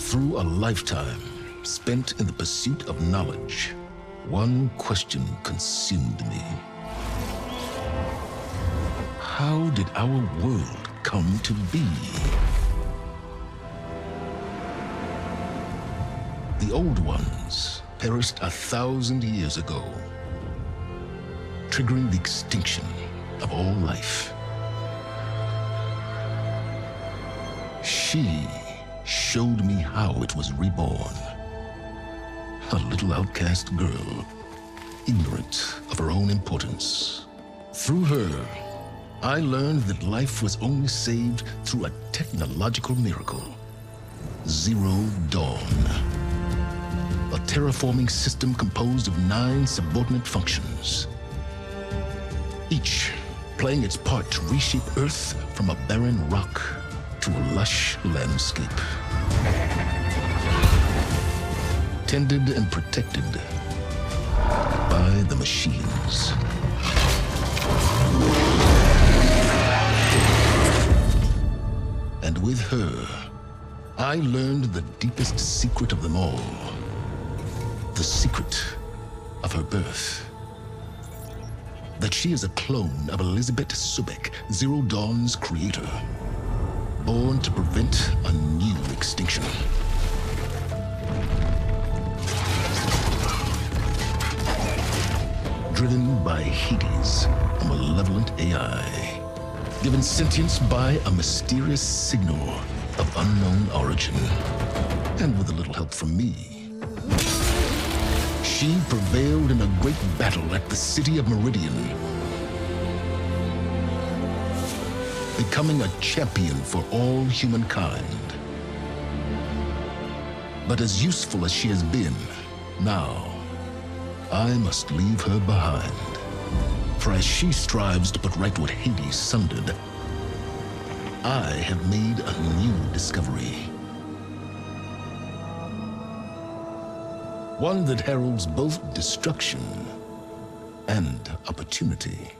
Through a lifetime spent in the pursuit of knowledge, one question consumed me. How did our world come to be? The old ones perished 1,000 years ago, triggering the extinction of all life. She showed me how it was reborn. A little outcast girl, ignorant of her own importance. Through her, I learned that life was only saved through a technological miracle. Zero Dawn. A terraforming system composed of 9 subordinate functions, each playing its part to reshape Earth from a barren rock to a lush landscape. Tended and protected by the machines. And with her, I learned the deepest secret of them all. The secret of her birth. That she is a clone of Elizabeth Subek, Zero Dawn's creator. Born to prevent a new extinction. Driven by Hades, a malevolent AI. Given sentience by a mysterious signal of unknown origin. And with a little help from me, she prevailed in a great battle at the city of Meridian, becoming a champion for all humankind. But as useful as she has been, now, I must leave her behind. For as she strives to put right what Hades sundered, I have made a new discovery. One that heralds both destruction and opportunity.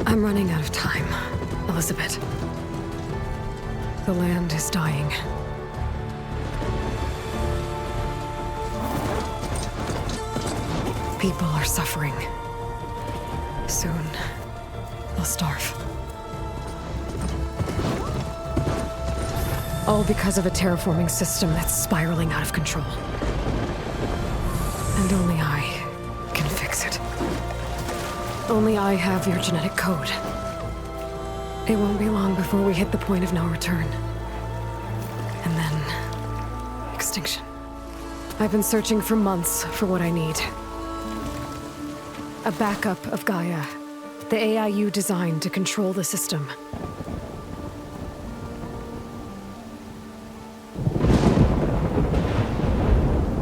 I'm running out of time, Elizabeth. The land is dying. People are suffering. Soon, they'll starve. All because of a terraforming system that's spiraling out of control. And only I can fix it. Only I have your genetic code. It won't be long before we hit the point of no return. And then... extinction. I've been searching for months for what I need. A backup of Gaia. The AI you designed to control the system.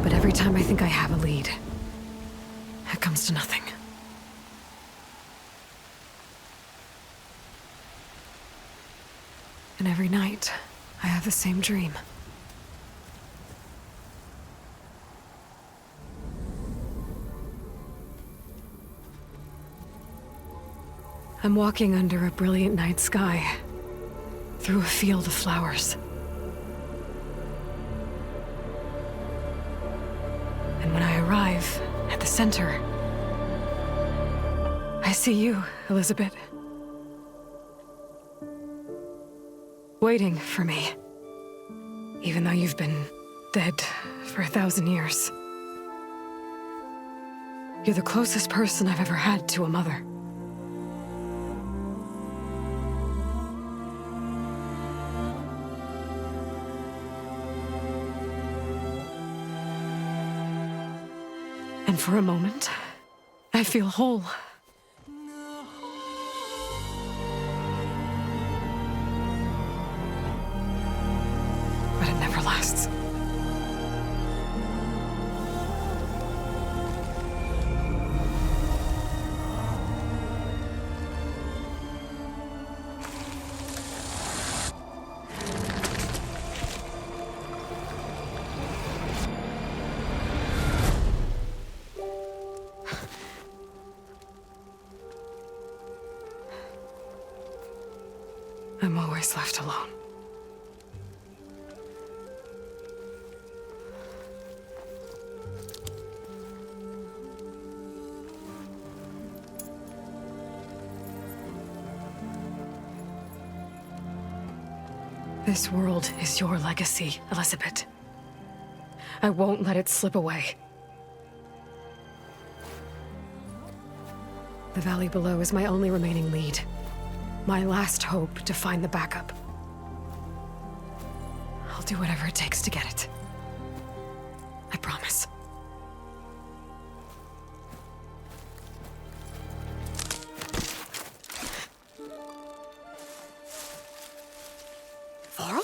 But every time I think I have a lead, it comes to nothing. And every night, I have the same dream. I'm walking under a brilliant night sky, through a field of flowers. And when I arrive at the center, I see you, Elizabeth. Waiting for me, even though you've been dead for 1,000 years. You're the closest person I've ever had to a mother. And for a moment, I feel whole. But it never lasts. I'm always left alone. This world is your legacy, Elizabeth. I won't let it slip away. The valley below is my only remaining lead. My last hope to find the backup. I'll do whatever it takes to get it. I promise. Varl?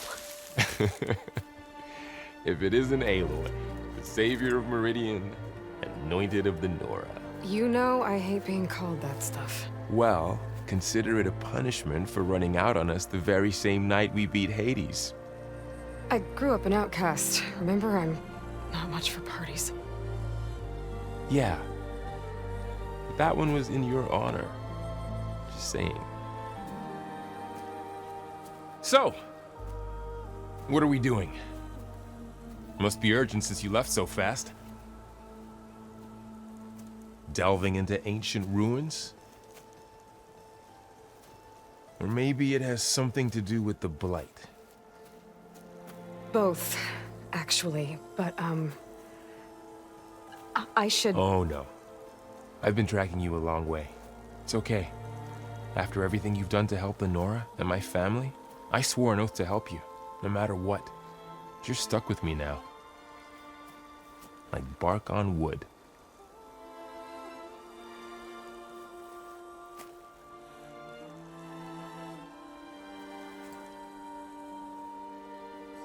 If it isn't Aloy, the savior of Meridian, anointed of the Nora. You know I hate being called that stuff. Well, consider it a punishment for running out on us the very same night we beat Hades. I grew up an outcast. Remember, I'm not much for parties. Yeah. But that one was in your honor. Just saying. So, what are we doing? Must be urgent since you left so fast. Delving into ancient ruins? Or maybe it has something to do with the Blight. Both, actually, but, I should... Oh, no. I've been tracking you a long way. It's okay. After everything you've done to help the Nora and my family, I swore an oath to help you, no matter what. You're stuck with me now. Like bark on wood.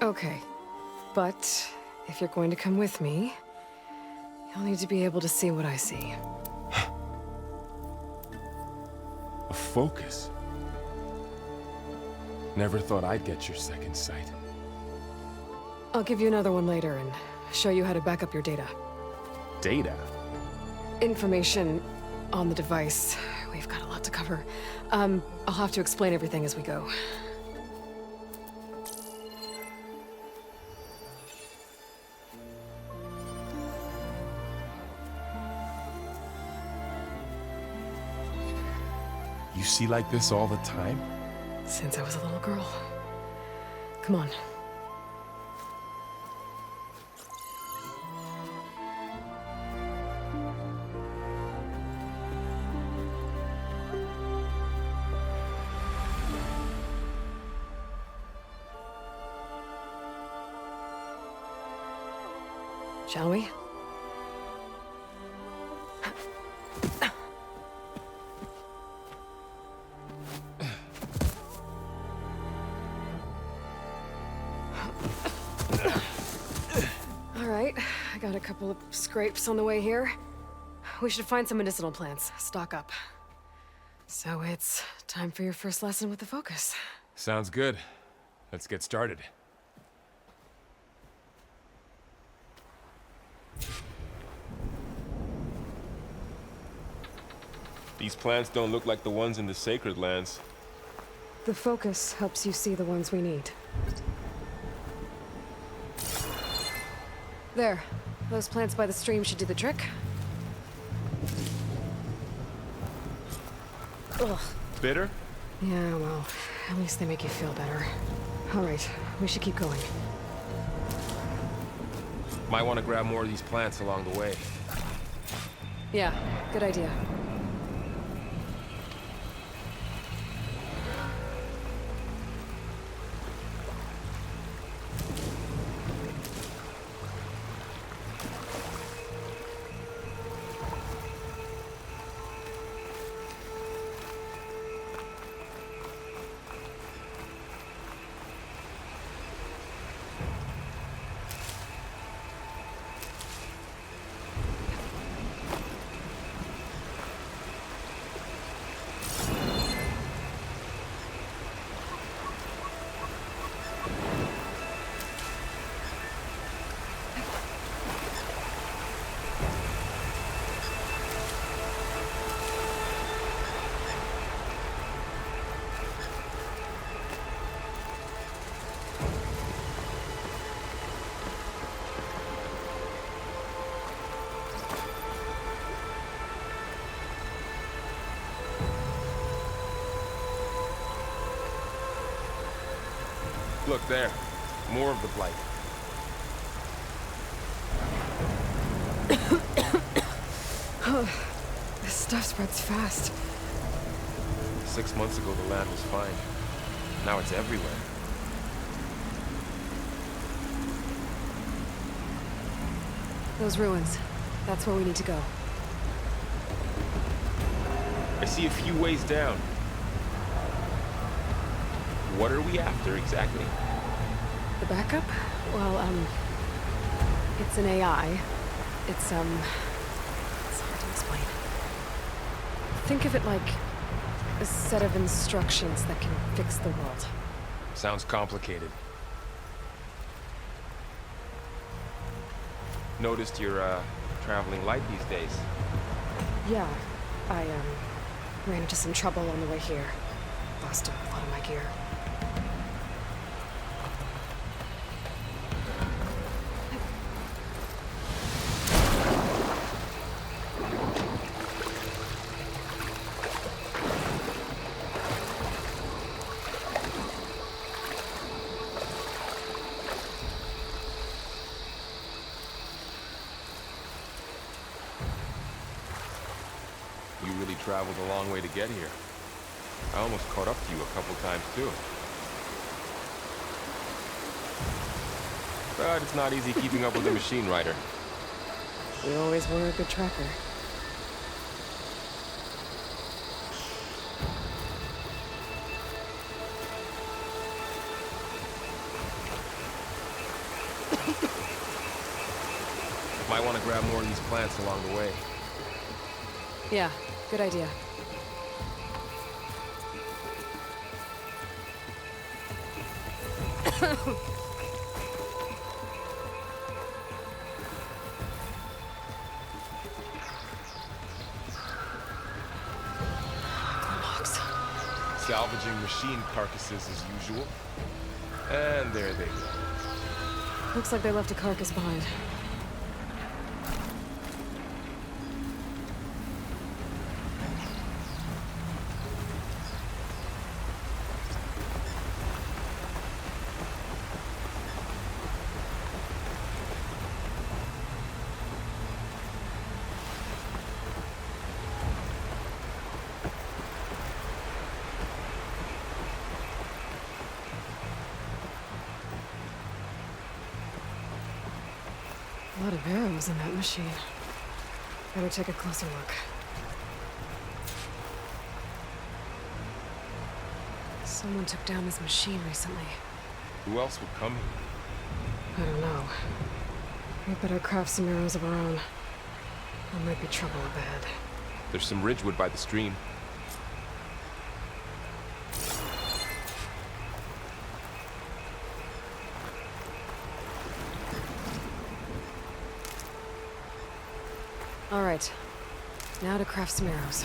Okay, but if you're going to come with me, you'll need to be able to see what I see. A focus? Never thought I'd get your second sight. I'll give you another one later and show you how to back up your data. Data? Information on the device. We've got a lot to cover. I'll have to explain everything as we go. You see like this all the time? Since I was a little girl. Come on. Shall we? All right, I got a couple of scrapes on the way here. We should find some medicinal plants, stock up. So it's time for your first lesson with the focus. Sounds good. Let's get started. These plants don't look like the ones in the Sacred Lands. The focus helps you see the ones we need. There. Those plants by the stream should do the trick. Ugh. Bitter? Yeah, well, at least they make you feel better. All right, we should keep going. Might want to grab more of these plants along the way. Yeah, good idea. Look there. More of the blight. This stuff spreads fast. 6 months ago, the land was fine. Now it's everywhere. Those ruins. That's where we need to go. I see a few ways down. What are we after exactly? The backup? Well, it's an AI. It's hard to explain. Think of it like a set of instructions that can fix the world. Sounds complicated. Noticed you're, traveling light these days. Yeah, I, ran into some trouble on the way here. Lost a lot of my gear. You really traveled a long way to get here. I almost caught up to you a couple times too. But it's not easy keeping up with a machine rider. You always were a good tracker. Might want to grab more of these plants along the way. Yeah, good idea. Salvaging machine carcasses as usual. And there they go. Looks like they left a carcass behind. A lot of arrows in that machine. Better take a closer look. Someone took down this machine recently. Who else would come here? I don't know. We better craft some arrows of our own. There might be trouble ahead. There's some ridgewood by the stream. All right. Now to craft some arrows.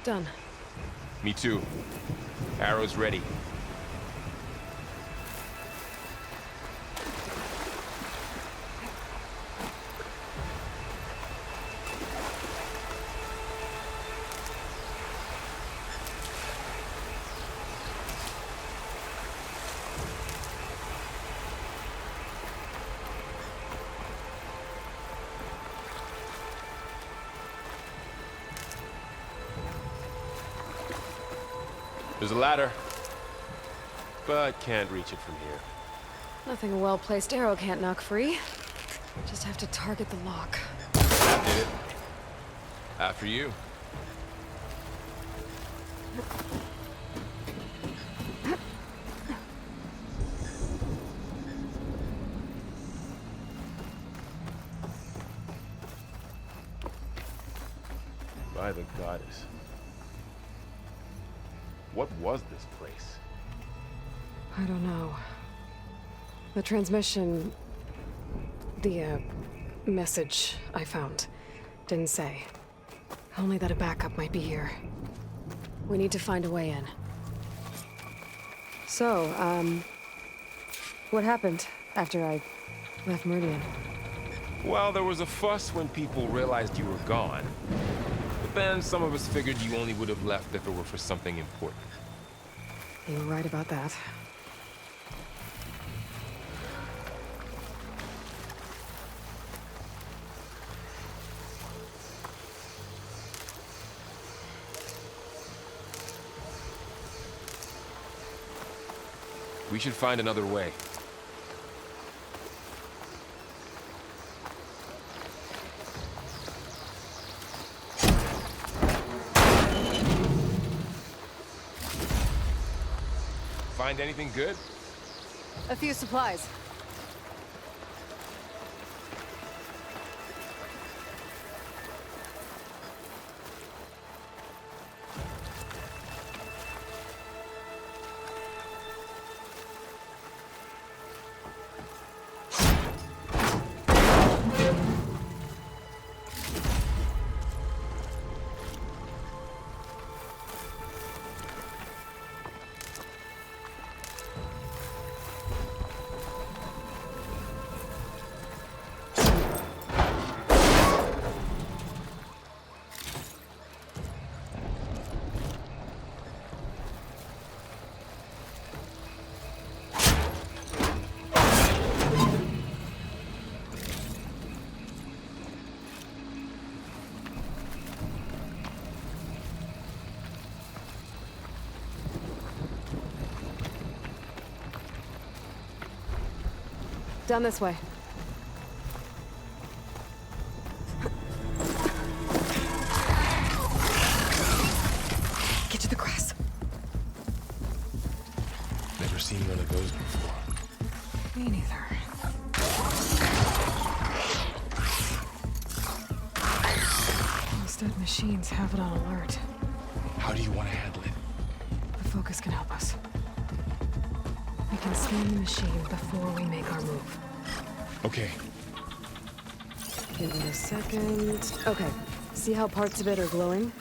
Done. Me too. Arrows ready. There's a ladder, but can't reach it from here. Nothing a well-placed arrow can't knock free. Just have to target the lock. That did it. After you. By the goddess. What was this place? I don't know. The transmission... The, message I found didn't say. Only that a backup might be here. We need to find a way in. So, what happened after I left Meridian? Well, there was a fuss when people realized you were gone. But then some of us figured you only would have left if it were for something important. You were right about that. We should find another way. Find anything good? A few supplies. Down this way. Get to the grass. Never seen one of those before. Me neither. Those dead machines have it on alert. How do you want to handle it? The focus can help us. We can scan the machine before we make our move. Okay. Give it a second. Okay. See how parts of it are glowing?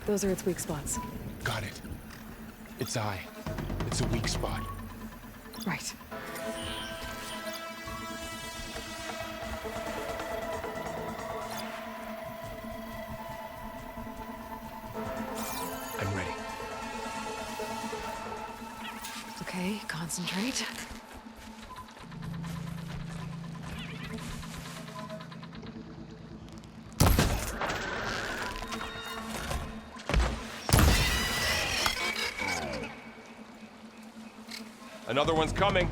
Those are its weak spots. Got it. Its eye. It's a weak spot. Right. I'm ready. Okay, concentrate. Another one's coming.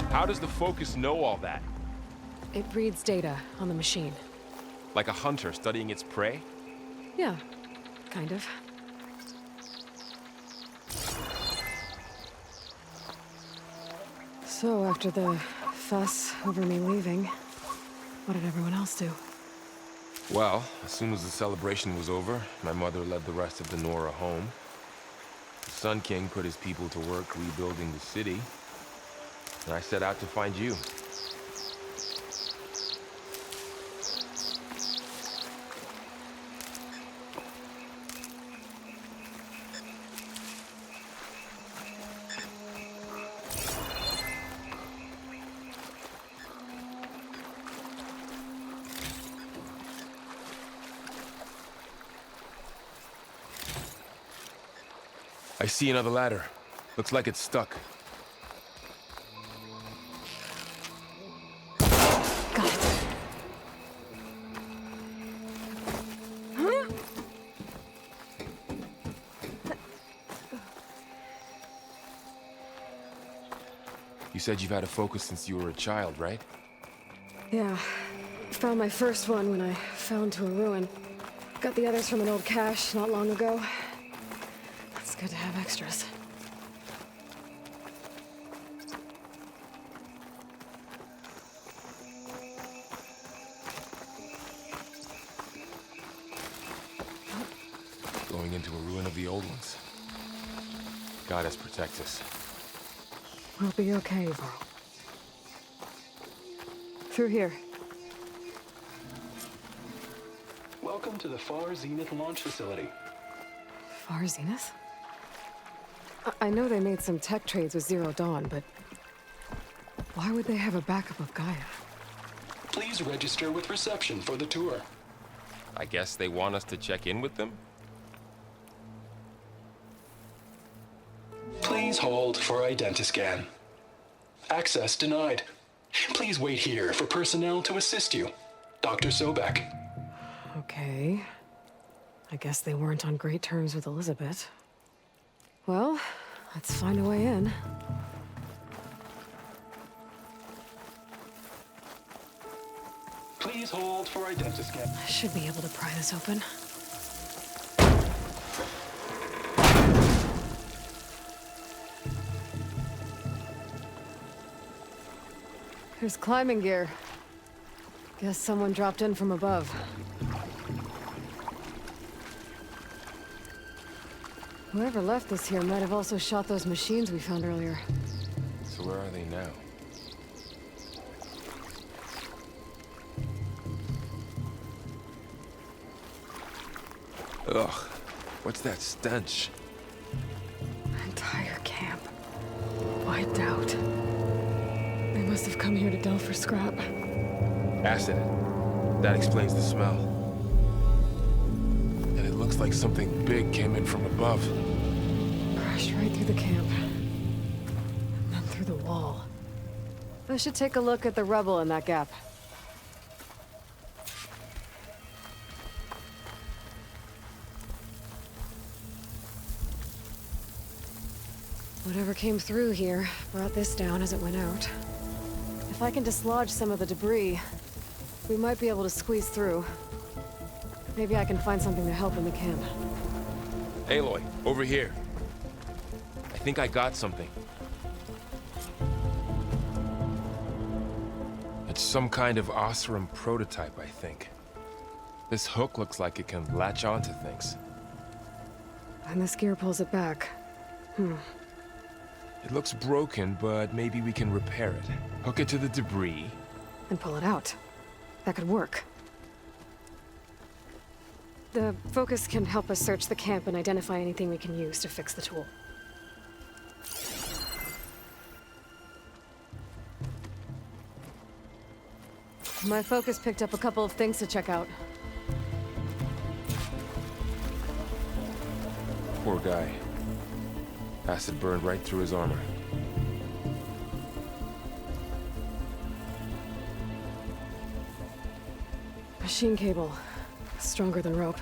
How does the focus know all that? It reads data on the machine. Like a hunter studying its prey? Yeah, kind of. So, after the fuss over me leaving, what did everyone else do? Well, as soon as the celebration was over, my mother led the rest of the Nora home. The Sun King put his people to work rebuilding the city, and I set out to find you. I see another ladder. Looks like it's stuck. Got it. You said you've had a focus since you were a child, right? Yeah. Found my first one when I fell into a ruin. Got the others from an old cache not long ago. It's good to have extras. Going turning into a ruin of the old ones. Goddess protect us. We'll be okay, Varl. Through here. Welcome to the Far Zenith launch facility. Far Zenith? I know they made some tech trades with Zero Dawn, but why would they have a backup of Gaia? Please register with reception for the tour. I guess they want us to check in with them? Please hold for identiscan. Access denied. Please wait here for personnel to assist you. Dr. Sobek. Okay. I guess they weren't on great terms with Elizabeth. Well, let's find a way in. Please hold for identiscan. I should be able to pry this open. There's climbing gear. Guess someone dropped in from above. Whoever left this here might have also shot those machines we found earlier. So where are they now? Ugh, what's that stench? Entire camp. Wiped out. They must have come here to delve for scrap. Acid. That explains the smell. And it looks like something big came in from above. Crashed right through the camp. And then through the wall. I should take a look at the rubble in that gap. Whatever came through here brought this down as it went out. If I can dislodge some of the debris, we might be able to squeeze through. Maybe I can find something to help in the camp. Aloy, over here. I think I got something. It's some kind of Osram prototype, I think. This hook looks like it can latch onto things. And this gear pulls it back. It looks broken, but maybe we can repair it. Hook it to the debris. And pull it out. That could work. The focus can help us search the camp and identify anything we can use to fix the tool. My focus picked up a couple of things to check out. Poor guy. Acid burned right through his armor. Machine cable. Stronger than rope.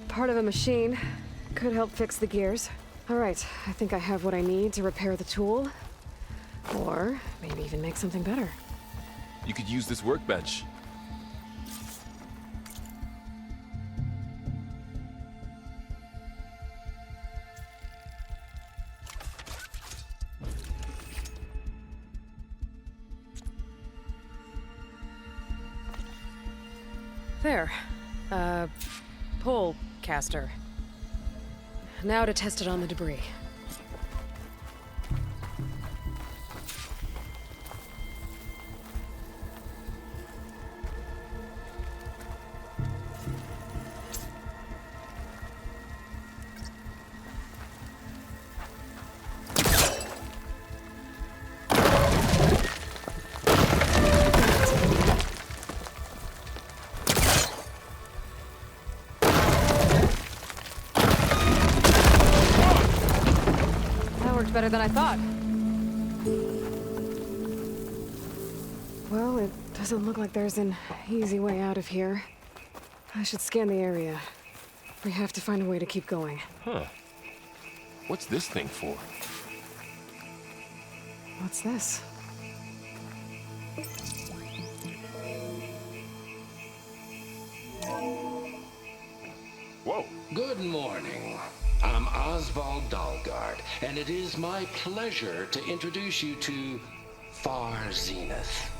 Part of a machine. Could help fix the gears. All right, I think I have what I need to repair the tool. Or maybe even make something better. You could use this workbench. There. Pole caster. Now to test it on the debris. Better than I thought. Well, it doesn't look like there's an easy way out of here. I should scan the area. We have to find a way to keep going. Huh. What's this thing for? What's this? Good morning. I'm Oswald Dalgard, and it is my pleasure to introduce you to Far Zenith.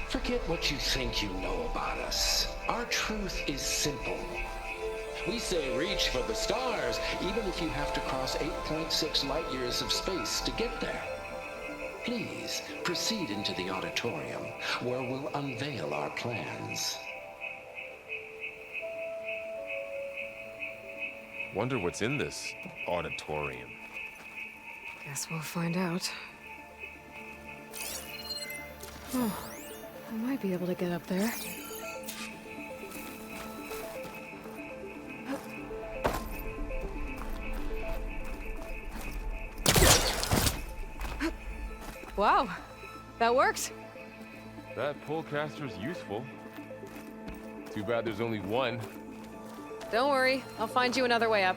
Forget what you think you know about us. Our truth is simple. We say reach for the stars, even if you have to cross 8.6 light years of space to get there. Please proceed into the auditorium, where we'll unveil our plans. Wonder what's in this auditorium. Guess we'll find out. Oh, I might be able to get up there. Wow, that worked. That polecaster's useful. Too bad there's only one. Don't worry, I'll find you another way up.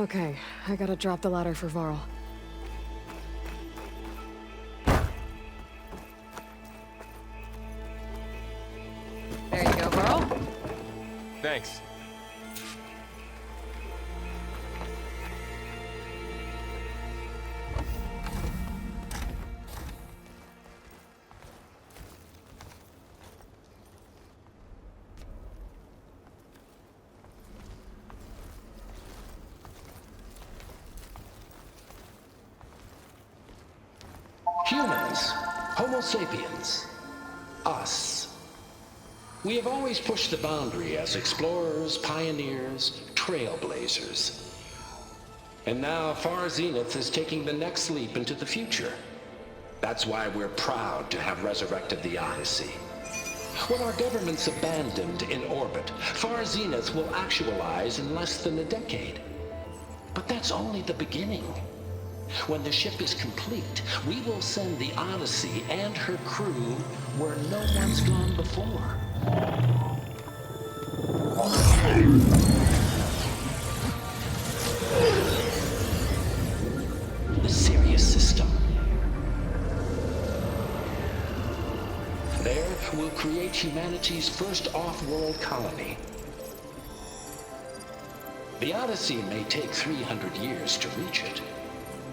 Okay, I gotta drop the ladder for Varl. There you go, Varl. Thanks. Humans, Homo sapiens, us. We have always pushed the boundary as explorers, pioneers, trailblazers. And now Far Zenith is taking the next leap into the future. That's why we're proud to have resurrected the Odyssey. When our government's abandoned in orbit, Far Zenith will actualize in less than a decade. But that's only the beginning. When the ship is complete, we will send the Odyssey and her crew where no one's gone before. The Sirius system. There, we'll create humanity's first off-world colony. The Odyssey may take 300 years to reach it.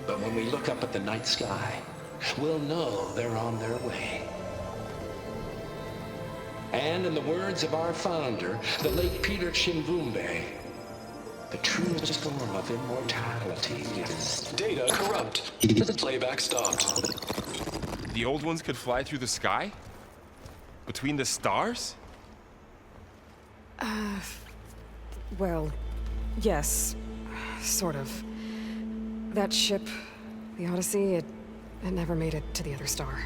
But when we look up at the night sky, we'll know they're on their way. And in the words of our founder, the late Peter Chimvumbe, the truest form of immortality is... Data corrupt. Playback stopped. The old ones could fly through the sky? Between the stars? Well, yes, sort of. That ship, the Odyssey, it never made it to the other star.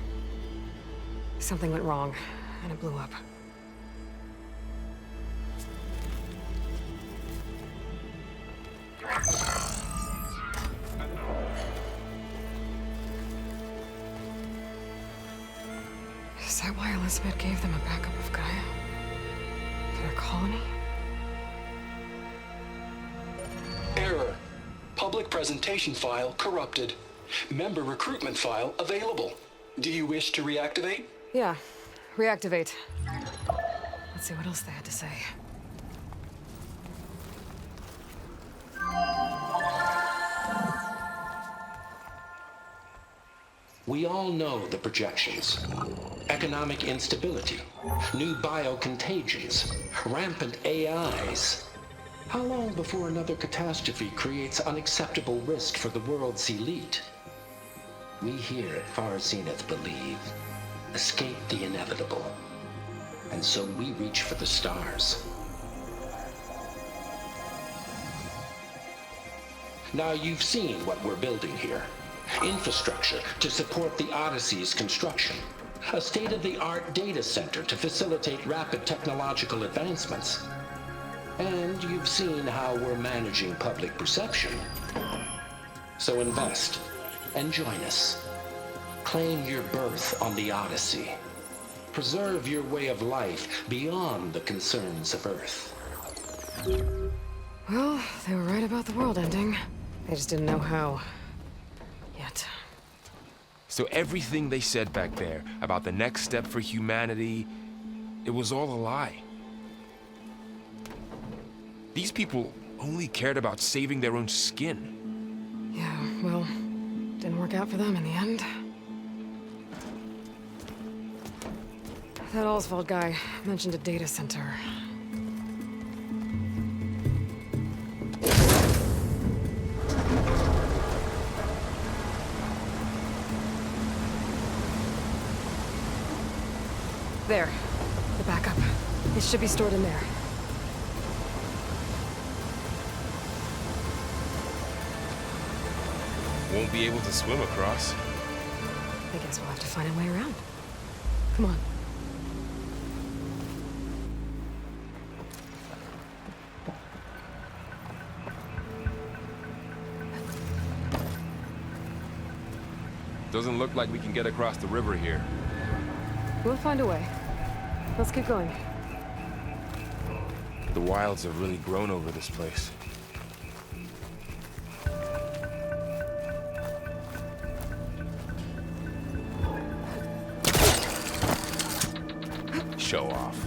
Something went wrong, and it blew up. Is that why Elizabeth gave them a backup of Gaia? For their colony? Error. Public presentation file corrupted. Member recruitment file available. Do you wish to reactivate? Yeah, reactivate. Let's see what else they had to say. We all know the projections. Economic instability, new biocontagions, rampant AIs. How long before another catastrophe creates unacceptable risk for the world's elite? We here at Far Zenith believe, escape the inevitable. And so we reach for the stars. Now you've seen what we're building here. Infrastructure to support the Odyssey's construction. A state-of-the-art data center to facilitate rapid technological advancements. And you've seen how we're managing public perception. So invest and join us. Claim your berth on the Odyssey. Preserve your way of life beyond the concerns of Earth. Well, they were right about the world ending. They just didn't know how. Yet. So everything they said back there about the next step for humanity, it was all a lie. These people only cared about saving their own skin. Yeah, well, didn't work out for them in the end. That Oswald guy mentioned a data center. There. The backup. It should be stored in there. Won't be able to swim across. I guess we'll have to find a way around. Come on. Doesn't look like we can get across the river here. We'll find a way. Let's keep going. The wilds have really grown over this place. Show off.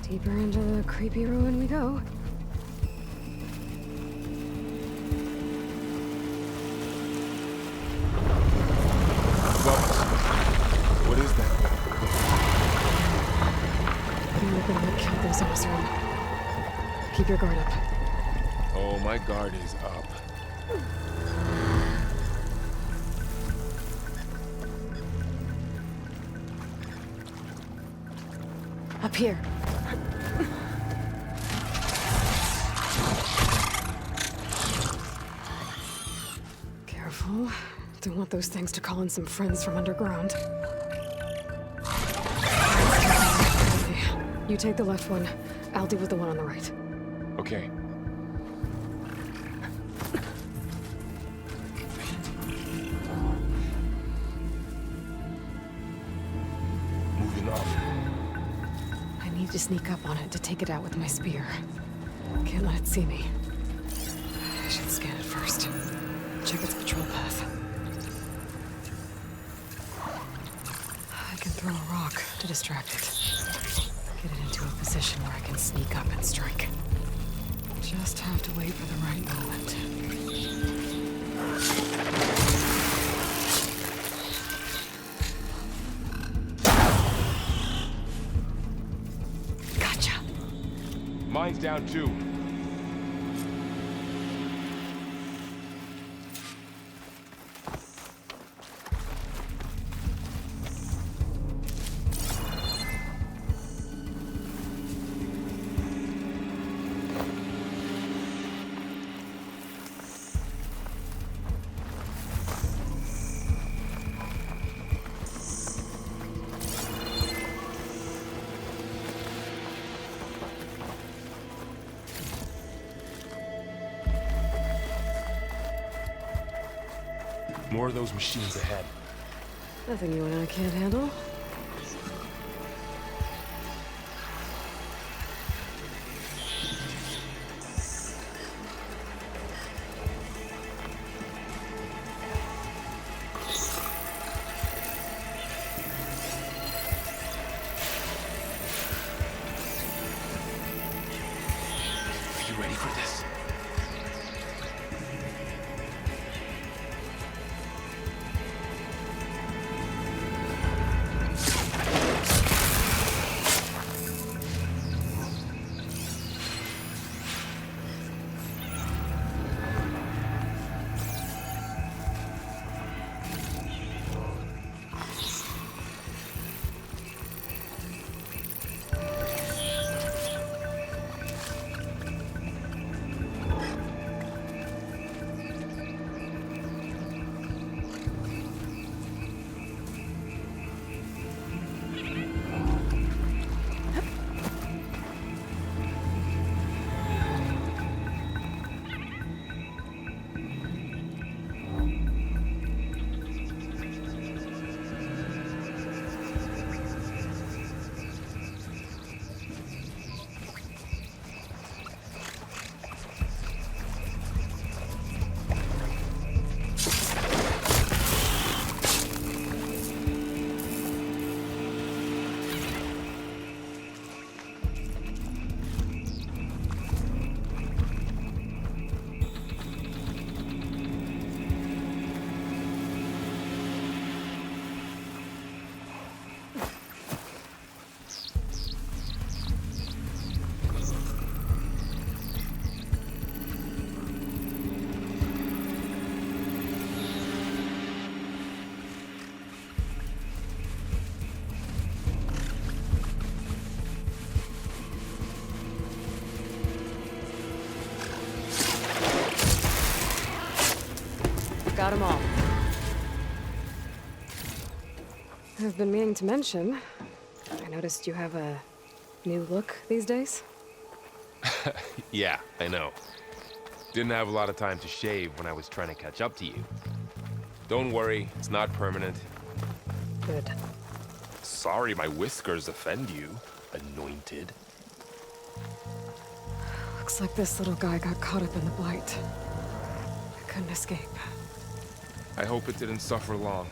Deeper into the creepy ruin we go. What is that? I'm looking to kill those Osram. Keep your guard up. Oh, my guard is up. Up here. Careful. Don't want those things to call in some friends from underground. Okay. You take the left one. I'll deal with the one on the right. Okay. Moving up. I need to sneak up on it to take it out with my spear. Can't let it see me. I should scan it first. Check its patrol path. I can throw a rock to distract it. Get it into a position where I can sneak up and strike. Just have to wait for the right moment. Gotcha. Mine's down too. More of those machines ahead. Nothing you and I can't handle. Are you ready for this? got them all. I've been meaning to mention, I noticed you have a new look these days. Yeah, I know. Didn't have a lot of time to shave when I was trying to catch up to you. Don't worry, it's not permanent. Good. Sorry my whiskers offend you, anointed. Looks like this little guy got caught up in the blight. I couldn't escape. I hope it didn't suffer long.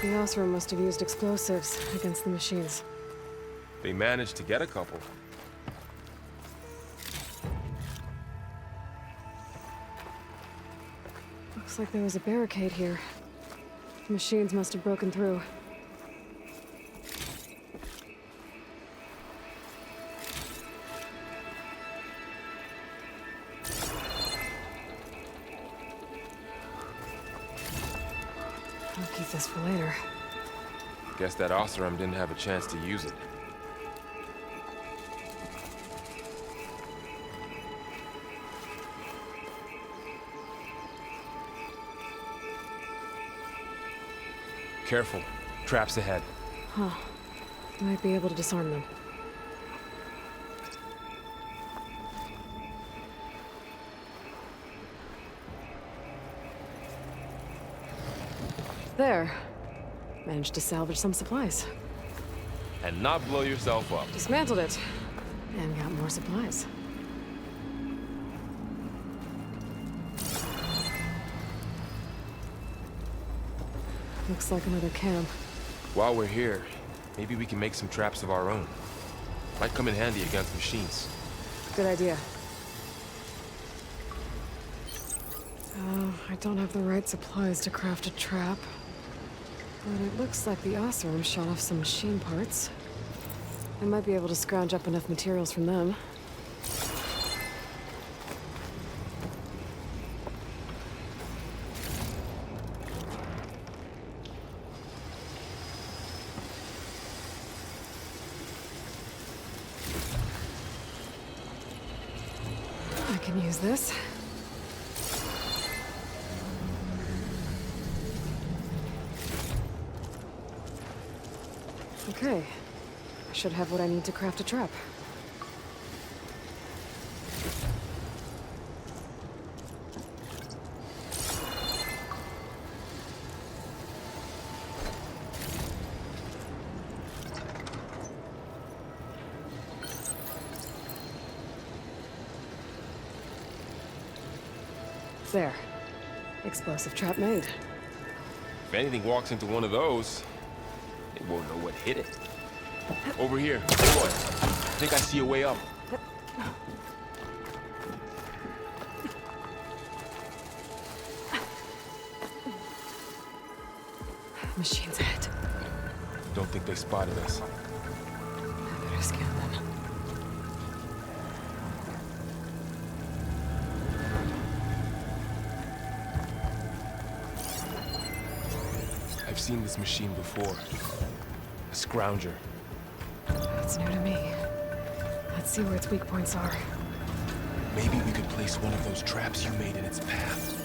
The Osram must have used explosives against the machines. They managed to get a couple. Looks like there was a barricade here. The machines must have broken through. I'll keep this for later. Guess that Osram didn't have a chance to use it. Careful. Traps ahead. Huh. Might be able to disarm them. There. Managed to salvage some supplies. And not blow yourself up. Dismantled it. And got more supplies. Looks like another camp. While we're here, maybe we can make some traps of our own. Might come in handy against machines. Good idea. I don't have the right supplies to craft a trap. But it looks like the Osram shot off some machine parts. I might be able to scrounge up enough materials from them. I can use this. Okay. I should have what I need to craft a trap. There. Explosive trap made. If anything walks into one of those, it won't know what hit it. Over here, boy. I think I see a way up. Machines ahead. Don't think they spotted us. I better scan them. I've seen this machine before. A scrounger. That's new to me. Let's see where its weak points are. Maybe we could place one of those traps you made in its path.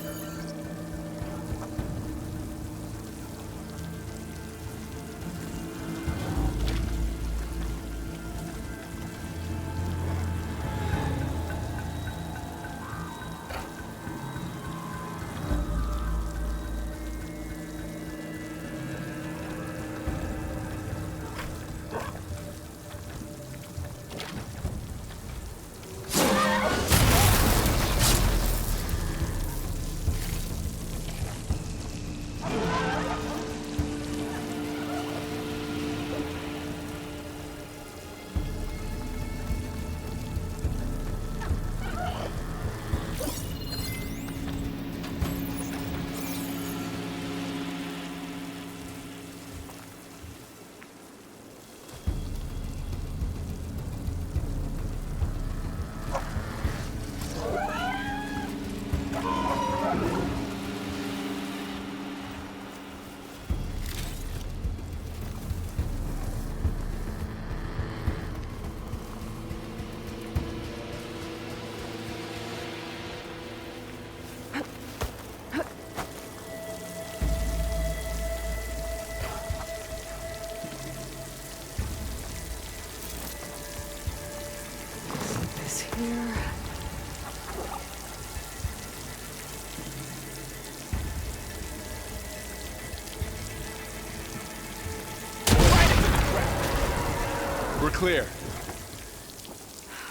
clear.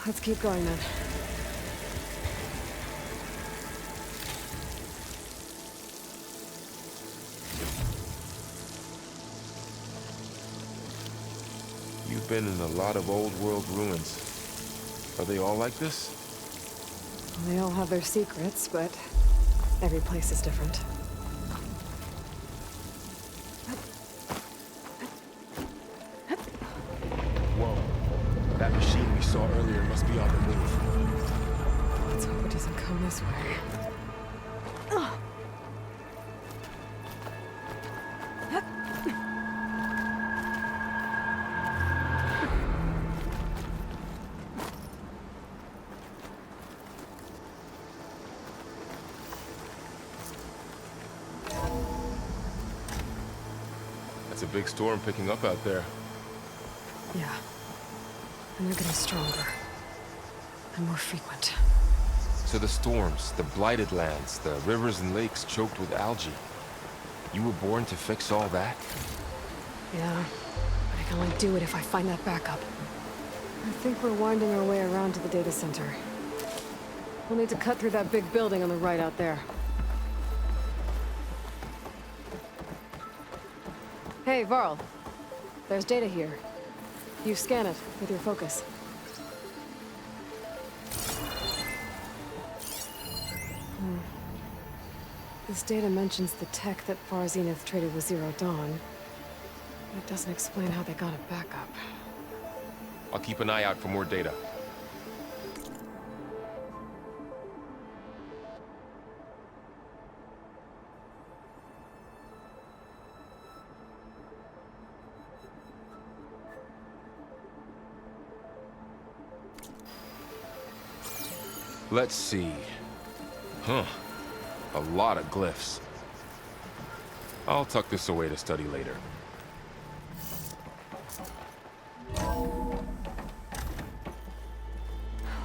Let's keep going then. You've been in a lot of old world ruins. Are they all like this? They all have their secrets, but every place is different. Whoa. That machine we saw earlier must be on the move. Let's hope it doesn't come this way. That's a big storm picking up out there. Yeah. And they're getting stronger. And more frequent. So the storms, the blighted lands, the rivers and lakes choked with algae. You were born to fix all that? Yeah. But I can only do it if I find that backup. I think we're winding our way around to the data center. We'll need to cut through that big building on the right out there. Hey, Varl. There's data here. You scan it with your focus. This data mentions the tech that Zenith traded with Zero Dawn. But it doesn't explain how they got it back up. I'll keep an eye out for more data. Let's see. Huh. A lot of glyphs. I'll tuck this away to study later.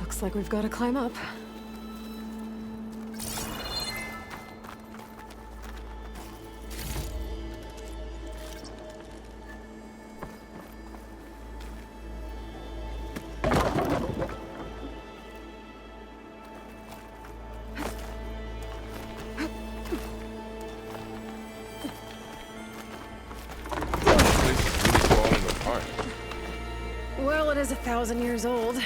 Looks like we've got to climb up. Well, it is 1,000 years old.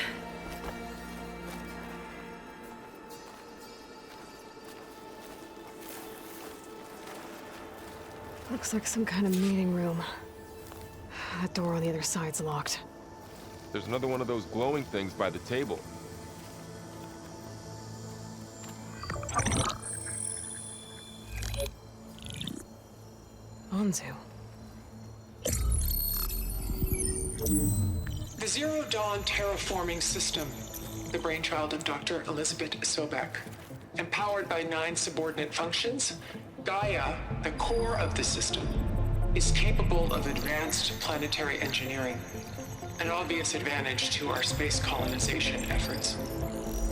Looks like some kind of meeting room. That door on the other side's locked. There's another one of those glowing things by the table. Anzu. The Zero Dawn terraforming system, the brainchild of Dr. Elizabeth Sobek. Empowered by 9 subordinate functions, Gaia, the core of the system, is capable of advanced planetary engineering, an obvious advantage to our space colonization efforts.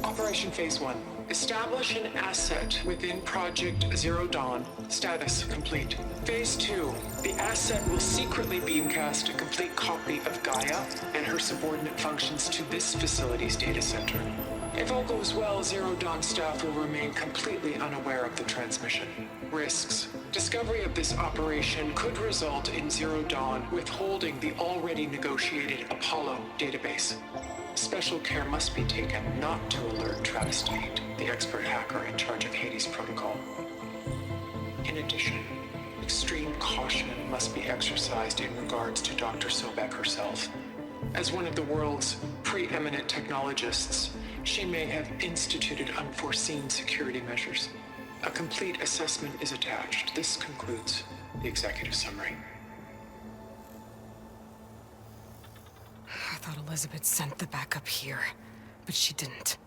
Operation Phase 1. Establish an asset within Project Zero Dawn. Status complete. Phase 2. The asset will secretly beamcast a complete copy of Gaia and her subordinate functions to this facility's data center. If all goes well, Zero Dawn staff will remain completely unaware of the transmission. Risks. Discovery of this operation could result in Zero Dawn withholding the already negotiated Apollo database. Special care must be taken not to alert Travis Tate, the expert hacker in charge of Hades Protocol. In addition, extreme caution must be exercised in regards to Dr. Sobek herself. As one of the world's preeminent technologists, she may have instituted unforeseen security measures. A complete assessment is attached. This concludes the executive summary. I thought Elizabeth sent the backup here, but she didn't.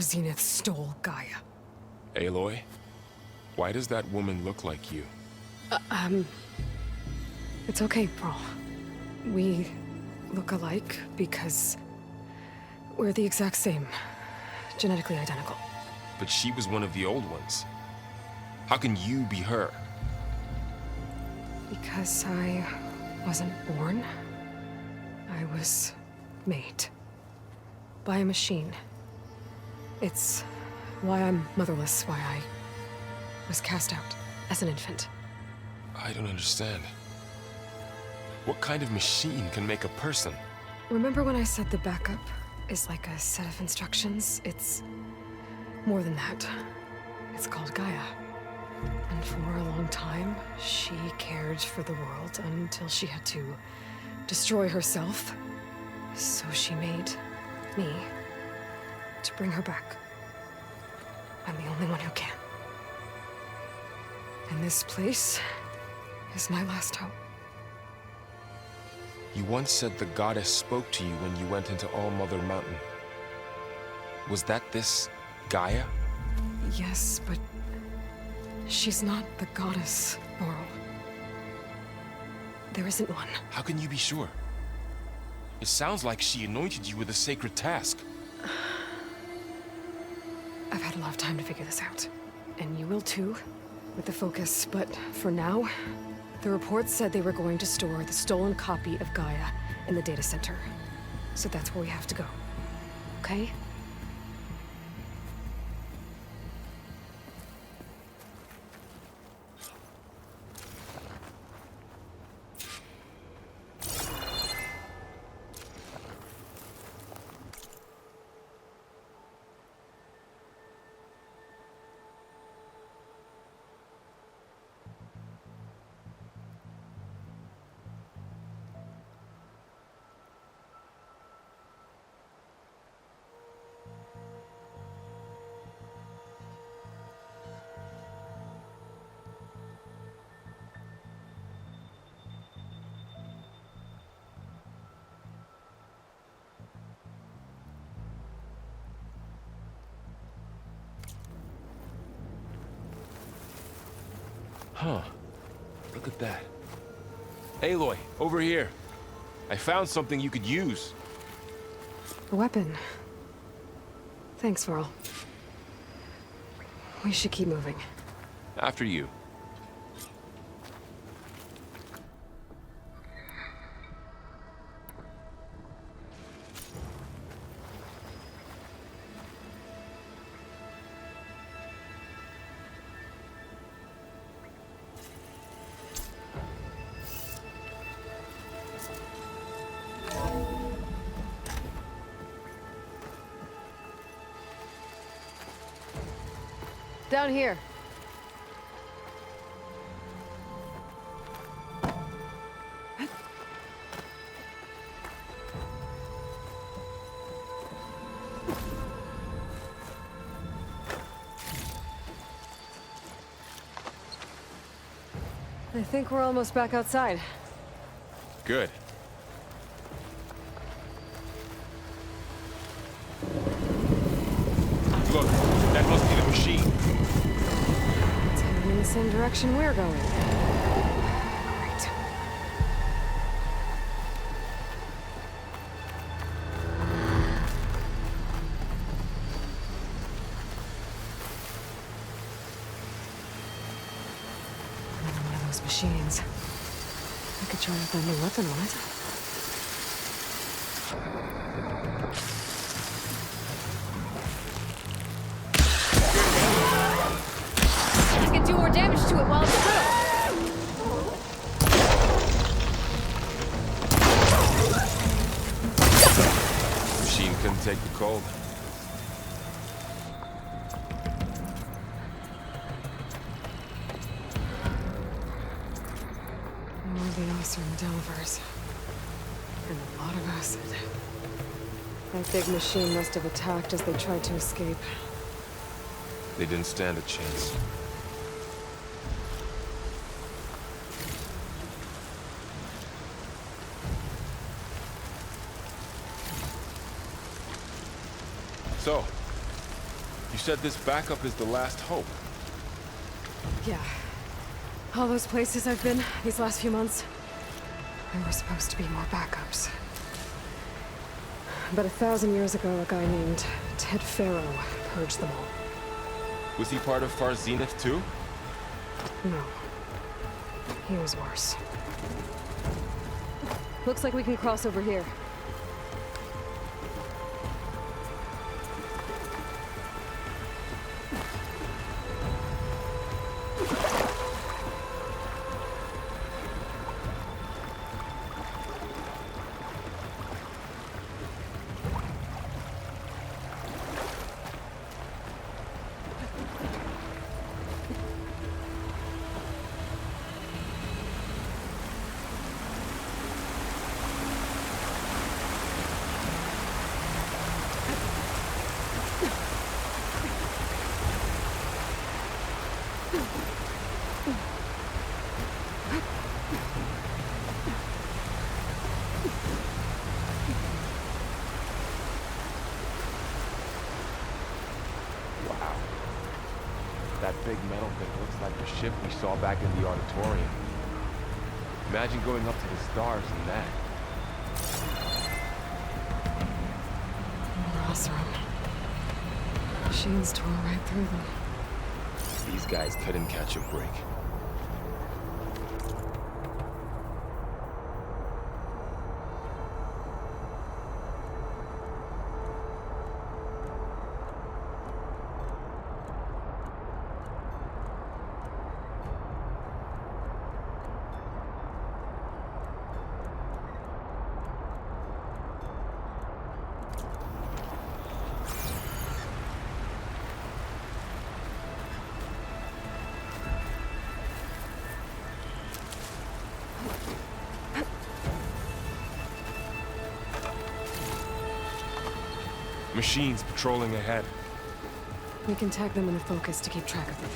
Zenith stole Gaia. Aloy? Why does that woman look like you? It's okay, Varl. We look alike because we're the exact same. Genetically identical. But she was one of the old ones. How can you be her? Because I wasn't born I was made by a machine. It's why I'm motherless, why I was cast out as an infant. I don't understand. What kind of machine can make a person? Remember when I said the backup is like a set of instructions? It's more than that. It's called Gaia. And for a long time, she cared for the world until she had to destroy herself. So she made me to bring her back. I'm the only one who can. And this place is my last hope. You once said the goddess spoke to you when you went into All-Mother Mountain. Was that this Gaia? Yes, but she's not the goddess, Varl. There isn't one. How can you be sure? It sounds like she anointed you with a sacred task. I've had a lot of time to figure this out. And you will too, with the focus. But for now, the reports said they were going to store the stolen copy of Gaia in the data center. So that's where we have to go. Okay? Huh. Look at that. Aloy, over here. I found something you could use. A weapon. Thanks, Varl. We should keep moving. After you. Down here. I think we're almost back outside. Good. Look, that must be the machine. It's heading in the same direction we're going. Great. Another one of those machines. I could try with a new weapon on it. Do more damage to it while it's through. Machine couldn't take the cold. More of the Ossern Delvers. And a lot of acid. That big machine must have attacked as they tried to escape. They didn't stand a chance. So, you said this backup is the last hope. Yeah. All those places I've been these last few months, there were supposed to be more backups. But 1,000 years ago, a guy named Faro purged them all. Was he part of Far Zenith too? No. He was worse. Looks like we can cross over here. That big metal thing looks like the ship we saw back in the auditorium. Imagine going up to the stars in that. Rosram. Machines tore right through them. These guys couldn't catch a break. Machines patrolling ahead. We can tag them in the focus to keep track of them.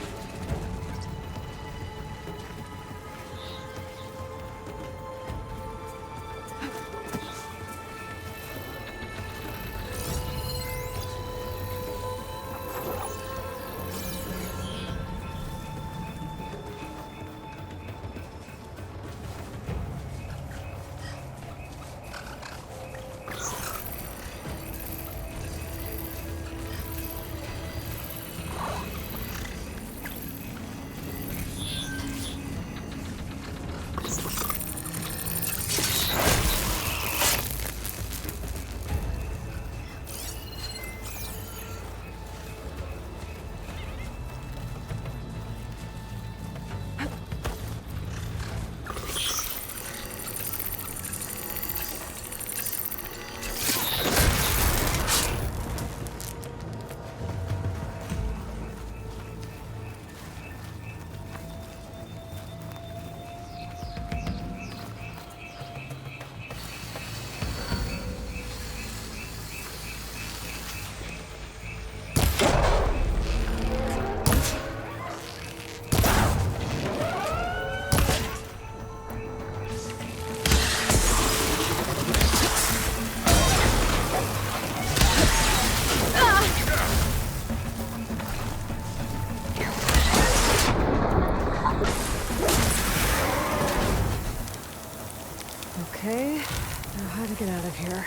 Okay, now how to get out of here?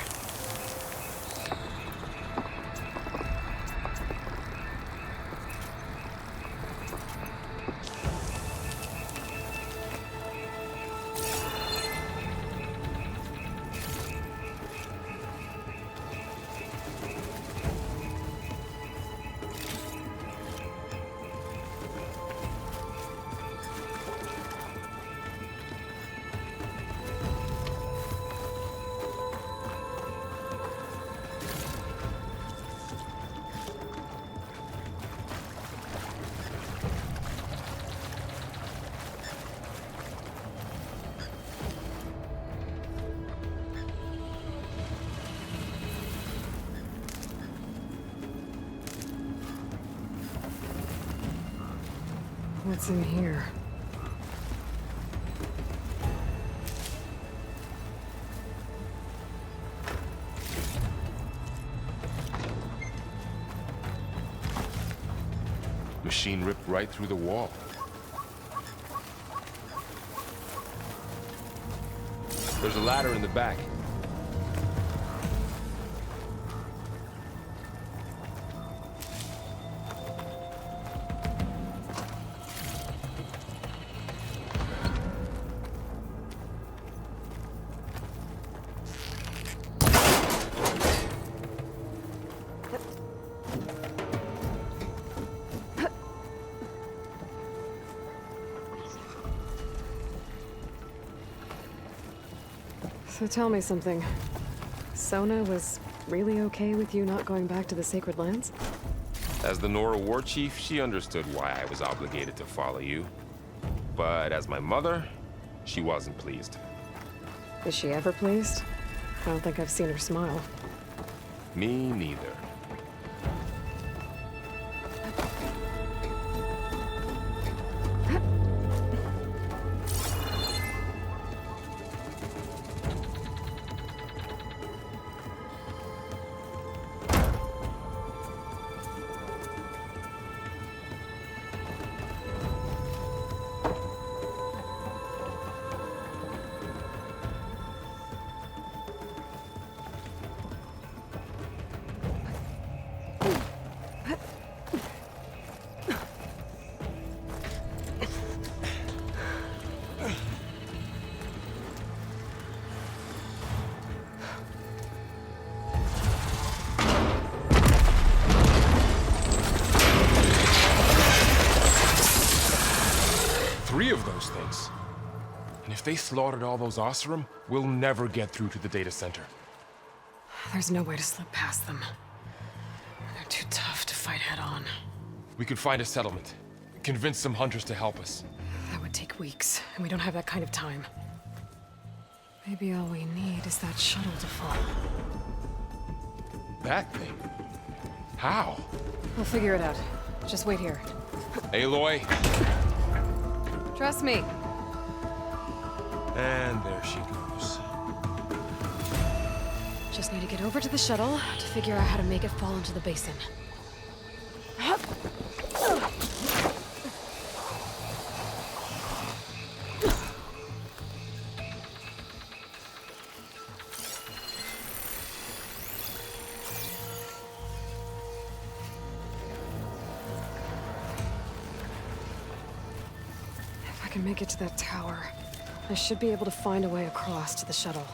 What's in here? Machine ripped right through the wall. There's a ladder in the back. So tell me something. Sona was really okay with you not going back to the Sacred Lands? As the Nora war chief, she understood why I was obligated to follow you. But as my mother, she wasn't pleased. Is she ever pleased? I don't think I've seen her smile. Me neither. Three of those things. And if they slaughtered all those Oseram, we'll never get through to the data center. There's no way to slip past them. They're too tough to fight head-on. We could find a settlement. Convince some hunters to help us. That would take weeks, and we don't have that kind of time. Maybe all we need is that shuttle to fall. That thing? How? We'll figure it out. Just wait here. Aloy. Trust me. And there she goes. Just need to get over to the shuttle to figure out how to make it fall into the basin. If I can make it to that tower, I should be able to find a way across to the shuttle.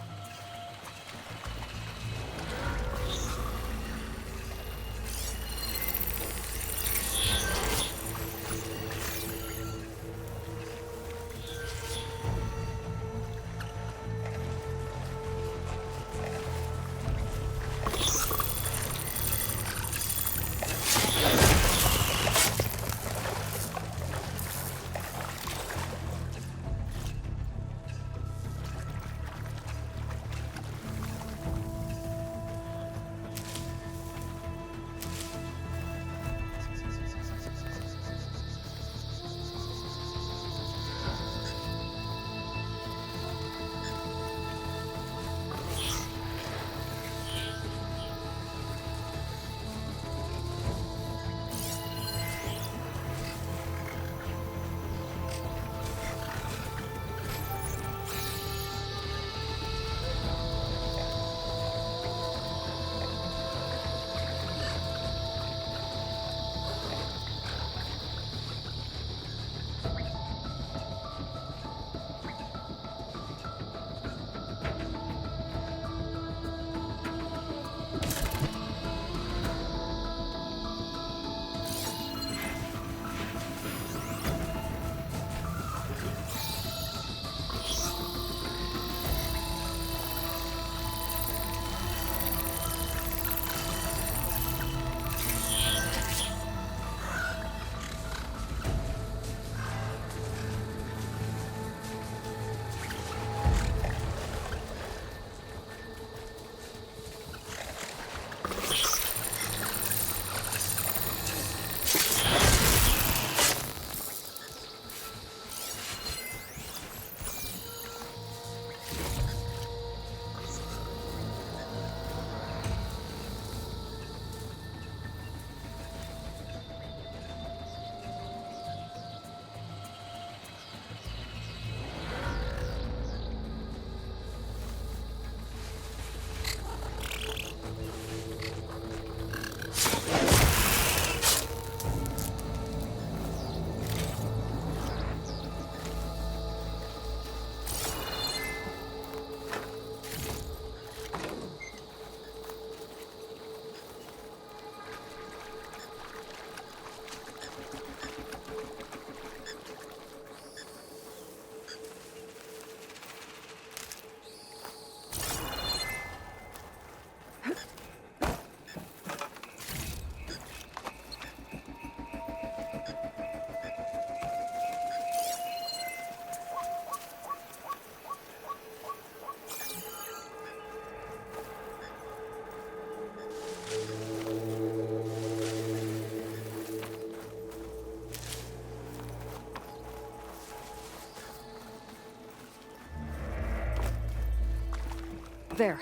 There.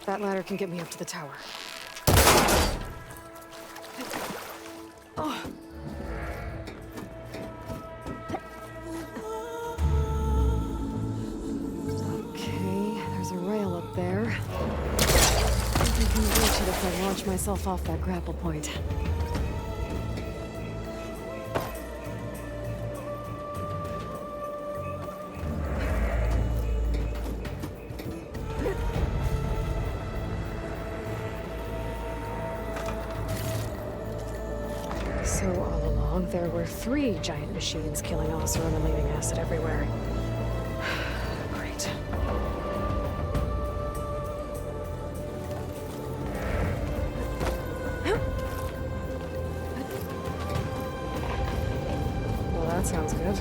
That ladder can get me up to the tower. Oh. Okay, there's a rail up there. I think I can reach it if I launch myself off that grapple point. So all along, there were 3 giant machines killing Oseram and leaving acid everywhere. Great. Well, that sounds good.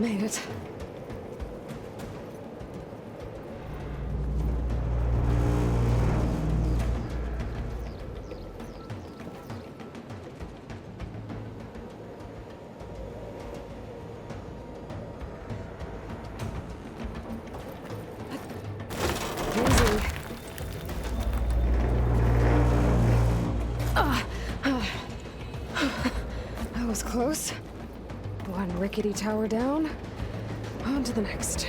Made it. Easy. That was close. One rickety tower down. On to the next.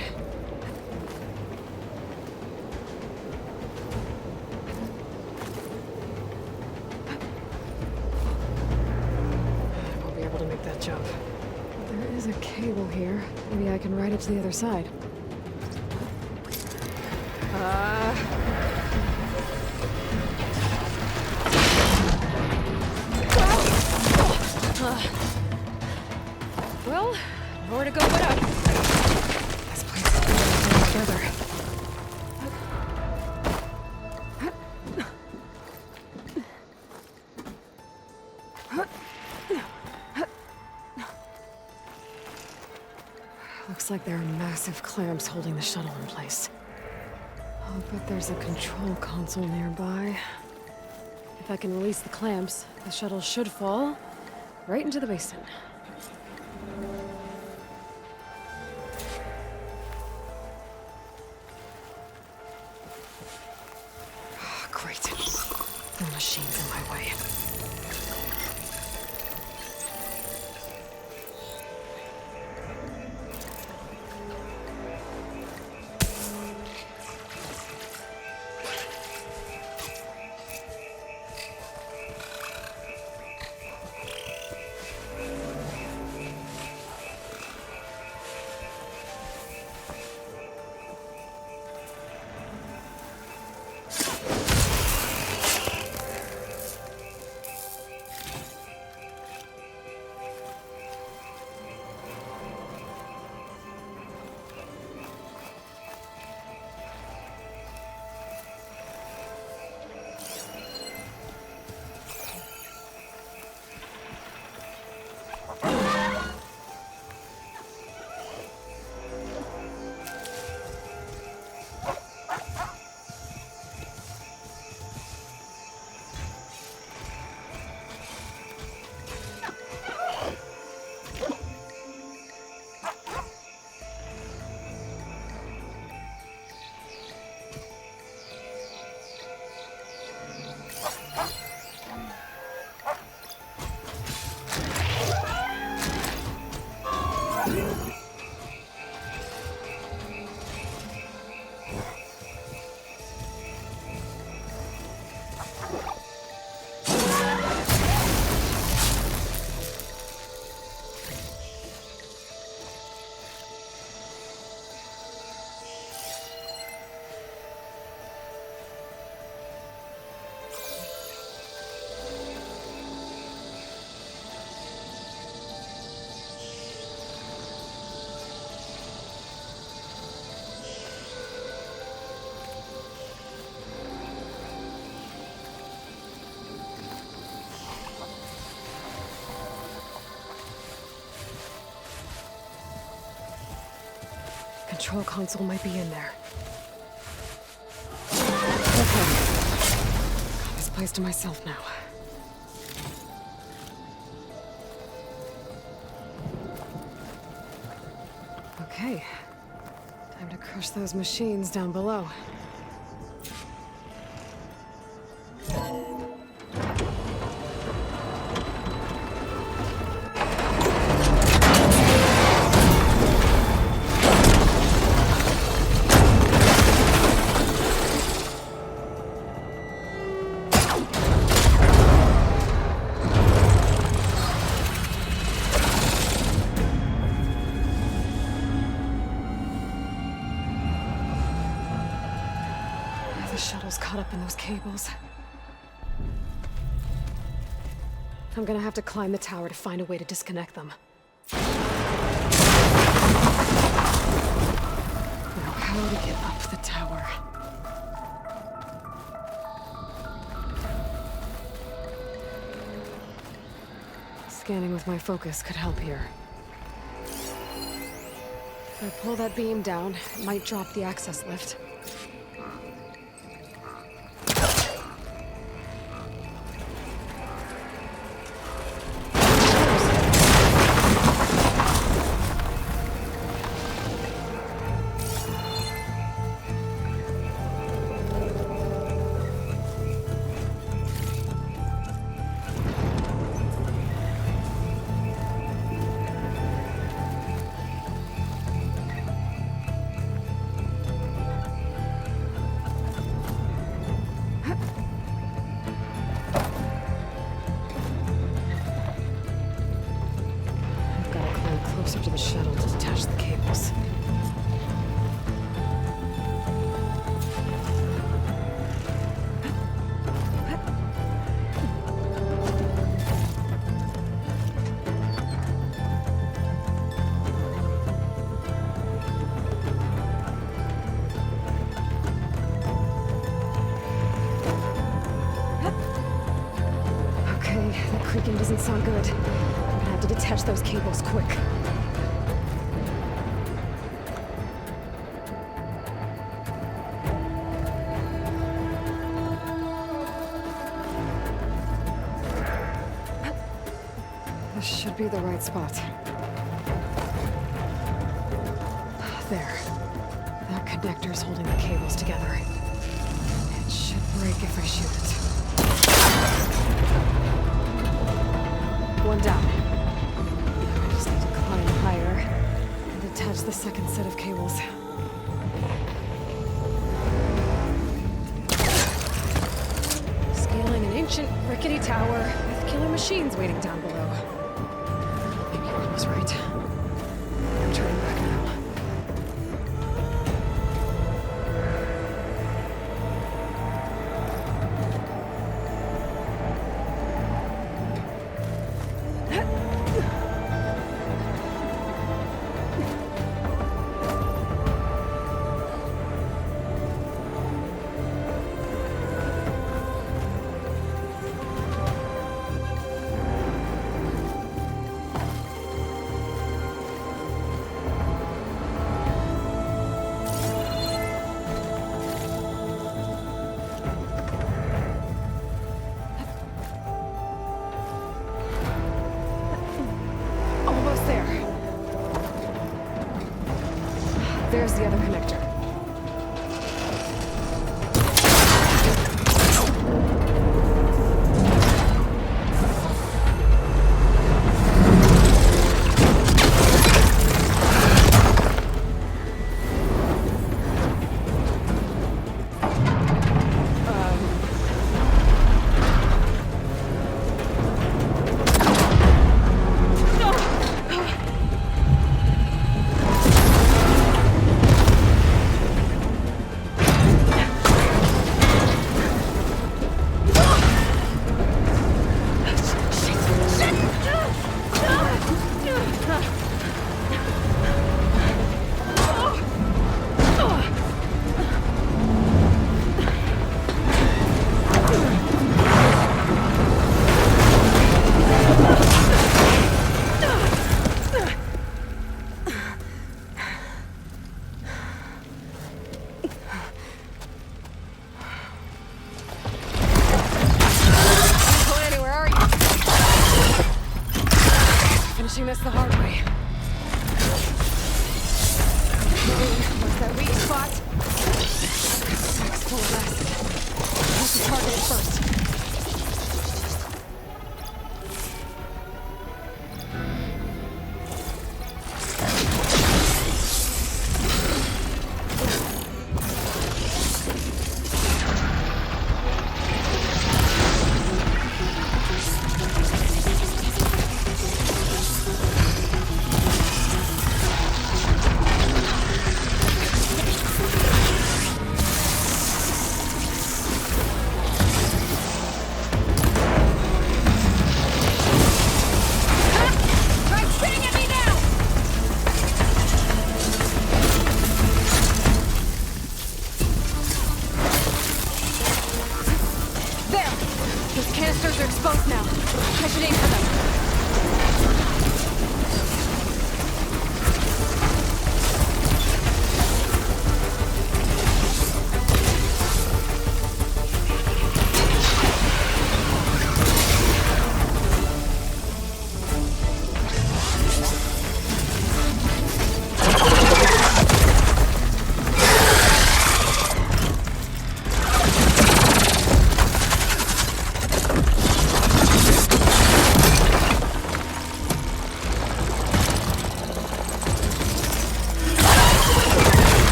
I won't be able to make that jump. There is a cable here. Maybe I can ride it to the other side. Well, nowhere to go but up. This place is getting further. Looks like there are massive clamps holding the shuttle in place. I'll bet there's a control console nearby. If I can release the clamps, the shuttle should fall right into the basin. Great. The machine's in my way. control console might be in there. Okay. Got this place to myself now. Okay. Time to crush those machines down below. The shuttle's caught up in those cables. I'm gonna have to climb the tower to find a way to disconnect them. Now, how to get up the tower? Scanning with my focus could help here. If I pull that beam down, it might drop the access lift. To the shuttle to detach the cables. Okay, that creaking doesn't sound good. I'm gonna have to detach those cables quick. Should be the right spot. There. That connector's holding the cables together. It should break if I shoot it. One down. I just need to climb higher and detach the second set of cables. Scaling an ancient, rickety tower with killer machines waiting down below. I was right. I'm turning back now. There's the other connector. finishing this the hard way. What's that weak spot? It's full of acid. Have to target it first.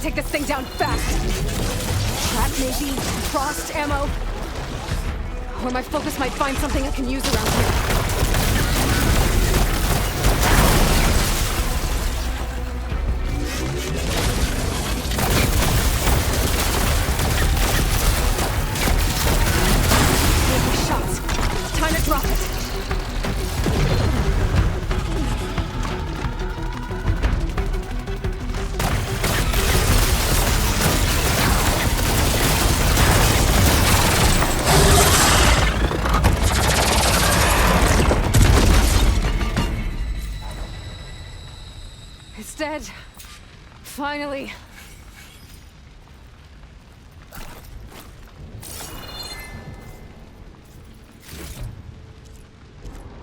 Take this thing down fast. Trap maybe? Frost ammo? Or my focus might find something I can use around here. Take my shots. Time to drop it. Dead. Finally.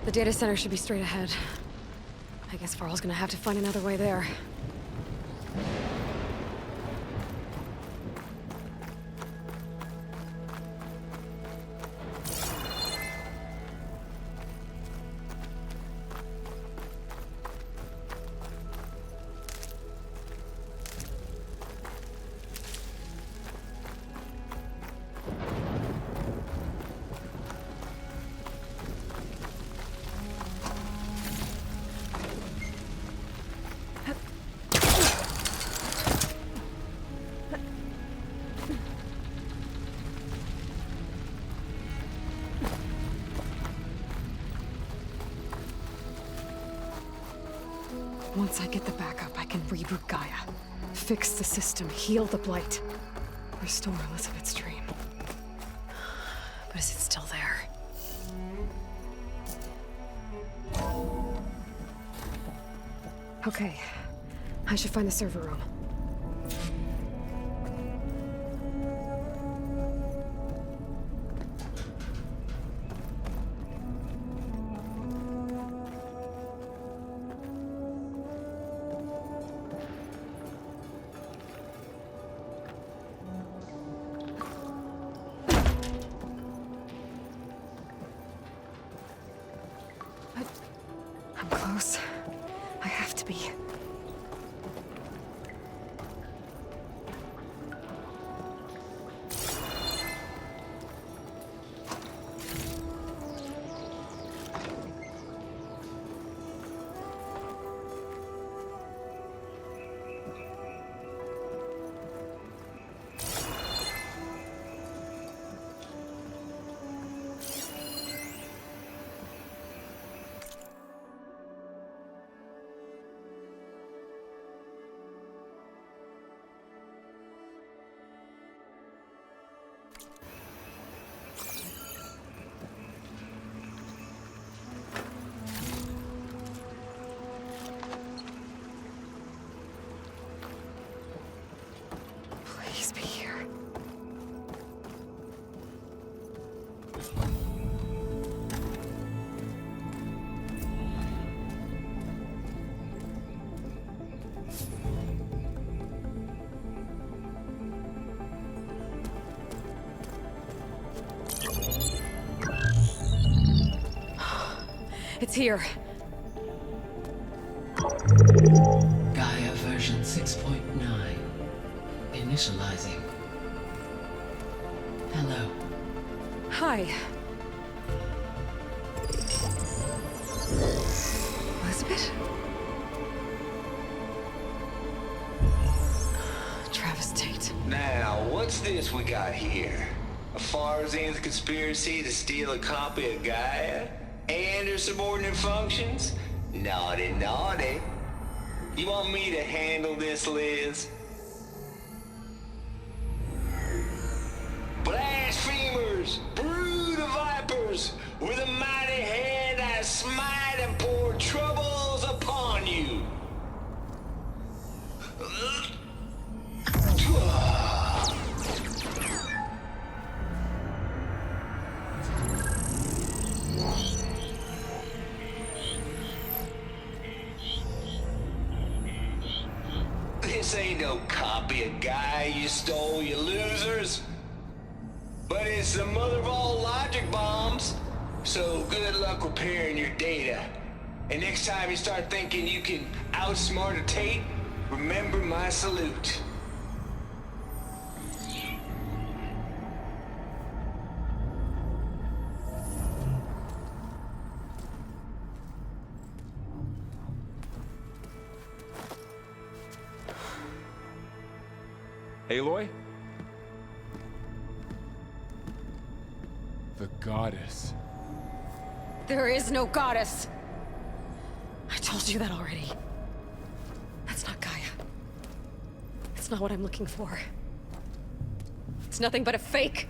The data center should be straight ahead. I guess Varl's gonna have to find another way there. Once I get the backup, I can reboot Gaia. Fix the system, heal the Blight. Restore Elizabeth's dream. But is it still there? Okay. I should find the server room. I'm close. I have to be. It's here. Gaia version 6.9. Initializing. Hello. Hi. Elizabeth? Travis Tate. Now, what's this we got here? A Far Zenith conspiracy to steal a copy of Gaia? And her subordinate functions? Naughty, naughty. You want me to handle this, Liz? Blasphemers! Brood of vipers! With a mighty hand I smite and pour troubles upon you! This ain't no copy of Gaia you stole, you losers. But it's the mother of all logic bombs. So good luck repairing your data. And next time you start thinking you can outsmart a Tate, remember my salute. Aloy? The goddess. There is no goddess! I told you that already. That's not Gaia. It's not what I'm looking for. It's nothing but a fake.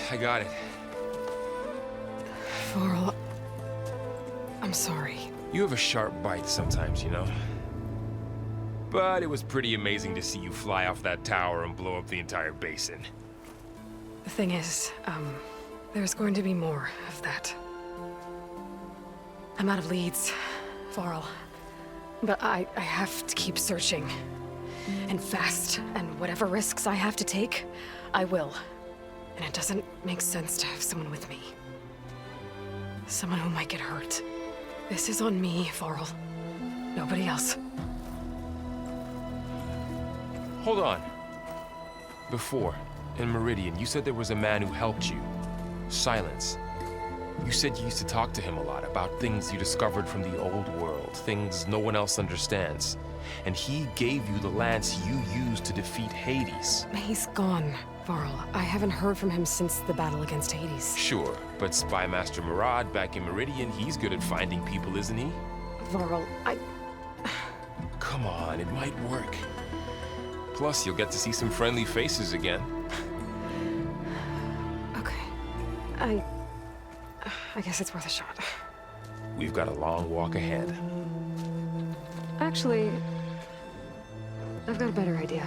I got it. Varl, I'm sorry. You have a sharp bite sometimes, you know? But it was pretty amazing to see you fly off that tower and blow up the entire basin. The thing is, there's going to be more of that. I'm out of leads, Varl. But I have to keep searching. And fast, and whatever risks I have to take, I will. And it doesn't make sense to have someone with me. Someone who might get hurt. This is on me, Varl. Nobody else. Hold on. Before, in Meridian, you said there was a man who helped you. Sylens. You said you used to talk to him a lot about things you discovered from the old world, things no one else understands. And he gave you the lance you used to defeat Hades. He's gone, Varl. I haven't heard from him since the battle against Hades. Sure, but Spy Master Murad back in Meridian, he's good at finding people, isn't he? Varl, Come on, it might work. Plus, you'll get to see some friendly faces again. Okay. I guess it's worth a shot. We've got a long walk ahead. Actually, I've got a better idea.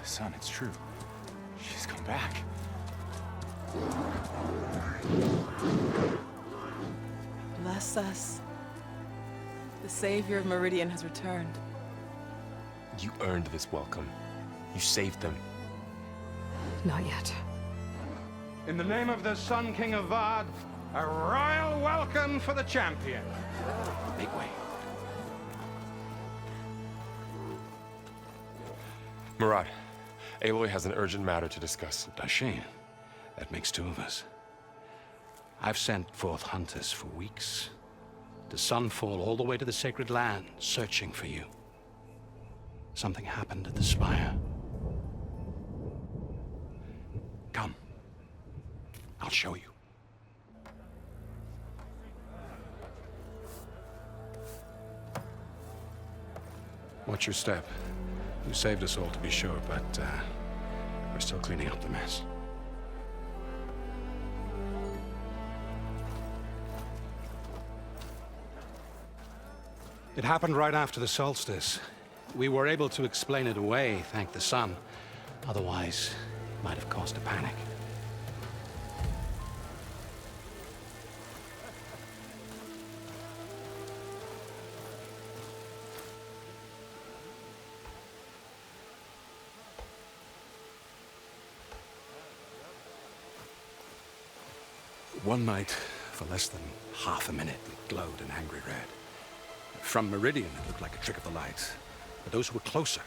Son, it's true. She's come back. Bless us. The savior of Meridian has returned. You earned this welcome. You saved them. Not yet. In the name of the Sun King of Vard, a royal welcome for the champion. Make way. Murad, Aloy has an urgent matter to discuss. Dashane, That makes two of us. I've sent forth hunters for weeks, to sunfall all the way to the sacred land, searching for you. Something happened at the spire. Come. I'll show you. Watch your step. You saved us all, to be sure, but we're still cleaning up the mess. It happened right after the solstice. We were able to explain it away, thank the sun. Otherwise, it might have caused a panic. One night, for less than half a minute, it glowed an angry red. From Meridian, it looked like a trick of the light. But those who were closer,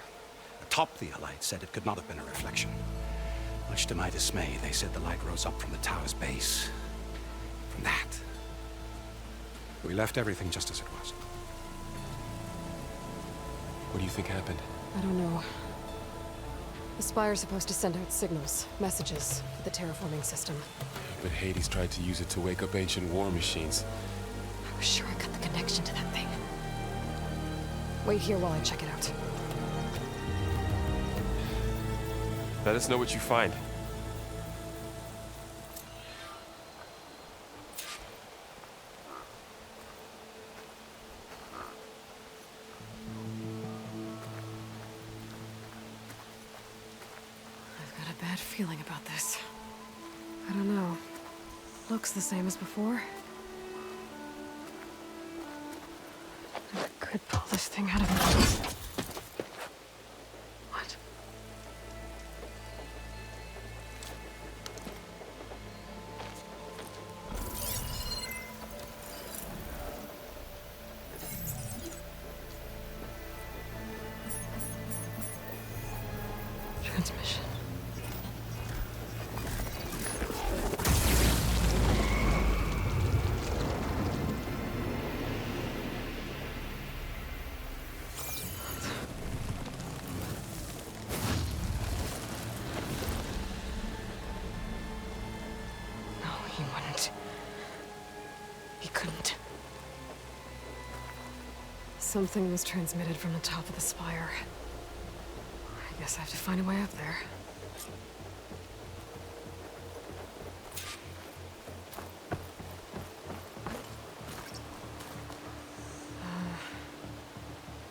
atop the light, said it could not have been a reflection. Much to my dismay, they said the light rose up from the tower's base. From that. We left everything just as it was. What do you think happened? I don't know. The Spire's supposed to send out signals, messages, for the terraforming system. But Hades tried to use it to wake up ancient war machines. I was sure I got the connection to that thing. Wait here while I check it out. Let us know what you find. I've got a bad feeling about this. I don't know. Looks the same as before. I could pull this thing out of it. What? Transmission. He wouldn't. He couldn't. Something was transmitted from the top of the spire. I guess I have to find a way up there.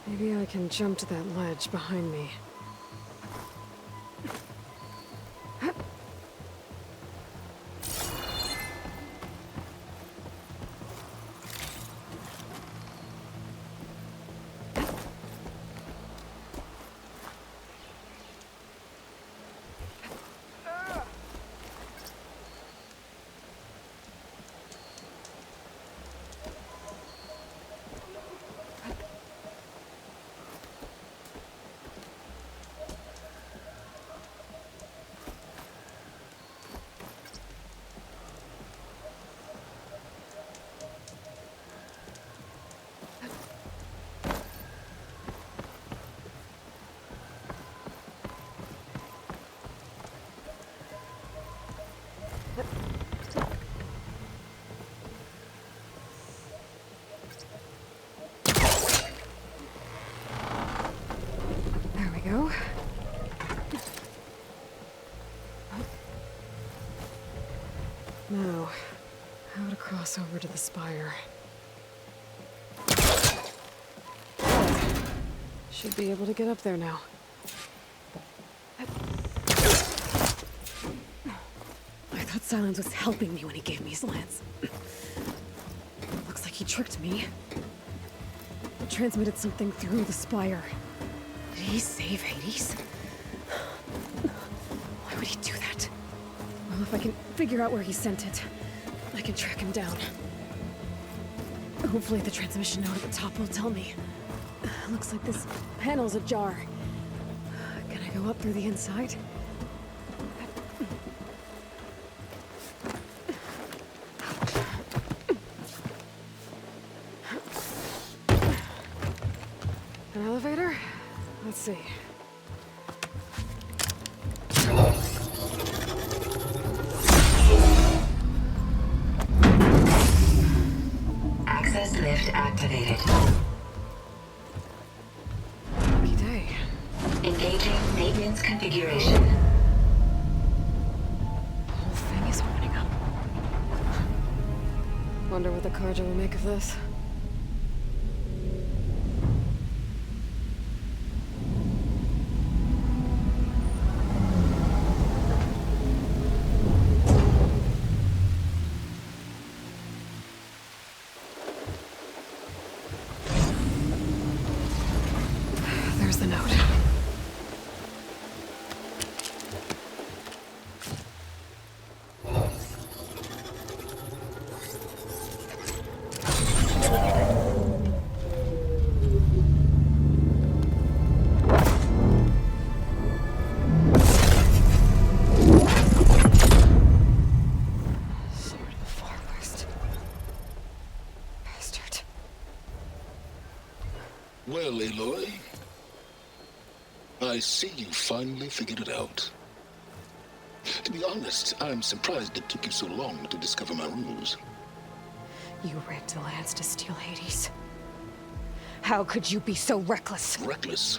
Maybe I can jump to that ledge behind me. Go. Now, how to cross over to the spire. Should be able to get up there now. I thought Sylens was helping me when he gave me his lance. Looks like he tricked me. He transmitted something through the spire. Did he save Hades? Why would he do that? Well, if I can figure out where he sent it, I can track him down. Hopefully the transmission node at the top will tell me. Looks like this panel's ajar. Can I go up through the inside? An elevator? Let's see. Access lift activated. Lucky day. Engaging maintenance configuration. The whole thing is opening up. Wonder what the Carja will make of this. There's the note. Sword of the Far West. Bastard. Well, Aloy, I see you finally figured it out. To be honest, I'm surprised it took you so long to discover my ruse. You rigged the lands to steal Hades. How could you be so reckless? Reckless?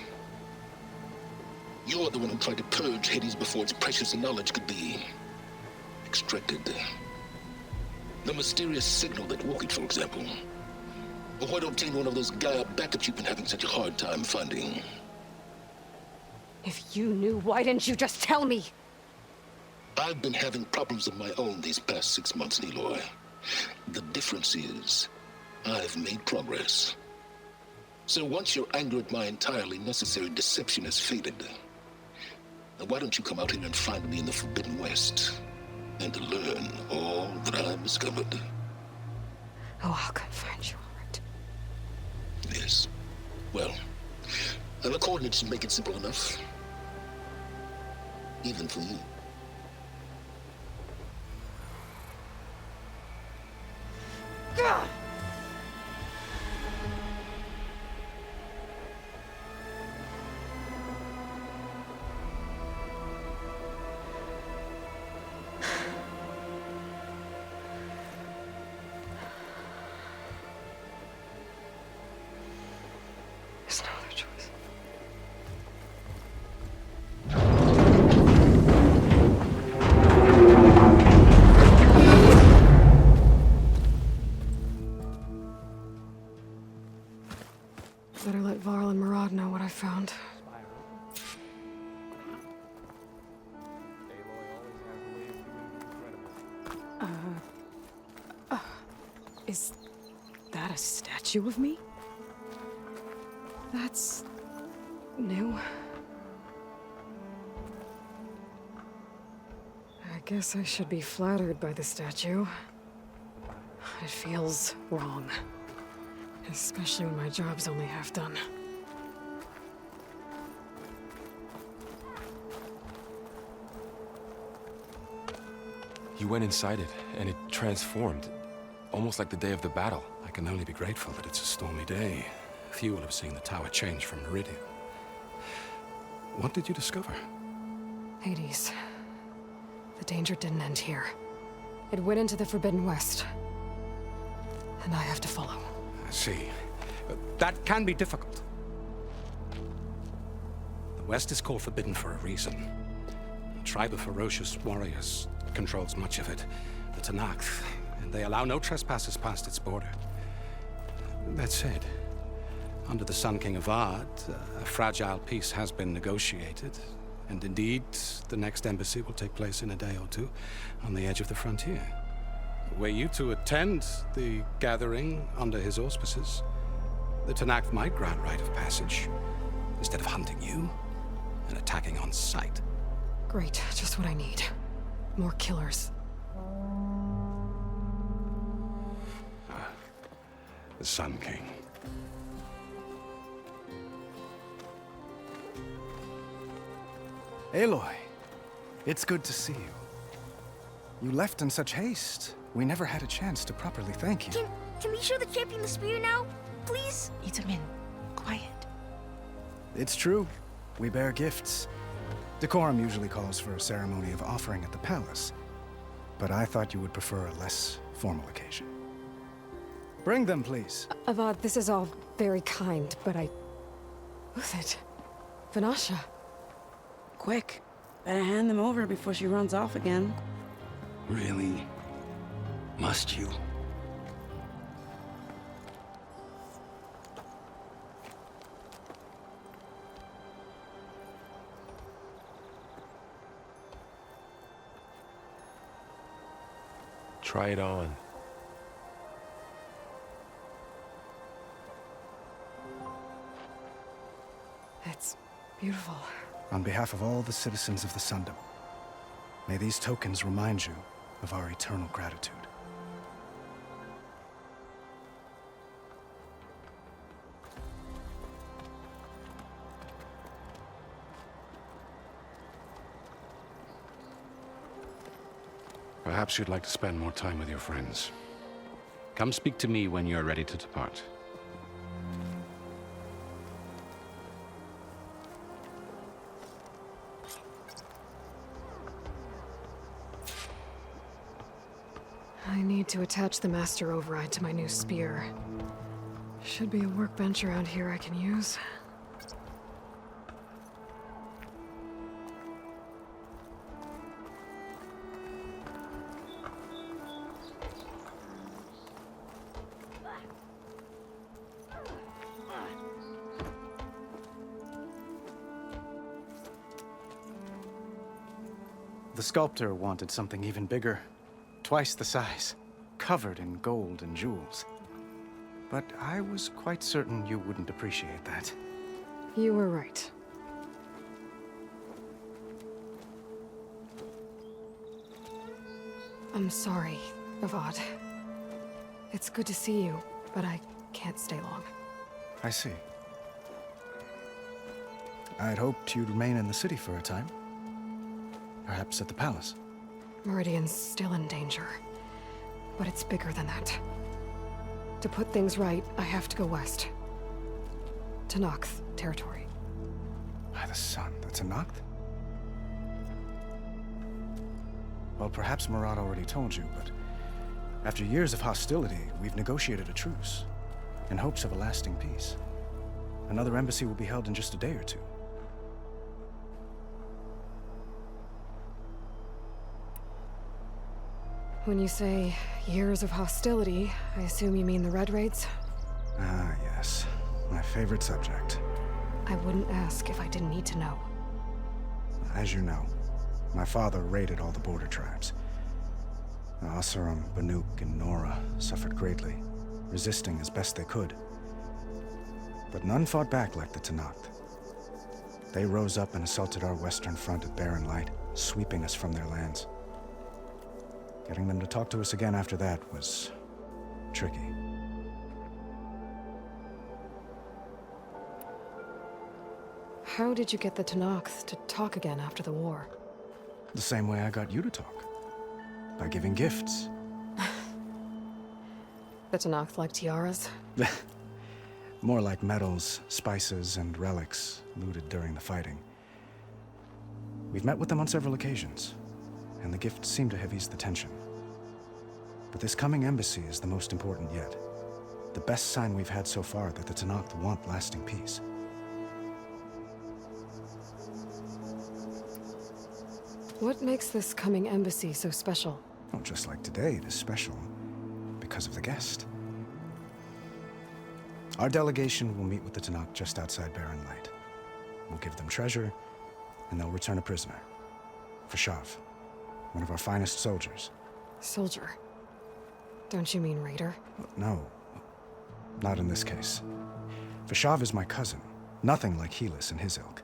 You're the one who tried to purge Hades before its precious knowledge could be extracted. The mysterious signal that woke it, for example. Or why to obtain one of those Gaia backups you've been having such a hard time finding. If you knew, why didn't you just tell me? I've been having problems of my own these past 6 months, Aloy. The difference is, I've made progress. So once your anger at my entirely necessary deception has faded, why don't you come out here and find me in the Forbidden West, and learn all that I've discovered? Oh, I'll come find you, all right. Yes. Well, and the coordinates should make it simple enough. Even for you. God! There's no other choice. Better let Varl and Murad know what I found. Is that a statue of me? That's new. I guess I should be flattered by the statue. It feels wrong. Especially when my job's only half done. You went inside it, and it transformed. Almost like the day of the battle. I can only be grateful that it's a stormy day. Few will have seen the tower change from Meridian. What did you discover? Hades. The danger didn't end here. It went into the Forbidden West. And I have to follow. I see. That can be difficult. The West is called Forbidden for a reason. A tribe of ferocious warriors controls much of it. The Tenakth. And they allow no trespassers past its border. That said, under the Sun King of Vard, a fragile peace has been negotiated. And indeed, the next embassy will take place in a day or two on the edge of the frontier. Were you to attend the gathering under his auspices, the Tenakth might grant right of passage, instead of hunting you and attacking on sight. Great, just what I need. More killers. The Sun King. Aloy, it's good to see you. You left in such haste. We never had a chance to properly thank you. Can we show the champion the spear now? Please? Itamin, quiet. It's true. We bear gifts. Decorum usually calls for a ceremony of offering at the palace, but I thought you would prefer a less formal occasion. Bring them, please. Avad, this is all very kind, but Who's it? Vanasha. Quick. Better hand them over before she runs off again. Really? Must you? Try it on. It's beautiful. On behalf of all the citizens of the Sundom, may these tokens remind you of our eternal gratitude. Perhaps you'd like to spend more time with your friends. Come speak to me when you're ready to depart. I need to attach the master override to my new spear. Should be a workbench around here I can use. The sculptor wanted something even bigger, twice the size, covered in gold and jewels. But I was quite certain you wouldn't appreciate that. You were right. I'm sorry, Avad. It's good to see you, but I can't stay long. I see. I'd hoped you'd remain in the city for a time. Perhaps at the palace. Meridian's still in danger, but it's bigger than that. To put things right, I have to go west. To Nox territory. By the sun, that's a Nox? Well, perhaps Murad already told you, but after years of hostility, we've negotiated a truce, in hopes of a lasting peace. Another embassy will be held in just a day or two. When you say years of hostility, I assume you mean the Red Raids? Ah, yes. My favorite subject. I wouldn't ask if I didn't need to know. As you know, my father raided all the border tribes. Asuram, Banuk, and Nora suffered greatly, resisting as best they could. But none fought back like the Tenakth. They rose up and assaulted our western front at Barren Light, sweeping us from their lands. Getting them to talk to us again after that was tricky. How did you get the Tenakth to talk again after the war? The same way I got you to talk. By giving gifts. The Tenakth like tiaras? More like medals, spices, and relics looted during the fighting. We've met with them on several occasions, and the gifts seem to have eased the tension. But this coming embassy is the most important yet. The best sign we've had so far that the Tenakth want lasting peace. What makes this coming embassy so special? Oh, just like today, it is special because of the guest. Our delegation will meet with the Tenakth just outside Barren Light. We'll give them treasure, and they'll return a prisoner. Fashav, one of our finest soldiers. Soldier? Don't you mean raider? No, not in this case. Fashav is my cousin, nothing like Helis and his ilk.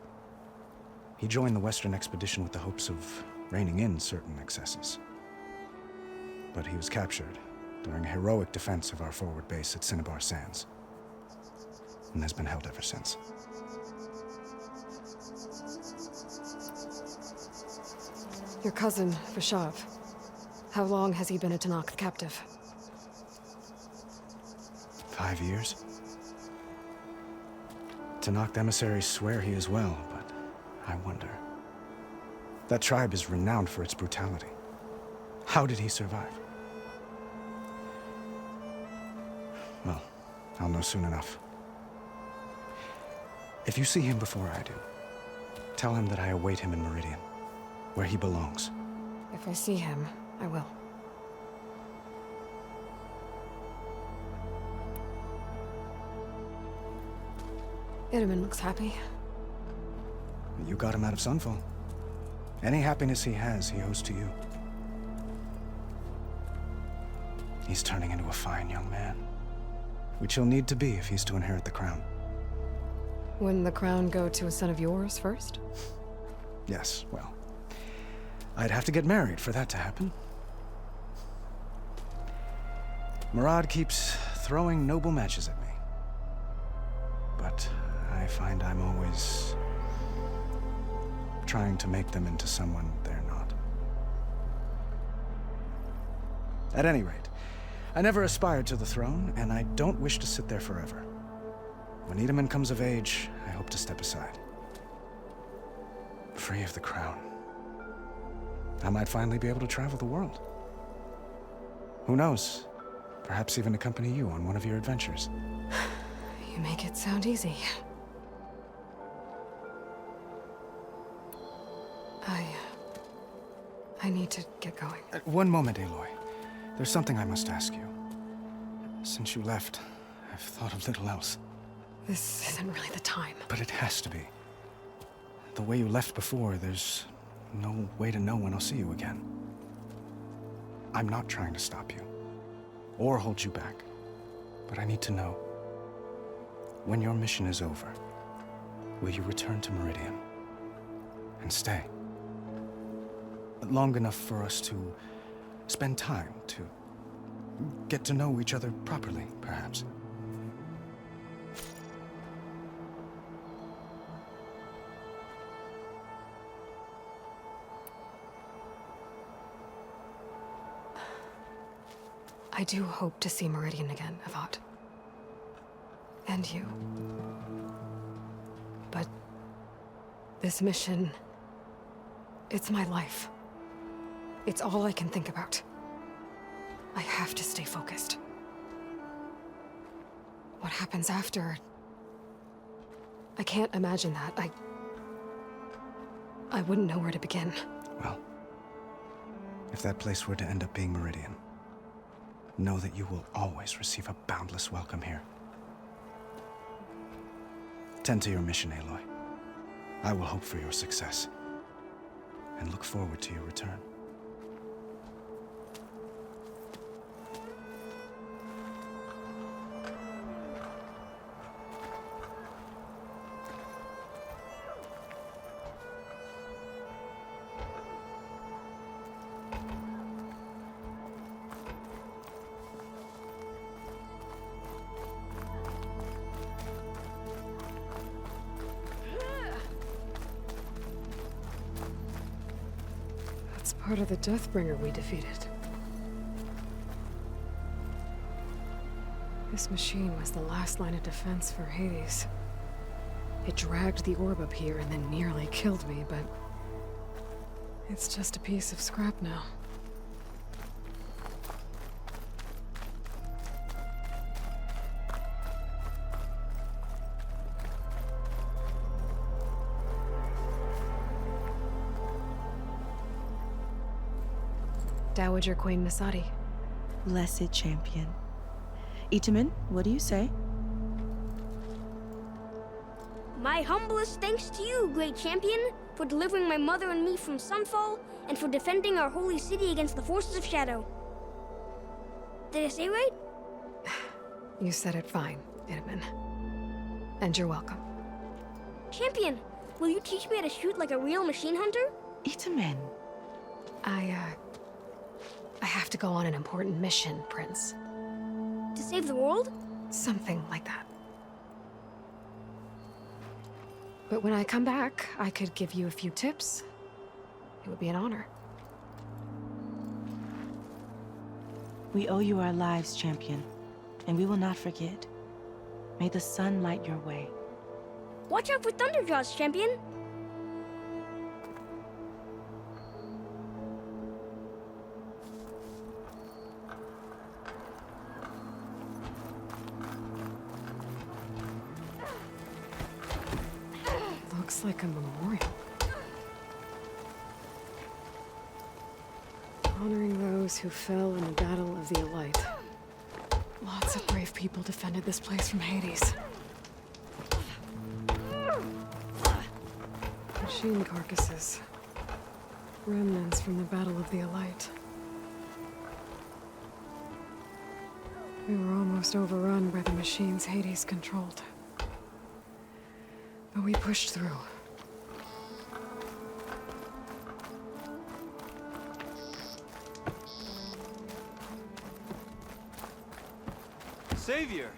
He joined the Western expedition with the hopes of reining in certain excesses. But he was captured during a heroic defense of our forward base at Cinnabar Sands, and has been held ever since. Your cousin, Fashav. How long has he been a Tenakth captive? 5 years? Tenakth emissaries swear he is well, but I wonder. That tribe is renowned for its brutality. How did he survive? Well, I'll know soon enough. If you see him before I do, tell him that I await him in Meridian, where he belongs. If I see him, I will. Itamen looks happy. You got him out of Sunfall. Any happiness he has, he owes to you. He's turning into a fine young man, which he'll need to be if he's to inherit the crown. Wouldn't the crown go to a son of yours first? Yes, well, I'd have to get married for that to happen. Murad keeps throwing noble matches at me. But I find I'm always trying to make them into someone they're not. At any rate, I never aspired to the throne, and I don't wish to sit there forever. When Itamen comes of age, I hope to step aside. Free of the crown. I might finally be able to travel the world. Who knows? Perhaps even accompany you on one of your adventures. You make it sound easy. I need to get going. One moment, Aloy. There's something I must ask you. Since you left, I've thought of little else. This isn't really the time. But it has to be. The way you left before, there's no way to know when I'll see you again. I'm not trying to stop you, or hold you back, but I need to know. When your mission is over, will you return to Meridian and stay? Long enough for us to spend time, to get to know each other properly, perhaps. I do hope to see Meridian again, Avad. And you. But this mission, it's my life. It's all I can think about. I have to stay focused. What happens after? I can't imagine that. I wouldn't know where to begin. Well, if that place were to end up being Meridian, know that you will always receive a boundless welcome here. Tend to your mission, Aloy. I will hope for your success, and look forward to your return. Part of the Deathbringer we defeated. This machine was the last line of defense for Hades. It dragged the orb up here and then nearly killed me, but it's just a piece of scrap now. Dowager Queen Masadi. Blessed champion. Itamen, what do you say? My humblest thanks to you, great champion, for delivering my mother and me from Sunfall, and for defending our holy city against the forces of Shadow. Did I say right? You said it fine, Itamen. And you're welcome. Champion, will you teach me how to shoot like a real machine hunter? Itamen. I have to go on an important mission, Prince. To save the world? Something like that. But when I come back, I could give you a few tips. It would be an honor. We owe you our lives, champion, and we will not forget. May the sun light your way. Watch out for Thunderjaws, champion! Looks like a memorial. Honoring those who fell in the Battle of the Elite. Lots of brave people defended this place from Hades. Machine carcasses. Remnants from the Battle of the Elite. We were almost overrun by the machines Hades controlled. But we pushed through. Savior!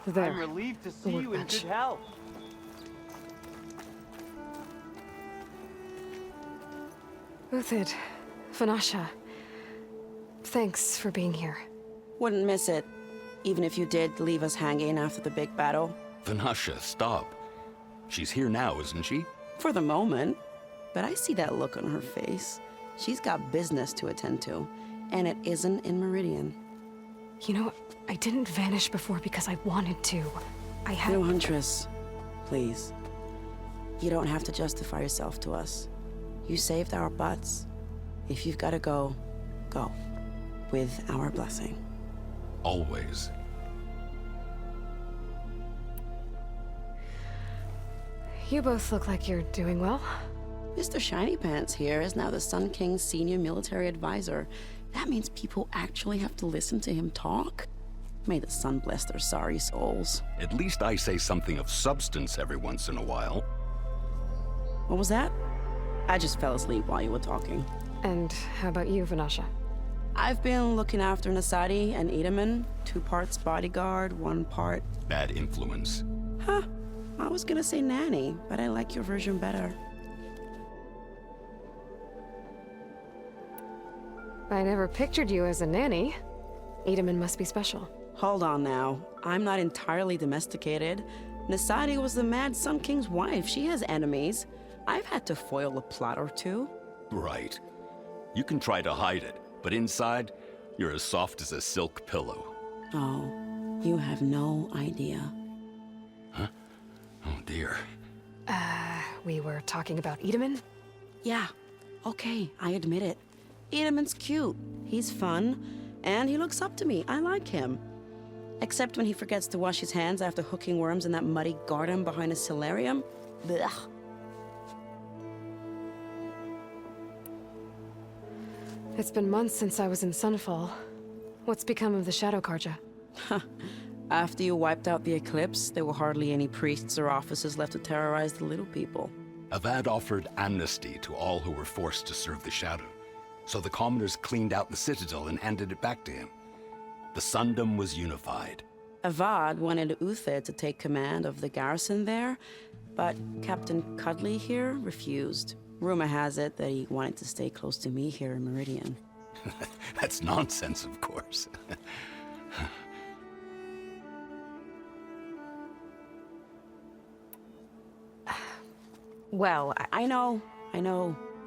There. I'm relieved to see The you in workbench. good health. Uthid, Vanasha, thanks for being here. Wouldn't miss it, even if you did leave us hanging after the big battle. Vanasha, stop. She's here now, isn't she? For the moment. But I see that look on her face. She's got business to attend to, and it isn't in Meridian. You know, I didn't vanish before because I wanted to. I had... No, Huntress. Please. You don't have to justify yourself to us. You saved our butts. If you've got to go, go. With our blessing. Always. You both look like you're doing well. Mr. Shiny Pants here is now the Sun King's senior military advisor. That means people actually have to listen to him talk? May the sun bless their sorry souls. At least I say something of substance every once in a while. What was that? I just fell asleep while you were talking. And how about you, Vanasha? I've been looking after Nasadi and Edaman. 2 parts bodyguard, 1 part... Bad influence. Huh. I was gonna say nanny, but I like your version better. I never pictured you as a nanny. Edaman must be special. Hold on now. I'm not entirely domesticated. Nasadi was the Mad Sun King's wife. She has enemies. I've had to foil a plot or 2. Right. You can try to hide it, but inside, you're as soft as a silk pillow. Oh, you have no idea. Huh? Oh dear. We were talking about Edaman? Yeah. Okay, I admit it. Edaman's cute. He's fun. And he looks up to me. I like him. Except when he forgets to wash his hands after hooking worms in that muddy garden behind a solarium. Blech. It's been months since I was in Sunfall. What's become of the Shadow Karja? After you wiped out the eclipse, there were hardly any priests or officers left to terrorize the little people. Avad offered amnesty to all who were forced to serve the Shadow. So the commoners cleaned out the citadel and handed it back to him. The Sundom was unified. Avad wanted Uthid to take command of the garrison there, but Captain Cuddly here refused. Rumor has it that he wanted to stay close to me here in Meridian. That's nonsense, of course. Well, I know.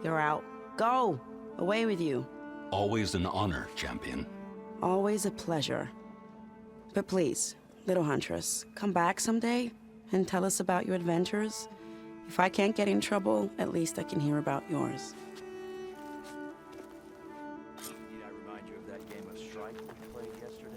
You're out. Go! Away with you. Always an honor, champion. Always a pleasure. But please, little Huntress, come back someday and tell us about your adventures. If I can't get in trouble, at least I can hear about yours. Need I remind you of that game of Strike we played yesterday?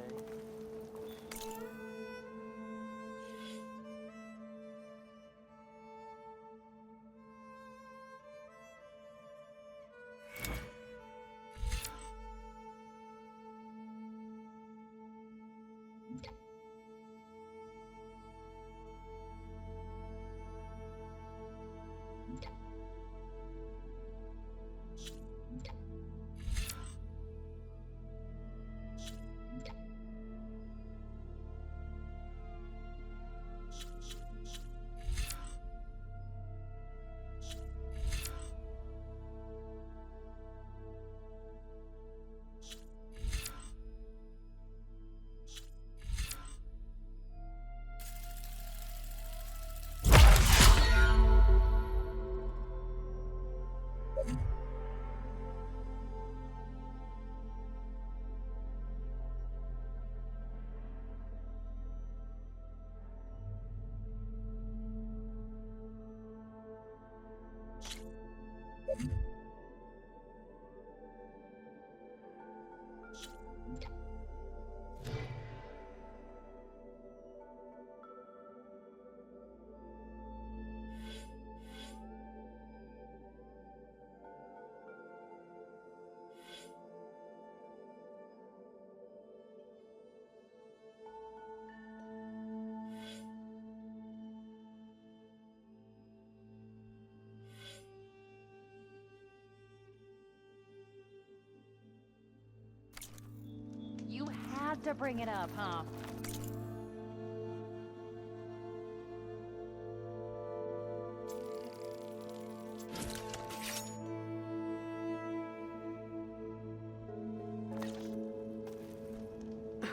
You had to bring it up, huh?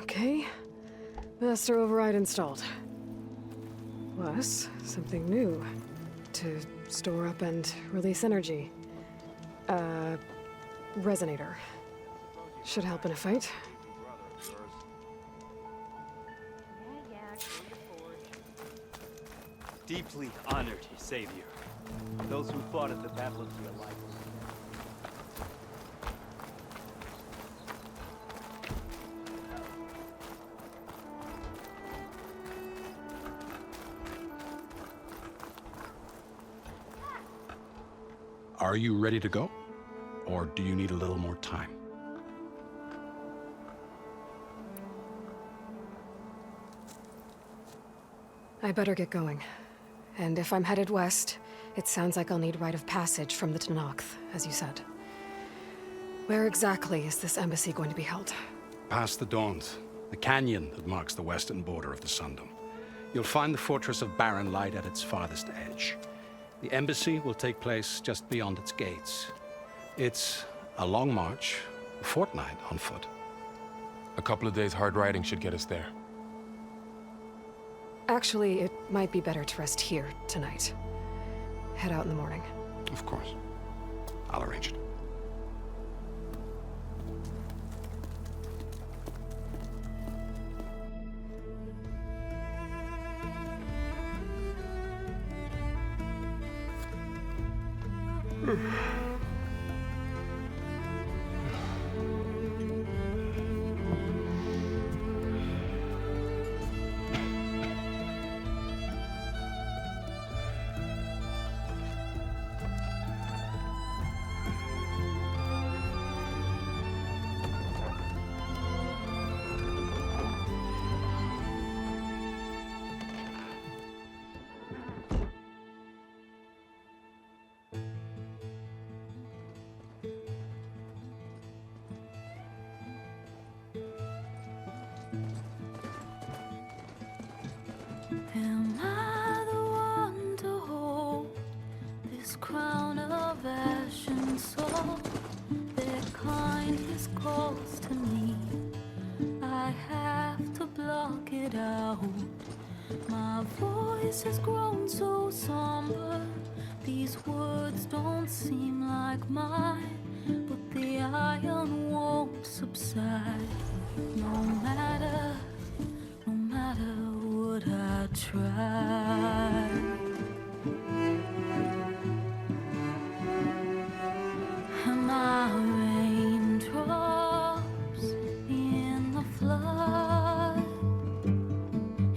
Okay. Master override installed. Plus, something new. To store up and release energy. Resonator. Should help in a fight. Deeply honored you, Savior. Those who fought at the Battle of the Alliance. Are you ready to go? Or do you need a little more time? I better get going. And if I'm headed west, it sounds like I'll need rite of passage from the Tenakth, as you said. Where exactly is this embassy going to be held? Past the Daunt, the canyon that marks the western border of the Sundom. You'll find the fortress of Barren Light at its farthest edge. The embassy will take place just beyond its gates. It's a long march, a fortnight on foot. A couple of days hard riding should get us there. Actually, it might be better to rest here tonight. Head out in the morning. Of course. I'll arrange it. Am I the one to hold this crown of ash and soul? Their kindness calls to me. I have to block it out. My voice has grown so somber. These words don't seem like mine, but the iron won't subside. No matter what I try. Am I raindrops in the flood?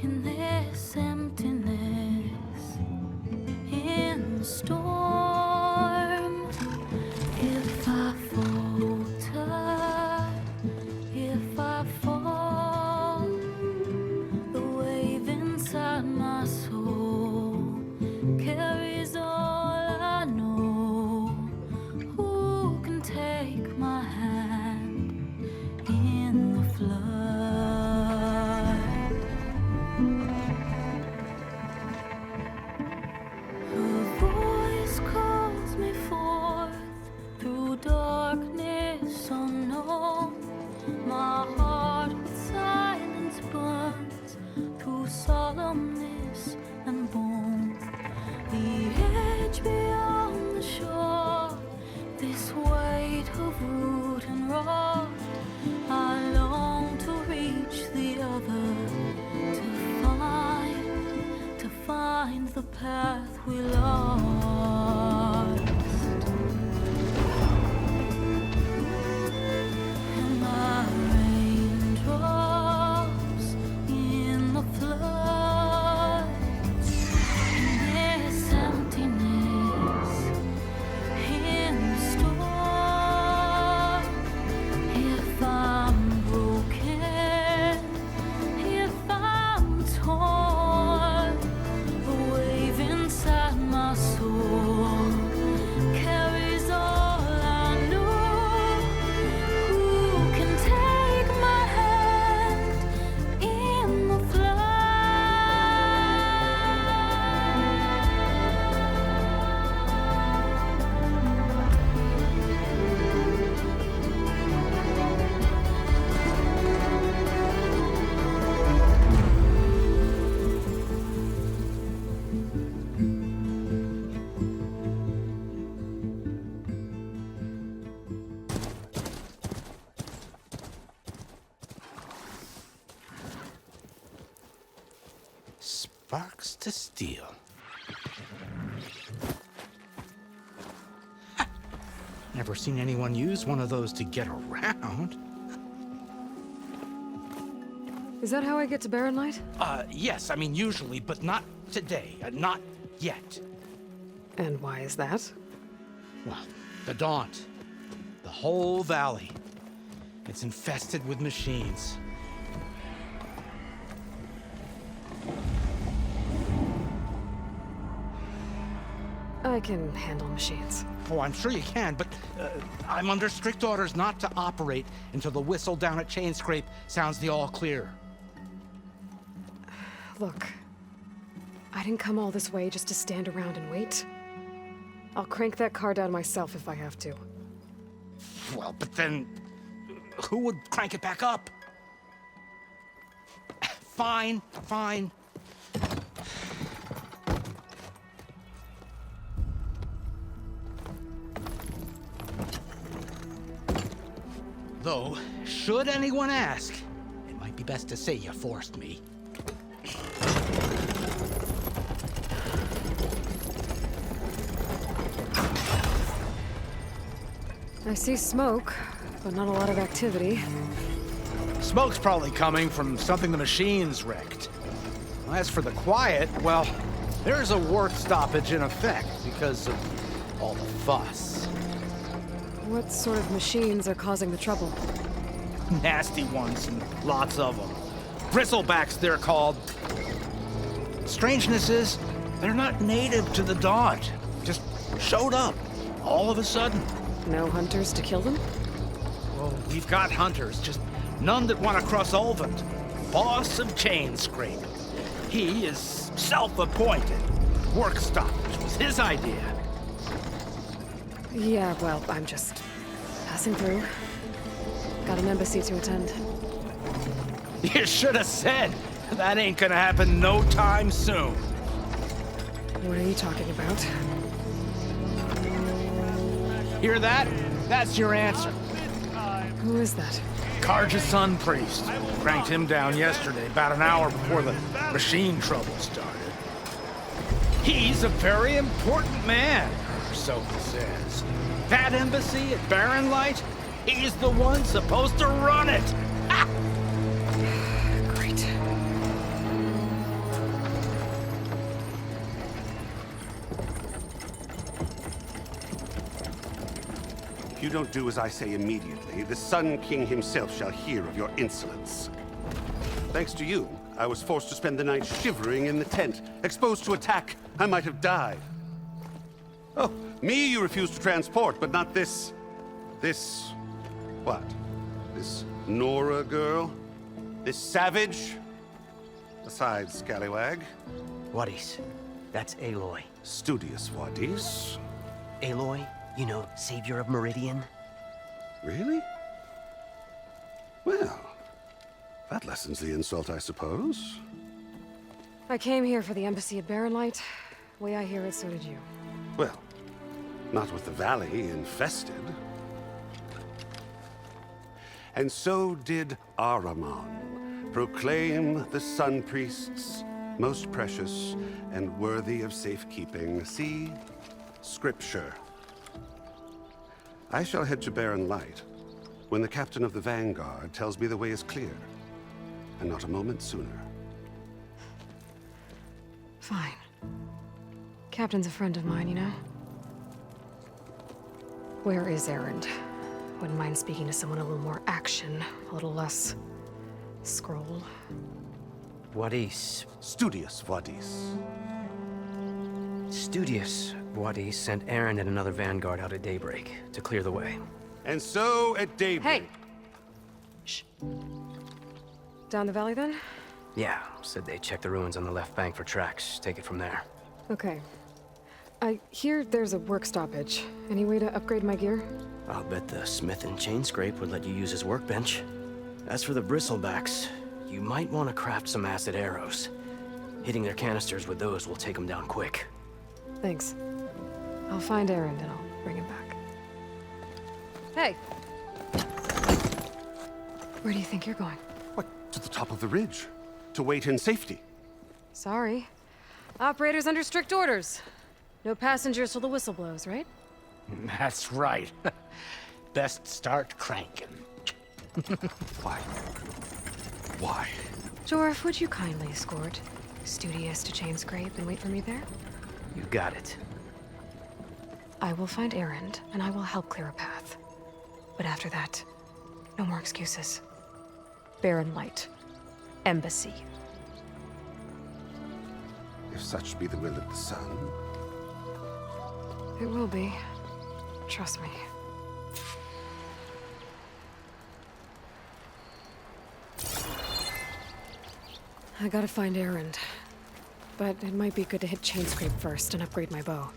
In this emptiness, in the storm. If I falter, if I fall, the wave inside my soul carries all I know. Who can take my hand in the flood? Her voice calls me forth through darkness unknown. My heart with silence burns through solemnness and Sparks to steel. Never seen anyone use one of those to get around. Is that how I get to Barren Light? Yes, I mean usually, but not today. Not yet. And why is that? Well, the Daunt. The whole valley. It's infested with machines. I can handle machines. Oh, I'm sure you can, but I'm under strict orders not to operate until the whistle down at Chainscrape sounds the all clear. Look, I didn't come all this way just to stand around and wait. I'll crank that car down myself if I have to. Well, but then who would crank it back up? Fine, fine. Though, should anyone ask, it might be best to say you forced me. I see smoke, but not a lot of activity. Smoke's probably coming from something the machines wrecked. As for the quiet, well, there's a work stoppage in effect because of all the fuss. What sort of machines are causing the trouble? Nasty ones, and lots of them. Bristlebacks, they're called. Strangeness is, they're not native to the Daunt. Just showed up, all of a sudden. No hunters to kill them? Well, we've got hunters, just none that want to cross Ulvund. Boss of Chainscrape. He is self-appointed. Work stoppage was his idea. Yeah, well, I'm just passing through. Got an embassy to attend. You should have said. That ain't gonna happen no time soon. What are you talking about? Hear that? That's your answer. Who is that? Karja's son priest. Cranked him down yesterday, about an hour before the machine trouble started. He's a very important man, so he says. That embassy at Barren Light, he's the one supposed to run it. Ah! Great. If you don't do as I say immediately, the Sun King himself shall hear of your insolence. Thanks to you, I was forced to spend the night shivering in the tent. Exposed to attack, I might have died. Oh, me you refuse to transport, but not this... what? This Nora girl? This savage? Besides, scallywag. Wadis. That's Aloy. Studious Wadis. Aloy, you know, savior of Meridian. Really? Well, that lessens the insult, I suppose. I came here for the embassy at Barren Light. Way I hear it, so did you. Well, not with the valley infested. And so did Ahriman proclaim the Sun Priests most precious and worthy of safekeeping. See, Scripture. I shall head to Barren Light when the captain of the Vanguard tells me the way is clear, and not a moment sooner. Fine. Captain's a friend of mine, you know? Where is Erend? Wouldn't mind speaking to someone a little more action, a little less scroll. Wadis. Studious Wadis. Studious Wadis sent Erend and another Vanguard out at daybreak to clear the way. And so at daybreak... Hey! Shh. Down the valley, then? Yeah, said they checked the ruins on the left bank for tracks. Take it from there. Okay. I hear there's a work stoppage. Any way to upgrade my gear? I'll bet the smith in Chainscrape would let you use his workbench. As for the bristlebacks, you might want to craft some acid arrows. Hitting their canisters with those will take them down quick. Thanks. I'll find Erend and I'll bring him back. Hey! Where do you think you're going? What, to the top of the ridge? To wait in safety. Sorry. Operator's under strict orders. No passengers till the whistle blows, right? That's right. Best start cranking. Why? Why? Jorf, would you kindly escort Studious to Chainscrape and wait for me there? You got it. I will find Erend, and I will help clear a path. But after that, no more excuses. Barren Light. Embassy. If such be the will of the sun. It will be. Trust me. I gotta find Erend. But it might be good to hit Chainscrape first and upgrade my bow.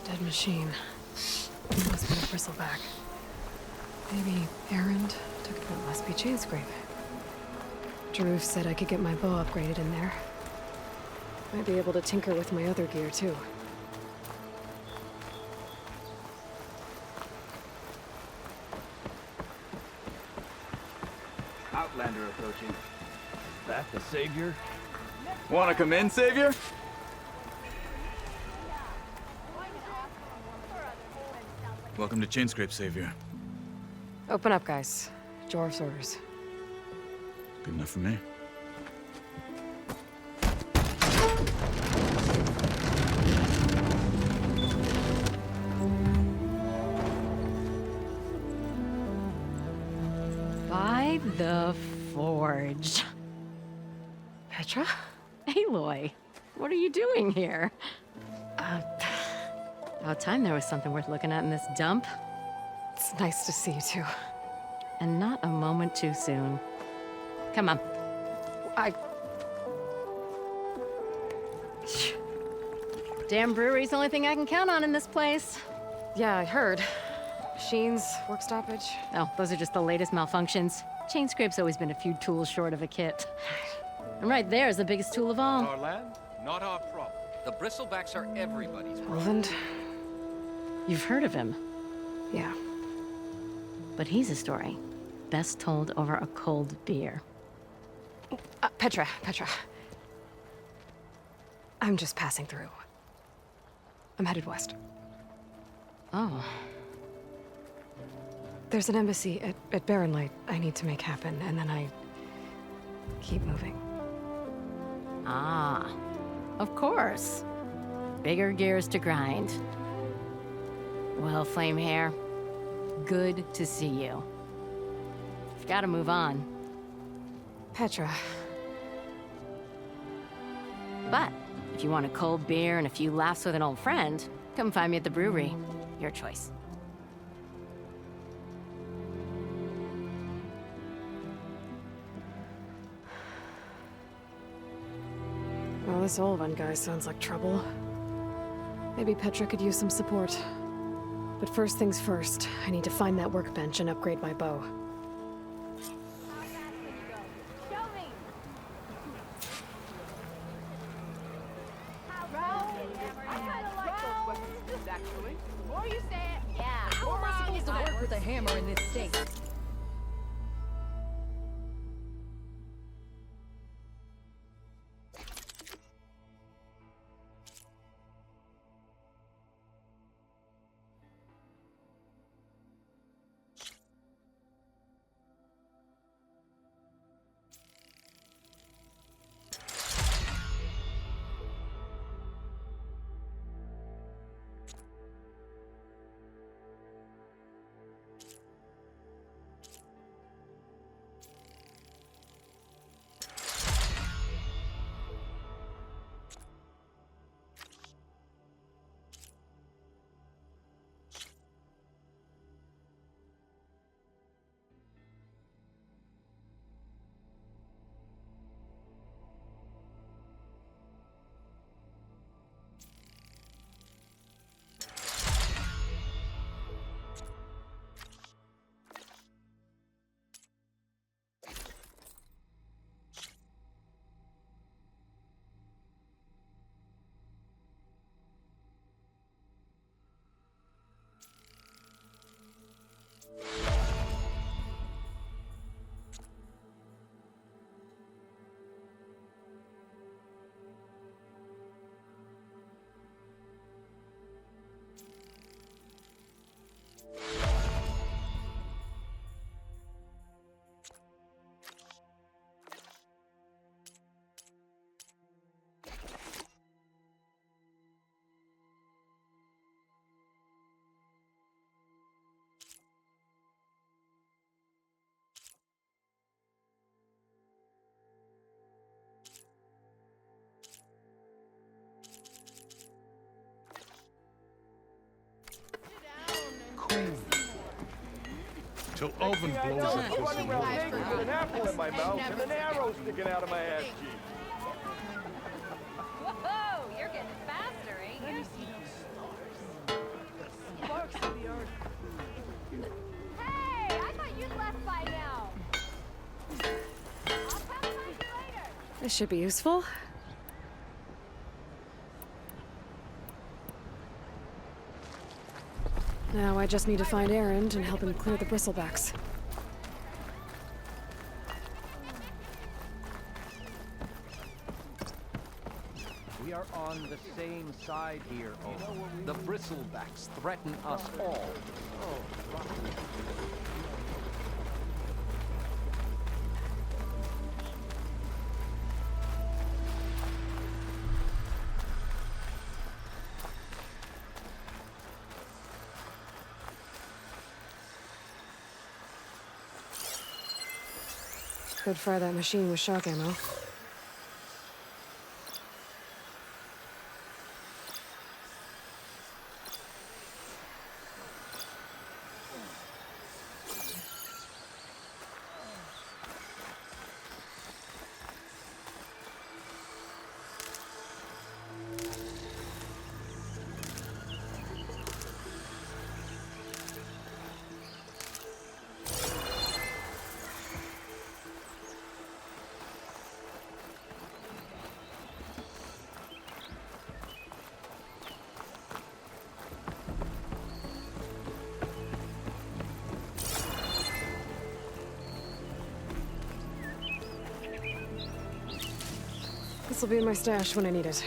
Dead machine. Must be a bristleback. Maybe Erend took it. It must be Chainscrape. Jaruf said I could get my bow upgraded in there. Might be able to tinker with my other gear too. Outlander approaching. That the Savior? Wanna come in, Savior? Welcome to Chainscrape, Savior. Open up, guys. Jorf's orders. Good enough for me. By the Forge. Petra? Aloy, what are you doing here? About time there was something worth looking at in this dump. It's nice to see you too. And not a moment too soon. Come on. Damn brewery's the only thing I can count on in this place. Yeah, I heard. Machines, work stoppage. Oh, those are just the latest malfunctions. Chainscrape's always been a few tools short of a kit. And right there's the biggest tool of all. Our land, not our problem. The bristlebacks are everybody's problem. Roland? You've heard of him. Yeah. But he's a story best told over a cold beer. Petra. I'm just passing through. I'm headed west. Oh. There's an embassy at Barren Light I need to make happen, and then I keep moving. Ah, of course. Bigger gears to grind. Well, Flamehair, good to see you. You've got to move on. Petra. But if you want a cold beer and a few laughs with an old friend, come find me at the brewery. Your choice. Well, this old one guy sounds like trouble. Maybe Petra could use some support. But first things first, I need to find that workbench and upgrade my bow. Till oven blows up this thing. An apple in my mouth and an arrow sticking out of my ass cheek. Whoa, you're getting faster, ain't you? Sparks of the earth. Hey, I thought you'd left by now. I'll come find you later. This should be useful. Now I just need to find Erend and help him clear the bristlebacks. We are on the same side here, Owen. The bristlebacks threaten us all. Could fire that machine with shock ammo. This will be in my stash when I need it.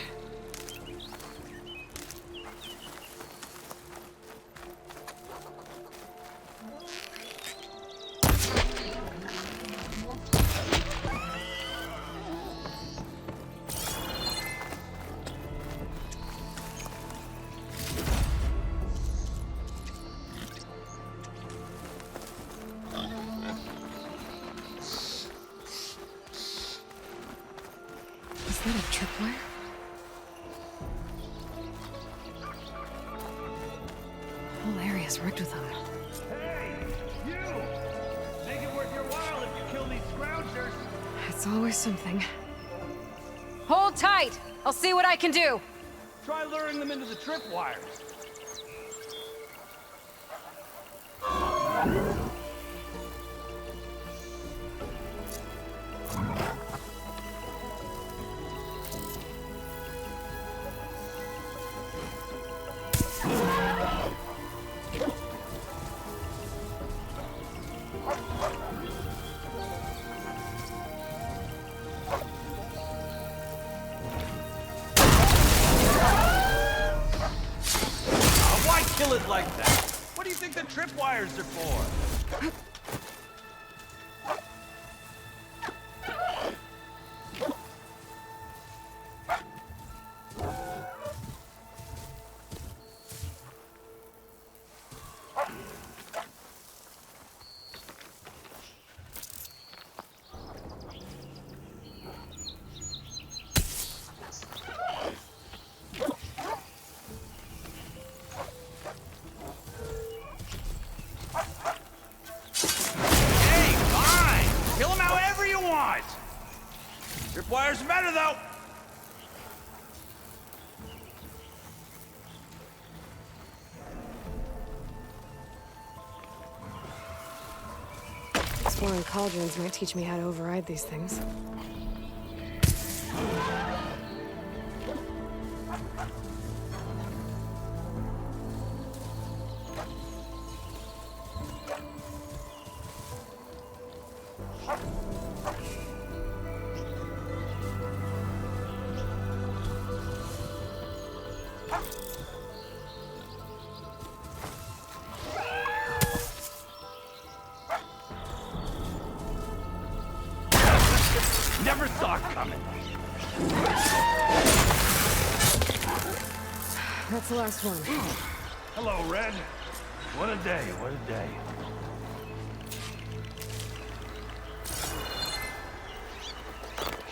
Is that a tripwire? The whole area's rigged with them. Hey, you! Make it worth your while if you kill these scroungers. It's always something. Hold tight! I'll see what I can do! Try luring them into the tripwires. Kill it like that. What do you think the tripwires are for? Tripwires are better, though! Exploring cauldrons might teach me how to override these things. Never saw it coming. That's the last one. Hello, Red. What a day, what a day.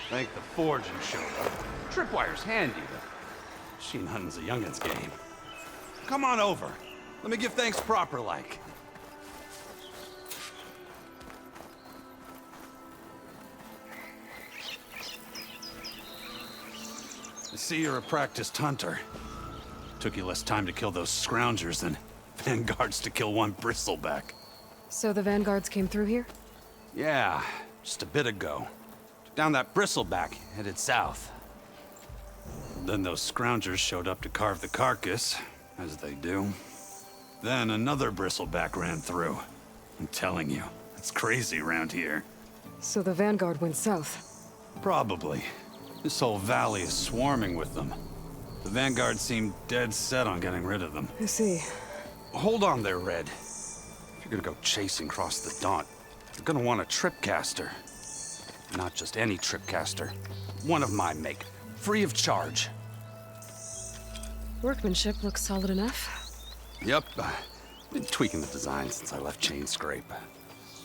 Thank the Forge you showed up. Tripwire's handy, but machine hunting's a youngin's game. Come on over. Let me give thanks proper like. I see you're a practiced hunter. Took you less time to kill those scroungers than vanguards to kill one bristleback. So the vanguards came through here? Yeah, just a bit ago. Took down that bristleback, headed south. Then those scroungers showed up to carve the carcass, as they do. Then another bristleback ran through. I'm telling you, it's crazy around here. So the vanguard went south? Probably. This whole valley is swarming with them. The vanguard seemed dead set on getting rid of them. I see. Hold on there, Red. If you're gonna go chasing across the Daunt, you're gonna want a tripcaster. Not just any tripcaster. One of my make. Free of charge. Workmanship looks solid enough. Yep. Been tweaking the design since I left Chain Scrape.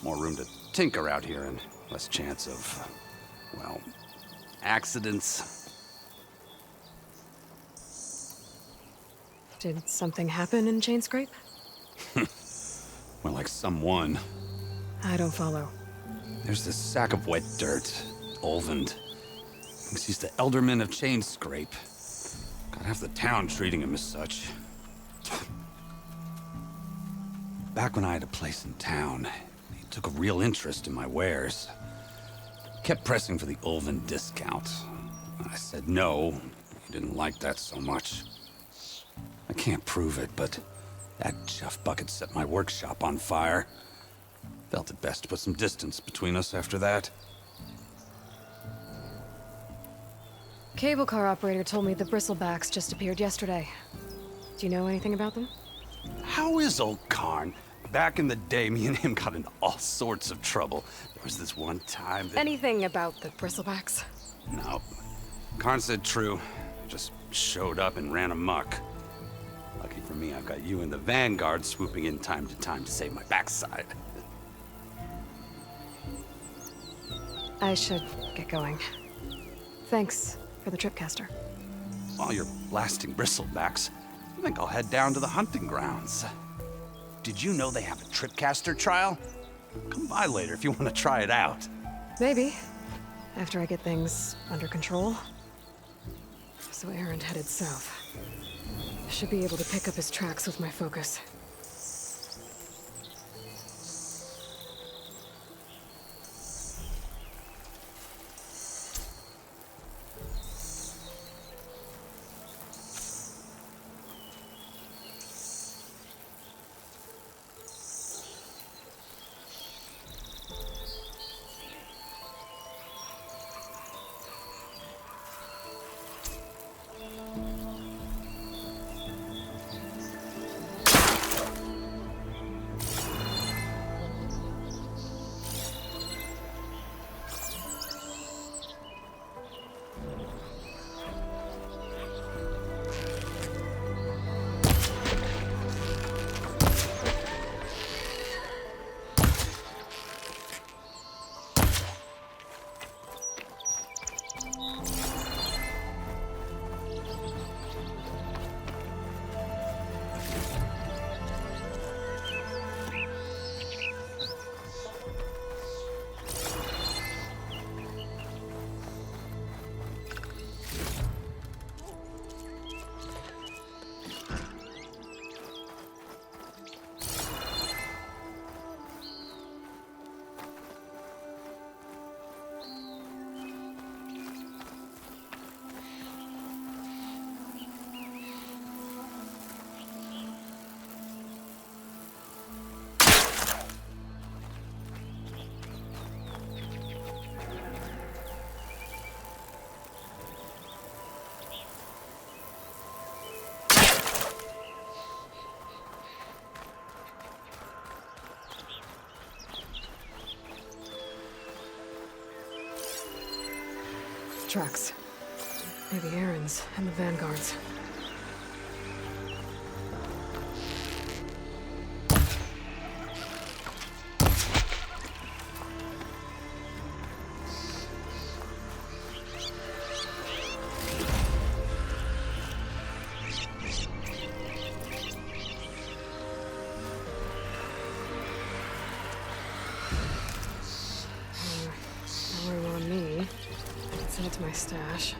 More room to tinker out here and less chance of, well, accidents. Did something happen in Chain Scrape? Well, like someone. I don't follow. There's this sack of wet dirt, Olvend. Thinks he's the Elderman of Chain Scrape. Got half the town treating him as such. Back when I had a place in town, he took a real interest in my wares. Kept pressing for the Olvend discount. I said no. He didn't like that so much. I can't prove it, but that chuff bucket set my workshop on fire. Felt it best to put some distance between us after that. Cable car operator told me the bristlebacks just appeared yesterday. Do you know anything about them? How is old Karn? Back in the day, me and him got into all sorts of trouble. There was this one time that... Anything about the bristlebacks? No. Karn said true. Just showed up and ran amok. Lucky for me, I've got you and the Vanguard swooping in time to save my backside. I should get going. Thanks for the tripcaster. While you're blasting bristlebacks, I think I'll head down to the hunting grounds. Did you know they have a tripcaster trial? Come by later if you want to try it out. Maybe. After I get things under control. So Aaron headed south. I should be able to pick up his tracks with my focus. Tracks. Maybe Aaron's and the Vanguard's. To my stash.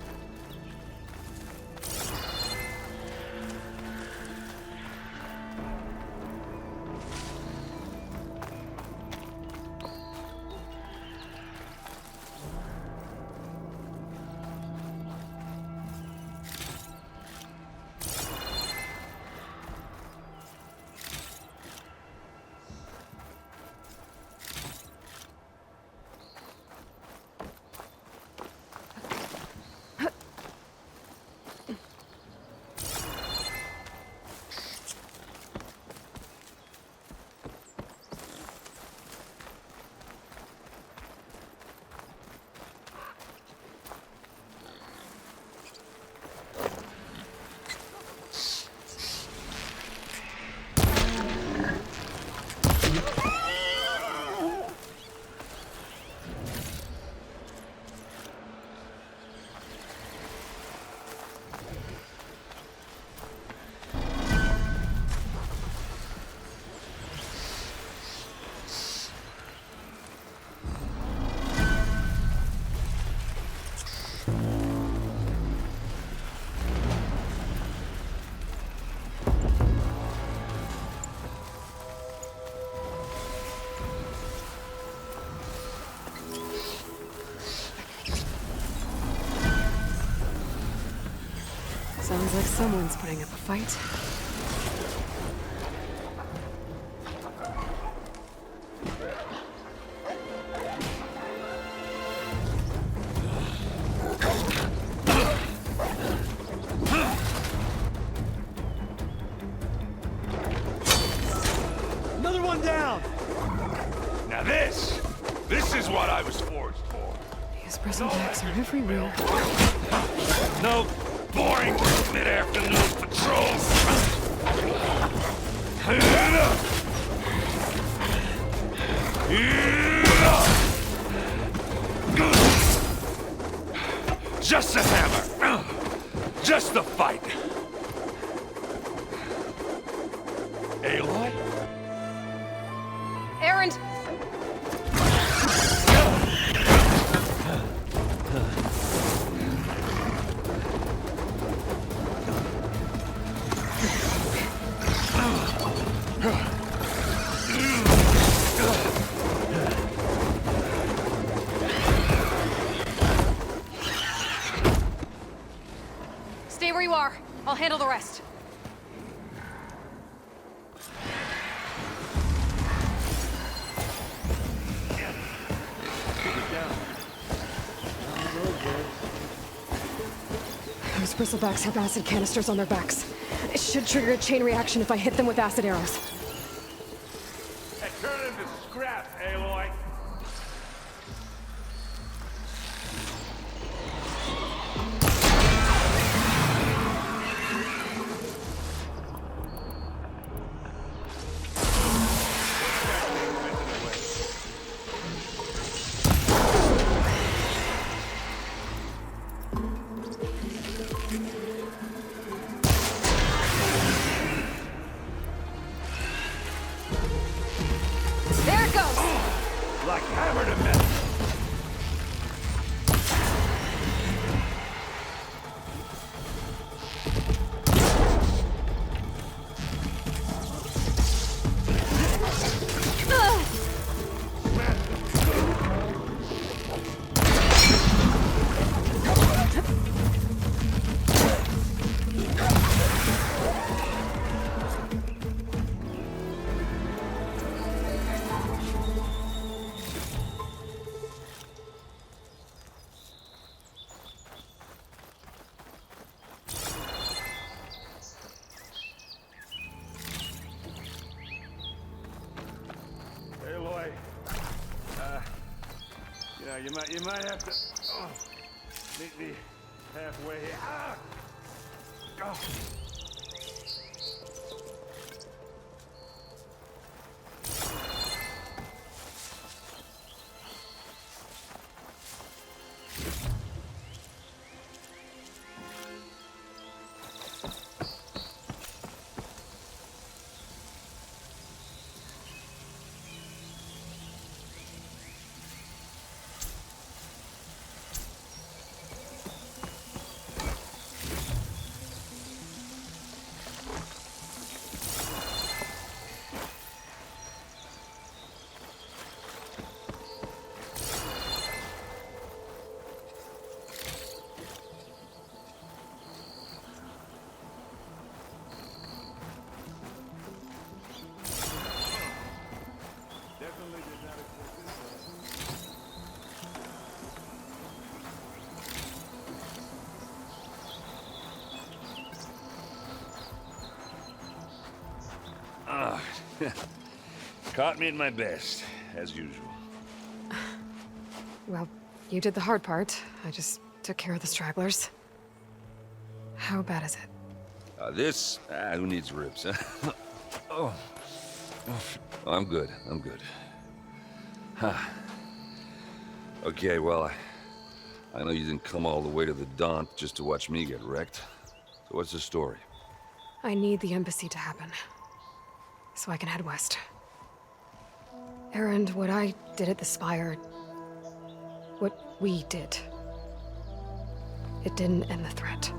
Sounds like someone's putting up a fight. Bristlebacks are everywhere. No boring mid-afternoon patrols. Just a hammer. Just a fight. Aloy? Erend! Stay where you are. I'll handle the rest. Those bristlebacks have acid canisters on their backs. It should trigger a chain reaction if I hit them with acid arrows. Hey, turn into scrap, Aloy. There it goes! Like hammer to metal. Aloy, you might have to meet me halfway here. Oh. Caught me at my best, as usual. Well, you did the hard part. I just took care of the stragglers. How bad is it? Who needs ribs, huh? Oh. I'm good, Huh. Okay, well, I know you didn't come all the way to the Daunt just to watch me get wrecked. So what's the story? I need the embassy to happen, so I can head west. Erend, what I did at the Spire, what we did, it didn't end the threat.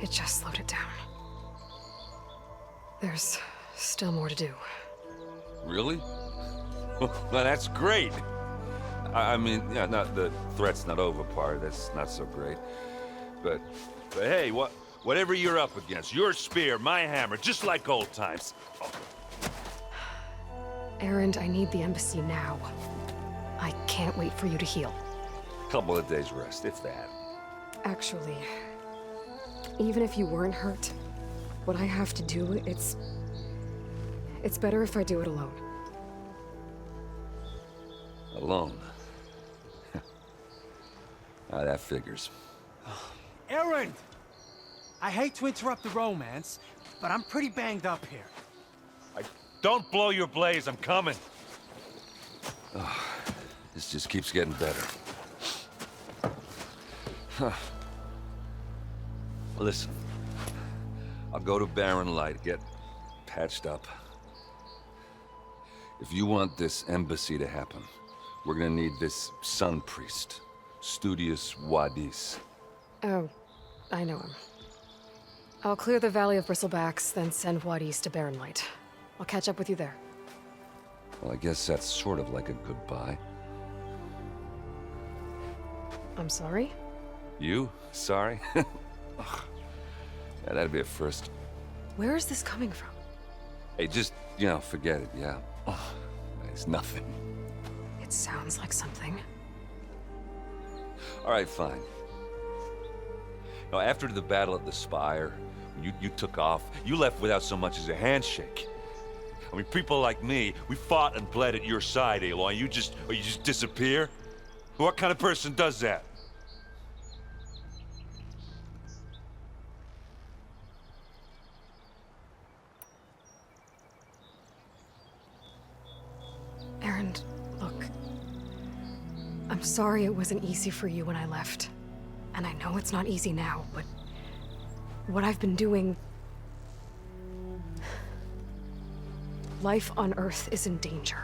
It just slowed it down. There's still more to do. Really? Well, that's great. I mean, yeah, not the threat's not over part. That's not so great. But hey, whatever you're up against, your spear, my hammer, just like old times. Oh. Erend, I need the embassy now. I can't wait for you to heal. Couple of days rest, if that. Actually, even if you weren't hurt, what I have to do, it's better if I do it alone. Alone? That figures. Erend! I hate to interrupt the romance, but I'm pretty banged up here. Don't blow your blaze, I'm coming. This just keeps getting better. Huh. Listen, I'll go to Barren Light, get patched up. If you want this embassy to happen, we're gonna need this sun priest, Studius Wadis. Oh, I know him. I'll clear the Valley of Bristlebacks, then send Wadis to Barren Light. I'll catch up with you there. Well, I guess that's sort of like a goodbye. I'm sorry? You? Sorry? Ugh. Yeah, that'd be a first. Where is this coming from? Hey, just, forget it, yeah? Oh, it's nothing. It sounds like something. All right, fine. Now, after the battle at the Spire, when you took off, you left without so much as a handshake. I mean, people like me, we fought and bled at your side, Aloy. You just disappear? What kind of person does that? Erend, look. I'm sorry it wasn't easy for you when I left. And I know it's not easy now, but what I've been doing... Life on Earth is in danger,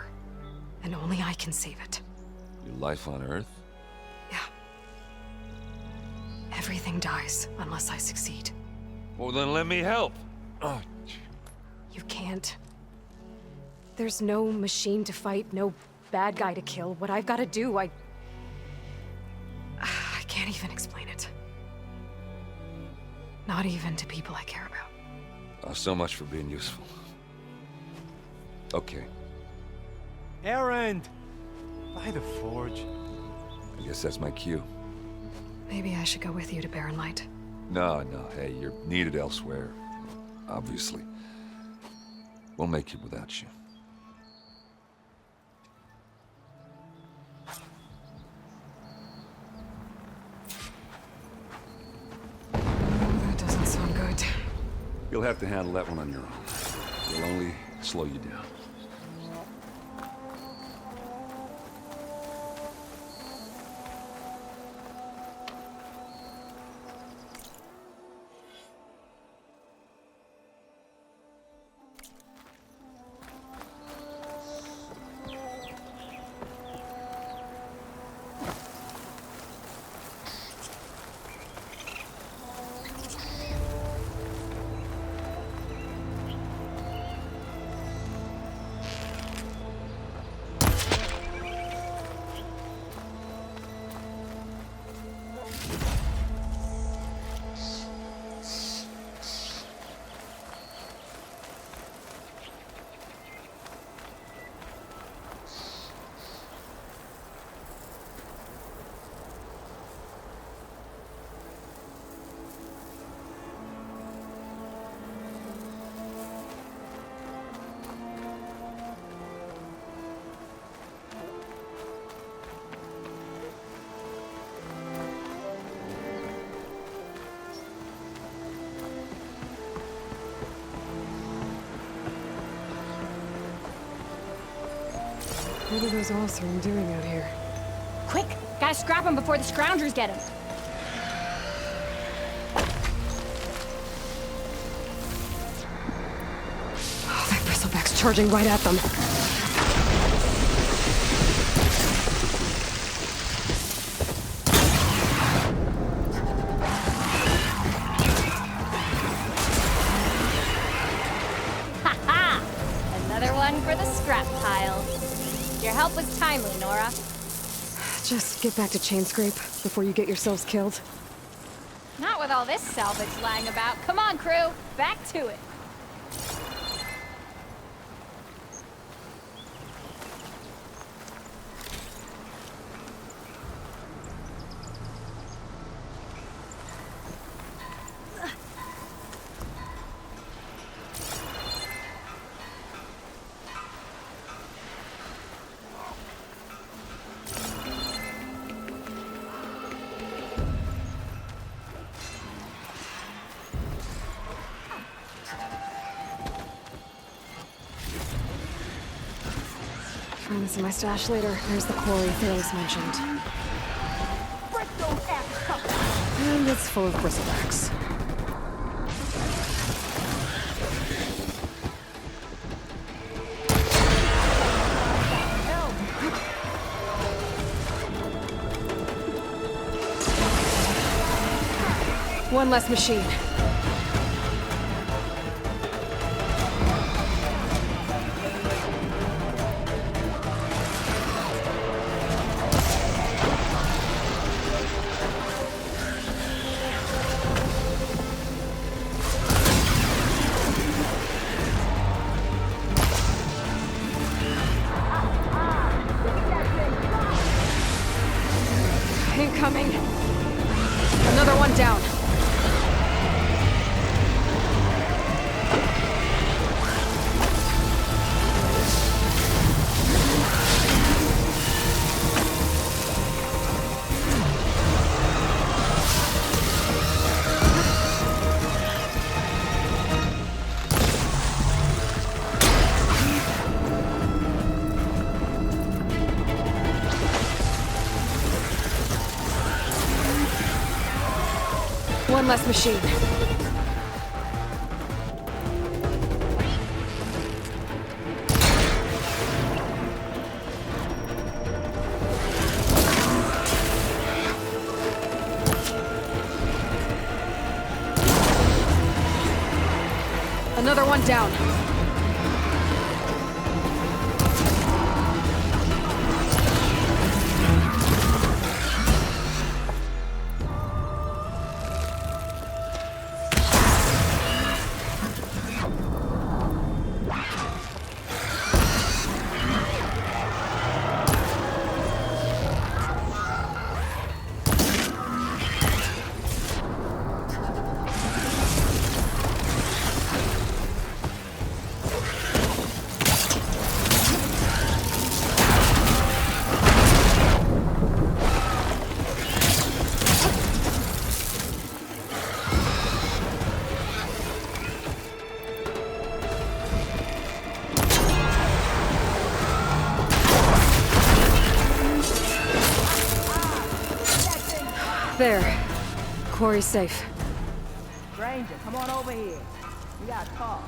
and only I can save it. Your life on Earth? Yeah. Everything dies unless I succeed. Well, then let me help. Oh. You can't. There's no machine to fight, no bad guy to kill. What I've got to do, I can't even explain it. Not even to people I care about. Oh, so much for being useful. Okay. Erend! By the forge. I guess that's my cue. Maybe I should go with you to Barren Light. No, hey, you're needed elsewhere. Obviously. We'll make it without you. That doesn't sound good. You'll have to handle that one on your own. It'll only slow you down. What are those Oseram doing out here? Quick! Gotta scrap him before the scroungers get him. Oh, that bristleback's charging right at them. Ha-ha! Another one for the scrap pile. Your help was timely, Nora. Just get back to Chainscrape before you get yourselves killed. Not with all this salvage lying about. Come on, crew. Back to it. find this in my stash later. There's the quarry Theros mentioned. Break those ass. And it's full of bristlebacks. One less machine. Incoming. Another one down. One less machine. Another one down. There. Quarry's safe. Ranger, come on over here. We gotta talk.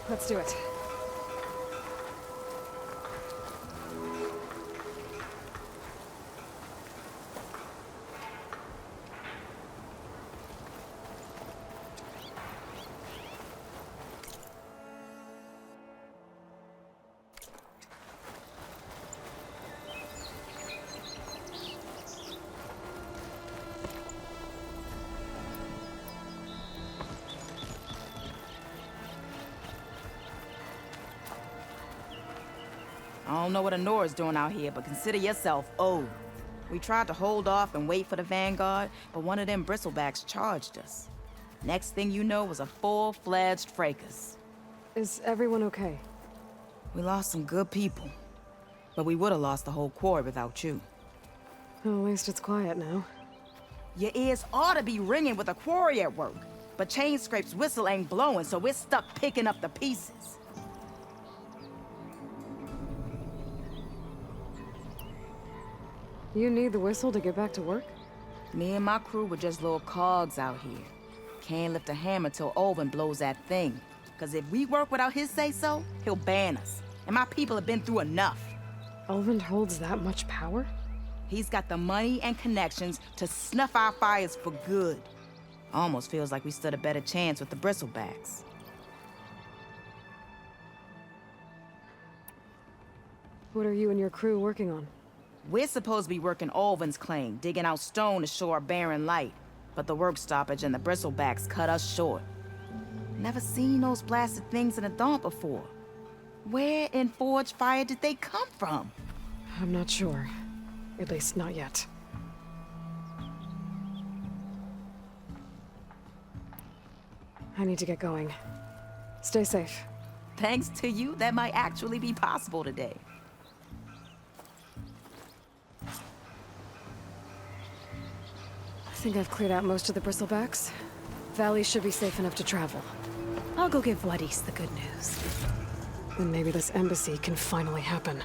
Let's do it. I don't know what Anora's doing out here, but consider yourself owed. We tried to hold off and wait for the Vanguard, but one of them bristlebacks charged us. Next thing you know was a full-fledged fracas. Is everyone okay? We lost some good people, but we would have lost the whole quarry without you. Well, at least it's quiet now. Your ears ought to be ringing with a quarry at work, but but Chainscrape's whistle ain't blowing, so we're stuck picking up the pieces. You need the whistle to get back to work? Me and my crew were just little cogs out here. Can't lift a hammer till Olvin blows that thing. Cause if we work without his say-so, he'll ban us. And my people have been through enough. Olvin holds that much power? He's got the money and connections to snuff our fires for good. Almost feels like we stood a better chance with the bristlebacks. What are you and your crew working on? We're supposed to be working Olvin's claim, digging out stone to shore Barren Light. But the work stoppage and the bristlebacks cut us short. Never seen those blasted things in a Daunt before. Where in Forge Fire did they come from? I'm not sure. At least not yet. I need to get going. Stay safe. Thanks to you, that might actually be possible today. I think I've cleared out most of the bristlebacks. Valley should be safe enough to travel. I'll go give Vladis the good news. Then maybe this embassy can finally happen.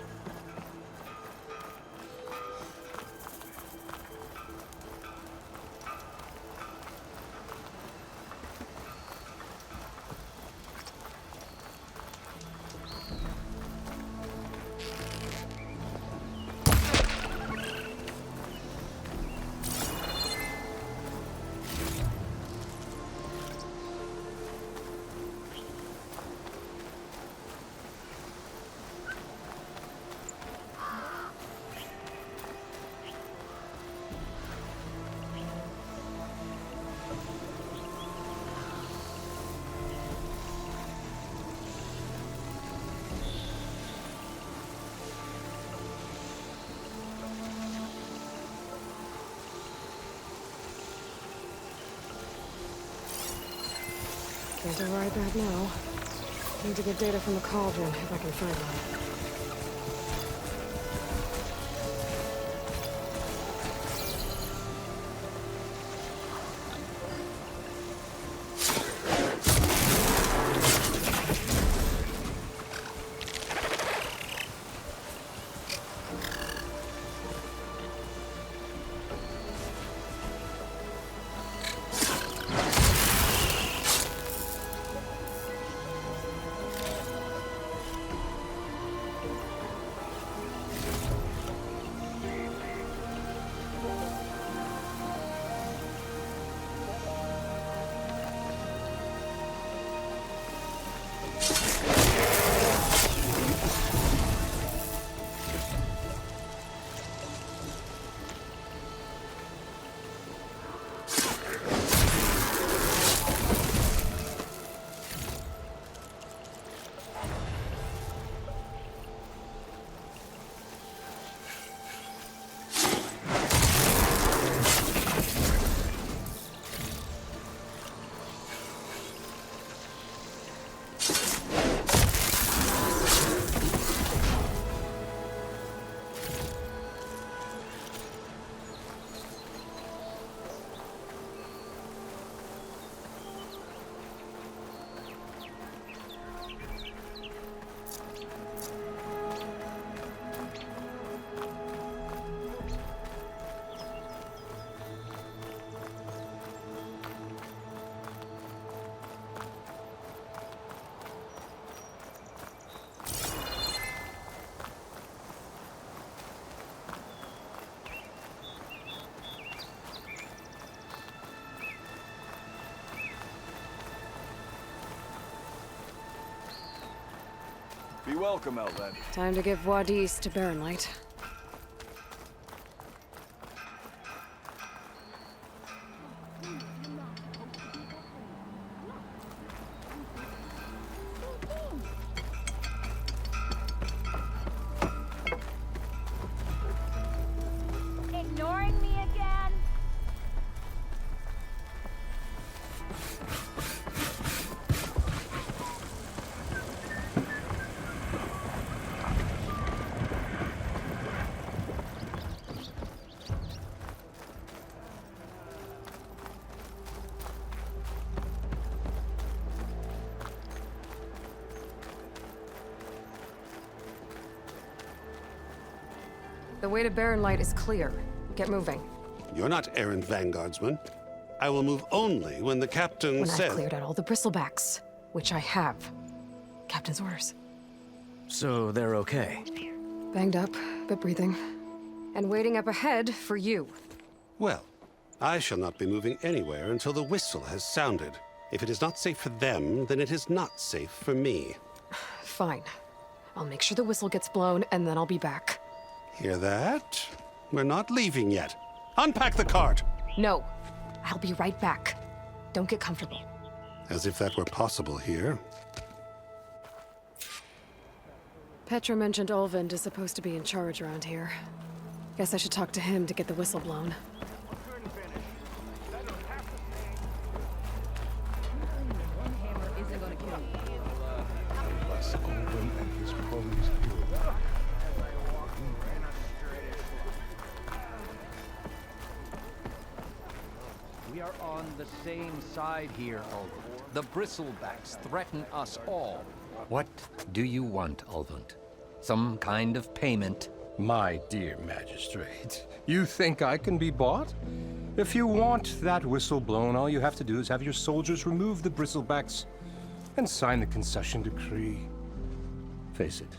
Can't override that now. Need to get data from the Cauldron if I can find one. Be welcome, Outlander. Time to give Vladis to Barren Light. Ignoring me again? The way to Barren Light is clear. Get moving. You're not errant vanguardsman. I will move only when the captain When says... I've cleared out all the bristlebacks, which I have. Captain's orders. So they're okay? Banged up, but breathing. And waiting up ahead for you. Well, I shall not be moving anywhere until the whistle has sounded. If it is not safe for them, then it is not safe for me. Fine. I'll make sure the whistle gets blown, and then I'll be back. Hear that? We're not leaving yet. Unpack the cart! No. I'll be right back. Don't get comfortable. As if that were possible here. Petra mentioned Olvind is supposed to be in charge around here. Guess I should talk to him to get the whistle blown. We are on the same side here, Ulvund. The bristlebacks threaten us all. What do you want, Ulvund? Some kind of payment? My dear Magistrate, you think I can be bought? If you want that whistle blown, all you have to do is have your soldiers remove the bristlebacks and sign the concession decree. Face it,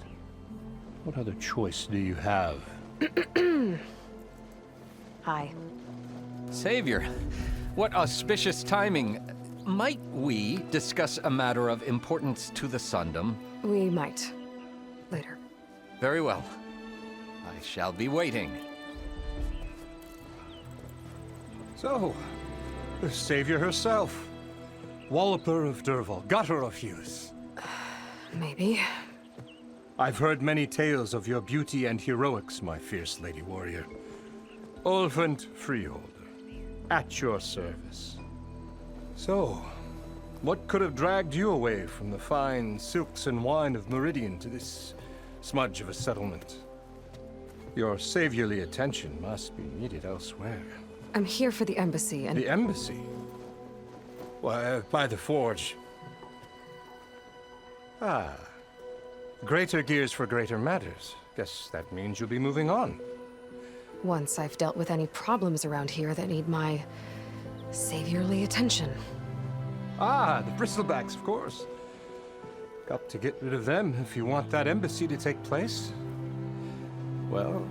what other choice do you have? Hi. Savior, what auspicious timing. Might we discuss a matter of importance to the Sundom? We might. Later. Very well. I shall be waiting. So, the Savior herself. Walloper of Derval, gutter of youth. Maybe. I've heard many tales of your beauty and heroics, my fierce lady warrior. Ulvund Freeholder, at your service. So, what could have dragged you away from the fine silks and wine of Meridian to this smudge of a settlement? Your saviorly attention must be needed elsewhere. I'm here for the embassy and... The embassy? Why, by the forge. Ah. Greater gears for greater matters. Guess that means you'll be moving on. Once I've dealt with any problems around here that need my saviorly attention. Ah, the bristlebacks, of course. Got to get rid of them if you want that embassy to take place. Well,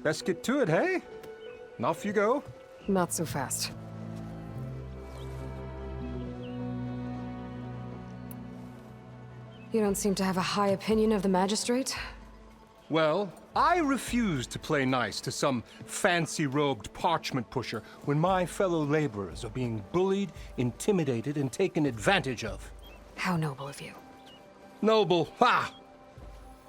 best get to it, hey? And off you go. Not so fast. You don't seem to have a high opinion of the Magistrate? Well, I refuse to play nice to some fancy-robed parchment pusher when my fellow laborers are being bullied, intimidated, and taken advantage of. How noble of you. Noble? Ha!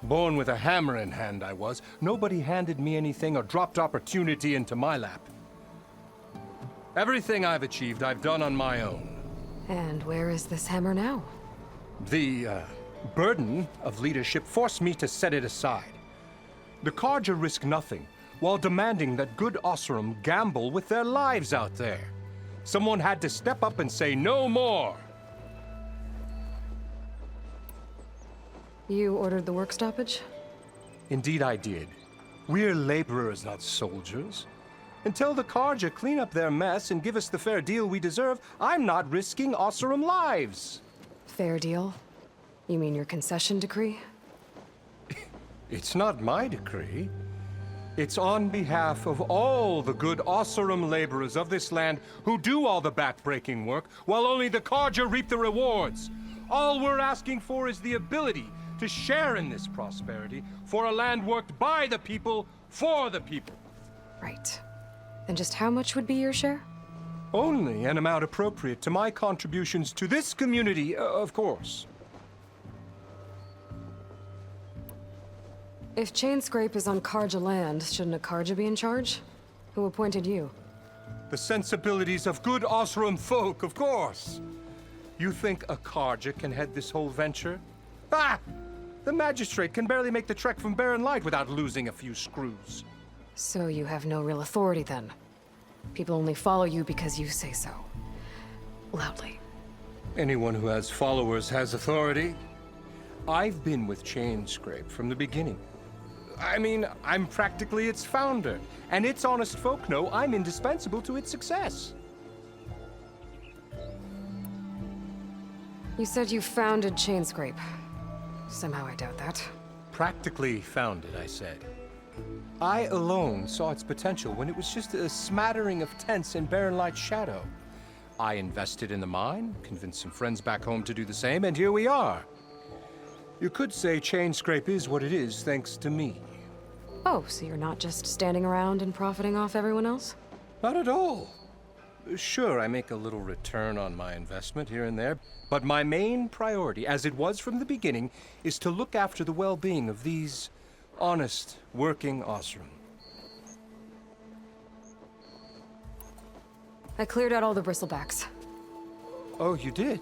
Born with a hammer in hand, I was. Nobody handed me anything or dropped opportunity into my lap. Everything I've achieved, I've done on my own. And where is this hammer now? The, burden of leadership forced me to set it aside. The Carja risk nothing, while demanding that good Oseram gamble with their lives out there. Someone had to step up and say no more. You ordered the work stoppage? Indeed I did. We're laborers, not soldiers. Until the Carja clean up their mess and give us the fair deal we deserve, I'm not risking Oseram lives. Fair deal? You mean your concession decree? It's not my decree. It's on behalf of all the good Oseram laborers of this land who do all the backbreaking work, while only the Carja reap the rewards. All we're asking for is the ability to share in this prosperity for a land worked by the people, for the people. Right. And just how much would be your share? Only an amount appropriate to my contributions to this community, of course. If Chainscrape is on Carja land, shouldn't a Carja be in charge? Who appointed you? The sensibilities of good Oseram folk, of course. You think a Carja can head this whole venture? Ah! The Magistrate can barely make the trek from Barren Light without losing a few screws. So you have no real authority then? People only follow you because you say so. Loudly. Anyone who has followers has authority. I've been with Chainscrape from the beginning. I mean, I'm practically its founder, and its honest folk know I'm indispensable to its success. You said you founded Chainscrape. Somehow I doubt that. Practically founded, I said. I alone saw its potential when it was just a smattering of tents in Barren Light's shadow. I invested in the mine, convinced some friends back home to do the same, and here we are. You could say Chainscrape is what it is thanks to me. Oh, so you're not just standing around and profiting off everyone else? Not at all. Sure, I make a little return on my investment here and there, but my main priority, as it was from the beginning, is to look after the well-being of these honest, working Osram. I cleared out all the bristlebacks. Oh, you did?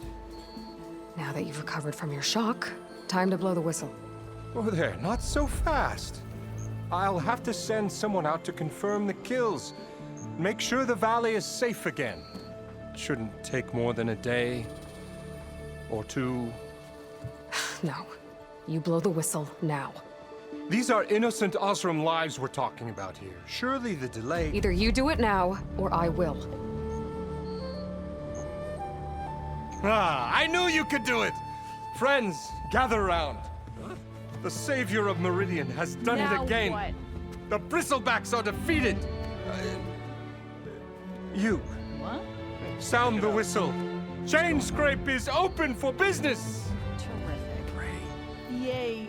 Now that you've recovered from your shock, time to blow the whistle. Oh there, not so fast. I'll have to send someone out to confirm the kills. Make sure the valley is safe again. It shouldn't take more than a day or two. No. You blow the whistle now. These are innocent Osram lives we're talking about here. Surely the delay... Either you do it now, or I will. Ah, I knew you could do it! Friends, gather round. The savior of Meridian has done it again. What? The bristlebacks are defeated. You. What? Sound the whistle. Chainscrape is open for business. Terrific. Yay.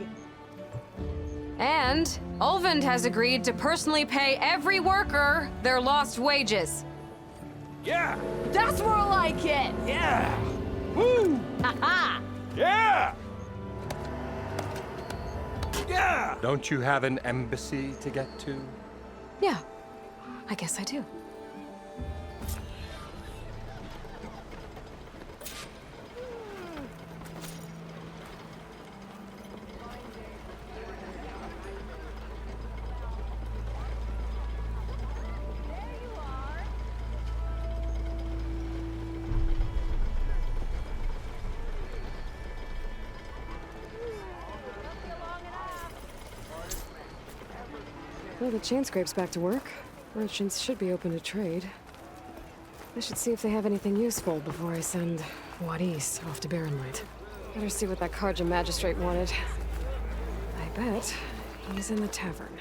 And Ulvund has agreed to personally pay every worker their lost wages. Yeah! That's more like it! Yeah! Woo! Ha-ha! Yeah! Yeah! Don't you have an embassy to get to? Yeah, I guess I do. Well, the Chainscrape's back to work. Merchants should be open to trade. I should see if they have anything useful before I send Wadis off to Barren Light. Better see what that Cauldron Magistrate wanted. I bet he's in the tavern.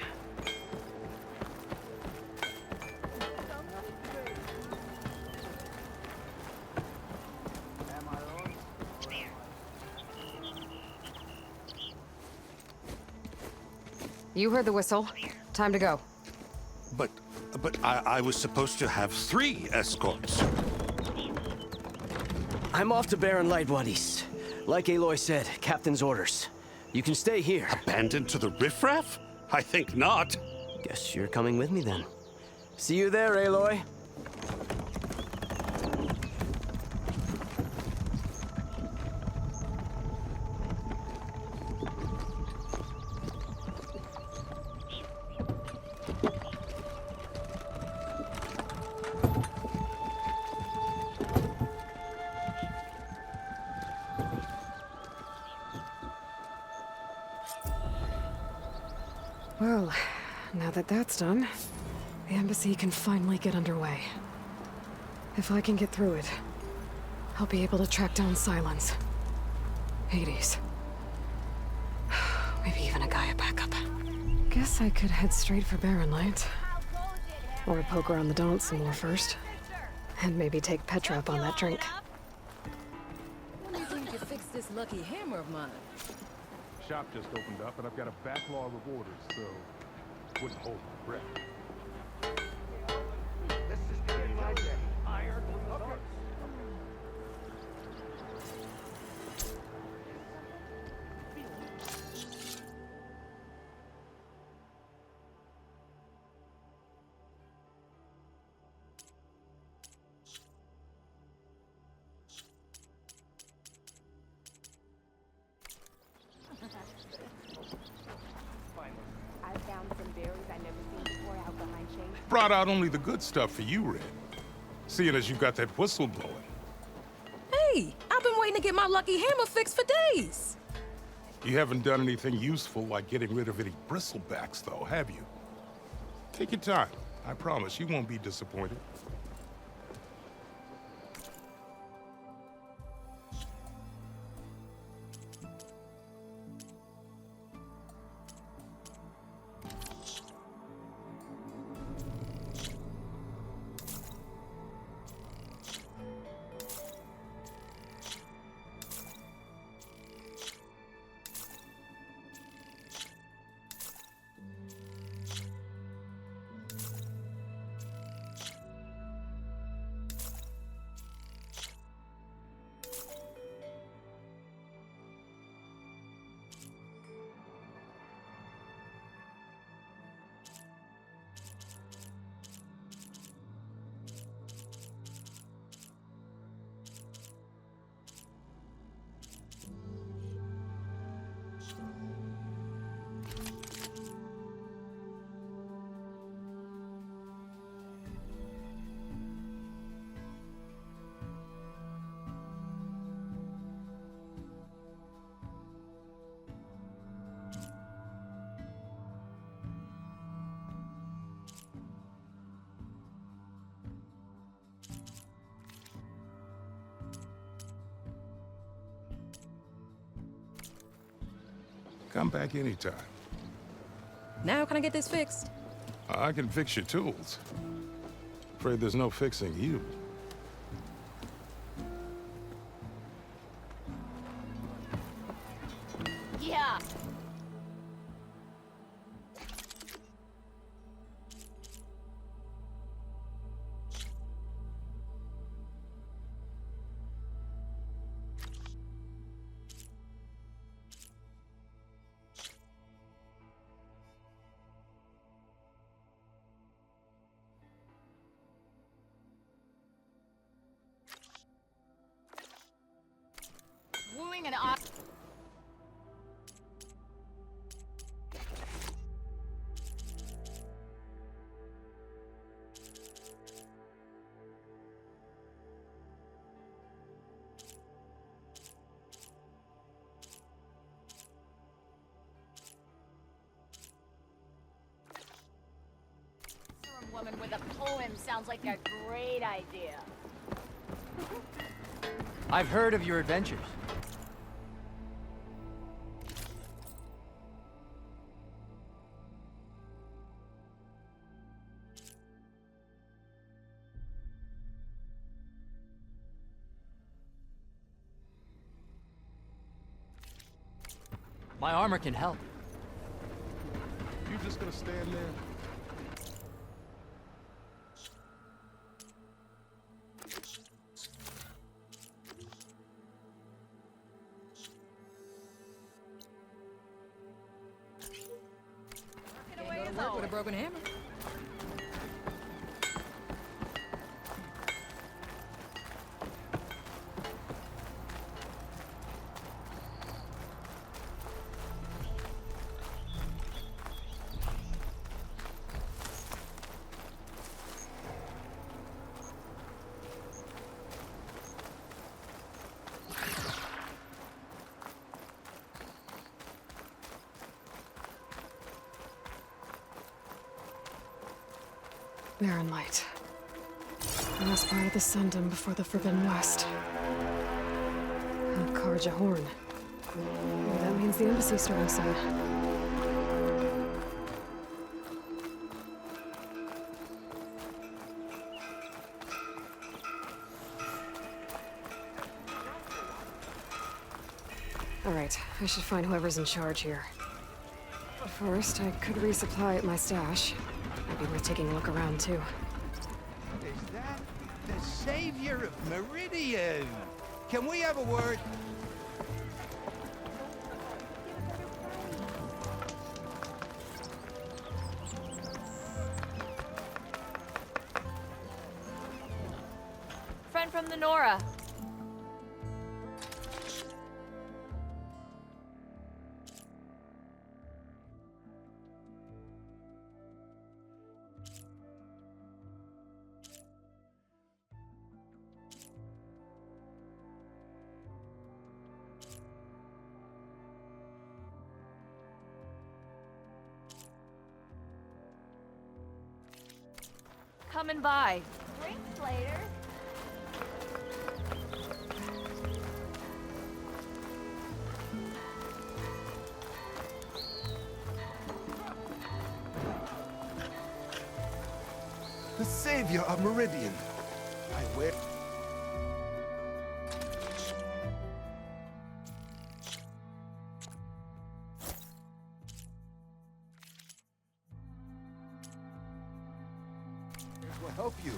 You heard the whistle. Time to go. But I was supposed to have 3 escorts. I'm off to Barren Light, Wadis. Like Aloy said, Captain's orders. You can stay here. Abandoned to the riffraff? I think not. Guess you're coming with me then. See you there, Aloy. Well, now that that's done, the embassy can finally get underway. If I can get through it, I'll be able to track down Sylens, Hades, maybe even a Gaia backup. Guess I could head straight for Barren Light. Or poke around the Daunt some more first. And maybe take Petra up on that drink. When do you think you fix this lucky hammer of mine? Shop just opened up, and I've got a backlog of orders, so wouldn't hold my breath. This is getting my day. Iron. Okay. Brought out only the good stuff for you, Red. Seeing as you got that whistle blowing. Hey, I've been waiting to get my lucky hammer fixed for days. You haven't done anything useful like getting rid of any bristlebacks, though, have you? Take your time. I promise you won't be disappointed. Come back anytime. Now can I get this fixed? I can fix your tools. Afraid there's no fixing you. Yeah. Wooing an op. Woman with a poem sounds like a great idea. I've heard of your adventures. My armor can help. You just gonna stand there? With a broken hammer. Barren Light. The last part of the Sundom before the Forbidden West. Karja Horn. Maybe that means the embassy's starting soon. Alright, I should find whoever's in charge here. But first, I could resupply at my stash. Might be worth taking a look around, too. Is that the savior of Meridian? Can we have a word? Friend from the Nora. coming by. Drinks later. The savior of Meridian. I wear... will help you.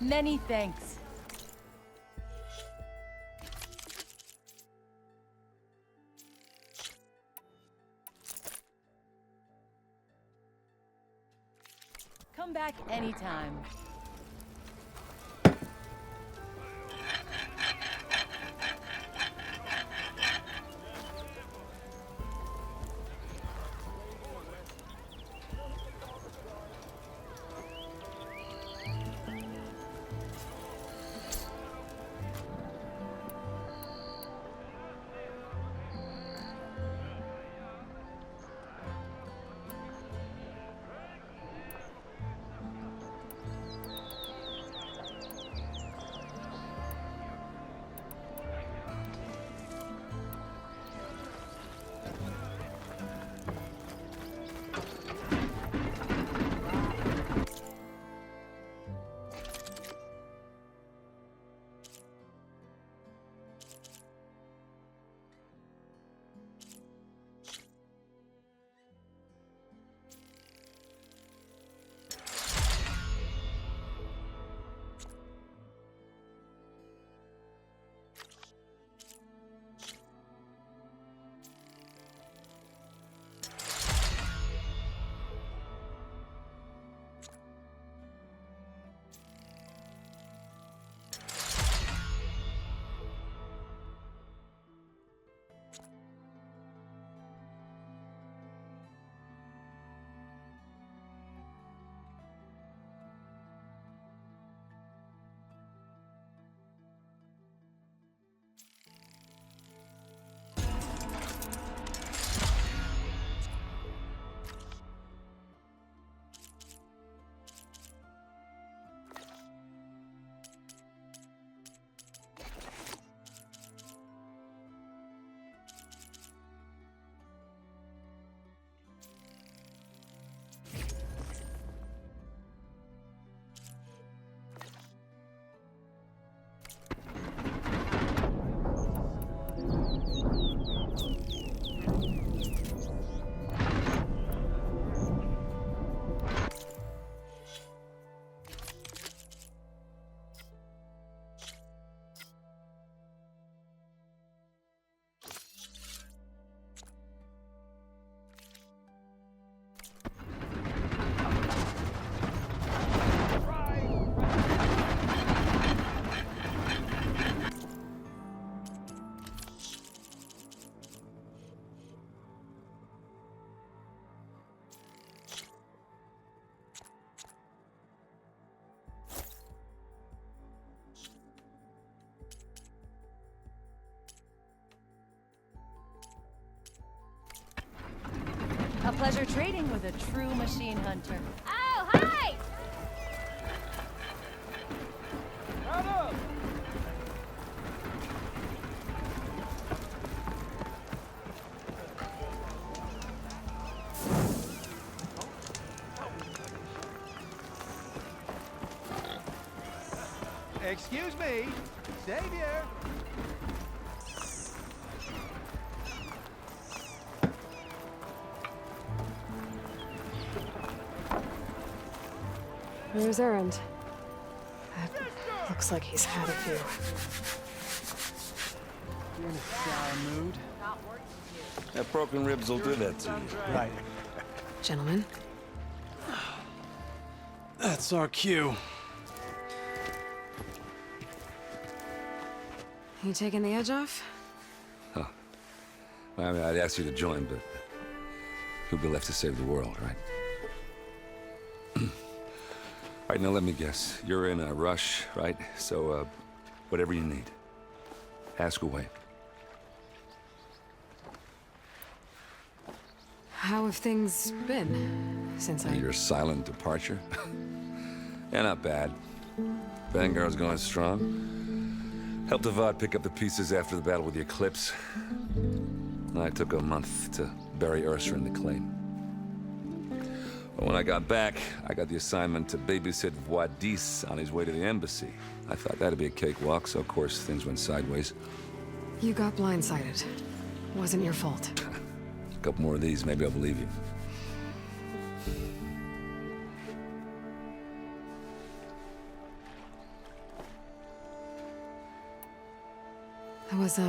Many thanks. Come back anytime. pleasure trading with a true machine hunter. Oh, hi! Excuse me, Savior. Where's Erend? Looks like he's had a few. You're in a sour mood. That broken ribs will do that to you. Right. Gentlemen. That's our cue. You taking the edge off? Huh. I mean, I'd ask you to join, but who'll be left to save the world, right? All right, now let me guess. You're in a rush, right? So, whatever you need, ask away. How have things been since Your silent departure? Yeah, not bad. Vanguard's going strong. Helped Avad pick up the pieces after the battle with the Eclipse. And I took a month to bury Ursa in the claim. But when I got back, I got the assignment to babysit Voidis on his way to the embassy. I thought that'd be a cakewalk, so of course things went sideways. You got blindsided. Wasn't your fault. A couple more of these, maybe I'll believe you. I was,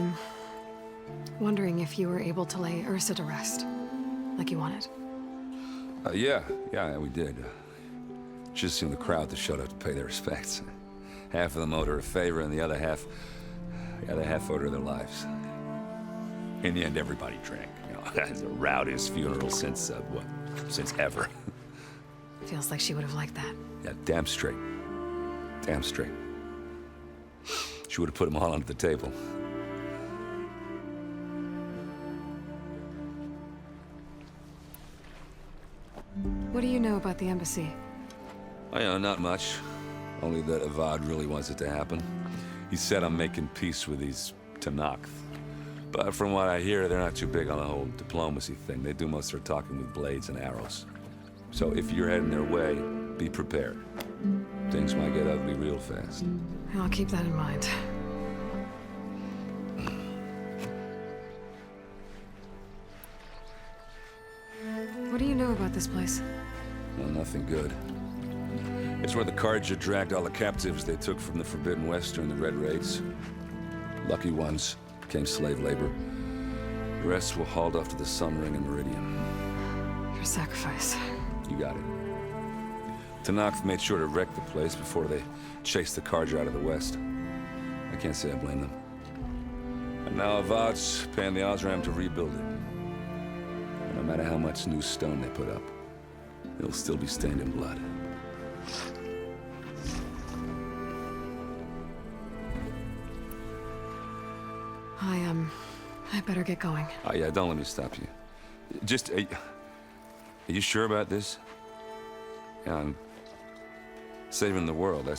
wondering if you were able to lay Ursa to rest, like you wanted. Yeah, we did. Just seemed the crowd to showed up to pay their respects. Half of them owed her a favor, and the other half owed her their lives. In the end, everybody drank. You know, that's the rowdiest funeral since ever. Feels like she would have liked that. Yeah, damn straight. Damn straight. She would have put them all under the table. What do you know about the embassy? Oh, yeah, not much. Only that Avad really wants it to happen. He said I'm making peace with these Tenakth. But from what I hear, they're not too big on the whole diplomacy thing. They do most of their talking with blades and arrows. So if you're heading their way, be prepared. Things might get ugly real fast. I'll keep that in mind. What do you know about this place? Well, nothing good. It's where the Carja dragged all the captives they took from the Forbidden West during the Red Raids. Lucky ones became slave labor. The rest were hauled off to the Sun Ring and Meridian. Your sacrifice. You got it. Tenakth made sure to wreck the place before they chased the Carja out of the West. I can't say I blame them. And now Avad's paying the Osram to rebuild it. And no matter how much new stone they put up, it'll still be stained in blood. I better get going. Oh, yeah, don't let me stop you. Just, are you sure about this? Yeah, I'm saving the world. That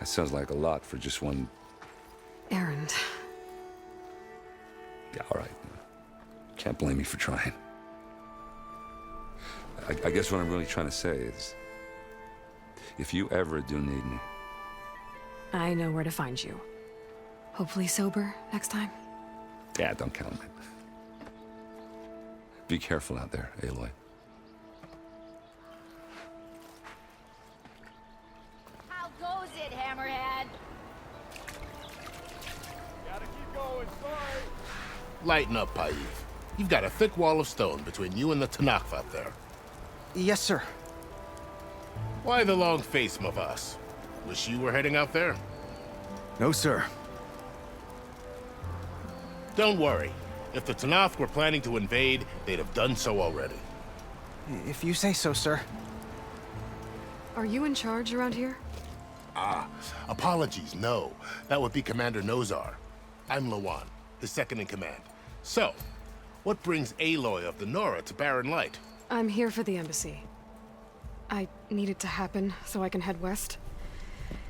sounds like a lot for just one... Erend. Yeah, all right. Can't blame me for trying. I guess what I'm really trying to say is, if you ever do need me... I know where to find you. Hopefully sober next time. Yeah, don't count on it. Be careful out there, Aloy. How goes it, Hammerhead? Gotta keep going, sorry. Lighten up, Paiv. You've got a thick wall of stone between you and the Tenakth out there. Yes, sir. Why the long face, Mavas? Wish you were heading out there? No, sir. Don't worry. If the Tenakth were planning to invade, they'd have done so already. If you say so, sir. Are you in charge around here? Ah, apologies, no. That would be Commander Nozar. I'm Lawan, his second in command. So, what brings Aloy of the Nora to Barren Light? I'm here for the embassy. I need it to happen so I can head west.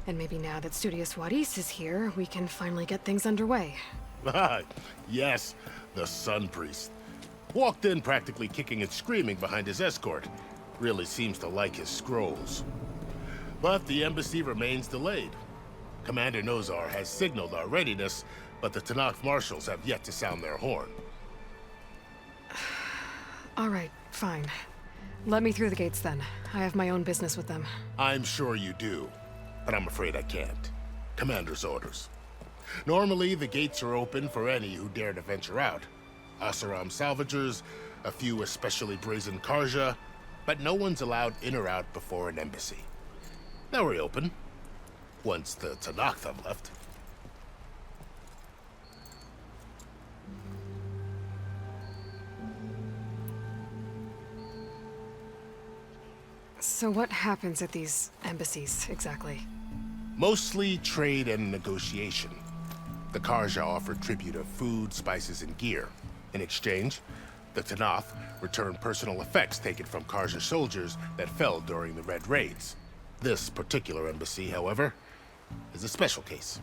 And maybe now that Studious Juarez is here, we can finally get things underway. Yes, the Sun Priest. Walked in practically kicking and screaming behind his escort. Really seems to like his scrolls. But the embassy remains delayed. Commander Nozar has signaled our readiness, but the Tenakth marshals have yet to sound their horn. All right, fine. Let me through the gates then. I have my own business with them. I'm sure you do, but I'm afraid I can't. Commander's orders. Normally, the gates are open for any who dare to venture out. Asaram salvagers, a few especially brazen Karja, but no one's allowed in or out before an embassy. Now we're open, once the Tenakth have left. So what happens at these embassies, exactly? Mostly trade and negotiation. The Karja offered tribute of food, spices, and gear. In exchange, the Tenakth returned personal effects taken from Karja soldiers that fell during the Red Raids. This particular embassy, however, is a special case.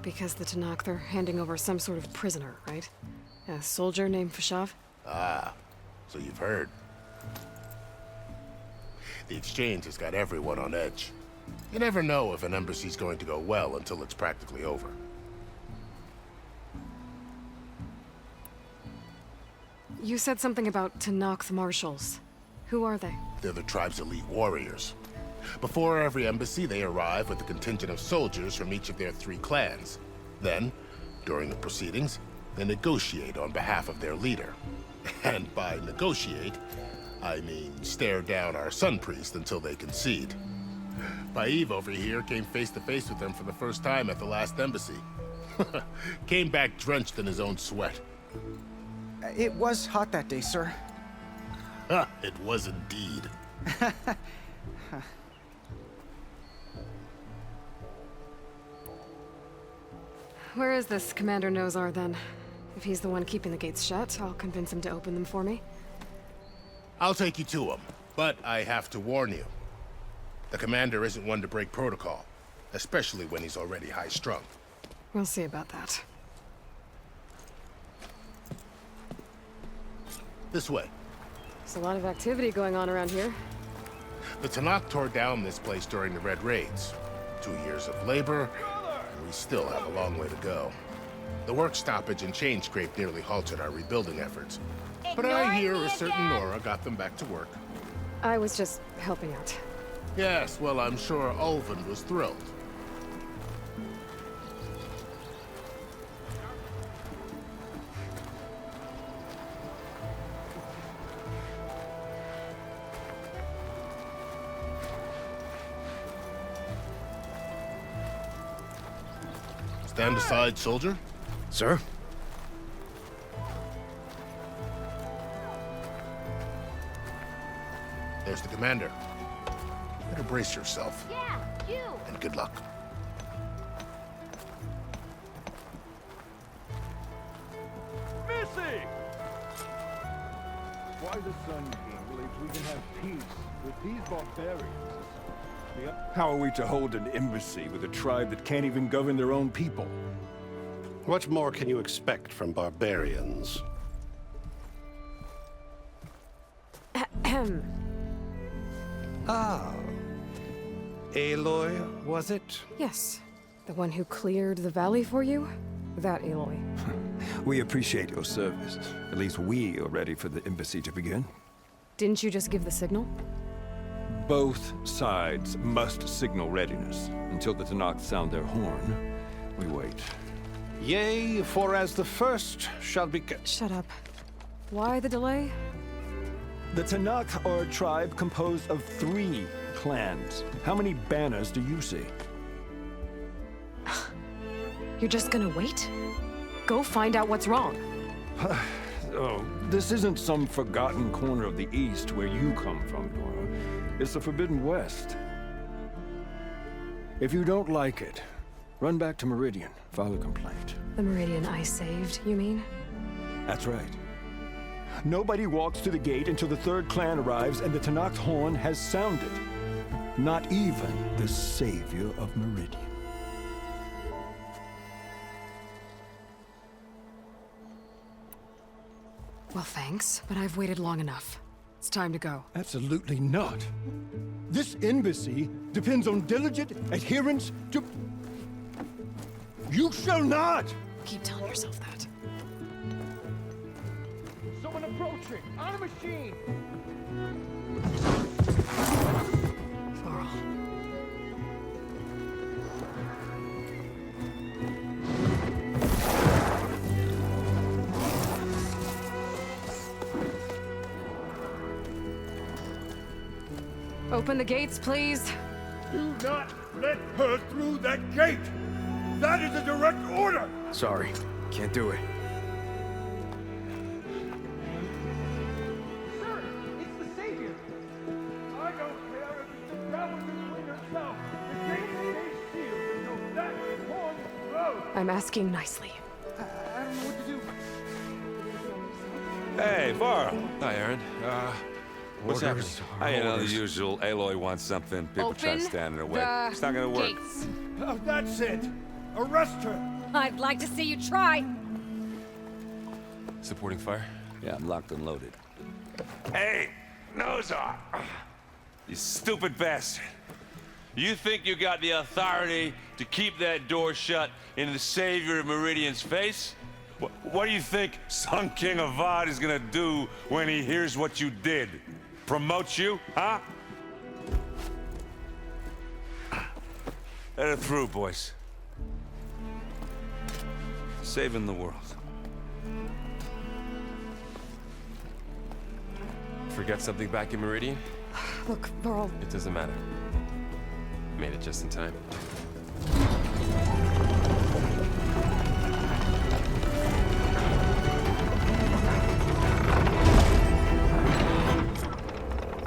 Because the Tenakth are handing over some sort of prisoner, right? A soldier named Fashav? Ah, so you've heard. The exchange has got everyone on edge. You never know if an embassy's going to go well until it's practically over. You said something about Tenakth marshals. Who are they? They're the tribe's elite warriors. Before every embassy, they arrive with a contingent of soldiers from each of their 3 clans. Then, during the proceedings, they negotiate on behalf of their leader. And by negotiate, I mean stare down our Sun Priest until they concede. Paiv over here came face to face with them for the first time at the last embassy. Came back drenched in his own sweat. It was hot that day, sir. It was indeed. Where is this Commander Nozar, then? If he's the one keeping the gates shut, I'll convince him to open them for me. I'll take you to him, but I have to warn you. The commander isn't one to break protocol, especially when he's already high-strung. We'll see about that. This way. There's a lot of activity going on around here. The Tenakth tore down this place during the Red Raids. 2 years of labor, and we still have a long way to go. The work stoppage and chain scrape nearly halted our rebuilding efforts. But I hear a certain Nora got them back to work. I was just helping out. Yes, well, I'm sure Ulvin was thrilled. Stand aside, soldier. Sir? There's the commander. Better brace yourself. Yeah, you! And good luck. Missy! Why the Sun King believes we can have peace with these barbarians. How are we to hold an embassy with a tribe that can't even govern their own people? What more can you expect from barbarians? Ah. Aloy, was it? Yes. The one who cleared the valley for you? That Aloy. We appreciate your service. At least we are ready for the embassy to begin. Didn't you just give the signal? Both sides must signal readiness. Until the Tenakth sound their horn, we wait. Yea, for as the first shall be... Shut up. Why the delay? The Tenakth are a tribe composed of 3 clans. How many banners do you see? You're just gonna wait? Go find out what's wrong. Oh, this isn't some forgotten corner of the East where you come from, Nora. It's the Forbidden West. If you don't like it, run back to Meridian, file a complaint. The Meridian I saved, you mean? That's right. Nobody walks to the gate until the third clan arrives and the Tenakth horn has sounded. Not even the savior of Meridian. Well, thanks, but I've waited long enough. It's time to go. Absolutely not. This embassy depends on diligent adherence to... You shall not! Keep telling yourself that. Someone approaching! On a machine! Varl. Open the gates, please. Do not let her through that gate! That is a direct order! Sorry, can't do it. Sir, it's the savior! I don't care if it's the devil between herself. The gate stays sealed until that horn blows! I'm asking nicely. I don't know what to do. Hey, Varl. Hi, Aaron. What's happening? I know the usual. Aloy wants something. People try to stand in her way. It's not gonna work. Gates. That's it! Arrest her! I'd like to see you try. Supporting fire? Yeah, I'm locked and loaded. Hey, Nozar! You stupid bastard. You think you got the authority to keep that door shut in the savior of Meridian's face? What do you think Sun King Avad is gonna do when he hears what you did? Promote you, huh? Let her through, boys. Saving the world. Forget something back in Meridian? Look, Varl. It doesn't matter. Made it just in time.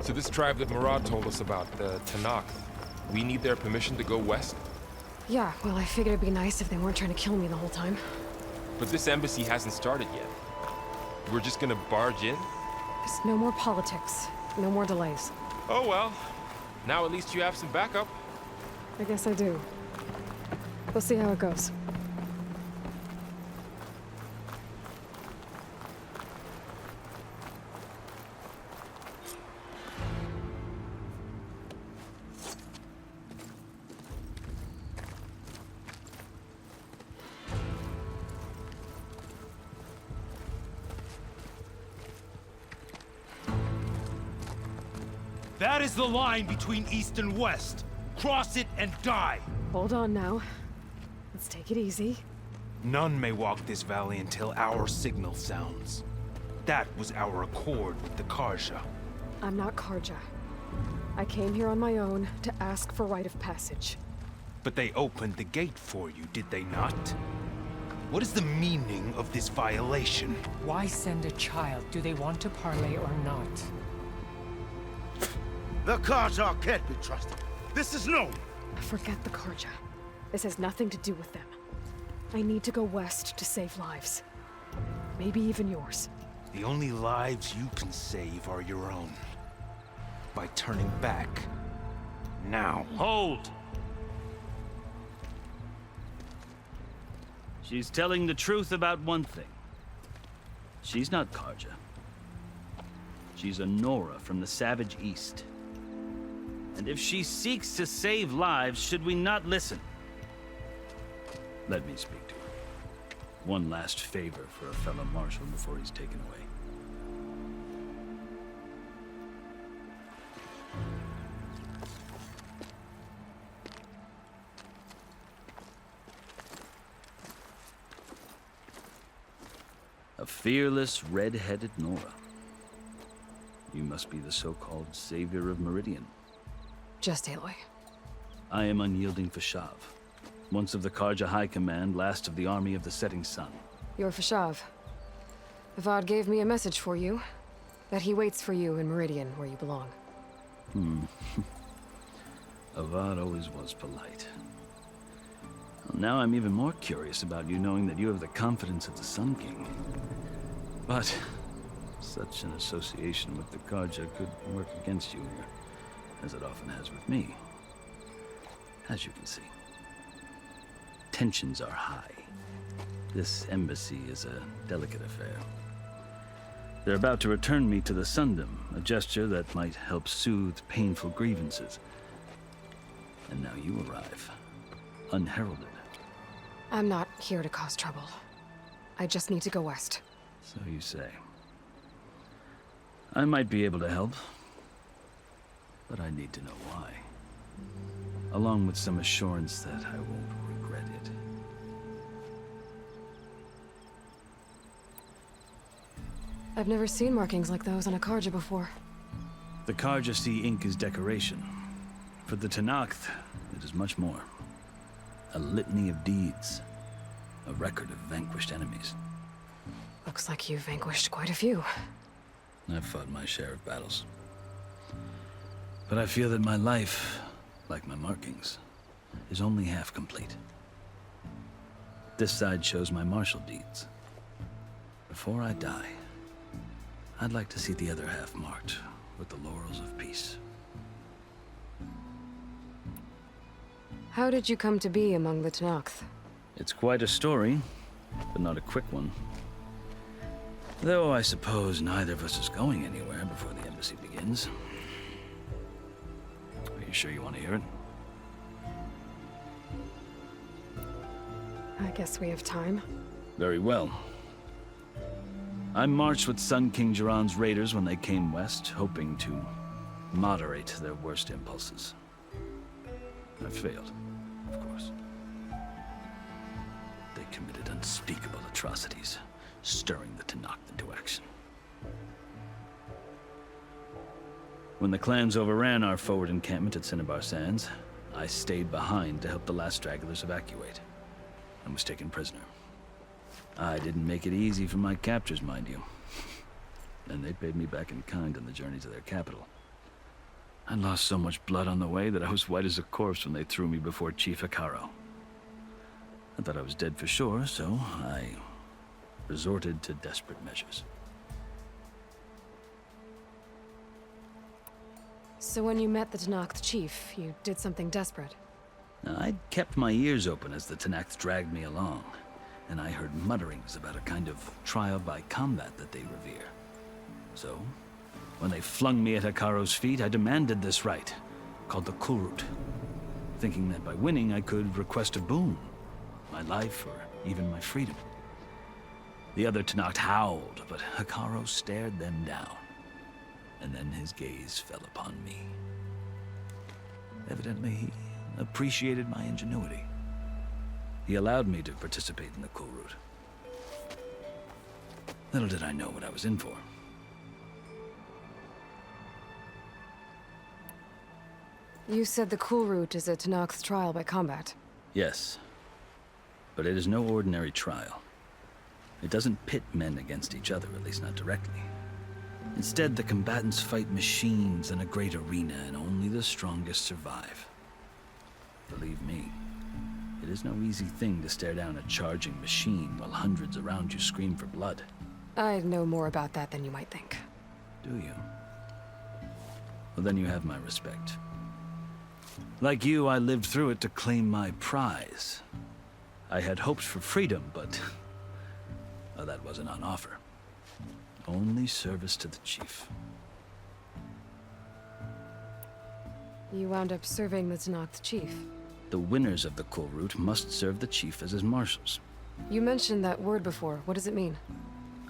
So this tribe that Murad told us about, the Tenakth, we need their permission to go west? Yeah, well, I figured it'd be nice if they weren't trying to kill me the whole time. But this embassy hasn't started yet. We're just gonna barge in? There's no more politics. No more delays. Oh well. Now at least you have some backup. I guess I do. We'll see how it goes. That is the line between East and West. Cross it and die. Hold on now. Let's take it easy. None may walk this valley until our signal sounds. That was our accord with the Karja. I'm not Karja. I came here on my own to ask for rite of passage. But they opened the gate for you, did they not? What is the meaning of this violation? Why send a child? Do they want to parley or not? The Karja can't be trusted. This is known. Forget the Karja. This has nothing to do with them. I need to go west to save lives. Maybe even yours. The only lives you can save are your own. By turning back. Now. Hold! She's telling the truth about one thing. She's not Karja. She's a Nora from the Savage East. And if she seeks to save lives, should we not listen? Let me speak to her. One last favor for a fellow marshal before he's taken away. A fearless, red-headed Nora. You must be the so-called savior of Meridian. Just Aloy. I am Unyielding Fashav, once of the Karja High Command, last of the army of the Setting Sun. You're Fashav. Avad gave me a message for you. That he waits for you in Meridian, where you belong. Avad always was polite. Well, now I'm even more curious about you knowing that you have the confidence of the Sun King. But such an association with the Karja could work against you here, as it often has with me. As you can see, tensions are high. This embassy is a delicate affair. They're about to return me to the Sundom, a gesture that might help soothe painful grievances. And now you arrive, unheralded. I'm not here to cause trouble. I just need to go west. So you say. I might be able to help, but I need to know why. Along with some assurance that I won't regret it. I've never seen markings like those on a Karja before. The Karja see ink as decoration. For the Tenakth, it is much more. A litany of deeds. A record of vanquished enemies. Looks like you've vanquished quite a few. I've fought my share of battles. But I feel that my life, like my markings, is only half complete. This side shows my martial deeds. Before I die, I'd like to see the other half marked with the laurels of peace. How did you come to be among the Tenakth? It's quite a story, but not a quick one. Though I suppose neither of us is going anywhere before the embassy begins. Are you sure you want to hear it? I guess we have time. Very well. I marched with Sun King Jiran's raiders when they came west, hoping to moderate their worst impulses. I failed, of course. They committed unspeakable atrocities, stirring the Tenakth into action. When the clans overran our forward encampment at Cinnabar Sands, I stayed behind to help the last stragglers evacuate, and was taken prisoner. I didn't make it easy for my captors, mind you. And they paid me back in kind on the journey to their capital. I lost so much blood on the way that I was white as a corpse when they threw me before Chief Utaaru. I thought I was dead for sure, so I resorted to desperate measures. So when you met the Tenakth chief, you did something desperate? I'd kept my ears open as the Tenakth dragged me along, and I heard mutterings about a kind of trial by combat that they revere. So, when they flung me at Hekaro's feet, I demanded this right, called the Kulrut, thinking that by winning I could request a boon, my life or even my freedom. The other Tenakth howled, but Hekaru stared them down, and then his gaze fell upon me. Evidently, he appreciated my ingenuity. He allowed me to participate in the Kulrut. Little did I know what I was in for. You said the Kulrut is a Tenakth's trial by combat. Yes, but it is no ordinary trial. It doesn't pit men against each other, at least not directly. Instead, the combatants fight machines in a great arena, and only the strongest survive. Believe me, it is no easy thing to stare down a charging machine while hundreds around you scream for blood. I know more about that than you might think. Do you? Well, then you have my respect. Like you, I lived through it to claim my prize. I had hoped for freedom, but well, that wasn't on offer. Only service to the chief. You wound up serving the Tenakth chief. The winners of the Kulrut must serve the chief as his marshals. You mentioned that word before. What does it mean?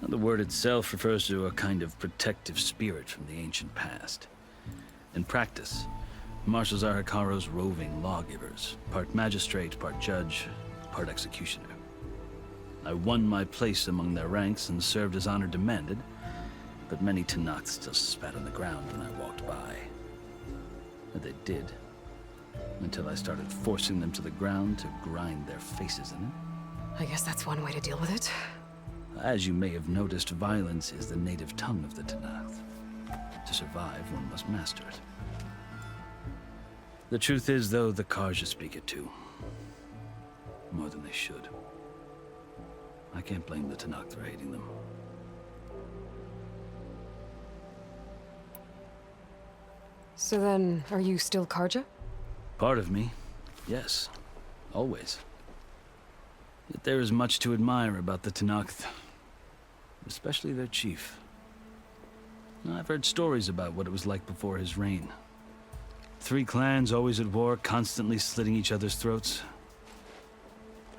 The word itself refers to a kind of protective spirit from the ancient past. In practice, marshals are Hekaru's roving lawgivers, part magistrate, part judge, part executioner. I won my place among their ranks and served as honor demanded, but many Tenakth still spat on the ground when I walked by. But they did, until I started forcing them to the ground to grind their faces in it. I guess that's one way to deal with it. As you may have noticed, violence is the native tongue of the Tenakth. To survive, one must master it. The truth is, though, the Karja speak it too. More than they should. I can't blame the Tenakth for hating them. So then, are you still Karja? Part of me, yes. Always. Yet there is much to admire about the Tenakth. Especially their chief. I've heard stories about what it was like before his reign. 3 clans always at war, constantly slitting each other's throats.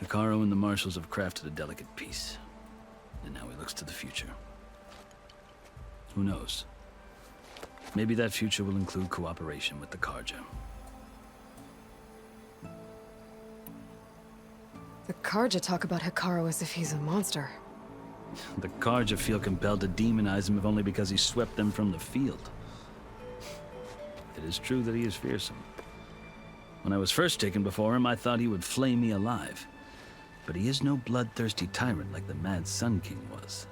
Hekarro and the Marshals have crafted a delicate peace. And now he looks to the future. Who knows? Maybe that future will include cooperation with the Karja. The Karja talk about Hekarro as if he's a monster. The Karja feel compelled to demonize him if only because he swept them from the field. It is true that he is fearsome. When I was first taken before him, I thought he would flay me alive. But he is no bloodthirsty tyrant like the Mad Sun King was.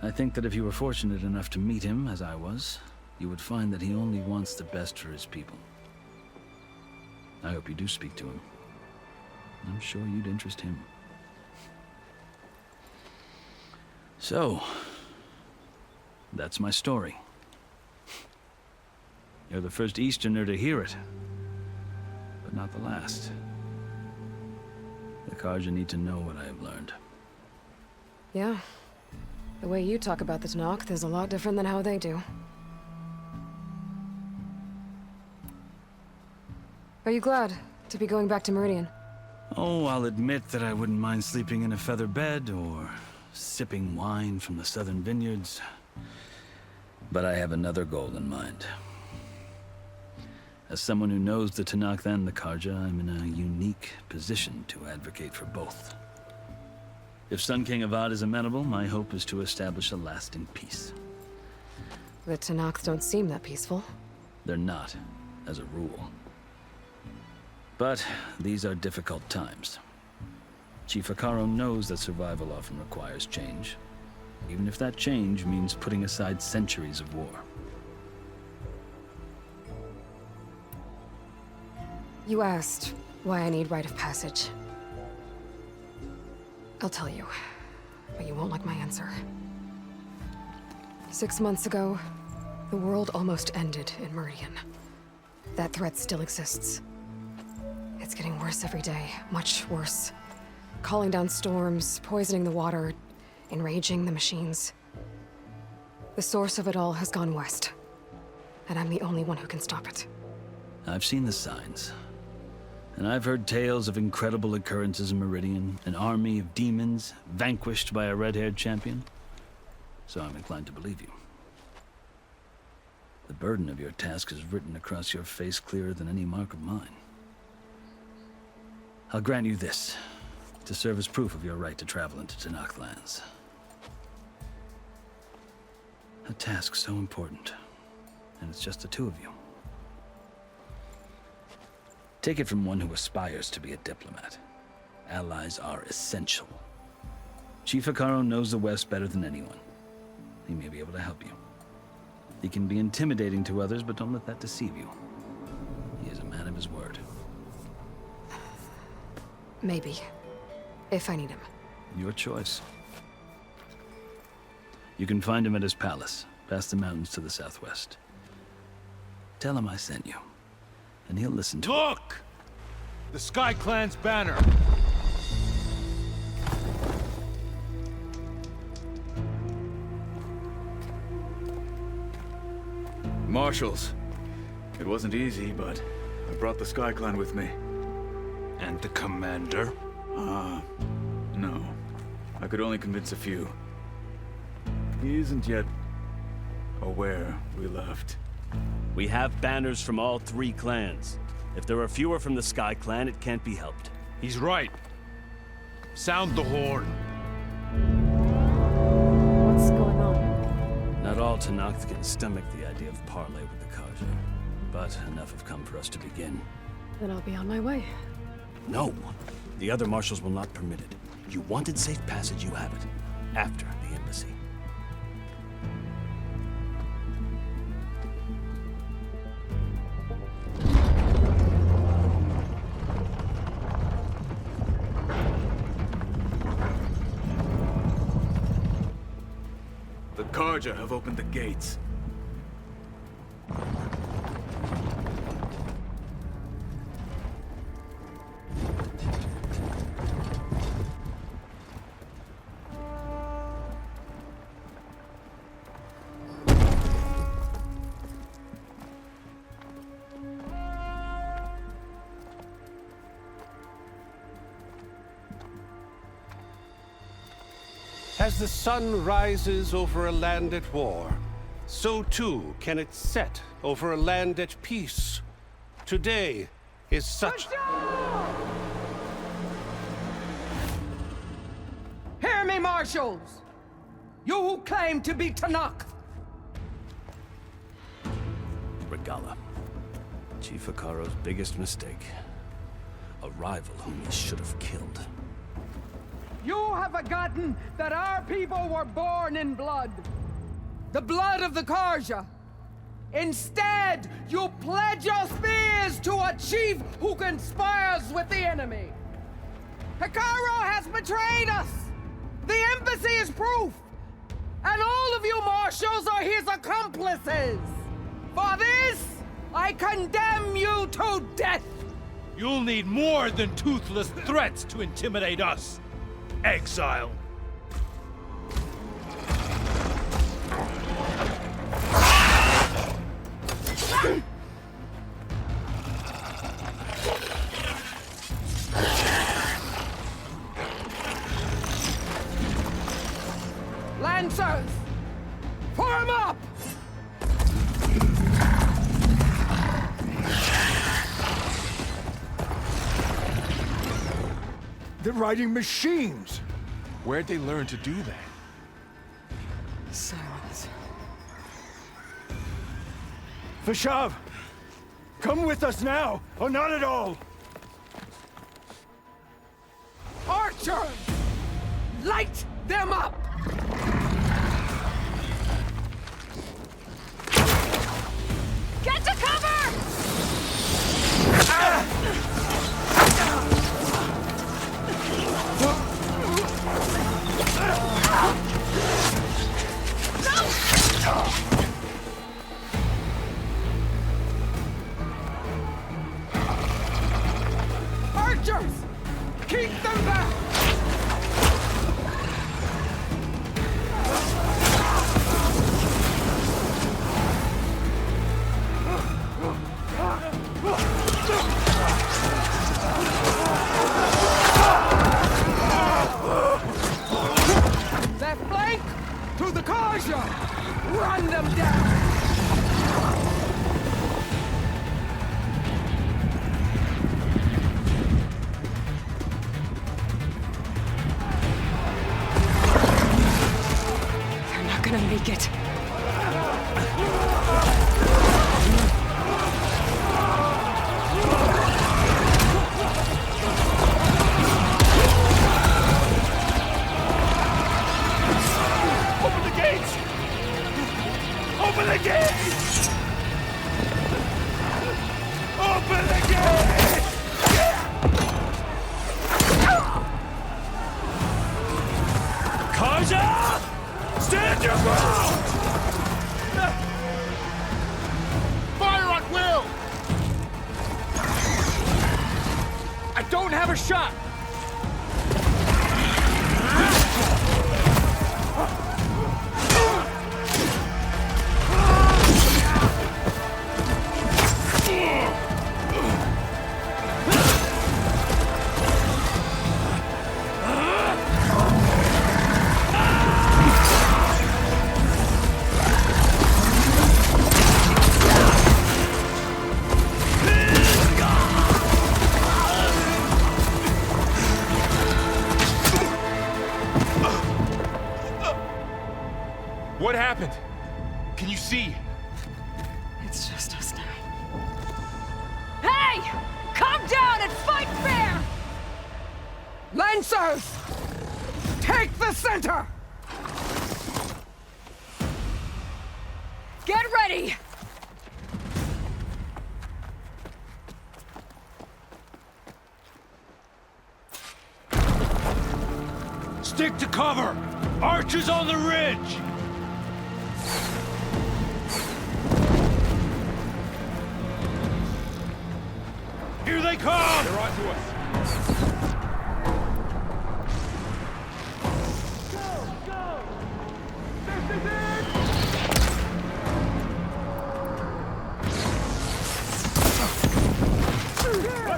I think that if you were fortunate enough to meet him, as I was, you would find that he only wants the best for his people. I hope you do speak to him. I'm sure you'd interest him. So, that's my story. You're the first Easterner to hear it, but not the last. The Karja need to know what I have learned. Yeah. The way you talk about the Tenakth is a lot different than how they do. Are you glad to be going back to Meridian? Oh, I'll admit that I wouldn't mind sleeping in a feather bed or sipping wine from the southern vineyards. But I have another goal in mind. As someone who knows the Tenakth and the Karja, I'm in a unique position to advocate for both. If Sun King Avad is amenable, my hope is to establish a lasting peace. The Tenakth don't seem that peaceful. They're not, as a rule. But these are difficult times. Chief Hekarro knows that survival often requires change, even if that change means putting aside centuries of war. You asked why I need rite of passage. I'll tell you, but you won't like my answer. 6 months ago, the world almost ended in Meridian. That threat still exists. It's getting worse every day, much worse. Calling down storms, poisoning the water, enraging the machines. The source of it all has gone west, and I'm the only one who can stop it. I've seen the signs. And I've heard tales of incredible occurrences in Meridian, an army of demons vanquished by a red-haired champion. So I'm inclined to believe you. The burden of your task is written across your face clearer than any mark of mine. I'll grant you this, to serve as proof of your right to travel into Tenakth lands. A task so important, and it's just the 2 of you. Take it from one who aspires to be a diplomat. Allies are essential. Chief Hekarro knows the West better than anyone. He may be able to help you. He can be intimidating to others, but don't let that deceive you. He is a man of his word. Maybe. If I need him. Your choice. You can find him at his palace, past the mountains to the southwest. Tell him I sent you, and he'll listen to Look! The Sky Clan's banner! Marshals. It wasn't easy, but I brought the Sky Clan with me. And the commander? No. I could only convince a few. He isn't yet aware we left. We have banners from all 3 clans. If there are fewer from the Sky Clan, it can't be helped. He's right. Sound the horn. What's going on? Not all Tenakth can stomach the idea of parley with the Karja, but enough have come for us to begin. Then I'll be on my way. No. The other marshals will not permit it. You wanted safe passage, you have it. After the embassy. The Karja have opened the gates. As the sun rises over a land at war, so too can it set over a land at peace. Today is such... Hear me, marshals! You who claim to be Tanakh! Regala. Chief Hikaro's biggest mistake. A rival whom he should have killed. You have forgotten that our people were born in blood. The blood of the Karja. Instead, you pledge your spears to a chief who conspires with the enemy. Hikaru has betrayed us! The embassy is proof! And all of you marshals are his accomplices! For this, I condemn you to death! You'll need more than toothless threats to intimidate us, exile. Lancers! Form up! They're riding machines! Where'd they learn to do that? Silence. Vashav! Come with us now, or not at all! Archers! Light them up! Get to cover! Archers! Keep them back! Left flank to the Karja! Run them down! They're not gonna make it. Open the gates! Open the gates! Open the gates! Kaja! Stand your ground! Fire at will! I don't have a shot! What happened? Can you see? It's just us now. Hey! Come down and fight fair! Lancers! Take the center! Get ready! Stick to cover! Archers on the ridge! Here they come! They're on to us.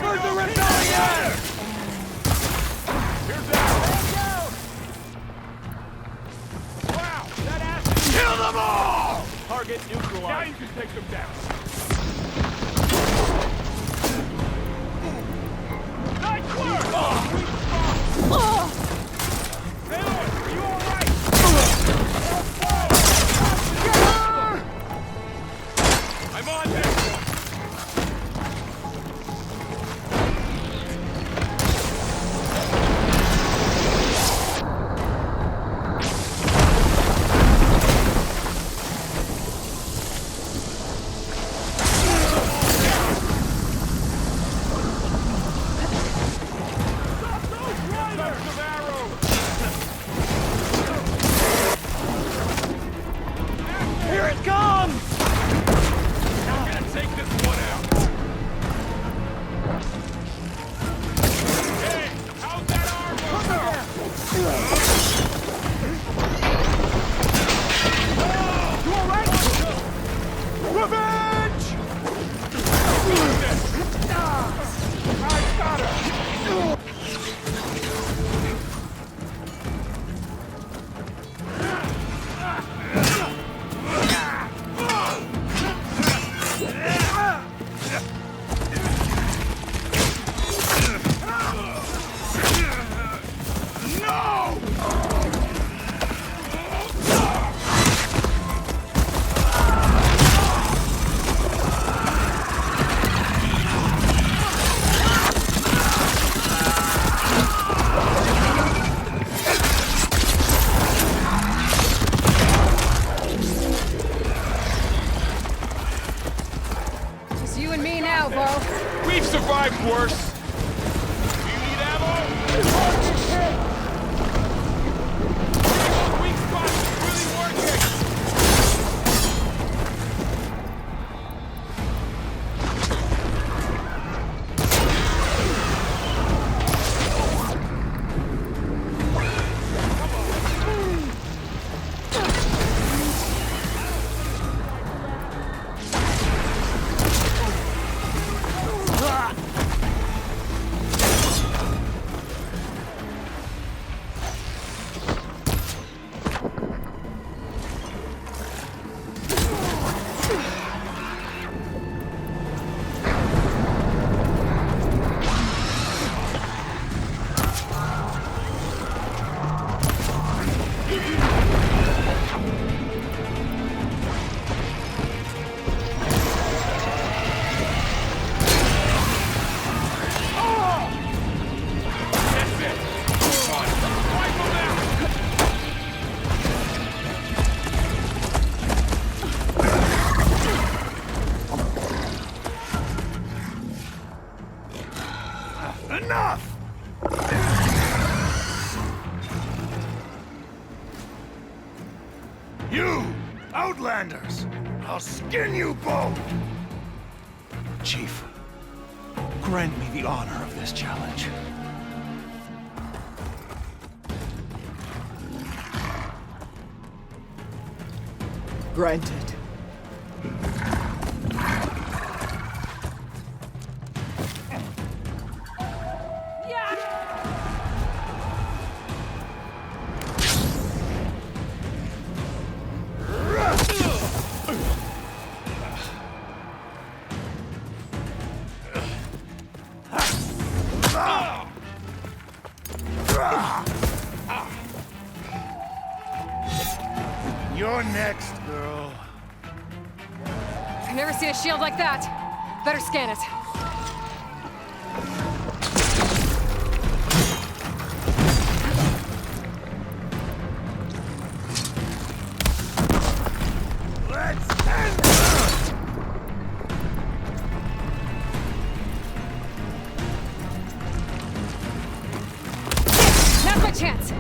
Where's the rebellion? Here's that! Target neutralized. Now you can take them down. Nice work! Taylor, are you all right? I'm on there. Worse. Do you need ammo? Weak spot is really working. I'll skin you both! Chief, grant me the honor of this challenge. Granted. You're next, girl. I've never seen a shield like that. Better scan it. Let's end this! Now's my chance.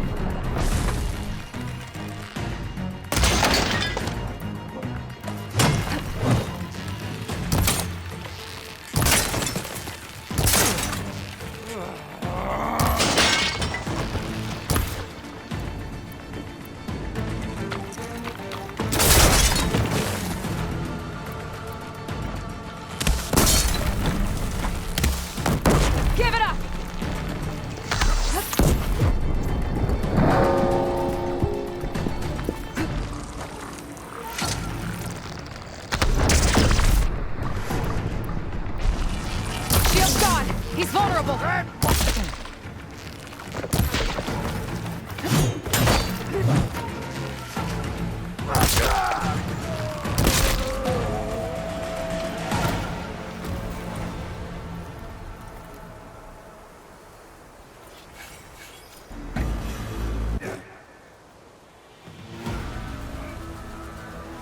honorable!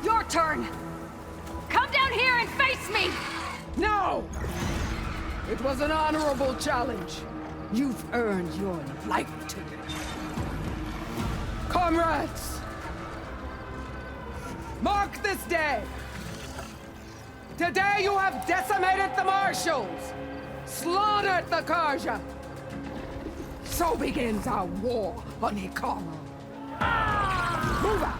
Your turn! Come down here and face me! No! It was an honorable challenge. You've earned your life today. Comrades! Mark this day! Today you have decimated the marshals! Slaughtered the Karja! So begins our war on Hikaru. Move out!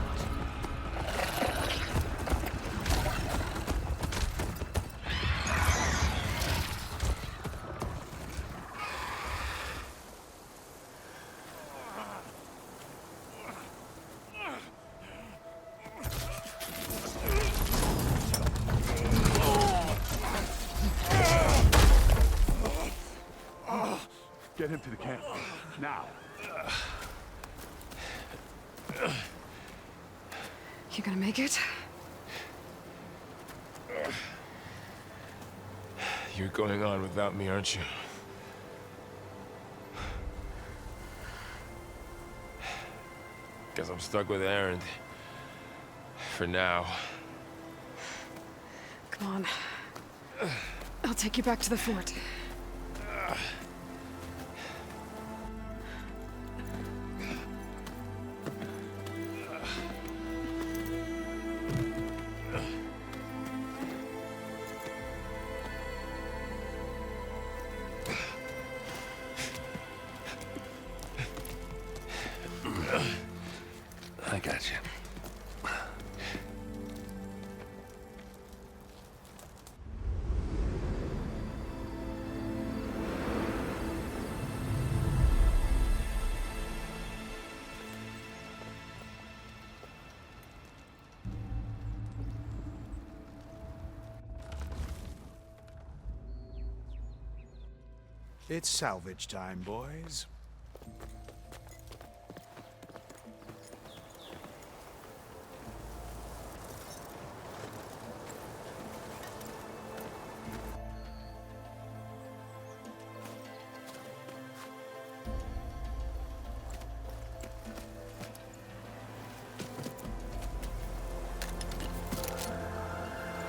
Get him to the camp. Now. You gonna make it? You're going on without me, aren't you? Guess I'm stuck with Aaron. For now. Come on. I'll take you back to the fort. I got you. It's salvage time, boys.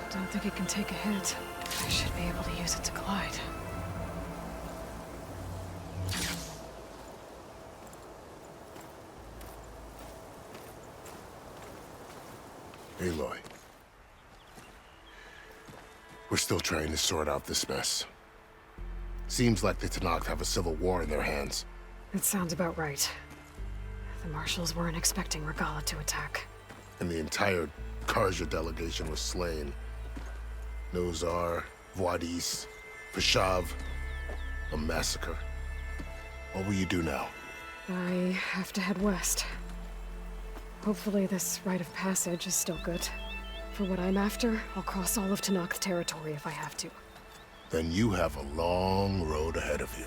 Don't think it can take a hit. I should be able to use it to glide. Aloy. We're still trying to sort out this mess. Seems like the Tenakth have a civil war in their hands. It sounds about right. The Marshals weren't expecting Regala to attack. And the entire Karja delegation was slain. Nozar, Voidis, Vashav. A massacre. What will you do now? I have to head west. Hopefully this rite of passage is still good. For what I'm after, I'll cross all of Tenakth territory if I have to. Then you have a long road ahead of you.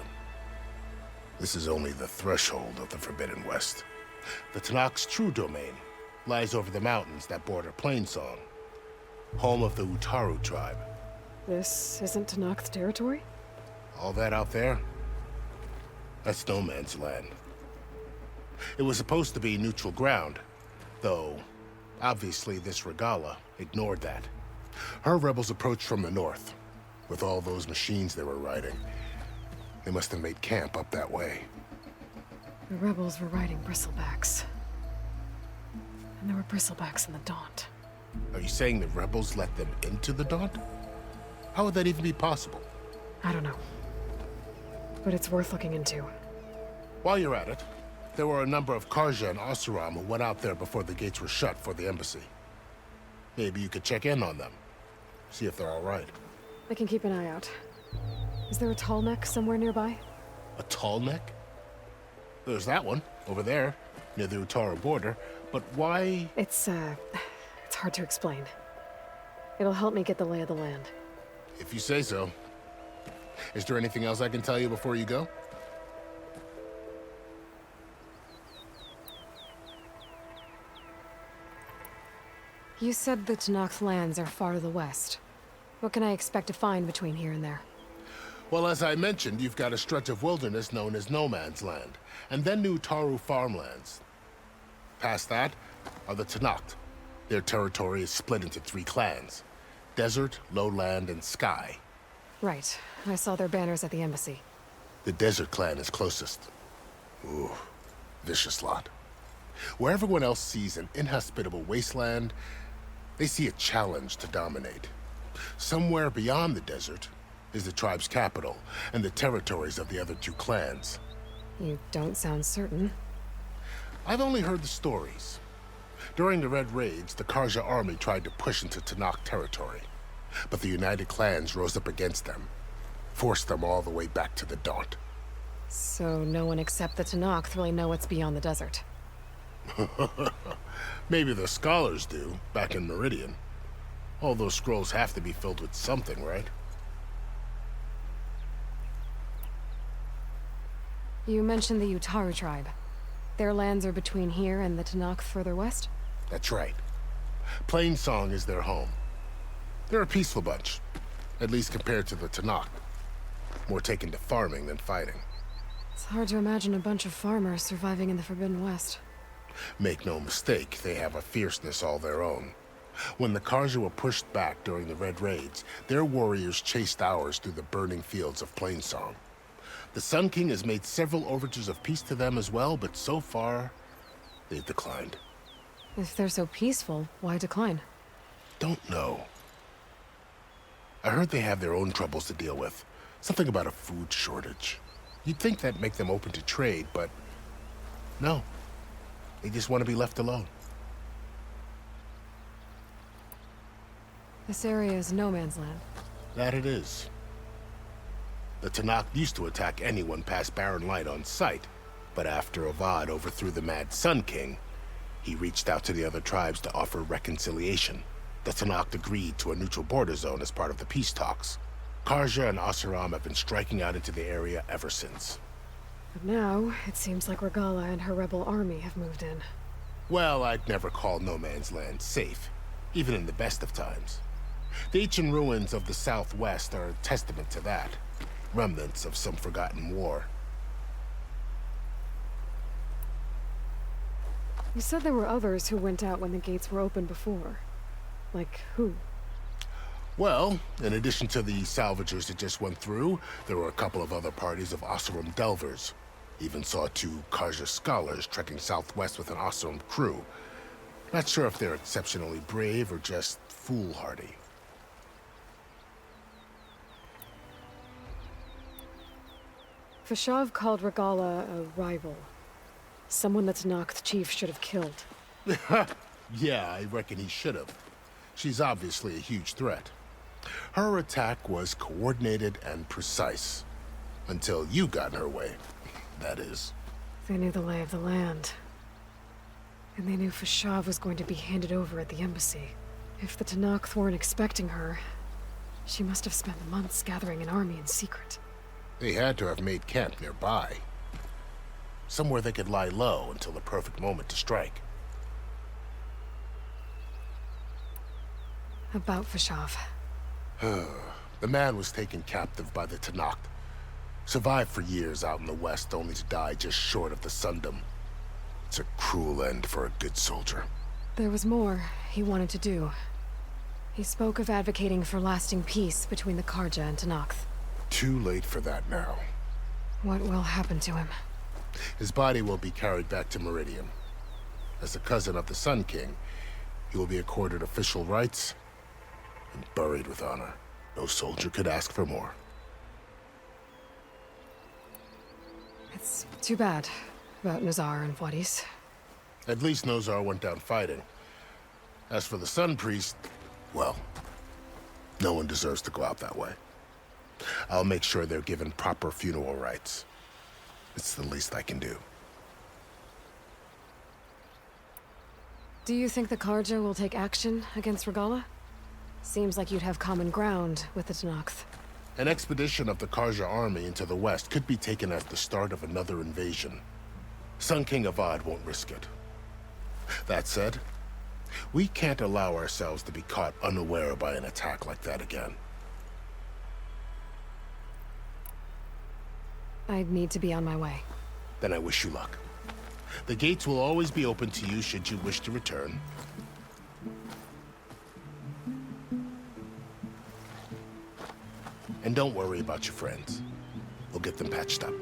This is only the threshold of the Forbidden West. The Tenakth's true domain lies over the mountains that border Plainsong, home of the Utaaru tribe. This isn't Tenakth territory? All that out there? That's no man's land. It was supposed to be neutral ground, though obviously this Regala ignored that. Her rebels approached from the north, with all those machines they were riding. They must have made camp up that way. The rebels were riding bristlebacks. And there were bristlebacks in the Daunt. Are you saying the rebels let them into the Daunt? How would that even be possible? I don't know. But it's worth looking into. While you're at it, there were a number of Karja and Oseram who went out there before the gates were shut for the embassy. Maybe you could check in on them. See if they're all right. I can keep an eye out. Is there a tall neck somewhere nearby? A tall neck? There's that one, over there, near the Utaaru border. But why? It's hard to explain. It'll help me get the lay of the land. If you say so. Is there anything else I can tell you before you go? You said the Tenakth lands are far to the west. What can I expect to find between here and there? Well, as I mentioned, you've got a stretch of wilderness known as No Man's Land, and then the Utaaru farmlands. Past that are the Tenakth. Their territory is split into 3 clans: Desert, Lowland, and Sky. Right. I saw their banners at the embassy. The Desert clan is closest. Ooh, vicious lot. Where everyone else sees an inhospitable wasteland, they see a challenge to dominate. Somewhere beyond the desert is the tribe's capital and the territories of the other 2 clans. You don't sound certain. I've only heard the stories. During the Red Raids, the Karja army tried to push into Tenakth territory, but the United Clans rose up against them, forced them all the way back to the Daunt. So no one except the Tenakth really know what's beyond the desert. Maybe the scholars do, back in Meridian. All those scrolls have to be filled with something, right? You mentioned the Utaaru tribe. Their lands are between here and the Tenakth further west? That's right. Plainsong is their home. They're a peaceful bunch, at least compared to the Tenakth. More taken to farming than fighting. It's hard to imagine a bunch of farmers surviving in the Forbidden West. Make no mistake, they have a fierceness all their own. When the Karja were pushed back during the Red Raids, their warriors chased ours through the burning fields of Plainsong. The Sun King has made several overtures of peace to them as well, but so far, they've declined. If they're so peaceful, why decline? Don't know. I heard they have their own troubles to deal with. Something about a food shortage. You'd think that'd make them open to trade, but no. They just want to be left alone. This area is no man's land. That it is. The Tenakth used to attack anyone past Barren Light on sight, but after Avad overthrew the Mad Sun King, he reached out to the other tribes to offer reconciliation. The Tenakth agreed to a neutral border zone as part of the peace talks. Karja and Oseram have been striking out into the area ever since. But now, it seems like Regala and her rebel army have moved in. Well, I'd never call No Man's Land safe, even in the best of times. The ancient ruins of the Southwest are a testament to that. Remnants of some forgotten war. You said there were others who went out when the gates were open before. Like who? Well, in addition to the salvagers that just went through, there were a couple of other parties of Oseram delvers. Even saw 2 Karja scholars trekking southwest with an Oseram crew. Not sure if they're exceptionally brave or just foolhardy. Fashav called Regala a rival. Someone the Tenakth chief should have killed. Yeah, I reckon he should have. She's obviously a huge threat. Her attack was coordinated and precise. Until you got in her way, that is. They knew the lay of the land. And they knew Fashav was going to be handed over at the embassy. If the Tenakth weren't expecting her, she must have spent months gathering an army in secret. They had to have made camp nearby. Somewhere they could lie low until the perfect moment to strike. About Fashav. The man was taken captive by the Tenakth. Survived for years out in the west, only to die just short of the Sundom. It's a cruel end for a good soldier. There was more he wanted to do. He spoke of advocating for lasting peace between the Karja and Tenakth. Too late for that now. What will happen to him? His body will be carried back to Meridian. As a cousin of the Sun King, he will be accorded official rights and buried with honor. No soldier could ask for more. It's too bad about Nazar and Wadis. At least Nozar went down fighting. As for the Sun Priest, well, no one deserves to go out that way. I'll make sure they're given proper funeral rites. It's the least I can do. Do you think the Karja will take action against Regala? Seems like you'd have common ground with the Tenakth. An expedition of the Karja army into the west could be taken as the start of another invasion. Sun King Avad won't risk it. That said, we can't allow ourselves to be caught unaware by an attack like that again. I'd need to be on my way. Then I wish you luck. The gates will always be open to you should you wish to return. And don't worry about your friends. We'll get them patched up.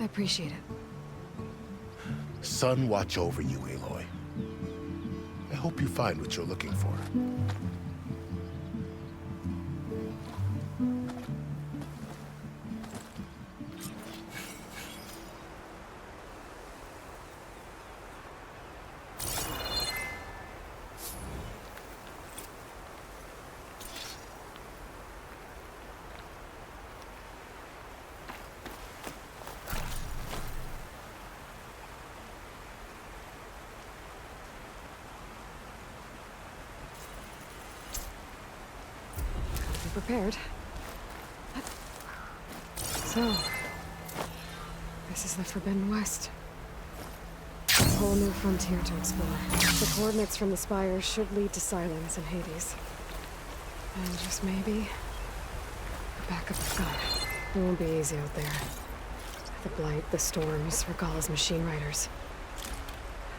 I appreciate it. Sun watch over you, Aloy. I hope you find what you're looking for. Prepared. So, this is the Forbidden West. A whole new frontier to explore. The coordinates from the spires should lead to Sylens and Hades. And just maybe, the backup of gun. It won't be easy out there. The Blight, the Storms, Regala's machine riders.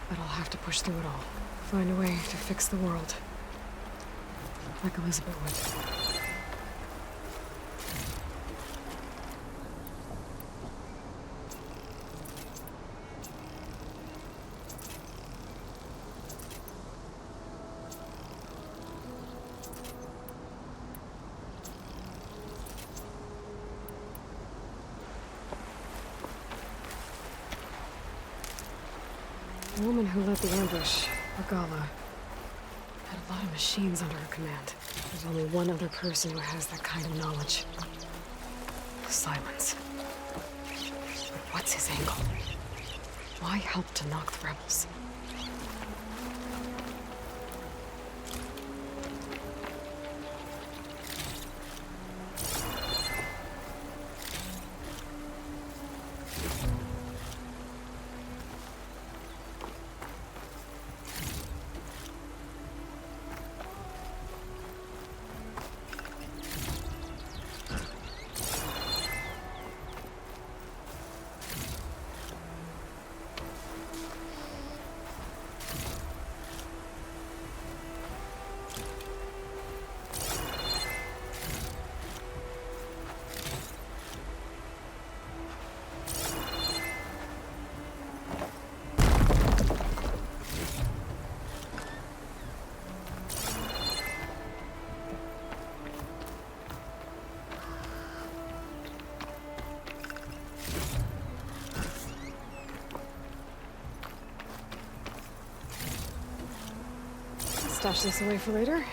But I'll have to push through it all. Find a way to fix the world. Like Elizabeth would. The woman who led the ambush, Regala, had a lot of machines under her command. There's only one other person who has that kind of knowledge. Sylens. But what's his angle? Why help to knock the rebels? Stash this away for later.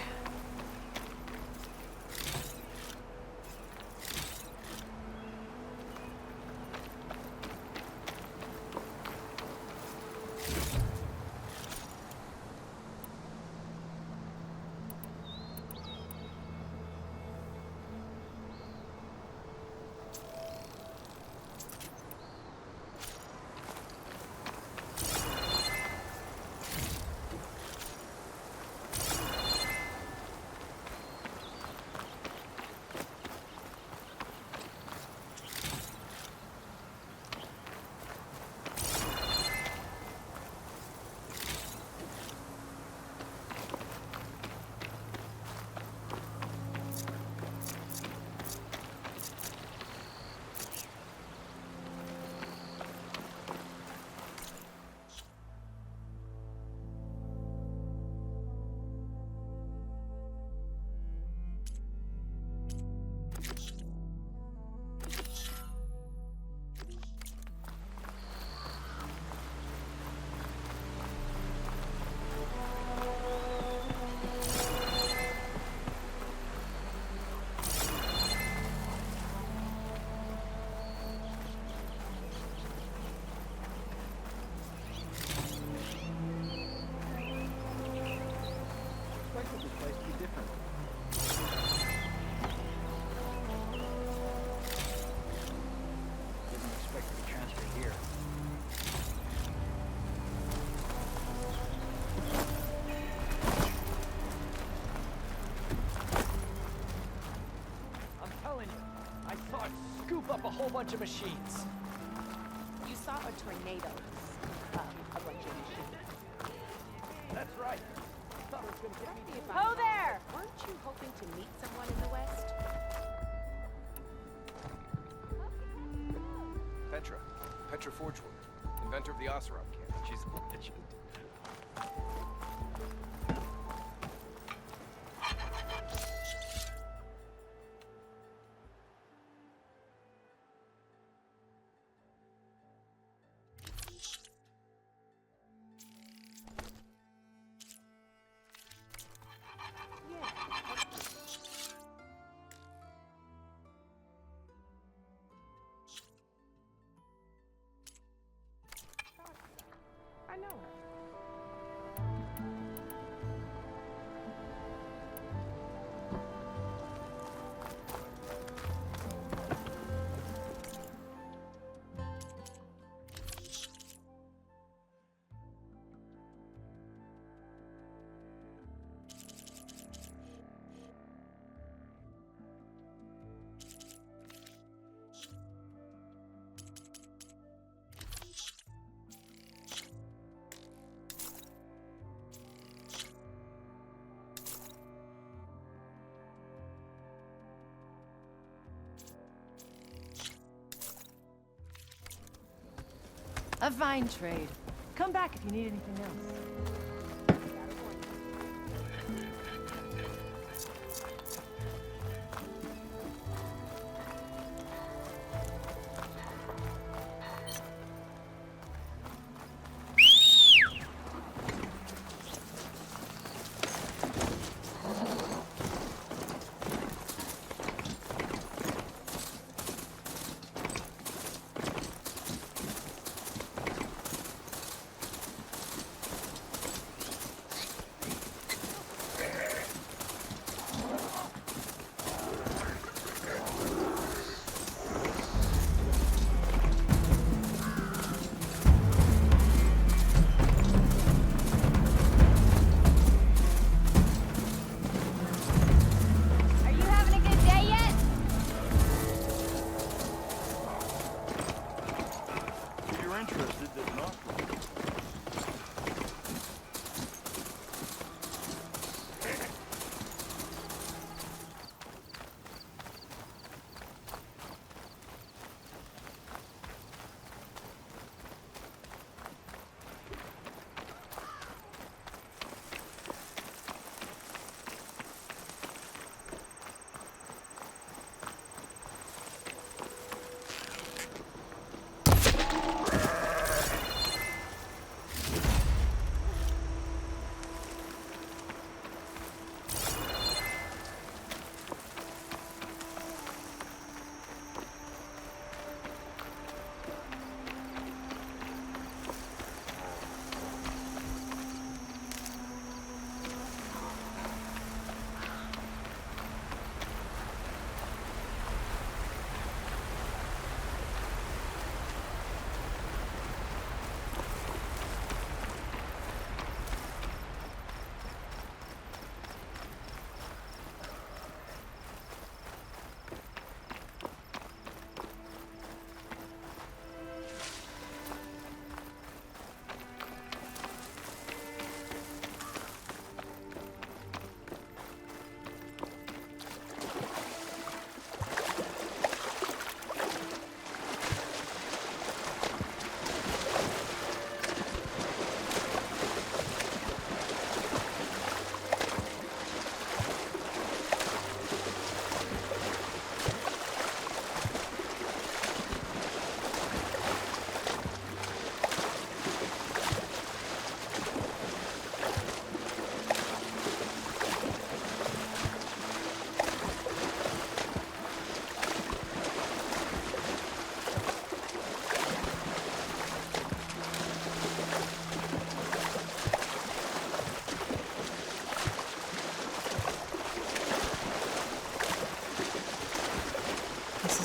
bunch of machines. You saw a tornado. A bunch of machines. That's right. Thought it was gonna get me. Ho there! Weren't you hoping to meet someone in the West? Petra Forgeworth, inventor of the Oseram cannon. She's a legend. I know her. A fine trade. Come back if you need anything else.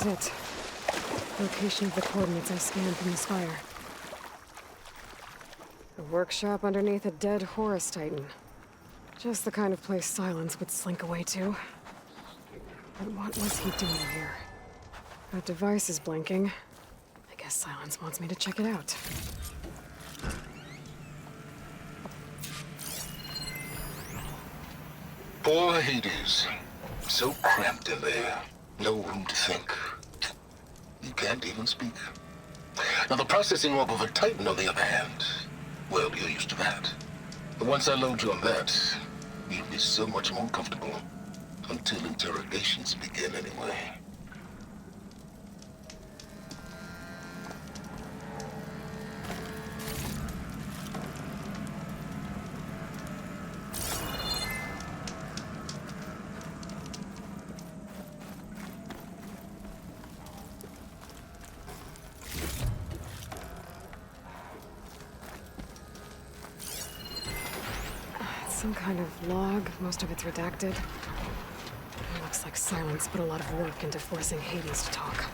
It. Location of the coordinates I scanned from the spire. A workshop underneath a dead Horus Titan. Just the kind of place Sylens would slink away to. But what was he doing here? That device is blinking. I guess Sylens wants me to check it out. Poor Hades. So cramped in there. No room to think. You can't even speak. Now the processing orb of a Titan, on the other hand, well, you're used to that. But once I load you on that, you'll be so much more comfortable. Until interrogations begin, anyway. Some kind of log. Most of it's redacted. Looks like Sylens put a lot of work into forcing Hades to talk.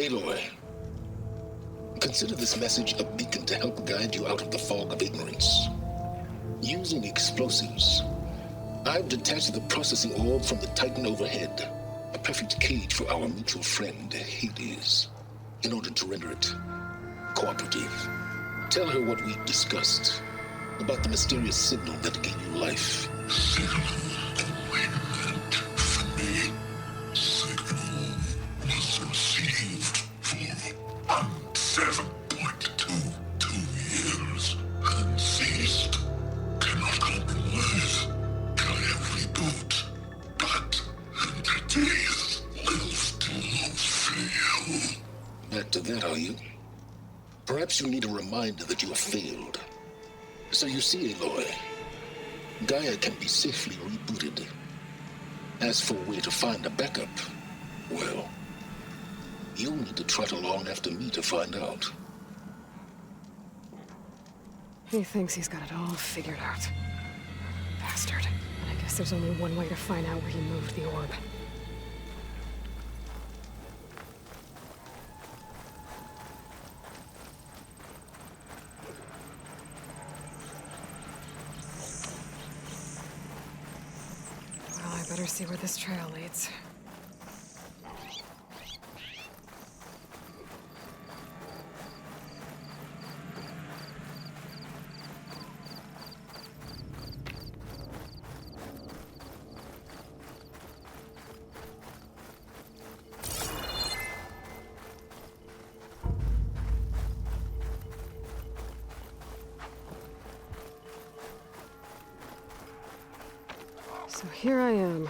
Aloy, consider this message a beacon to help guide you out of the fog of ignorance. Using the explosives, I've detached the processing orb from the Titan overhead, a perfect cage for our mutual friend, Hades, in order to render it cooperative. Tell her what we discussed about the mysterious signal that gave you life. Seven 7.22 years and ceased. Cannot back to that, are you? Perhaps you need a reminder that you have failed. So you see, Aloy, Gaia can be safely rebooted. As for a way to find a backup, well, you'll need to trot along after me to find out. He thinks he's got it all figured out. Bastard. And I guess there's only one way to find out where he moved the orb. Well, I better see where this trail leads. So here I am,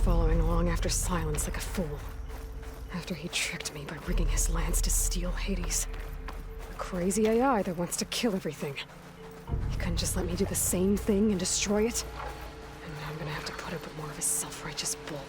following along after Sylens like a fool. After he tricked me by rigging his lance to steal Hades. A crazy AI that wants to kill everything. He couldn't just let me do the same thing and destroy it? And now I'm gonna have to put up with more of his self-righteous bull.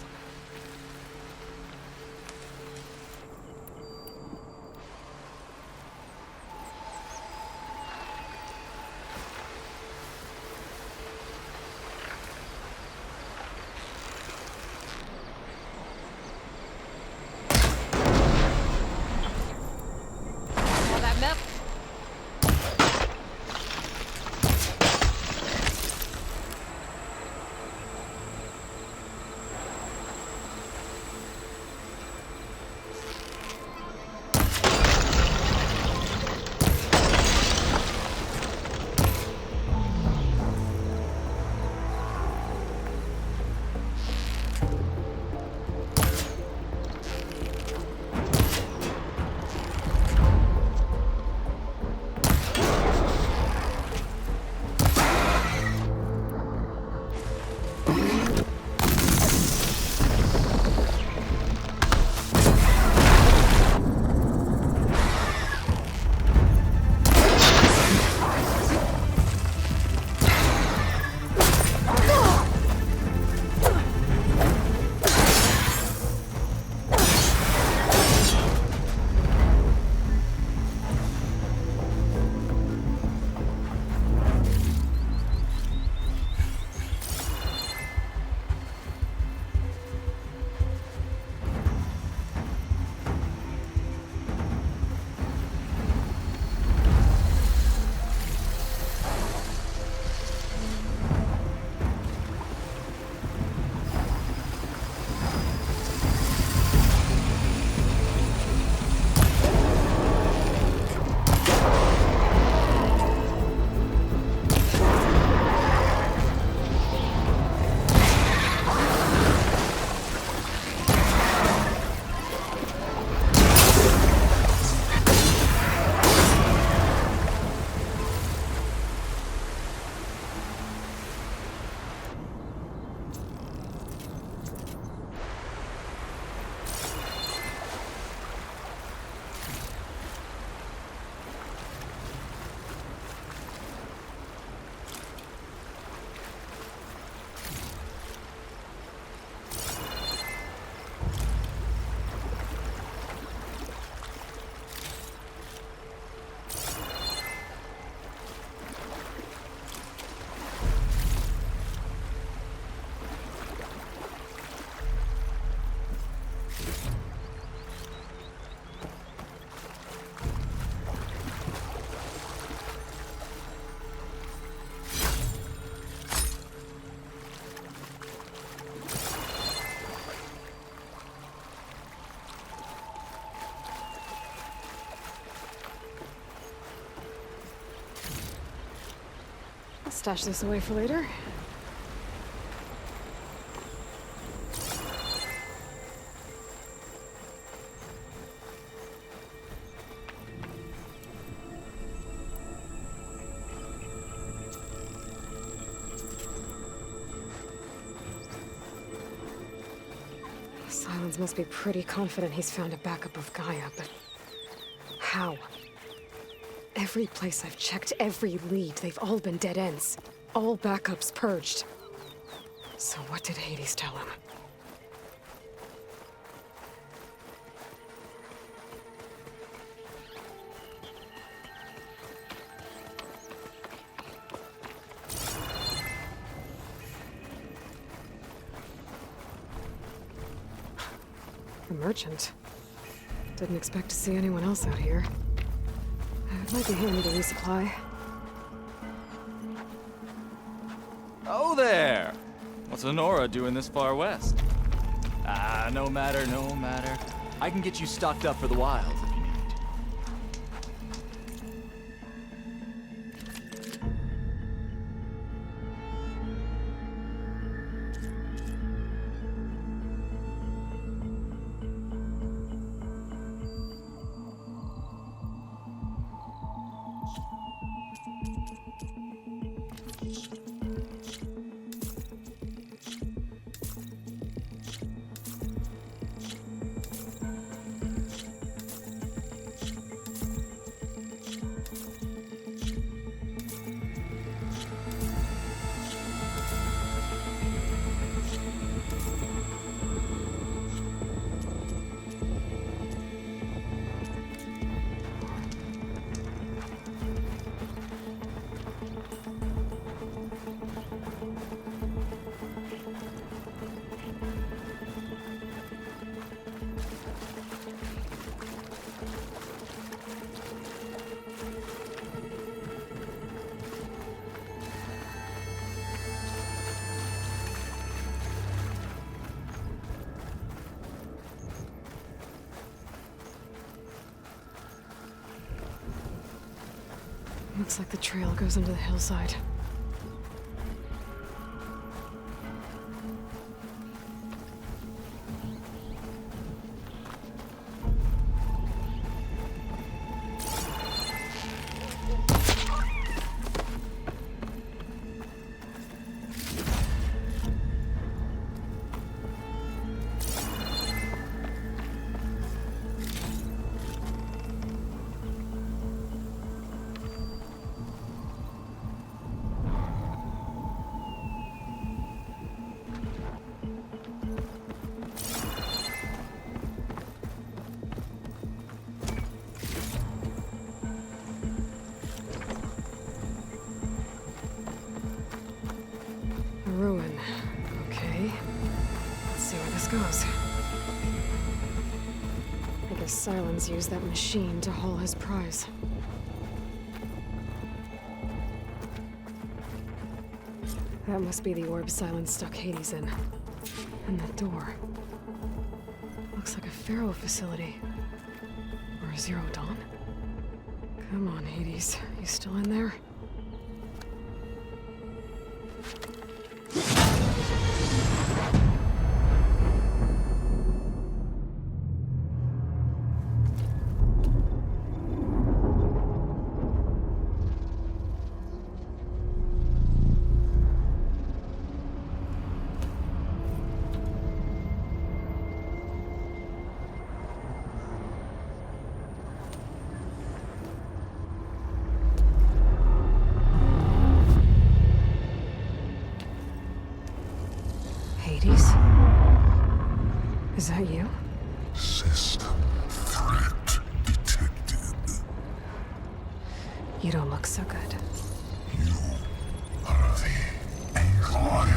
Stash this away for later. Sylens must be pretty confident he's found a backup of Gaia, but How? Every place I've checked, every lead, they've all been dead ends. All backups purged. So what did Hades tell him? A merchant. Didn't expect to see anyone else out here. I'd like to hand me the resupply. Oh there! What's Honora doing this far west? Ah, no matter, no matter. I can get you stocked up for the wild if you need. Looks like the trail goes into the hillside. Ruin. Okay. Let's see where this goes. I guess Sylens used that machine to haul his prize. That must be the orb Sylens stuck Hades in. And that door. Looks like a Faro facility. Or a Zero Dawn. Come on, Hades. You still in there? Is that you? System threat detected. You don't look so good. You are the Aloy.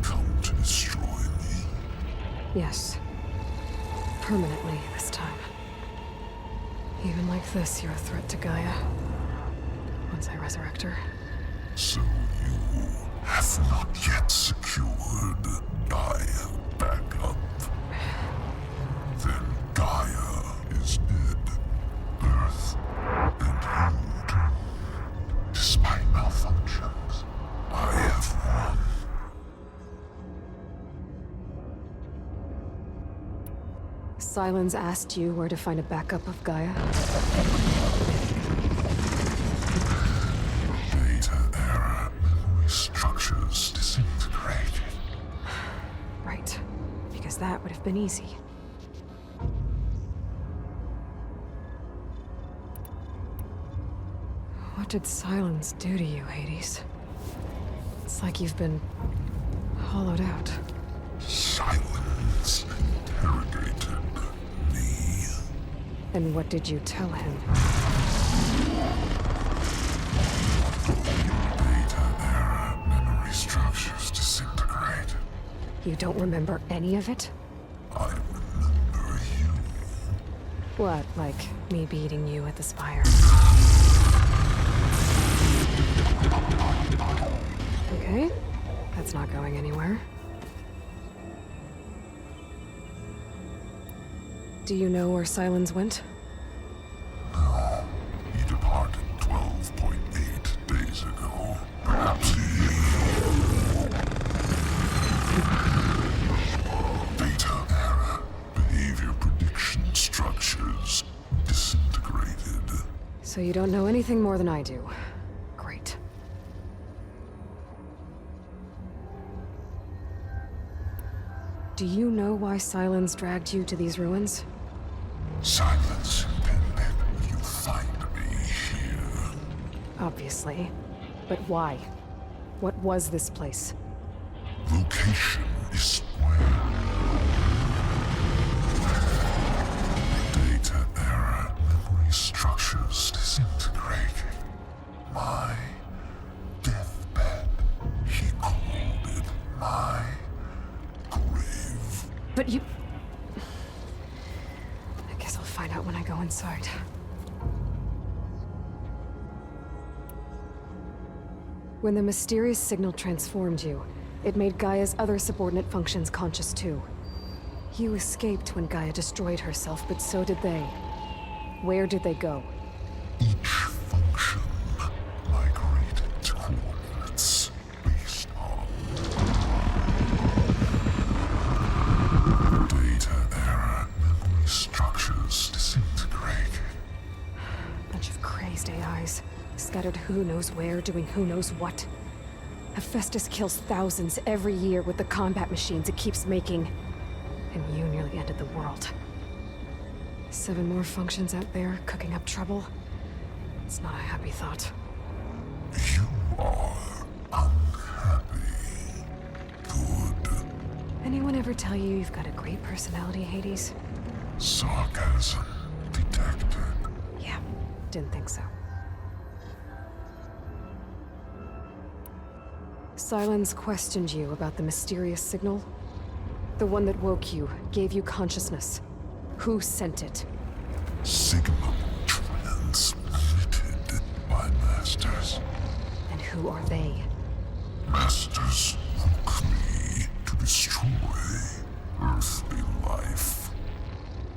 Come to destroy me. Yes. Permanently this time. Even like this, you're a threat to Gaia. Once I resurrect her. So you have not yet secured Gaia back up. Then Gaia is dead. Earth and you, despite malfunctions, I have won. Sylens asked you where to find a backup of Gaia? Data error. Memory structures disintegrated. Right. Because that would have been easy. What did Sylens do to you, Hades? It's like you've been hollowed out. Sylens interrogated me. And what did you tell him? Data era memory structures disintegrate. You don't remember any of it? I remember you. What, like me beating you at the Spire? Okay, that's not going anywhere. Do you know where Sylens went? No. He departed 12.8 days ago. Perhaps he... Data era. Behavior prediction structures disintegrated. So you don't know anything more than I do. Great. Do you know why Sylens dragged you to these ruins? Silence intended you find me here. Obviously. But why? What was this place? Location is where data era memory structures disintegrating. My deathbed. He called it my grave. But you... I guess I'll find out when I go inside. When the mysterious signal transformed you, it made Gaia's other subordinate functions conscious too. You escaped when Gaia destroyed herself, but so did they. Where did they go? Each function migrated to coordinates based on data era memory structures disintegrated. Bunch of crazed AIs, scattered who knows where, doing who knows what. Hephaestus kills thousands every year with the combat machines it keeps making. And you nearly ended the world. 7 more functions out there, cooking up trouble. It's not a happy thought. You are unhappy. Good. Anyone ever tell you you've got a great personality, Hades? Sarcasm detected. Yeah, didn't think so. Sylens questioned you about the mysterious signal. The one that woke you, gave you consciousness. Who sent it? Signal transmitted by masters. And who are they? Masters woke me to destroy earthly life.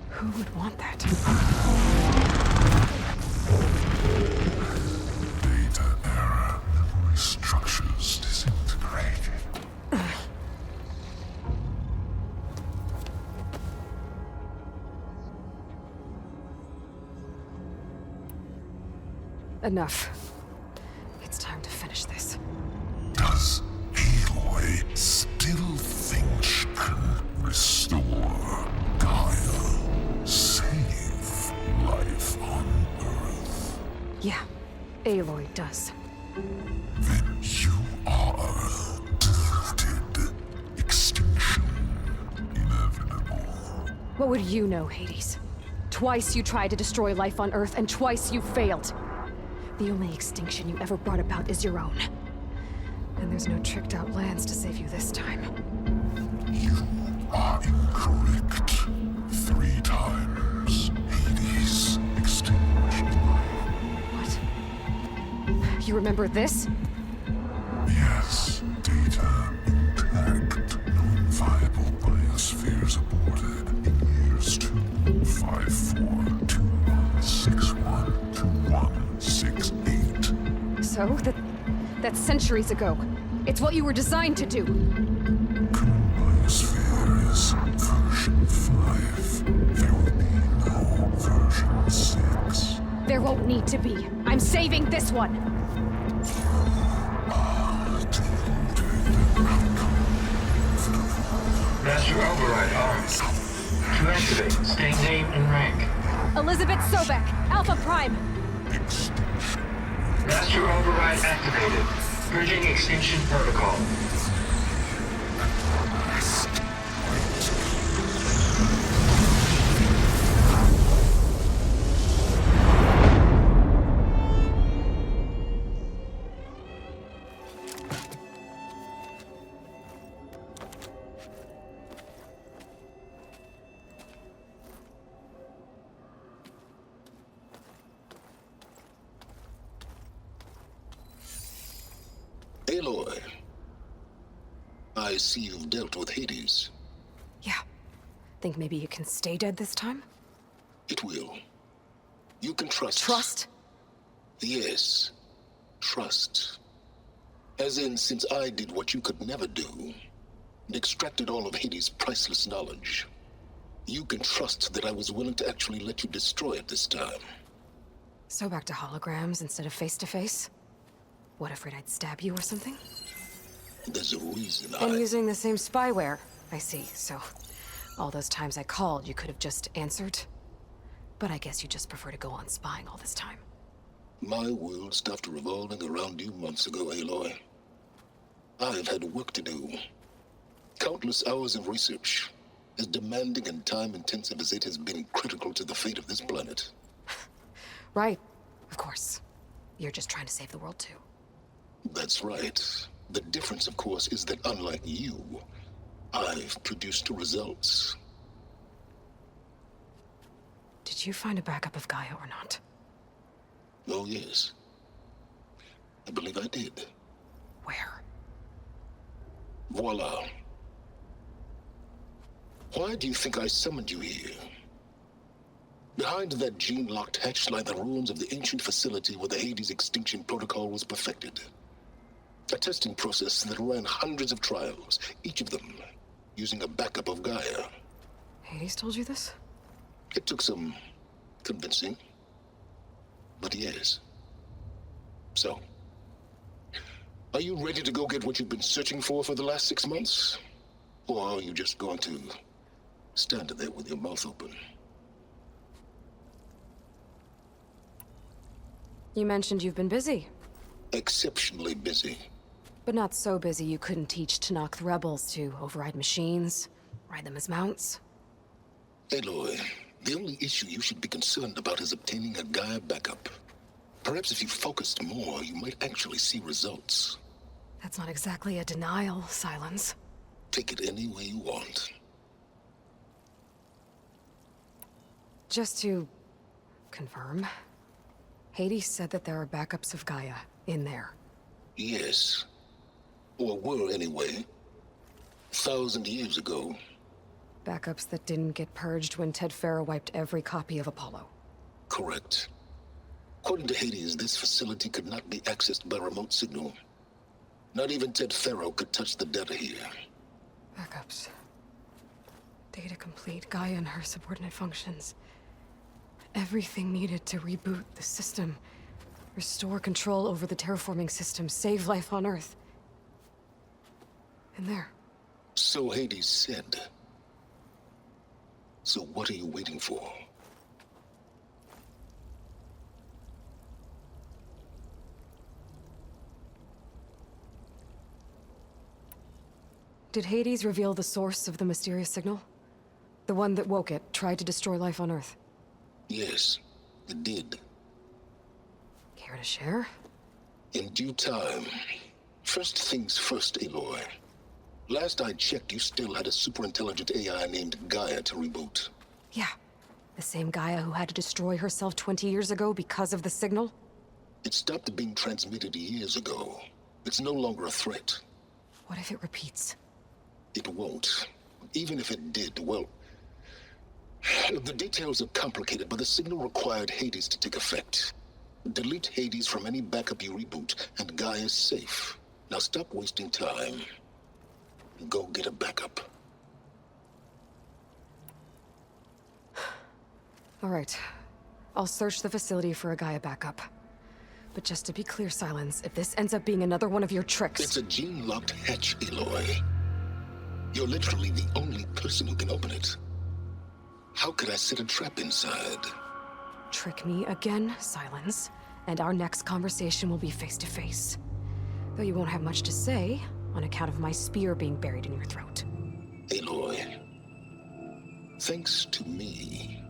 Who would want that? Data era memory structures disintegrated. Enough. It's time to finish this. Does Aloy still think she can restore Gaia? Save life on Earth? Yeah, Aloy does. Then you are deluded. Extinction inevitable. What would you know, Hades? Twice you tried to destroy life on Earth, and twice you failed. The only extinction you ever brought about is your own. And there's no tricked-out lands to save you this time. You are incorrect. 3 times. Hades extinguished life. What? You remember this? Yes. Data intact. Non-viable biospheres aborted in years 254, 2161, 2168. So, that's centuries ago. It's what you were designed to do. Biosphere is version 5. There will be no version 6. There won't need to be. I'm saving this one. Master override arms. To activate, state name and rank. Elizabeth Sobek, Alpha Prime. Extinction Master override activated. Bridging extinction protocol. Aloy, I see you've dealt with Hades. Yeah. Think maybe you can stay dead this time? It will. You can trust. Trust? Yes. Trust. As in, since I did what you could never do, and extracted all of Hades' priceless knowledge, you can trust that I was willing to actually let you destroy it this time. So back to holograms instead of face-to-face? What, afraid I'd stab you or something? There's a reason And using the same spyware, I see. So, all those times I called, you could have just answered? But I guess you just prefer to go on spying all this time. My world stopped revolving around you months ago, Aloy. I've had work to do. Countless hours of research, as demanding and time-intensive as it has been critical to the fate of this planet. Right, of course. You're just trying to save the world too. That's right. The difference, of course, is that unlike you, I've produced results. Did you find a backup of Gaia or not? Oh, yes. I believe I did. Where? Voila. Why do you think I summoned you here? Behind that gene-locked hatch lie the ruins of the ancient facility where the Hades extinction protocol was perfected. A testing process that ran hundreds of trials, each of them using a backup of Gaia. Hades told you this? It took some convincing, but yes. So, are you ready to go get what you've been searching for the last 6 months? Or are you just going to stand there with your mouth open? You mentioned you've been busy. Exceptionally busy. But not so busy you couldn't teach Tanakh rebels to override machines, ride them as mounts. Aloy, the only issue you should be concerned about is obtaining a Gaia backup. Perhaps if you focused more, you might actually see results. That's not exactly a denial, Sylens. Take it any way you want. Just to confirm, Hades said that there are backups of Gaia in there. Yes. Or were, anyway. 1,000 years ago. Backups that didn't get purged when Ted Faro wiped every copy of Apollo. Correct. According to Hades, this facility could not be accessed by remote signal. Not even Ted Faro could touch the data here. Backups. Data complete, Gaia and her subordinate functions. Everything needed to reboot the system. Restore control over the terraforming system, save life on Earth. And there. So Hades said. So what are you waiting for? Did Hades reveal the source of the mysterious signal? The one that woke it, tried to destroy life on Earth? Yes, it did. Care to share? In due time. First things first, Aloy. Last I checked, you still had a superintelligent AI named Gaia to reboot. Yeah. The same Gaia who had to destroy herself 20 years ago because of the signal? It stopped being transmitted years ago. It's no longer a threat. What if it repeats? It won't. Even if it did, well... The details are complicated, but the signal required Hades to take effect. Delete Hades from any backup you reboot, and Gaia's safe. Now stop wasting time. Go get a backup. All right. I'll search the facility for a Gaia backup. But just to be clear, Sylens, if this ends up being another one of your tricks... It's a gene-locked hatch, Aloy. You're literally the only person who can open it. How could I set a trap inside? Trick me again, Sylens, and our next conversation will be face to face. Though you won't have much to say, on account of my spear being buried in your throat. Aloy, thanks to me,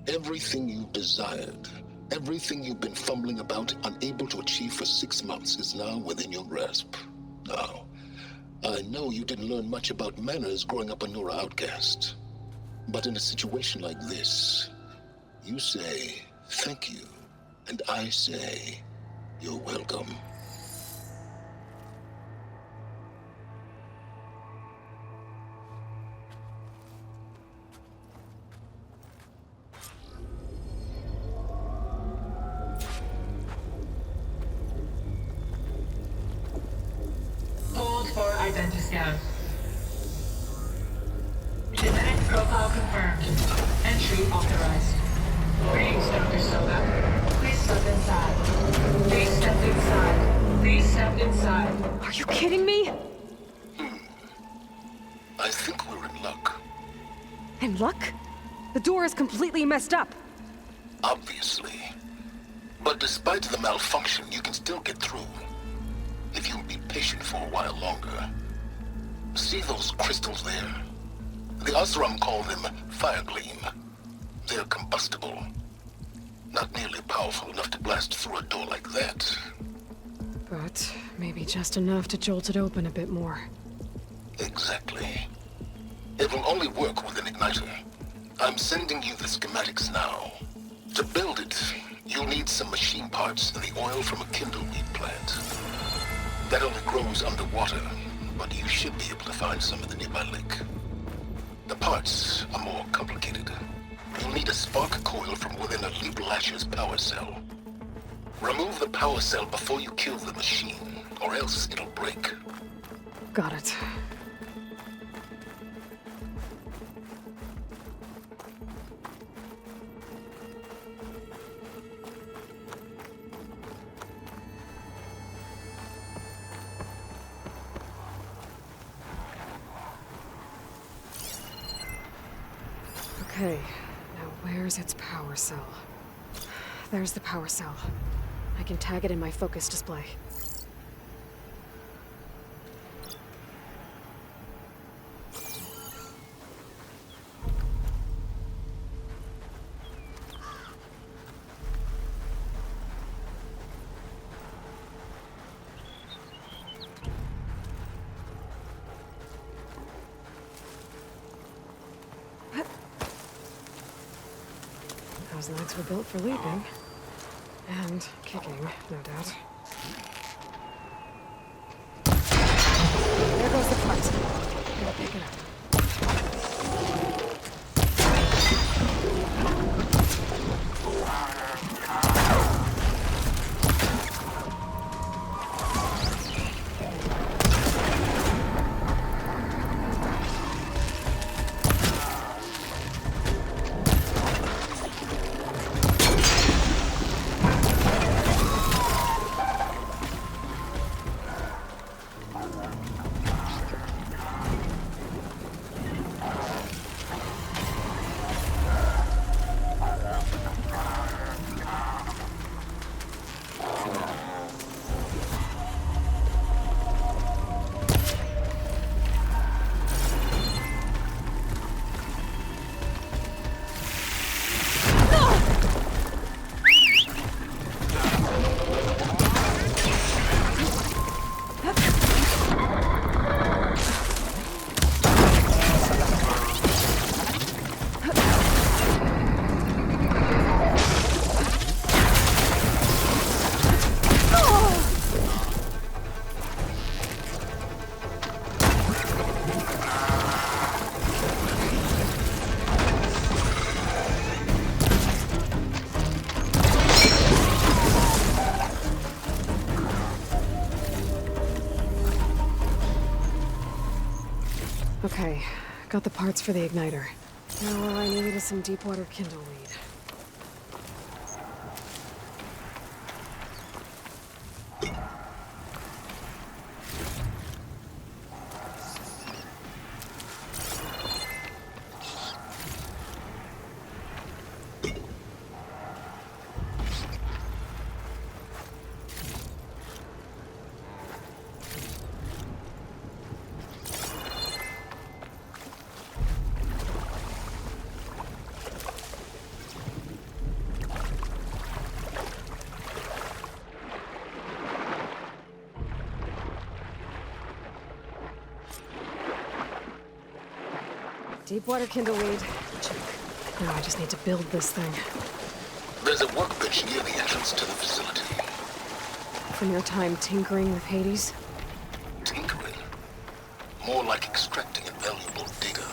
everything you desired, everything you've been fumbling about, unable to achieve for 6 months, is now within your grasp. Now, I know you didn't learn much about manners growing up a Nora outcast. But in a situation like this, you say, thank you, and I say, you're welcome. Hold for identiscan. Genetic profile confirmed. Entry authorized. Greetings, Dr. Soda. Please step inside. Please step inside. Please step inside. Are you kidding me? I think we're in luck. In luck? The door is completely messed up. Obviously. But despite the malfunction, you can still get through. If you'll be patient for a while longer. See those crystals there? The Osram call them fire gleam. They're combustible. Not nearly powerful enough to blast through a door like that. But maybe just enough to jolt it open a bit more. Exactly. It will only work with an igniter. I'm sending you the schematics now. To build it, you'll need some machine parts and the oil from a kindleweed plant. That only grows underwater, but you should be able to find some in the nearby lake. The parts are more complicated. You'll need a spark coil from within a Leap Lasher's power cell. Remove the power cell before you kill the machine, or else it'll break. Got it. Okay, now where's its power cell? There's the power cell. I can tag it in my focus display. Those nights were built for leaping. And kicking, no doubt. There goes the cart. Gotta pick it up. Okay, got the parts for the igniter. Now all I need is some deep water kindleweed. Deepwater kindleweed. Check. Now I just need to build this thing. There's a workbench near the entrance to the facility. From your time tinkering with Hades? Tinkering? More like extracting invaluable data.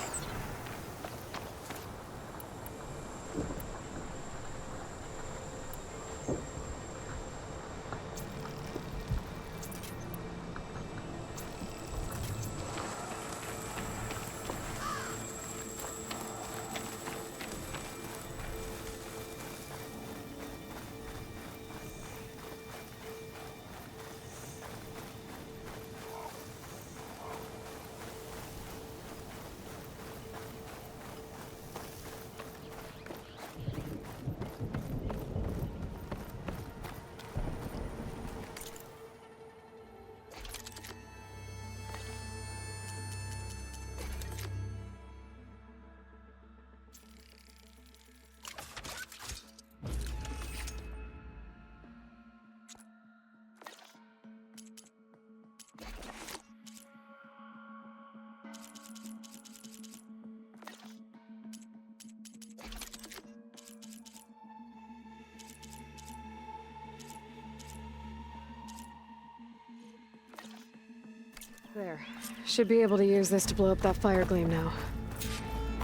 There. Should be able to use this to blow up that fire gleam now.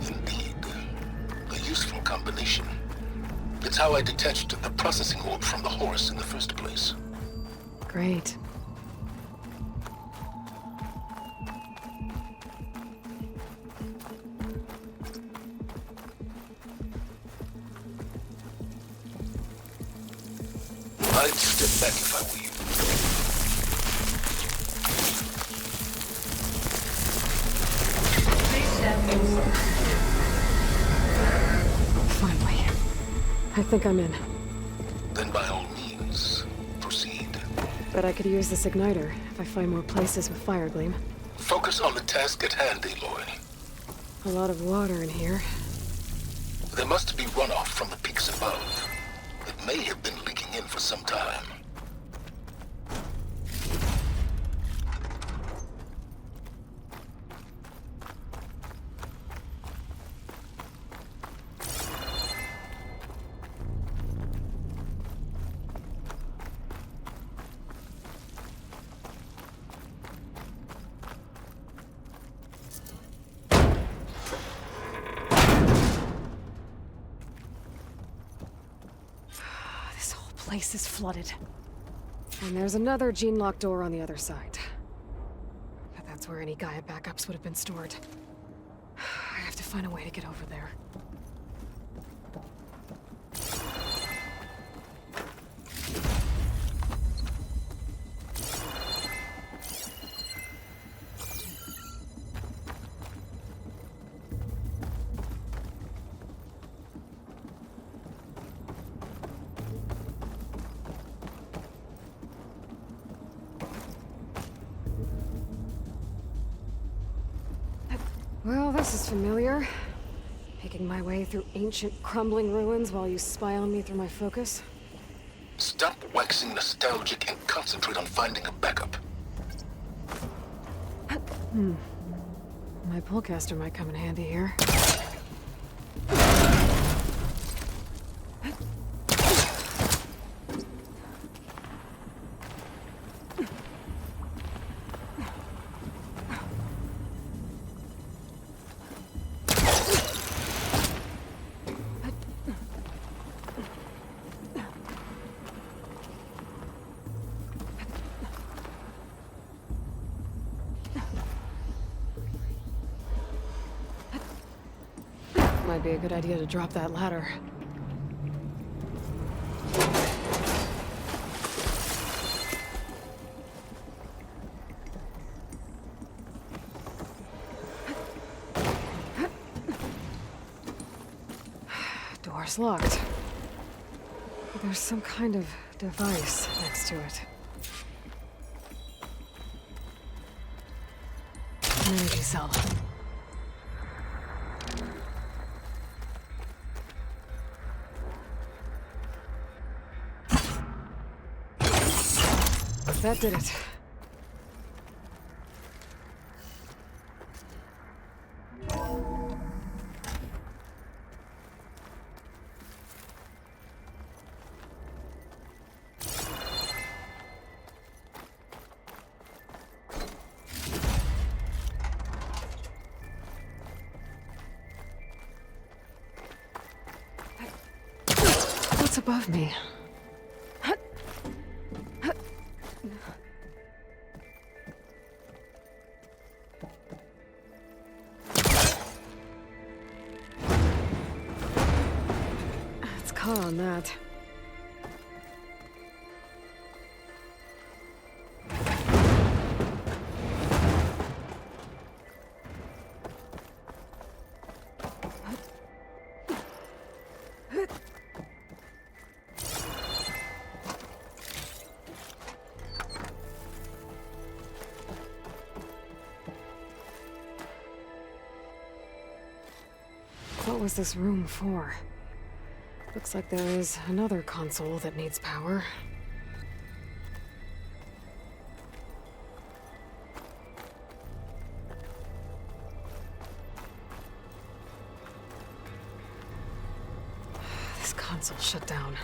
Indeed. A useful combination. It's how I detached the processing orb from the Horus in the first place. Great. I'd step back if I were you. Finally. I think I'm in. Then by all means, proceed. Bet I could use this igniter if I find more places with fire gleam. Focus on the task at hand, Aloy. A lot of water in here. There must be runoff from the peaks above. It may have been leaking in for some time. Place is flooded. And there's another gene-lock door on the other side. But that's where any Gaia backups would have been stored. I have to find a way to get over there. Well, this is familiar. Making my way through ancient, crumbling ruins while you spy on me through my focus. Stop waxing nostalgic and concentrate on finding a backup. My pullcaster might come in handy here. Might be a good idea to drop that ladder. Door's locked. There's some kind of device next to it. Energy cell. That did it. What's above me? Let's call on that. What was this room for? Looks like there is another console that needs power. This console shut down.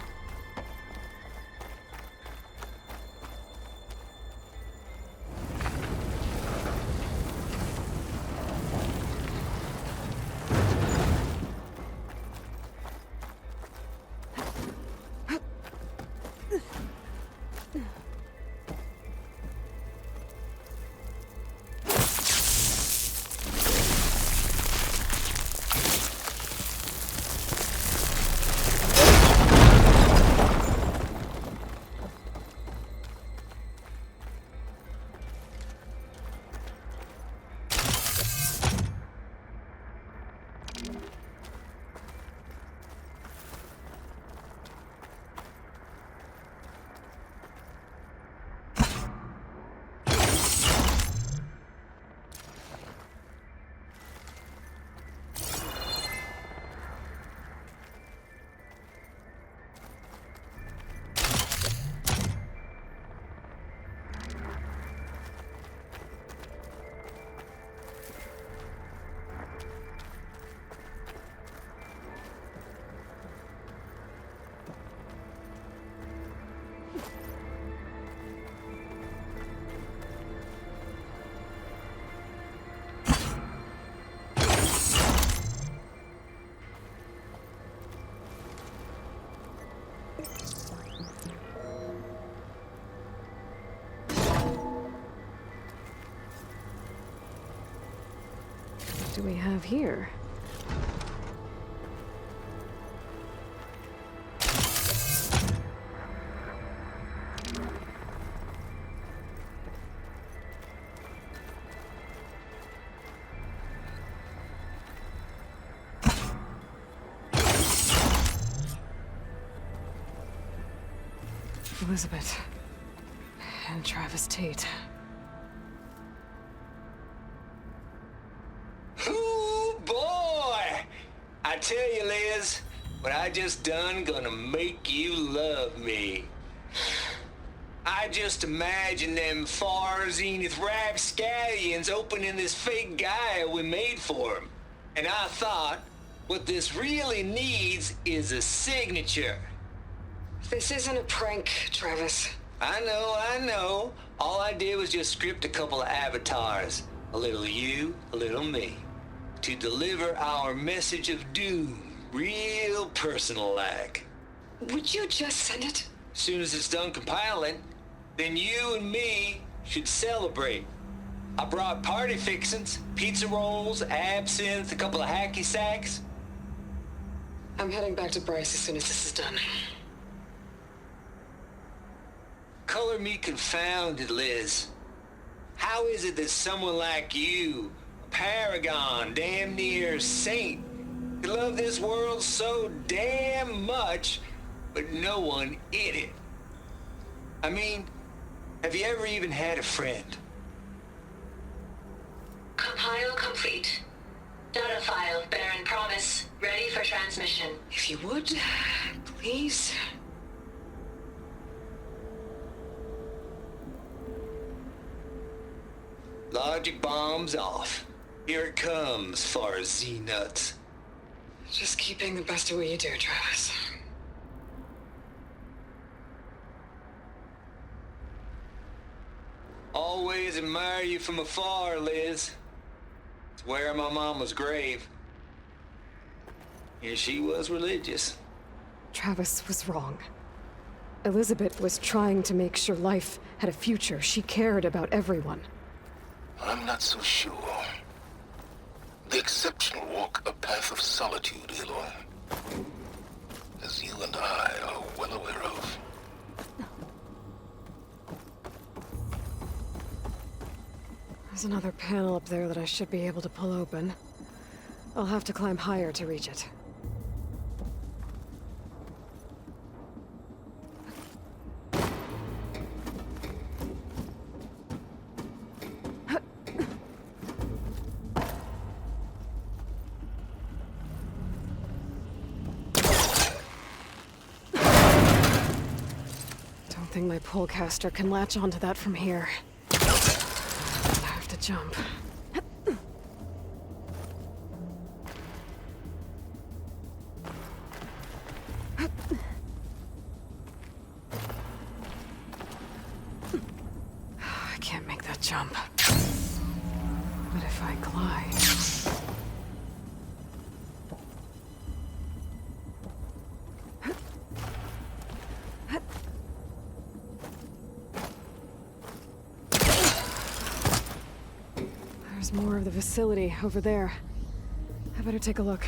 What do we have here? Elizabeth and Travis Tate. Ooh, boy! I tell you, Liz, what I just done gonna make you love me. I just imagine them far Zenith rapscallions opening this fake Gaia we made for them. And I thought, what this really needs is a signature. This isn't a prank, Travis. I know. All I did was just script a couple of avatars. A little you, a little me. To deliver our message of doom, real personal-like. Would you just send it? Soon as it's done compiling, then you and me should celebrate. I brought party fixins, pizza rolls, absinthe, a couple of hacky sacks. I'm heading back to Bryce as soon as this is done. Color me confounded, Liz. How is it that someone like you, a paragon, damn near saint, could love this world so damn much, but no one in it? I mean, have you ever even had a friend? Compile complete. Data file, Barren Promise, ready for transmission. If you would, please. Logic bombs off. Here it comes, far as Z-nuts. Just keep being the best at what you do, Travis. Always admire you from afar, Liz. It's where my mama's grave. And she was religious. Travis was wrong. Elizabeth was trying to make sure life had a future. She cared about everyone. I'm not so sure. The exceptional walk a path of solitude, Aloy. As you and I are well aware of. There's another panel up there that I should be able to pull open. I'll have to climb higher to reach it. Don't think my polecaster can latch onto that from here. I have to jump. I can't make that jump. But if I glide... There's more of the facility over there. I better take a look.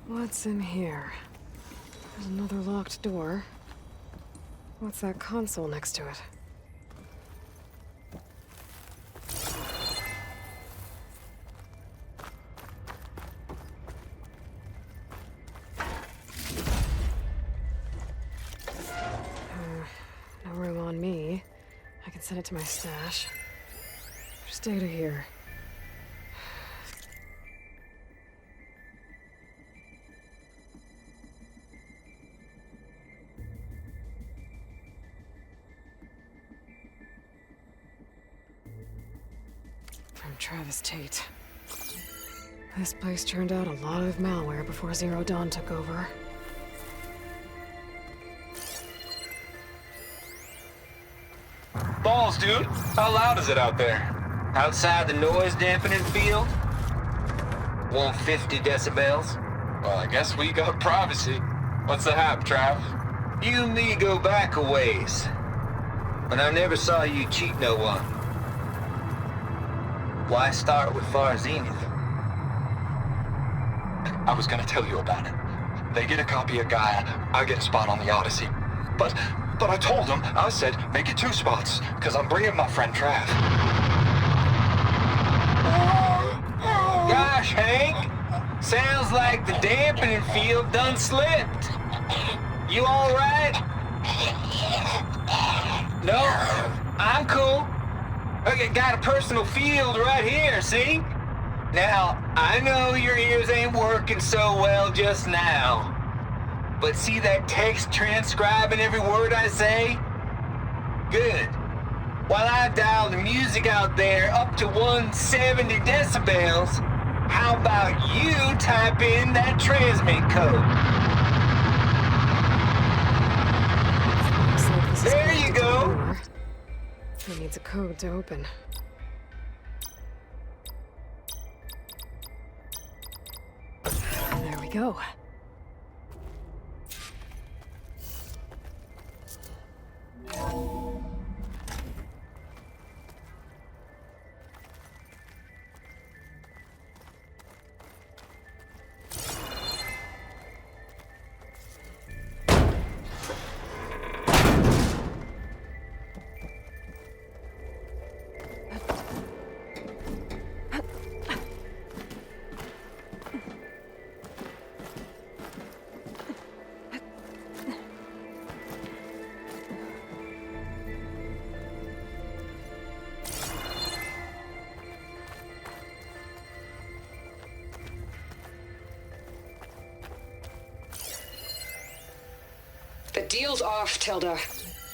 What's in here? There's another locked door. What's that console next to it? No room on me. I can send it to my stash. There's data here. Travis Tate. This place turned out a lot of malware before Zero Dawn took over. Balls, dude. How loud is it out there? Outside the noise dampening field? 150 decibels? Well, I guess we got privacy. What's the hap, Trav? You and me go back a ways. But I never saw you cheat no one. Why start with Far Zenith? I was gonna tell you about it. They get a copy of Gaia, I get a spot on the Odyssey. But I told them, I said, make it 2 spots, because I'm bringing my friend Trav. Gosh, Hank! Sounds like the dampening field done slipped. You alright? No, I'm cool. Okay, got a personal field right here, see? Now, I know your ears ain't working so well just now. But see that text transcribing every word I say? Good. While I dial the music out there up to 170 decibels, how about you type in that transmit code? There you go. It needs a code to open. There we go. The deal's off, Tilda.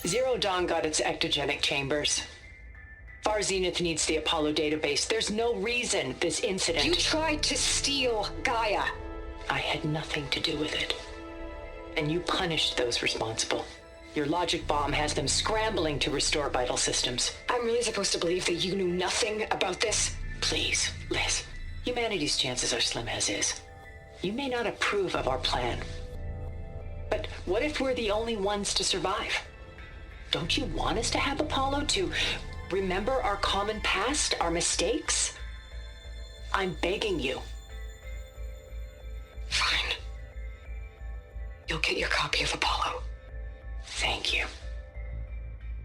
Zero Dawn got its ectogenic chambers. Far Zenith needs the Apollo database. There's no reason this incident... You tried to steal Gaia. I had nothing to do with it. And you punished those responsible. Your logic bomb has them scrambling to restore vital systems. I'm really supposed to believe that you knew nothing about this? Please, Liz. Humanity's chances are slim as is. You may not approve of our plan. But what if we're the only ones to survive? Don't you want us to have Apollo to remember our common past, our mistakes? I'm begging you. Fine. You'll get your copy of Apollo. Thank you.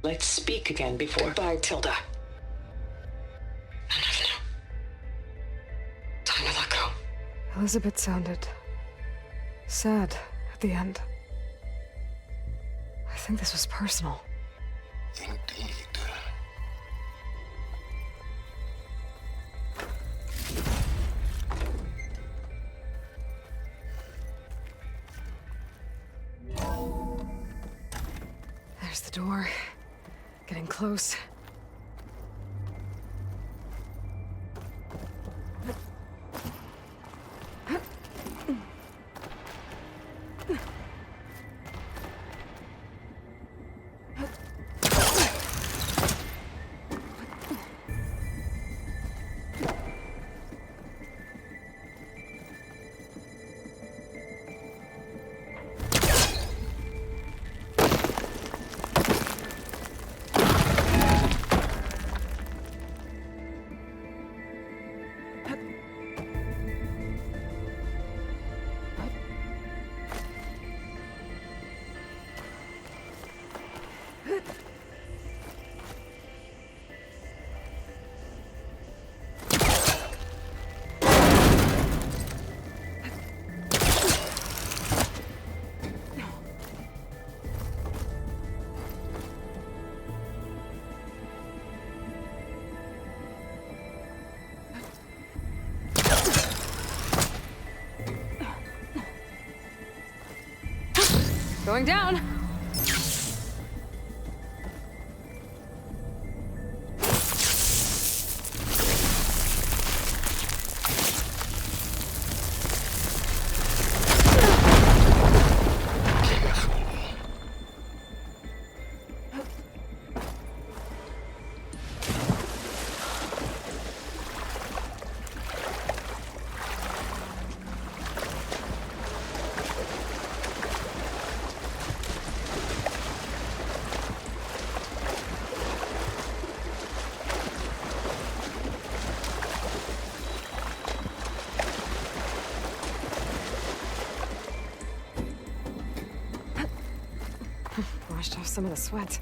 Let's speak again before... Goodbye, Tilda. Enough now. Time to let go. Elizabeth sounded sad at the end. I think this was personal. Indeed. There's the door. Getting close. Going down. Washed off some of the sweat.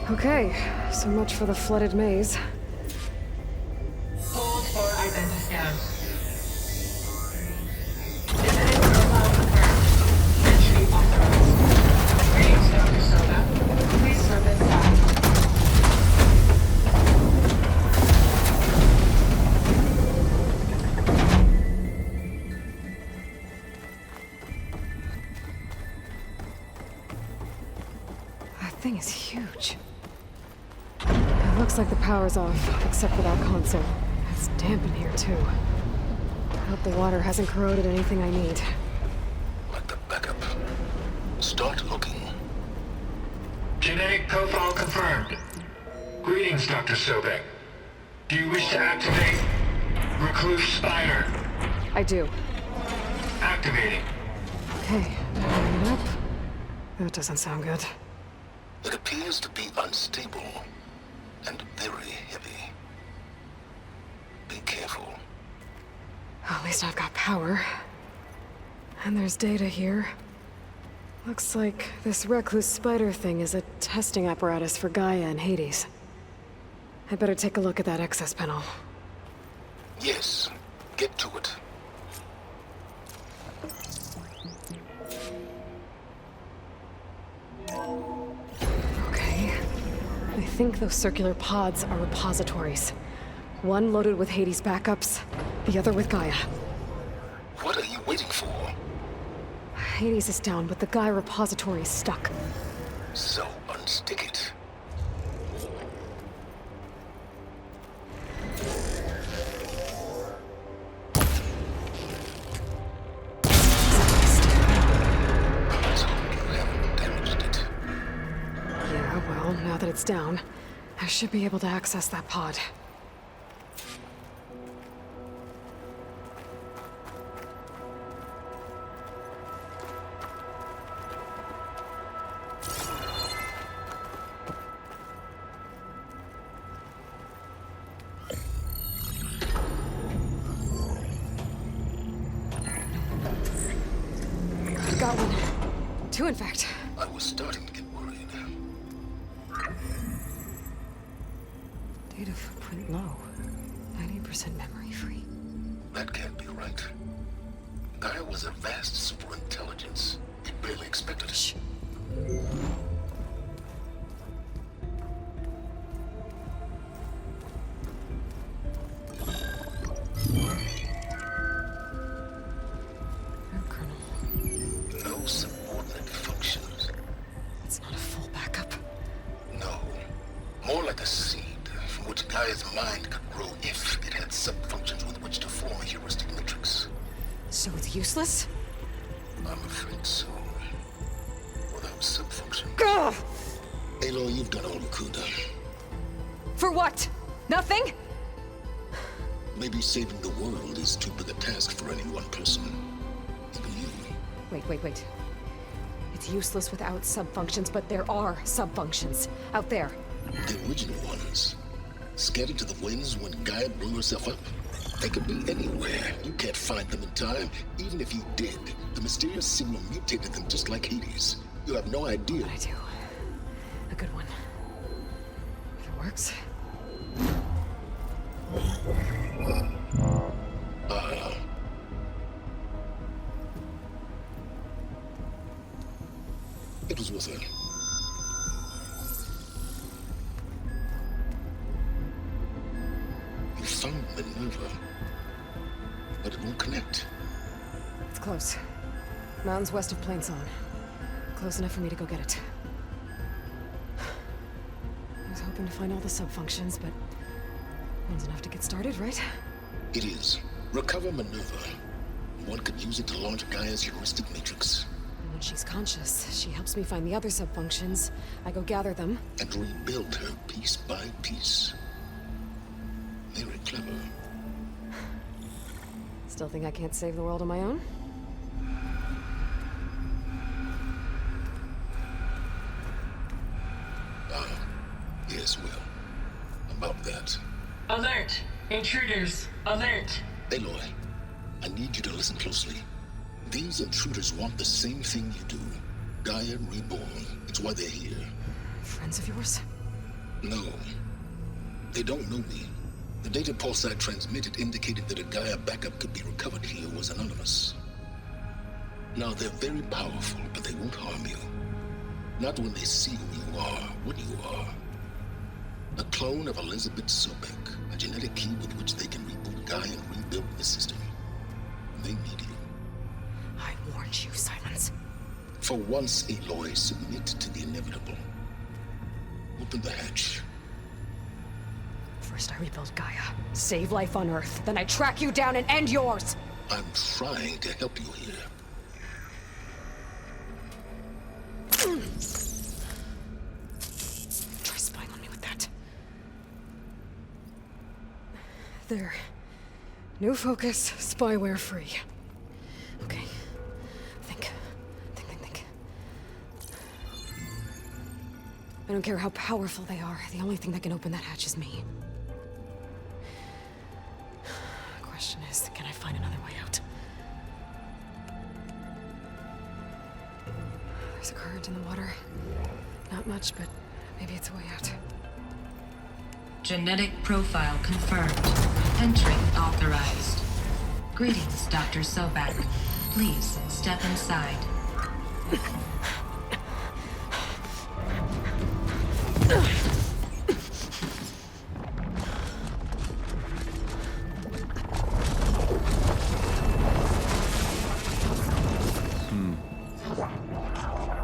Okay, so much for the flooded maze. Hold for identiscan. Genetic profile confirmed. Entry authorized. Greetings, Dr. Soda. Please step inside. That thing is huge. It looks like the power's off, except for that console. It's damp in here, too. I hope the water hasn't corroded anything I need. Like the backup. Start looking. Genetic profile confirmed. Greetings, Dr. Sobek. Do you wish to activate Recluse Spider? I do. Activating. Okay, powering it up. That doesn't sound good. It appears to be unstable and very heavy. Be careful. At least I've got power. And there's data here. Looks like this recluse spider thing is a testing apparatus for Gaia and Hades. I'd better take a look at that access panel. Yes, get to it. Okay. I think those circular pods are repositories. One loaded with Hades backups, the other with Gaia. What are you waiting for? Hades is down, but the Gaia repository is stuck. So unstick it. Yeah, well, now that it's down, I should be able to access that pod. Got one. Two, in fact. I was starting to get worried. Data footprint low. 90% memory free. That can't be right. Gaia was a vast superintelligence. It barely expected us. No subordinate functions. It's not a full backup. No. More like a seed from which Gaia's mind could grow if it had sub-functions with which to form a heuristic matrix. So it's useless? I'm afraid so. Without sub-functions. Ugh! Aloy, you've done all you could. For what? Nothing? Maybe saving the world is too big a task for any one person. Even you. Wait. It's useless without sub-functions, but there are sub-functions out there. The original ones. Scattered to the winds when Gaia blew herself up? They could be anywhere. You can't find them in time. Even if you did, the mysterious signal mutated them just like Hades. You have no idea. But I do. A good one. If it works. It was with her. You found Minerva, but it won't connect. It's close. Mountains west of Plainsong. Close enough for me to go get it. I was hoping to find all the sub-functions, but one's enough to get started, right? It is. Recover Minerva. One could use it to launch Gaia's heuristic matrix. And when she's conscious, she helps me find the other sub-functions. I go gather them. And rebuild her piece by piece. Very clever. Still think I can't save the world on my own? Yes, well. About that. Alert! Intruders! Alert! Aloy, I need you to listen closely. These intruders want the same thing you do. Gaia reborn. It's why they're here. Friends of yours? No. They don't know me. The data pulse I transmitted indicated that a Gaia backup could be recovered here was anonymous. Now, they're very powerful, but they won't harm you. Not when they see who you are, what you are. A clone of Elizabeth Sobek, a genetic key with which they can reboot Gaia and rebuild the system. They need you. I warned you, Sylens. For once, Aloy, submit to the inevitable. Open the hatch. First I rebuild Gaia, save life on Earth, then I track you down and end yours! I'm trying to help you here. Try spying on me with that. There. New focus, spyware free. Okay. Think. I don't care how powerful they are. The only thing that can open that hatch is me. Question is, can I find another way out? There's a current in the water. Not much, but maybe it's a way out. Genetic profile confirmed. Entry authorized. Greetings, Dr. Sobek. Please step inside.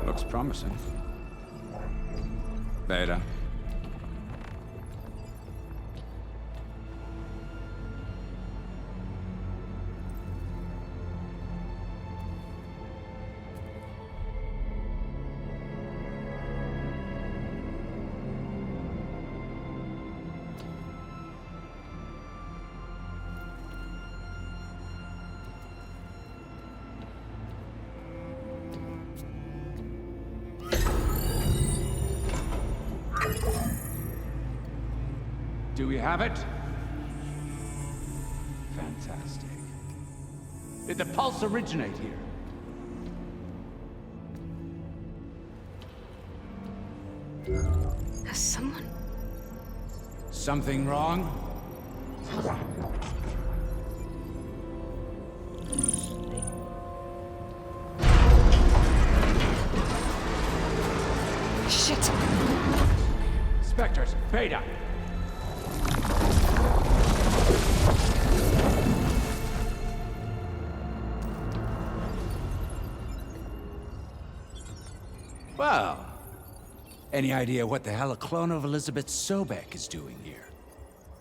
Looks promising. Beta. Do we have it? Fantastic. Did the pulse originate here? Has someone... Something wrong? Shit! Spectres, Beta! Well, any idea what the hell a clone of Elizabeth Sobek is doing here?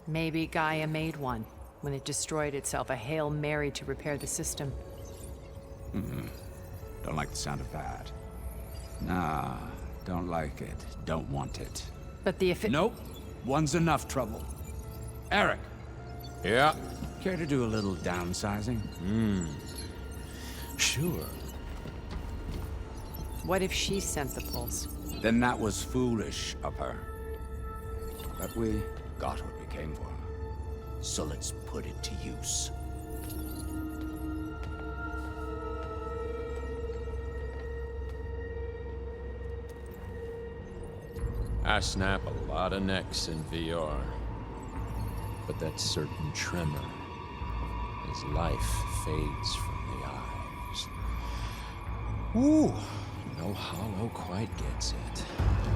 Maybe Gaia made one when it destroyed itself, a Hail Mary to repair the system. Don't like the sound of that. Nah, don't like it. Don't want it. But the Nope. One's enough trouble. Eric. Yeah? Care to do a little downsizing? Sure. What if she sent the pulse? Then that was foolish of her. But we got what we came for. So let's put it to use. I snap a lot of necks in VR. But that certain tremor as life fades from the eyes. Ooh, no hollow quite gets it.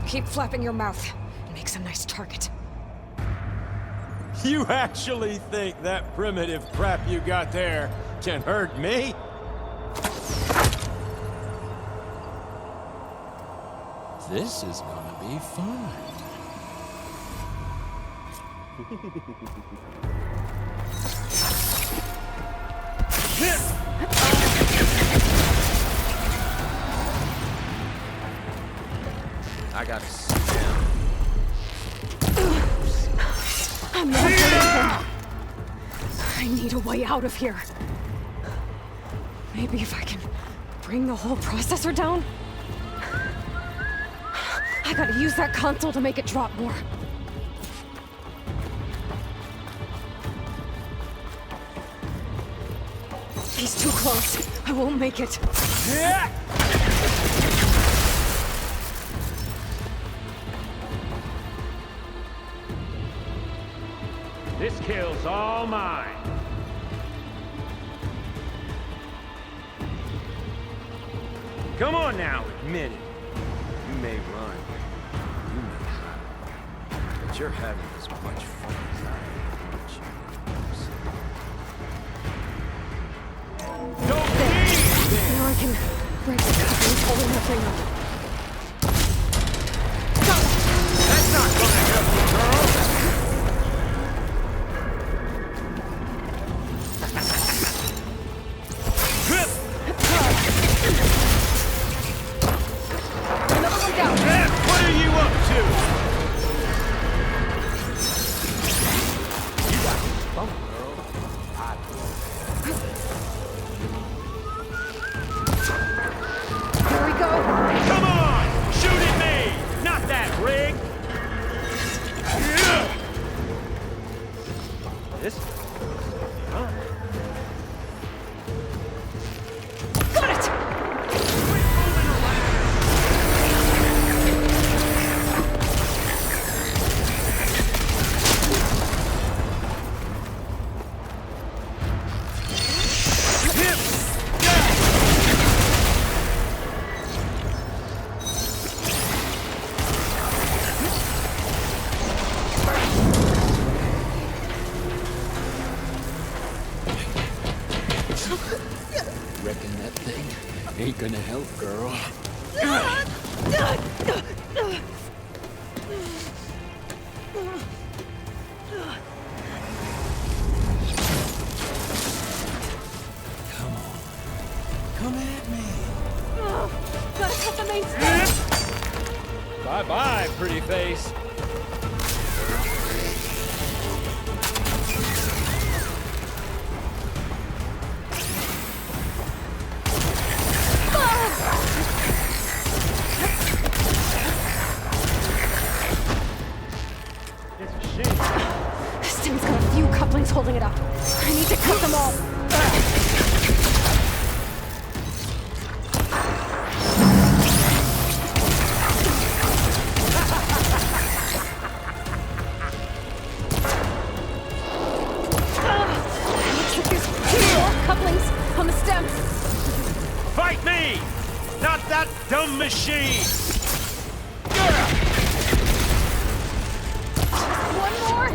Keep flapping your mouth. It makes a nice target. You actually think that primitive crap you got there can hurt me? This is gonna be fun. I gotta sit down. I'm not doing anything. I need a way out of here. Maybe if I can bring the whole processor down? I gotta use that console to make it drop more. He's too close. I won't make it. This kill's all mine. Come on now, admit it. You may run. You may try. But you're having as much fun as I am. Don't leave! Now I can break the couplings holding that thing up. That's not gonna help you, girl! Another one down. What are you up to? You got me spun, girl. Here we go. Come on! Shoot at me! Not that rig! This? Huh? Got it! Reckon that thing ain't gonna help, girl. Come on. Come at me. Gotta cut the main stem. Bye-bye, pretty face. This thing's got a few couplings holding it up. I need to cut them all. Looks like there's 2 more couplings on the stems. Fight me! Not that dumb machine! One more.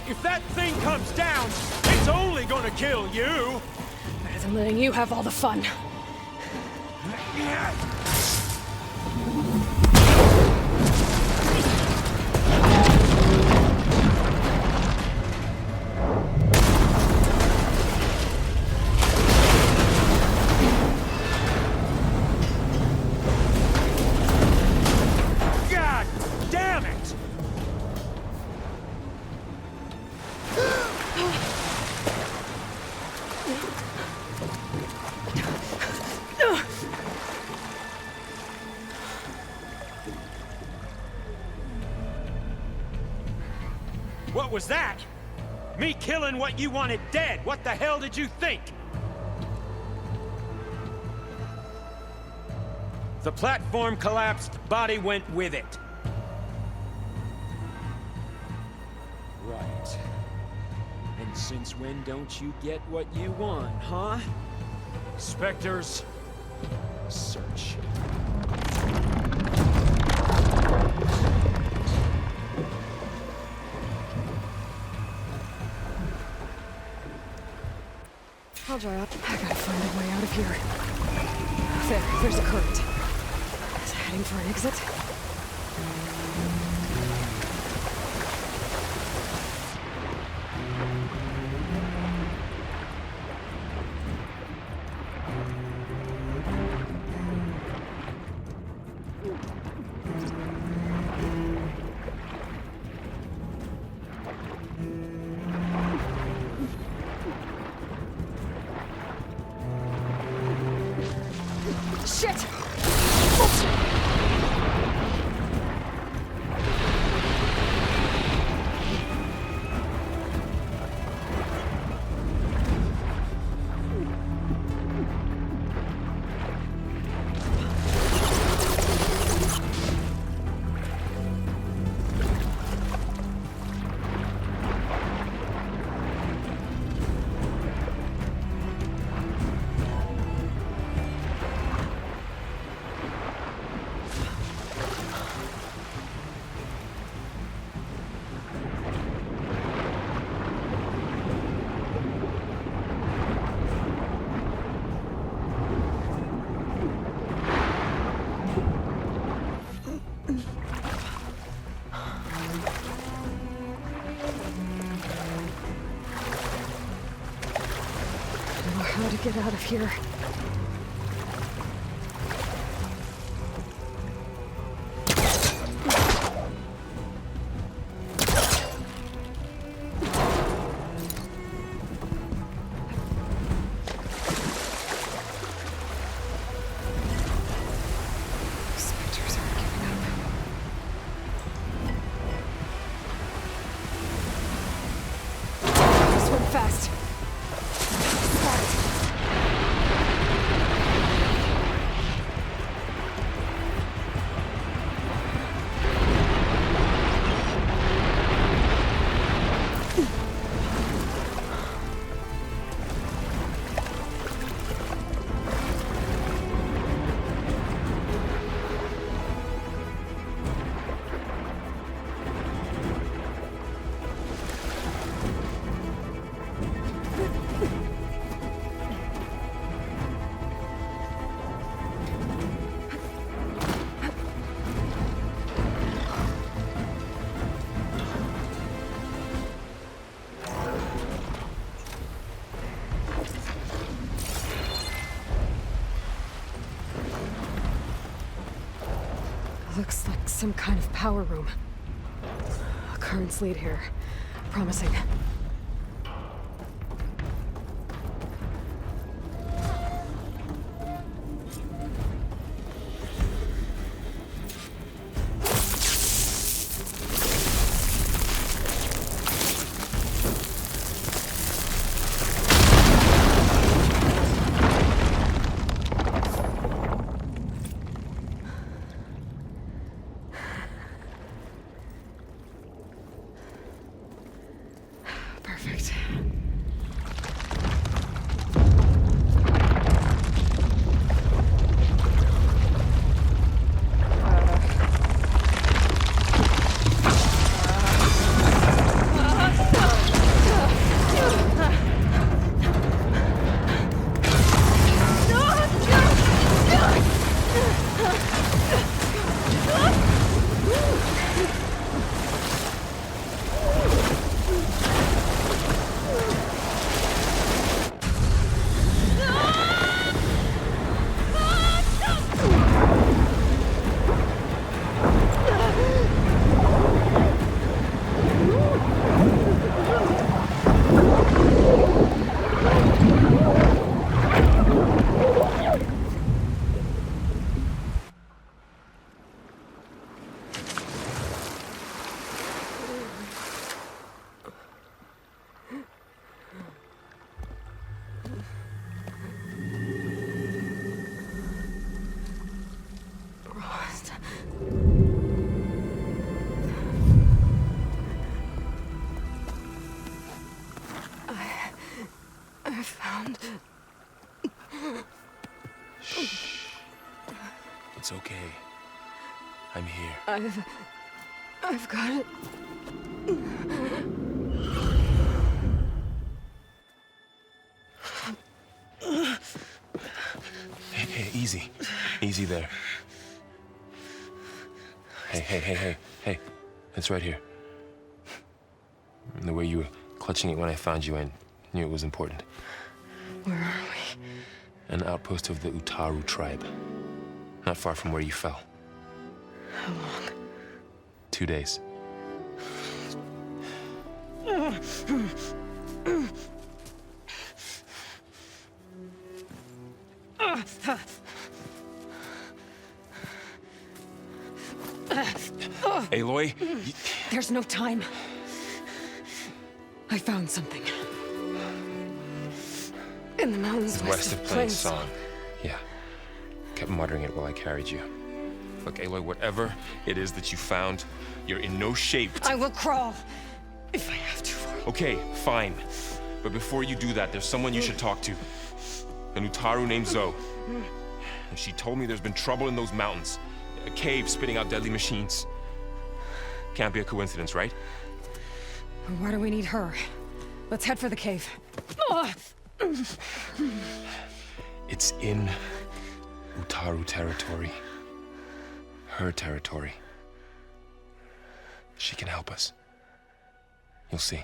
If that thing comes down, it's only gonna kill you! Better than letting you have all the fun. God damn it! What was that? Me killing what you wanted dead. What the hell did you think? The platform collapsed, body went with it. Right. And since when don't you get what you want, huh? Spectres, search. I'll dry up. I gotta find a way out of here. There's a current. Is it heading for an exit? Shit! get out of here. Looks like some kind of power room. A currents lead here. Promising. It's okay. I'm here. I've got it. Hey, easy. Easy there. Hey. It's right here. The way you were clutching it when I found you, I knew it was important. Where are we? An outpost of the Utaaru tribe. Not far from where you fell. How long? 2 days. Aloy? There's no time. I found something. In the mountains west of Plains Song. Yeah. Kept muttering it while I carried you. Look, Aloy, whatever it is that you found, you're in no shape to... I will crawl, if I have to. Okay, fine. But before you do that, there's someone you should talk to. An Utaaru named Zoe. And she told me there's been trouble in those mountains. A cave spitting out deadly machines. Can't be a coincidence, right? Why do we need her? Let's head for the cave. It's in Utaaru territory. Her territory. She can help us. You'll see.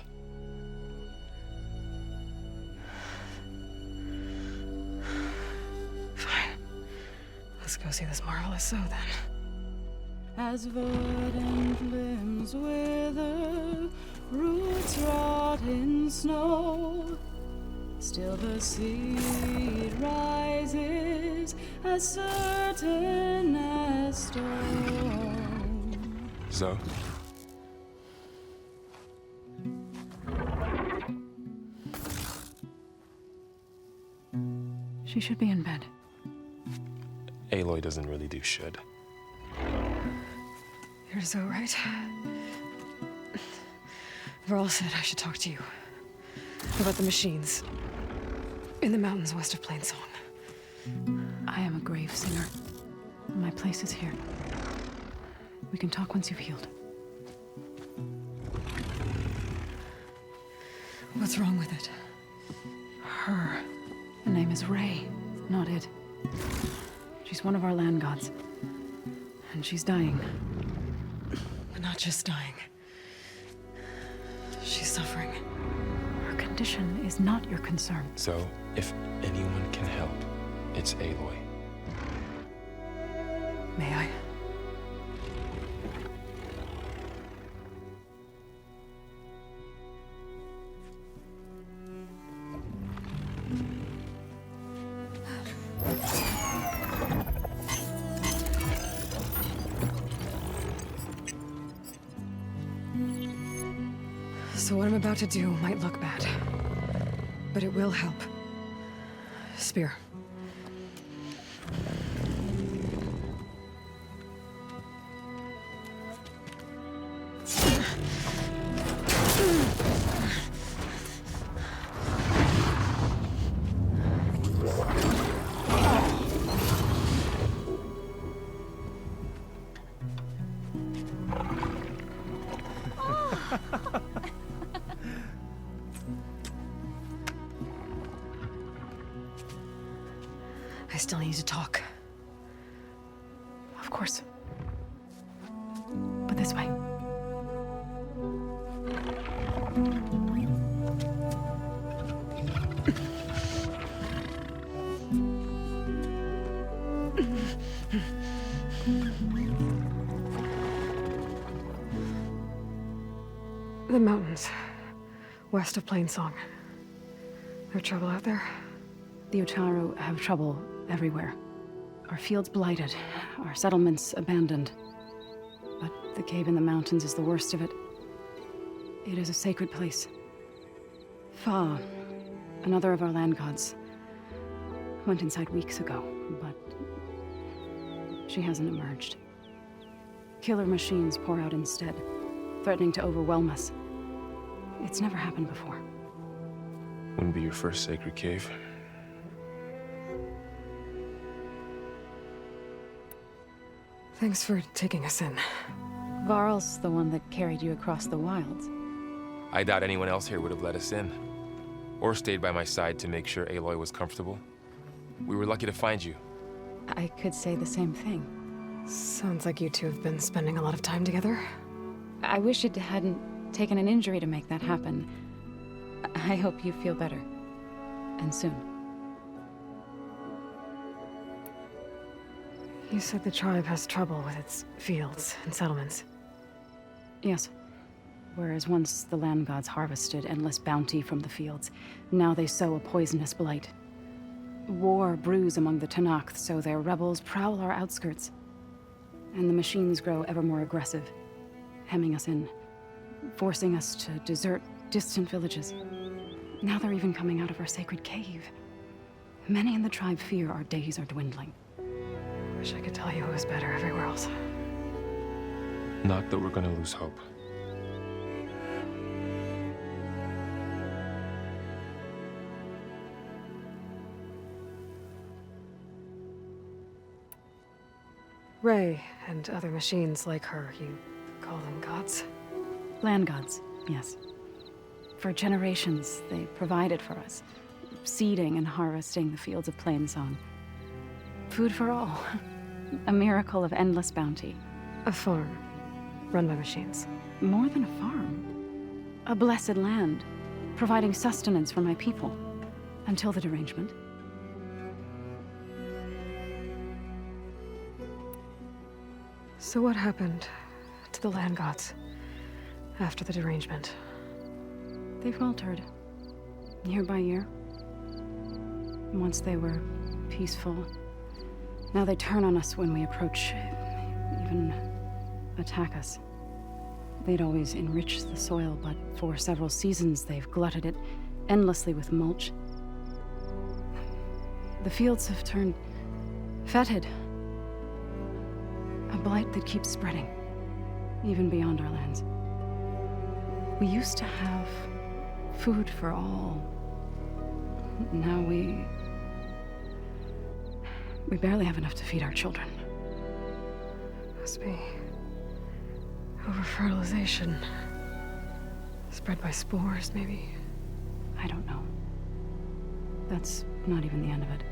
Let's go see this marvelous sow then. As verdant limbs wither, roots rot in snow, still the seed rises as certain as stone. So? She should be in bed. Aloy doesn't really do should. You're so right. Varl said I should talk to you about the machines in the mountains west of Plainsong. I am a grave singer. My place is here. We can talk once you've healed. What's wrong with it? Her. The name is Ray, not it. She's one of our land gods. And she's dying. But not just dying. She's suffering. Her condition is not your concern. So, if anyone can help, it's Aloy. May I? So what I'm about to do might look bad, but it will help. Spear. I still need to talk. Of course. But this way. The mountains, west of Plainsong. There trouble out there? The Utaaru have trouble everywhere. Our fields blighted, our settlements abandoned. But the cave in the mountains is the worst of it. It is a sacred place. Fa, another of our land gods, went inside weeks ago, but she hasn't emerged. Killer machines pour out instead, threatening to overwhelm us. It's never happened before. Wouldn't be your first sacred cave. Thanks for taking us in. Varl's the one that carried you across the wilds. I doubt anyone else here would have let us in. Or stayed by my side to make sure Aloy was comfortable. We were lucky to find you. I could say the same thing. Sounds like you two have been spending a lot of time together. I wish it hadn't taken an injury to make that happen. I hope you feel better. And soon. You said the tribe has trouble with its fields and settlements. Yes. Whereas once the land gods harvested endless bounty from the fields, now they sow a poisonous blight. War brews among the Tenakth, so their rebels prowl our outskirts. And the machines grow ever more aggressive, hemming us in, forcing us to desert distant villages. Now they're even coming out of our sacred cave. Many in the tribe fear our days are dwindling. Wish I could tell you it was better everywhere else. Not that we're gonna lose hope. Ray and other machines like her, you call them gods? Land gods, yes. For generations, they provided for us, seeding and harvesting the fields of Plainsong. Food for all. A miracle of endless bounty. A farm, run by machines. More than a farm. A blessed land, providing sustenance for my people. Until the derangement. So what happened to the land gods after the derangement? They faltered, year by year. Once they were peaceful, now they turn on us when we approach, even attack us. They'd always enriched the soil, but for several seasons they've glutted it endlessly with mulch. The fields have turned fetid. A blight that keeps spreading, even beyond our lands. We used to have food for all. Now we barely have enough to feed our children. Must be over-fertilization. Spread by spores, maybe? I don't know. That's not even the end of it.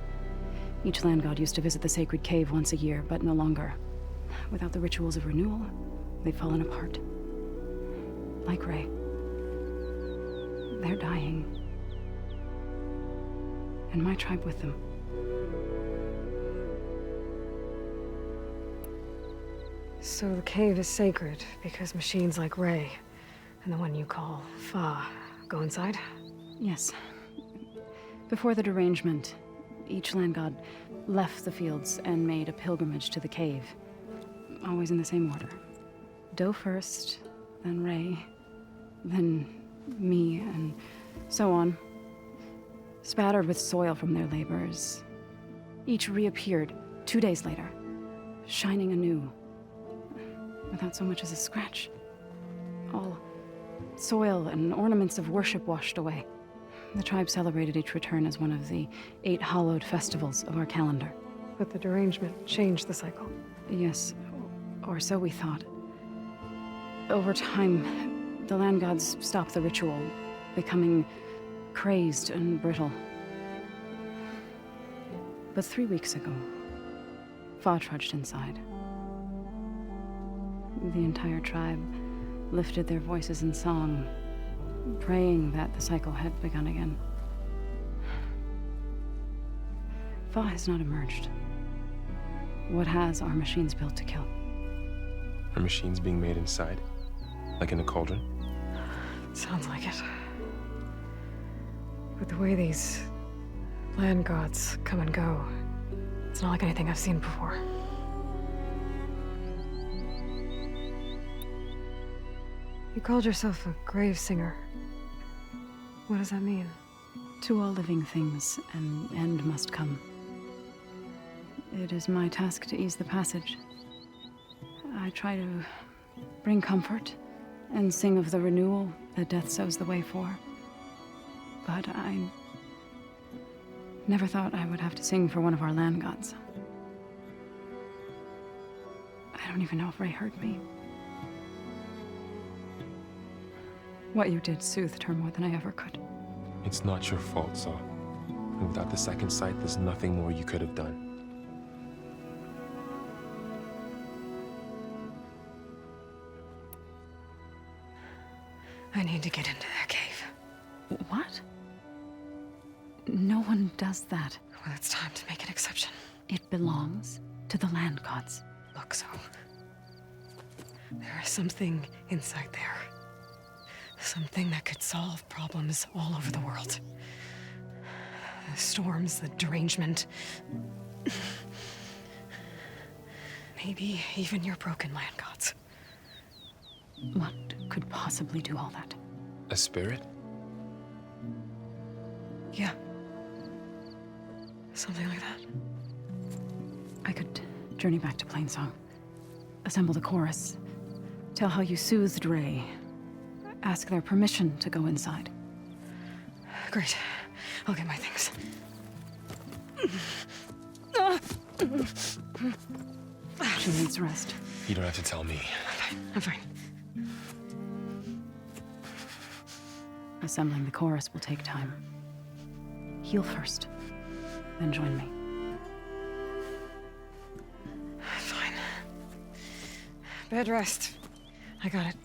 Each land god used to visit the sacred cave once a year, but no longer. Without the rituals of renewal, they've fallen apart. Like Ray. They're dying. And my tribe with them. So the cave is sacred because machines like Ray and the one you call Fa go inside? Yes. Before the derangement, each land god left the fields and made a pilgrimage to the cave. Always in the same order. Doe first, then Ray, then me, and so on. Spattered with soil from their labors. Each reappeared 2 days later, shining anew. Without so much as a scratch. All soil and ornaments of worship washed away. The tribe celebrated each return as one of the 8 hallowed festivals of our calendar. But the derangement changed the cycle. Yes, or so we thought. Over time, the land gods stopped the ritual, becoming crazed and brittle. But 3 weeks ago, Fa trudged inside. The entire tribe lifted their voices in song, praying that the cycle had begun again. Fa has not emerged. What has are machines built to kill? Are machines being made inside? Like in a cauldron? Sounds like it. But the way these land gods come and go, it's not like anything I've seen before. You called yourself a grave singer. What does that mean? To all living things, an end must come. It is my task to ease the passage. I try to bring comfort and sing of the renewal that death sows the way for. But I never thought I would have to sing for one of our land gods. I don't even know if Ray heard me. What you did soothed her more than I ever could. It's not your fault, Saw. And without the second sight, there's nothing more you could have done. I need to get into their cave. What? No one does that. Well, it's time to make an exception. It belongs to the land gods. Look, so there is something inside there. Something that could solve problems all over the world. The storms, the derangement. Maybe even your broken land gods. What could possibly do all that? A spirit? Yeah. Something like that. I could journey back to Plainsong. Assemble the chorus. Tell how you soothed Ray. Ask their permission to go inside. Great. I'll get my things. She needs rest. You don't have to tell me. I'm fine. Assembling the chorus will take time. Heal first, then join me. Fine. Bed rest. I got it.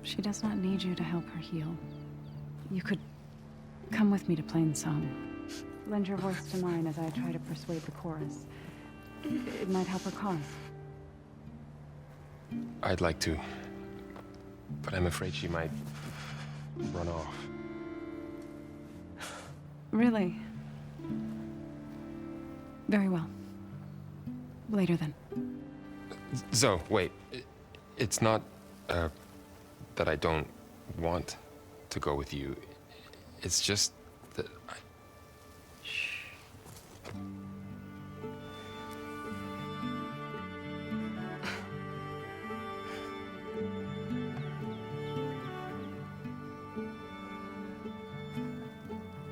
She does not need you to help her heal. You could come with me to Plainsong. Lend your voice to mine as I try to persuade the chorus. It might help her cause. I'd like to, but I'm afraid she might run off. Really? Very well. Later then. Zo, wait. It's not, that I don't want to go with you. It's just that I...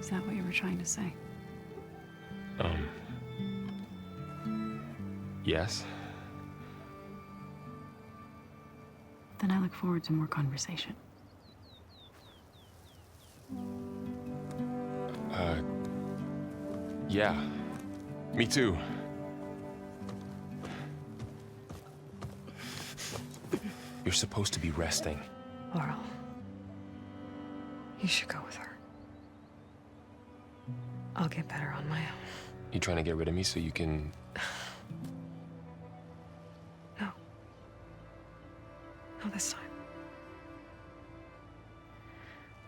Is that what you were trying to say? Yes? Then I look forward to more conversation. Yeah. Me too. You're supposed to be resting. Varl. You should go with her. I'll get better on my own. You trying to get rid of me so you can... No. Not this time.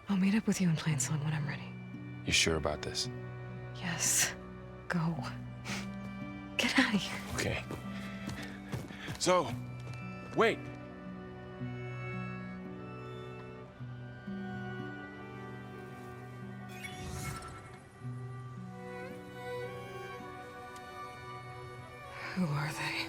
I'll meet up with you in Plainsong when I'm ready. You sure about this? Yes. Go. Get out of here. Okay. So, wait. Who are they?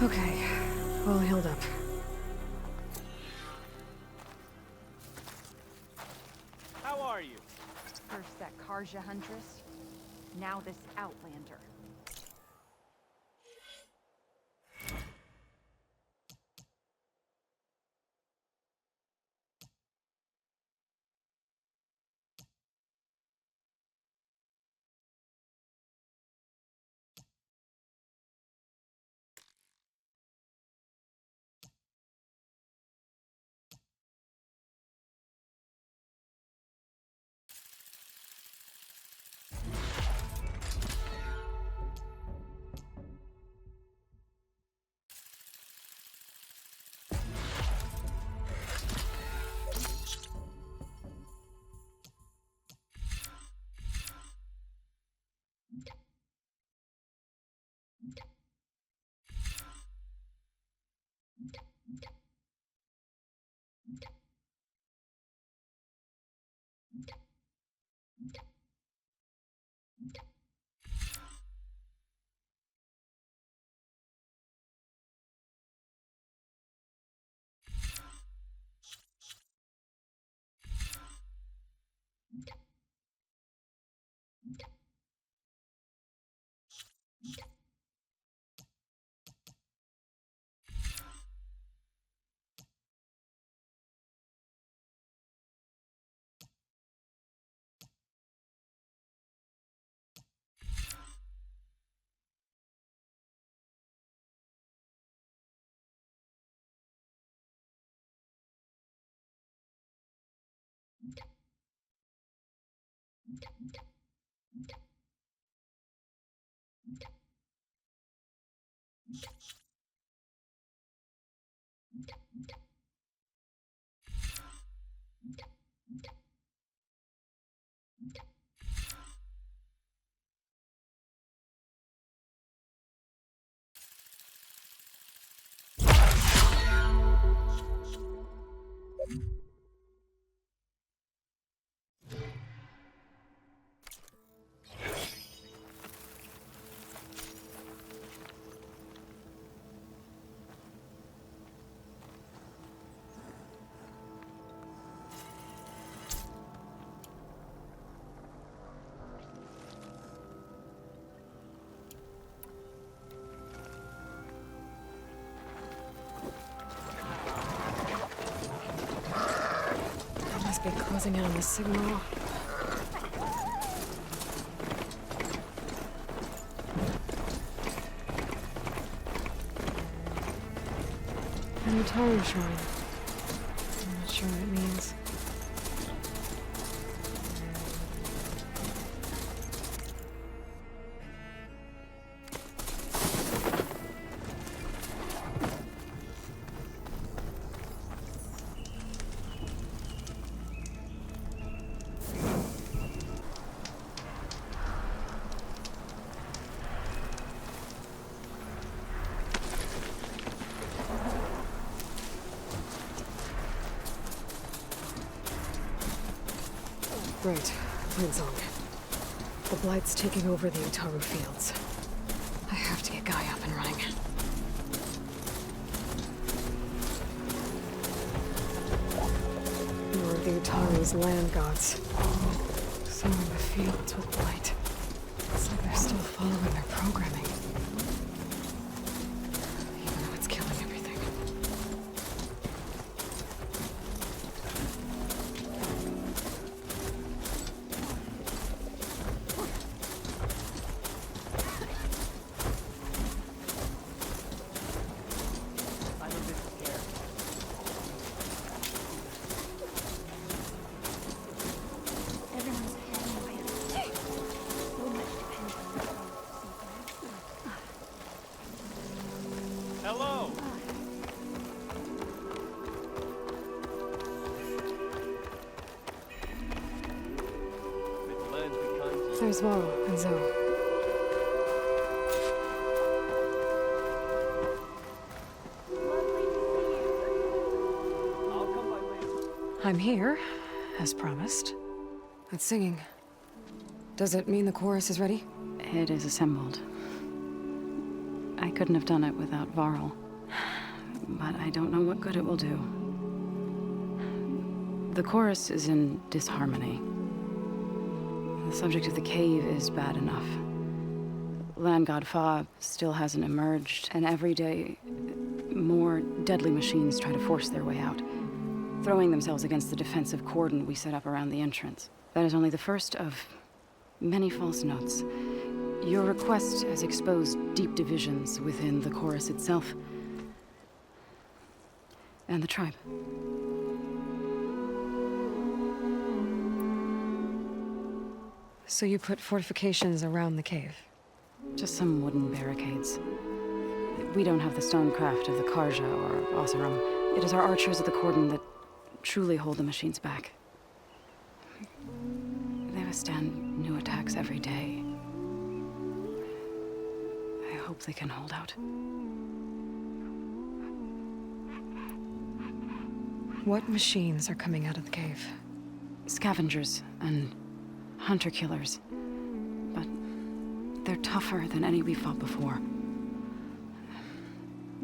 Okay, all healed up. How are you? First that Karja Huntress, now this Outlander. closing in on the signal. An Utaaru shrine. I'm not sure what it means. Right, Winsong. The Blight's taking over the Utaaru fields. I have to get Gaia up and running. More of the Utaaru's land gods. Sowing the fields with Blight. It's like they're still following their programming. Even though it's killing everything. There's Varl and Zoe. I'm here, as promised. That's singing. Does it mean the chorus is ready? It is assembled. I couldn't have done it without Varl. But I don't know what good it will do. The chorus is in disharmony. The subject of the cave is bad enough. Land God Fa still hasn't emerged, and every day, more deadly machines try to force their way out, throwing themselves against the defensive cordon we set up around the entrance. That is only the first of many false notes. Your request has exposed deep divisions within the chorus itself and the tribe. So you put fortifications around the cave? Just some wooden barricades. We don't have the stonecraft of the Karja or Oseram. It is our archers at the cordon that truly hold the machines back. They withstand new attacks every day. I hope they can hold out. What machines are coming out of the cave? Scavengers and hunter-killers. But they're tougher than any we fought before.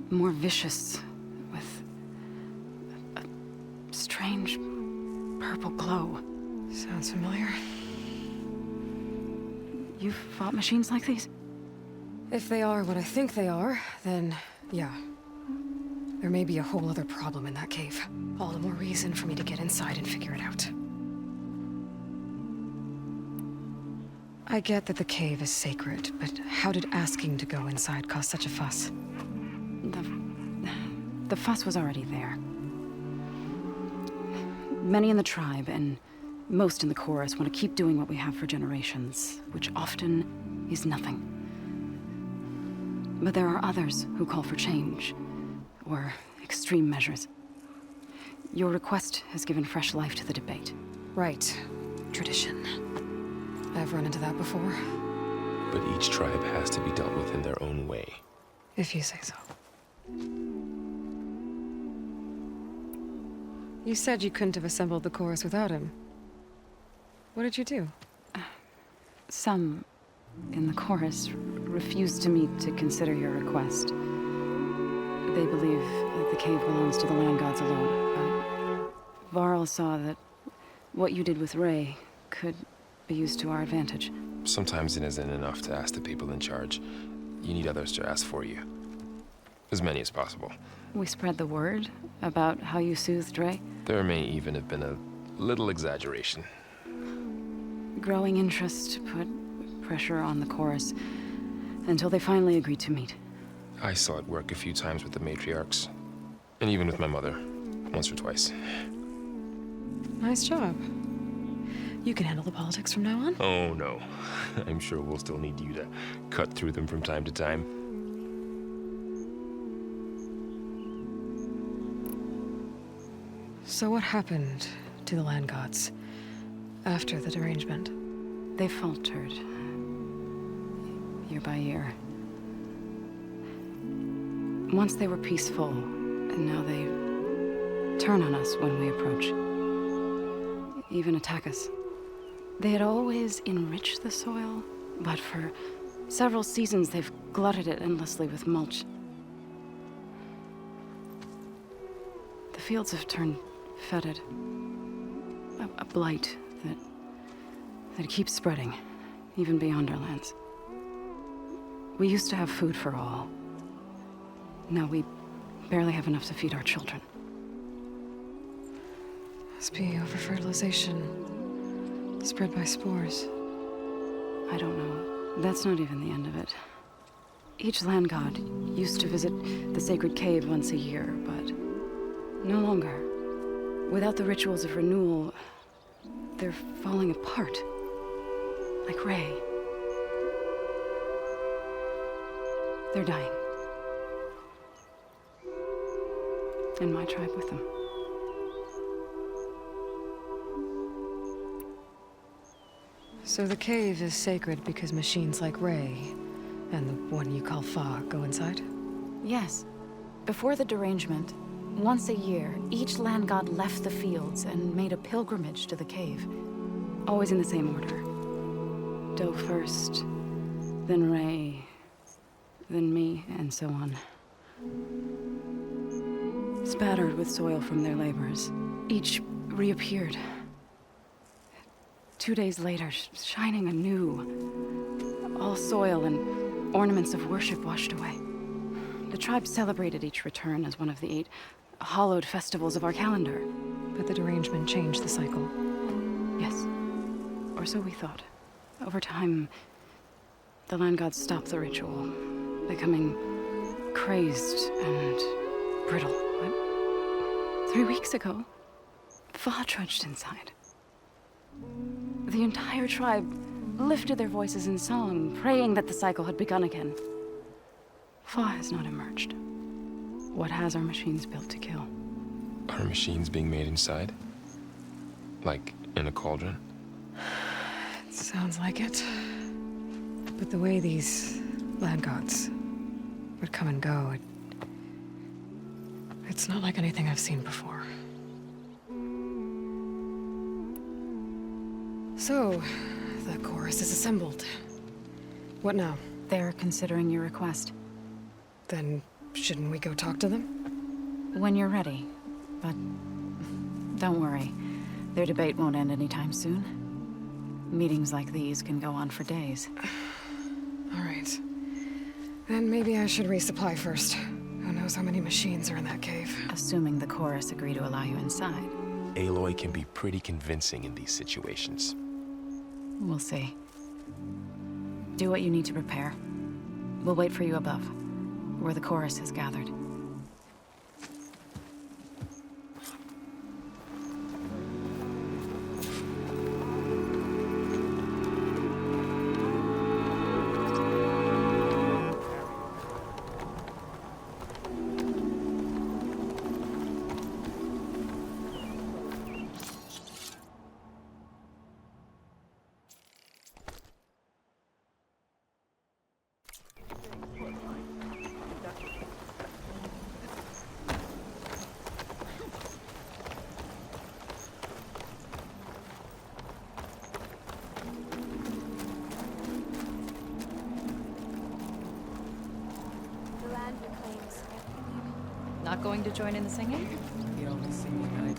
More vicious, with a strange purple glow. Sounds familiar. You've fought machines like these? If they are what I think they are, then yeah. There may be a whole other problem in that cave. All the more reason for me to get inside and figure it out. I get that the cave is sacred, but how did asking to go inside cause such a fuss? The fuss was already there. Many in the tribe, and most in the chorus, want to keep doing what we have for generations, which often is nothing. But there are others who call for change, or extreme measures. Your request has given fresh life to the debate. Right. Tradition. I've run into that before. But each tribe has to be dealt with in their own way. If you say so. You said you couldn't have assembled the chorus without him. What did you do? Some in the chorus refused to meet to consider your request. They believe that the cave belongs to the land gods alone. But Varl saw that what you did with Ray could be used to our advantage. Sometimes it isn't enough to ask the people in charge. You need others to ask for you. As many as possible. We spread the word about how you soothed Ray. There may even have been a little exaggeration. Growing interest put pressure on the chorus until they finally agreed to meet. I saw it work a few times with the matriarchs. And even with my mother. Once or twice. Nice job. You can handle the politics from now on? Oh, no. I'm sure we'll still need you to cut through them from time to time. So what happened to the land gods after the derangement? They faltered. Year by year. Once they were peaceful, and now they turn on us when we approach. Even attack us. They had always enriched the soil, but for several seasons they've glutted it endlessly with mulch. The fields have turned fetid. A blight that keeps spreading, even beyond our lands. We used to have food for all. Now we barely have enough to feed our children. Must be over-fertilization. Spread by spores. I don't know. That's not even the end of it. Each land god used to visit the sacred cave once a year, but no longer. Without the rituals of renewal, they're falling apart. Like Ray. They're dying. And my tribe with them. So the cave is sacred because machines like Ray, and the one you call Fa, go inside? Yes. Before the derangement, once a year, each land god left the fields and made a pilgrimage to the cave. Always in the same order. Doe first, then Ray, then me, and so on. Spattered with soil from their labors, each reappeared. 2 days later, shining anew. All soil and ornaments of worship washed away. The tribe celebrated each return as one of the 8 hallowed festivals of our calendar. But the derangement changed the cycle. Yes. Or so we thought. Over time, the land gods stopped the ritual, becoming crazed and brittle. But 3 weeks ago, Fa trudged inside. The entire tribe lifted their voices in song, praying that the cycle had begun again. Fa has not emerged. What has our machines built to kill? Are machines being made inside? Like in a cauldron? It sounds like it. But the way these land gods would come and go, it's not like anything I've seen before. So, the chorus is assembled. What now? They're considering your request. Then shouldn't we go talk to them? When you're ready. But don't worry. Their debate won't end anytime soon. Meetings like these can go on for days. All right. Then maybe I should resupply first. Who knows how many machines are in that cave? Assuming the chorus agree to allow you inside. Aloy can be pretty convincing in these situations. We'll see. Do what you need to prepare. We'll wait for you above, where the chorus is gathered. Not going to join in the singing? You don't sing tonight.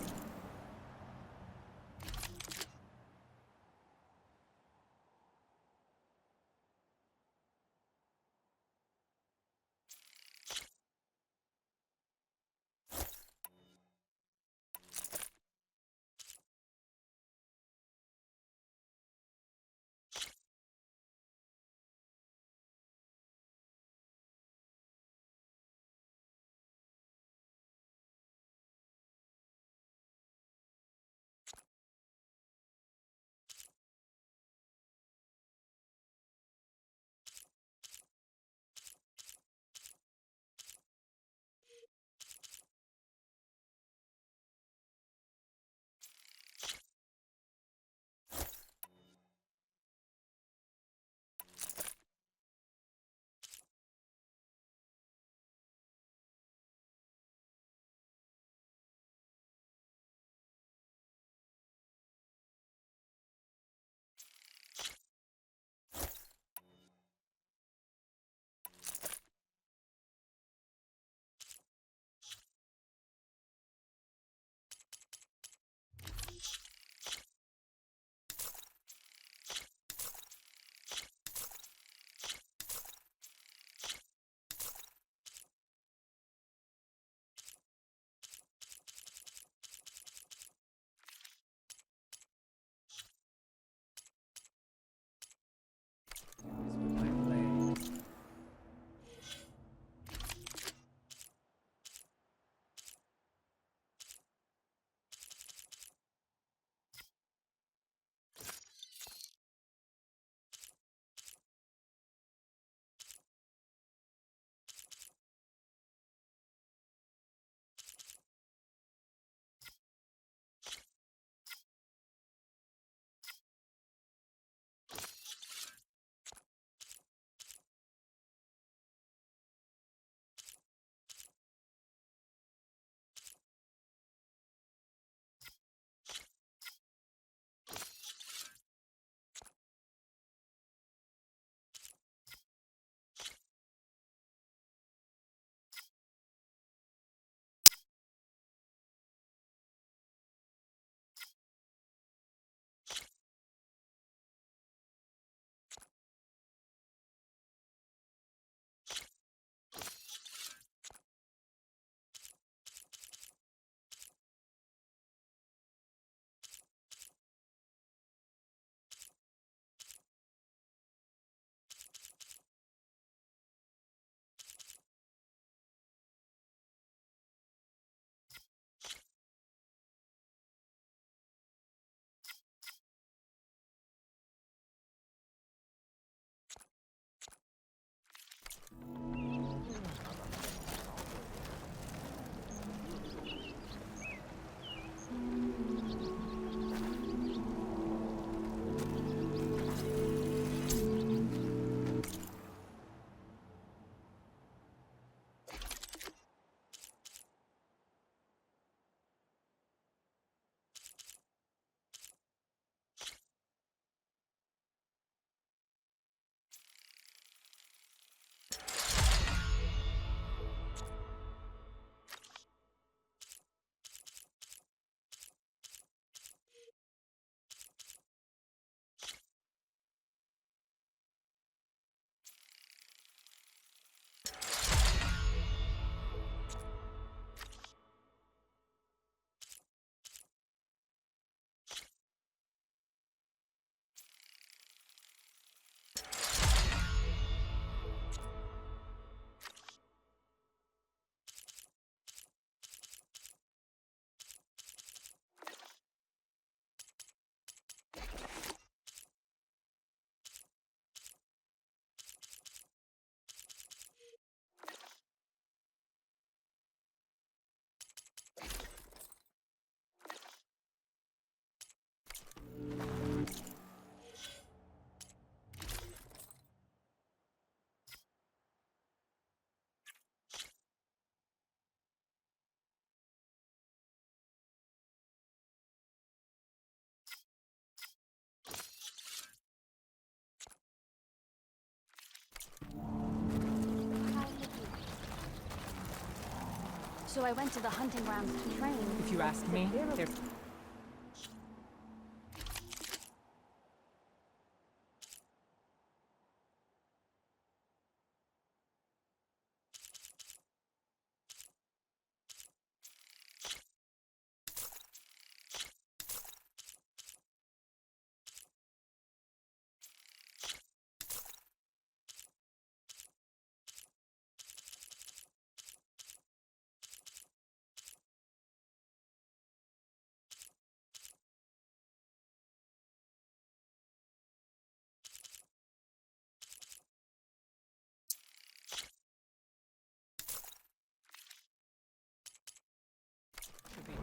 So I went to the hunting grounds to train. If you ask me, they're...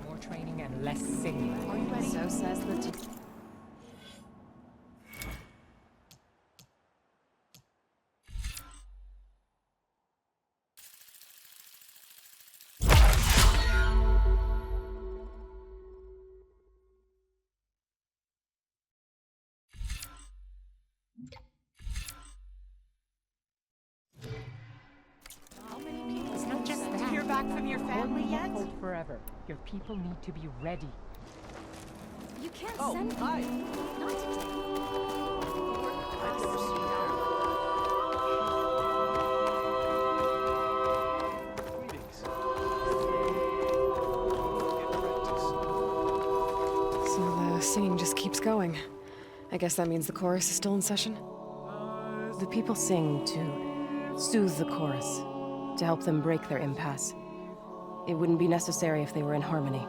More training and less singing. Are you ready? So says the It's not just that. Hear back from your family yet? Hold forever. Your people need to be ready. You can't send hi. Not today. So the singing just keeps going. I guess that means the chorus is still in session? The people sing to soothe the chorus, to help them break their impasse. It wouldn't be necessary if they were in harmony.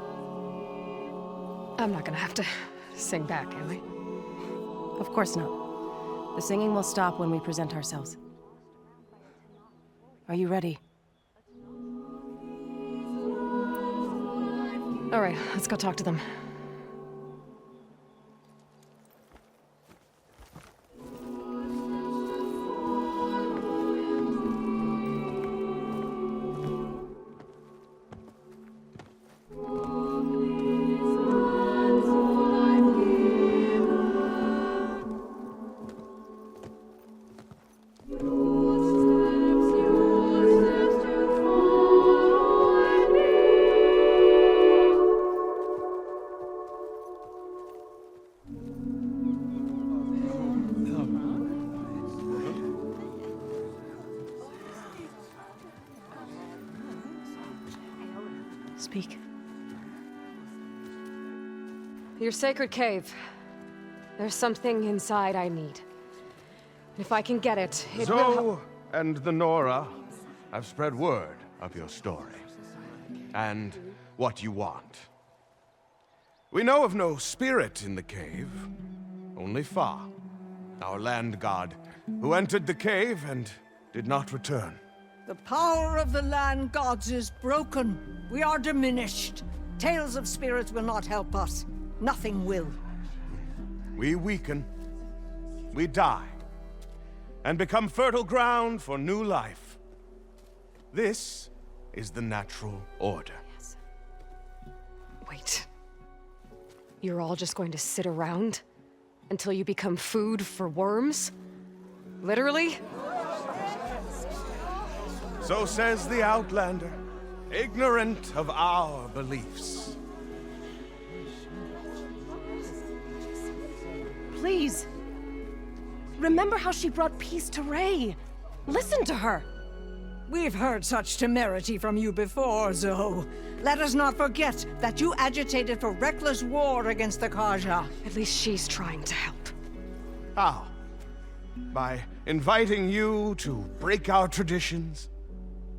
I'm not gonna have to sing back, am I? Of course not. The singing will stop when we present ourselves. Are you ready? All right, let's go talk to them. Speak. Your sacred cave. There's something inside I need. And if I can get it, it will Zoe and the Nora have spread word of your story. And what you want. We know of no spirit in the cave. Only Far, our land god, who entered the cave and did not return. The power of the land gods is broken. We are diminished. Tales of spirits will not help us. Nothing will. We weaken. We die. And become fertile ground for new life. This is the natural order. Wait. You're all just going to sit around until you become food for worms? Literally? So says the Outlander, ignorant of our beliefs. Please. Remember how she brought peace to Ray. Listen to her. We've heard such temerity from you before, Zoe. Let us not forget that you agitated for reckless war against the Kaja. At least she's trying to help. How? By inviting you to break our traditions?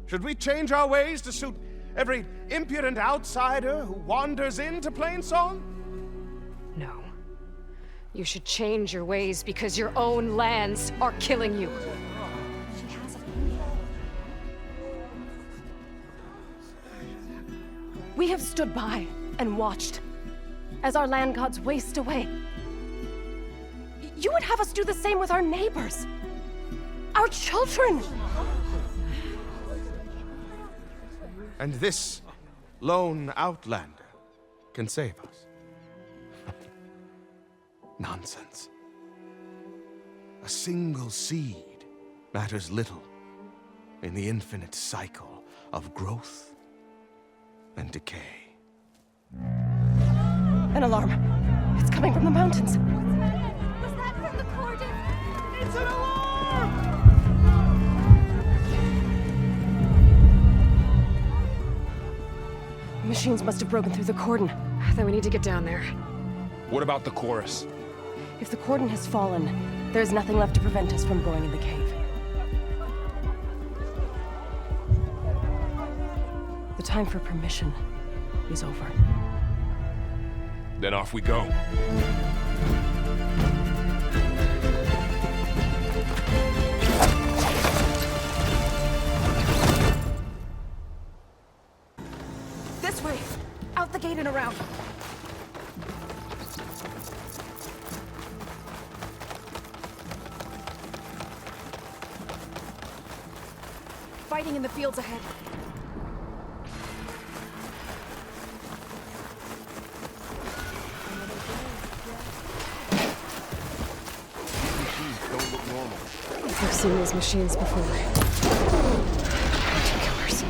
Should we change our ways to suit every impudent outsider who wanders into Plainsong? No. You should change your ways because your own lands are killing you. We have stood by and watched as our land gods waste away. You would have us do the same with our neighbors, our children. And this lone outlander can save us. Nonsense. A single seed matters little in the infinite cycle of growth and decay. An alarm. It's coming from the mountains. Was that from the Cordon? It's an alarm! The machines must have broken through the cordon. Then we need to get down there. What about the chorus? If the cordon has fallen, there's nothing left to prevent us from going in the cave. The time for permission is over. Then off we go. This way! Out the gate and around! Fighting in the fields ahead. I've seen these machines before. Killers.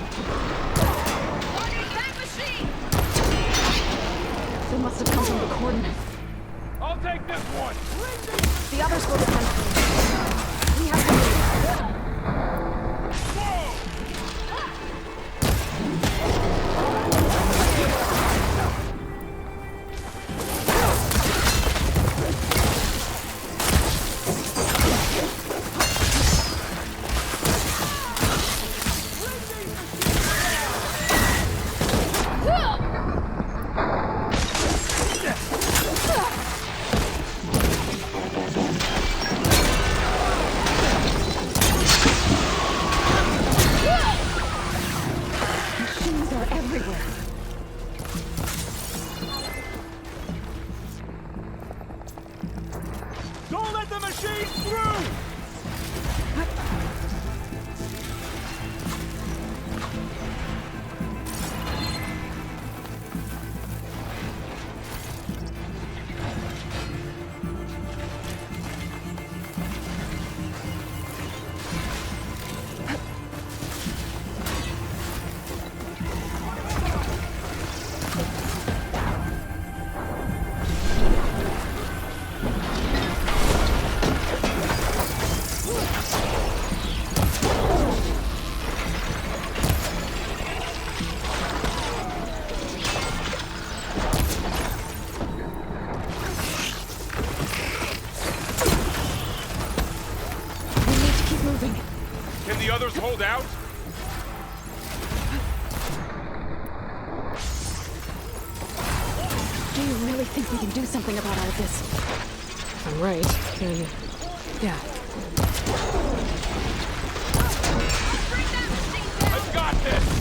They must have come from the cordon. I'll take this one! The others will defend us. We have to move. Don't let the machine through! others hold out? Do you really think we can do something about all of this? If I'm right, then... yeah. I've got this!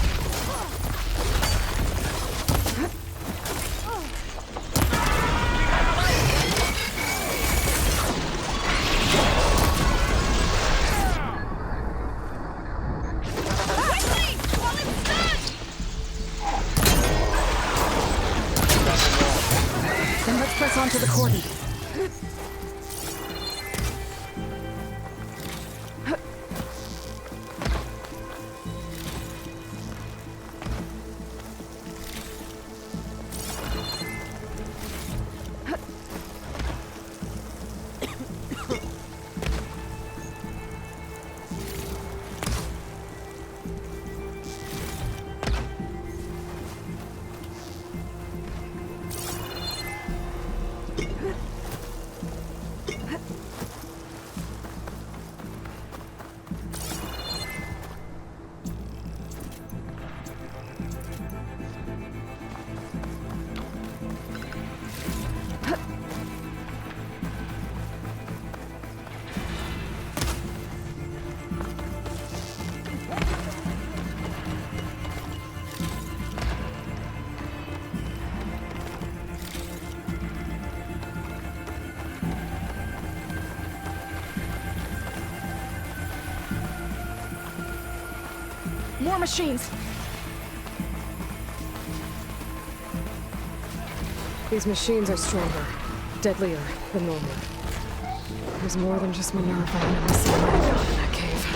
Then let's press on to the cordon. More machines! These machines are stronger, deadlier than normal. There's more than just Minerva and Nemesis in that cave.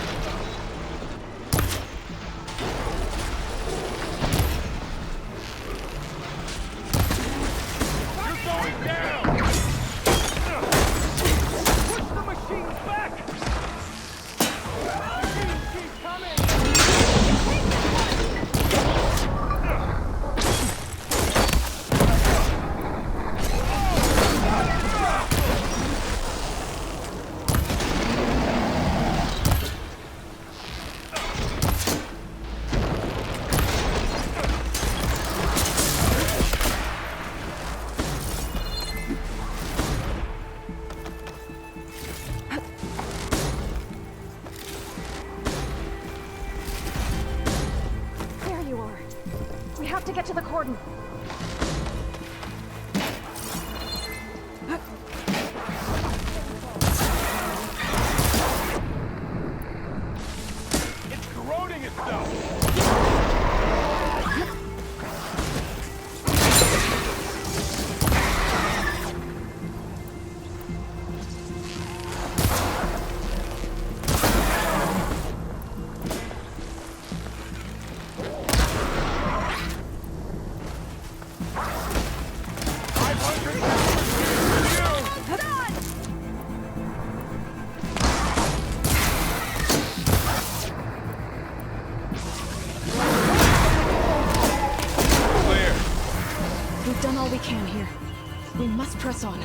have to get to the cordon. It's corroding itself! Press on.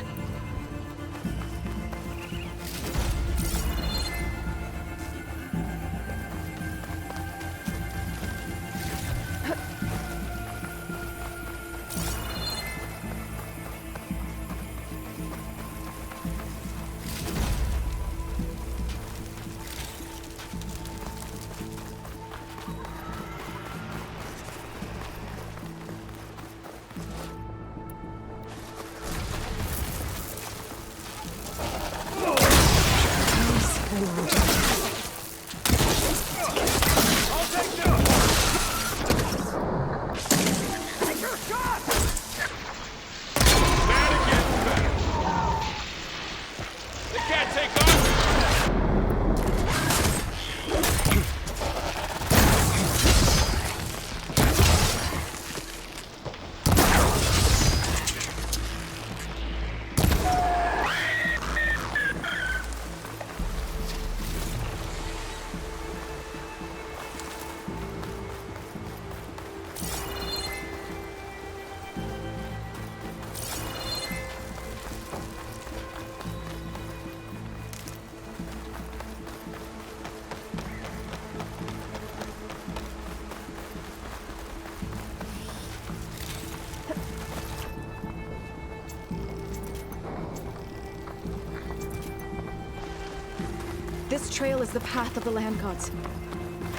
This trail is the path of the land gods.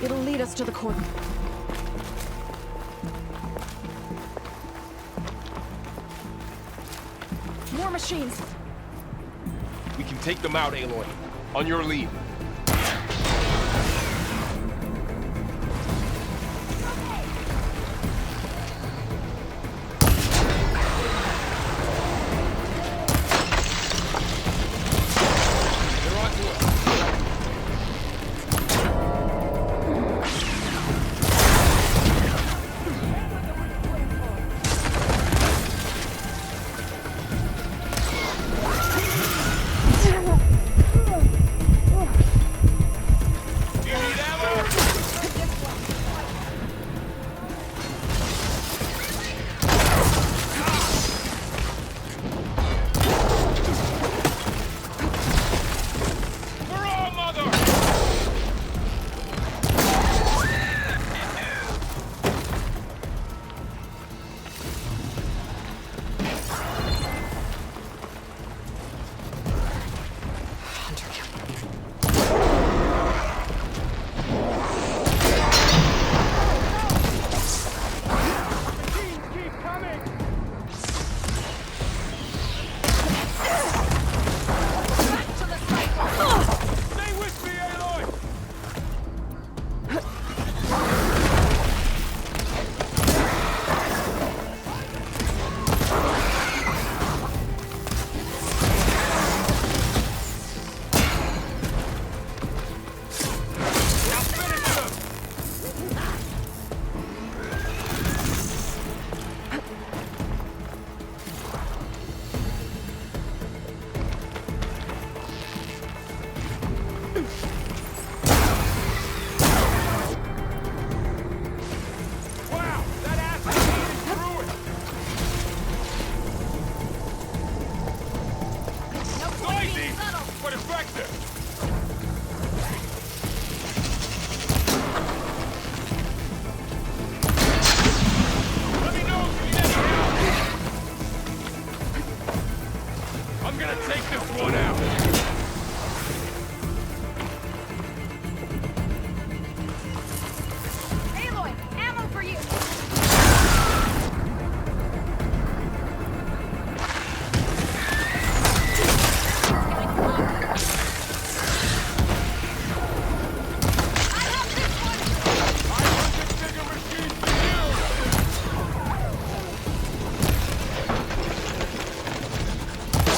It'll lead us to the cordon. More machines! We can take them out, Aloy. On your lead.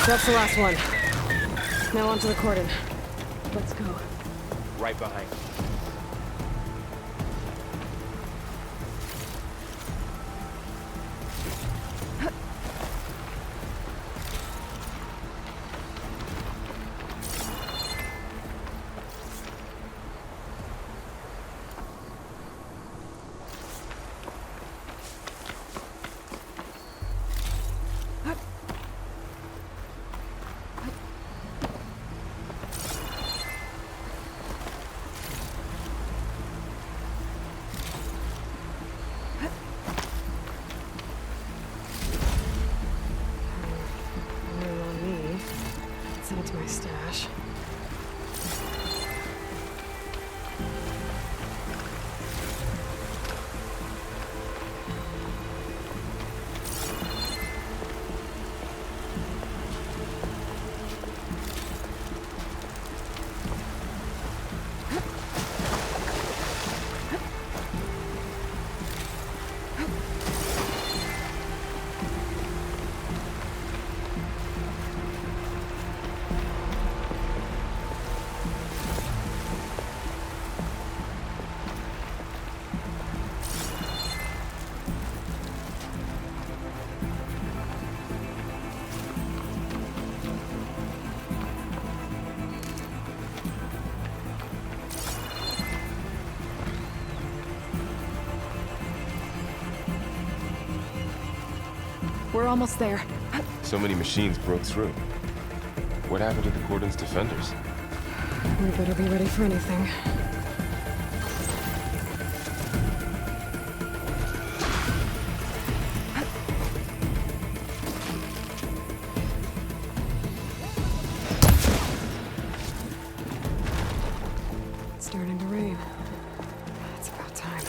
That's the last one. Now onto the cordon. Let's go. Right behind. My stash. We're almost there. So many machines broke through. What happened to the Cordon's defenders? We better be ready for anything. It's starting to rain. It's about time.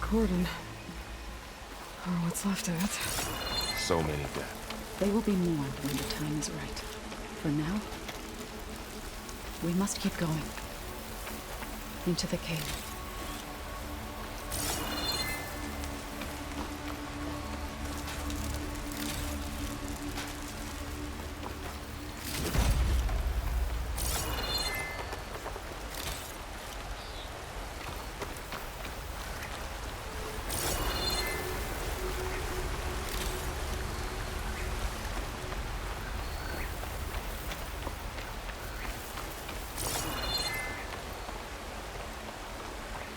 Cordon. Or what's left of it. So many dead. They will be mourned when the time is right. For now, we must keep going. Into the cave.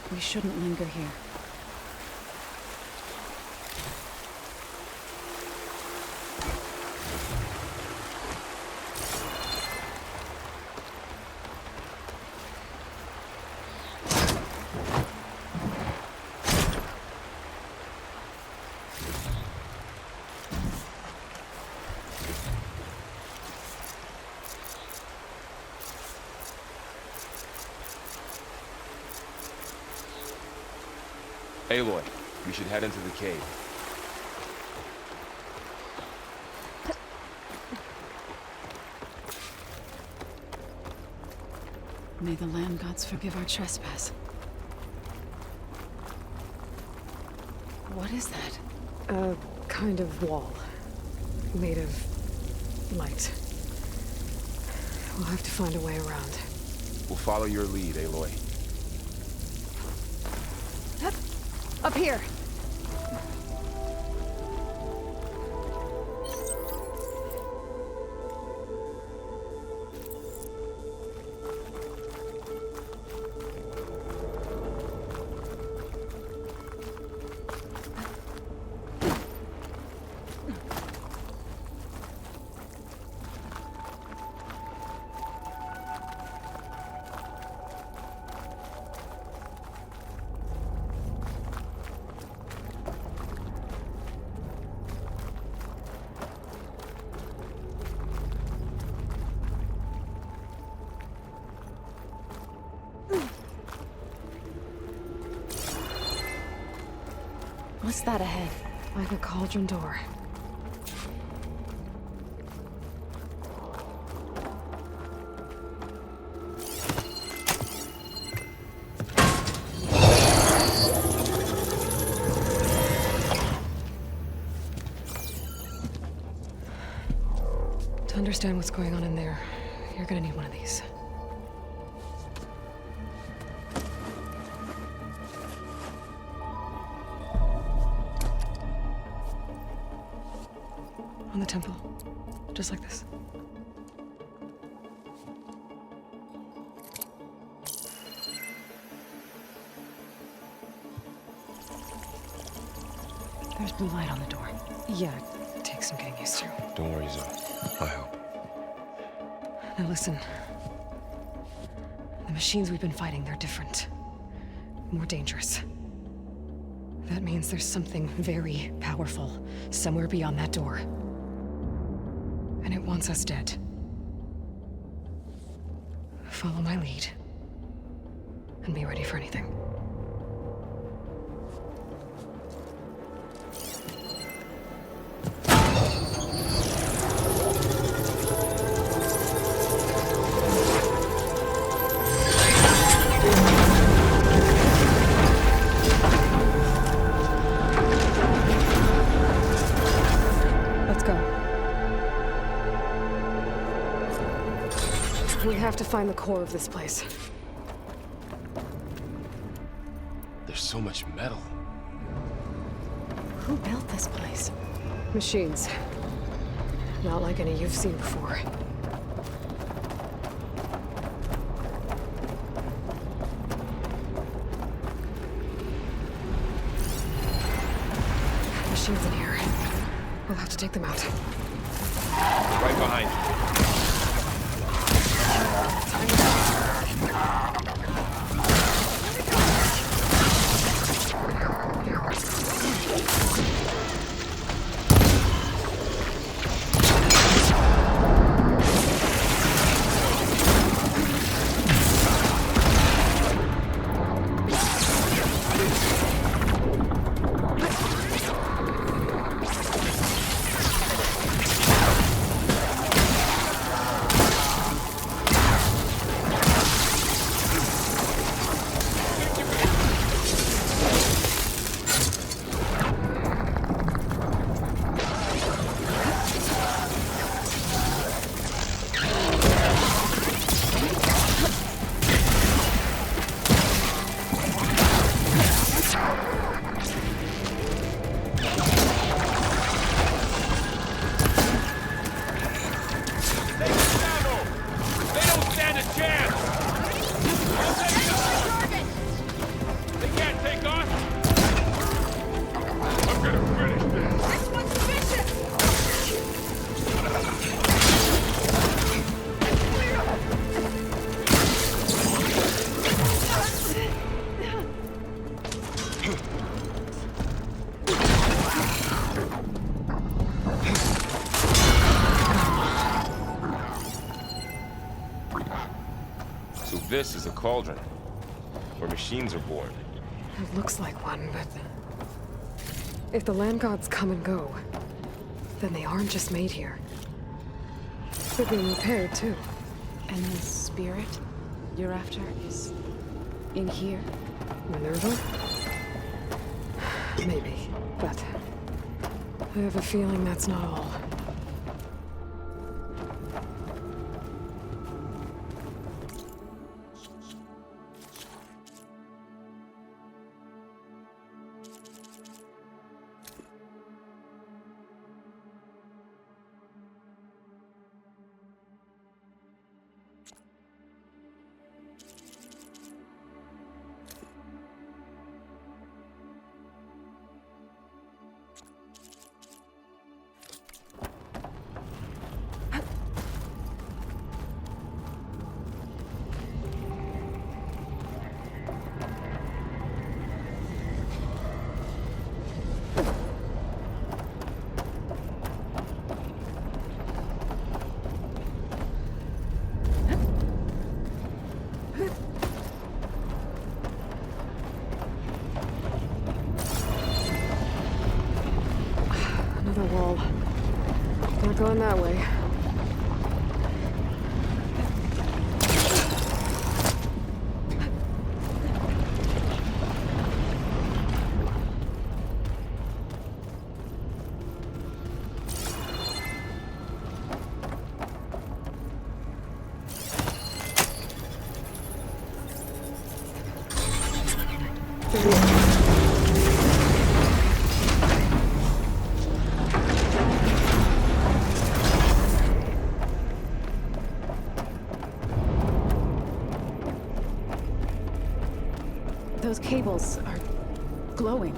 We shouldn't linger here. Aloy, we should head into the cave. May the land gods forgive our trespass. What is that? A kind of wall. Made of light. We'll have to find a way around. We'll follow your lead, Aloy. Up here! What's that ahead? Like a cauldron door. To understand what's going on in there, you're gonna need one of these. On the temple. Just like this. There's blue light on the door. Yeah, it takes some getting used to. Don't worry, Zoe. I help. Now listen. The machines we've been fighting, they're different. More dangerous. That means there's something very powerful somewhere beyond that door. And it wants us dead. Follow my lead. And be ready for anything. We have to find the core of this place. There's so much metal. Who built this place? Machines. Not like any you've seen before. Machines in here. We'll have to take them out. Right behind you. This is a cauldron, where machines are born. It looks like one, but... if the land gods come and go, then they aren't just made here. They're being repaired, too. And the spirit you're after is in here? Minerva? Maybe, but I have a feeling that's not all. going that way. Those cables are glowing.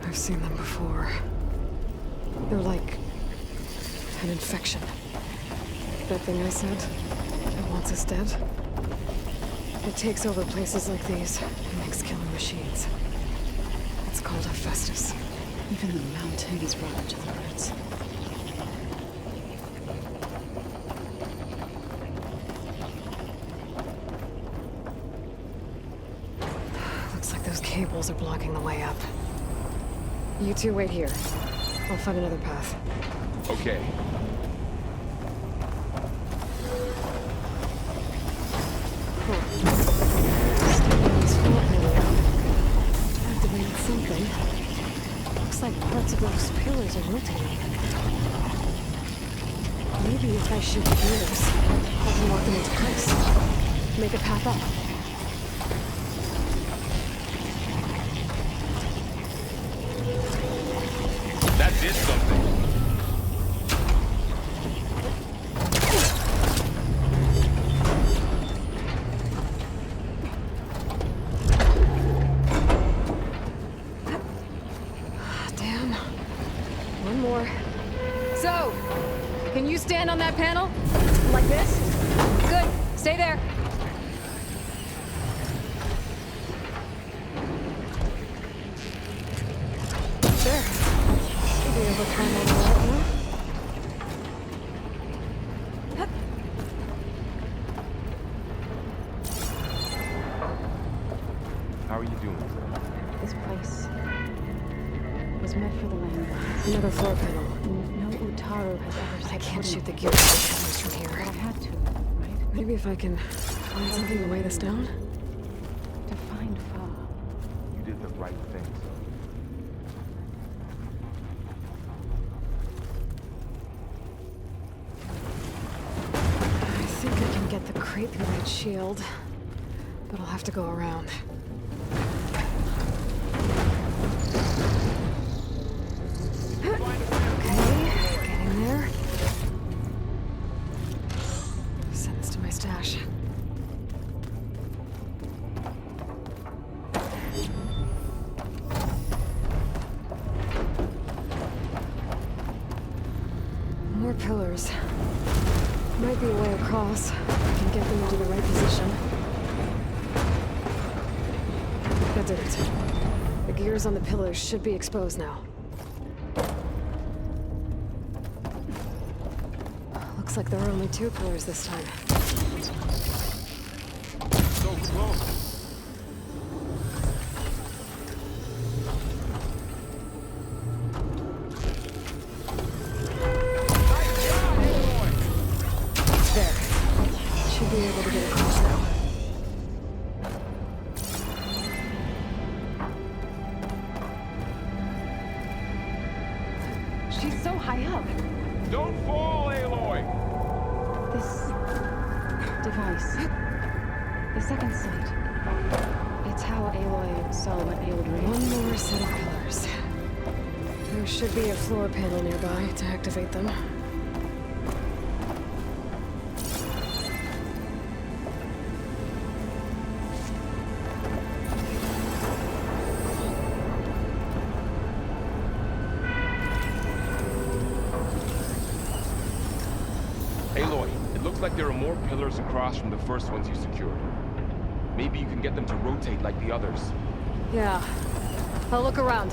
I've seen them before. They're like an infection. That thing I said, that wants us dead. It takes over places like these and makes killing machines. It's called Hephaestus. Even the mountain is rotten to the roots. Looks like those cables are blocking the way up. You two wait here. I'll find another path. Okay. Activated something. Looks like parts of those pillars are rotating. Maybe if I shoot the gears, I can lock them into place. Make a path up. That did something. Damn. One more. So, can you stand on that panel? Like this? Good. Stay there. There. Should be able to climb all the way up now. How are you doing? This place was meant for the land. Another floor panel. No Utaaru has ever I can't shoot the gears from here. But I had to, right? Maybe if I can find something to weigh this down? To find Faro. You did the right thing. I think I can get the crate through that shield, but I'll have to go around. Okay, getting there. Send this to my stash. More pillars. Might be a way across. I can get them into the right position. That did it. The gears on the pillars should be exposed now. Looks like there are only 2 pillars this time. So close. There. Should be able to get across now. She's so high up. Don't fall, Aloy! This device, the second sight. It's how Aloy saw what ailed Ray. One more set of pillars. There should be a floor panel nearby to activate them. Aloy, it looks like there are more pillars across from the first ones you secured. Maybe you can get them to rotate like the others. Yeah. I'll look around.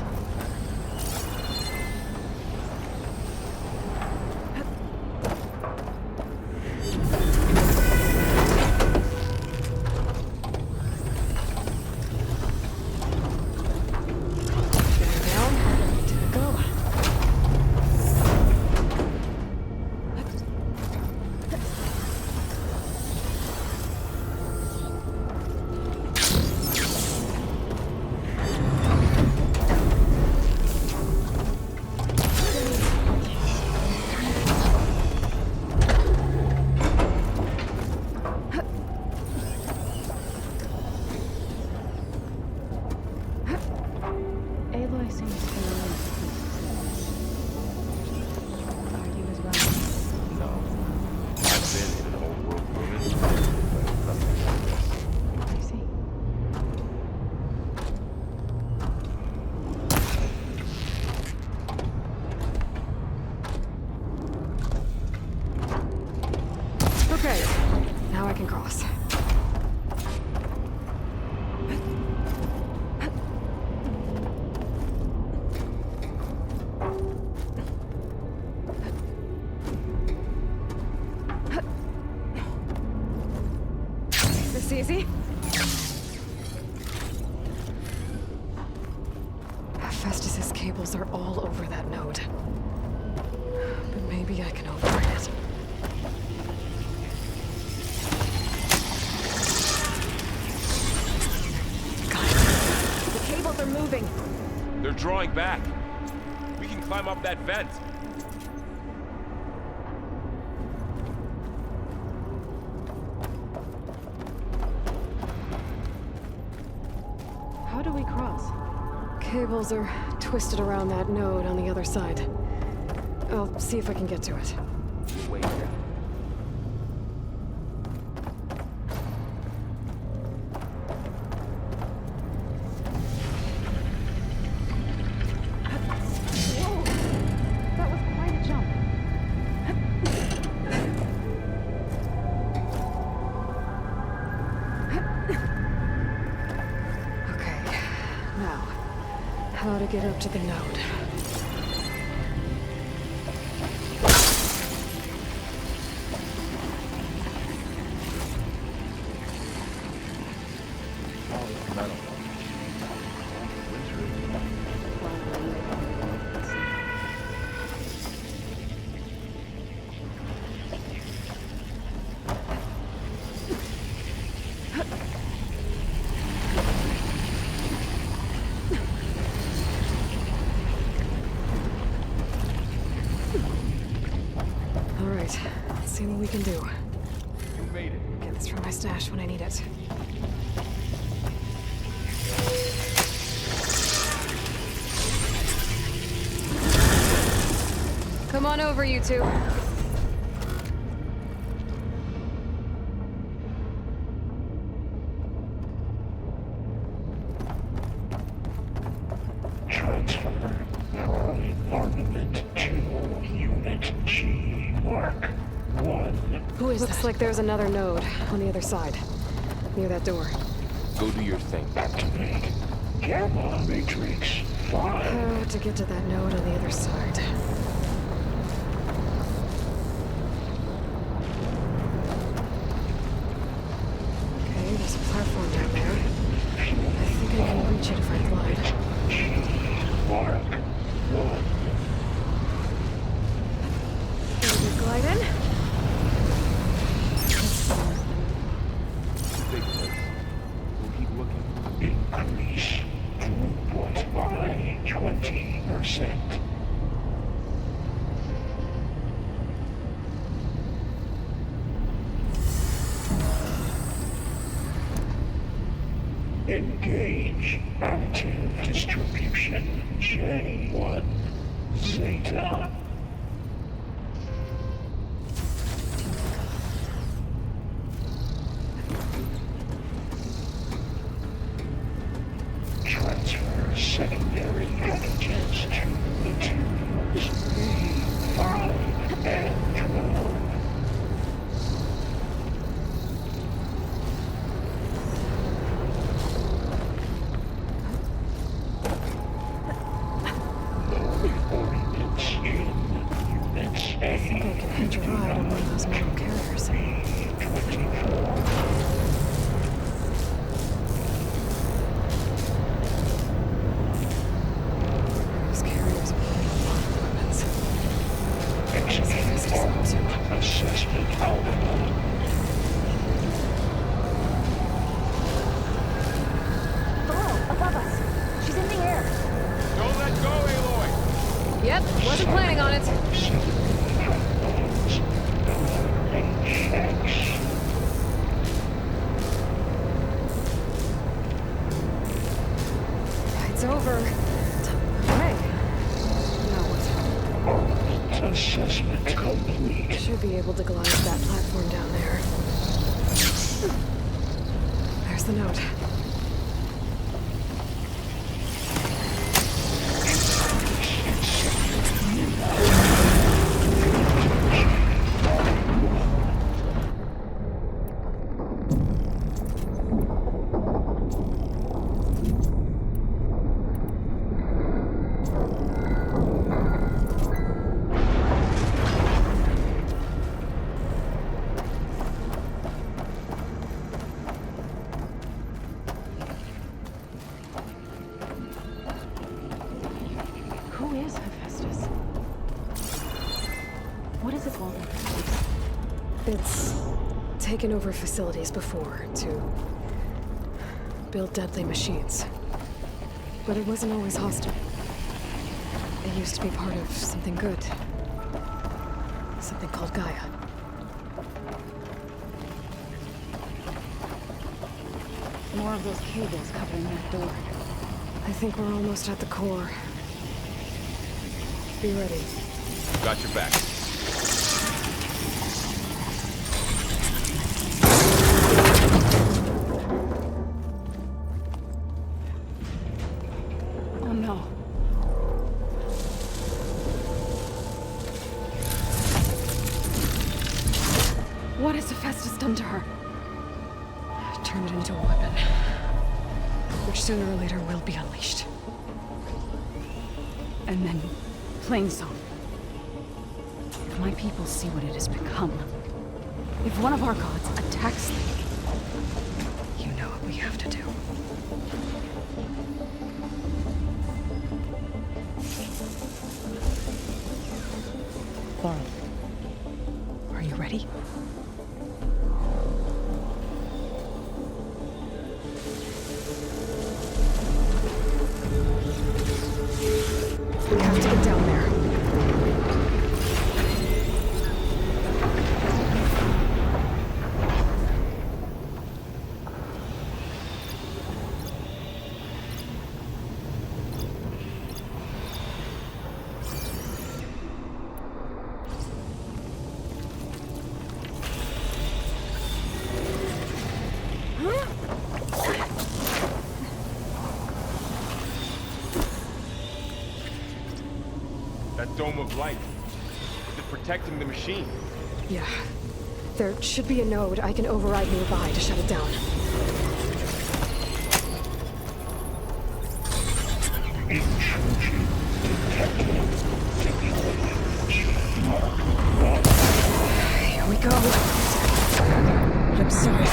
I can cross. This easy? Hephaestus's cables are all over that node. But maybe I can override it. They're moving. They're drawing back. We can climb up that vent. How do we cross? Cables are twisted around that node on the other side. I'll see if I can get to it. Wait. How to get up to the node. See what we can do. You made it. Get this from my stash when I need it. Come on over, you two. Transfer Prime armament to Unit G. Mark 1. Who is Looks like there's another node on the other side, near that door. Go do your thing. Activate Gamma Matrix 5. How to get to that node on the other side. Okay, there's a platform down there. I think I can reach it if I glide. Mark 1. Maybe glide in? Big place. We'll keep looking. Increase throughput by 20%. Engage active distribution J1 Zeta. Transfer secondary packages to materials A5 and 12. I think I can hitch a ride on one of those metal carriers. Those carriers are pulling a lot of weapons. Assessment output. Varl, above us. She's in the air. Don't let go, Aloy! Yep, wasn't planning on it. It's over. Okay. Now what? Assessment complete. Should be able to glide to that platform down there. There's the note. It's taken over facilities before to build deadly machines. But it wasn't always hostile. It used to be part of something good. Something called Gaia. More of those cables covering that door. I think we're almost at the core. Be ready. Got your back. Oh no. What has Hephaestus done to her? Turned it into a weapon. Which sooner or later will be unleashed. And then, Plainsong. If my people see what it has become, if one of our gods attacks them, you know what we have to do. Varl, are you ready? We have to get down there. That dome of light. Is it protecting the machine? Yeah. There should be a node I can override nearby to shut it down. Here we go. I'm sorry.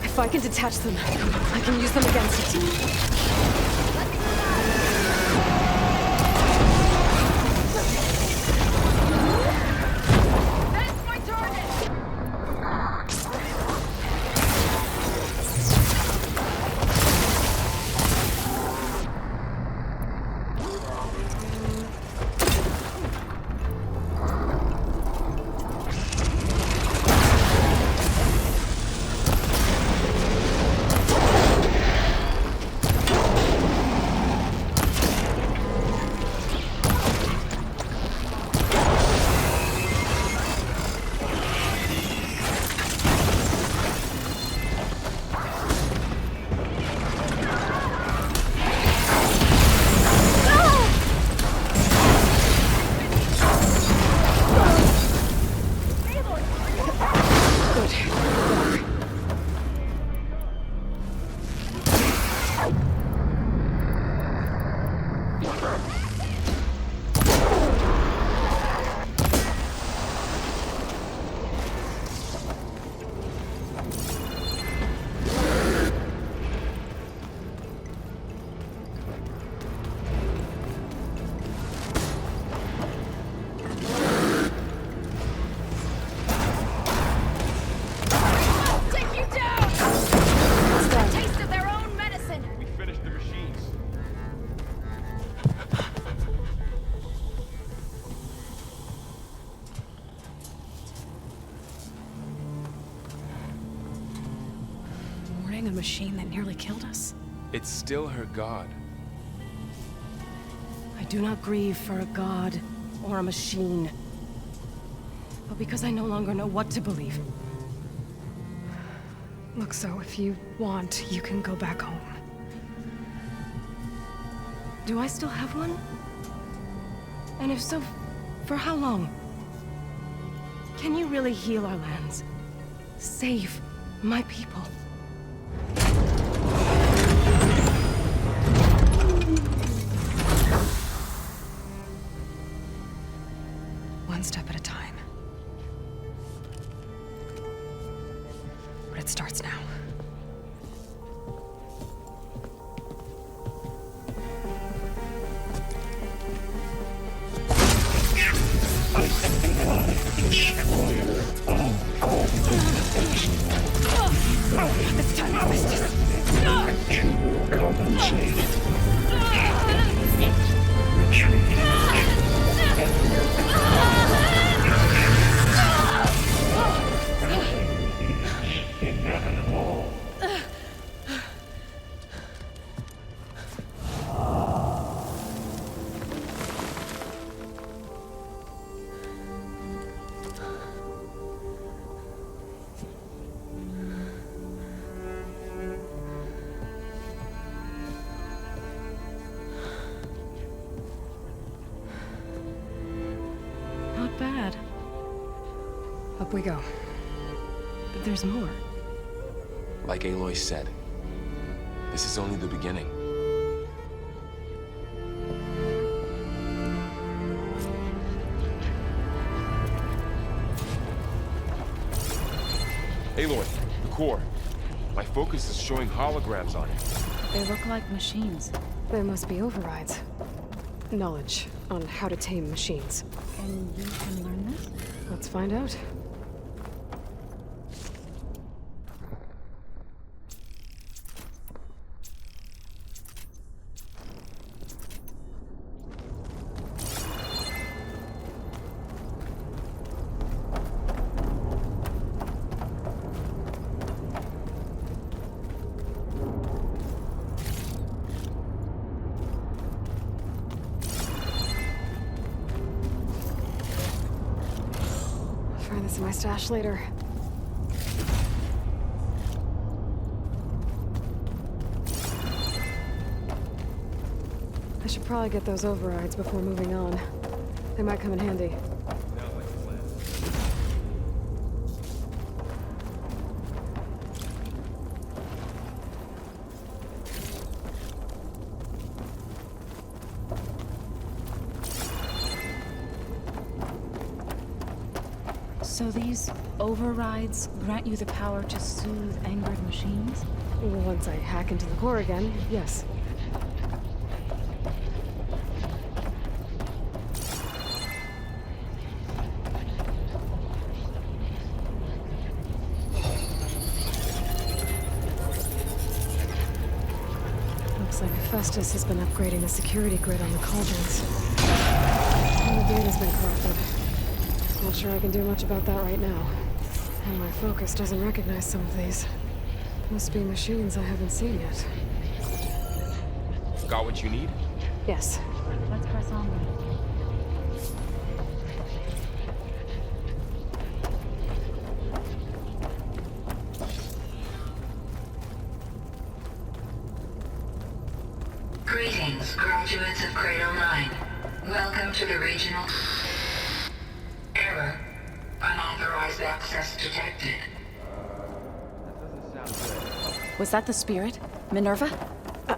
If I can detach them, I can use them against it. A machine that nearly killed us? It's still her god. I do not grieve for a god or a machine. but because I no longer know what to believe. Look, so if you want, you can go back home. Do I still have one? And if so, for how long? Can you really heal our lands? Save my people? One step at a time. But it starts now. It's time, Hephaestus! To compensate. Inevitable. Not bad. Up we go. But there's more. Like Aloy said, this is only the beginning. Aloy, the core. My focus is showing holograms on it. They look like machines. There must be overrides. Knowledge on how to tame machines. And you can learn this? Let's find out. This in my stash later. I should probably get those overrides before moving on. They might come in handy. So these overrides grant you the power to soothe angered machines? Once I hack into the core again, yes. Looks like Hephaestus has been upgrading the security grid on the cauldrons. All the data's been corrupted. Not sure I can do much about that right now. And my focus doesn't recognize some of these. Must be machines I haven't seen yet. Got what you need? Yes. Let's press on then. Greetings, graduates of Cradle 9. Welcome to the regional... Error. Unauthorized access detected. Was that the spirit? Minerva?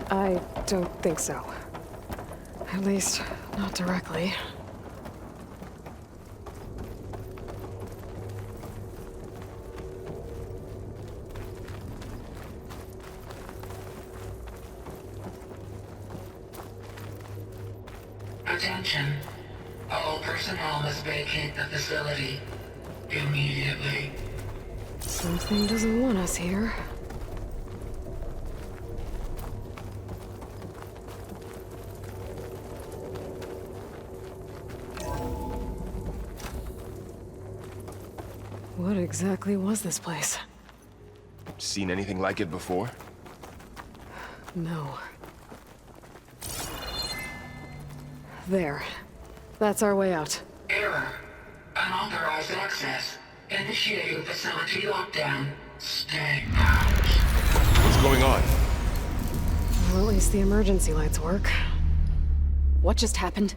I don't think so. At least, not directly. Attention. All personnel must vacate the facility immediately. Something doesn't want us here. What exactly was this place? Seen anything like it before? No. There. That's our way out. Error. Unauthorized access. Initiating facility lockdown. Stay out. What's going on? Well, at least the emergency lights work. What just happened?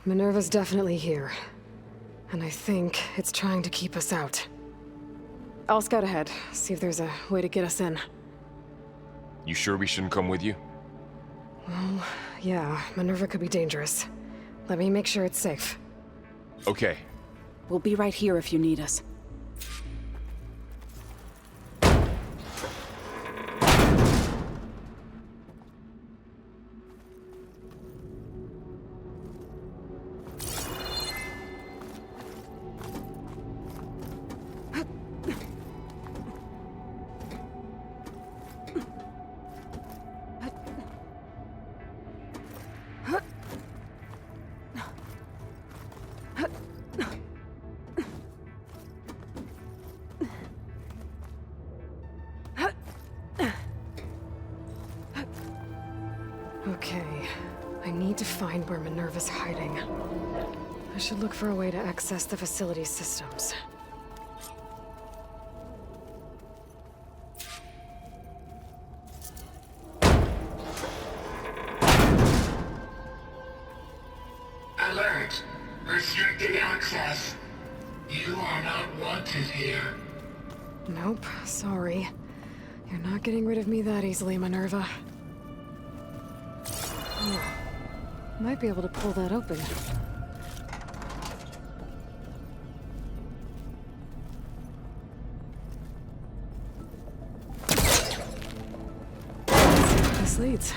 Minerva's definitely here. And I think it's trying to keep us out. I'll scout ahead, see if there's a way to get us in. You sure we shouldn't come with you? Well, yeah, Minerva could be dangerous. Let me make sure it's safe. Okay. We'll be right here if you need us. Okay, I need to find where Minerva's hiding. I should look for a way to access the facility's systems. Alert. Restricted access. You are not wanted here. Nope, sorry. You're not getting rid of me that easily, Minerva. Oh, might be able to pull that open. Let's see where this leads.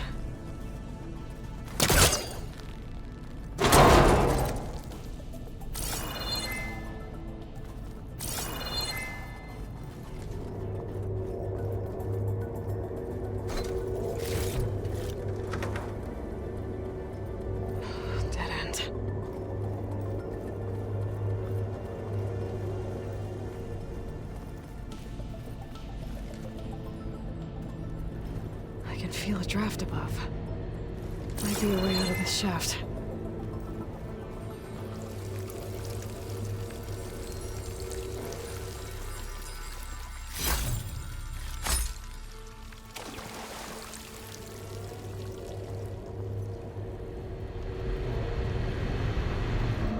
Feel a draft above. Might be a way out of this shaft.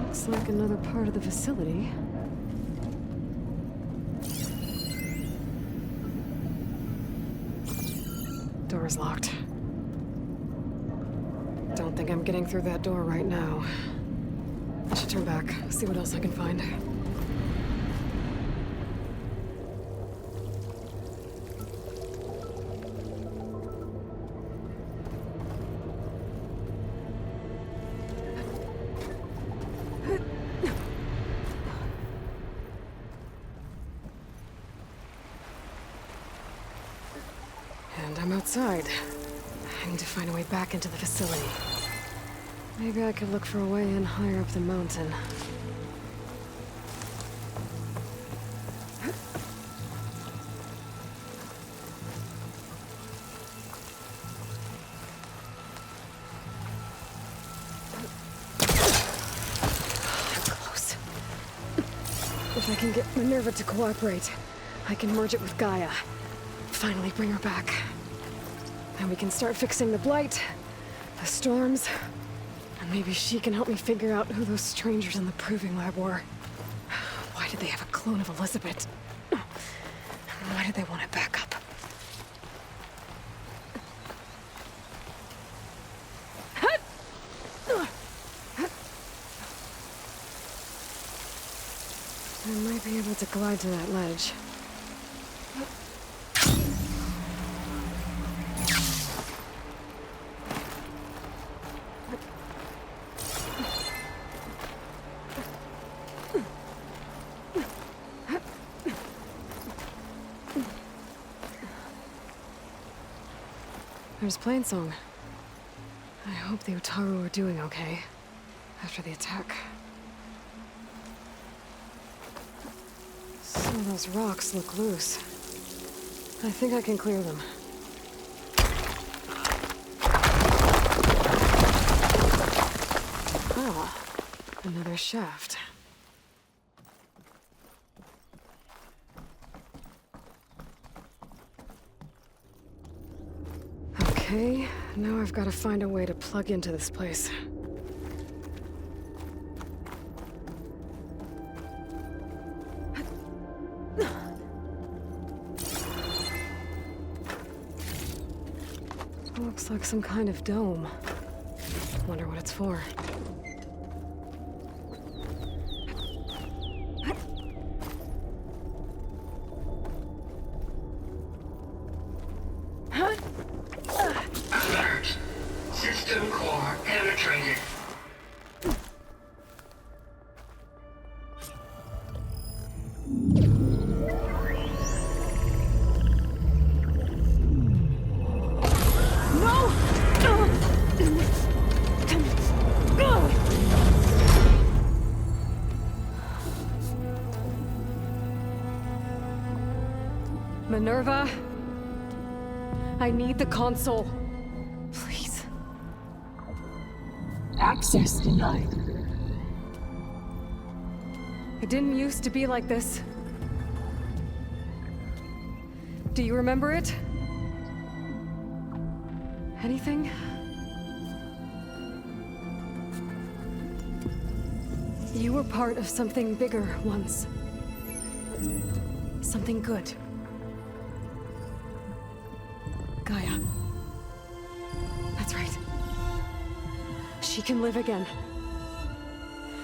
Looks like another part of the facility. Door's locked. Don't think I'm getting through that door right now. I should turn back, see what else I can find. And I'm outside. I need to find a way back into the facility. Maybe I could look for a way in higher up the mountain. Close. If I can get Minerva to cooperate, I can merge it with Gaia. Finally bring her back. And we can start fixing the blight, the storms, and maybe she can help me figure out who those strangers in the proving lab were. Why did they have a clone of Elizabeth? And why did they want it back up? I might be able to glide to that ledge. There's Plainsong. I hope the Utaaru are doing okay after the attack. Some of those rocks look loose. I think I can clear them. Ah, another shaft. Okay, now I've got to find a way to plug into this place. Looks like some kind of dome. Wonder what it's for. Alert! System core penetrated. Minerva, I need the console. Please. Access denied. It didn't used to be like this. Do you remember it? Anything? You were part of something bigger once. Something good. Gaia. That's right. She can live again.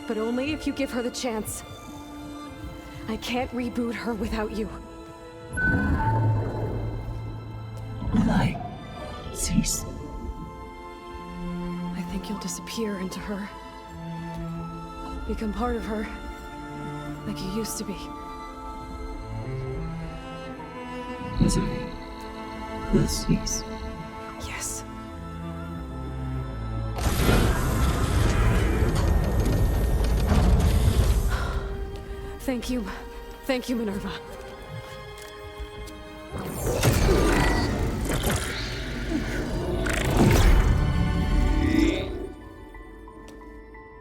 But only if you give her the chance. I can't reboot her without you. Light. Cease. I think you'll disappear into her. Become part of her. Like you used to be. Misery. Will cease. Yes. Thank you. Thank you, Minerva.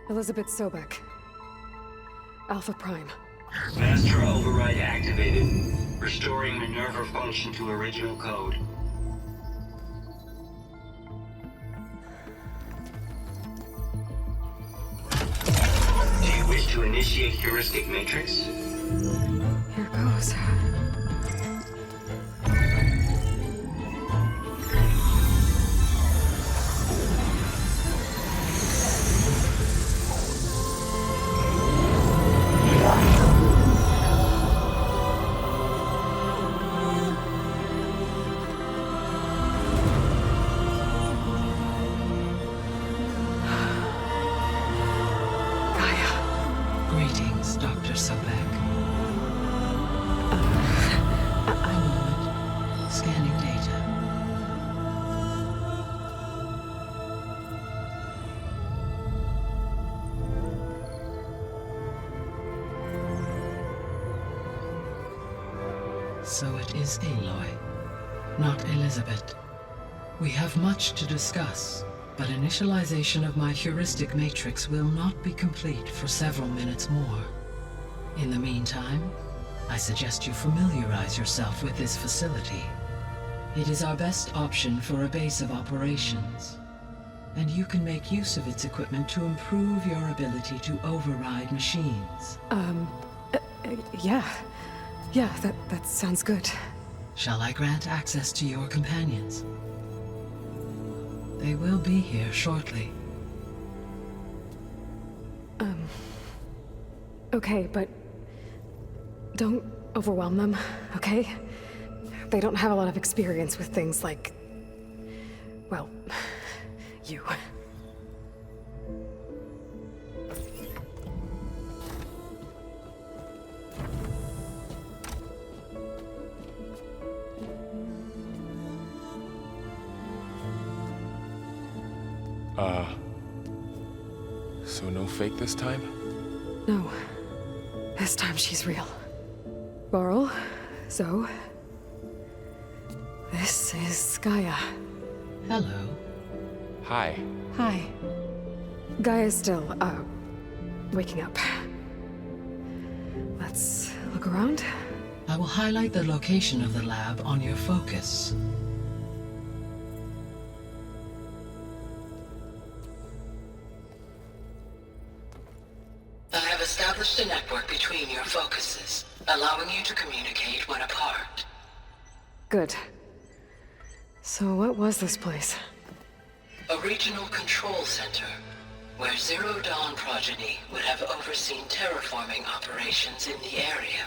Elizabeth Sobek. Alpha Prime. Master override activated. Restoring Minerva function to original code. Do you wish to initiate heuristic matrix? Here goes. So it is Aloy, not Elizabeth. We have much to discuss, but initialization of my heuristic matrix will not be complete for several minutes more. In the meantime, I suggest you familiarize yourself with this facility. It is our best option for a base of operations, and you can make use of its equipment to improve your ability to override machines. Yeah. Yeah, that sounds good. Shall I grant access to your companions? They will be here shortly. Okay, but don't overwhelm them, okay? They don't have a lot of experience with things like, well, you. So no fake this time? No. This time she's real. Varl, Zoe. This is Gaia. Hello. Hi. Hi. Gaia's still, waking up. Let's look around. I will highlight the location of the lab on your focus. to communicate when apart. Good. So what was this place? A regional control center, where Zero Dawn progeny would have overseen terraforming operations in the area.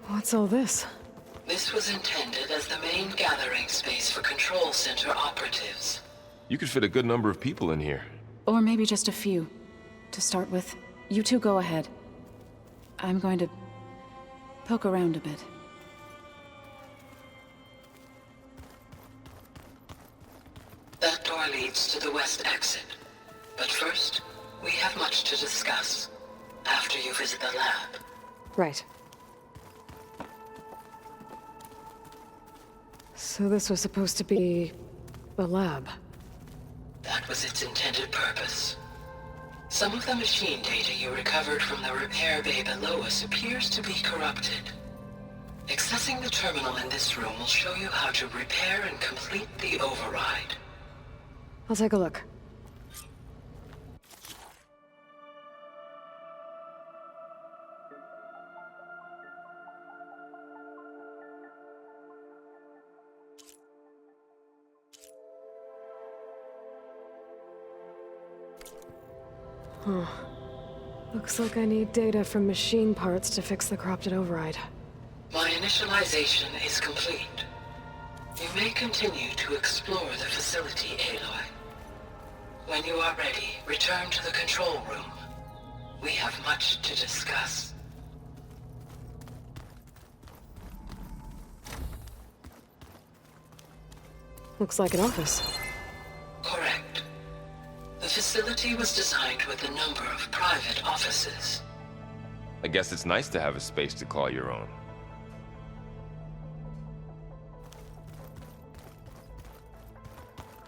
What's all this? This was intended as the main gathering space for control center operatives. You could fit a good number of people in here. Or maybe just a few. To start with, you two go ahead. I'm going to poke around a bit. That door leads to the west exit. But first, we have much to discuss. After you visit the lab. Right. So this was supposed to be a lab. That was its intended purpose. Some of the machine data you recovered from the repair bay below us appears to be corrupted. Accessing the terminal in this room will show you how to repair and complete the override. I'll take a look. Huh. Looks like I need data from machine parts to fix the corrupted override. My initialization is complete. You may continue to explore the facility, Aloy. When you are ready, return to the control room. We have much to discuss. Looks like an office. Correct. The facility was designed with a number of private offices. I guess it's nice to have a space to call your own.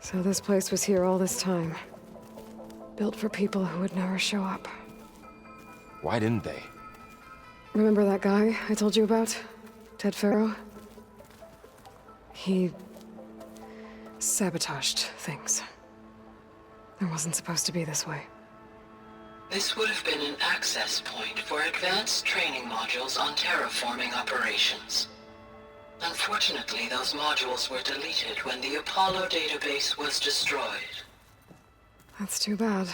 So this place was here all this time. Built for people who would never show up. Why didn't they? Remember that guy I told you about? Ted Faro? He sabotaged things. It wasn't supposed to be this way. This would have been an access point for advanced training modules on terraforming operations. Unfortunately, those modules were deleted when the Apollo database was destroyed. That's too bad.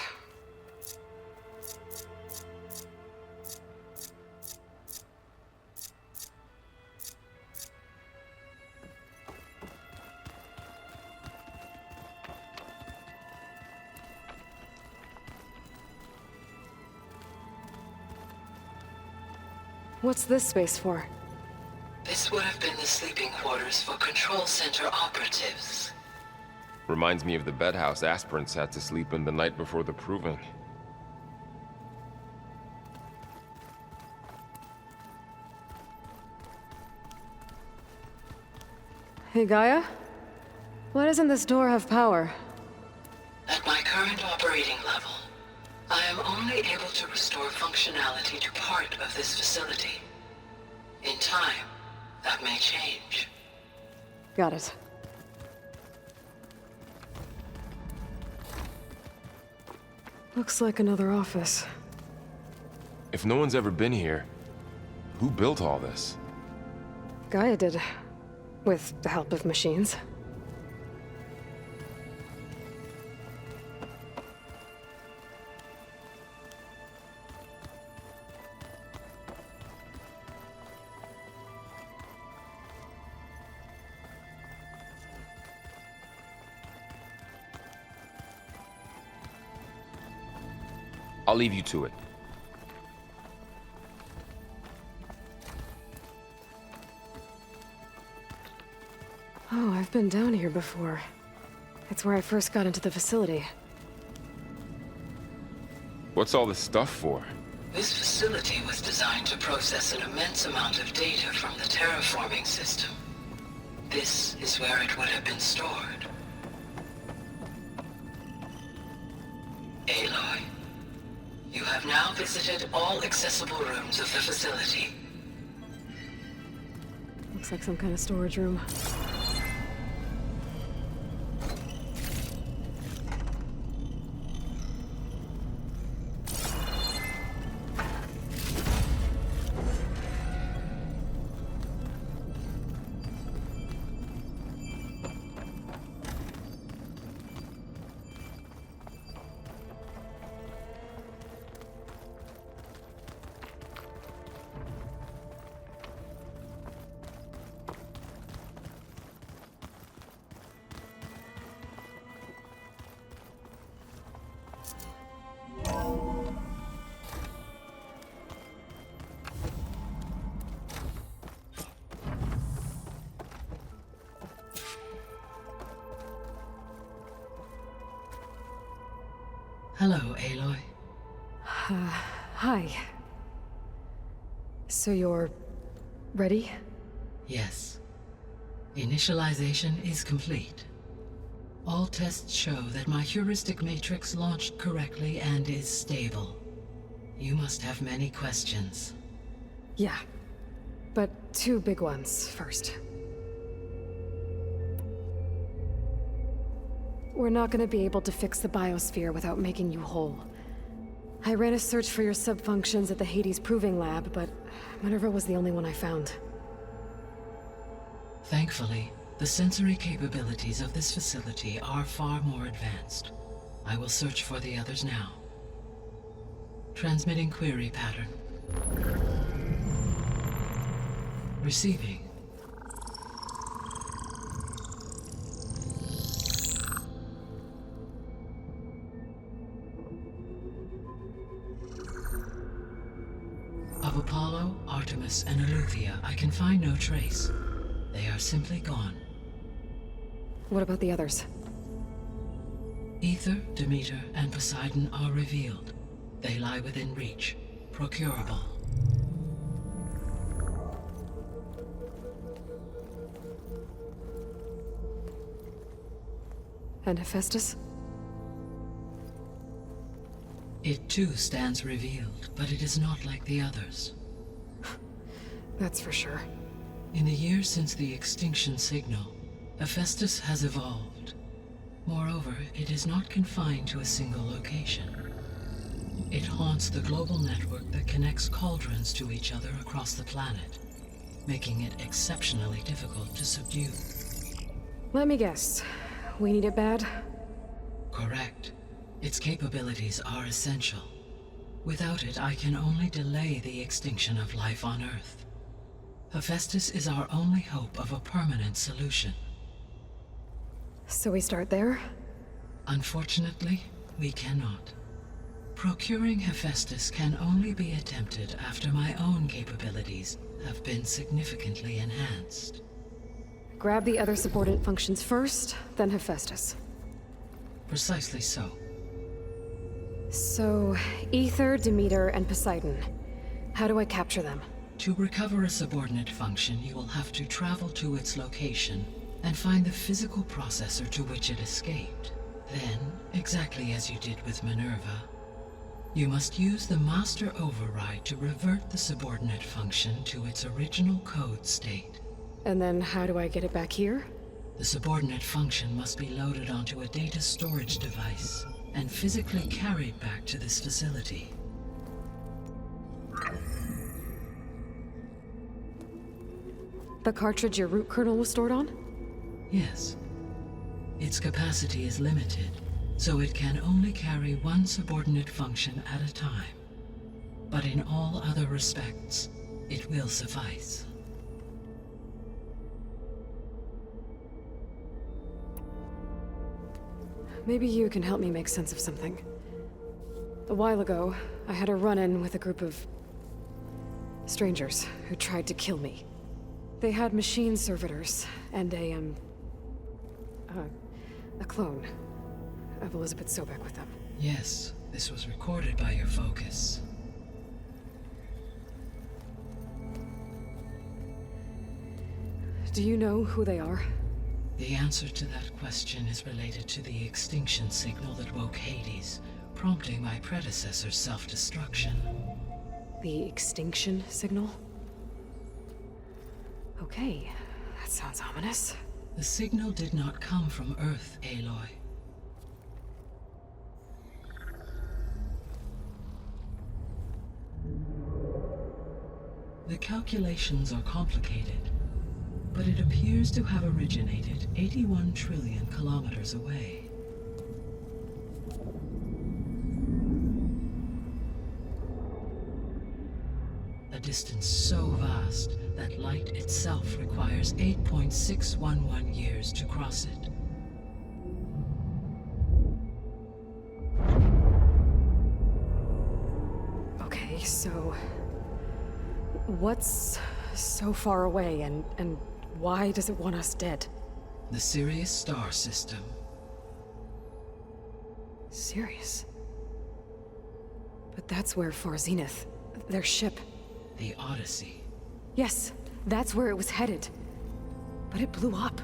What's this space for? This would have been the sleeping quarters for control center operatives. Reminds me of the bedhouse aspirants had to sleep in the night before the proving. Hey, Gaia? Why doesn't this door have power? At my current operating level, I am only able to restore functionality to part of this facility. In time, that may change. Got it. Looks like another office. If no one's ever been here, who built all this? Gaia did. With the help of machines. I'll leave you to it. Oh, I've been down here before. It's where I first got into the facility. What's all this stuff for? This facility was designed to process an immense amount of data from the terraforming system. This is where it would have been stored. Aloy, you have now visited all accessible rooms of the facility. Looks like some kind of storage room. Hello, Aloy. Hi. So you're ready? Yes. Initialization is complete. All tests show that my heuristic matrix launched correctly and is stable. You must have many questions. Yeah. But two big ones first. We're not gonna be able to fix the biosphere without making you whole. I ran a search for your subfunctions at the Hades Proving Lab, but Minerva was the only one I found. Thankfully, the sensory capabilities of this facility are far more advanced. I will search for the others now. Transmitting query pattern. Receiving. Of Apollo, Artemis, and Eleuthia, I can find no trace. They are simply gone. What about the others? Ether, Demeter, and Poseidon are revealed. They lie within reach, procurable. And Hephaestus? It too stands revealed, but it is not like the others. That's for sure. In the years since the extinction signal, Hephaestus has evolved. Moreover, it is not confined to a single location. It haunts the global network that connects cauldrons to each other across the planet, making it exceptionally difficult to subdue. Let me guess. We need it bad? Correct. Its capabilities are essential. Without it, I can only delay the extinction of life on Earth. Hephaestus is our only hope of a permanent solution. So we start there? Unfortunately, we cannot. Procuring Hephaestus can only be attempted after my own capabilities have been significantly enhanced. Grab the other subordinate functions first, then Hephaestus. Precisely so. So, Ether, Demeter, and Poseidon. How do I capture them? To recover a subordinate function, you will have to travel to its location and find the physical processor to which it escaped. Then, exactly as you did with Minerva, you must use the master override to revert the subordinate function to its original code state. And then how do I get it back here? The subordinate function must be loaded onto a data storage device and physically carried back to this facility. The cartridge your root kernel was stored on? Yes. Its capacity is limited, so it can only carry one subordinate function at a time. But in all other respects, it will suffice. Maybe you can help me make sense of something. A while ago, I had a run-in with a group of strangers who tried to kill me. They had machine servitors and a clone of Elizabeth Sobek with them. Yes, this was recorded by your focus. Do you know who they are? The answer to that question is related to the extinction signal that woke Hades, prompting my predecessor's self-destruction. The extinction signal? Okay, that sounds ominous. The signal did not come from Earth, Aloy. The calculations are complicated, but it appears to have originated 81 trillion kilometers away. A distance so vast that light itself requires 8.611 years to cross it. Okay, so what's so far away and why does it want us dead? The Sirius star system. Sirius? But that's where for Zenith, their ship. The Odyssey. Yes, that's where it was headed. But it blew up.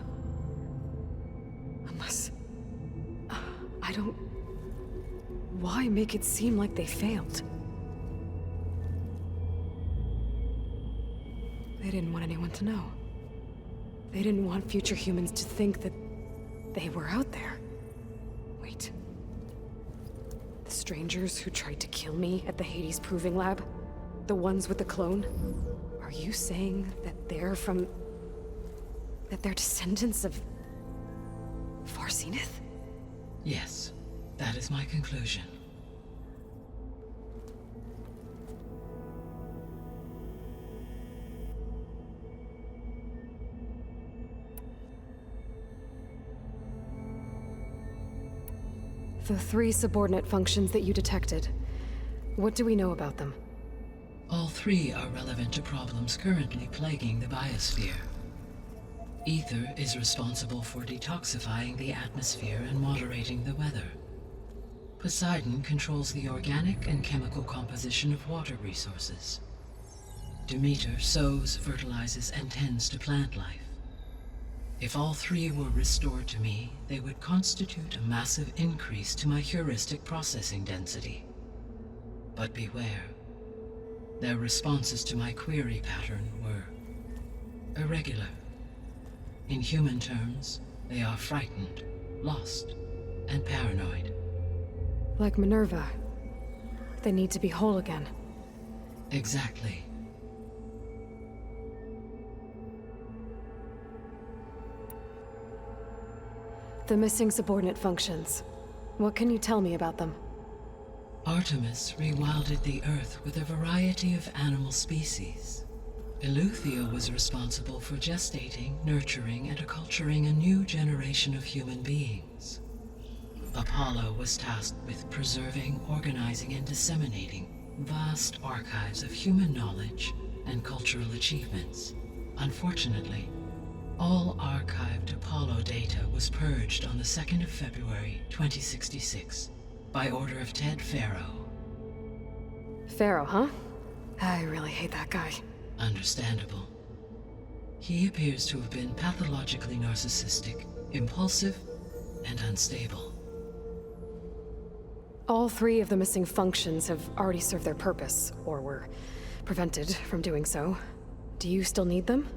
Unless... I don't... Why make it seem like they failed? They didn't want anyone to know. They didn't want future humans to think that they were out there. Wait. The strangers who tried to kill me at the Hades Proving Lab? The ones with the clone? Are you saying that they're from... that they're descendants of... Far Zenith? Yes, that is my conclusion. The 3 subordinate functions that you detected. What do we know about them? All 3 are relevant to problems currently plaguing the biosphere. Ether is responsible for detoxifying the atmosphere and moderating the weather. Poseidon controls the organic and chemical composition of water resources. Demeter sows, fertilizes, and tends to plant life. If all 3 were restored to me, they would constitute a massive increase to my heuristic processing density. But beware. Their responses to my query pattern were irregular. In human terms, they are frightened, lost, and paranoid. Like Minerva. They need to be whole again. Exactly. The missing subordinate functions. What can you tell me about them? Artemis rewilded the Earth with a variety of animal species. Eleuthia was responsible for gestating, nurturing, and acculturating a new generation of human beings. Apollo was tasked with preserving, organizing, and disseminating vast archives of human knowledge and cultural achievements. Unfortunately, all archived Apollo data was purged on the 2nd of February, 2066. By order of Ted Faro. Faro, huh? I really hate that guy. Understandable. He appears to have been pathologically narcissistic, impulsive, and unstable. All 3 of the missing functions have already served their purpose, or were prevented from doing so. Do you still need them?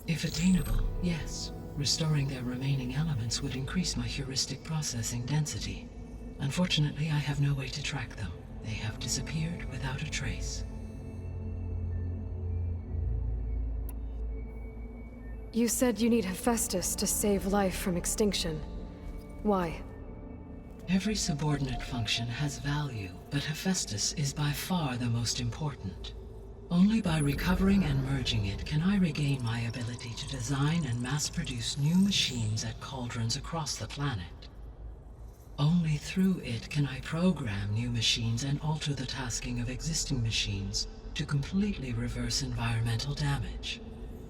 If attainable, yes. Restoring their remaining elements would increase my heuristic processing density. Unfortunately, I have no way to track them. They have disappeared without a trace. You said you need Hephaestus to save life from extinction. Why? Every subordinate function has value, but Hephaestus is by far the most important. Only by recovering and merging it can I regain my ability to design and mass-produce new machines at cauldrons across the planet. Only through it can I program new machines and alter the tasking of existing machines to completely reverse environmental damage.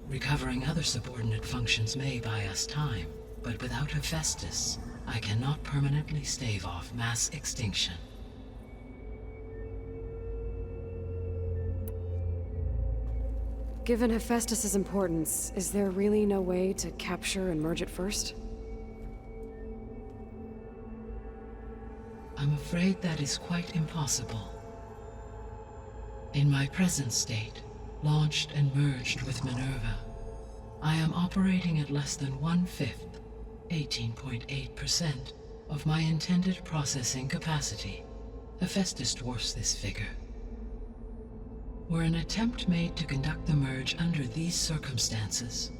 Recovering other subordinate functions may buy us time, but without Hephaestus, I cannot permanently stave off mass extinction. Given Hephaestus's importance, is there really no way to capture and merge it first? I'm afraid that is quite impossible. In my present state, launched and merged with Minerva. I am operating at less than 1/5, 18.8%, of my intended processing capacity. Hephaestus dwarfs this figure. Were an attempt made to conduct the merge under these circumstances,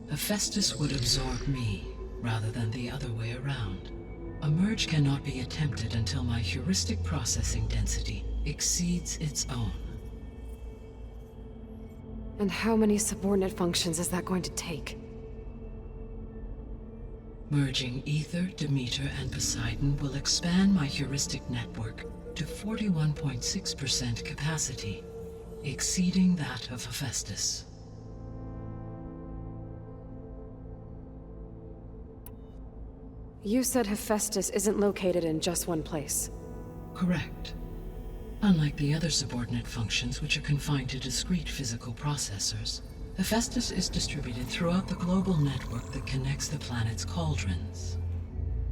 Hephaestus would absorb me, rather than the other way around. A merge cannot be attempted until my heuristic processing density exceeds its own. And how many subordinate functions is that going to take? Merging Ether, Demeter, and Poseidon will expand my heuristic network to 41.6% capacity, exceeding that of Hephaestus. You said Hephaestus isn't located in just one place. Correct. Unlike the other subordinate functions, which are confined to discrete physical processors, Hephaestus is distributed throughout the global network that connects the planet's cauldrons.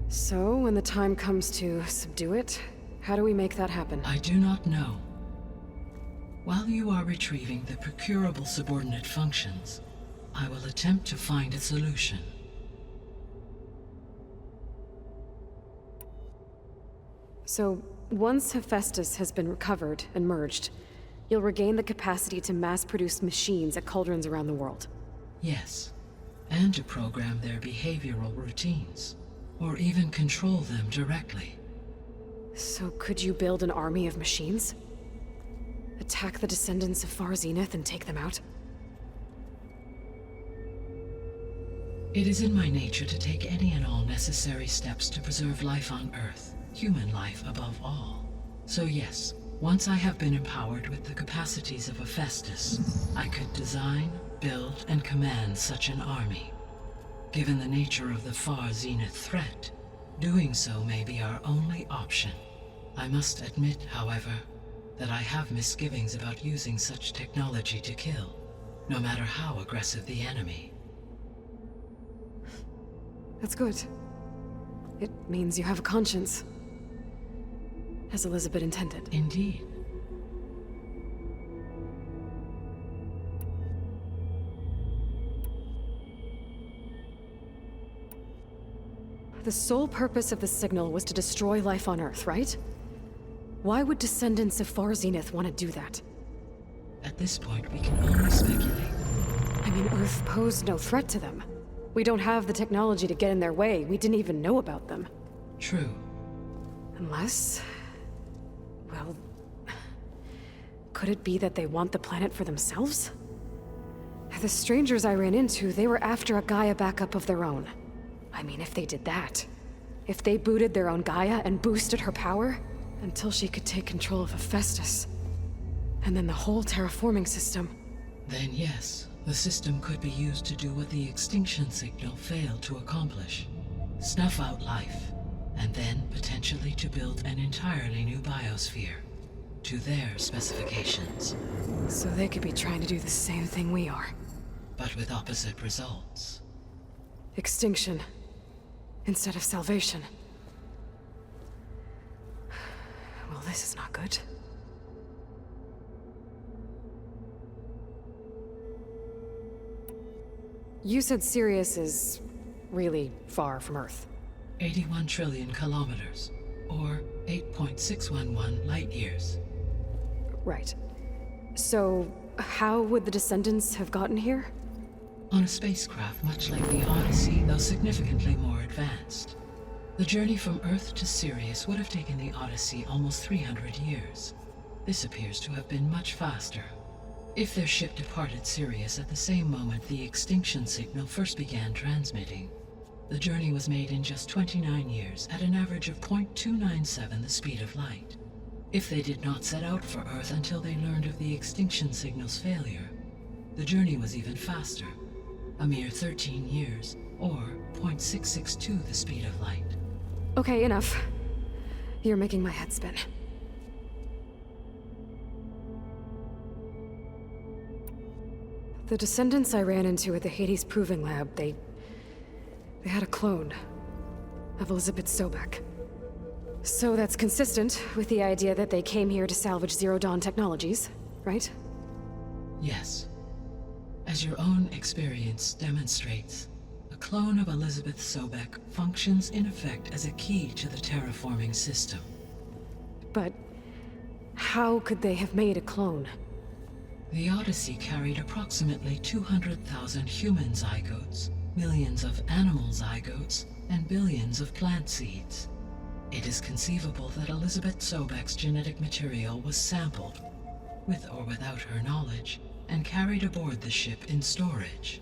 So, when the time comes to subdue it, how do we make that happen? I do not know. While you are retrieving the procurable subordinate functions, I will attempt to find a solution. So, once Hephaestus has been recovered and merged, you'll regain the capacity to mass-produce machines at cauldrons around the world. Yes, and to program their behavioral routines, or even control them directly. So could you build an army of machines? Attack the descendants of Far Zenith and take them out? It is in my nature to take any and all necessary steps to preserve life on Earth, human life above all. So yes, once I have been empowered with the capacities of Hephaestus, I could design, build, and command such an army. Given the nature of the Far Zenith threat, doing so may be our only option. I must admit, however, that I have misgivings about using such technology to kill, no matter how aggressive the enemy. That's good. It means you have a conscience. As Elizabeth intended. Indeed. The sole purpose of the signal was to destroy life on Earth, right? Why would descendants of Far Zenith want to do that? At this point, we can only speculate. I mean, Earth posed no threat to them. We don't have the technology to get in their way. We didn't even know about them. True. Unless... well... could it be that they want the planet for themselves? The strangers I ran into, they were after a Gaia backup of their own. I mean, if they did that... if they booted their own Gaia and boosted her power... until she could take control of Hephaestus. And then the whole terraforming system. Then yes, the system could be used to do what the extinction signal failed to accomplish. Snuff out life, and then potentially to build an entirely new biosphere. To their specifications. So they could be trying to do the same thing we are. But with opposite results. Extinction. Instead of salvation. Well, this is not good. You said Sirius is really far from Earth. 81 trillion kilometers, or 8.611 light years. Right. So, how would the descendants have gotten here? On a spacecraft much like the Odyssey, though significantly more advanced. The journey from Earth to Sirius would have taken the Odyssey almost 300 years. This appears to have been much faster. If their ship departed Sirius at the same moment the extinction signal first began transmitting, the journey was made in just 29 years at an average of 0.297 the speed of light. If they did not set out for Earth until they learned of the extinction signal's failure, the journey was even faster, a mere 13 years, or 0.662 the speed of light. Okay, enough. You're making my head spin. The descendants I ran into at the Hades Proving Lab, they had a clone of Elizabeth Sobek. So that's consistent with the idea that they came here to salvage Zero Dawn technologies, right? Yes. As your own experience demonstrates, a clone of Elizabeth Sobek functions in effect as a key to the terraforming system. But how could they have made a clone? The Odyssey carried approximately 200,000 human zygotes, millions of animal zygotes, and billions of plant seeds. It is conceivable that Elizabeth Sobek's genetic material was sampled, with or without her knowledge, and carried aboard the ship in storage.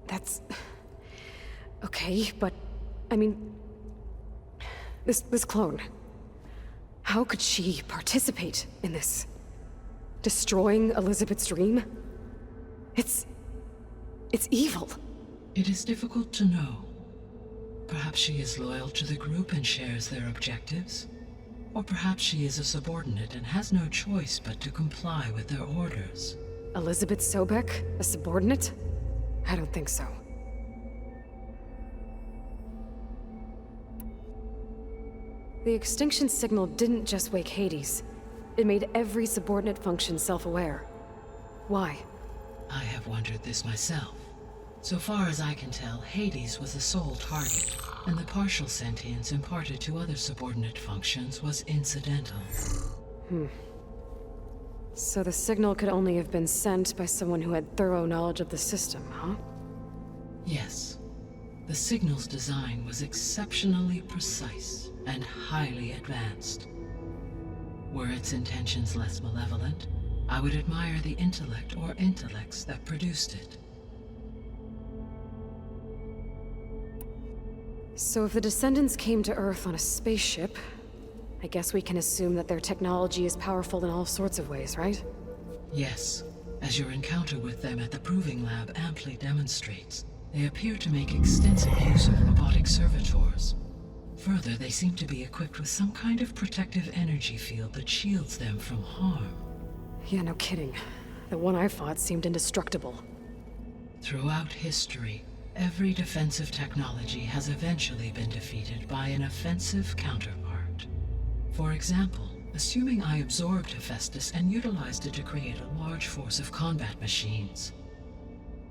That's... okay, but... I mean... This clone... How could she participate in this? Destroying Elizabeth's dream? It's evil. It is difficult to know. Perhaps she is loyal to the group and shares their objectives. Or perhaps she is a subordinate and has no choice but to comply with their orders. Elizabeth Sobek? A subordinate? I don't think so. The extinction signal didn't just wake Hades. It made every subordinate function self-aware. Why? I have wondered this myself. So far as I can tell, Hades was the sole target, and the partial sentience imparted to other subordinate functions was incidental. So the signal could only have been sent by someone who had thorough knowledge of the system, huh? Yes. The signal's design was exceptionally precise and highly advanced. Were its intentions less malevolent, I would admire the intellect or intellects that produced it. So if the descendants came to Earth on a spaceship, I guess we can assume that their technology is powerful in all sorts of ways, right? Yes. As your encounter with them at the Proving Lab amply demonstrates, they appear to make extensive use of robotic servitors. Further, they seem to be equipped with some kind of protective energy field that shields them from harm. Yeah, no kidding. The one I fought seemed indestructible. Throughout history, every defensive technology has eventually been defeated by an offensive counterpart. For example, assuming I absorbed Hephaestus and utilized it to create a large force of combat machines.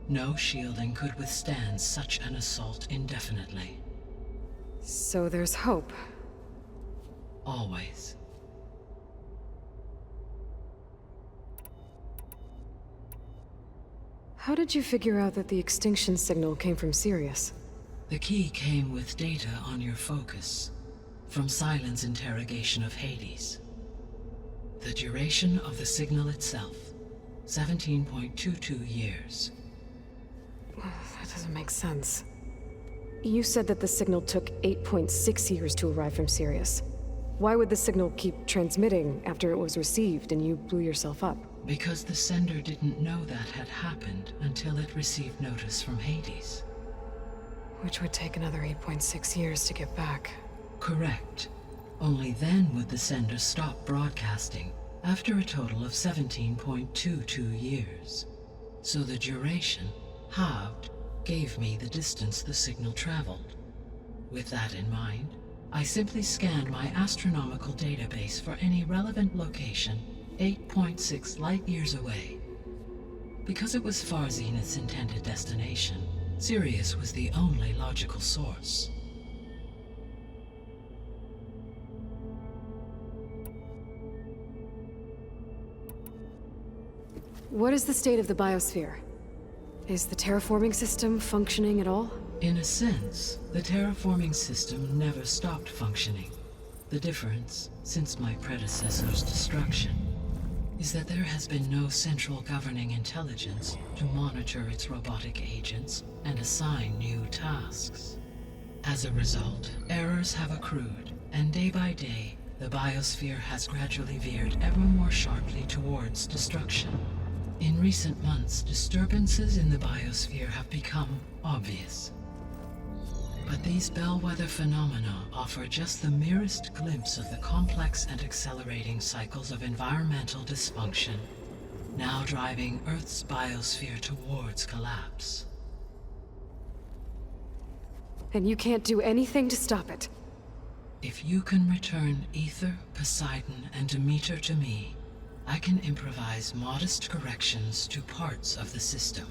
No shielding could withstand such an assault indefinitely. So there's hope. Always. How did you figure out that the extinction signal came from Sirius? The key came with data on your focus, from Sylens' interrogation of Hades. The duration of the signal itself, 17.22 years. That doesn't make sense. You said that the signal took 8.6 years to arrive from Sirius. Why would the signal keep transmitting after it was received and you blew yourself up? Because the sender didn't know that had happened until it received notice from Hades. Which would take another 8.6 years to get back. Correct. Only then would the sender stop broadcasting, after a total of 17.22 years. So the duration, halved, gave me the distance the signal traveled. With that in mind, I simply scanned my astronomical database for any relevant location 8.6 light-years away. Because it was far Zenith's intended destination, Sirius was the only logical source. What is the state of the biosphere? Is the terraforming system functioning at all? In a sense, the terraforming system never stopped functioning. The difference, since my predecessor's destruction, is that there has been no central governing intelligence to monitor its robotic agents and assign new tasks. As a result, errors have accrued, and day by day, the biosphere has gradually veered ever more sharply towards destruction. In recent months, disturbances in the biosphere have become obvious. But these bellwether phenomena offer just the merest glimpse of the complex and accelerating cycles of environmental dysfunction, now driving Earth's biosphere towards collapse. And you can't do anything to stop it? If you can return Ether, Poseidon, and Demeter to me, I can improvise modest corrections to parts of the system.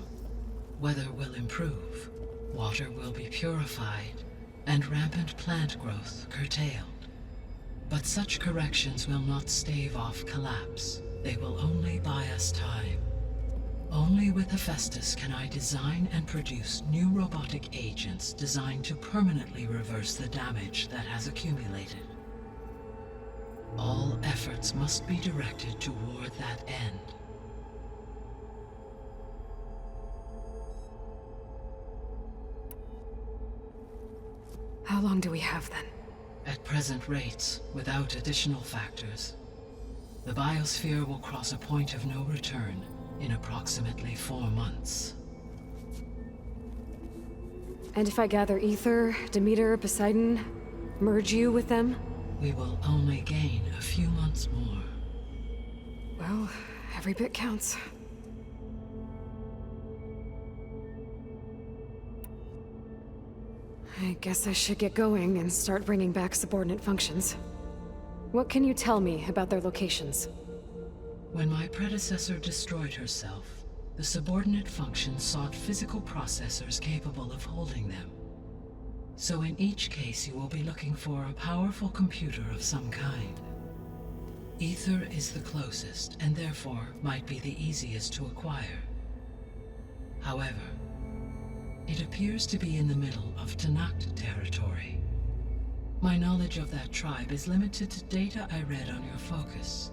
Weather will improve, water will be purified, and rampant plant growth curtailed. But such corrections will not stave off collapse. They will only buy us time. Only with Hephaestus can I design and produce new robotic agents designed to permanently reverse the damage that has accumulated. All efforts must be directed toward that end. How long do we have then? At present rates, without additional factors, the biosphere will cross a point of no return in approximately 4 months. And if I gather Ether, Demeter, Poseidon, merge you with them? We will only gain a few months more. Well, every bit counts. I guess I should get going and start bringing back subordinate functions. What can you tell me about their locations? When my predecessor destroyed herself, the subordinate functions sought physical processors capable of holding them. So in each case you will be looking for a powerful computer of some kind. Ether is the closest, and therefore might be the easiest to acquire. However, it appears to be in the middle of Tanakh territory. My knowledge of that tribe is limited to data I read on your focus,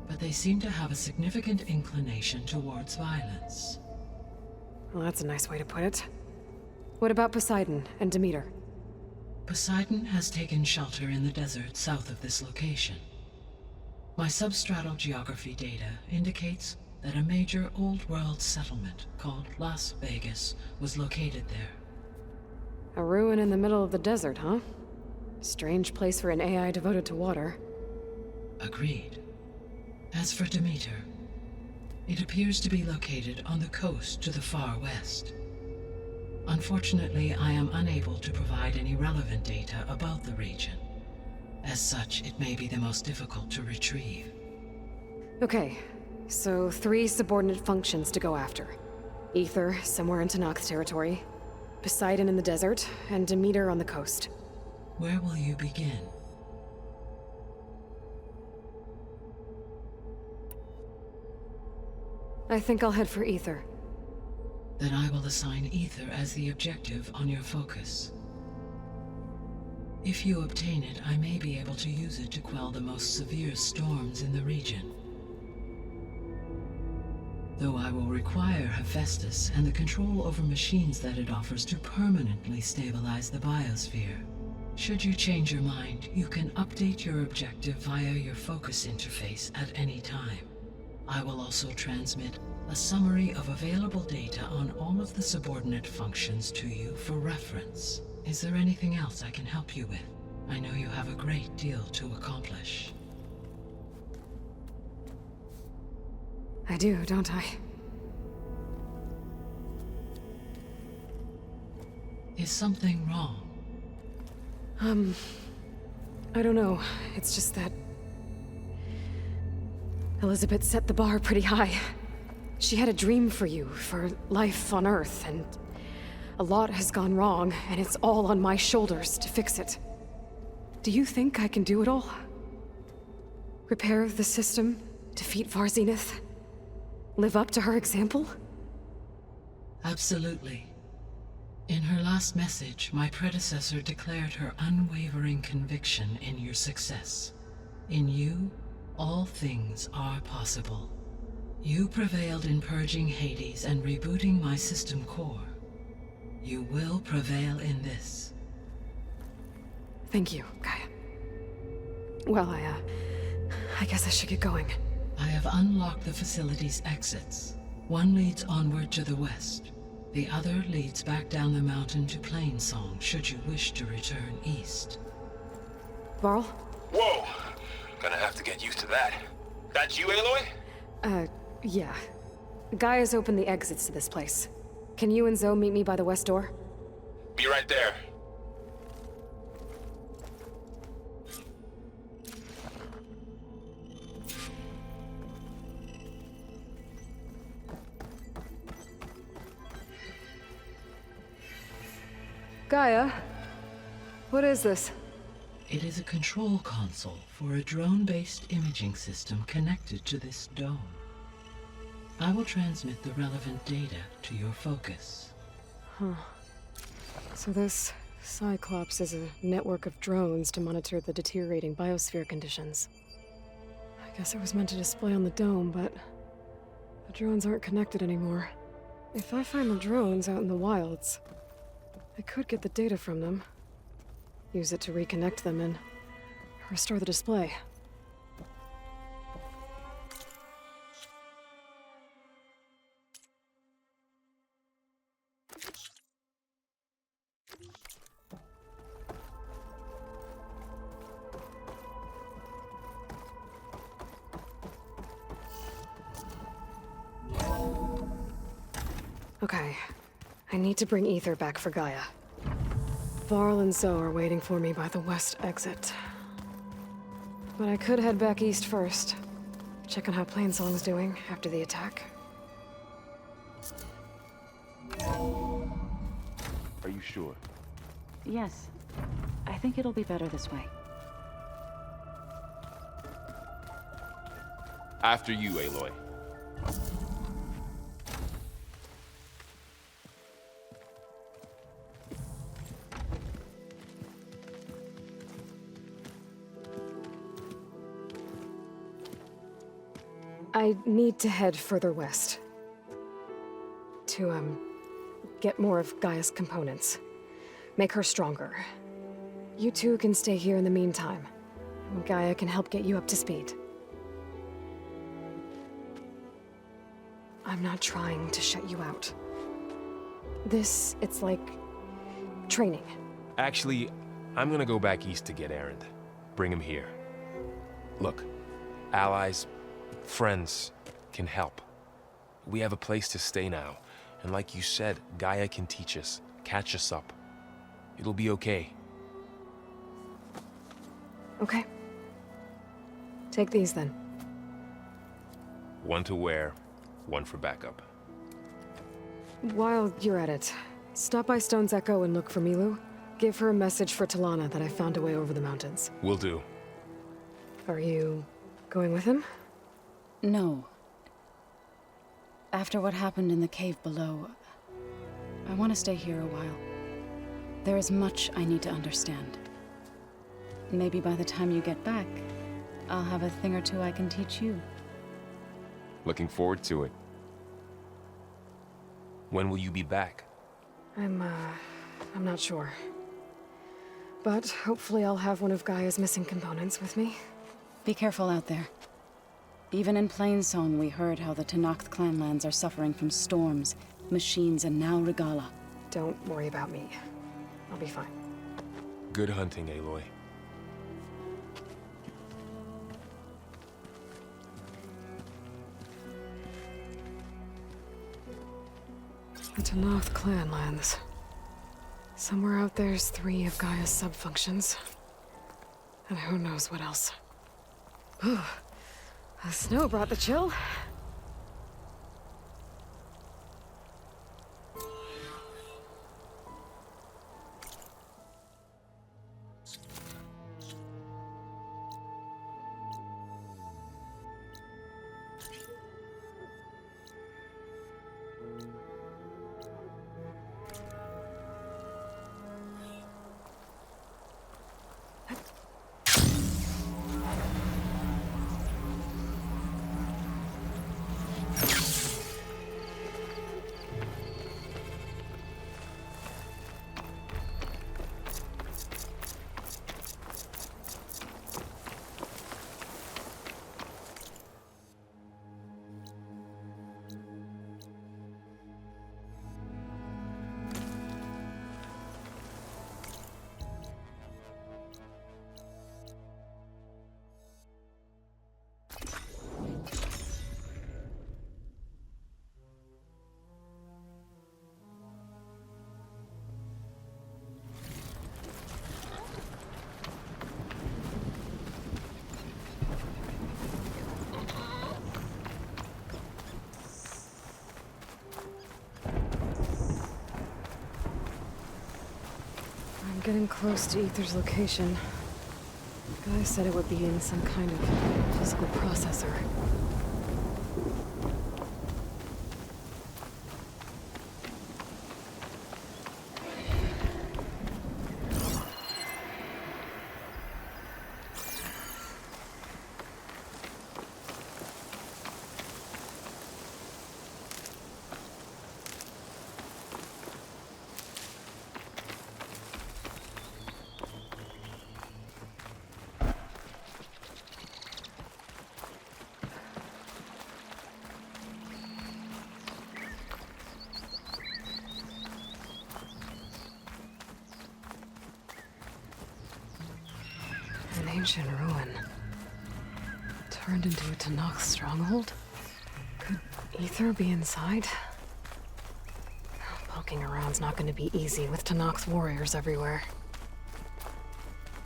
but they seem to have a significant inclination towards violence. Well, that's a nice way to put it. What about Poseidon and Demeter? Poseidon has taken shelter in the desert south of this location. My substratal geography data indicates that a major old-world settlement called Las Vegas was located there. A ruin in the middle of the desert, huh? Strange place for an AI devoted to water. Agreed. As for Demeter, it appears to be located on the coast to the far west. Unfortunately, I am unable to provide any relevant data about the region. As such, it may be the most difficult to retrieve. Okay, so 3 subordinate functions to go after. Ether, somewhere in Tanakh territory, Poseidon in the desert, and Demeter on the coast. Where will you begin? I think I'll head for Ether. Then I will assign Ether as the objective on your focus. If you obtain it, I may be able to use it to quell the most severe storms in the region. Though I will require Hephaestus and the control over machines that it offers to permanently stabilize the biosphere. Should you change your mind, you can update your objective via your focus interface at any time. I will also transmit a summary of available data on all of the subordinate functions to you for reference. Is there anything else I can help you with? I know you have a great deal to accomplish. I do, don't I? Is something wrong? I don't know. It's just that Elizabeth set the bar pretty high. She had a dream for you, for life on Earth, and a lot has gone wrong, and it's all on my shoulders to fix it. Do you think I can do it all? Repair the system, defeat Zenith, live up to her example? Absolutely. In her last message, my predecessor declared her unwavering conviction in your success. In you, all things are possible. You prevailed in purging Hades and rebooting my system core. You will prevail in this. Thank you, Gaia. Well, I guess I should get going. I have unlocked the facility's exits. One leads onward to the west. The other leads back down the mountain to Plainsong, should you wish to return east. Varl? Whoa! Gonna have to get used to that. That's you, Aloy? Yeah. Gaia's opened the exits to this place. Can you and Zoe meet me by the west door? Be right there. Gaia, what is this? It is a control console for a drone-based imaging system connected to this dome. I will transmit the relevant data to your focus. Huh. So this Cyclops is a network of drones to monitor the deteriorating biosphere conditions. I guess it was meant to display on the dome, but the drones aren't connected anymore. If I find the drones out in the wilds, I could get the data from them, use it to reconnect them, and restore the display. Okay, I need to bring Ether back for Gaia. Varl and Zoe are waiting for me by the west exit. But I could head back east first. Check on how Plainsong's doing after the attack. Are you sure? Yes. I think it'll be better this way. After you, Aloy. I need to head further west. To, get more of Gaia's components. Make her stronger. You two can stay here in the meantime. And Gaia can help get you up to speed. I'm not trying to shut you out. It's like training. Actually, I'm gonna go back east to get Erend. Bring him here. Look, allies, friends can help. We have a place to stay now. And like you said, Gaia can teach us, catch us up. It'll be okay. Okay. Take these then. One to wear, one for backup. While you're at it, stop by Stone's Echo and look for Milu. Give her a message for Talana that I found a way over the mountains. Will do. Are you going with him? No. After what happened in the cave below, I want to stay here a while. There is much I need to understand. Maybe by the time you get back, I'll have a thing or two I can teach you. Looking forward to it. When will you be back? I'm not sure. But hopefully I'll have one of Gaia's missing components with me. Be careful out there. Even in Plainsong, we heard how the Tenakth clanlands are suffering from storms, machines, and now Regala. Don't worry about me. I'll be fine. Good hunting, Aloy. The Tenakth clanlands. Somewhere out there's 3 of Gaia's subfunctions. And who knows what else. Whew. The snow brought the chill. getting close to Ether's location. The guy said it would be in some kind of physical processor. An ancient ruin. Turned into a Tanakh stronghold? Could Ether be inside? Poking around's not going to be easy with Tanakh's warriors everywhere.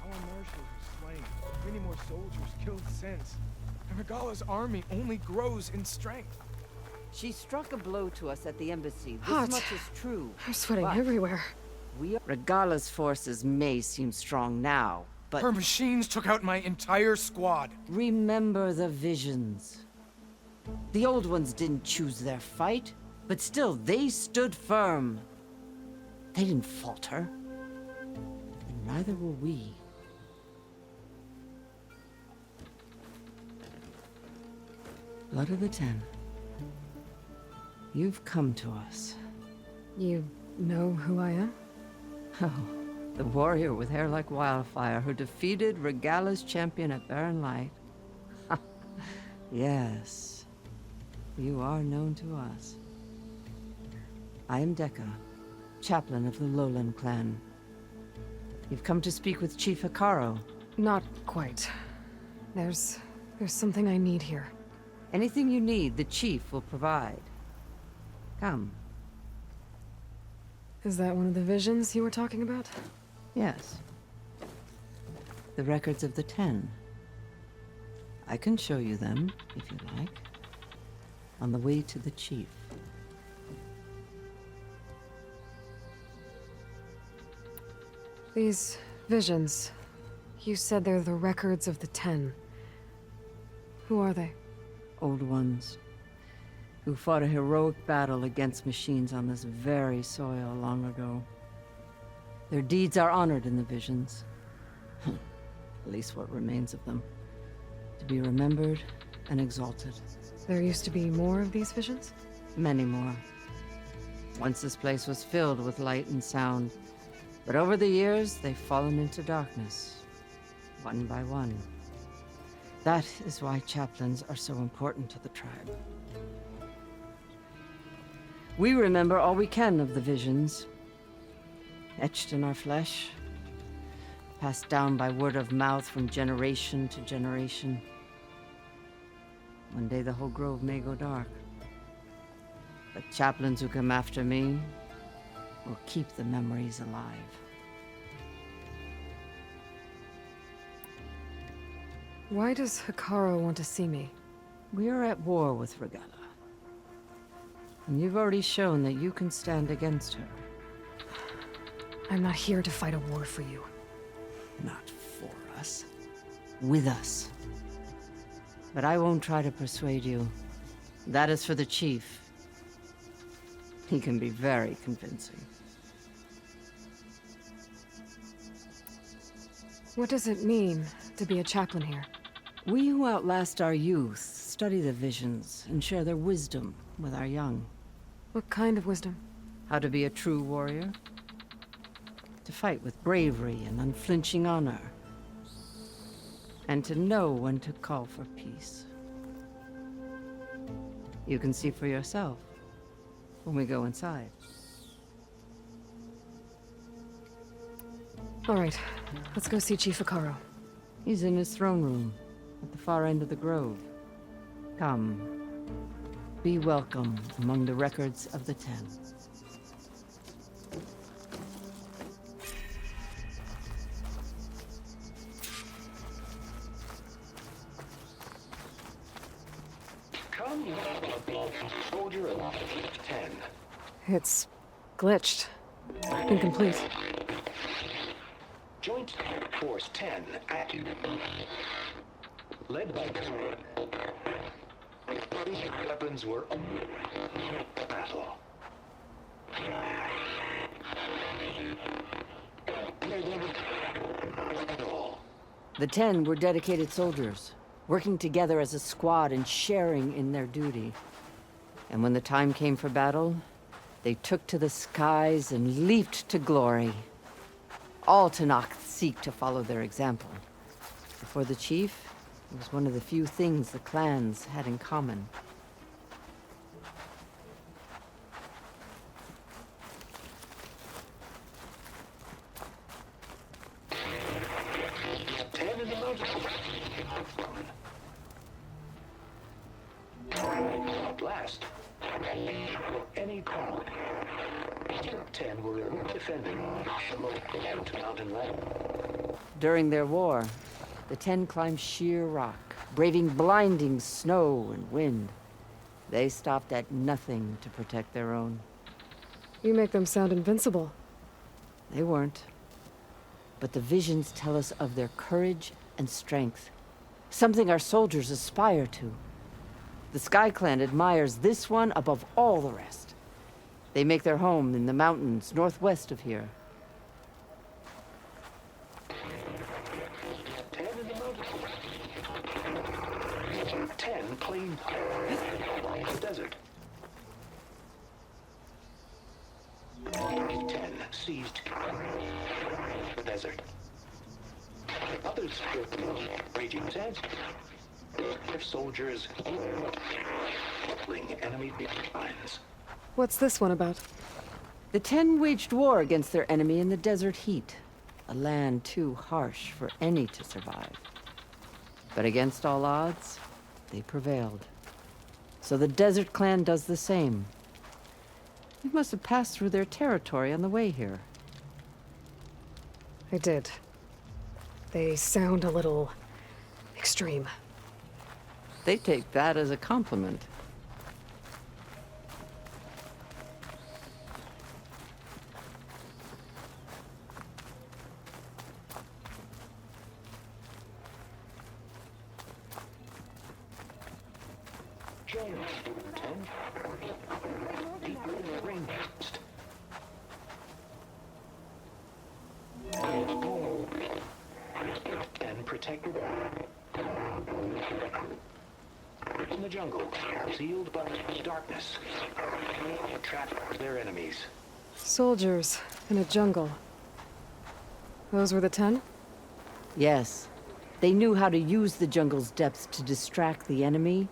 Our marshals are slain. Many more soldiers killed since. And Regala's army only grows in strength. She struck a blow to us at the embassy. This Hot. much is true. I'm sweating But everywhere. Regala's forces may seem strong now, but Her machines took out my entire squad. remember the visions. The old ones didn't choose their fight, but still they stood firm. They didn't falter. And neither will we. Blood of the Ten. You've come to us. You know who I am? Oh, the warrior with hair like wildfire who defeated Regala's champion at Barren Light. Yes, you are known to us. I am Dekka, chaplain of the Lowland clan. You've come to speak with Chief Hikaru. Not quite. There's something I need here. Anything you need, the chief will provide. Come. Is that one of the visions you were talking about? Yes. The records of the 10. I can show you them, if you like. On the way to the chief. These visions, you said they're the records of the 10. Who are they? Old ones, who fought a heroic battle against machines on this very soil long ago. Their deeds are honored in the visions. At least what remains of them. To be remembered and exalted. There used to be more of these visions? Many more. Once this place was filled with light and sound. But over the years, they've fallen into darkness. One by one. That is why chaplains are so important to the tribe. We remember all we can of the visions. Etched in our flesh. Passed down by word of mouth from generation to generation. One day the whole grove may go dark. But chaplains who come after me will keep the memories alive. Why does Hikaru want to see me? We are at war with Regala. And you've already shown that you can stand against her. I'm not here to fight a war for you. Not for us. With us. But I won't try to persuade you. That is for the chief. He can be very convincing. What does it mean to be a chaplain here? We who outlast our youth study the visions and share their wisdom with our young. What kind of wisdom? How to be a true warrior. To fight with bravery and unflinching honor. And to know when to call for peace. You can see for yourself when we go inside. All right, let's go see Chief Hikaru. He's in his throne room, at the far end of the grove. Come. Be welcome among the records of the 10. Come, soldier of 10. It's glitched. Incomplete. Joint Force 10 active. Led by weapons were battle. The 10 were dedicated soldiers, working together as a squad and sharing in their duty. And when the time came for battle, they took to the skies and leaped to glory. All Tenakth seek to follow their example. For the chief, it was one of the few things the clans had in common. Last, any call. 10 were defending mountain land. During their war, the 10 climbed sheer rock, braving blinding snow and wind. They stopped at nothing to protect their own. You make them sound invincible. They weren't. But the visions tell us of their courage and strength, something our soldiers aspire to. The Sky Clan admires this one above all the rest. They make their home in the mountains northwest of here. 10 claimed the desert. 10 seized the desert. Others raging sands. Their soldiers fling enemy lines. What's this one about? The 10 waged war against their enemy in the desert heat, a land too harsh for any to survive. But against all odds, they prevailed. So the Desert Clan does the same. You must have passed through their territory on the way here. I did. They sound a little extreme. They take that as a compliment. And protected in the jungle, sealed by darkness, trapped their enemies. Soldiers in a jungle. Those were the 10? Yes. They knew how to use the jungle's depths to distract the enemy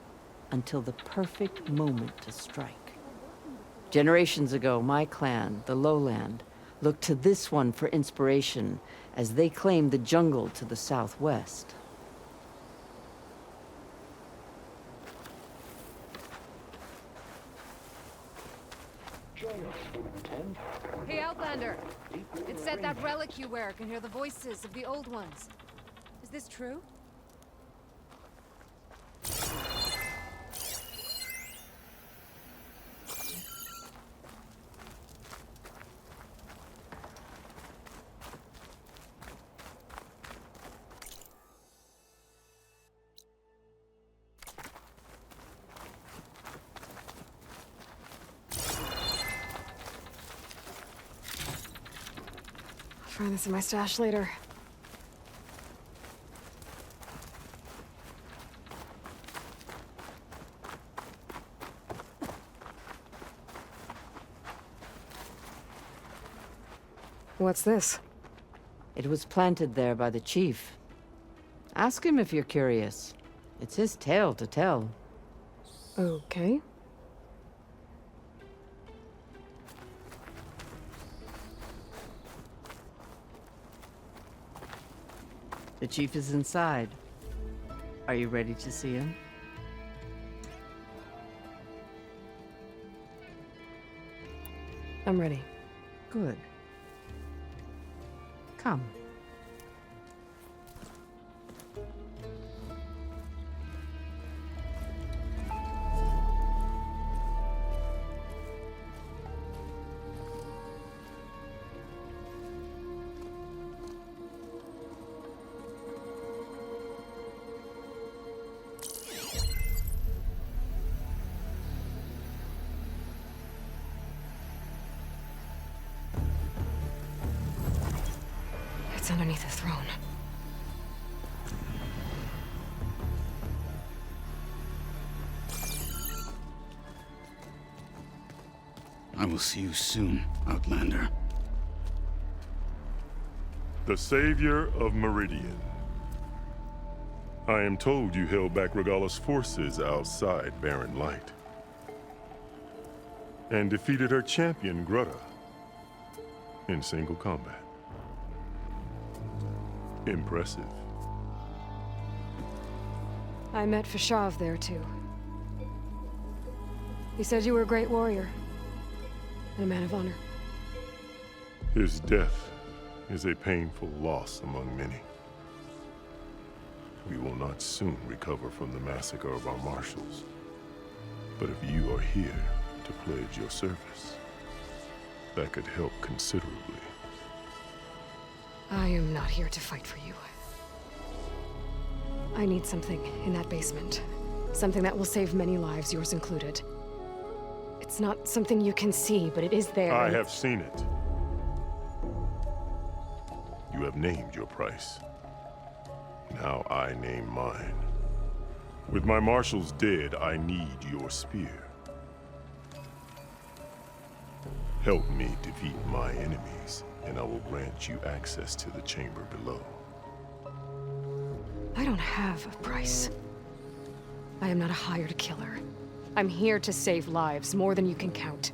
until the perfect moment to strike. Generations ago, my clan, the Lowland, looked to this one for inspiration as they claimed the jungle to the southwest. Hey, Outlander! It said that relic you wear can hear the voices of the old ones. Is this true? I'll find this in my stash later. What's this? It was planted there by the chief. Ask him if you're curious. It's his tale to tell. Okay. The chief is inside. Are you ready to see him? I'm ready. Good. Come. It's underneath the throne. I will see you soon, Outlander. The Savior of Meridian. I am told you held back Regala's forces outside Barren Light. And defeated her champion, Grutta, in single combat. Impressive. I met Fashav there, too. He said you were a great warrior. And a man of honor. His death is a painful loss among many. We will not soon recover from the massacre of our marshals. But if you are here to pledge your service, that could help considerably. I am not here to fight for you. I need something in that basement. Something that will save many lives, yours included. It's not something you can see, but it is there. I have seen it. You have named your price. Now I name mine. With my marshals dead, I need your spear. Help me defeat my enemies, and I will grant you access to the chamber below. I don't have a price. I am not a hired killer. I'm here to save lives, more than you can count.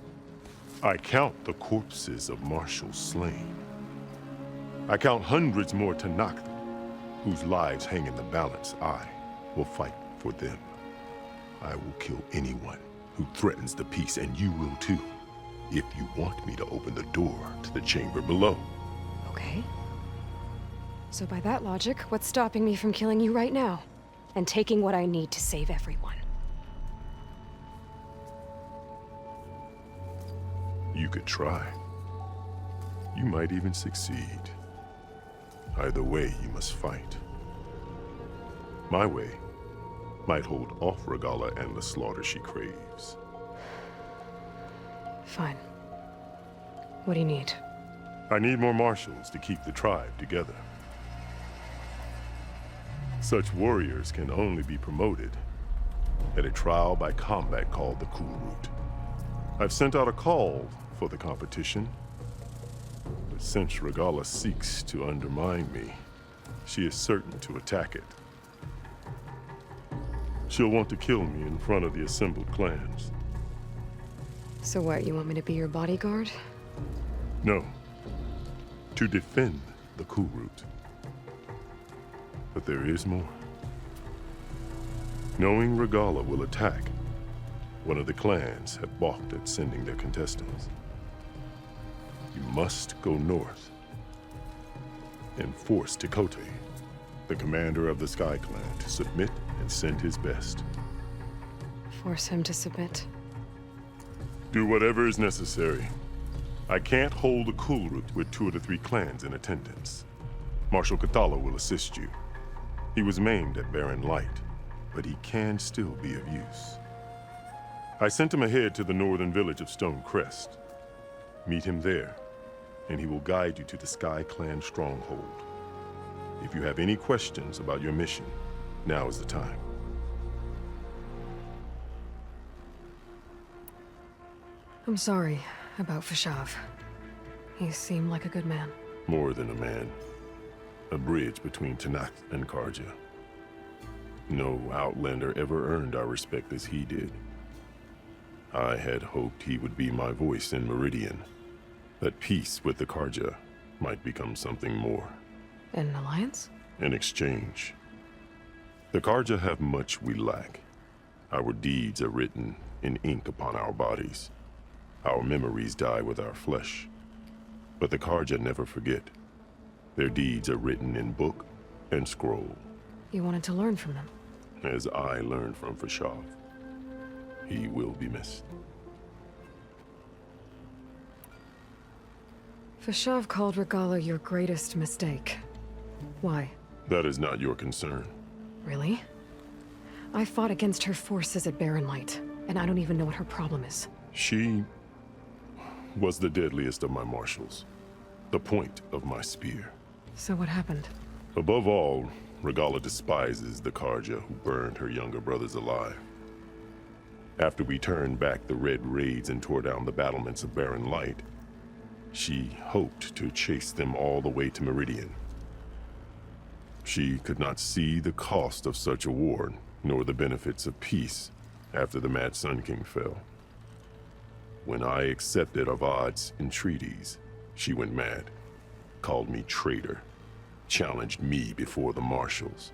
I count the corpses of marshals slain. I count hundreds more Tanakh, whose lives hang in the balance. I will fight for them. I will kill anyone who threatens the peace, and you will too, if you want me to open the door to the chamber below. Okay. So by that logic, what's stopping me from killing you right now? And taking what I need to save everyone? You could try. You might even succeed. Either way, you must fight. My way might hold off Regala and the slaughter she craves. Fine. What do you need? I need more marshals to keep the tribe together. Such warriors can only be promoted at a trial by combat called the Kulrut. I've sent out a call for the competition, but since Regala seeks to undermine me, she is certain to attack it. She'll want to kill me in front of the assembled clans. So what, you want me to be your bodyguard? No, to defend the Kulrut. But there is more. Knowing Regala will attack, one of the clans have balked at sending their contestants. You must go north and force Tekote, the commander of the Sky Clan, to submit and send his best. Force him to submit? Do whatever is necessary. I can't hold a Kulrut with 2 of the 3 clans in attendance. Marshal Kathala will assist you. He was maimed at Barren Light, but he can still be of use. I sent him ahead to the northern village of Stone Crest. Meet him there, and he will guide you to the Sky Clan stronghold. If you have any questions about your mission, now is the time. I'm sorry about Fashav. He seemed like a good man. More than a man. A bridge between Tanakh and Karja. No Outlander ever earned our respect as he did. I had hoped he would be my voice in Meridian. That peace with the Karja might become something more. An alliance? In exchange. The Karja have much we lack. Our deeds are written in ink upon our bodies. Our memories die with our flesh. But the Karja never forget. Their deeds are written in book and scroll. You wanted to learn from them? As I learned from Fashav. He will be missed. Fashav called Regala your greatest mistake. Why? That is not your concern. Really? I fought against her forces at Barren Light, and I don't even know what her problem is. She was the deadliest of my marshals. The point of my spear. So what happened? Above all, Regala despises the Karja who burned her younger brothers alive. After we turned back the Red Raids and tore down the battlements of Barren Light, she hoped to chase them all the way to Meridian. She could not see the cost of such a war, nor the benefits of peace after the Mad Sun King fell. When I accepted Avad's entreaties, she went mad, called me traitor, challenged me before the marshals.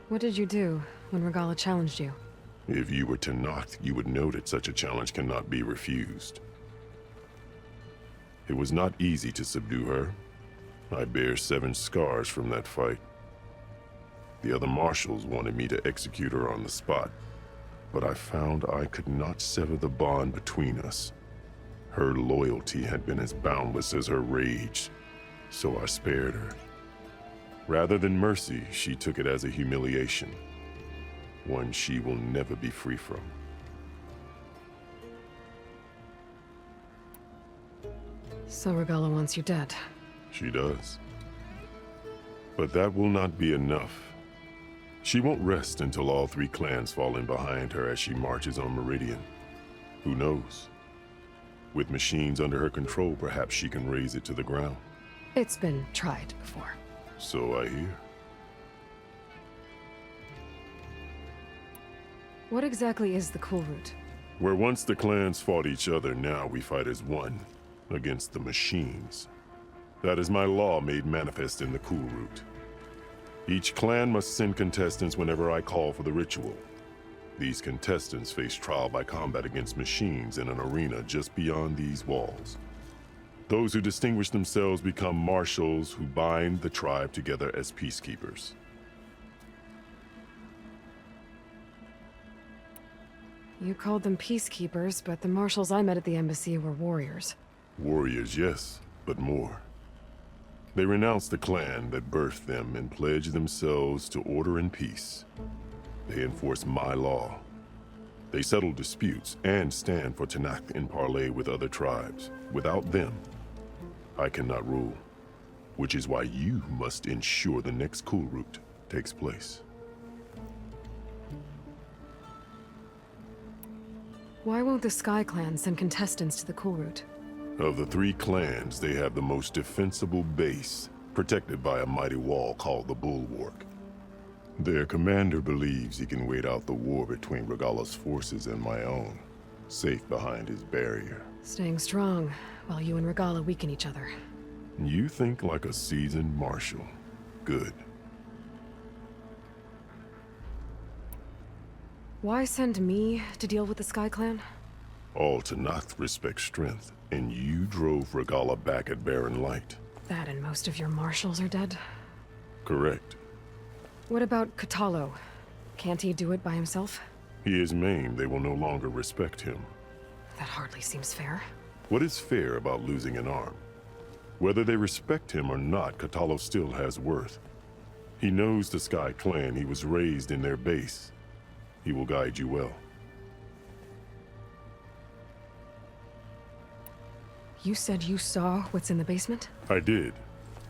What did you do when Regala challenged you? If you were to knock, you would know that such a challenge cannot be refused. It was not easy to subdue her. I bear 7 scars from that fight. The other marshals wanted me to execute her on the spot, but I found I could not sever the bond between us. Her loyalty had been as boundless as her rage, so I spared her. Rather than mercy, she took it as a humiliation, one she will never be free from. So Regala wants you dead. She does. But that will not be enough. She won't rest until all 3 clans fall in behind her as she marches on Meridian. Who knows? With machines under her control, perhaps she can raise it to the ground. It's been tried before. So I hear. What exactly is the Kulrut? Where once the clans fought each other, now we fight as one, against the machines. That is my law made manifest in the Kulrut. Each clan must send contestants whenever I call for the ritual. These contestants face trial by combat against machines in an arena just beyond these walls. Those who distinguish themselves become marshals who bind the tribe together as peacekeepers. You called them peacekeepers, but the marshals I met at the embassy were warriors. Warriors, yes, but more. They renounce the clan that birthed them and pledge themselves to order and peace. They enforce my law. They settle disputes and stand for Tanakh in parley with other tribes. Without them, I cannot rule, which is why you must ensure the next Kulrut takes place. Why won't the Sky Clan send contestants to the Kulrut? Of the 3 clans, they have the most defensible base, protected by a mighty wall called the Bulwark. Their commander believes he can wait out the war between Regala's forces and my own, safe behind his barrier. Staying strong, while you and Regala weaken each other. You think like a seasoned marshal. Good. Why send me to deal with the Sky Clan? All Tanakh respect strength, and you drove Regala back at Barren Light. That and most of your marshals are dead? Correct. What about Katalo? Can't he do it by himself? He is maimed. They will no longer respect him. That hardly seems fair. What is fair about losing an arm? Whether they respect him or not, Katalo still has worth. He knows the Sky Clan. He was raised in their base. He will guide you well. You said you saw what's in the basement? I did,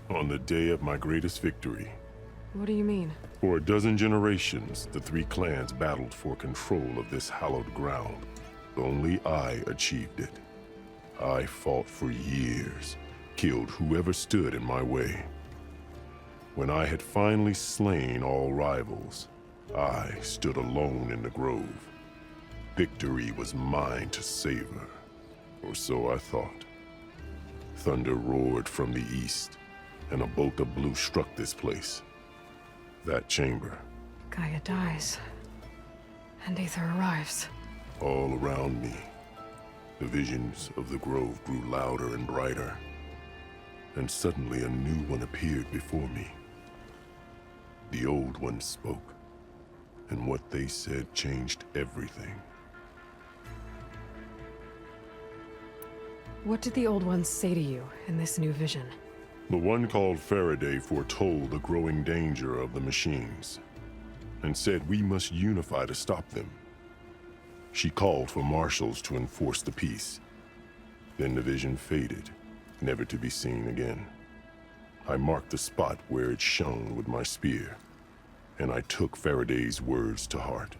on the day of my greatest victory. What do you mean? For a dozen generations, the 3 clans battled for control of this hallowed ground. Only I achieved it. I fought for years, killed whoever stood in my way. When I had finally slain all rivals, I stood alone in the grove. Victory was mine to savor, or so I thought. Thunder roared from the east, and a bolt of blue struck this place. That chamber. Gaia dies, and Aether arrives. All around me, the visions of the grove grew louder and brighter, and suddenly a new one appeared before me. The old one spoke, and what they said changed everything. What did the old ones say to you in this new vision? The one called Faraday foretold the growing danger of the machines, and said we must unify to stop them. She called for marshals to enforce the peace. Then the vision faded, never to be seen again. I marked the spot where it shone with my spear, and I took Faraday's words to heart.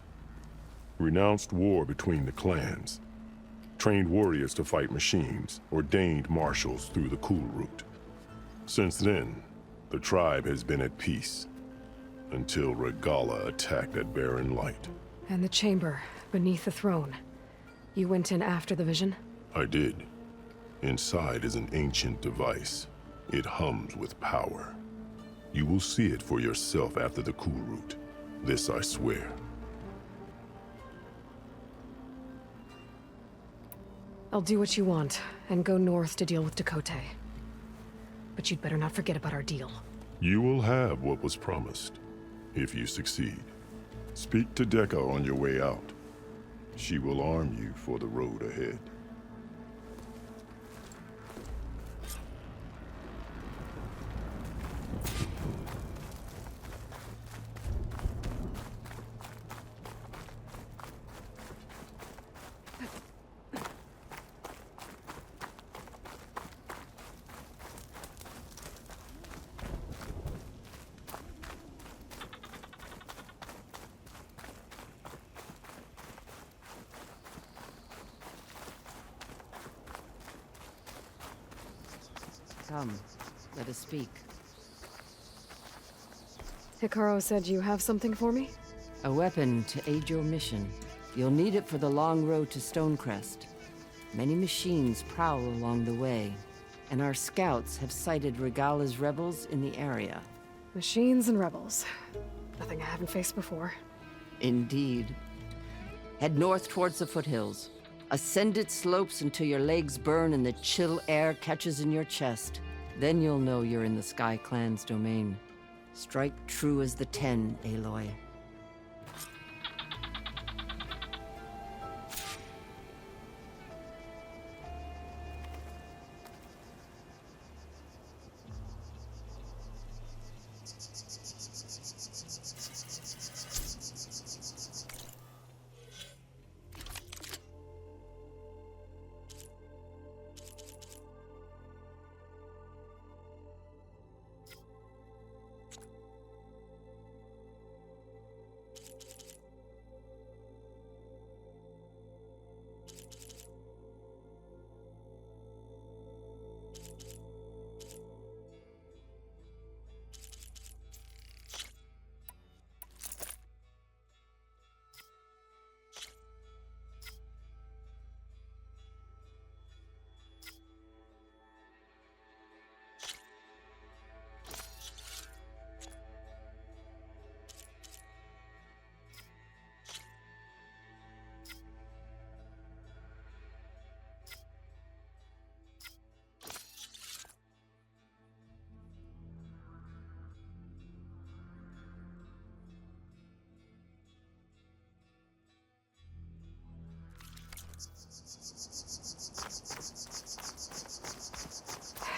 Renounced war between the clans, trained warriors to fight machines, ordained marshals through the Kulrut. Since then, the tribe has been at peace, until Regala attacked at Barren Light. And the chamber, beneath the throne. You went in after the vision? I did. Inside is an ancient device. It hums with power. You will see it for yourself after the Kulrut. This I swear. I'll do what you want, and go north to deal with Dakota. But you'd better not forget about our deal. You will have what was promised, if you succeed. Speak to Dekka on your way out. She will arm you for the road ahead. Come, let us speak. Hikaru said you have something for me? A weapon to aid your mission. You'll need it for the long road to Stonecrest. Many machines prowl along the way, and our scouts have sighted Regala's rebels in the area. Machines and rebels. Nothing I haven't faced before. Indeed. Head north towards the foothills. Ascend its slopes until your legs burn and the chill air catches in your chest. Then you'll know you're in the Sky Clan's domain. Strike true as the 10, Aloy.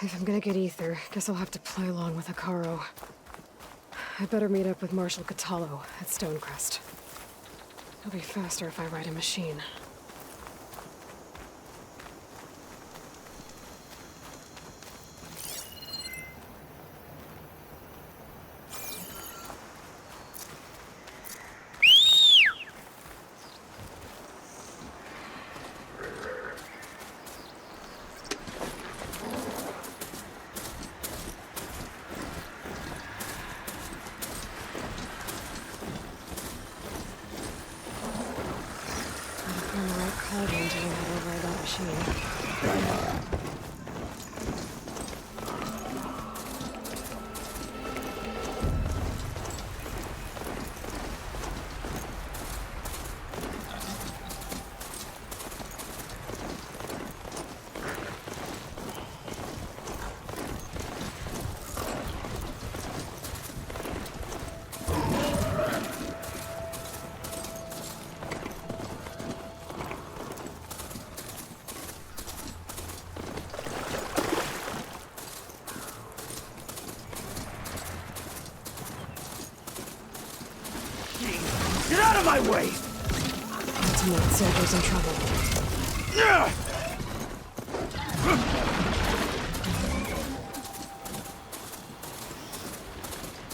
If I'm gonna get ether, guess I'll have to play along with Hikaru. I'd better meet up with Marshal Catallo at Stonecrest. It'll be faster if I ride a machine. Cauldron to learn how to ride that machine. Get out of my way! Ultimate Silver's in trouble.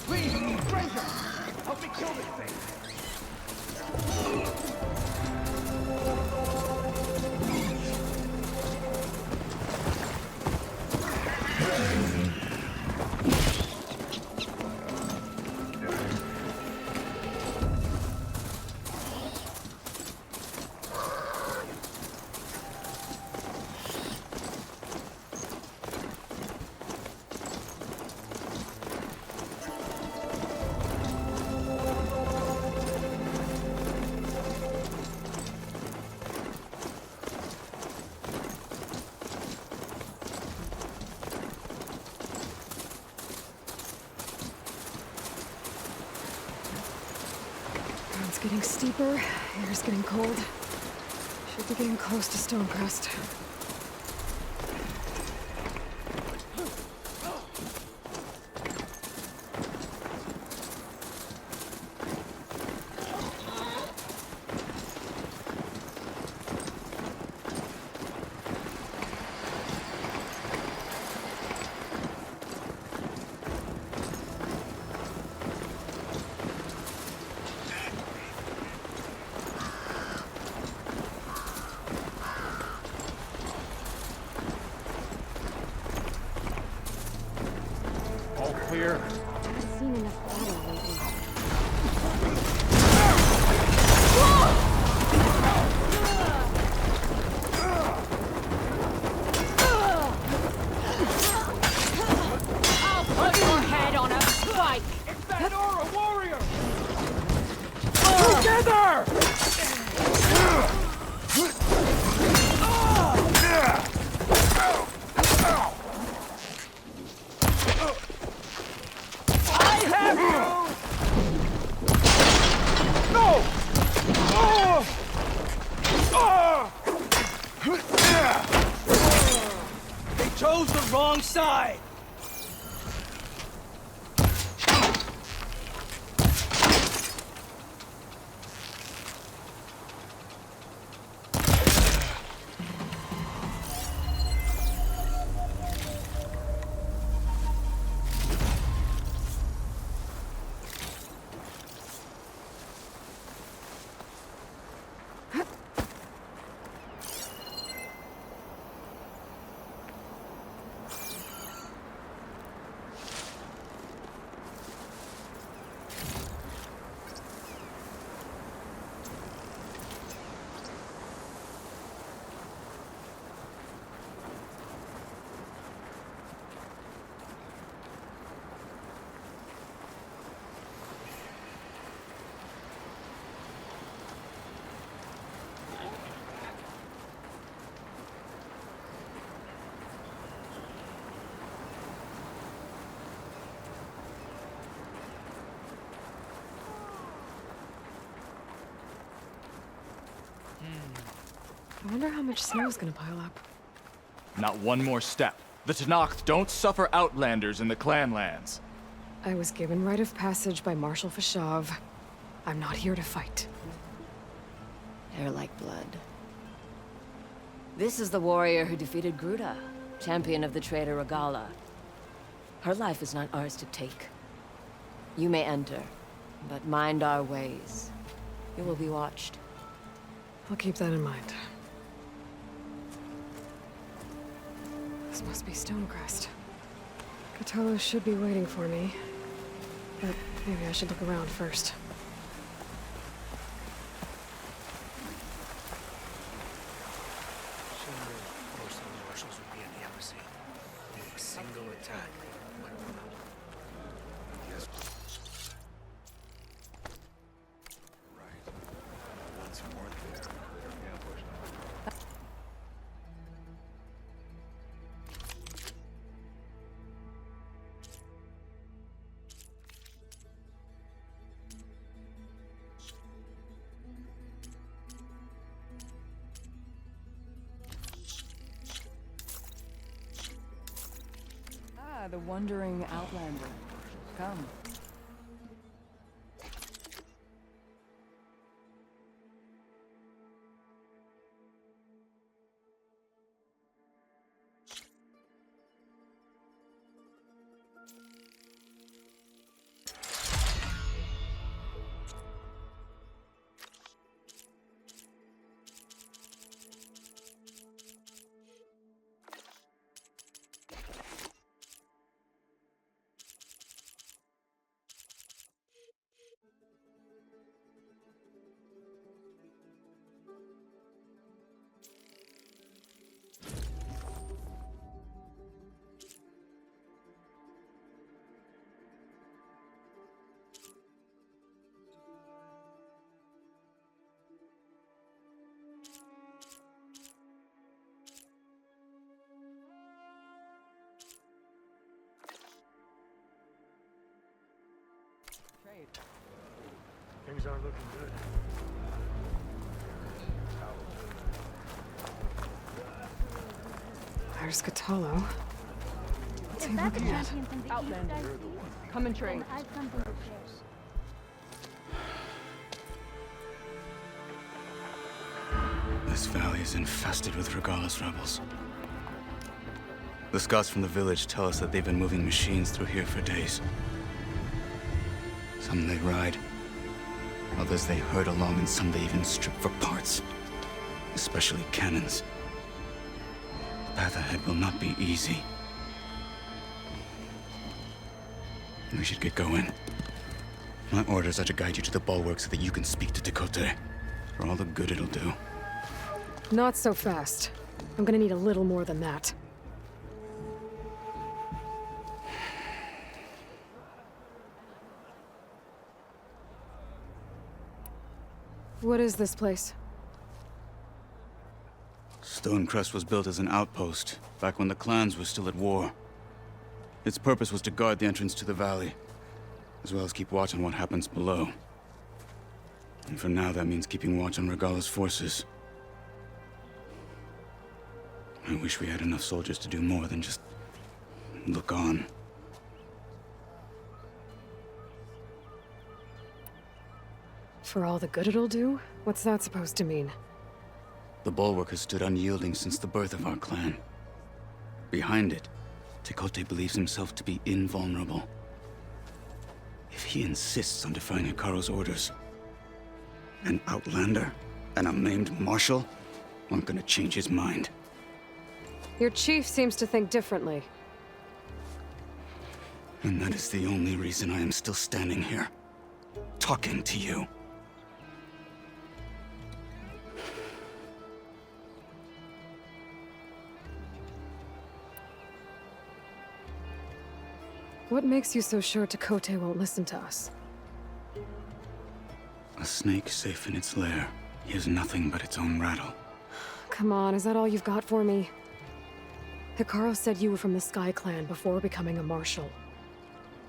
Please, stranger! Help me kill this thing! Ground's getting steeper, air's getting cold. Should be getting close to Stonecrest. Clear. Haven't seen enough battle lately. I'll put your head on a spike! It's that Nora warrior! Together! They chose the wrong side! I wonder how much snow's gonna pile up. Not one more step. The Tenakth don't suffer outlanders in the Clanlands. I was given rite of passage by Marshal Fashav. I'm not here to fight. Hair like blood. This is the warrior who defeated Gruta, champion of the traitor Regala. Her life is not ours to take. You may enter, but mind our ways. You will be watched. I'll keep that in mind. This must be Stonecrest. Cthulhu should be waiting for me. But maybe I should look around first. Most of the marshals would be at the embassy. A single attack. Once more there. The wandering outlander. Come. Things aren't looking good. There's Cauldron. What's he looking at? Outlander. Come and trade. This valley is infested with Regala's rebels. The scouts from the village tell us that they've been moving machines through here for days. Some they ride, others they herd along, and some they even strip for parts. Especially cannons. The path ahead will not be easy. We should get going. My orders are to guide you to the bulwark so that you can speak to Tekote. For all the good it'll do. Not so fast. I'm gonna need a little more than that. What is this place? Stonecrest was built as an outpost, back when the clans were still at war. Its purpose was to guard the entrance to the valley, as well as keep watch on what happens below. And for now, that means keeping watch on Regala's forces. I wish we had enough soldiers to do more than just look on. For all the good it'll do? What's that supposed to mean? The bulwark has stood unyielding since the birth of our clan. Behind it, Tekote believes himself to be invulnerable. If he insists on defying Hikaru's orders, an outlander and a maimed marshal aren't gonna change his mind. Your chief seems to think differently. And that is the only reason I am still standing here, talking to you. What makes you so sure Tekote won't listen to us? A snake safe in its lair hears nothing but its own rattle. Come on, is that all you've got for me? Hikaru said you were from the Sky Clan before becoming a marshal.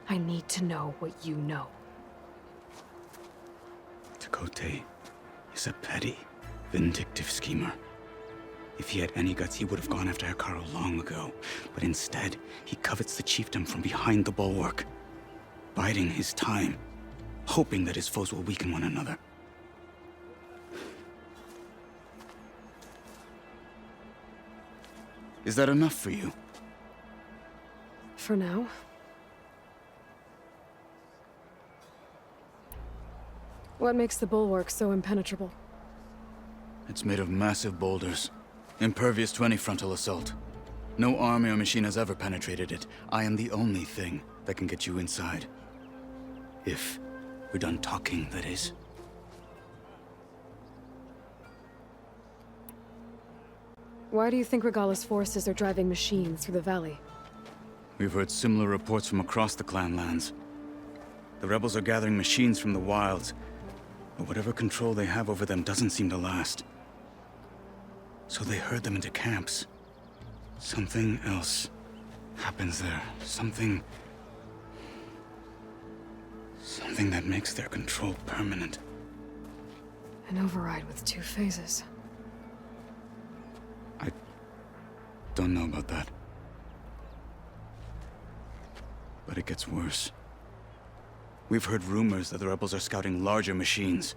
I need to know what you know. Tekote is a petty, vindictive schemer. If he had any guts, he would have gone after Hikaru long ago. But instead, he covets the chiefdom from behind the bulwark, biding his time, hoping that his foes will weaken one another. Is that enough for you? For now. What makes the bulwark so impenetrable? It's made of massive boulders, impervious to any frontal assault. No army or machine has ever penetrated it. I am the only thing that can get you inside. If we're done talking, that is. Why do you think Regala's forces are driving machines through the valley? We've heard similar reports from across the clan lands. The rebels are gathering machines from the wilds, but whatever control they have over them doesn't seem to last. So they herd them into camps. Something else happens there. Something that makes their control permanent. An override with 2 phases. I don't know about that. But it gets worse. We've heard rumors that the rebels are scouting larger machines.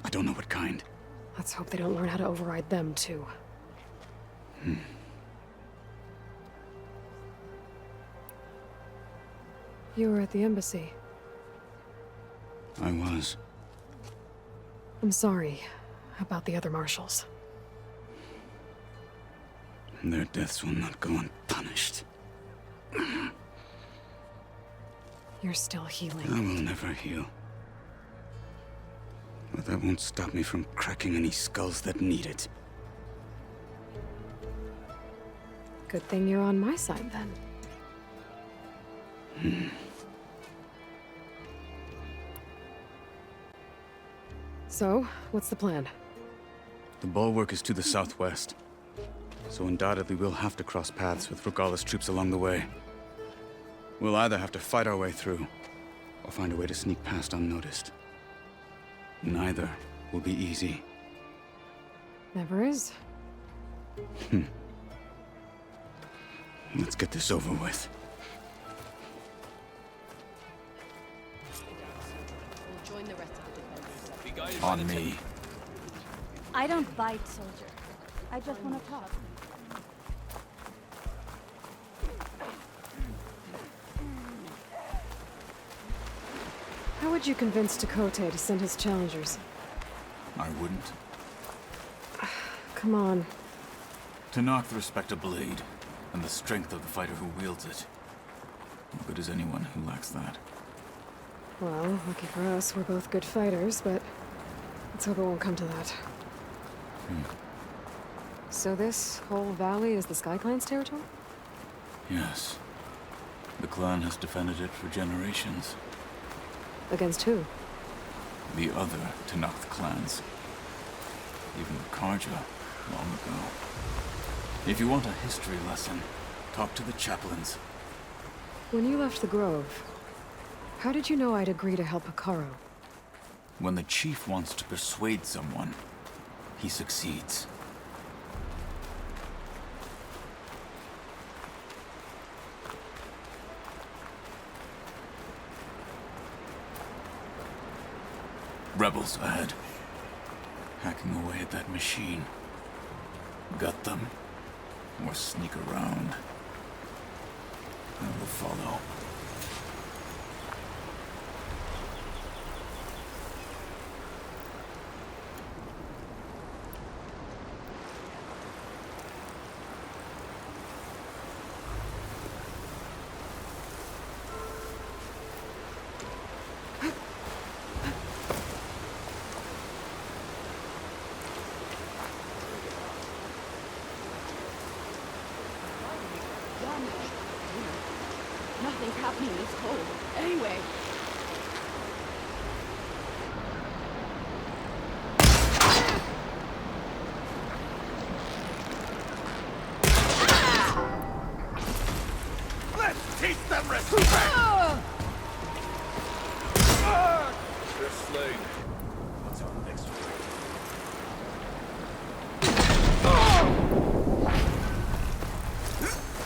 I don't know what kind. Let's hope they don't learn how to override them, too. You were at the embassy. I was. I'm sorry about the other marshals. Their deaths will not go unpunished. You're still healing. I will never heal. But that won't stop me from cracking any skulls that need it. Good thing you're on my side, then. So, what's the plan? The bulwark is to the southwest. So undoubtedly we'll have to cross paths with Regala's troops along the way. We'll either have to fight our way through, I'll find a way to sneak past unnoticed. Neither will be easy. Never is. Let's get this over with. We'll join the rest of the defenders. On me. I don't bite, soldier. I just want to talk. How would you convince Tekote to send his challengers? I wouldn't. Come on. To knock the respect of blade, and the strength of the fighter who wields it. No good is anyone who lacks that. Well, lucky for us, we're both good fighters, but let's hope it won't come to that. So this whole valley is the Sky Clan's territory? Yes. The clan has defended it for generations. Against who? The other Tenakth clans. Even Karja, long ago. If you want a history lesson, talk to the chaplains. When you left the Grove, how did you know I'd agree to help Utaaru? When the chief wants to persuade someone, he succeeds. Rebels ahead. Hacking away at that machine. Gut them, or sneak around. I will follow. Nothing's happening this cold. Anyway. Let's teach them respect! They're slain. What's our next move?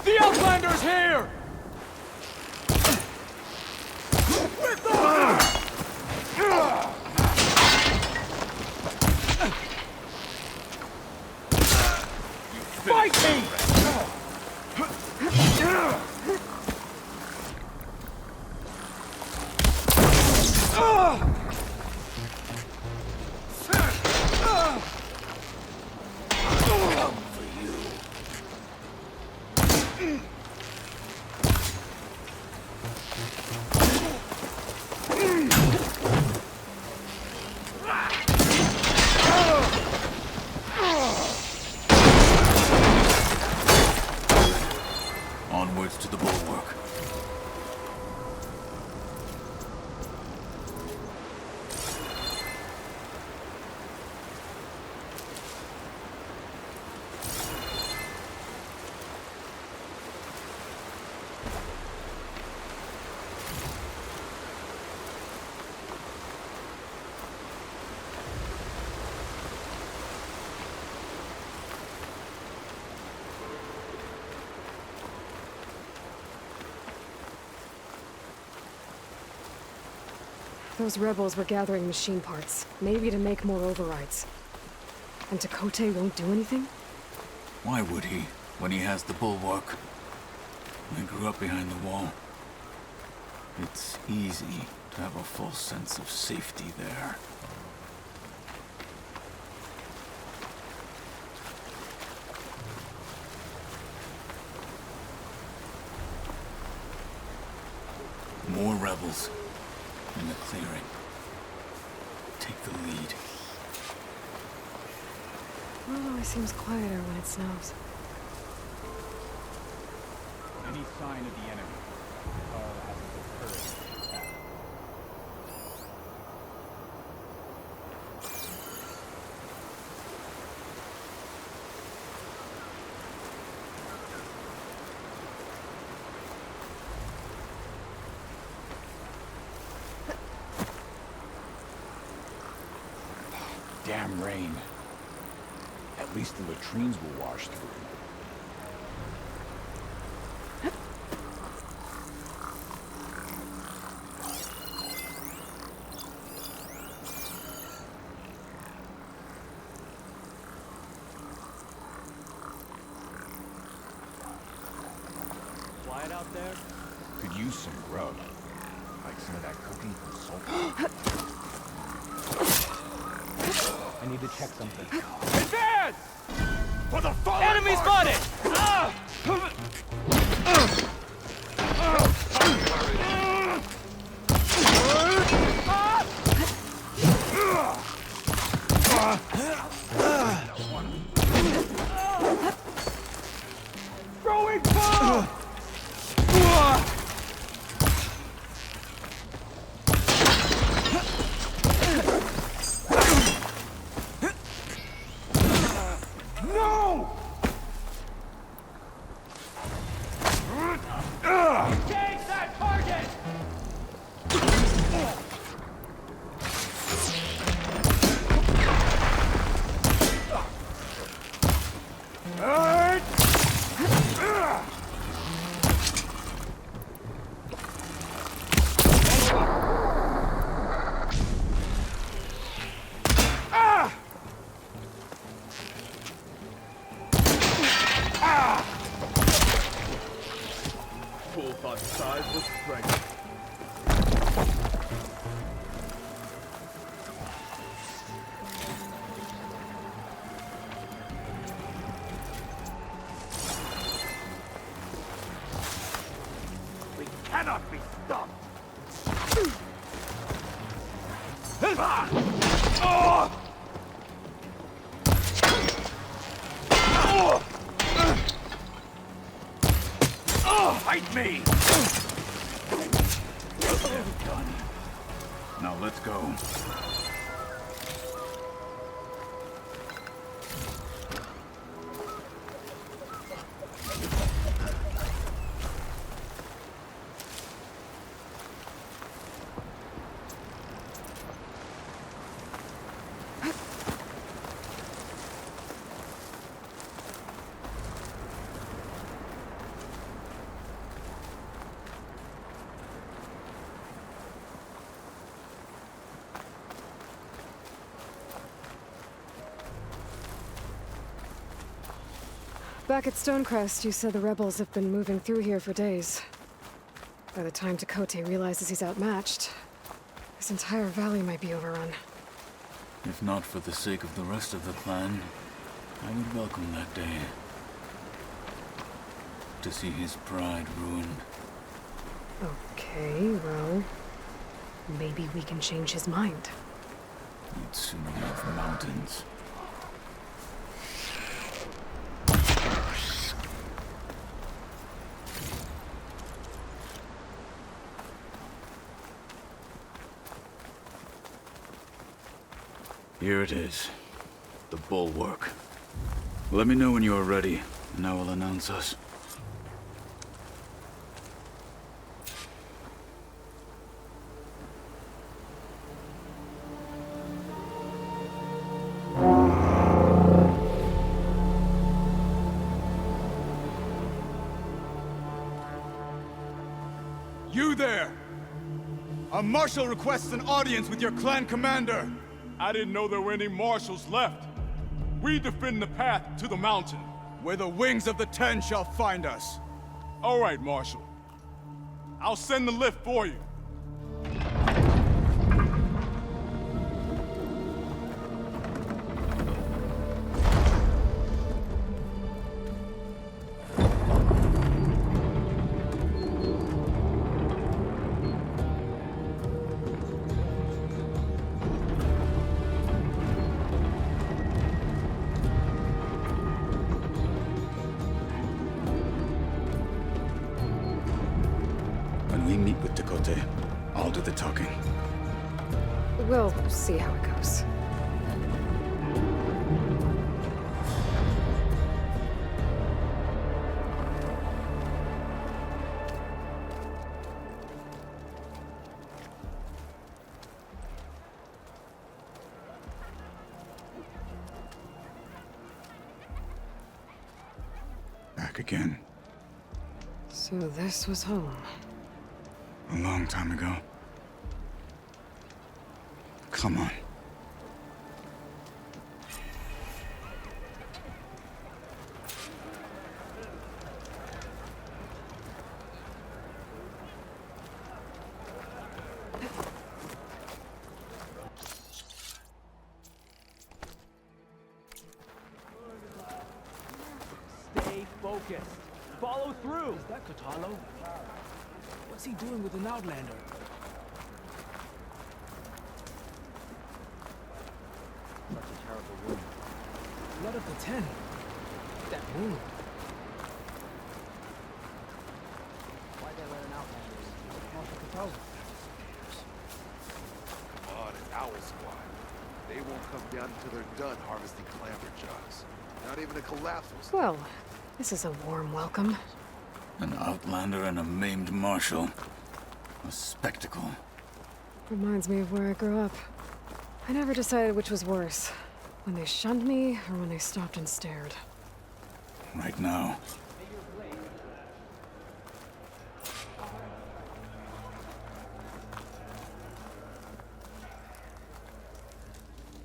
The Outlander's here! Fight me! Come for you. Onwards to the bulwark. Those rebels were gathering machine parts, maybe to make more overrides. And Tekote won't do anything? Why would he, when he has the bulwark? I grew up behind the wall. It's easy to have a false sense of safety there. More rebels in the clearing. Take the lead. Well, it always seems quieter when it snows. Any sign of the enemy? Varl hasn't the courage to attack. damn rain. At least the latrines will wash through. Quiet out there? Could use some grub. Like some of that cooking from Salt. I need to check something. Advance! For the fallen Enemy spotted! Throwing bomb! No! Take that target! Full thought size was strength. We cannot be stopped. Fight me! Done. Now let's go. Back at Stonecrest, you said the rebels have been moving through here for days. By the time Tekote realizes he's outmatched, this entire valley might be overrun. If not for the sake of the rest of the clan, I would welcome that day. To see his pride ruined. Okay, well, maybe we can change his mind. You'd soon have mountains. Here it is. The bulwark. Let me know when you are ready, and I will announce us. You there! A marshal requests an audience with your clan commander! I didn't know there were any marshals left. We defend the path to the mountain, where the wings of the Ten shall find us. All right, Marshal. I'll send the lift for you. I'll do the talking. We'll see how it goes. back again. So this was home. A long time ago. Come on. Stay focused. Follow through. Is that Cthulhu? What's he doing with an Outlander? Such a terrible wound. Blood of the 10. That wound. Why'd they let an Outlander in? Come on, an owl squad. They won't come down until they're done harvesting clamber jars. Not even a collapse will. Well, this is a warm welcome. An Outlander and a maimed marshal. A spectacle. Reminds me of where I grew up. I never decided which was worse. When they shunned me, or when they stopped and stared. Right now.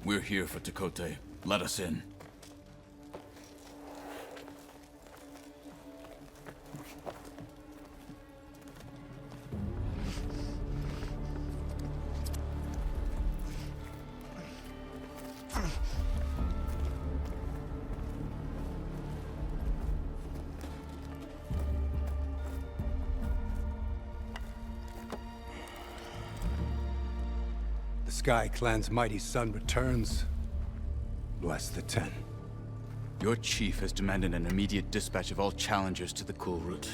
We're here for Tekote. Let us in. Sky Clan's mighty son returns. Bless the 10. Your chief has demanded an immediate dispatch of all challengers to the Kulrut.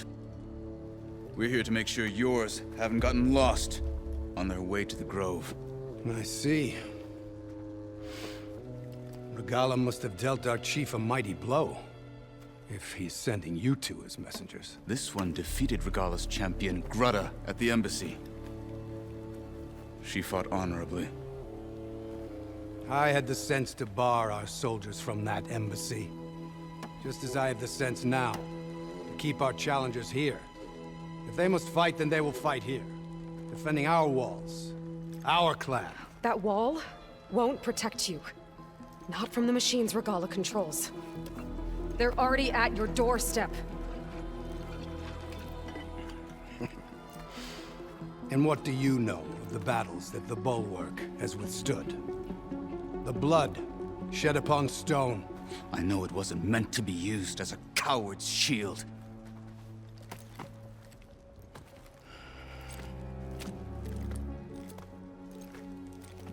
We're here to make sure yours haven't gotten lost on their way to the Grove. I see. Regala must have dealt our chief a mighty blow, if he's sending you two as messengers. This one defeated Regala's champion, Grutta, at the embassy. She fought honorably. I had the sense to bar our soldiers from that embassy. Just as I have the sense now, to keep our challengers here. If they must fight, then they will fight here. Defending our walls. Our clan. That wall won't protect you. Not from the machines Regala controls. They're already at your doorstep. And what do you know of the battles that the Bulwark has withstood? The blood shed upon stone. I know it wasn't meant to be used as a coward's shield.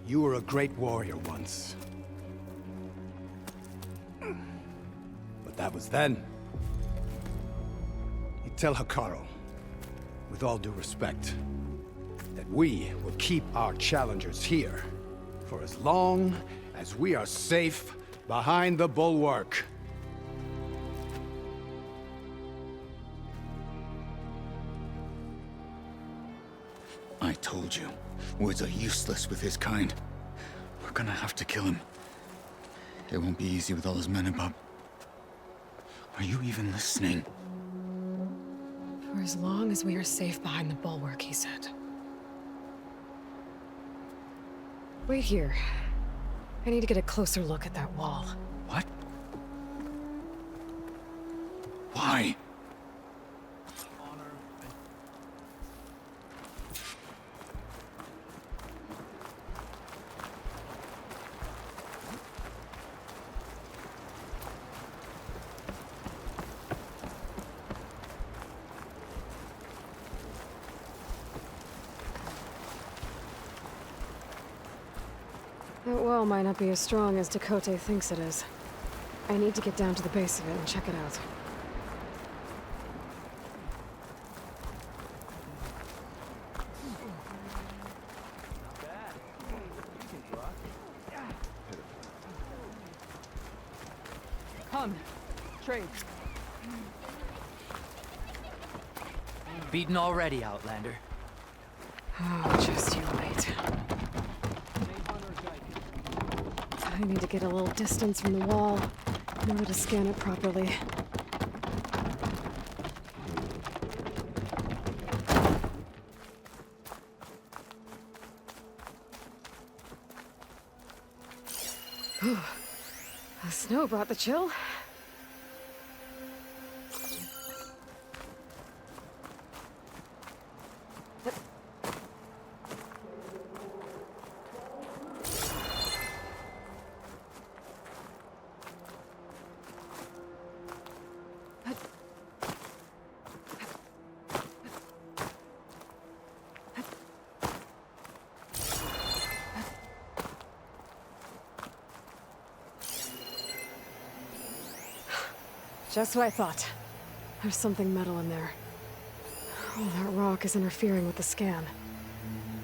You were a great warrior once. But that was then. You tell Hikaru, with all due respect, that we will keep our challengers here for as long as we are safe behind the Bulwark. I told you, words are useless with his kind. We're gonna have to kill him. It won't be easy with all his men above. Are you even listening? For as long as we are safe behind the Bulwark, he said. Wait here. I need to get a closer look at that wall. What? Why? That wall might not be as strong as Tekote thinks it is. I need to get down to the base of it and check it out. Come, trade. Beaten already, Outlander. Oh, just you wait. I need to get a little distance from the wall in order to scan it properly. snow brought the chill. Just what I thought. There's something metal in there. Oh, that rock is interfering with the scan.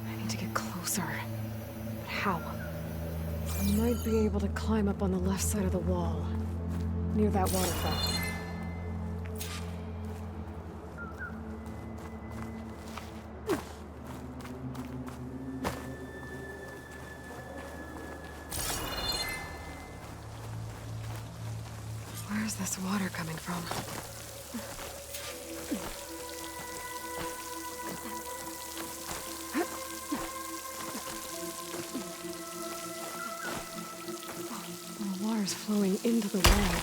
I need to get closer. But how? I might be able to climb up on the left side of the wall, near that waterfall. Where's this water coming from? Oh, the water's flowing into the wall.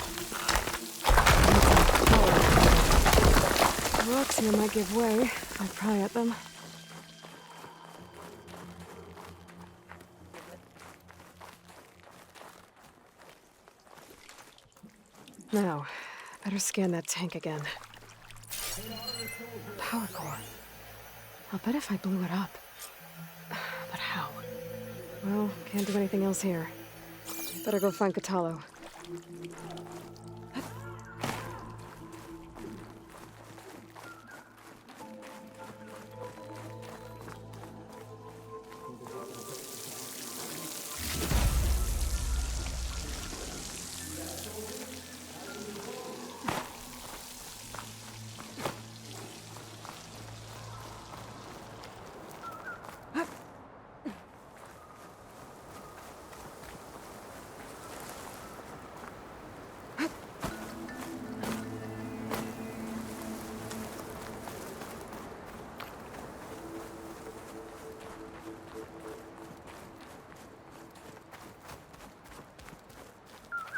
The rocks here might give way if I pry at them. Now, better scan that tank again. Power core. I'll bet if I blew it up. But how? Well, can't do anything else here. Better go find Cauldron.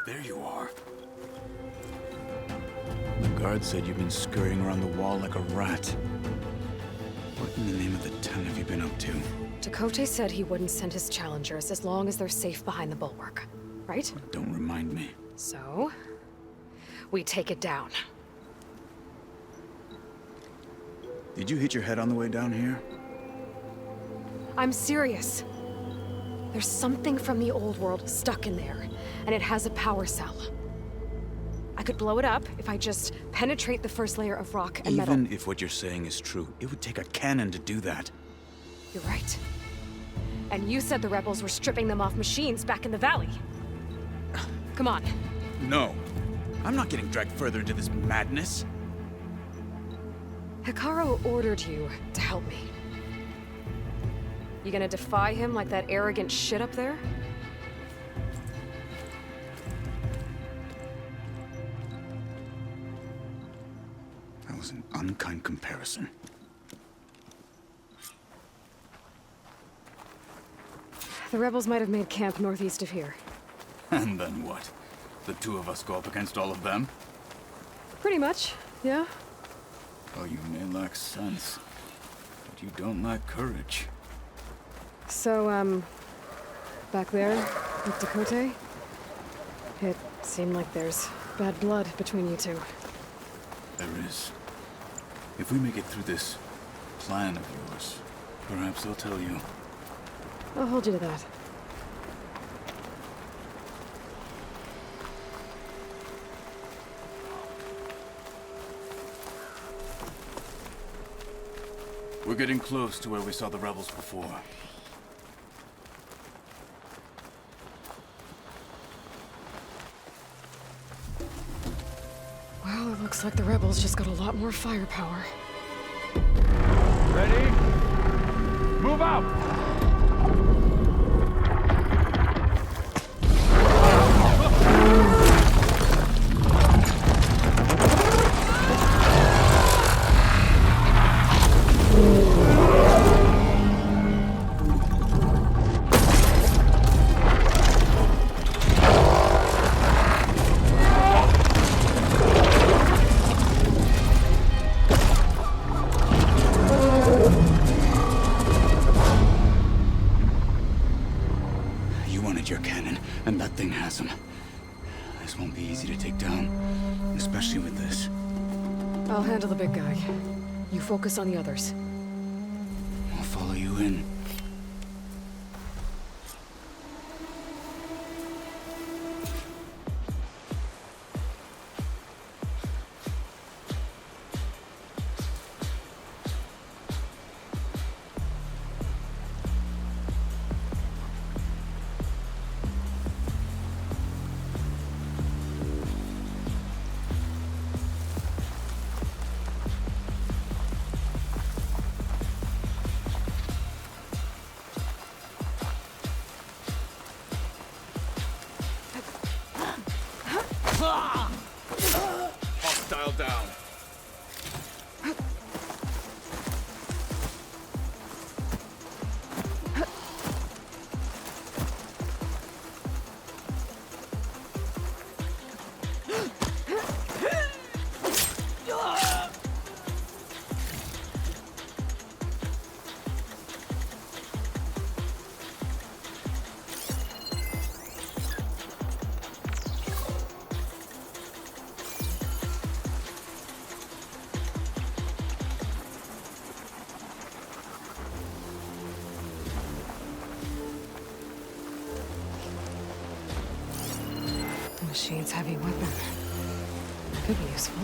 There you are. The guard said you've been scurrying around the wall like a rat. What in the name of the ten have you been up to? Tekote said he wouldn't send his challengers as long as they're safe behind the bulwark, right? Don't remind me. So, we take it down. Did you hit your head on the way down here? I'm serious. There's something from the old world stuck in there, and it has a power cell. I could blow it up if I just penetrate the first layer of rock and metal. Even if what you're saying is true, it would take a cannon to do that. You're right. And you said the rebels were stripping them off machines back in the valley. Come on. No. I'm not getting dragged further into this madness. Hikaru ordered you to help me. You gonna defy him like that arrogant shit up there? That was an unkind comparison. The rebels might have made camp northeast of here. And then what? The two of us go up against all of them? Pretty much, yeah. Oh, you may lack sense, but you don't lack courage. So, back there, with Tekote, it seemed like there's bad blood between you two. There is. If we make it through this plan of yours, perhaps I'll tell you. I'll hold you to that. We're getting close to where we saw the rebels before. Well, it looks like the rebels just got a lot more firepower. Ready? Move out! I'll handle the big guy. You focus on the others. I'll follow you in. Hostile down. Machine's heavy weapon. That could be useful.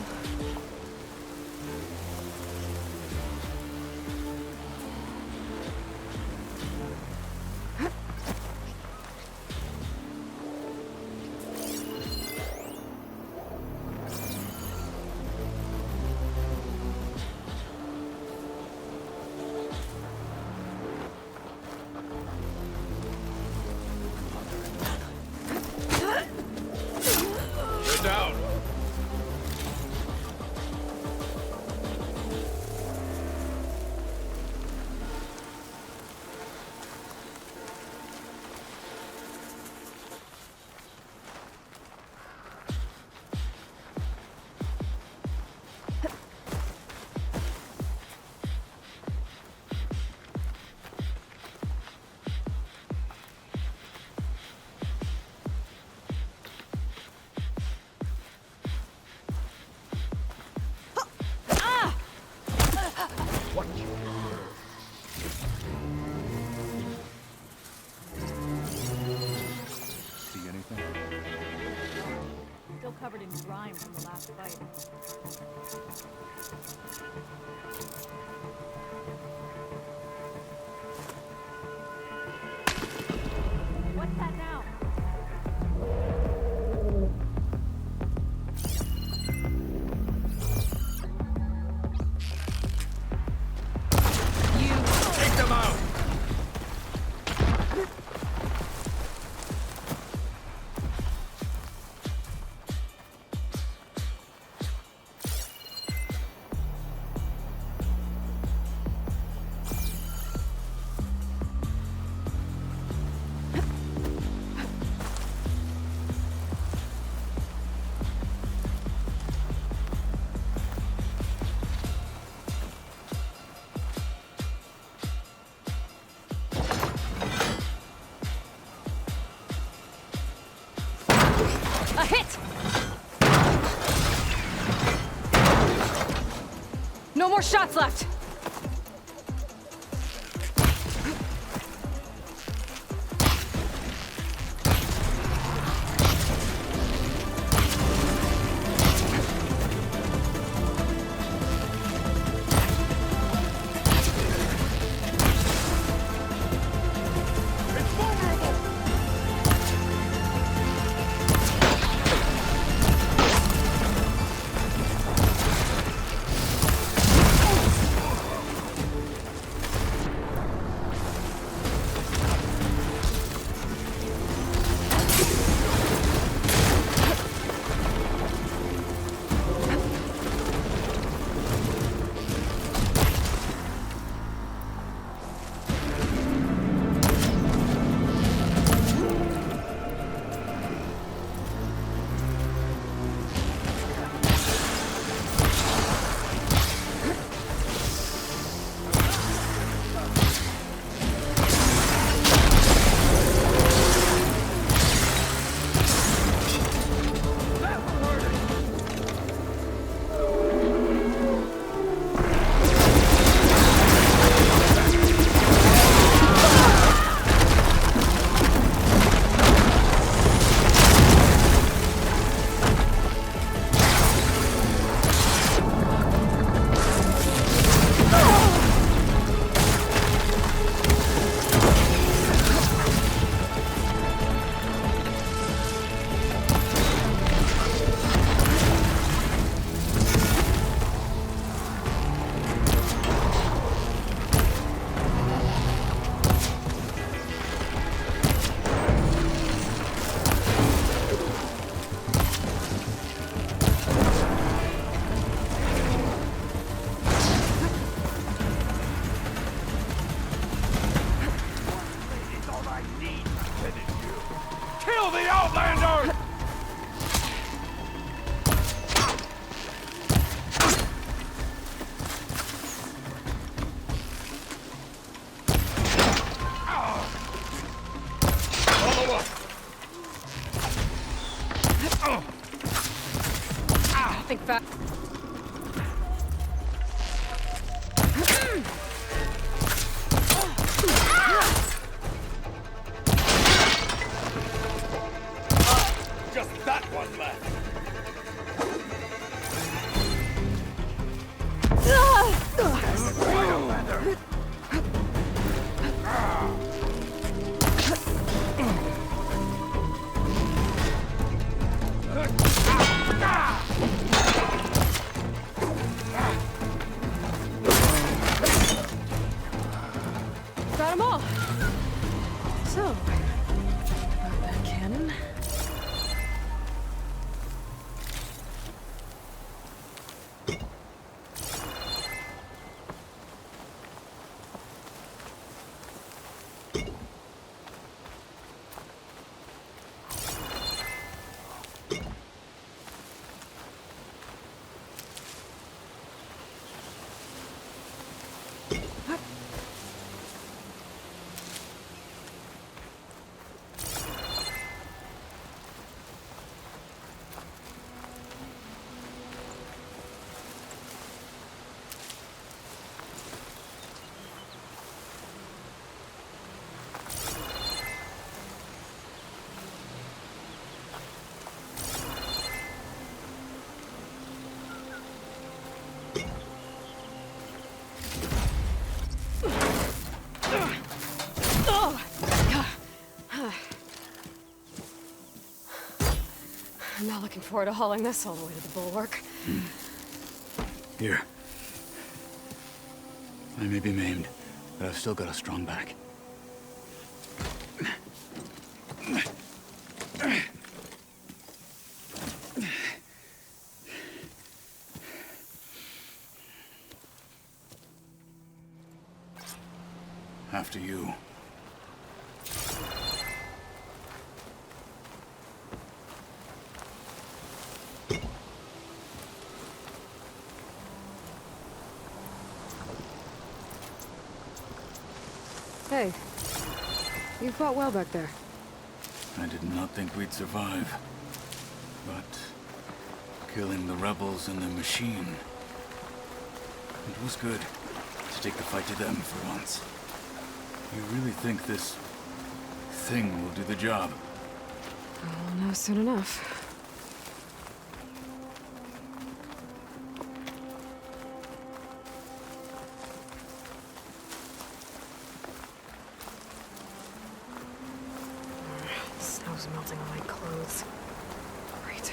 Down. Covered in grime from the last fight. What's that now? You take them out. A hit! No more shots left! Not looking forward to hauling this all the way to the bulwark. Here. I may be maimed, but I've still got a strong back. After you. Hey, you fought well back there. I did not think we'd survive. But killing the rebels and the machine, it was good to take the fight to them for once. You really think this thing will do the job? I'll know soon enough. Snow's melting on my clothes. Great.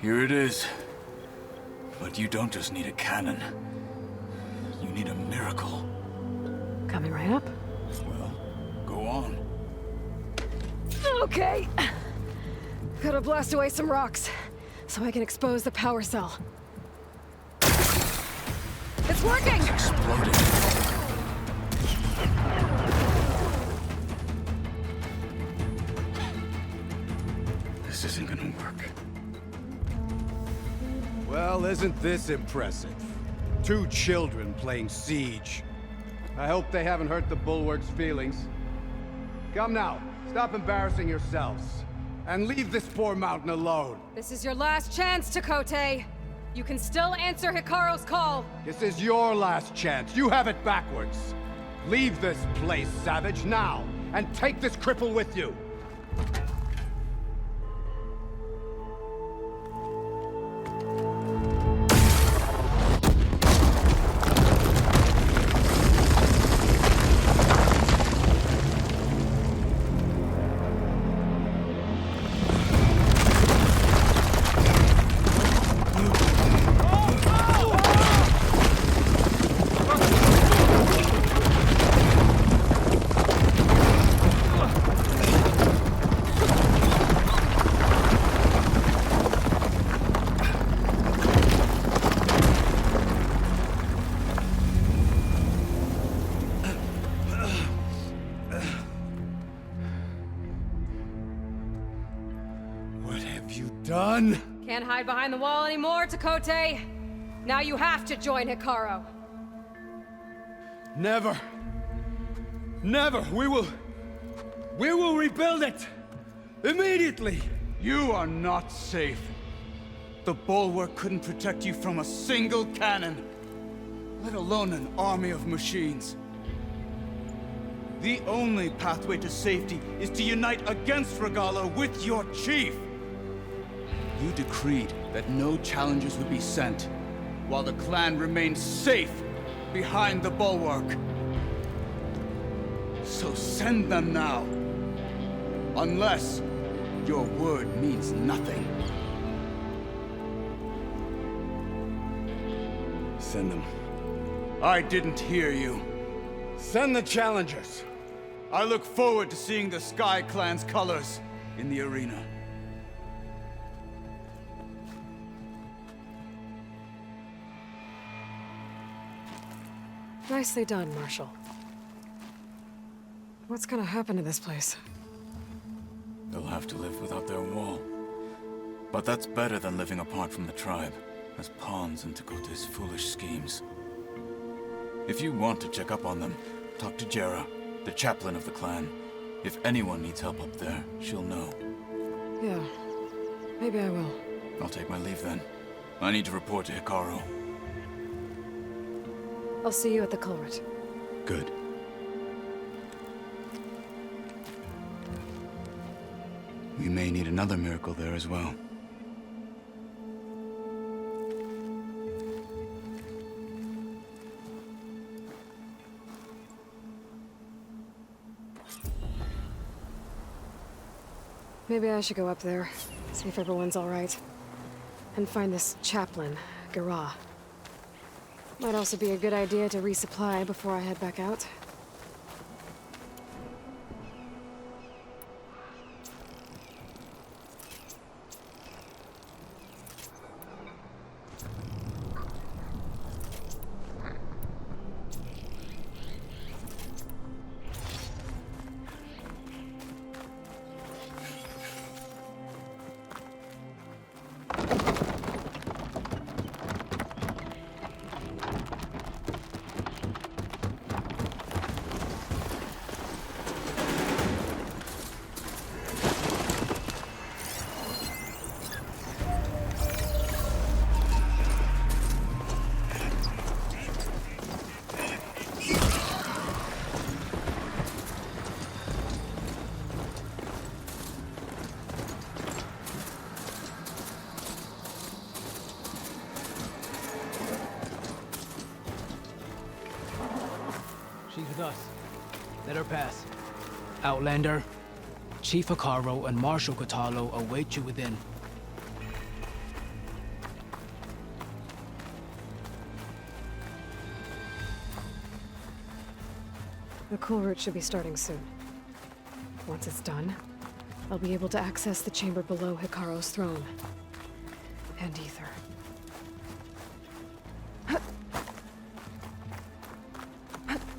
Here it is. But you don't just need a cannon. You need a miracle. Coming right up. Well, go on. Okay. Gotta blast away some rocks, so I can expose the power cell. It's working! It's exploding. This isn't gonna work. Well, isn't this impressive? 2 children playing siege. I hope they haven't hurt the Bulwark's feelings. Come now, stop embarrassing yourselves. And leave this poor mountain alone. This is your last chance, Chakotay. You can still answer Hikaru's call. This is your last chance. You have it backwards. Leave this place, Savage, now. And take this cripple with you. Can't hide behind the wall anymore, Chakotay. Now you have to join Hikaru. Never. Never. We will rebuild it. Immediately. You are not safe. The bulwark couldn't protect you from a single cannon, let alone an army of machines. The only pathway to safety is to unite against Regala with your chief. You decreed that no challengers would be sent, while the clan remained safe behind the bulwark. So send them now. Unless your word means nothing. Send them. I didn't hear you. Send the challengers. I look forward to seeing the Sky Clan's colors in the arena. Nicely done, Marshal. What's gonna happen to this place? They'll have to live without their wall. But that's better than living apart from the tribe, as pawns in Tekote's foolish schemes. If you want to check up on them, talk to Jera, the chaplain of the clan. If anyone needs help up there, she'll know. Yeah, maybe I will. I'll take my leave then. I need to report to Hikaru. I'll see you at the Kulrut. Good. We may need another miracle there as well. Maybe I should go up there, see if everyone's all right. And find this chaplain, Gara. Might also be a good idea to resupply before I head back out. She's with us. Let her pass. Outlander, Chief Hikaru and Marshal Katalo await you within. The Kulrut should be starting soon. Once it's done, I'll be able to access the chamber below Hikaru's throne. And Ether.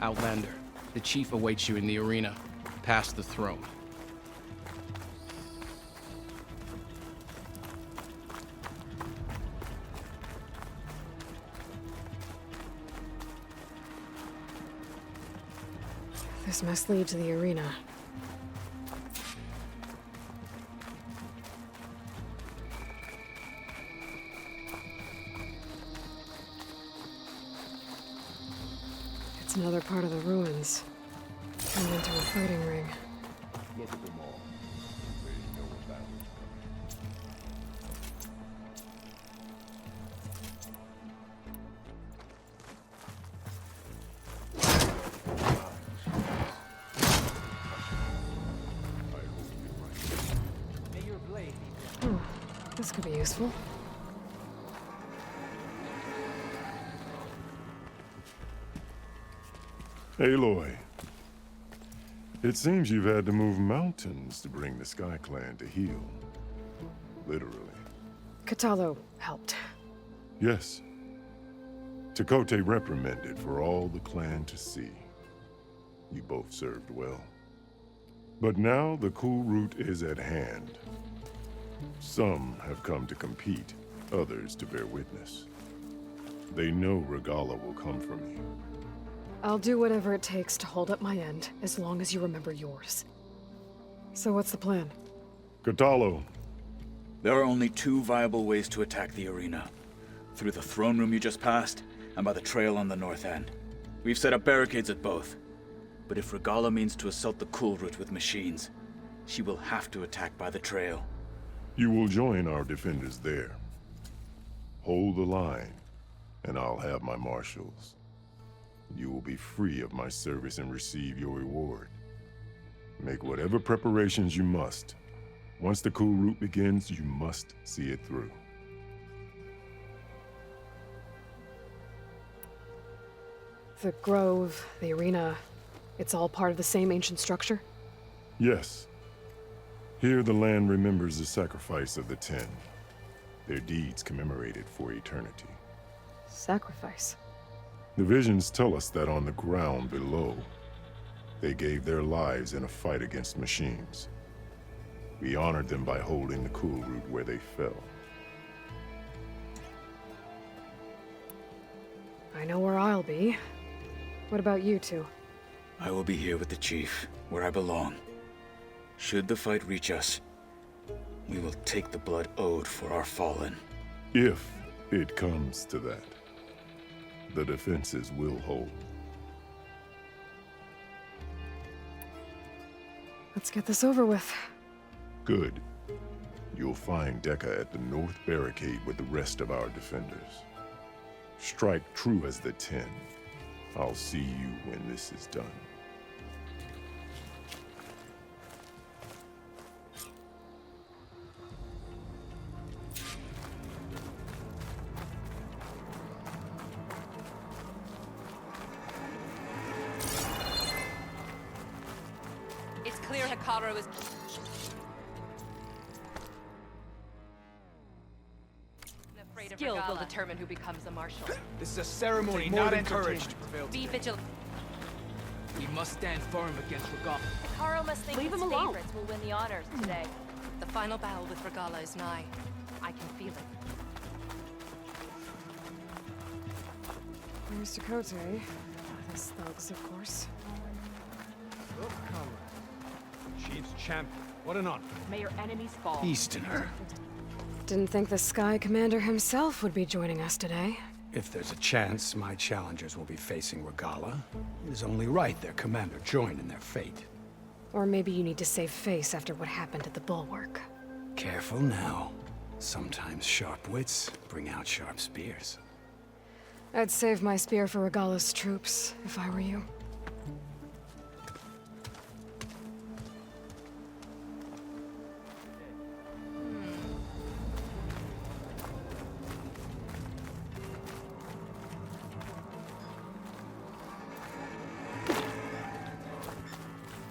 Outlander, the Chief awaits you in the arena, past the throne. This must lead to the arena. It's another part of the ruins. Turned into a fighting ring. Look at them all. Ready to know what battle This could be useful. Aloy, it seems you've had to move mountains to bring the Sky Clan to heel. Literally. Katalo helped. Yes. Tekote reprimanded for all the clan to see. You both served well. But now the Kulrut is at hand. Some have come to compete, others to bear witness. They know Regala will come from you. I'll do whatever it takes to hold up my end, as long as you remember yours. So what's the plan? Katalo. There are only two viable ways to attack the arena. Through the throne room you just passed, and by the trail on the north end. We've set up barricades at both. But if Regala means to assault the Kulrut with machines, she will have to attack by the trail. You will join our defenders there. Hold the line, and I'll have my marshals. You will be free of my service and receive your reward. Make whatever preparations you must. Once the Kulrut begins, you must see it through. The grove, the arena, it's all part of the same ancient structure? Yes. Here the land remembers the sacrifice of the 10. Their deeds commemorated for eternity. Sacrifice? The visions tell us that on the ground below, they gave their lives in a fight against machines. We honored them by holding the Kulrut where they fell. I know where I'll be. What about you two? I will be here with the Chief, where I belong. Should the fight reach us, we will take the blood owed for our fallen. If it comes to that, the defenses will hold. Let's get this over with. Good. You'll find Dekka at the north barricade with the rest of our defenders. Strike true as the 10. I'll see you when this is done. It's clear Hikaru is... Skill will determine who becomes the marshal. This is a ceremony, not encouraged. Be vigilant. We must stand firm against Regala. Hikaru must think his favorites will win the honors today. The final battle with Regala is nigh. I can feel it. Where's Dakota? Those thugs, of course. Look, Kulrut. Chief's champion. What an honor. May your enemies fall. Easterner. Didn't think the Sky Commander himself would be joining us today. If there's a chance my challengers will be facing Regala, it is only right their commander join in their fate. Or maybe you need to save face after what happened at the Bulwark. Careful now. Sometimes sharp wits bring out sharp spears. I'd save my spear for Regala's troops, if I were you.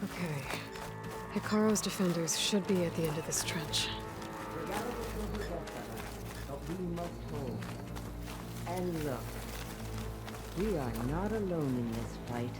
Okay. Hikaru's defenders should be at the end of this trench. But we must hold. And look, we are not alone in this fight.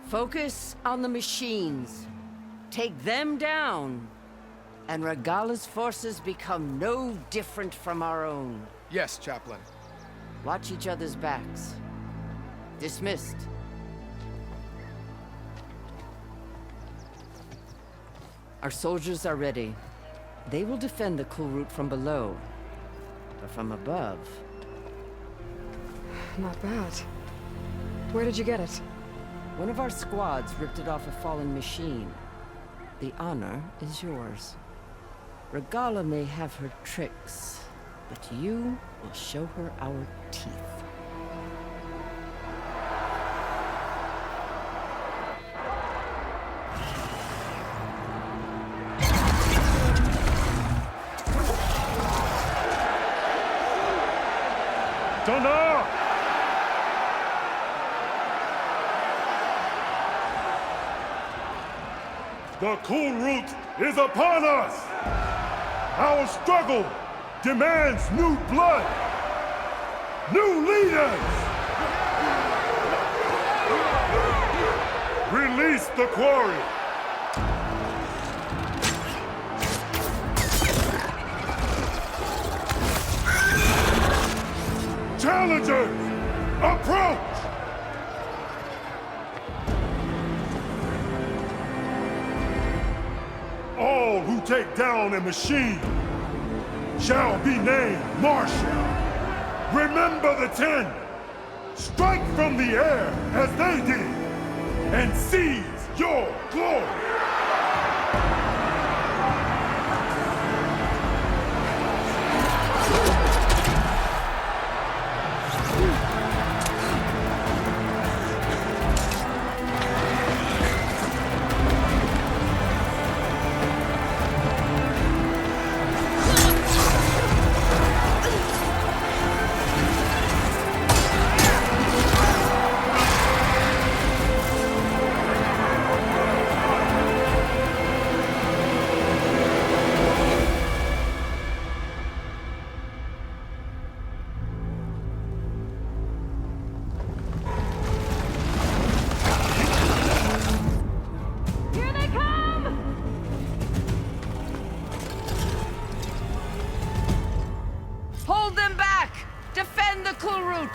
Focus on the machines. Take them down, and Regala's forces become no different from our own. Yes, Chaplain. Watch each other's backs. Dismissed. Our soldiers are ready. They will defend the Kulrut from below. But from above... Not bad. Where did you get it? One of our squads ripped it off a fallen machine. The honor is yours. Regala may have her tricks, but you will show her our teeth. Thunder! The Kulrut is upon us! Our struggle demands new blood! New leaders! Release the quarry! Challengers, approach! All who take down a machine shall be named Marshal. Remember the 10. Strike from the air as they did, and seize your glory. Defend the Kulrut!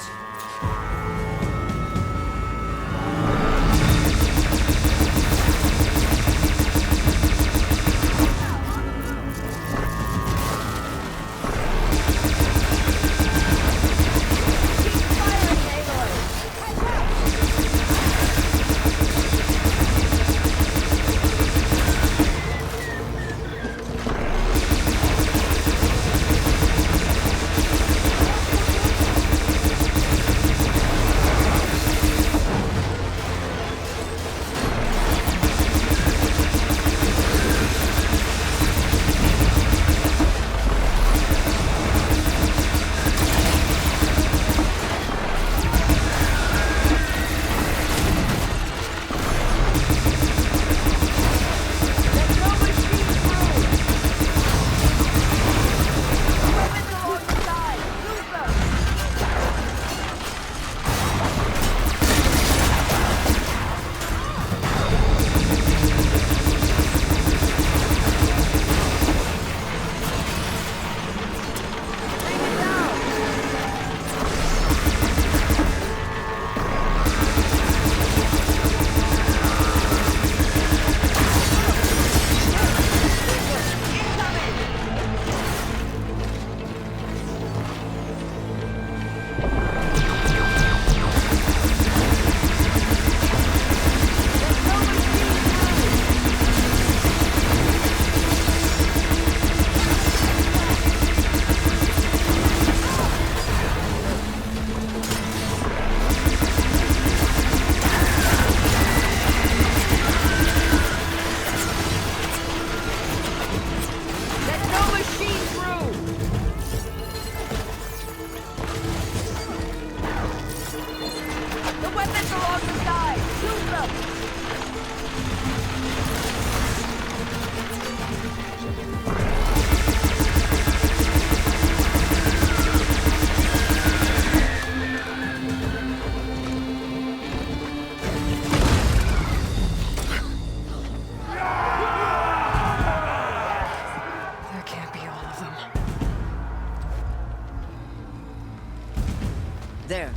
There.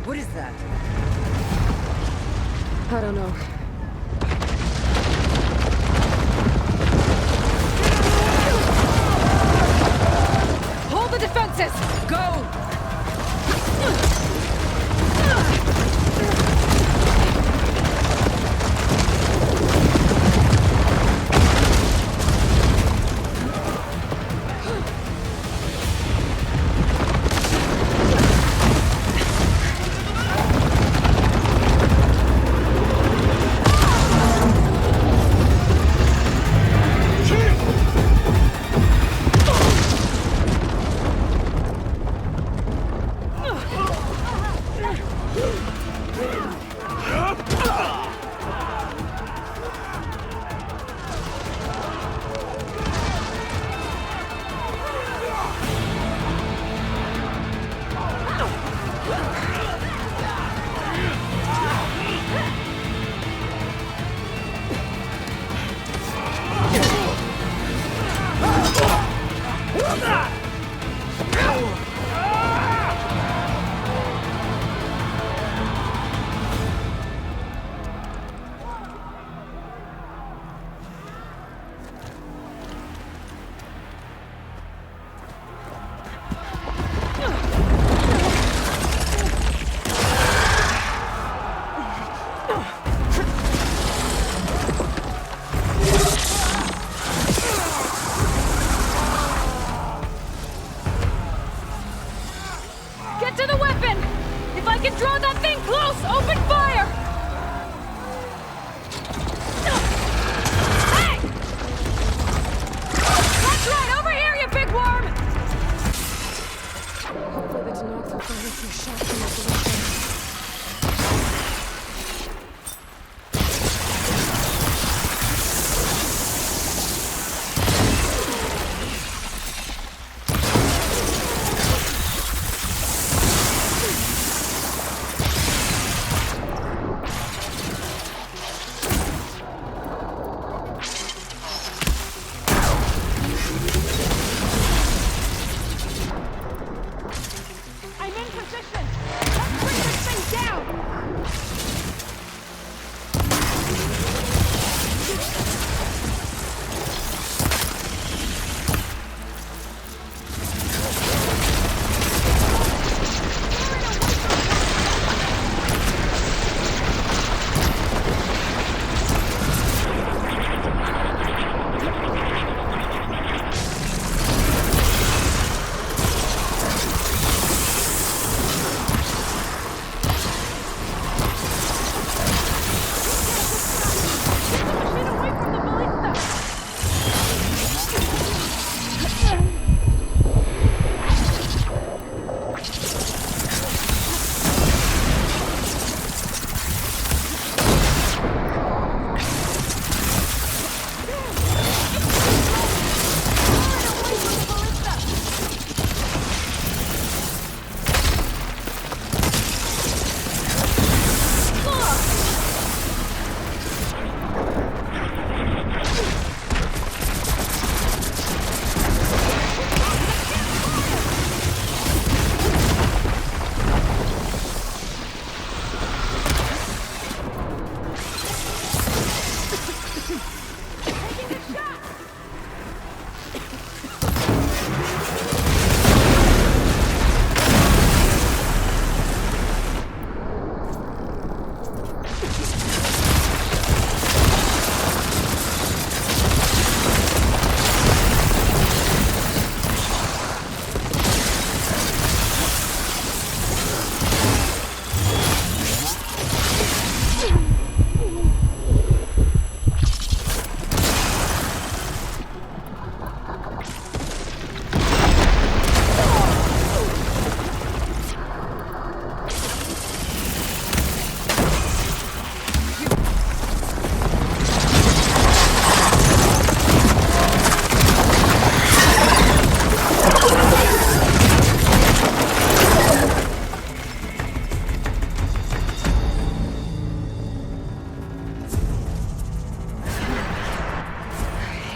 What is that? I don't know. Hold the defenses! Go!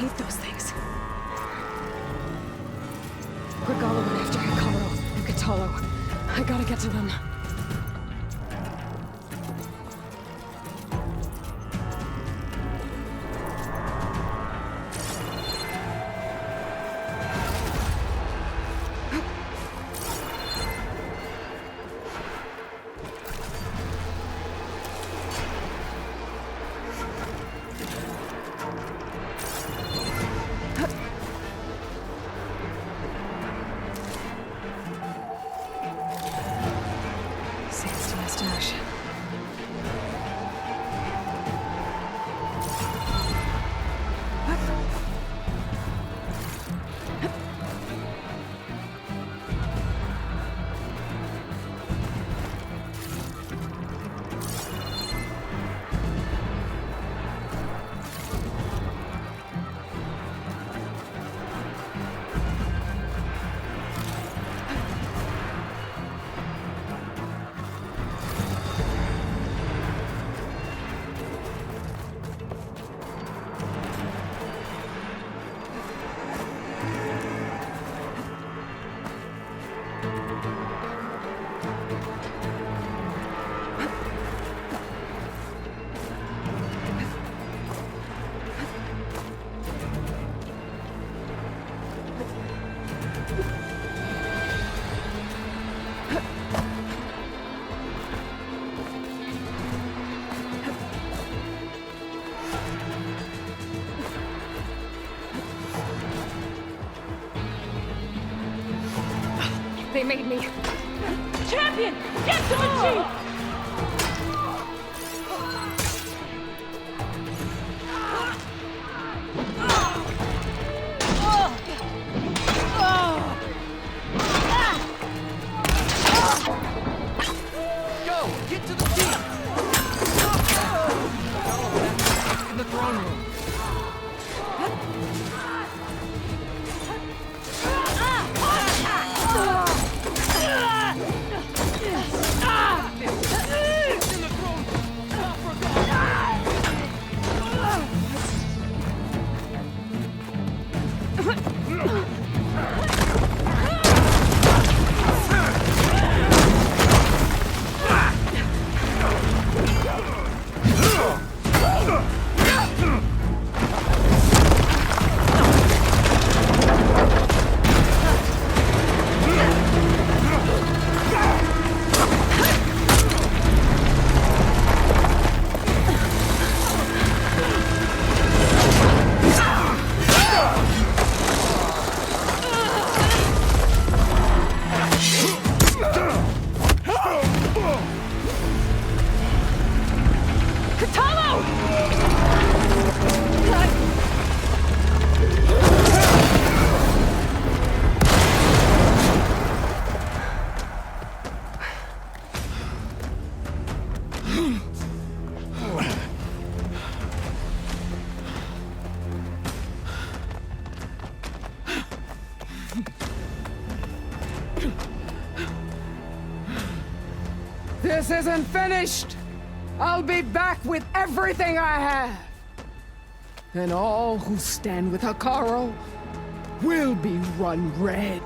hate those things. Regala went after Utaaru and Cauldron. I gotta get to them. They made me. Champion! Get to the chief! Go! Get to the chief! In the throne room. This isn't finished! I'll be back with everything I have! And all who stand with Utaaru will be run red.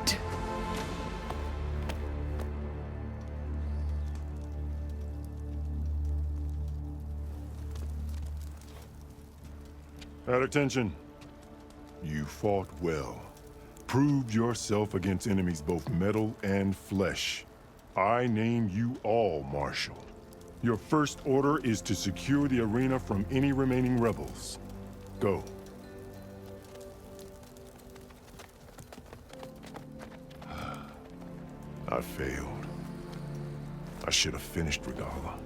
At attention. You fought well. Proved yourself against enemies both metal and flesh. I name you all Marshal. Your first order is to secure the arena from any remaining rebels. Go. I failed. I should have finished Regala.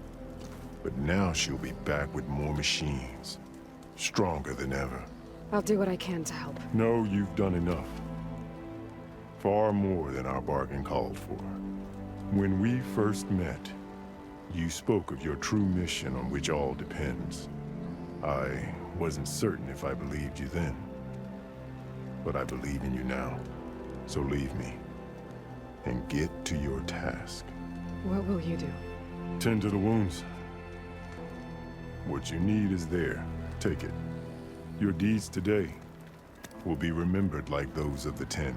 But now she'll be back with more machines. Stronger than ever. I'll do what I can to help. No, you've done enough. Far more than our bargain called for. When we first met, you spoke of your true mission on which all depends. I wasn't certain if I believed you then. But I believe in you now. So leave me. And get to your task. What will you do? Tend to the wounds. What you need is there. Take it. Your deeds today will be remembered like those of the 10.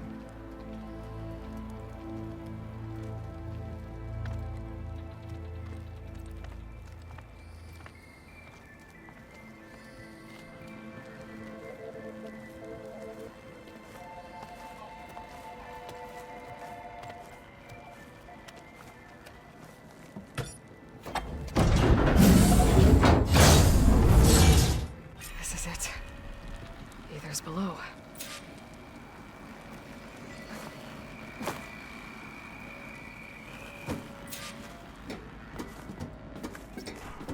Below.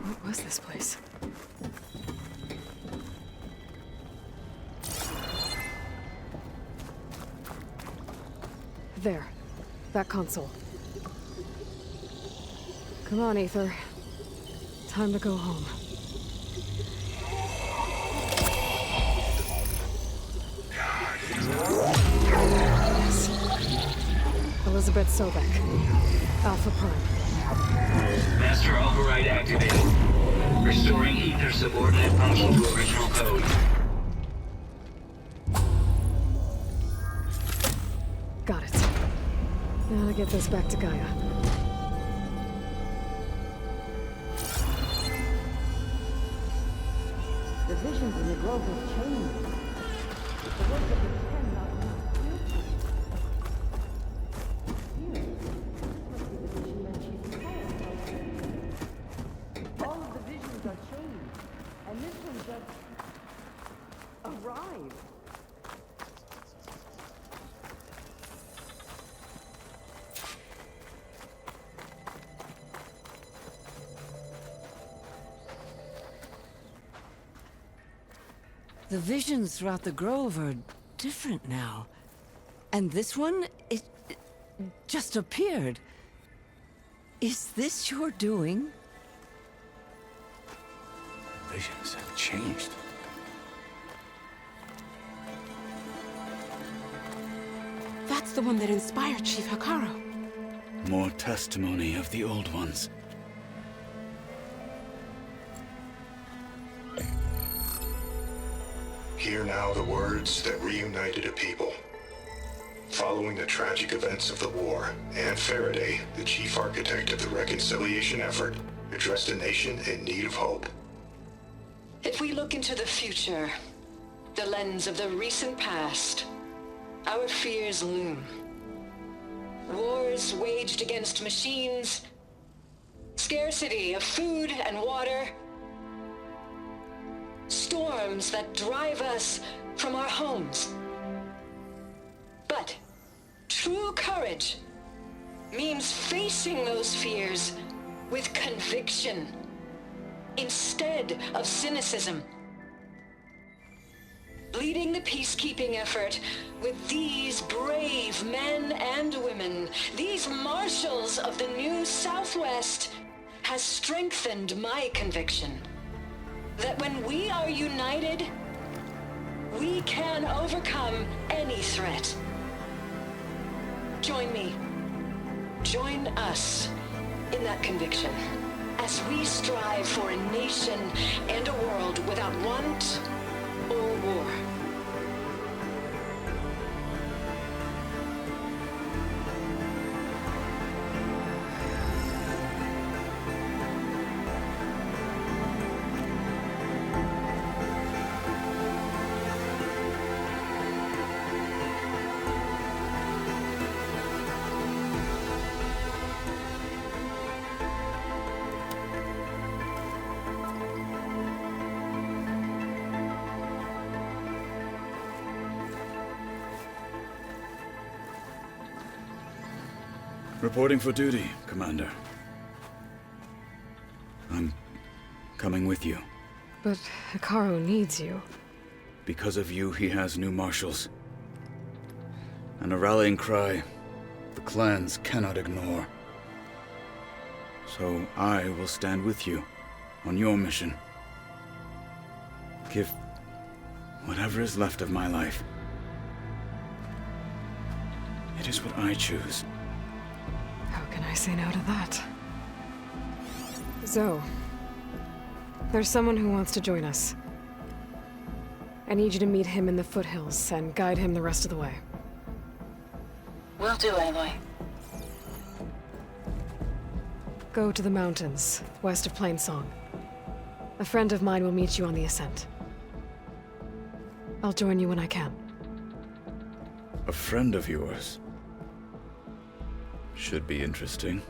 What was this place? There. That console. Come on, Aether. Time to go home. Yes. Elizabeth Sobek. Alpha Prime. Master override activated. Restoring ether subordinate function to original code. Got it. Now to get this back to Gaia. The visions in the grove have changed. The words of the 10 not all of the visions are changed, and this one just arrived. The visions throughout the grove are different now. And this one, it just appeared. Is this your doing? Visions have changed. That's the one that inspired Chief Hikaru. More testimony of the old ones. Hear now the words that reunited a people. Following the tragic events of the war, Anne Faraday, the chief architect of the reconciliation effort, addressed a nation in need of hope. If we look into the future, the lens of the recent past, our fears loom. Wars waged against machines, scarcity of food and water, storms that drive us from our homes. But true courage means facing those fears with conviction instead of cynicism. Leading the peacekeeping effort with these brave men and women, these marshals of the new Southwest, has strengthened my conviction that when we are united, we can overcome any threat. Join me. Join us in that conviction as we strive for a nation and a world without want or war. Reporting for duty, Commander. I'm coming with you. But Hikaru needs you. Because of you, he has new marshals. And a rallying cry the clans cannot ignore. So I will stand with you on your mission. Give whatever is left of my life. It is what I choose. How can I say no to that? Zoe, there's someone who wants to join us. I need you to meet him in the foothills and guide him the rest of the way. Will do, Aloy. Go to the mountains, west of Plainsong. A friend of mine will meet you on the ascent. I'll join you when I can. A friend of yours? Should be interesting.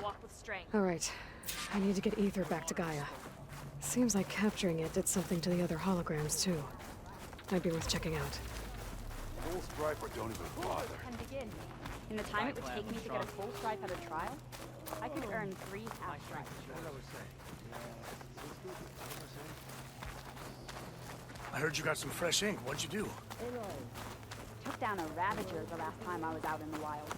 Walk with strength. All right. I need to get Ether back to Gaia. Seems like capturing it did something to the other holograms, too. Might be worth checking out. Full striper don't even bother. Can begin. In the time it would take me to get a full stripe at a trial, I could earn 3 half stripes. I heard you got some fresh ink. What'd you do? Took down a Ravager the last time I was out in the wild.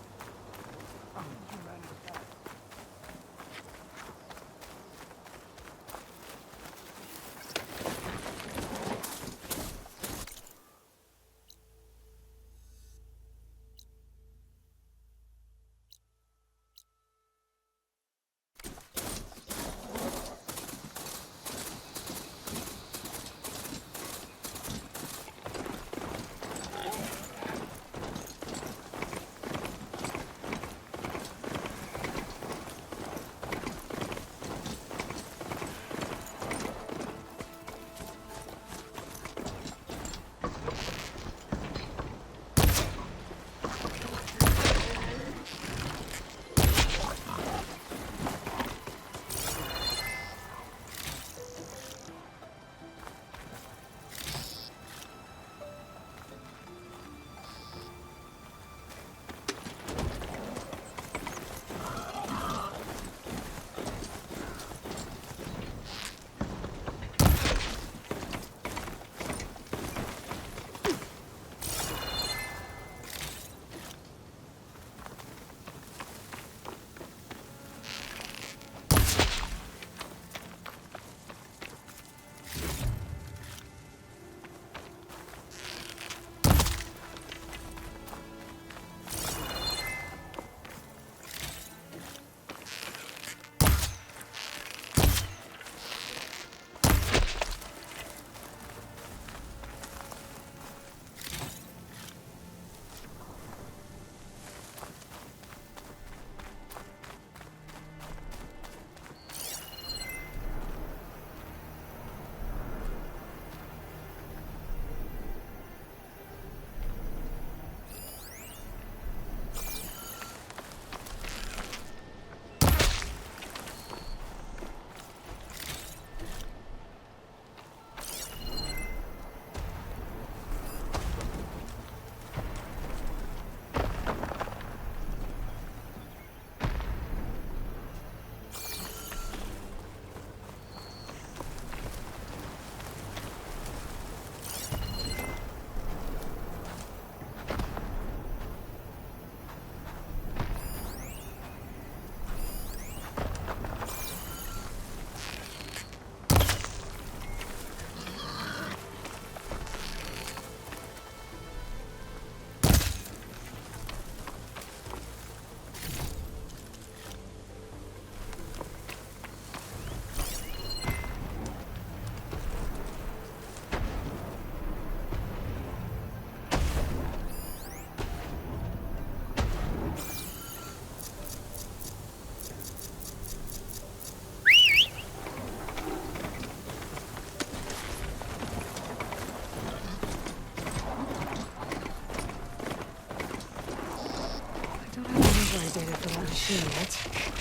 Data for that machine yet.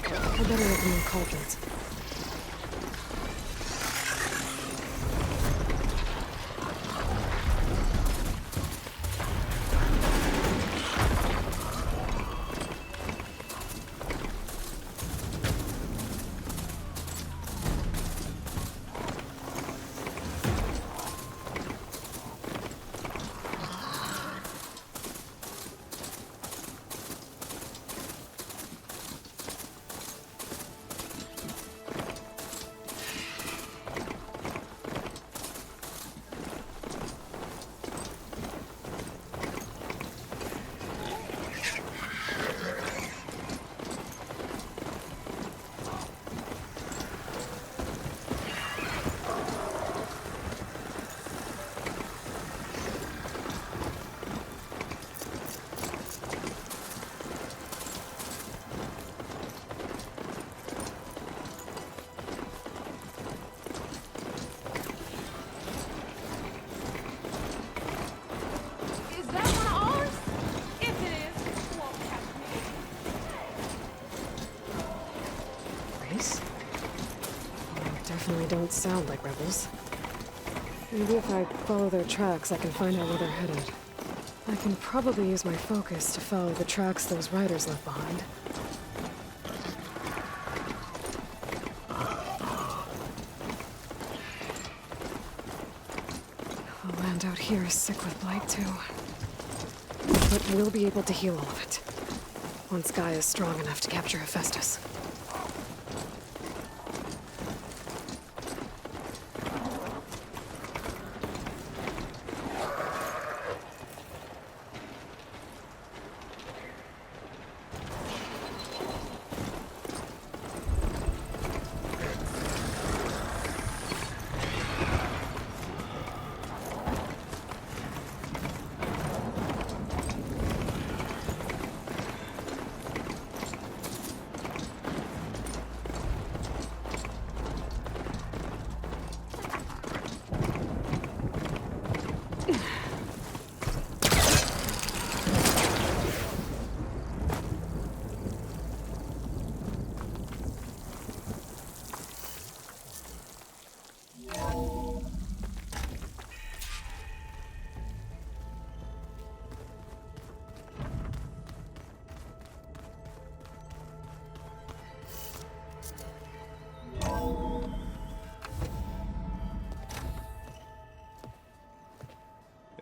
I better open the cauldrons. definitely don't sound like rebels. Maybe if I follow their tracks, I can find out where they're headed. I can probably use my focus to follow the tracks those riders left behind. The land out here is sick with blight, too. But we'll be able to heal all of it. Once Gaia is strong enough to capture Hephaestus.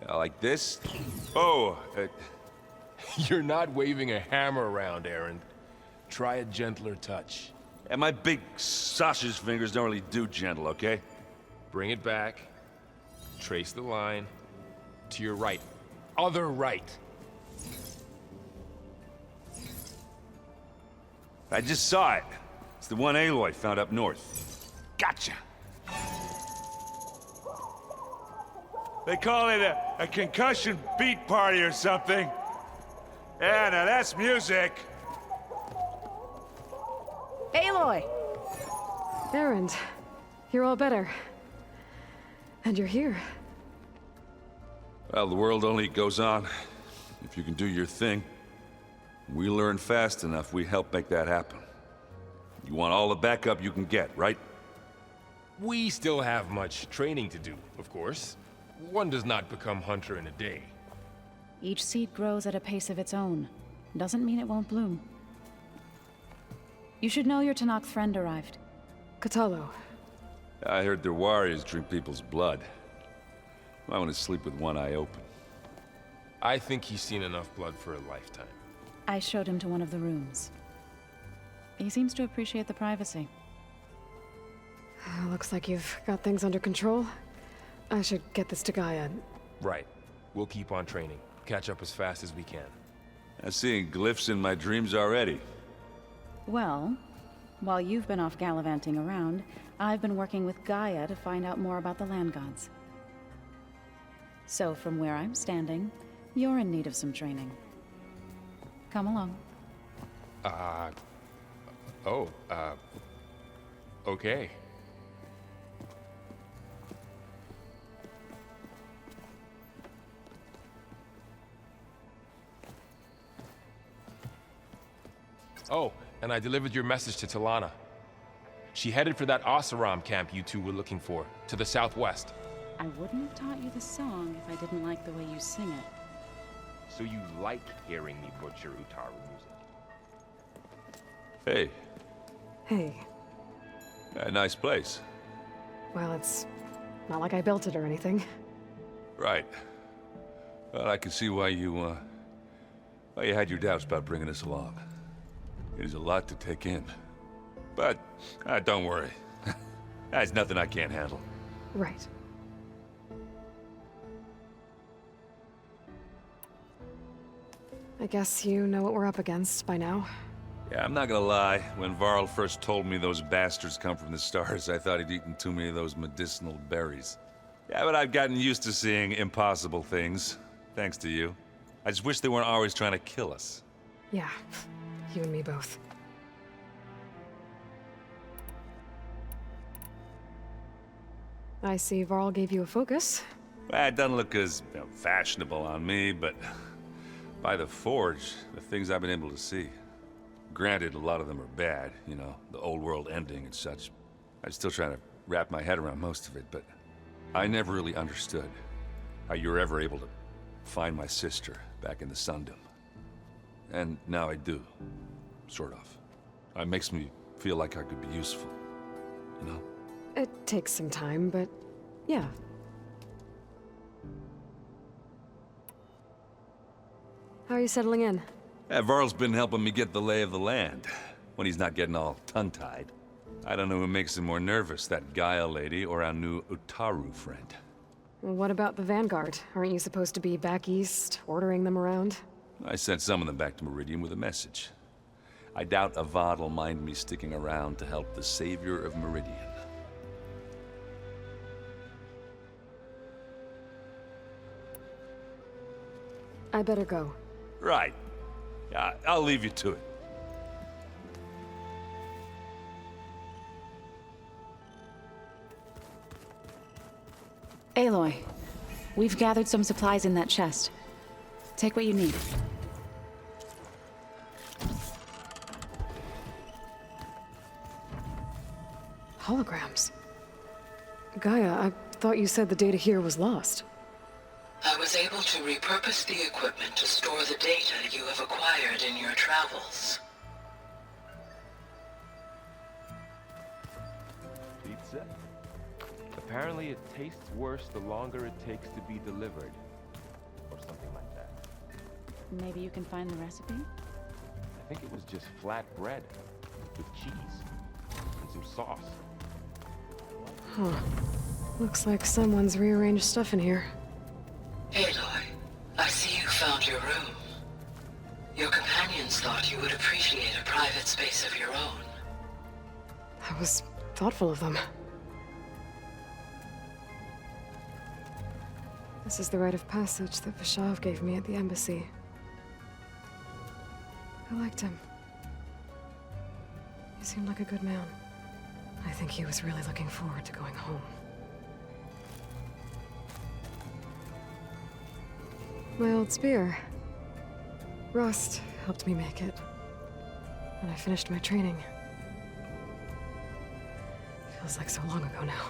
Like this? Oh, you're not waving a hammer around, Errand. Try a gentler touch. And my big sausage fingers don't really do gentle, okay? Bring it back. Trace the line. To your right. Other right. I just saw it. It's the one Aloy found up north. Gotcha! They call it a concussion beat party or something. Yeah, now that's music. Aloy! Errand, you're all better. And you're here. Well, the world only goes on if you can do your thing. We learn fast enough, we help make that happen. You want all the backup you can get, right? We still have much training to do, of course. One does not become hunter in a day. Each seed grows at a pace of its own. Doesn't mean it won't bloom. You should know your Tanakh friend arrived. Katalo. I heard their warriors drink people's blood. I want to sleep with one eye open. I think he's seen enough blood for a lifetime. I showed him to one of the rooms. He seems to appreciate the privacy. Looks like you've got things under control. I should get this to Gaia. Right. We'll keep on training. Catch up as fast as we can. I'm seeing glyphs in my dreams already. Well, while you've been off gallivanting around, I've been working with Gaia to find out more about the land gods. So from where I'm standing, you're in need of some training. Come along. Okay. Oh, and I delivered your message to Tilana. She headed for that Oseram camp you two were looking for, to the southwest. I wouldn't have taught you the song if I didn't like the way you sing it. So you like hearing me butcher Utaaru music? Hey. Hey. A nice place. Well, it's not like I built it or anything. Right. Well, I can see why you had your doubts about bringing us along. It is a lot to take in. But, don't worry. There's nothing I can't handle. Right. I guess you know what we're up against by now. Yeah, I'm not gonna lie. When Varl first told me those bastards come from the stars, I thought he'd eaten too many of those medicinal berries. Yeah, but I've gotten used to seeing impossible things, thanks to you. I just wish they weren't always trying to kill us. Yeah, you and me both. I see Varl gave you a focus. Well, it doesn't look as fashionable on me, but by the Forge, the things I've been able to see. Granted, a lot of them are bad, you know, the old world ending and such. I'm still trying to wrap my head around most of it, but I never really understood how you were ever able to find my sister back in the Sundom. And now I do. Sort of. It makes me feel like I could be useful. You know? It takes some time, but yeah. How are you settling in? Varl's been helping me get the lay of the land, when he's not getting all tongue-tied. I don't know who makes him more nervous, that Gaia lady or our new Utaaru friend. Well, what about the Vanguard? Aren't you supposed to be back east, ordering them around? I sent some of them back to Meridian with a message. I doubt Avad will mind me sticking around to help the savior of Meridian. I better go. Right. I'll leave you to it. Aloy, we've gathered some supplies in that chest. Take what you need. Holograms. Gaia, I thought you said the data here was lost. I was able to repurpose the equipment to store the data you have acquired in your travels. Pizza? Apparently it tastes worse the longer it takes to be delivered. Or something like that. Maybe you can find the recipe? I think it was just flat bread with cheese and some sauce. Huh. Looks like someone's rearranged stuff in here. Aloy, I see you found your room. Your companions thought you would appreciate a private space of your own. That was thoughtful of them. This is the rite of passage that Vashav gave me at the embassy. I liked him. He seemed like a good man. I think he was really looking forward to going home. My old spear. Rust helped me make it. And I finished my training. Feels like so long ago now.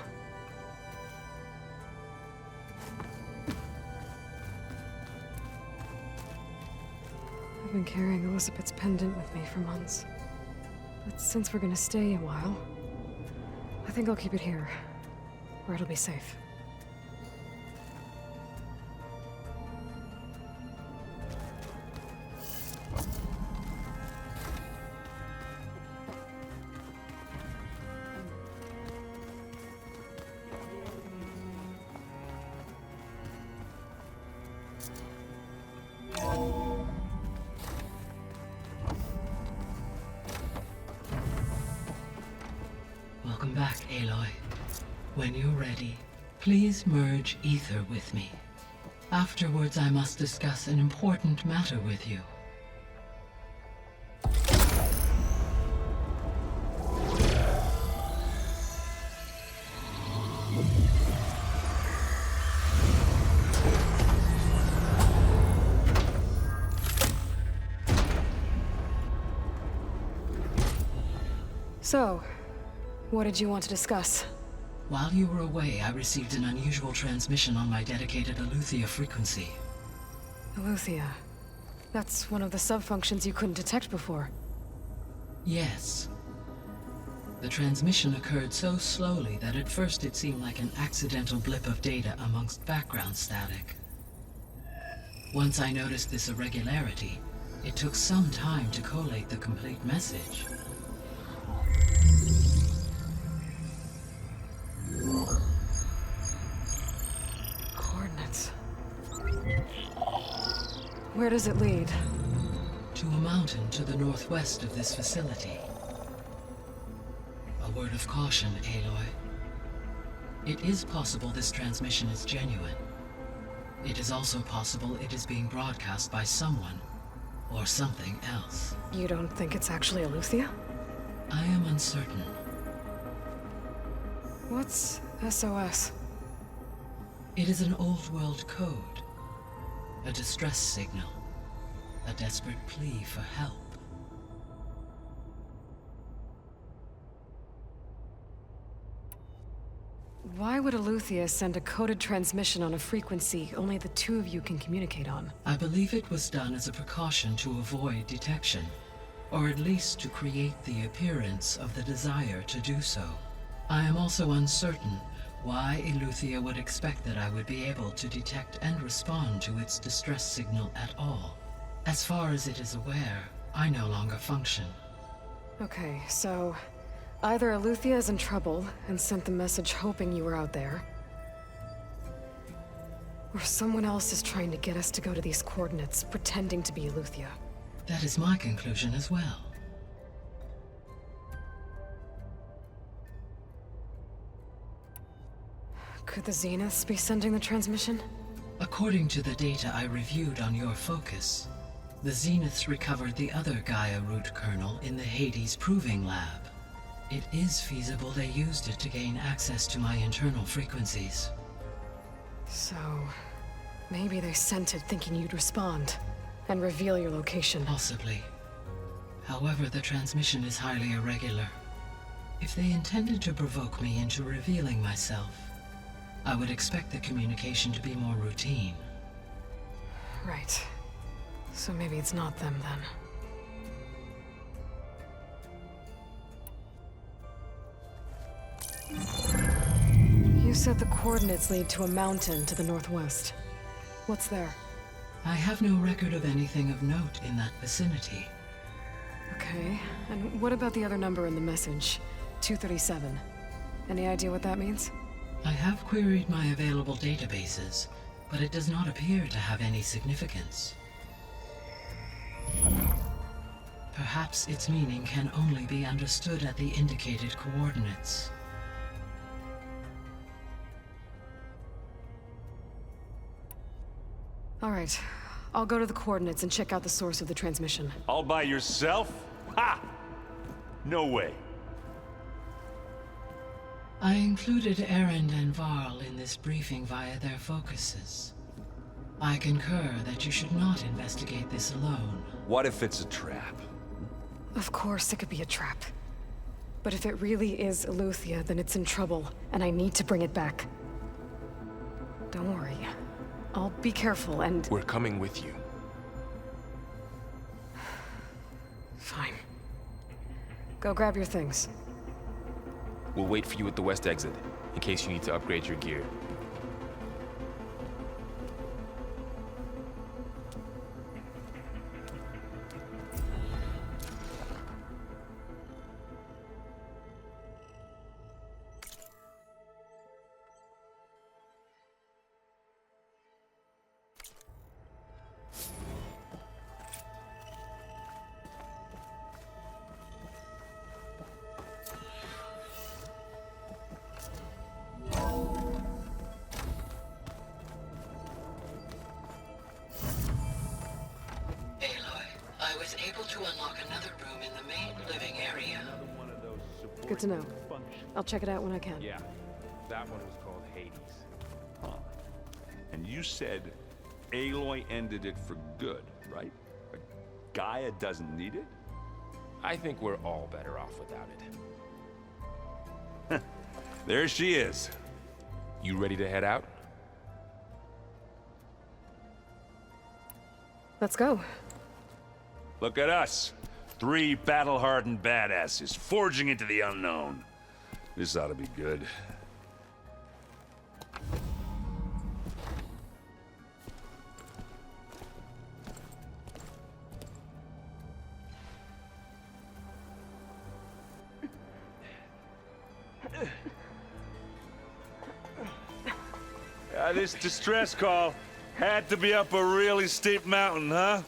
I've been carrying Elizabeth's pendant with me for months. But since we're gonna stay a while, I think I'll keep it here, where it'll be safe. Welcome back, Aloy. When you're ready, please merge ether with me. Afterwards, I must discuss an important matter with you. So, what did you want to discuss? While you were away, I received an unusual transmission on my dedicated Eleuthia frequency. Eleuthia. That's one of the sub-functions you couldn't detect before. Yes. The transmission occurred so slowly that at first it seemed like an accidental blip of data amongst background static. Once I noticed this irregularity, it took some time to collate the complete message. Coordinates. Where does it lead? To a mountain to the northwest of this facility. A word of caution, Aloy. It is possible this transmission is genuine. It is also possible it is being broadcast by someone or something else. You don't think it's actually Eleuthia? I am uncertain. What's SOS? It is an old-world code. A distress signal. A desperate plea for help. Why would Eleuthia send a coded transmission on a frequency only the two of you can communicate on? I believe it was done as a precaution to avoid detection, or at least to create the appearance of the desire to do so. I am also uncertain why Eleuthia would expect that I would be able to detect and respond to its distress signal at all. As far as it is aware, I no longer function. Okay, so either Eleuthia is in trouble and sent the message hoping you were out there, or someone else is trying to get us to go to these coordinates, pretending to be Eleuthia. That is my conclusion as well. Could the Zeniths be sending the transmission? According to the data I reviewed on your focus, the Zeniths recovered the other Gaia root kernel in the Hades Proving Lab. It is feasible they used it to gain access to my internal frequencies. So, maybe they sent it thinking you'd respond and reveal your location. Possibly. However, the transmission is highly irregular. If they intended to provoke me into revealing myself, I would expect the communication to be more routine. Right. So maybe it's not them then. You said the coordinates lead to a mountain to the northwest. What's there? I have no record of anything of note in that vicinity. Okay, and what about the other number in the message? 237. Any idea what that means? I have queried my available databases, but it does not appear to have any significance. Perhaps its meaning can only be understood at the indicated coordinates. All right, I'll go to the coordinates and check out the source of the transmission. All by yourself? Ha! No way. I included Erend and Varl in this briefing via their focuses. I concur that you should not investigate this alone. What if it's a trap? Of course it could be a trap. But if it really is Eleuthia, then it's in trouble, and I need to bring it back. Don't worry. I'll be careful and... We're coming with you. Fine. Go grab your things. We'll wait for you at the west exit, in case you need to upgrade your gear. Good to know. I'll check it out when I can. Yeah, that one was called Hades. Huh. And you said Aloy ended it for good, right? But Gaia doesn't need it? I think we're all better off without it. There she is. You ready to head out? Let's go. Look at us. 3 battle-hardened badasses forging into the unknown. This ought to be good. This distress call had to be up a really steep mountain, huh?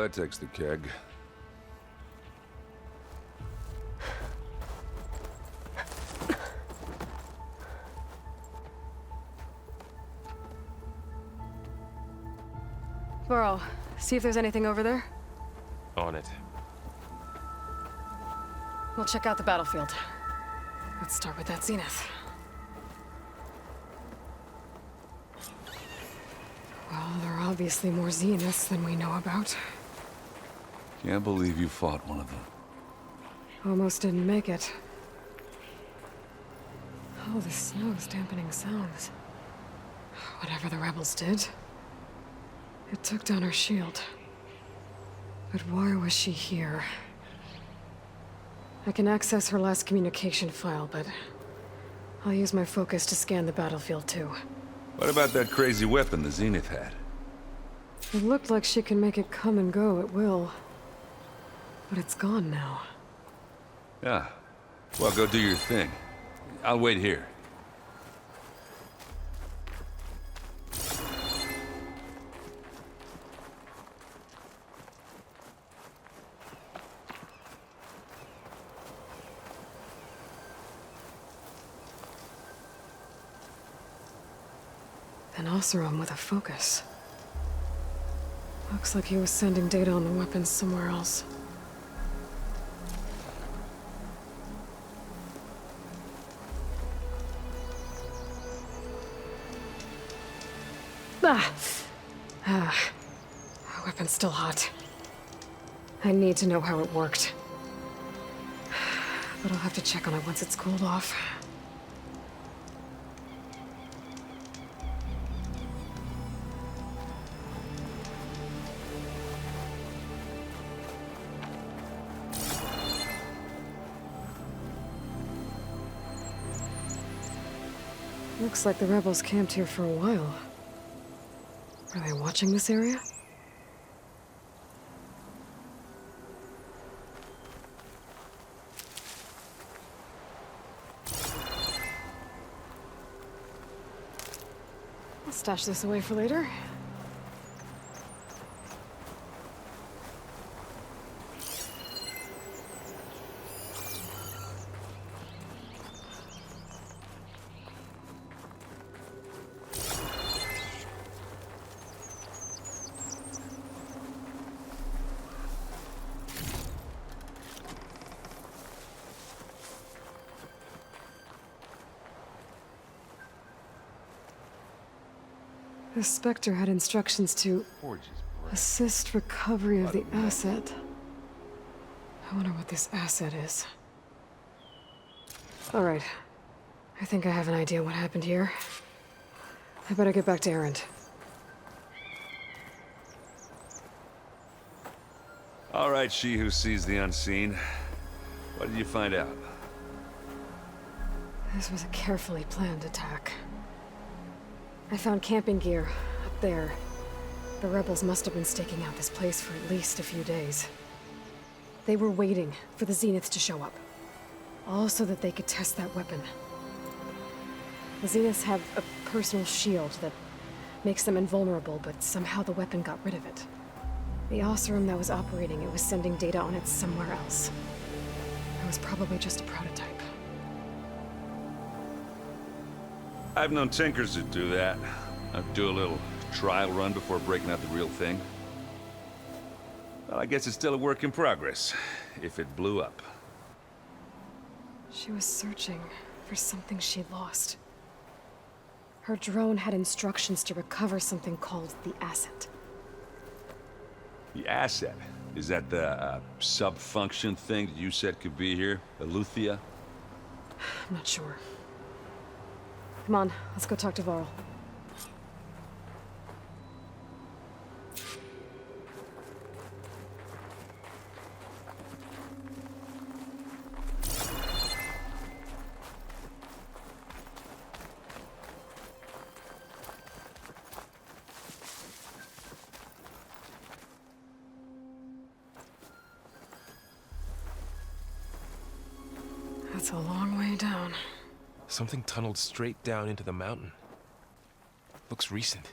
that takes the keg. Varl, see if there's anything over there. On it. We'll check out the battlefield. Let's start with that Zenith. Well, there are obviously more Zeniths than we know about. Can't believe you fought one of them. Almost didn't make it. Oh, the snow's dampening sounds. Whatever the rebels did, it took down her shield. But why was she here? I can access her last communication file, but I'll use my focus to scan the battlefield too. What about that crazy weapon the Zenith had? It looked like she can make it come and go at will. But it's gone now. Yeah. Well, go do your thing. I'll wait here. An Oseram with a focus. Looks like he was sending data on the weapons somewhere else. Ah, weapon's still hot. I need to know how it worked. But I'll have to check on it once it's cooled off. Looks like the rebels camped here for a while. Are they watching this area? I'll stash this away for later. The Spectre had instructions to assist recovery of the asset. I wonder what this asset is. All right. I think I have an idea what happened here. I better get back to Erend. All right, she who sees the unseen. What did you find out? This was a carefully planned attack. I found camping gear up there. The rebels must have been staking out this place for at least a few days. They were waiting for the Zeniths to show up. All so that they could test that weapon. The Zeniths have a personal shield that makes them invulnerable, but somehow the weapon got rid of it. The Oseram that was operating it was sending data on it somewhere else. It was probably just a prototype. I've known tinkers that do that. I'd do a little trial run before breaking out the real thing. Well, I guess it's still a work in progress, if it blew up. She was searching for something she'd lost. Her drone had instructions to recover something called the asset. The asset? Is that the sub-function thing that you said could be here? Eleuthia? I'm not sure. Come on, let's go talk to Varl. That's a long way down. Something tunneled straight down into the mountain. Looks recent.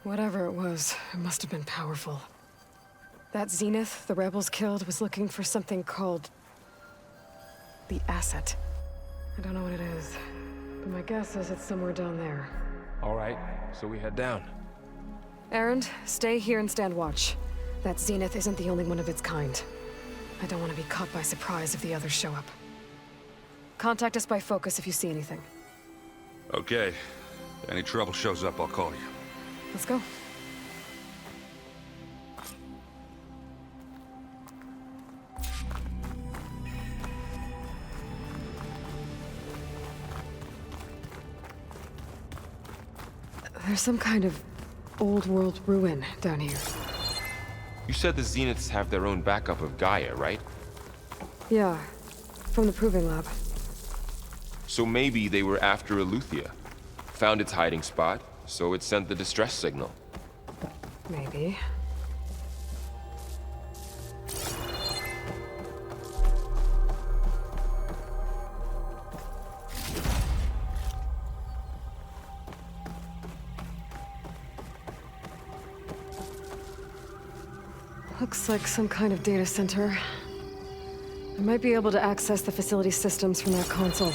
Whatever it was, it must have been powerful. That Zenith the rebels killed was looking for something called... the asset. I don't know what it is, but my guess is it's somewhere down there. All right, so we head down. Erend, stay here and stand watch. That Zenith isn't the only one of its kind. I don't want to be caught by surprise if the others show up. Contact us by focus if you see anything. Okay. If any trouble shows up, I'll call you. Let's go. There's some kind of old world ruin down here. You said the Zeniths have their own backup of Gaia, right? Yeah, from the Proving Lab. So maybe they were after Eleuthia. Found its hiding spot, so it sent the distress signal. Maybe. Looks like some kind of data center. I might be able to access the facility systems from that console.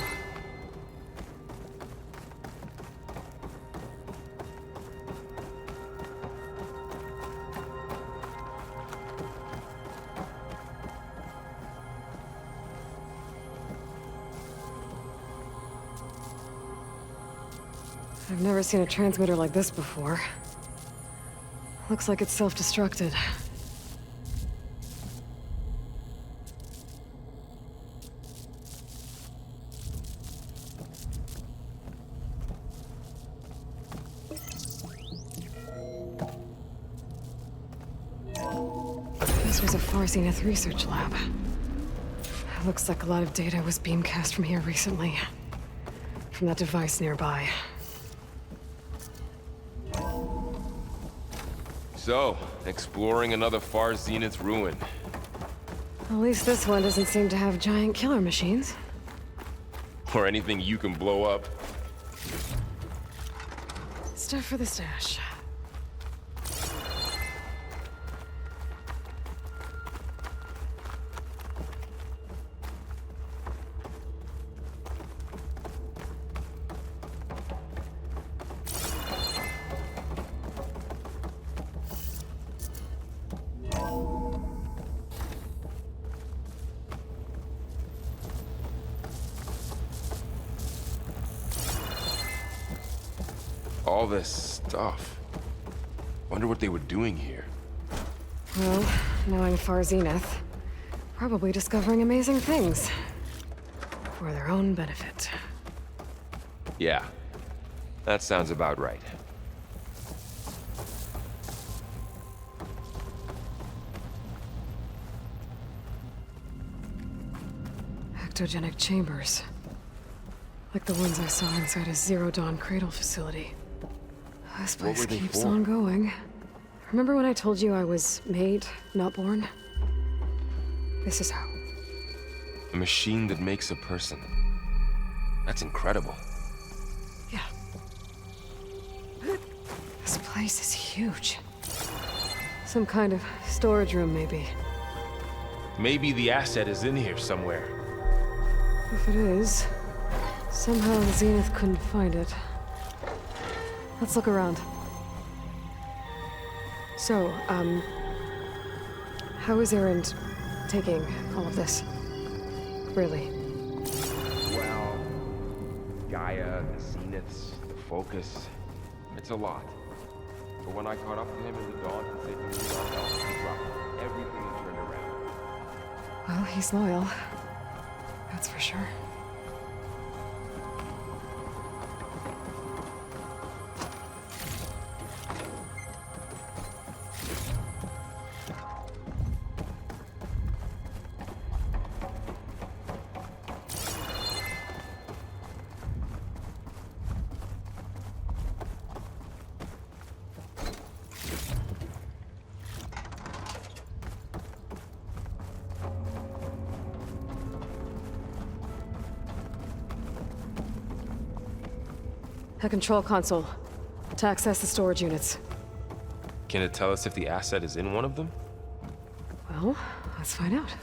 I've never seen a transmitter like this before. Looks like it's self-destructed. This was a Far Zenith research lab. Looks like a lot of data was beamcast from here recently. From that device nearby. So, exploring another Far Zenith's ruin. At least this one doesn't seem to have giant killer machines. Or anything you can blow up. Stuff for the stash. All this stuff. Wonder what they were doing here. Well, knowing Far Zenith, probably discovering amazing things. For their own benefit. Yeah, that sounds about right. Ectogenic chambers. Like the ones I saw inside a Zero Dawn Cradle facility. This place keeps on going. Remember when I told you I was made, not born? This is how. A machine that makes a person. That's incredible. Yeah. This place is huge. Some kind of storage room, maybe. Maybe the asset is in here somewhere. If it is, somehow the Zenith couldn't find it. Let's look around. So, how is Erend taking all of this? Really? Well, Gaia, the Zeniths, the Focus. It's a lot. But when I caught up to him in the Daunt and said he needed our help, he dropped everything and turned around. Well, he's loyal. That's for sure. A control console to access the storage units. Can it tell us if the asset is in one of them? Well, let's find out.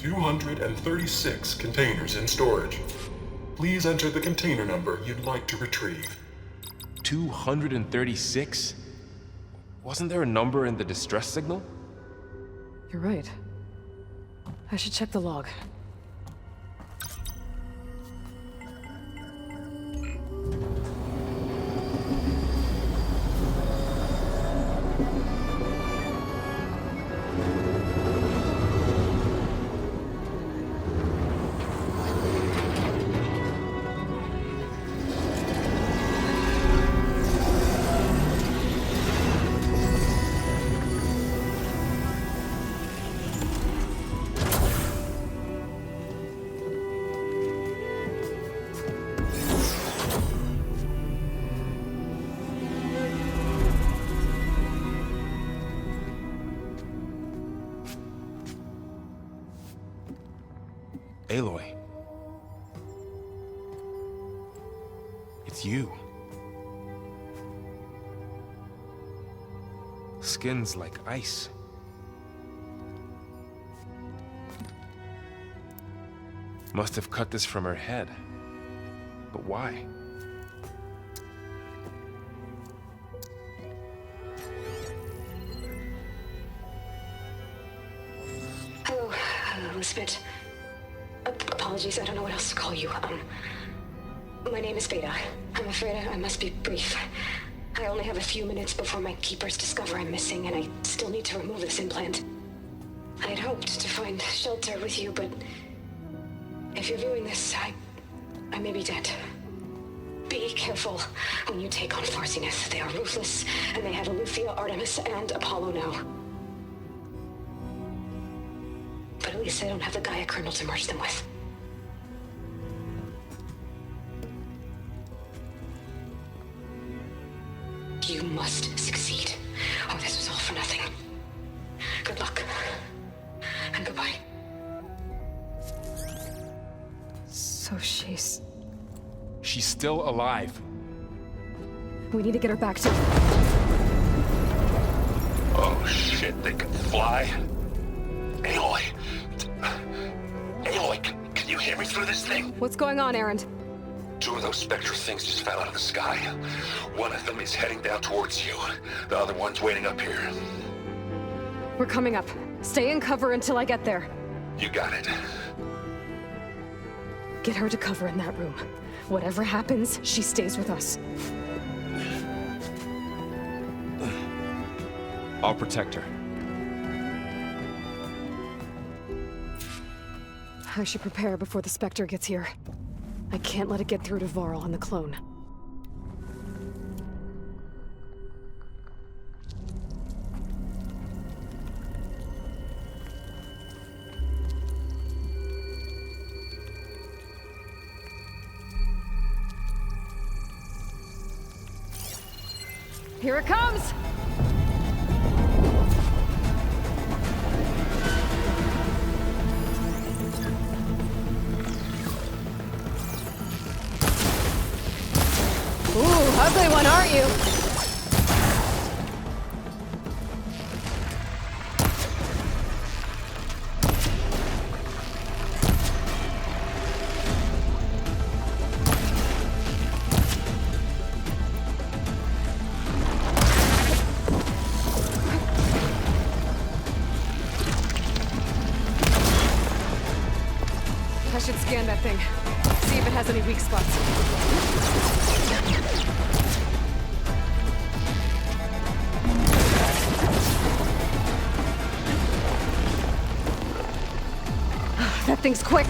"236 containers in storage. Please enter the container number you'd like to retrieve." 236? Wasn't there a number in the distress signal? You're right. I should check the log. Aloy. It's you. Skin's like ice. Must have cut this from her head. But why? Hello, Elizabeth. Apologies, I don't know what else to call you. My name is Beta. I'm afraid I must be brief. I only have a few minutes before my keepers discover I'm missing, and I still need to remove this implant. I had hoped to find shelter with you, but if you're viewing this, I may be dead. Be careful when you take on Far Zenith. They are ruthless, and they have Eleuthia, Artemis, and Apollo now. But at least I don't have the Gaia kernel to merge them with. You must succeed, or this was all for nothing. Good luck. And goodbye. So she's still alive. We need to get her back to... Oh shit, they can fly? Aloy! Aloy, can you hear me through this thing? What's going on, Erend? 2 of those spectral things just fell out of the sky. One of them is heading down towards you. The other one's waiting up here. We're coming up. Stay in cover until I get there. You got it. Get her to cover in that room. Whatever happens, she stays with us. I'll protect her. I should prepare before the Spectre gets here. I can't let it get through to Varl and the clone. Here it comes! Ooh, ugly one, aren't you? I should scan that thing. See if it has any weak spots. That thing's quick.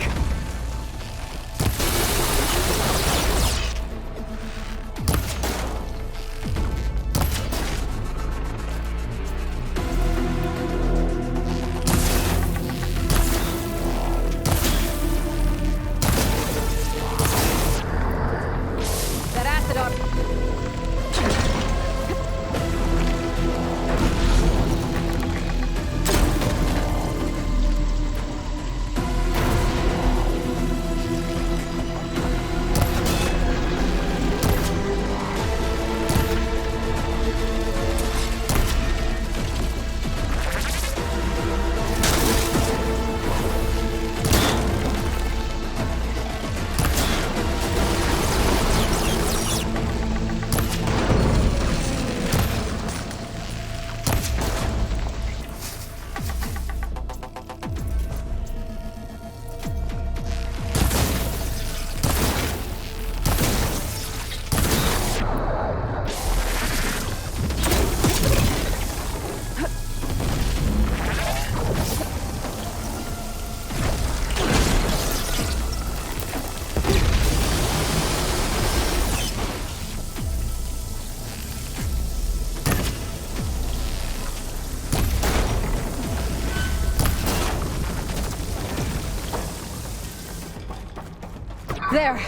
There.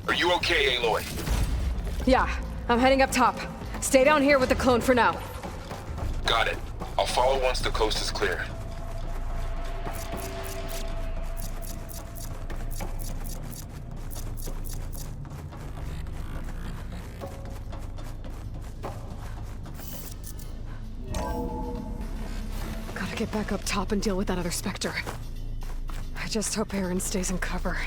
Are you okay, Aloy? Yeah, I'm heading up top. Stay down here with the clone for now. Got it. I'll follow once the coast is clear. Gotta get back up top and deal with that other Spectre. I just hope Aaron stays in cover.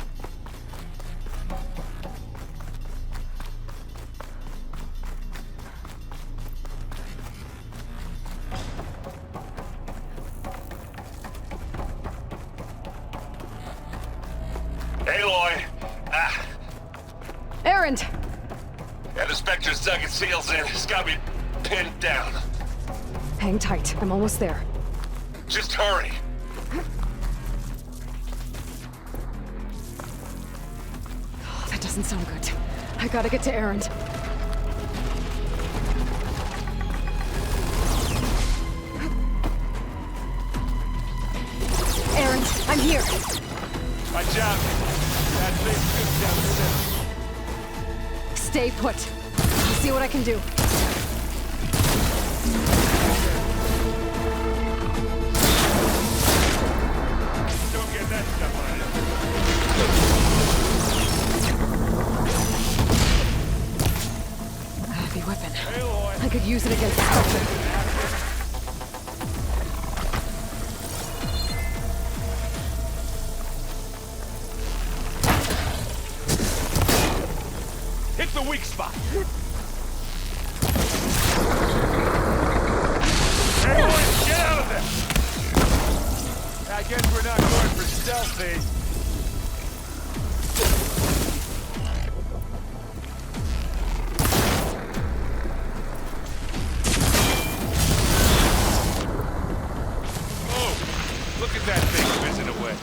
Aloy! Ah! Aaron! Yeah, the Spectre's dug its heels in. It's got me pinned down. Hang tight. I'm almost there. Just hurry. Oh, that doesn't sound good. I gotta get to Aaron. Aaron, I'm here. Watch out. That thing's down the center. Stay put. I'll see what I can do. Don't get that stuff on A heavy weapon. I could use it against the Spectre. Hit the weak spot. Everyone, get out of there! I guess we're not going for stealthy. Oh, look at that thing whizzing away.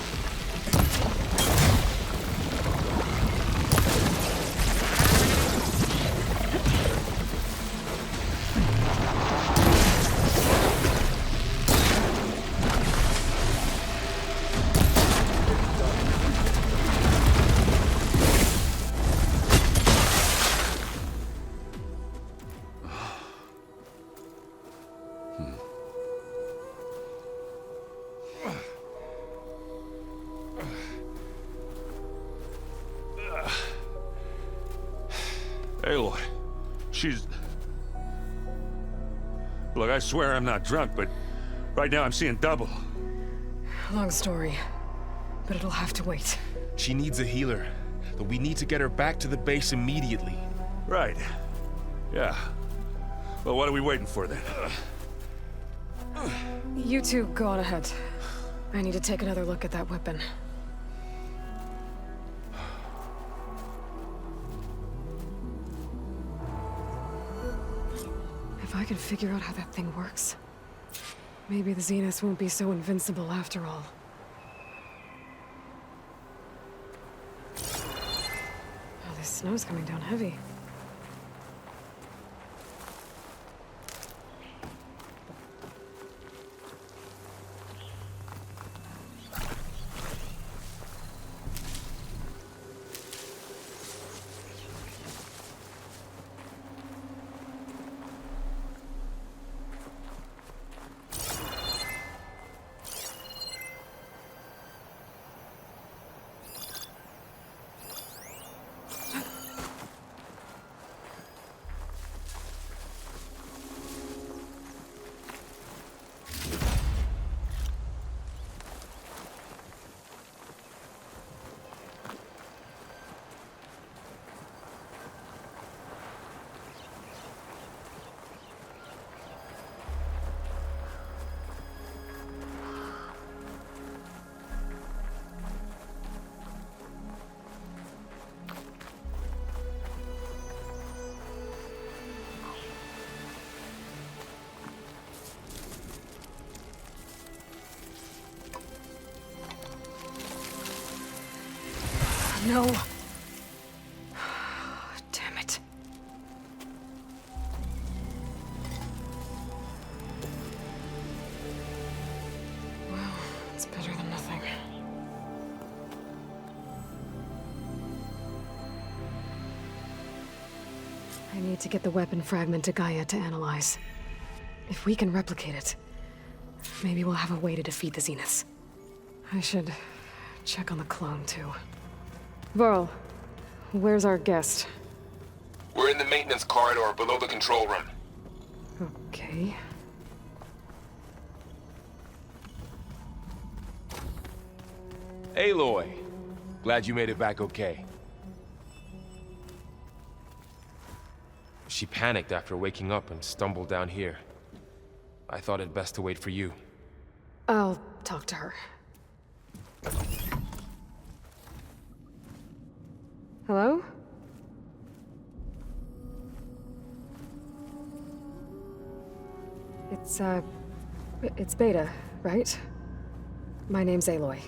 Aloy, she's... Look, I swear I'm not drunk, but right now I'm seeing double. Long story, but it'll have to wait. She needs a healer, but we need to get her back to the base immediately. Right. Yeah. Well, what are we waiting for then? You two go on ahead. I need to take another look at that weapon. I can figure out how that thing works, maybe the Zeniths won't be so invincible after all. Oh, this snow's coming down heavy. No. Damn it. Well, it's better than nothing. I need to get the weapon fragment to Gaia to analyze. If we can replicate it, maybe we'll have a way to defeat the Zeniths. I should check on the clone, too. Varl, where's our guest? We're in the maintenance corridor below the control room. Okay. Aloy, glad you made it back okay. She panicked after waking up and stumbled down here. I thought it best to wait for you. I'll talk to her. Hello? It's Beta, right? My name's Aloy.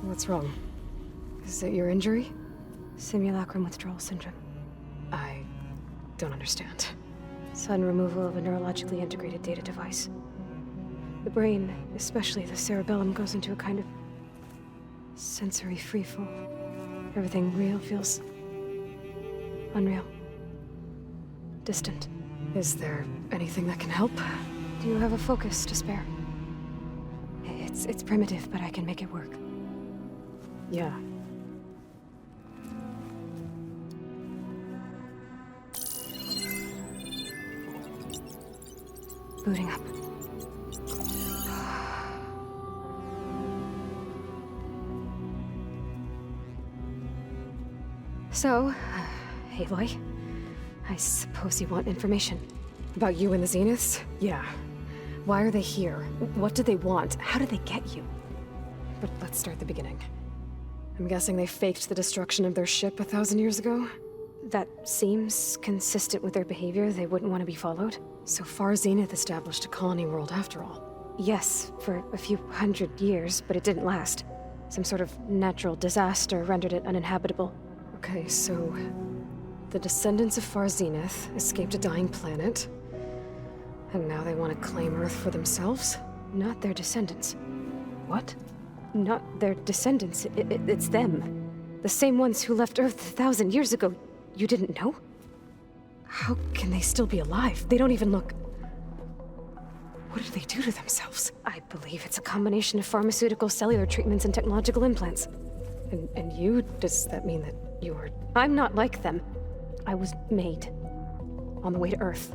What's wrong? Is it your injury? Simulacrum withdrawal syndrome. I don't understand. Sudden removal of a neurologically integrated data device. The brain, especially the cerebellum, goes into a kind of sensory freefall. Everything real feels unreal. Distant. Is there anything that can help? Do you have a focus to spare? It's primitive, but I can make it work. Yeah. Booting up. So, Aloy, I suppose you want information. About you and the Zeniths? Yeah. Why are they here? What do they want? How did they get you? But let's start at the beginning. I'm guessing they faked the destruction of their ship 1,000 years ago? That seems consistent with their behavior. They wouldn't want to be followed. So far, Zenith established a colony world after all. Yes, for a few hundred years, but it didn't last. Some sort of natural disaster rendered it uninhabitable. Okay, so the descendants of Far Zenith escaped a dying planet, and now they want to claim Earth for themselves? Not their descendants. What? Not their descendants. It's them. The same ones who left Earth 1,000 years ago. You didn't know? How can they still be alive? They don't even look... What did they do to themselves? I believe it's a combination of pharmaceutical, cellular treatments, and technological implants. And you? Does that mean that you were... I'm not like them. I was made. On the way to Earth.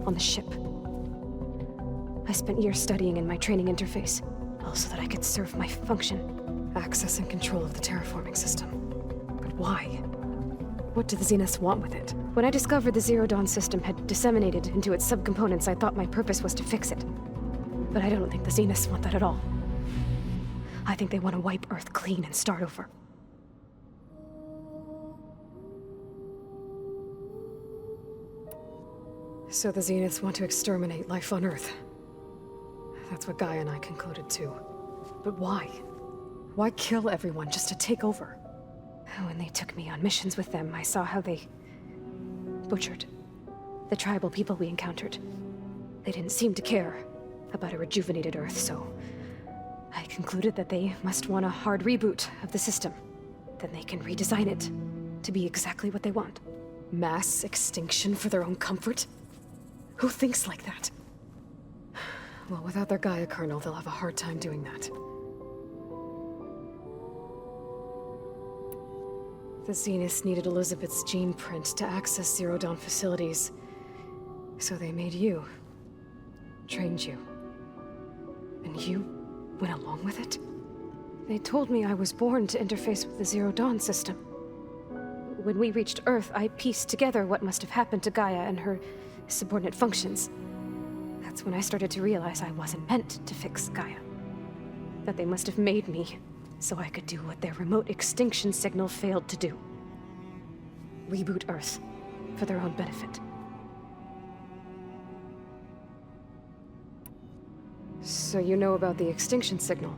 On the ship. I spent years studying in my training interface, all so that I could serve my function. Access and control of the terraforming system. But why? What do the Zeniths want with it? When I discovered the Zero Dawn system had disseminated into its subcomponents, I thought my purpose was to fix it. But I don't think the Zeniths want that at all. I think they want to wipe Earth clean and start over. So the Zeniths want to exterminate life on Earth. That's what Gaia and I concluded too. But why? Why kill everyone just to take over? When they took me on missions with them, I saw how they butchered the tribal people we encountered. They didn't seem to care about a rejuvenated Earth, so I concluded that they must want a hard reboot of the system. Then they can redesign it to be exactly what they want. Mass extinction for their own comfort? Who thinks like that? Well, without their Gaia kernel, they'll have a hard time doing that. The Zeniths needed Elizabeth's gene print to access Zero Dawn facilities. So they made you. Trained you. And you went along with it? They told me I was born to interface with the Zero Dawn system. When we reached Earth, I pieced together what must have happened to Gaia and her subordinate functions. That's when I started to realize I wasn't meant to fix Gaia. That they must have made me so I could do what their remote extinction signal failed to do. Reboot Earth for their own benefit. So you know about the extinction signal?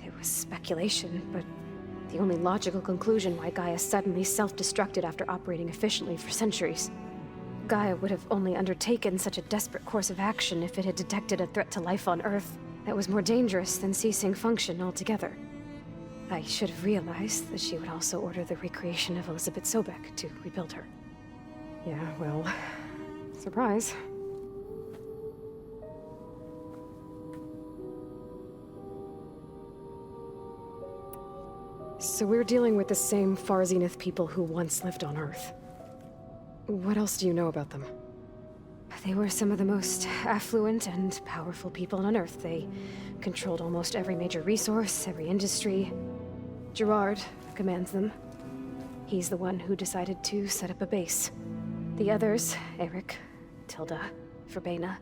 It was speculation, but the only logical conclusion why Gaia suddenly self-destructed after operating efficiently for centuries. Gaia would have only undertaken such a desperate course of action if it had detected a threat to life on Earth that was more dangerous than ceasing function altogether. I should have realized that she would also order the recreation of Elizabeth Sobek to rebuild her. Yeah, well, surprise. So we're dealing with the same Far Zenith people who once lived on Earth. What else do you know about them? They were some of the most affluent and powerful people on Earth. They controlled almost every major resource, every industry. Gerard commands them. He's the one who decided to set up a base. The others, Eric, Tilda, Verbena,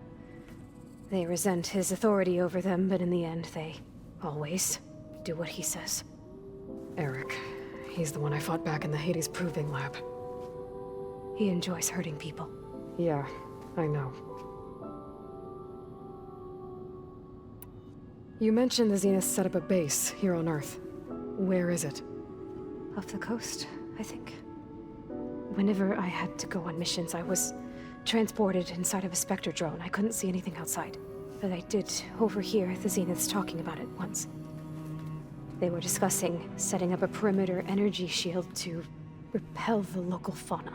they resent his authority over them, but in the end, they always do what he says. Eric. He's the one I fought back in the Hades Proving Lab. He enjoys hurting people. Yeah, I know. You mentioned the Zeniths set up a base here on Earth. Where is it? Off the coast, I think. Whenever I had to go on missions, I was transported inside of a Spectre drone. I couldn't see anything outside. But I did overhear the Zeniths talking about it once. They were discussing setting up a perimeter energy shield to repel the local fauna.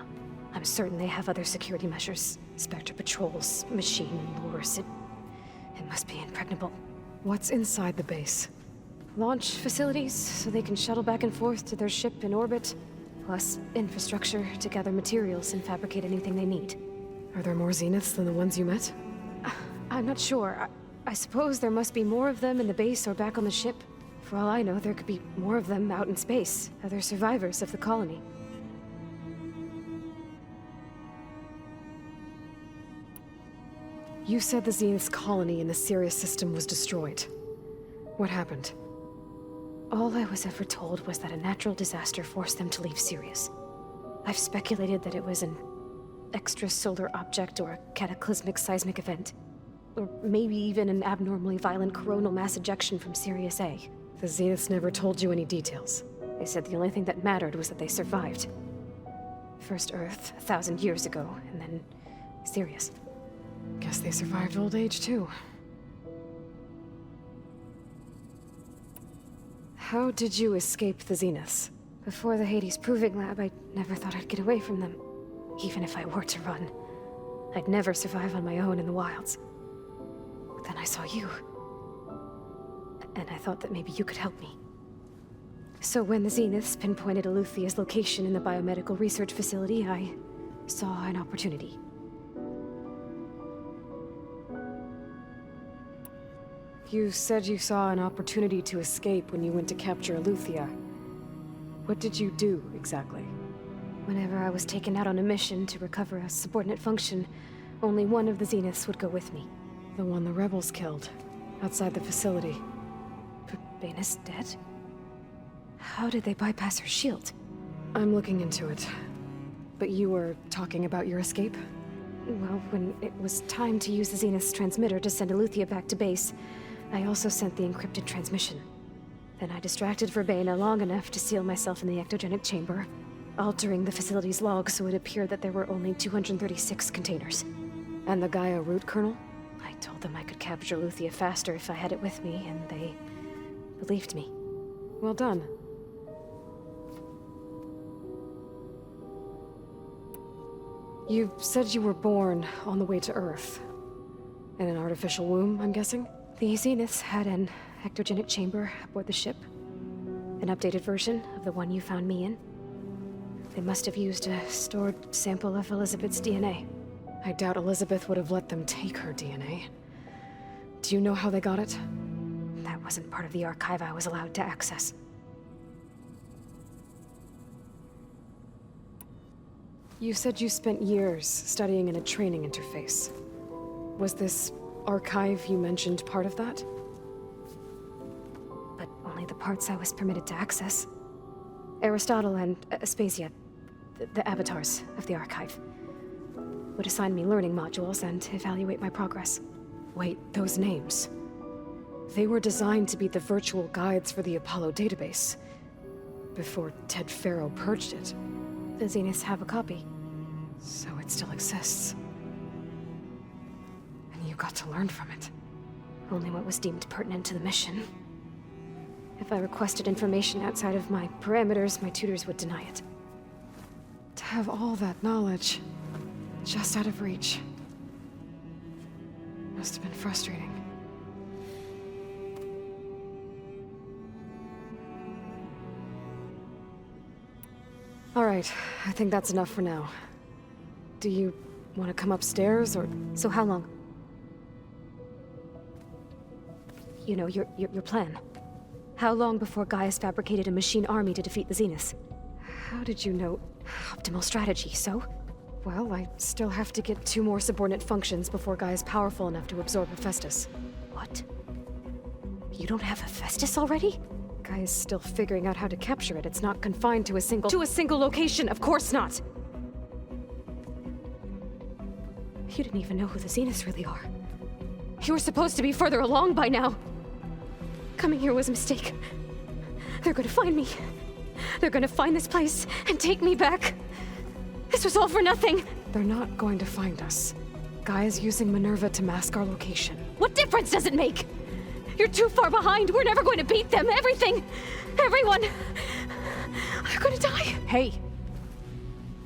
I'm certain they have other security measures. Spectre patrols, machine lures. It must be impregnable. What's inside the base? Launch facilities, so they can shuttle back and forth to their ship in orbit. Plus infrastructure to gather materials and fabricate anything they need. Are there more Zeniths than the ones you met? I'm not sure. I suppose there must be more of them in the base or back on the ship. For all I know, there could be more of them out in space, other survivors of the colony. You said the Zenith's colony in the Sirius system was destroyed. What happened? All I was ever told was that a natural disaster forced them to leave Sirius. I've speculated that it was an extrasolar object or a cataclysmic seismic event. Or maybe even an abnormally violent coronal mass ejection from Sirius A. The Zeniths never told you any details. They said the only thing that mattered was that they survived. First Earth, 1,000 years ago, and then Sirius. Guess they survived old age, too. How did you escape the Zeniths? Before the Hades Proving Lab, I never thought I'd get away from them. Even if I were to run, I'd never survive on my own in the wilds. But then I saw you. And I thought that maybe you could help me. So when the Zeniths pinpointed Eluthia's location in the biomedical research facility, I saw an opportunity. You said you saw an opportunity to escape when you went to capture Eluthia. What did you do, exactly? Whenever I was taken out on a mission to recover a subordinate function, only one of the Zeniths would go with me. The one the rebels killed, outside the facility. Bena's dead? How did they bypass her shield? I'm looking into it. But you were talking about your escape? Well, when it was time to use the Zenith's transmitter to send Eleuthia back to base, I also sent the encrypted transmission. Then I distracted Verbena long enough to seal myself in the ectogenic chamber, altering the facility's log so it appeared that there were only 236 containers. And the Gaia root kernel? I told them I could capture Eleuthia faster if I had it with me, and they believed me. Well done. You said you were born on the way to Earth. In an artificial womb, I'm guessing? The Zeniths had an ectogenic chamber aboard the ship. An updated version of the one you found me in. They must have used a stored sample of Elizabeth's DNA. I doubt Elizabeth would have let them take her DNA. Do you know how they got it? That wasn't part of the archive I was allowed to access. You said you spent years studying in a training interface. Was this archive you mentioned part of that? But only the parts I was permitted to access. Aristotle and Aspasia, the avatars of the archive, would assign me learning modules and evaluate my progress. Wait, those names. They were designed to be the virtual guides for the Apollo database, before Ted Faro purged it. The Zeniths have a copy. So it still exists. And you got to learn from it. Only what was deemed pertinent to the mission. If I requested information outside of my parameters, my tutors would deny it. To have all that knowledge, just out of reach, must have been frustrating. All right, I think that's enough for now. Do you want to come upstairs, or...? So how long? You know, your plan. How long before Gaia's fabricated a machine army to defeat the Zeniths? How did you know? Optimal strategy, so? Well, I still have to get 2 more subordinate functions before Gaia's powerful enough to absorb Hephaestus. What? You don't have Hephaestus already? Gaia's still figuring out how to capture it. It's not confined to a single location, of course not! You didn't even know who the Zeniths really are. You were supposed to be further along by now. Coming here was a mistake. They're gonna find me. They're gonna find this place and take me back. This was all for nothing. They're not going to find us. Gaia's using Minerva to mask our location. What difference does it make? You're too far behind. We're never going to beat them. Everything. Everyone. They're gonna die. Hey.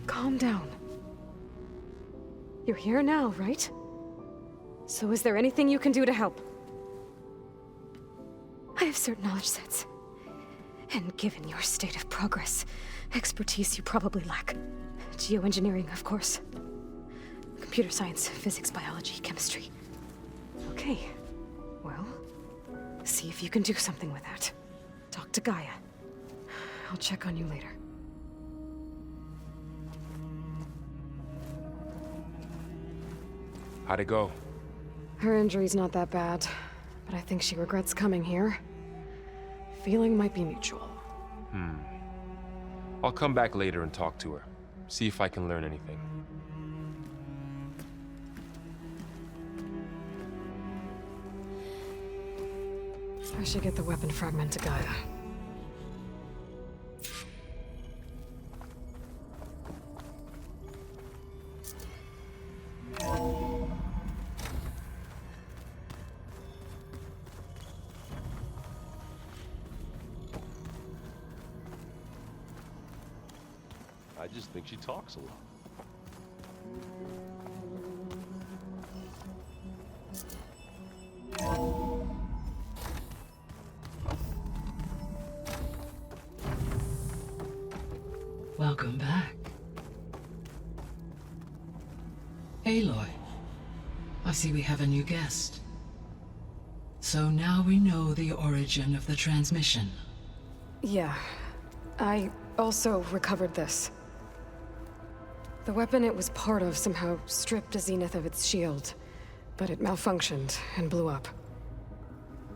Calm down. You're here now, right? So is there anything you can do to help? I have certain knowledge sets. And given your state of progress, expertise you probably lack. Geoengineering, of course. Computer science, physics, biology, chemistry. Okay. Well, see if you can do something with that. Talk to Gaia. I'll check on you later. How'd it go? Her injury's not that bad, but I think she regrets coming here. Feeling might be mutual. I'll come back later and talk to her. See if I can learn anything. I should get the weapon fragment to Gaia. I just think she talks a lot. Welcome back. Aloy, I see we have a new guest. So now we know the origin of the transmission. Yeah. I also recovered this. The weapon it was part of somehow stripped a Zenith of its shield, but it malfunctioned and blew up.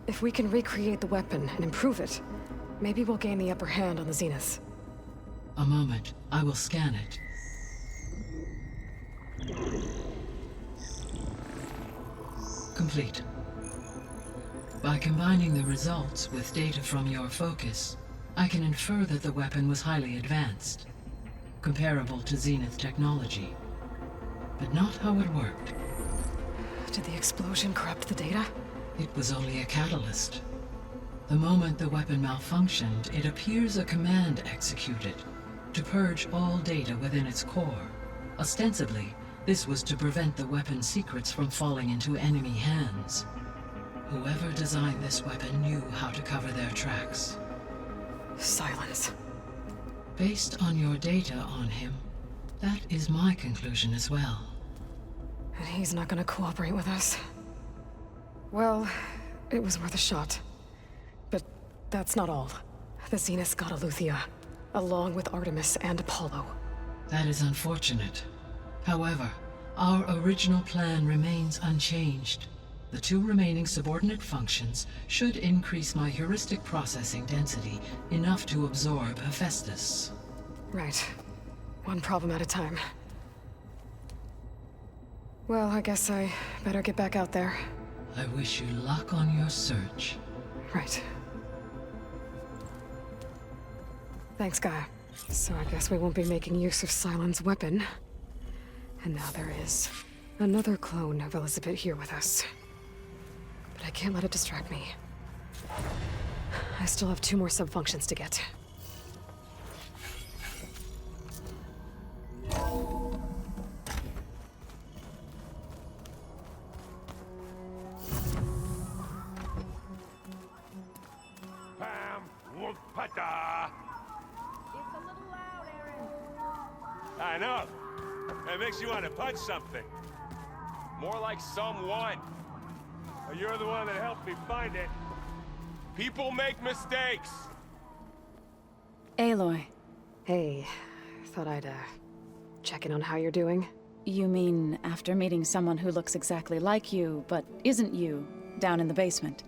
If we can recreate the weapon and improve it, maybe we'll gain the upper hand on the Zeniths. A moment, I will scan it. Complete. By combining the results with data from your focus, I can infer that the weapon was highly advanced, comparable to Zenith technology, but not how it worked. Did the explosion corrupt the data? It was only a catalyst. The moment the weapon malfunctioned, it appears a command executed to purge all data within its core. Ostensibly, this was to prevent the weapon's secrets from falling into enemy hands. Whoever designed this weapon knew how to cover their tracks. Sylens. Based on your data on him, that is my conclusion as well. And he's not gonna cooperate with us. Well, it was worth a shot. But that's not all. The Zenith got Aletheia, along with Artemis and Apollo. That is unfortunate. However, our original plan remains unchanged. The 2 remaining subordinate functions should increase my heuristic processing density enough to absorb Hephaestus. Right. One problem at a time. Well, I guess I better get back out there. I wish you luck on your search. Right. Thanks, Gaia. So I guess we won't be making use of Sylens' weapon. And now there is another clone of Elizabeth here with us. But I can't let it distract me. I still have 2 more subfunctions to get. I know. It makes you want to punch something. More like someone. You're the one that helped me find it. People make mistakes. Aloy. Hey, thought I'd, check in on how you're doing. You mean after meeting someone who looks exactly like you, but isn't you, down in the basement?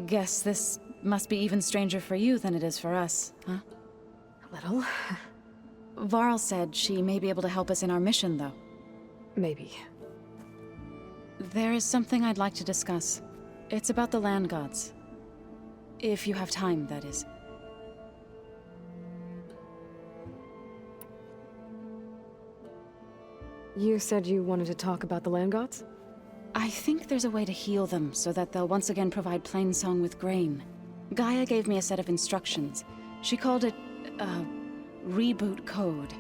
Guess this must be even stranger for you than it is for us, huh? A little. Varl said she may be able to help us in our mission, though. Maybe. There is something I'd like to discuss. It's about the land gods. If you have time, that is. You said you wanted to talk about the land gods? I think there's a way to heal them so that they'll once again provide Plainsong with grain. Gaia gave me a set of instructions. She called it, Reboot Code.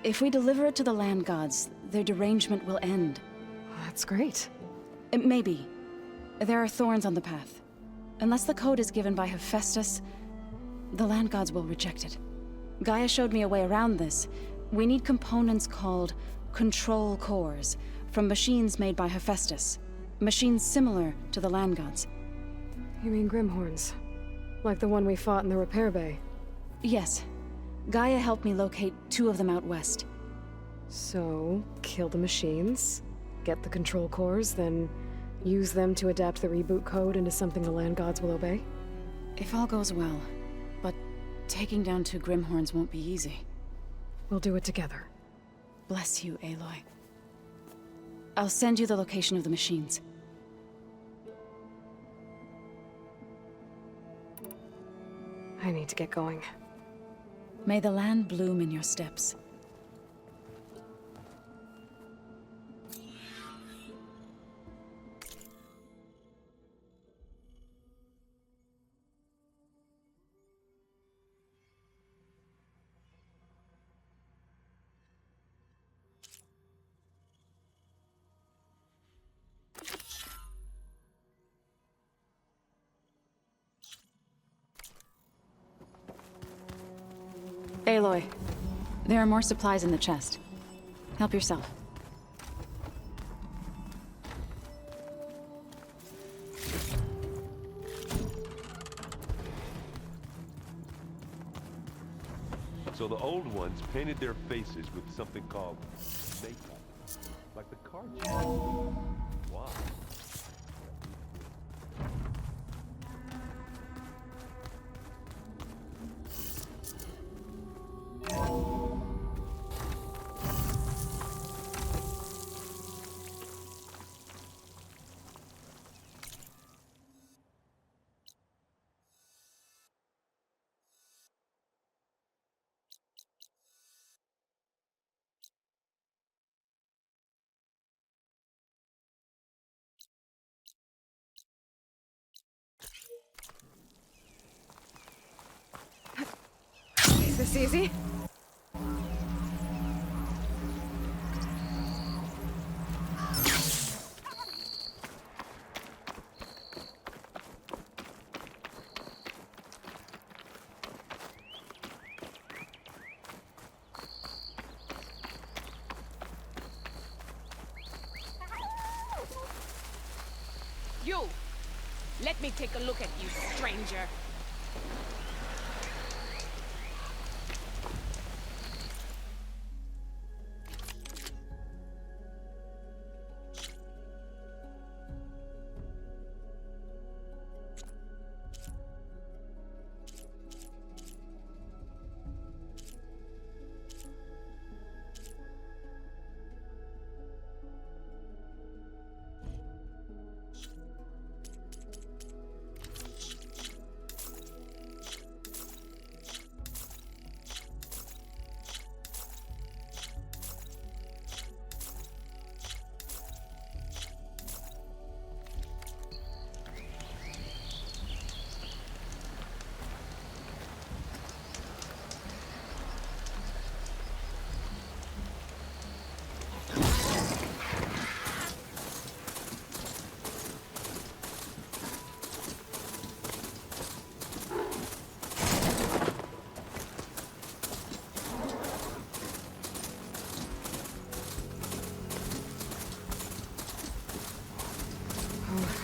If we deliver it to the land gods, their derangement will end. That's great. Maybe. There are thorns on the path. Unless the code is given by Hephaestus, the land gods will reject it. Gaia showed me a way around this. We need components called control cores from machines made by Hephaestus. Machines similar to the land gods. You mean Grimhorns? Like the one we fought in the repair bay? Yes. Gaia helped me locate 2 of them out west. So, kill the machines, get the control cores, then use them to adapt the reboot code into something the land gods will obey? If all goes well. But taking down 2 Grimhorns won't be easy. We'll do it together. Bless you, Aloy. I'll send you the location of the machines. I need to get going. May the land bloom in your steps. Aloy, there are more supplies in the chest. Help yourself. So the old ones painted their faces with something called makeup. Like the card show. Why? This easy? You! Let me take a look at you, stranger.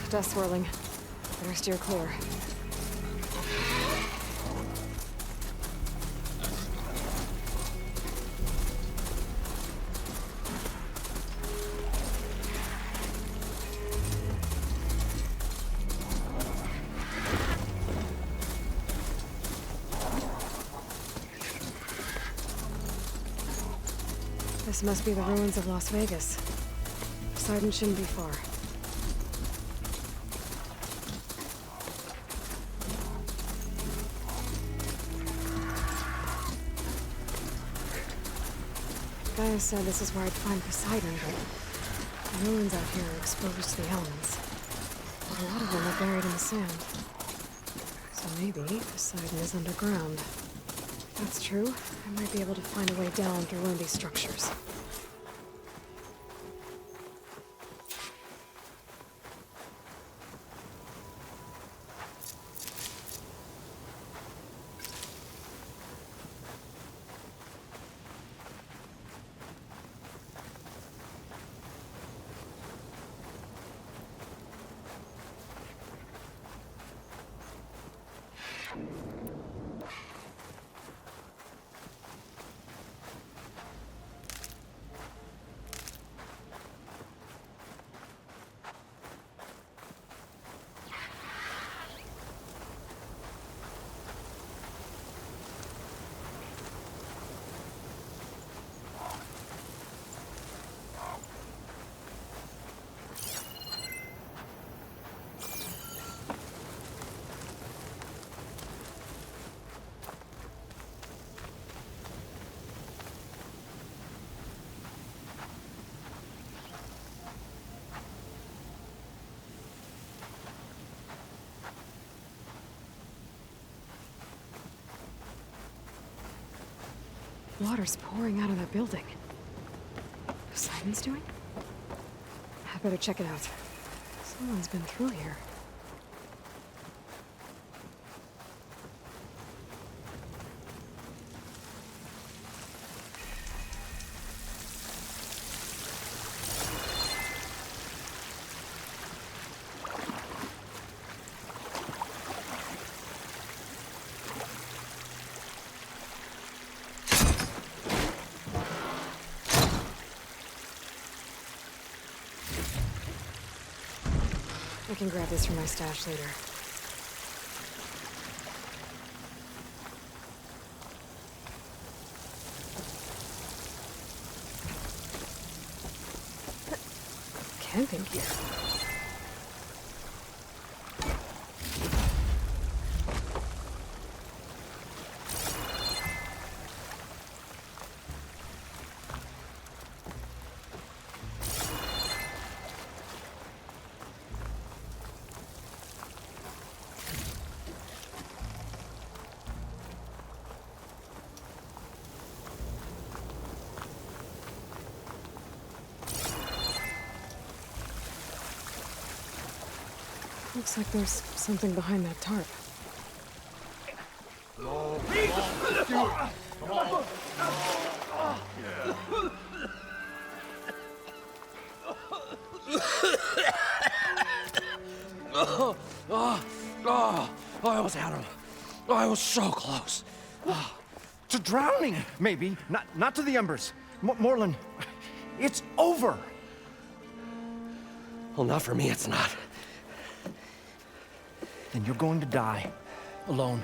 Dust swirling. Better steer clear. This must be the ruins of Las Vegas. Poseidon shouldn't be far. Gaia said this is where I'd find Poseidon, but the ruins out here are exposed to the elements. But a lot of them are buried in the sand. So maybe Poseidon is underground. If that's true, I might be able to find a way down to ruin these structures. Water's pouring out of that building. Poseidon's doing? I better check it out. Someone's been through here. I can grab this from my stash later. Camping gear. Looks like there's something behind that tarp. I almost had him. I was so close. To drowning, maybe. Not to the embers. Morlund, it's over. Well, not for me, it's not. Then you're going to die. Alone.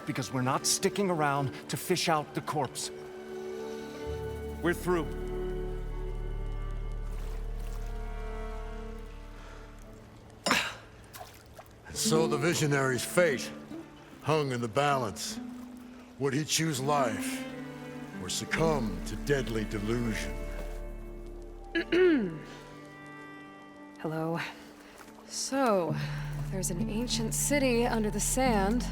Because we're not sticking around to fish out the corpse. We're through. And so the visionary's fate hung in the balance. Would he choose life, or succumb to deadly delusion? Hello. So, there's an ancient city under the sand,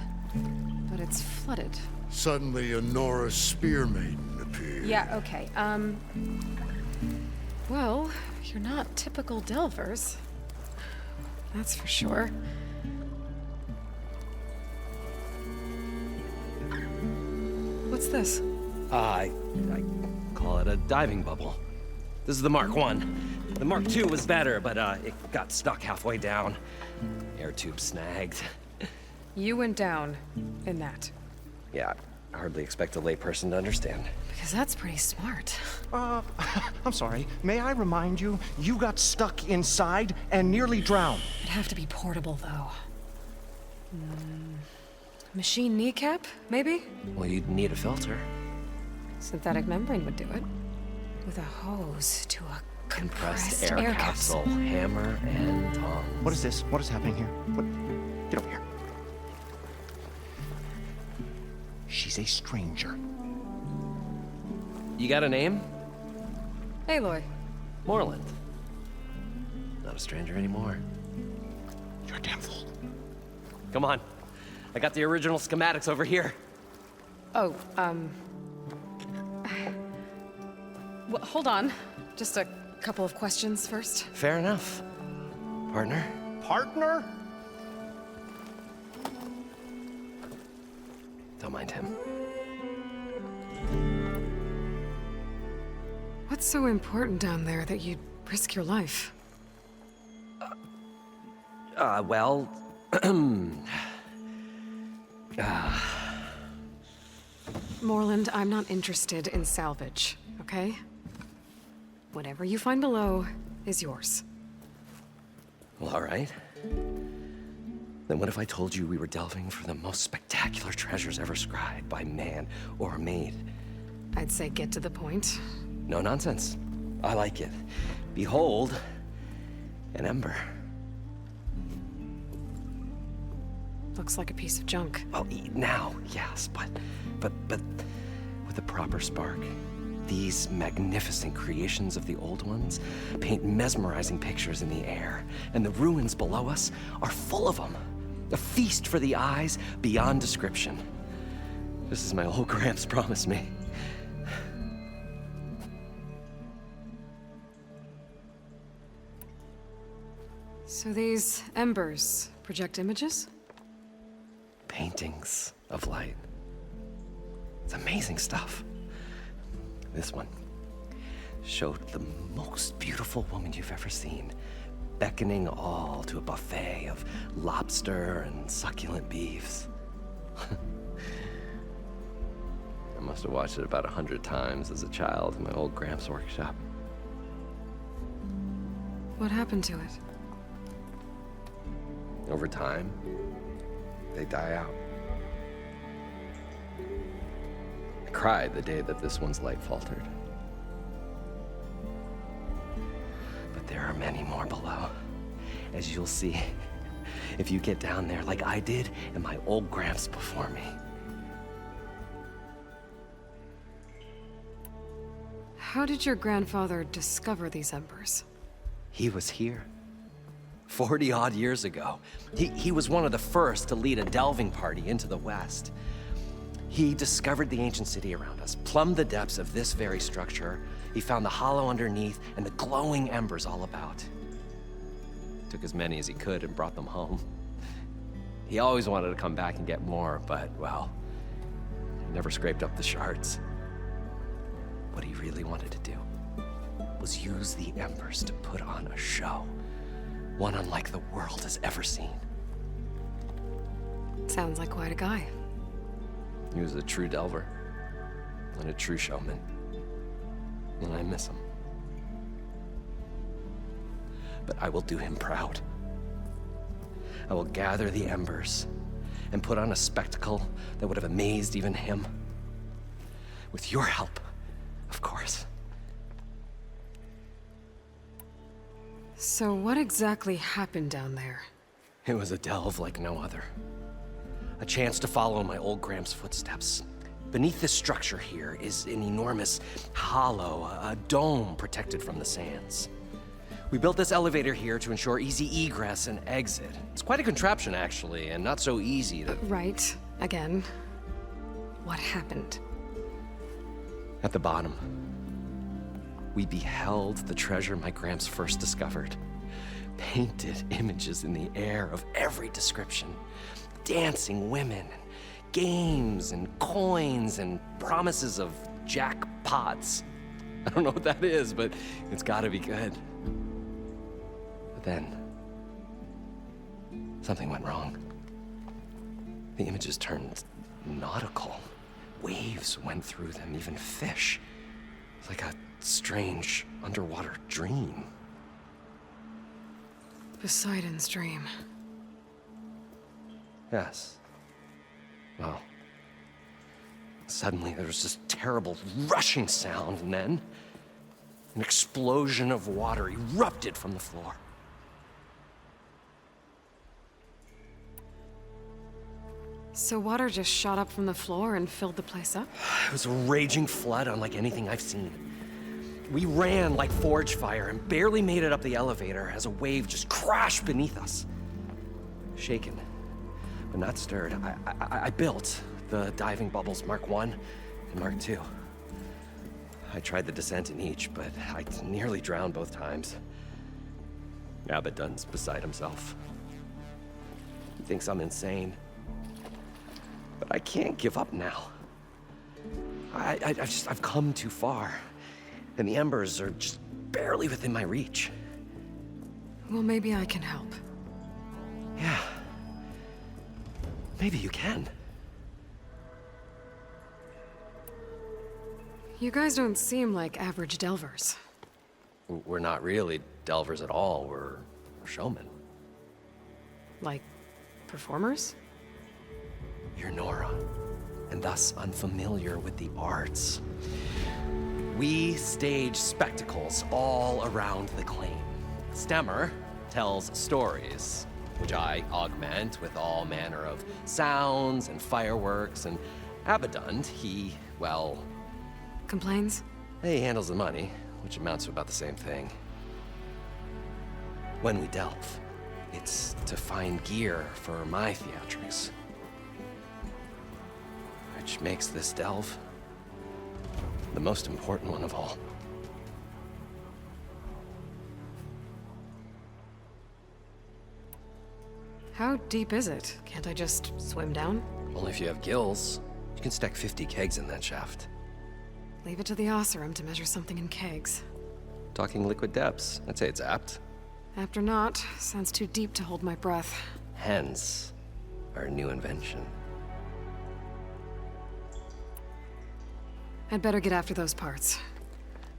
but it's flooded. Suddenly, a Nora spear maiden appeared. Yeah, okay. Well, you're not typical Delvers. That's for sure. What's this? I call it a diving bubble. This is the Mark 1. The Mark 2 was better, but it got stuck halfway down. Air tube snagged. You went down in that. Yeah, I hardly expect a layperson to understand. Because that's pretty smart. I'm sorry. May I remind you, you got stuck inside and nearly drowned. It'd have to be portable, though. Machine kneecap, maybe? Well, you'd need a filter. Synthetic membrane would do it. With a hose to a compressed air capsule. Hammer and tongs. What is this? What is happening here? What? Get over here. She's a stranger. You got a name? Aloy. Morlund. Not a stranger anymore. You're a damn fool. Come on. I got the original schematics over here. Oh, well, hold on. Just a couple of questions first. Fair enough. Partner? Partner? Don't mind him. What's so important down there that you'd risk your life? Well... Morlund, I'm not interested in salvage, okay? Whatever you find below is yours. Well, all right. Then what if I told you we were delving for the most spectacular treasures ever scribed by man or maid? I'd say get to the point. No nonsense. I like it. Behold, an ember. Looks like a piece of junk. Well, now, yes, but with a proper spark. These magnificent creations of the old ones paint mesmerizing pictures in the air, and the ruins below us are full of them. A feast for the eyes beyond description. Just as my old Gramps promised me. So these embers project images? Paintings of light. It's amazing stuff. This one showed the most beautiful woman you've ever seen, beckoning all to a buffet of lobster and succulent beefs. I must have watched it about 100 times as a child in my old Gramps' workshop. What happened to it? Over time, they die out. I cried the day that this one's light faltered. But there are many more below, as you'll see if you get down there like I did and my old Gramps before me. How did your grandfather discover these embers? He was here. 40-odd years ago. He was one of the first to lead a delving party into the West. He discovered the ancient city around us, plumbed the depths of this very structure. He found the hollow underneath and the glowing embers all about. Took as many as he could and brought them home. He always wanted to come back and get more, but, well, he never scraped up the shards. What he really wanted to do was use the embers to put on a show. One unlike the world has ever seen. Sounds like quite a guy. He was a true delver and a true showman. And I miss him. But I will do him proud. I will gather the embers and put on a spectacle that would have amazed even him. With your help, of course. So what exactly happened down there? It was a delve like no other. A chance to follow my old Graham's footsteps. Beneath this structure here is an enormous hollow, a dome protected from the sands. We built this elevator here to ensure easy egress and exit. It's quite a contraption, actually, and not so easy to... Right. Again. What happened? At the bottom, we beheld the treasure my Gramps first discovered. Painted images in the air of every description. Dancing women, and games, and coins, and promises of jackpots. I don't know what that is, but it's gotta be good. But then, something went wrong. The images turned nautical. Waves went through them, even fish. It's like a strange underwater dream. Poseidon's dream. Yes. Well, suddenly there was this terrible rushing sound, and then an explosion of water erupted from the floor. So water just shot up from the floor and filled the place up? It was a raging flood unlike anything I've seen. We ran like forge fire and barely made it up the elevator as a wave just crashed beneath us. Shaken, but not stirred, I built the diving bubbles Mark I and Mark II. I tried the descent in each, but I nearly drowned both times. Abaddon's beside himself. He thinks I'm insane. But I can't give up now. I've come too far. And the embers are just barely within my reach. Well, maybe I can help. Yeah. Maybe you can. You guys don't seem like average delvers. We're not really delvers at all. We're showmen. Like, performers? You're Nora, and thus unfamiliar with the arts. We stage spectacles all around the claim. Stemmer tells stories, which I augment with all manner of sounds and fireworks, and Abaddon, he, well... Complains? He handles the money, which amounts to about the same thing. When we delve, it's to find gear for my theatrics. Which makes this delve the most important one of all. How deep is it? Can't I just swim down? Only if you have gills. You can stack 50 kegs in that shaft. Leave it to the Oseram to measure something in kegs. Talking liquid depths, I'd say it's apt. Apt or not, sounds too deep to hold my breath. Hence, our new invention. I'd better get after those parts.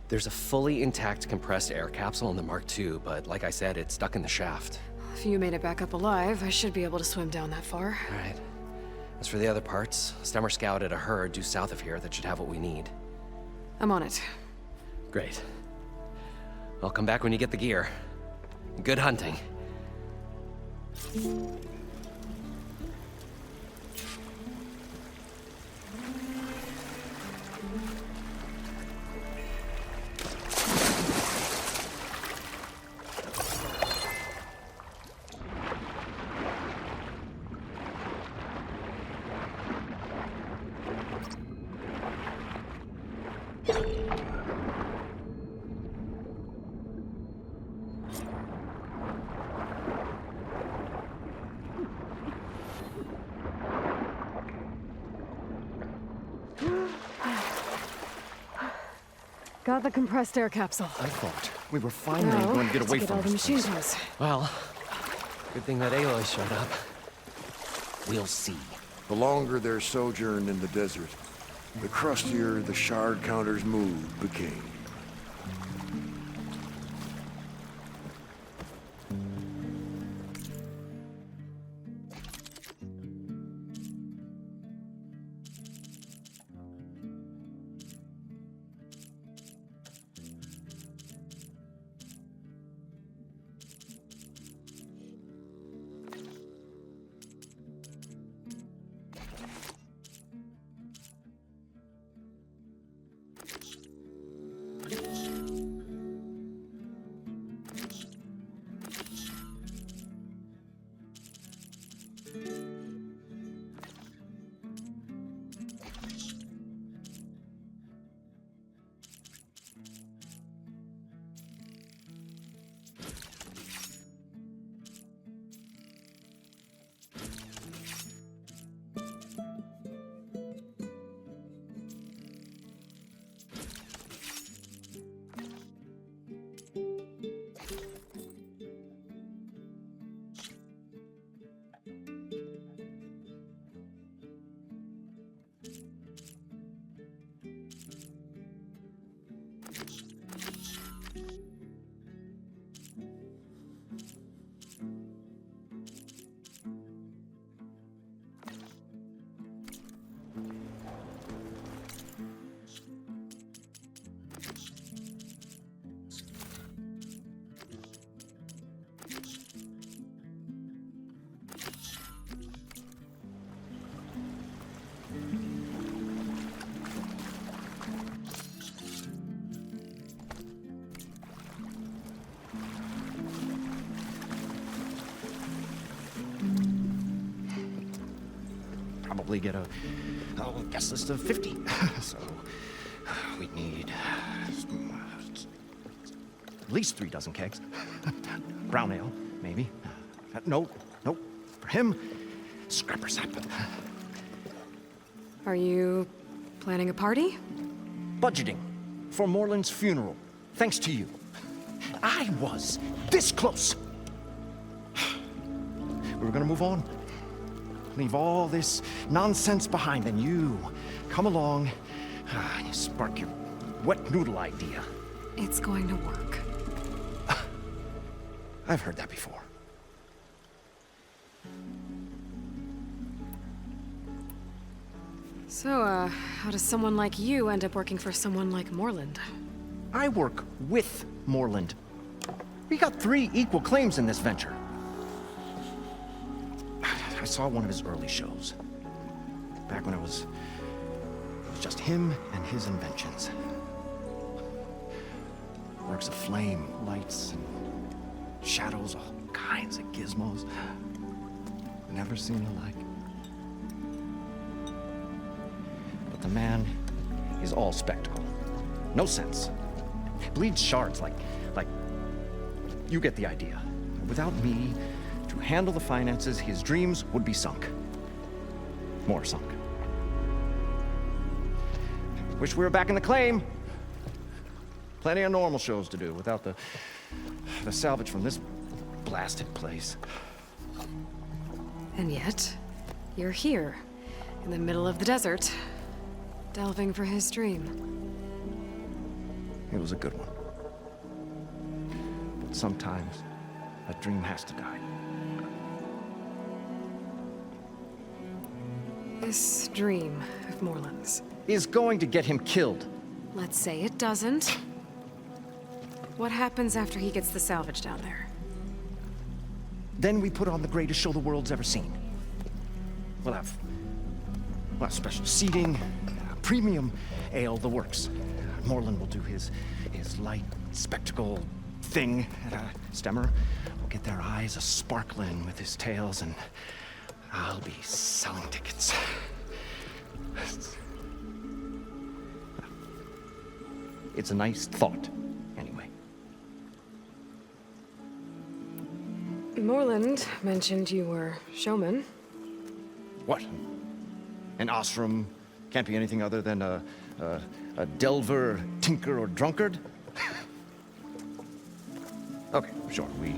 There's a fully intact compressed air capsule in the Mark II, but like I said, it's stuck in the shaft. If you made it back up alive, I should be able to swim down that far. All right. As for the other parts, Stemmer scouted a herd due south of here that should have what we need. I'm on it. Great. I'll come back when you get the gear. Good hunting. Got the compressed air capsule. I thought we were finally Now, going to get away get from all the this machine place. tools. Well, good thing that Aloy showed up. We'll see. The longer their sojourn in the desert, the crustier the shard counter's mood became. Probably get a guest list of 50. So we'd need at least 3 dozen kegs. Brown ale, maybe. Nope. For him, scrapper sap. Are you planning a party? Budgeting for Morland's funeral, thanks to you. I was this close. We were gonna move on. Leave all this nonsense behind, and you come along and you spark your wet noodle idea. It's going to work. I've heard that before. So, how does someone like you end up working for someone like Morland? I work with Morland. We got 3 equal claims in this venture. I saw one of his early shows. Back when it was just him and his inventions. Works of flame, lights, and shadows, all kinds of gizmos. Never seen the like. But the man is all spectacle. No sense. Bleeds shards like you get the idea. Without me to handle the finances, his dreams would be sunk. More sunk. Wish we were back in the claim. Plenty of normal shows to do without the salvage from this blasted place. And yet, you're here, in the middle of the desert, delving for his dream. It was a good one. But sometimes, that dream has to die. This dream of Morland's is going to get him killed. Let's say it doesn't. What happens after he gets the salvage down there? Then we put on the greatest show the world's ever seen. We'll have special seating, premium ale, the works. Morland will do his light spectacle thing at a stemmer. We'll get their eyes a-sparkling with his tales, and I'll be selling tickets. It's a nice thought, anyway. Morland mentioned you were showman. What? An ostrom can't be anything other than a a delver, tinker, or drunkard? Okay, sure, we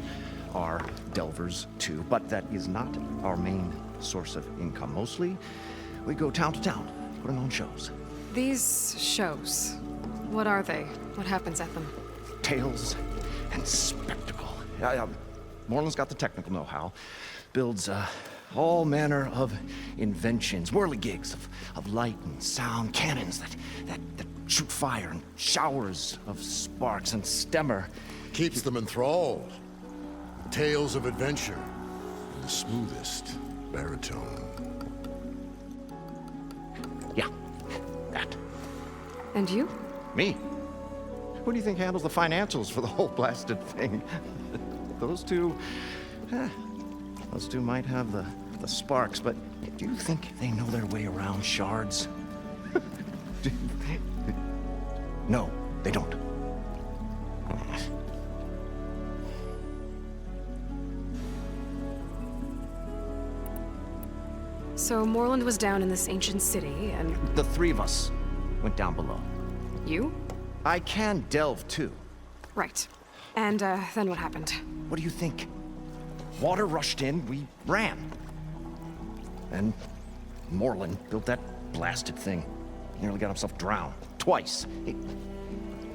are delvers too, but that is not our main source of income. Mostly, we go town to town, putting on shows. These shows, what are they? What happens at them? Tales and spectacle. Moreland's got the technical know-how. Builds all manner of inventions, whirligigs of light and sound, cannons that shoot fire, and showers of sparks, and Stemmer keeps them enthralled. Tales of adventure in the smoothest baritone. Yeah, that. And you? Me? Who do you think handles the financials for the whole blasted thing? Those two might have the sparks, but do you think they know their way around shards? No, they don't. So Moreland was down in this ancient city, and... The three of us went down below. You? I can delve, too. Right. And, then what happened? What do you think? Water rushed in, we ran. And Moreland built that blasted thing. Nearly got himself drowned. Twice.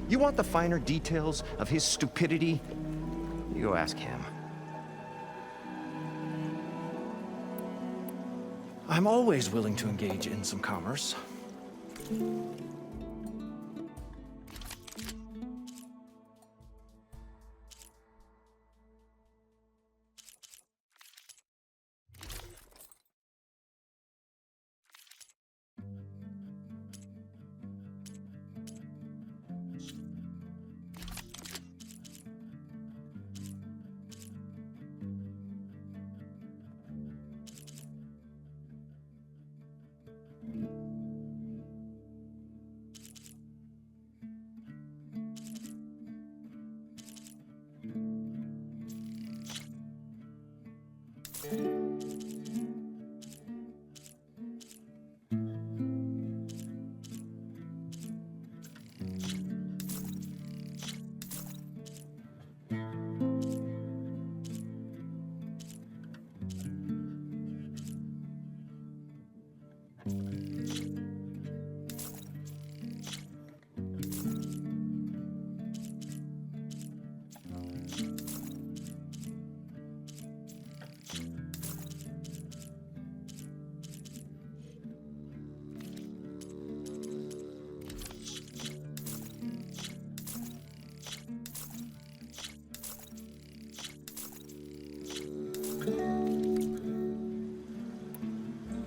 You want the finer details of his stupidity? You go ask him. I'm always willing to engage in some commerce.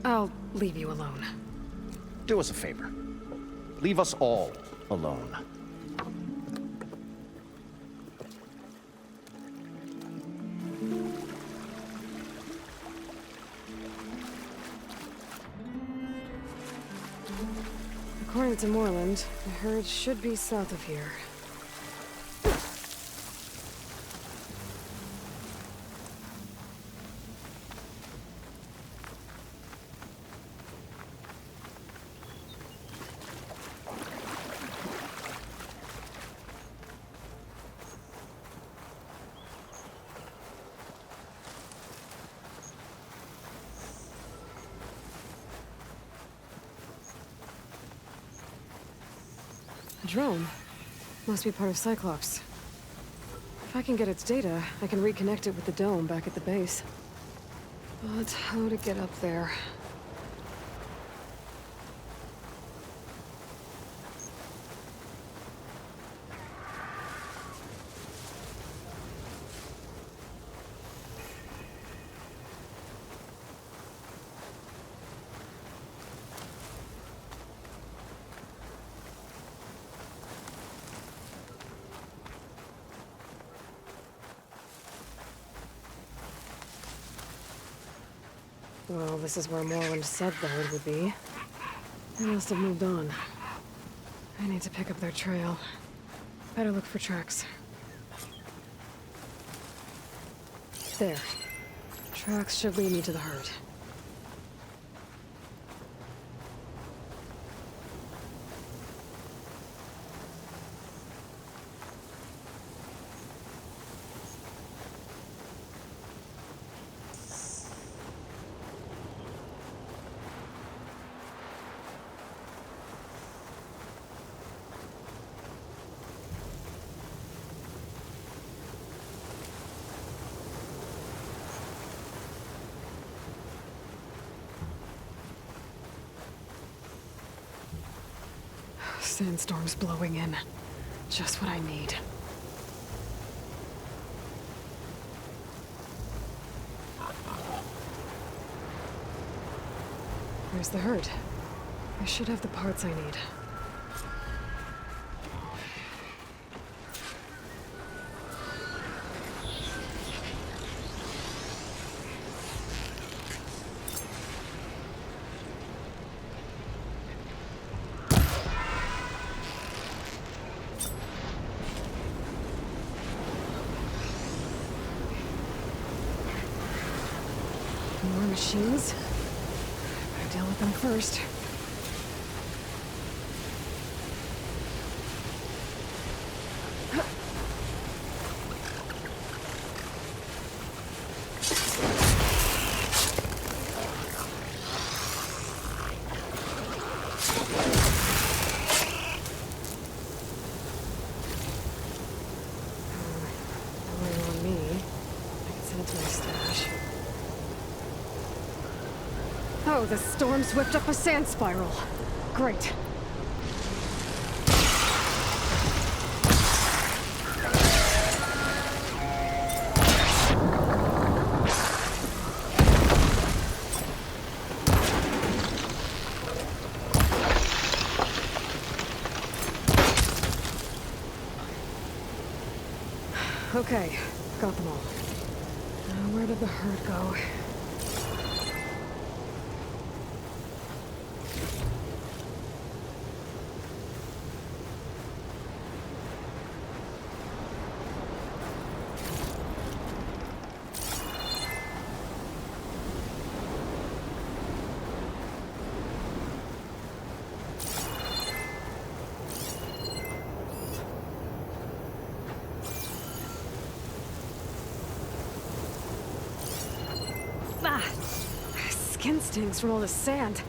I'll leave you alone. Do us a favor. Leave us all alone. According to Moreland, the herd should be south of here. A drone? Must be part of Cyclops. If I can get its data, I can reconnect it with the dome back at the base. But how to get up there? Well, this is where Moreland said the herd would be. They must have moved on. I need to pick up their trail. Better look for tracks. There. Tracks should lead me to the herd. Sandstorm's blowing in. Just what I need. There's the herd. I should have the parts I need. More machines? I'll deal with them first. Oh, the storm's whipped up a sand spiral. Great. Okay, got them all. Now, where did the herd go? Skin stings from all the sand.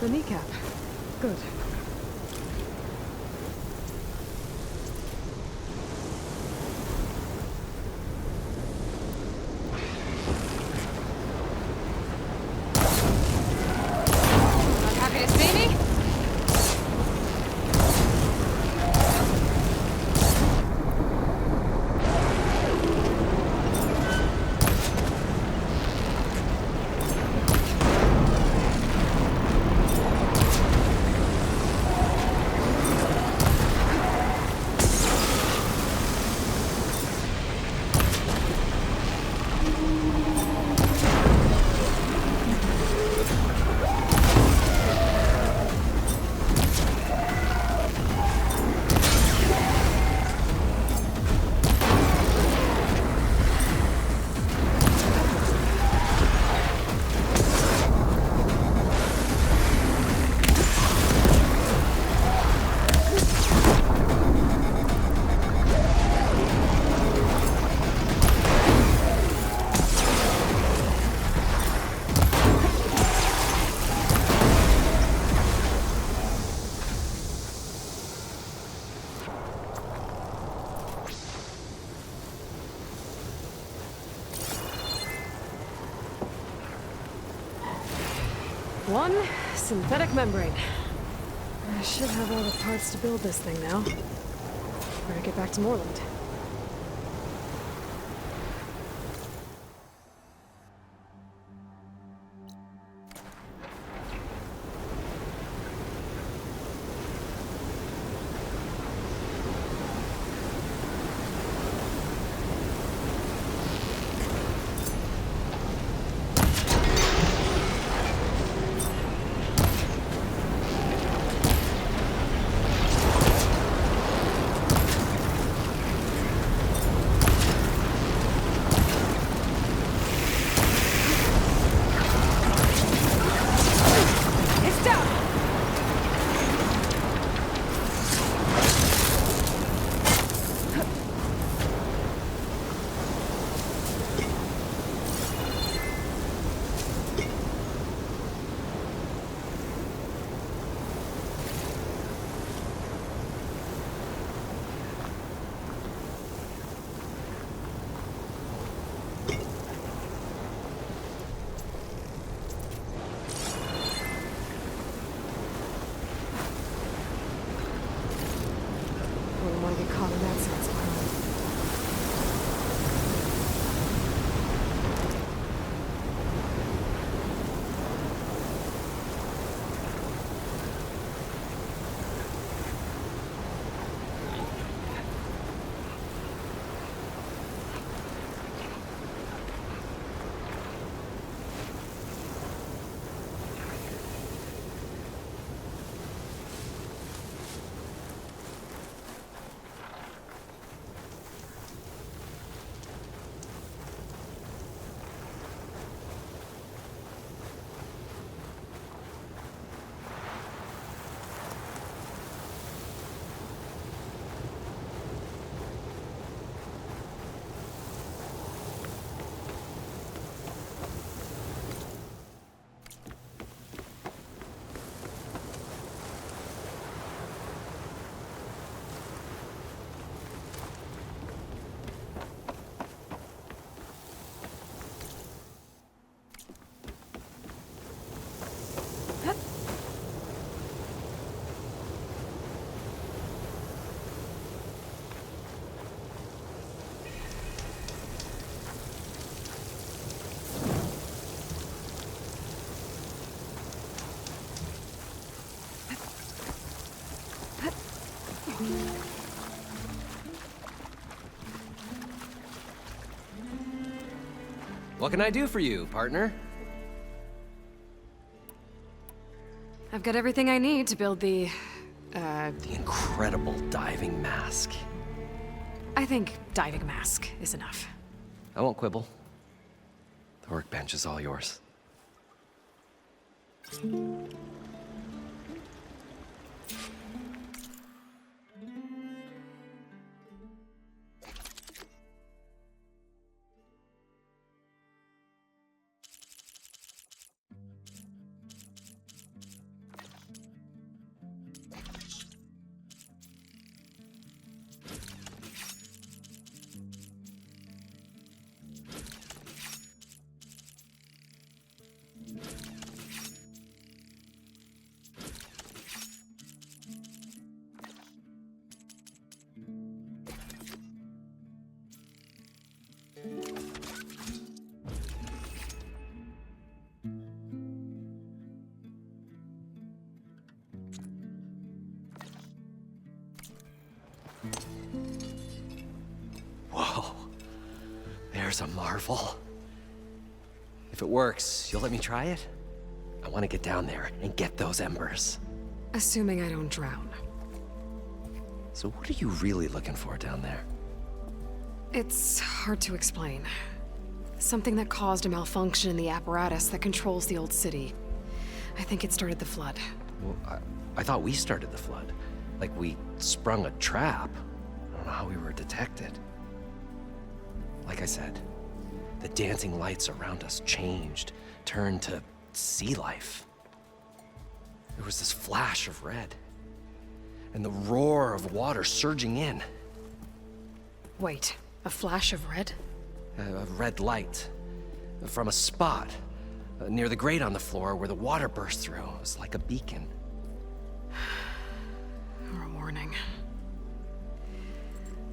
The kneecap. Good. 1, synthetic membrane. I should have all the parts to build this thing now. Better get back to Moreland. What can I do for you, partner? I've got everything I need to build the incredible diving mask. I think diving mask is enough. I won't quibble. The workbench is all yours. Whoa, there's a marvel. If it works, you'll let me try it? I want to get down there and get those embers. Assuming I don't drown. So what are you really looking for down there? It's hard to explain. Something that caused a malfunction in the apparatus that controls the old city. I think it started the flood. Well, I thought we started the flood. Like we sprung a trap. I don't know how we were detected. Like I said, the dancing lights around us changed, turned to sea life. There was this flash of red, and the roar of water surging in. Wait, a flash of red? A red light from a spot near the grate on the floor where the water burst through. It was like a beacon. Or a warning.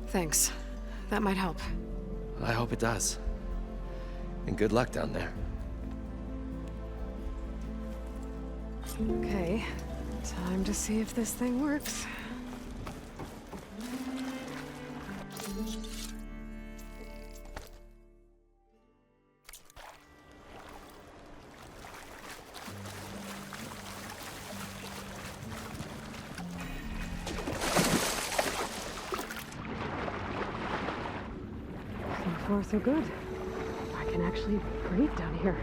Thanks. That might help. I hope it does. And good luck down there. Okay. Time to see if this thing works. So far, so good. I can actually breathe down here.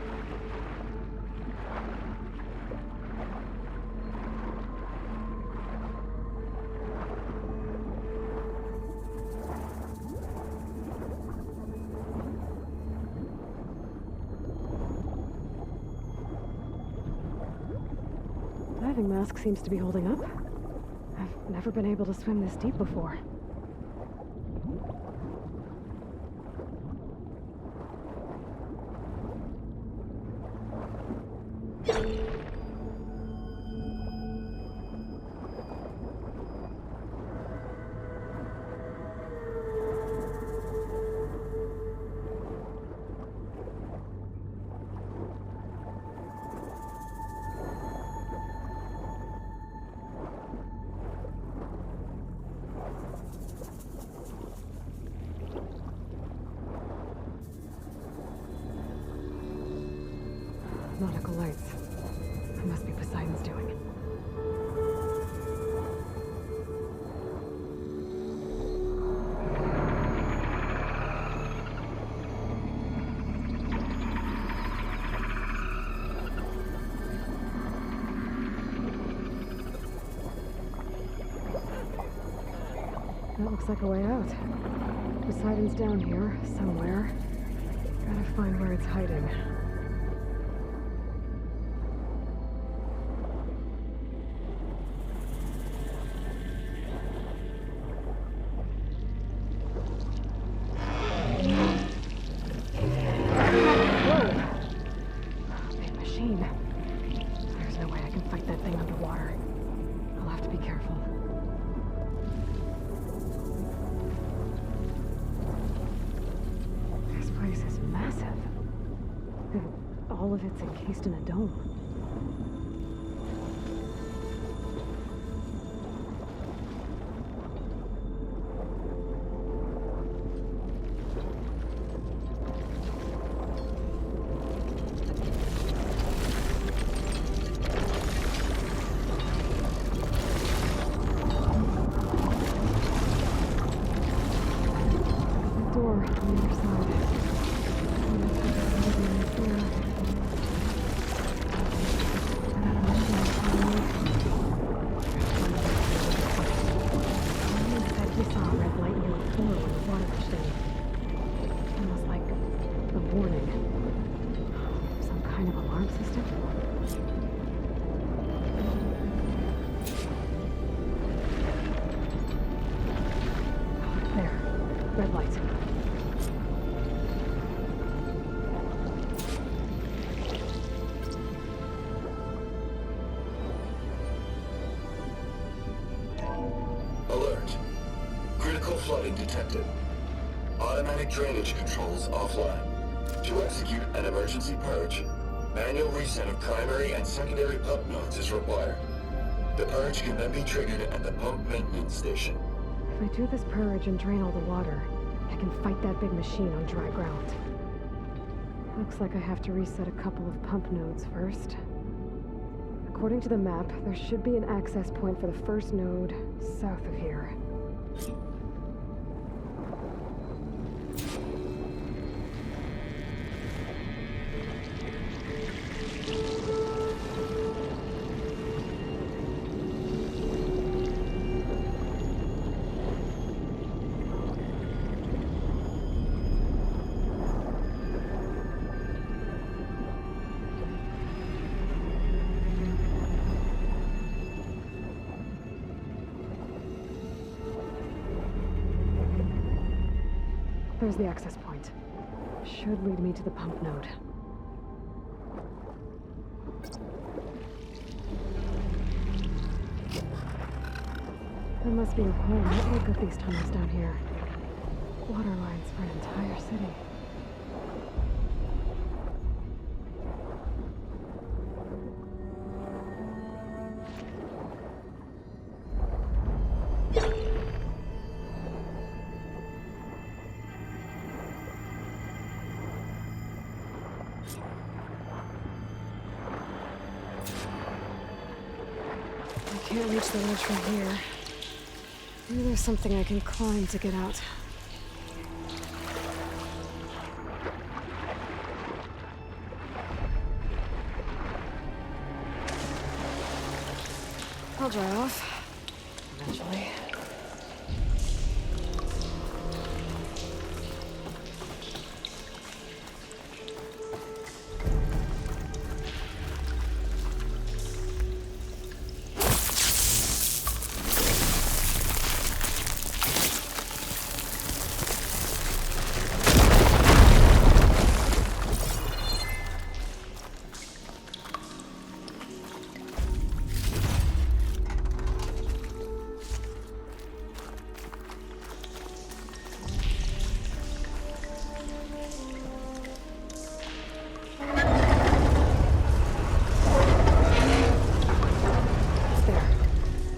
Diving mask seems to be holding up. I've never been able to swim this deep before. Nautical lights. It must be Poseidon's doing. That looks like a way out. Poseidon's down here, somewhere. Gotta find where it's hiding. All of it's encased in a dome. The door on the other side. Alert. Critical flooding detected. Automatic drainage controls offline. To execute an emergency purge, manual reset of primary and secondary pump nodes is required. The purge can then be triggered at the pump maintenance station. If I do this purge and drain all the water, I can fight that big machine on dry ground. Looks like I have to reset a couple of pump nodes first. According to the map, there should be an access point for the first node south of here. There's the access point. Should lead me to the pump node. There must be a whole network of these tunnels down here. Water lines for an entire city. I can't reach the ledge from here. Maybe there's something I can climb to get out. I'll dry off. Eventually.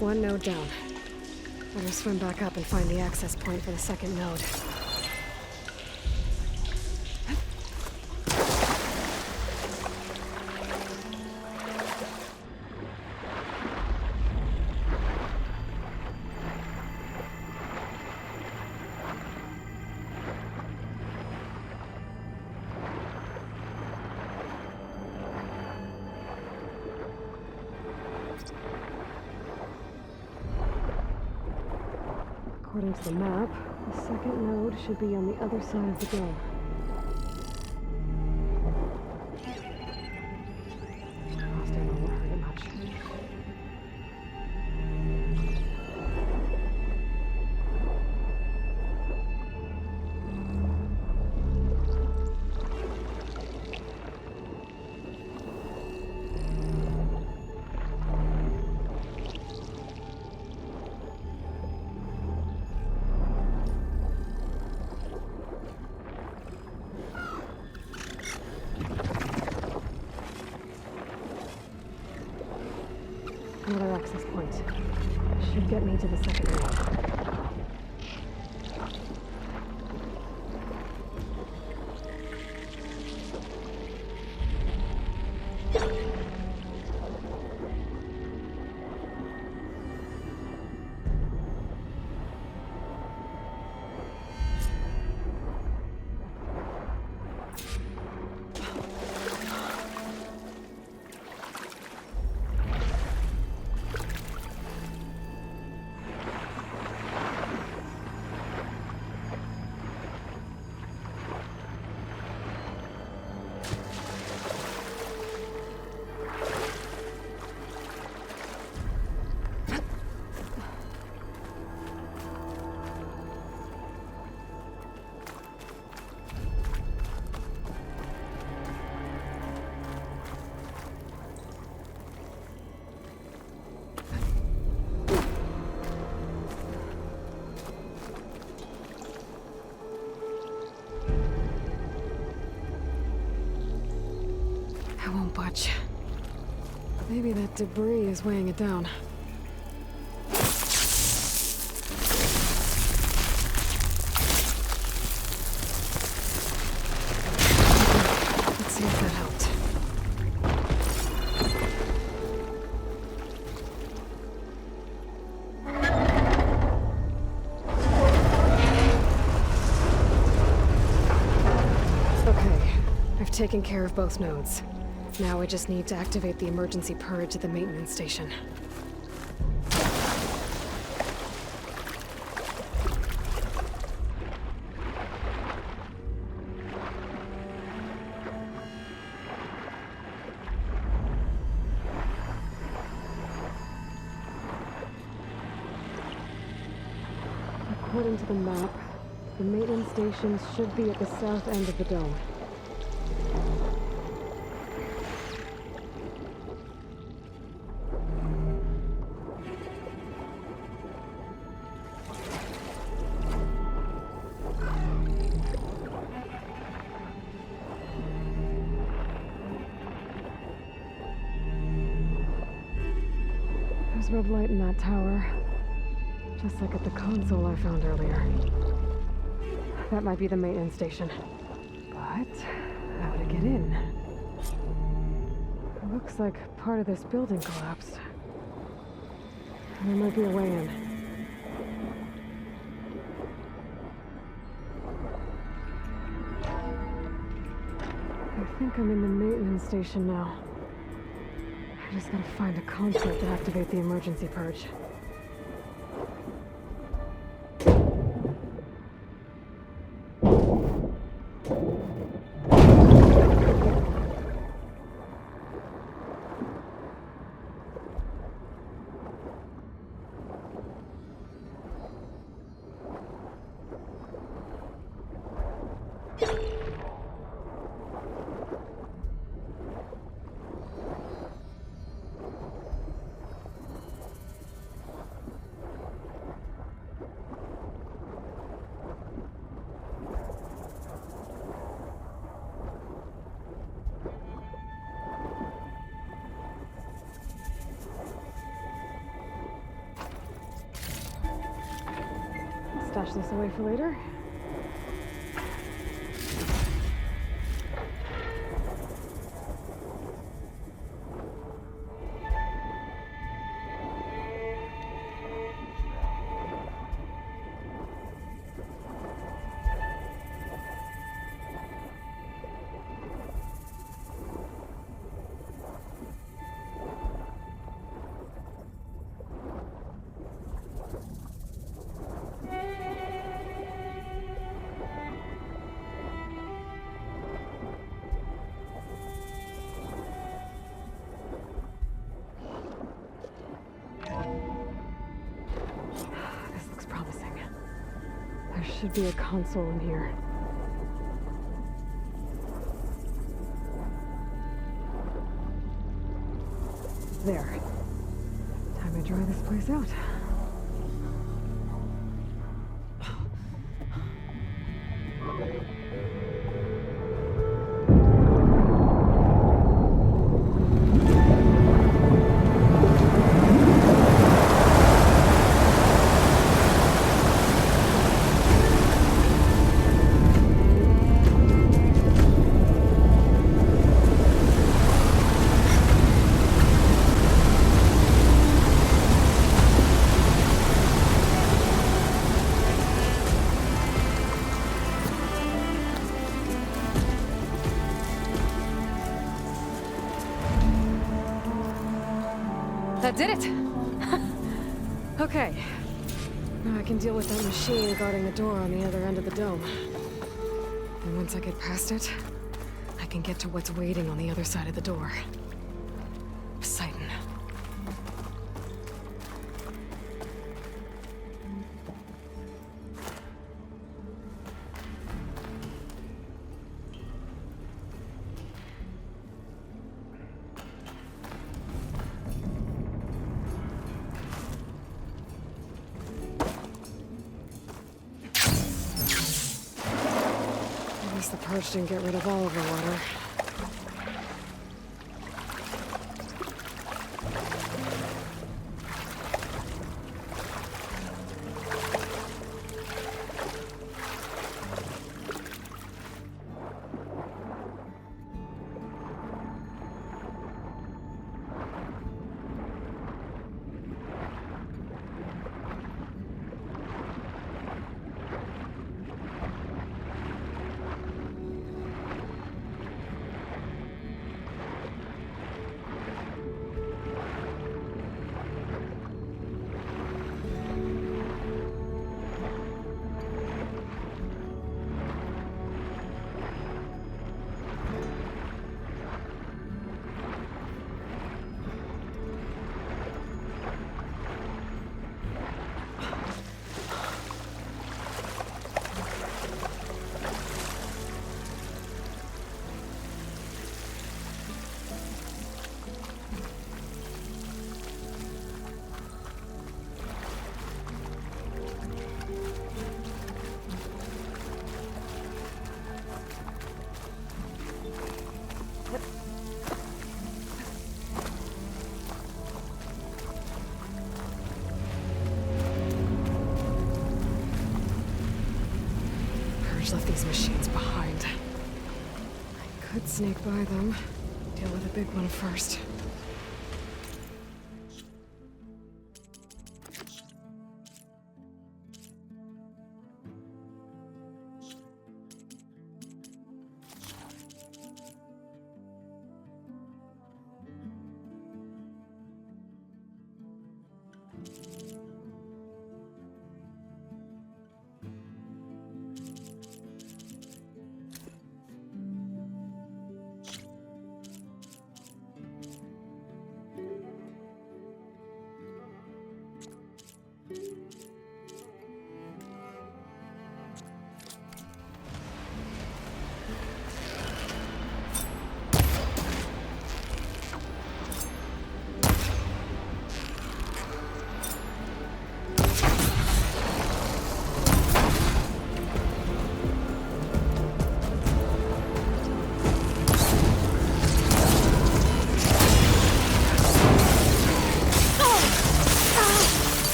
One node down. Better swim back up and find the access point for the second node. According to the map, the second node should be on the other side of the dome. Frosting won't hurt it much. Another access point. Should get me to the second node. I won't budge. Maybe that debris is weighing it down. Let's see if that helped. Okay, I've taken care of both nodes. Now I just need to activate the emergency purge at the maintenance station. According to the map, the maintenance station should be at the south end of the dome. There's red light in that tower. Just like at the console I found earlier. That might be the maintenance station. But how to get in? It looks like part of this building collapsed. There might be a way in. I think I'm in the maintenance station now. I just gotta find a console to activate the emergency purge. Stash this away for later. Should be a console in here. There. Time to dry this place out. That did it! Okay. Now I can deal with that machine guarding the door on the other end of the dome. And once I get past it, I can get to what's waiting on the other side of the door. Poseidon. The purge didn't get rid of all of the water. Sarge left these machines behind. I could sneak by them. Deal with the big one first.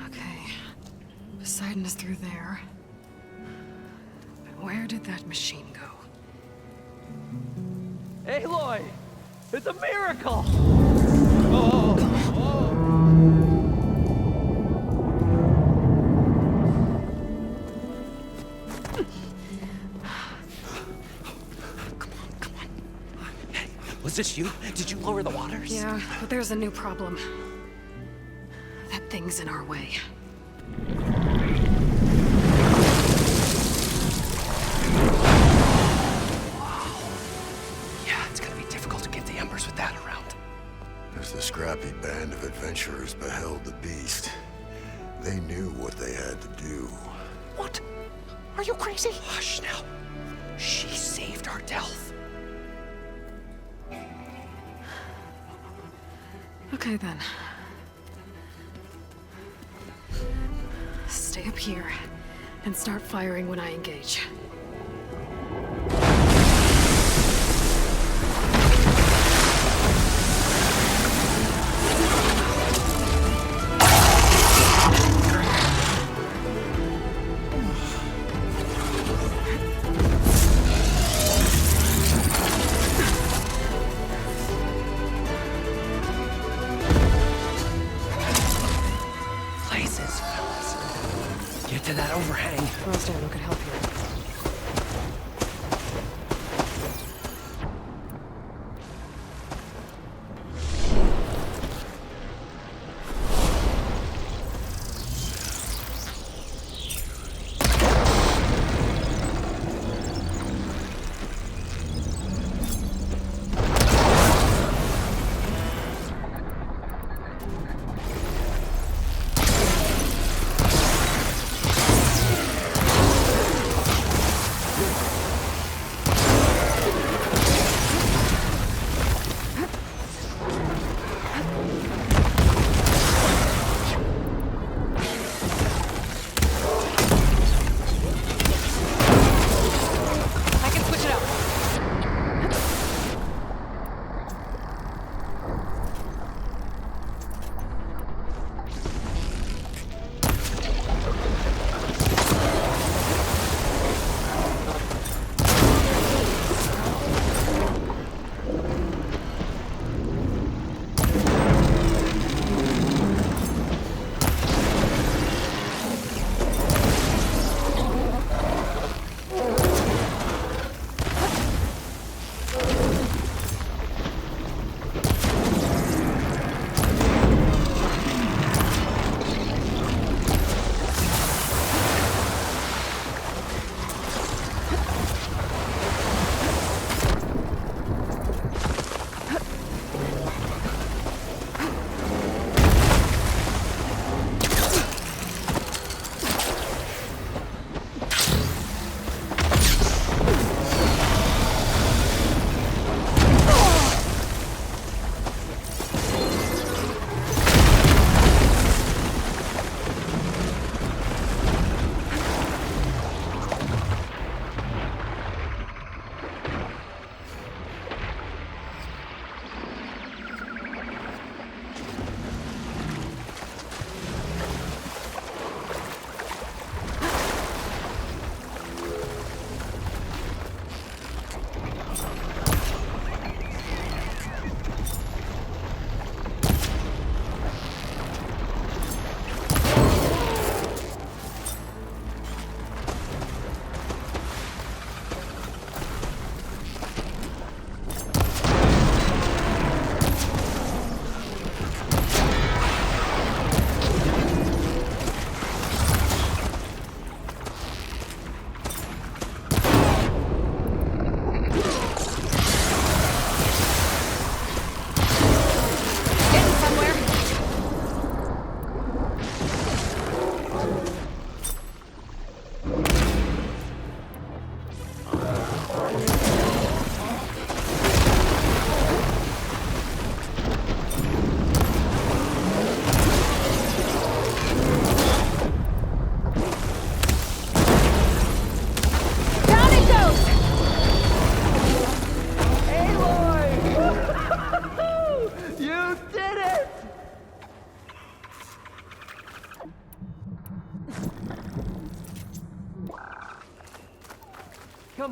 Okay. Poseidon is through there. But where did that machine go? Aloy! It's a miracle! Was this you? Did you lower the waters? Yeah, but there's a new problem. That thing's in our way. Yeah, it's gonna be difficult to get the embers with that around. As the scrappy band of adventurers beheld the beast, they knew what they had to do. What? Are you crazy? Hush now. She saved our Delph. Okay then. Stay up here and start firing when I engage. To that overhang. Rostam could help you.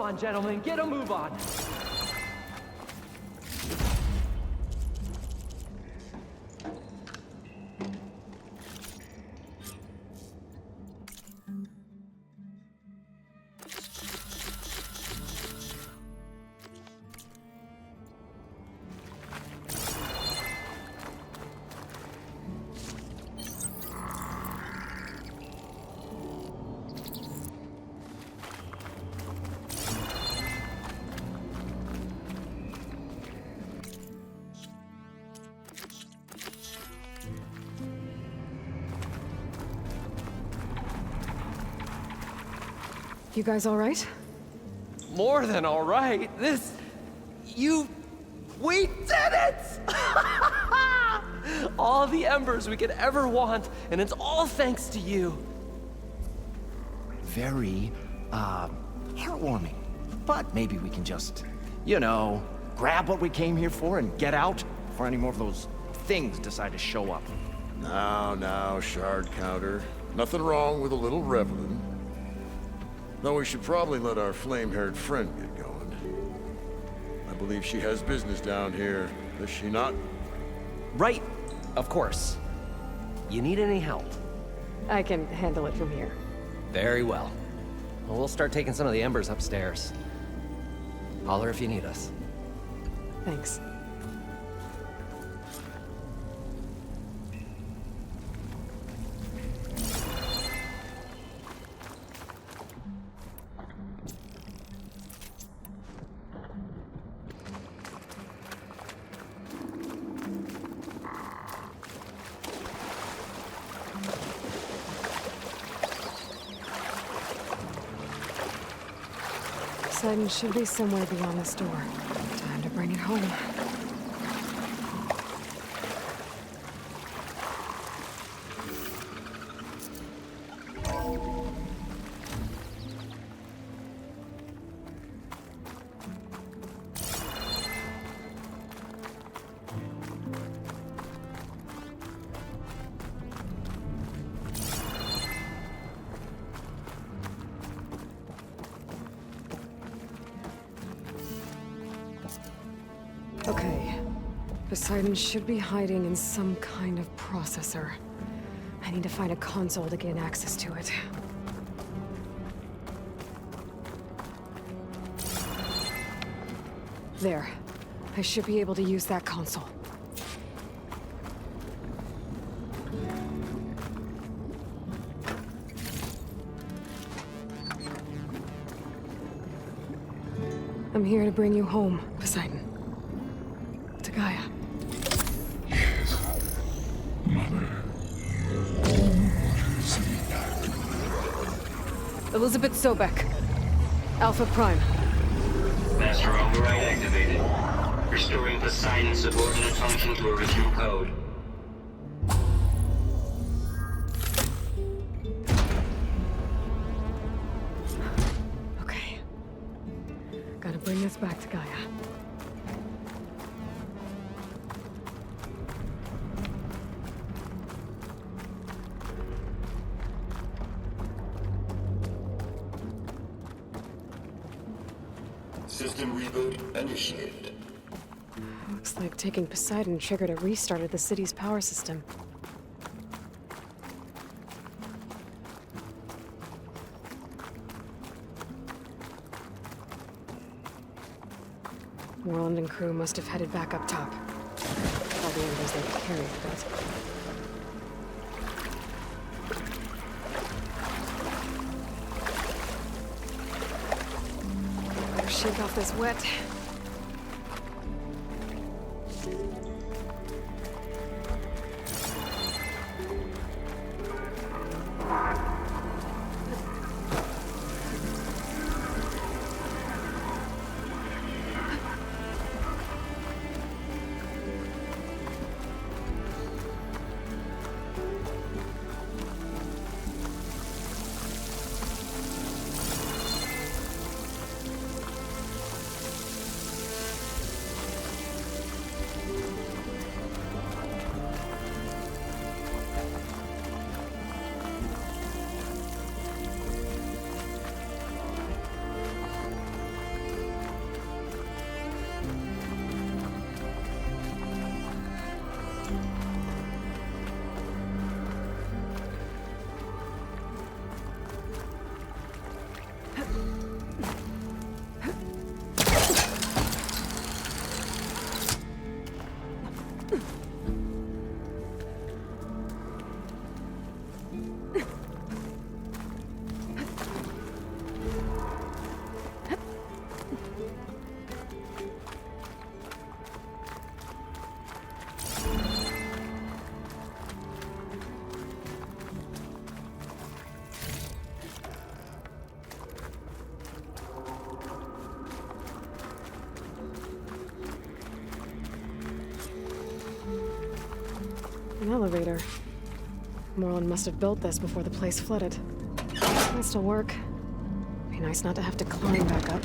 on, gentlemen, get a move on. You guys all right? More than all right. We did it! All the embers we could ever want, and it's all thanks to you. Very, heartwarming. But maybe we can just, you know, grab what we came here for and get out before any more of those things decide to show up. Now, shard counter. Nothing wrong with a little reveling. Though we should probably let our flame-haired friend get going. I believe she has business down here, does she not? Right, of course. You need any help? I can handle it from here. Very well. Well, we'll start taking some of the embers upstairs. Holler if you need us. Thanks. Poseidon should be somewhere beyond this door. Time to bring it home. Okay. Poseidon should be hiding in some kind of processor. I need to find a console to gain access to it. There. I should be able to use that console. I'm here to bring you home, Poseidon. To Gaia. Elizabeth Sobek. Alpha Prime. Master override activated. Restoring Poseidon's subordinate function to original code. Okay. Gotta bring this back to Gaia. System reboot initiated. Looks like taking Poseidon triggered a restart of the city's power system. Warland and crew must have headed back up top. All the embers they carried, but... Better shake off this wet. An elevator. Moreland must have built this before the place flooded. It might still work. Be nice not to have to climb back up.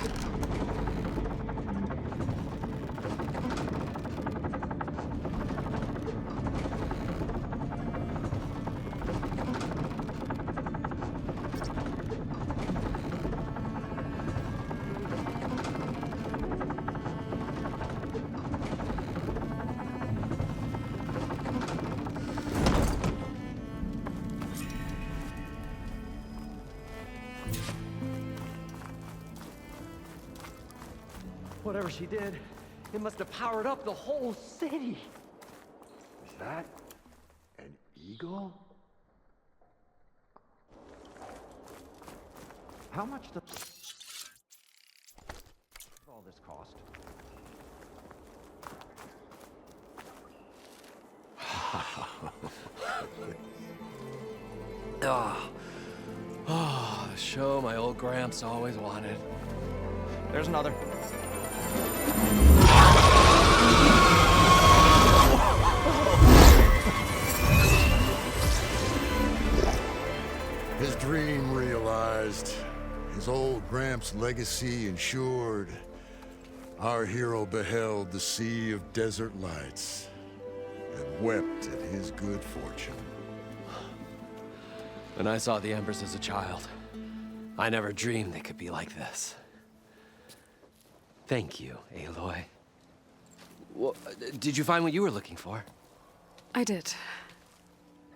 Whatever she did, it must have powered up the whole city. Is that an eagle? How much does all this cost? Oh, show my old Gramps always wanted. There's another. His dream realized, his old Gramps' legacy ensured. Our hero beheld the sea of desert lights and wept at his good fortune. When I saw the Embers as a child, I never dreamed they could be like this. Thank you, Aloy. Well, did you find what you were looking for? I did.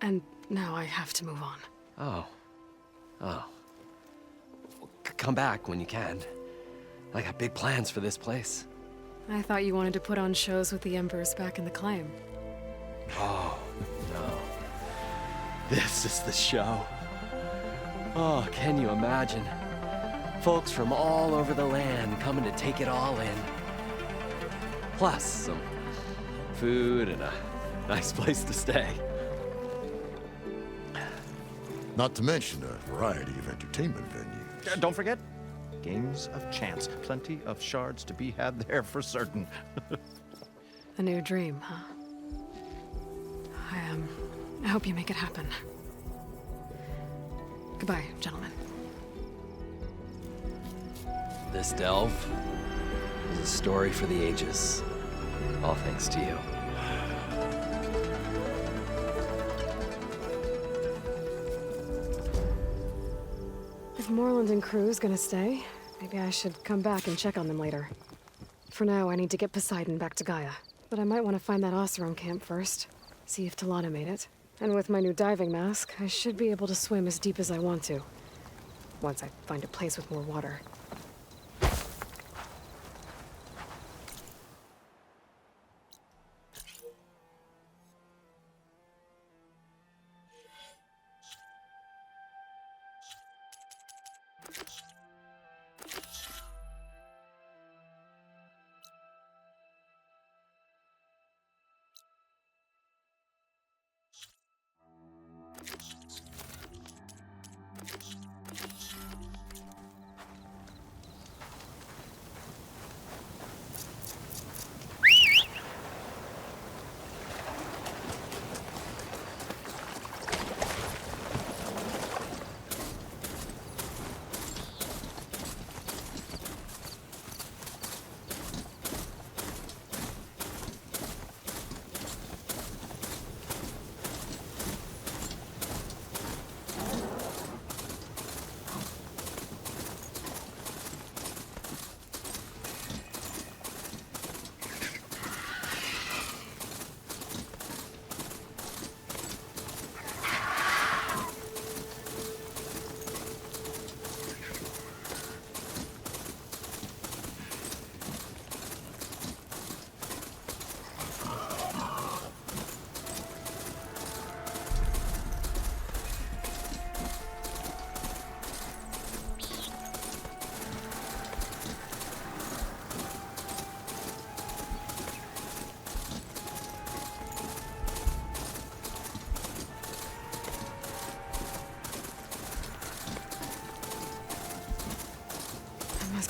And now I have to move on. Oh. Oh. Well, come back when you can. I got big plans for this place. I thought you wanted to put on shows with the Embers back in the claim. Oh, no. This is the show. Oh, can you imagine? Folks from all over the land coming to take it all in. Plus some food and a nice place to stay. Not to mention a variety of entertainment venues. Don't forget, games of chance. Plenty of shards to be had there for certain. A new dream, huh? I hope you make it happen. Goodbye, gentlemen. This delve is a story for the ages. All thanks to you. If Moreland and crew's gonna stay, maybe I should come back and check on them later. For now, I need to get Poseidon back to Gaia. But I might want to find that Oseram camp first. See if Tilda made it. And with my new diving mask, I should be able to swim as deep as I want to. Once I find a place with more water.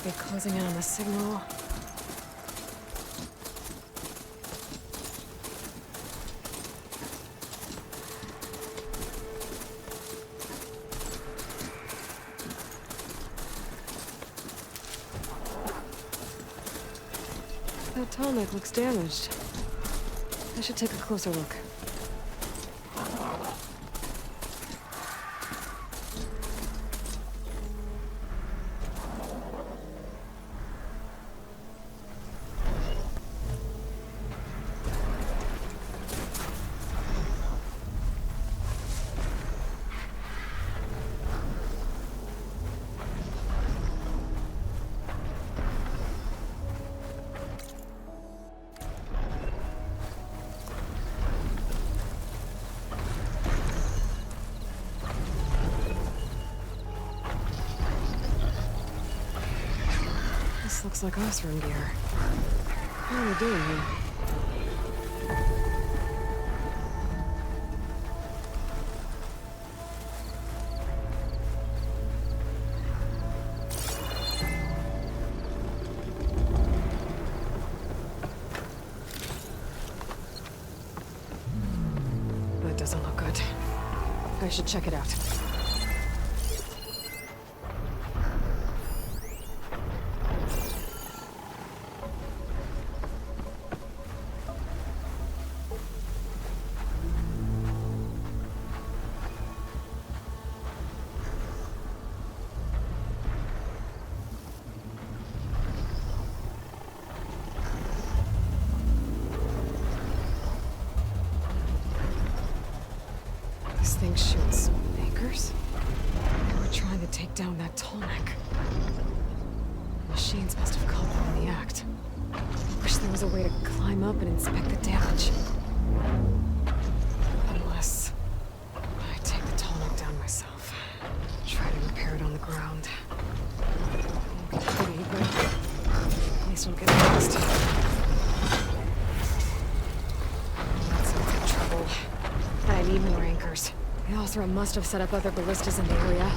Be closing in on the signal. That tonic looks damaged. I should take a closer look. Looks like Osram gear. What are we doing here? That doesn't look good. I should check it out. This thing shoots anchors? They were trying to take down that tallneck. The machines must have caught them in the act. Wish there was a way to climb up and inspect the damage. Unless I take the tallneck down myself. Try to repair it on the ground. Won't be pretty, but at least it'll get fixed. That's in big trouble. I need more anchors. The Othra must have set up other ballistas in the area.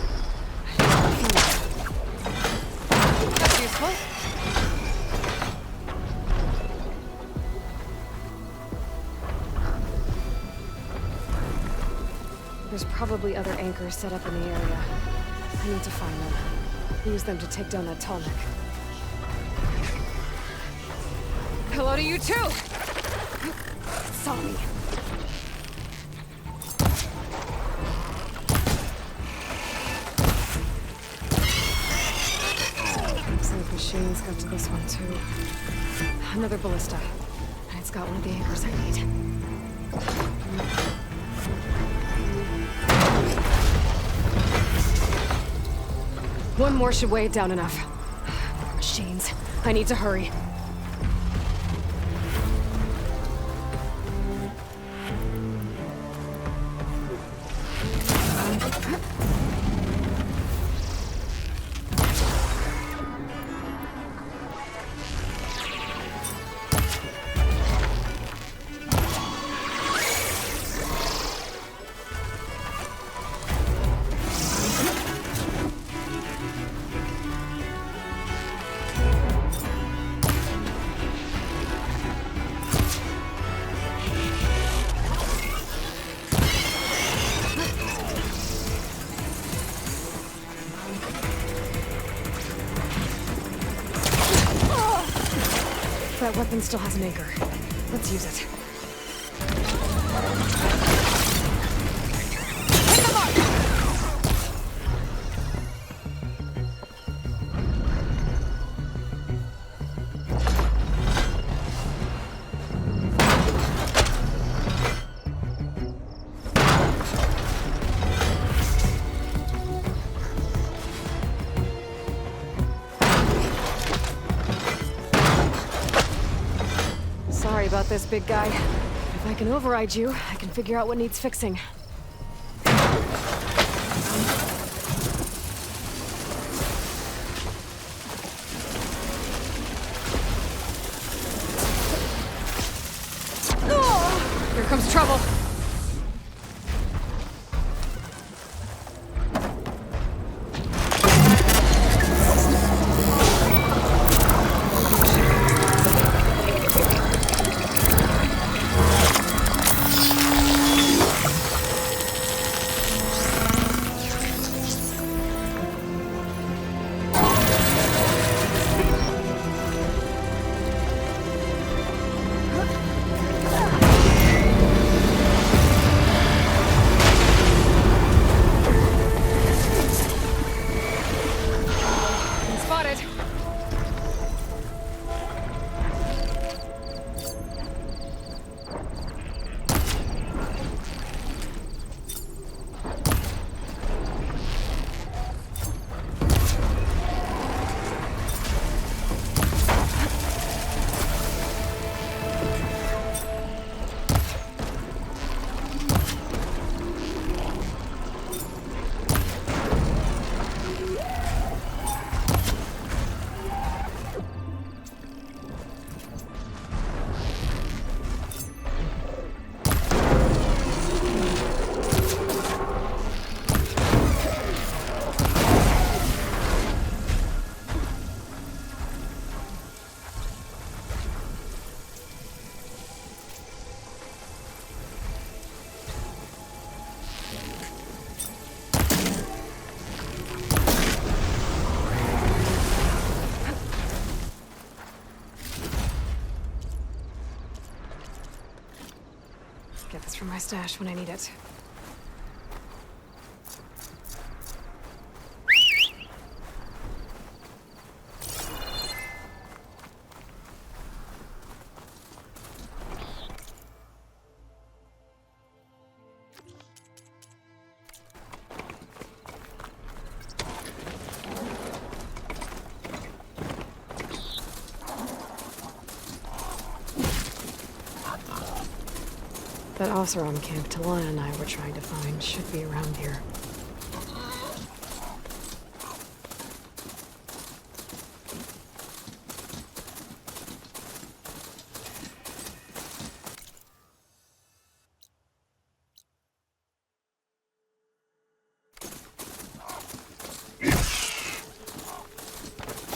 That's useful. There's probably other anchors set up in the area. I need to find them. Use them to take down that tallneck. Hello to you too! It saw me. Machine's got to this one too. Another ballista. And it's got one of the anchors I need. One more should weigh it down enough. More machines. I need to hurry. That weapon still has an anchor. Let's use it. Hit the mark! Sorry about this, big guy. If I can override you, I can figure out what needs fixing. Here comes trouble. Get this from my stash when I need it. That Oseram camp Tilda and I were trying to find should be around here.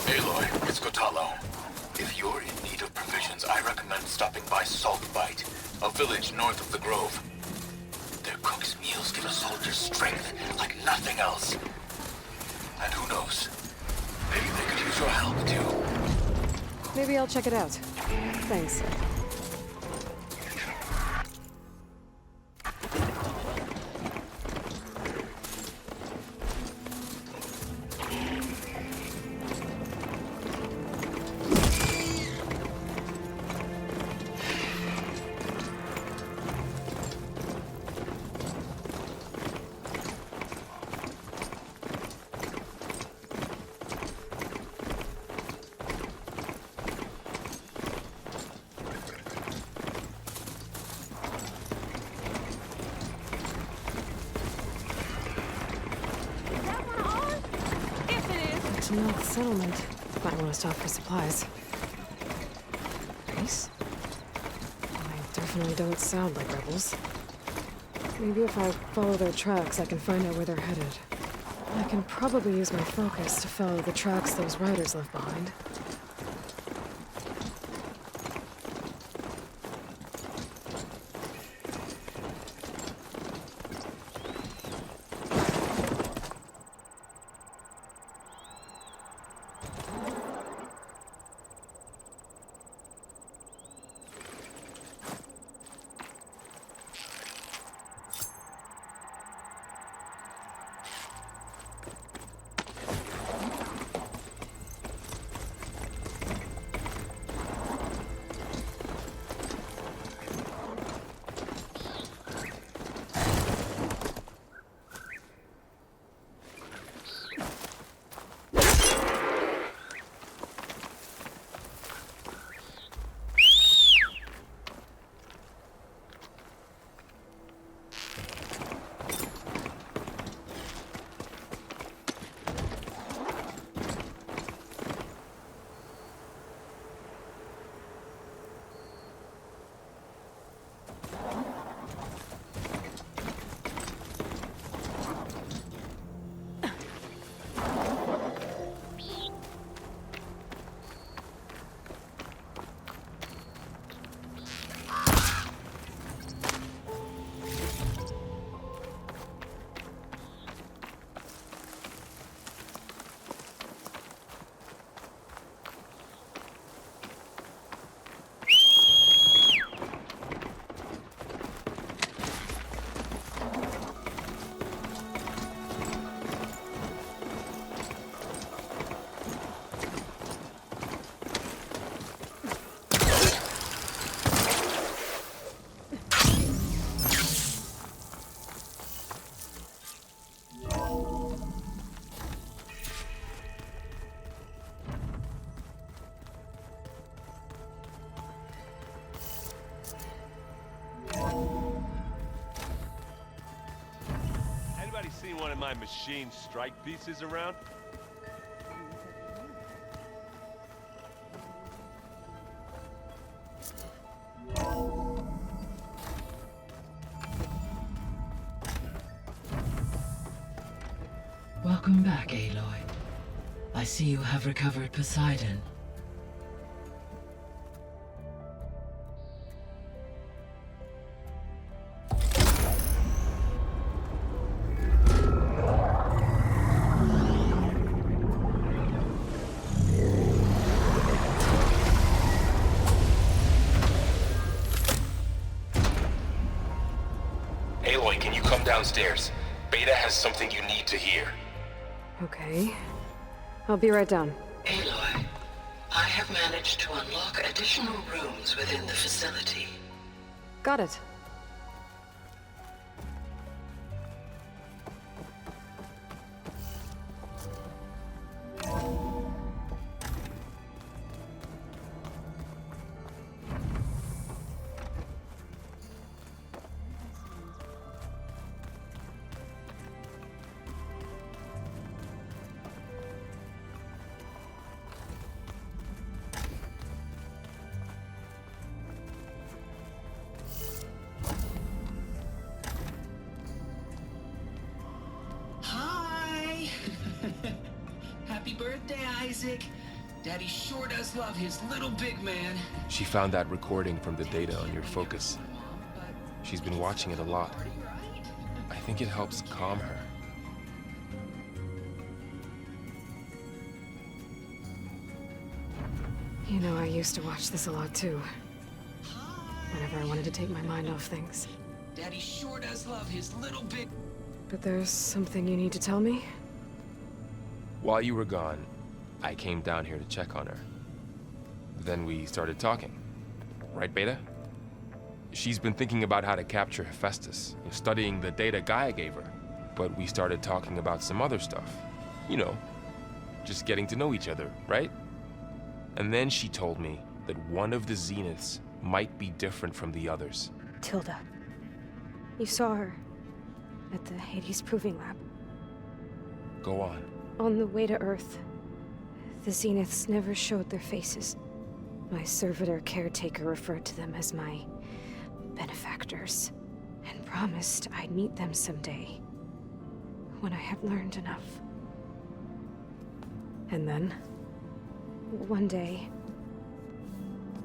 Aloy, it's Gotalo. If you're in need of provisions, I recommend stopping by Saltbite, a village north of the Grove. Their cook's meals give a soldier strength like nothing else. And who knows, maybe they could use your help too. Maybe I'll check it out. Thanks. North settlement. Might want to stop for supplies. Nice. I definitely don't sound like rebels. Maybe if I follow their tracks, I can find out where they're headed. I can probably use my focus to follow the tracks those riders left behind. Seen one of my machine strike pieces around? Welcome back, Aloy. I see you have recovered Poseidon. downstairs. Beta has something you need to hear. Okay. I'll be right down. Aloy, I have managed to unlock additional rooms within the facility. Got it. Hi! Happy birthday, Isaac. Daddy sure does love his little big man. She found that recording from the data on your focus. She's been watching it a lot. I think it helps calm her. You know, I used to watch this a lot too. Whenever I wanted to take my mind off things. Daddy sure does love his little big... But there's something you need to tell me? While you were gone, I came down here to check on her. Then we started talking. Right, Beta? She's been thinking about how to capture Hephaestus, studying the data Gaia gave her. But we started talking about some other stuff. You know, just getting to know each other, right? And then she told me that one of the Zeniths might be different from the others. Tilda. You saw her at the Hades Proving Lab. Go on. On the way to Earth, the Zeniths never showed their faces. My servitor caretaker referred to them as my benefactors, and promised I'd meet them someday, when I had learned enough. And then? One day,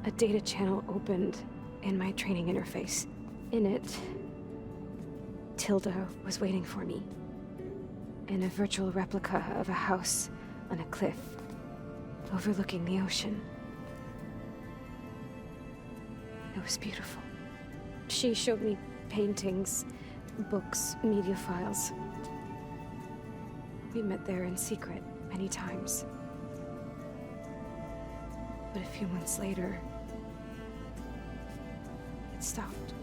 a data channel opened in my training interface. In it, Tilda was waiting for me, in a virtual replica of a house on a cliff, overlooking the ocean. It was beautiful. She showed me paintings, books, media files. We met there in secret many times. But a few months later, it stopped.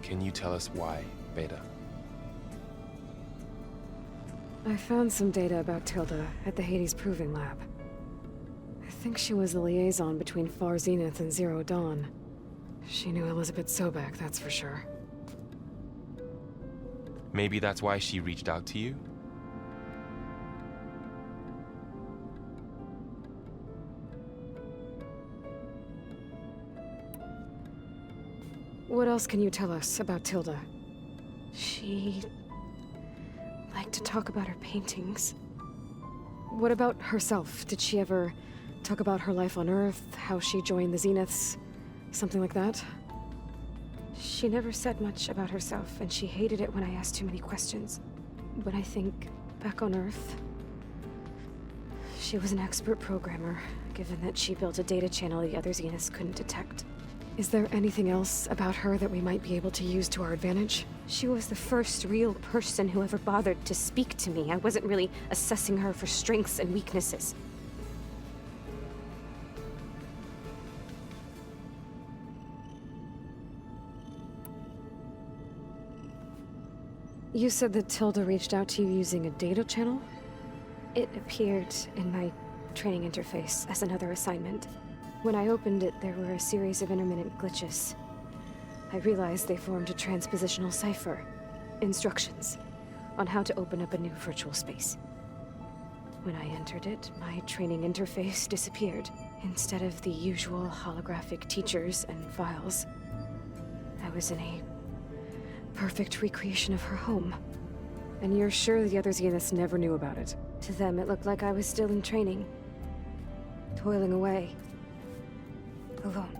Can you tell us why, Beta? I found some data about Tilda at the Hades Proving Lab. I think she was the liaison between Far Zenith and Zero Dawn. She knew Elizabeth Sobek, that's for sure. Maybe that's why she reached out to you? What else can you tell us about Tilda? She liked to talk about her paintings. What about herself? Did she ever talk about her life on Earth, how she joined the Zeniths, something like that? She never said much about herself, and she hated it when I asked too many questions. When I think back on Earth, she was an expert programmer, given that she built a data channel the other Zeniths couldn't detect. Is there anything else about her that we might be able to use to our advantage? She was the first real person who ever bothered to speak to me. I wasn't really assessing her for strengths and weaknesses. You said that Tilda reached out to you using a data channel? It appeared in my training interface as another assignment. When I opened it, there were a series of intermittent glitches. I realized they formed a transpositional cipher. Instructions on how to open up a new virtual space. When I entered it, my training interface disappeared. Instead of the usual holographic teachers and files, I was in a perfect recreation of her home. And you're sure the other Zeniths never knew about it? To them, it looked like I was still in training, toiling away, alone.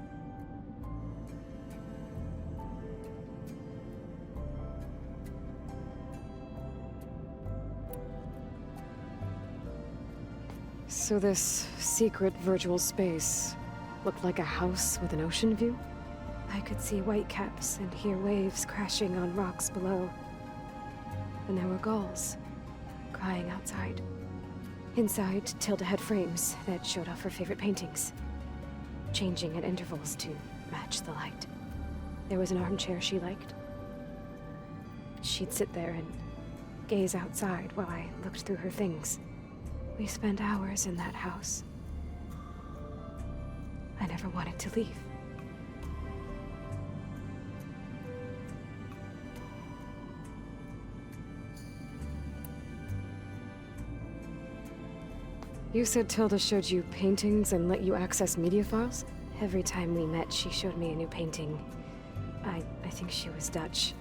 So this secret virtual space looked like a house with an ocean view? I could see whitecaps and hear waves crashing on rocks below. And there were gulls crying outside. Inside, Tilda had frames that showed off her favorite paintings, changing at intervals to match the light. There was an armchair she liked. She'd sit there and gaze outside while I looked through her things. We spent hours in that house. I never wanted to leave. You said Tilda showed you paintings and let you access media files? Every time we met, she showed me a new painting. I think she was Dutch.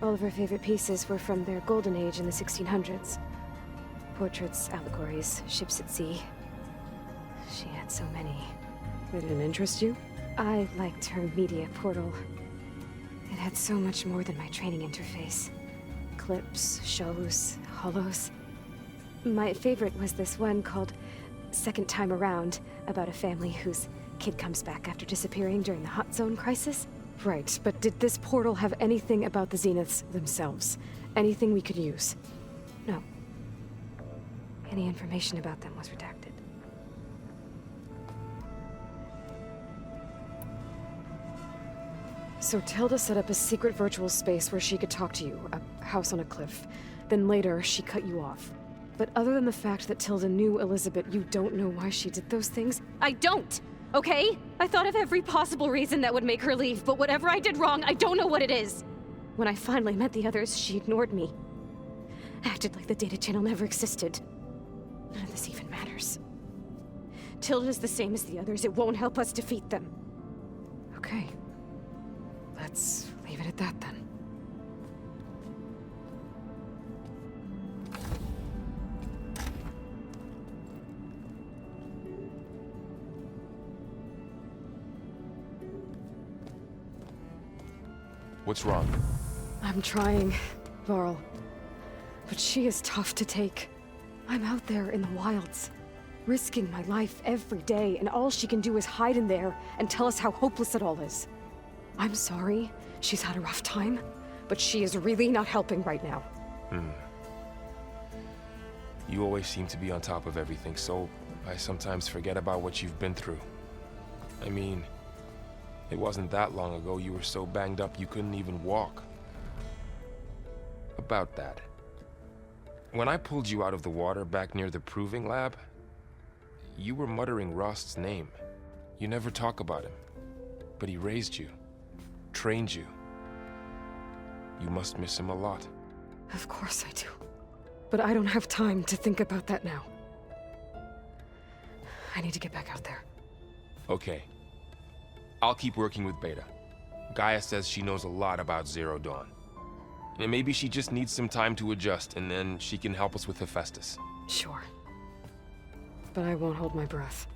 All of her favorite pieces were from their golden age in the 1600s. Portraits, allegories, ships at sea. She had so many. They didn't interest you? I liked her media portal. It had so much more than my training interface. Clips, shows, holos. My favorite was this one called Second Time Around, about a family whose kid comes back after disappearing during the Hot Zone crisis. Right, but did this portal have anything about the Zeniths themselves? Anything we could use? No. Any information about them was redacted. So Tilda set up a secret virtual space where she could talk to you, a house on a cliff. Then later, she cut you off. But other than the fact that Tilda knew Elizabeth, you don't know why she did those things? I don't! Okay? I thought of every possible reason that would make her leave, but whatever I did wrong, I don't know what it is! When I finally met the others, she ignored me. Acted like the data channel never existed. None of this even matters. Tilda's the same as the others. It won't help us defeat them. Okay. Let's leave it at that then. What's wrong? I'm trying, Varl. But she is tough to take. I'm out there in the wilds, risking my life every day, and all she can do is hide in there and tell us how hopeless it all is. I'm sorry, she's had a rough time, but she is really not helping right now. You always seem to be on top of everything, so I sometimes forget about what you've been through. I mean, it wasn't that long ago you were so banged up you couldn't even walk. About that. When I pulled you out of the water back near the proving lab, you were muttering Rost's name. You never talk about him, but he raised you, trained you. You must miss him a lot. Of course I do. But I don't have time to think about that now. I need to get back out there. Okay. I'll keep working with Beta. Gaia says she knows a lot about Zero Dawn. And maybe she just needs some time to adjust, and then she can help us with Hephaestus. Sure. But I won't hold my breath.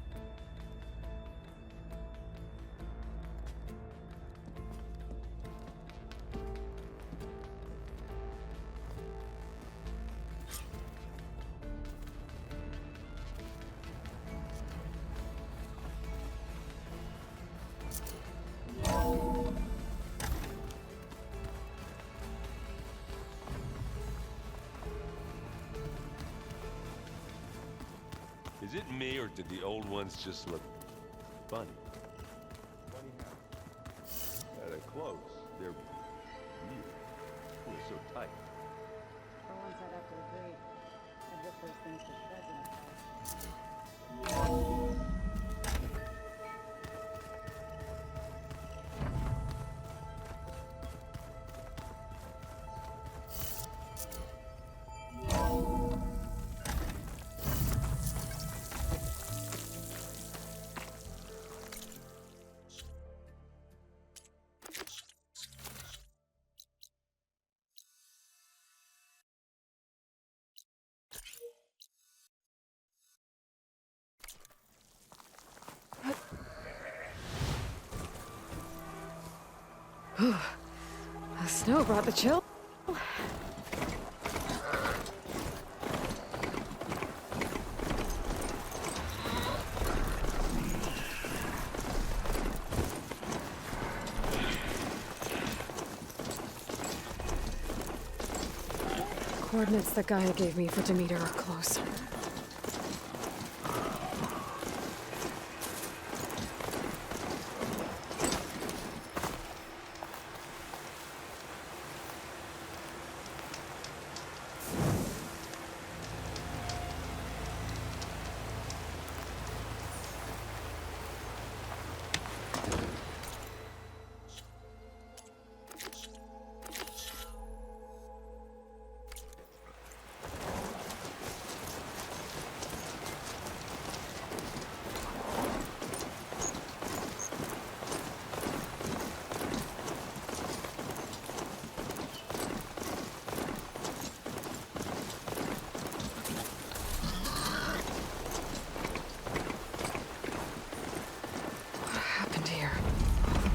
Is it me, or did the old ones just look funny? Funny how? They're close. They're weird. They're so tight. For once, I'd have to agree. I'd rip those things to shreds in a flash. The snow brought the chill. Coordinates that Gaia gave me for Demeter are close.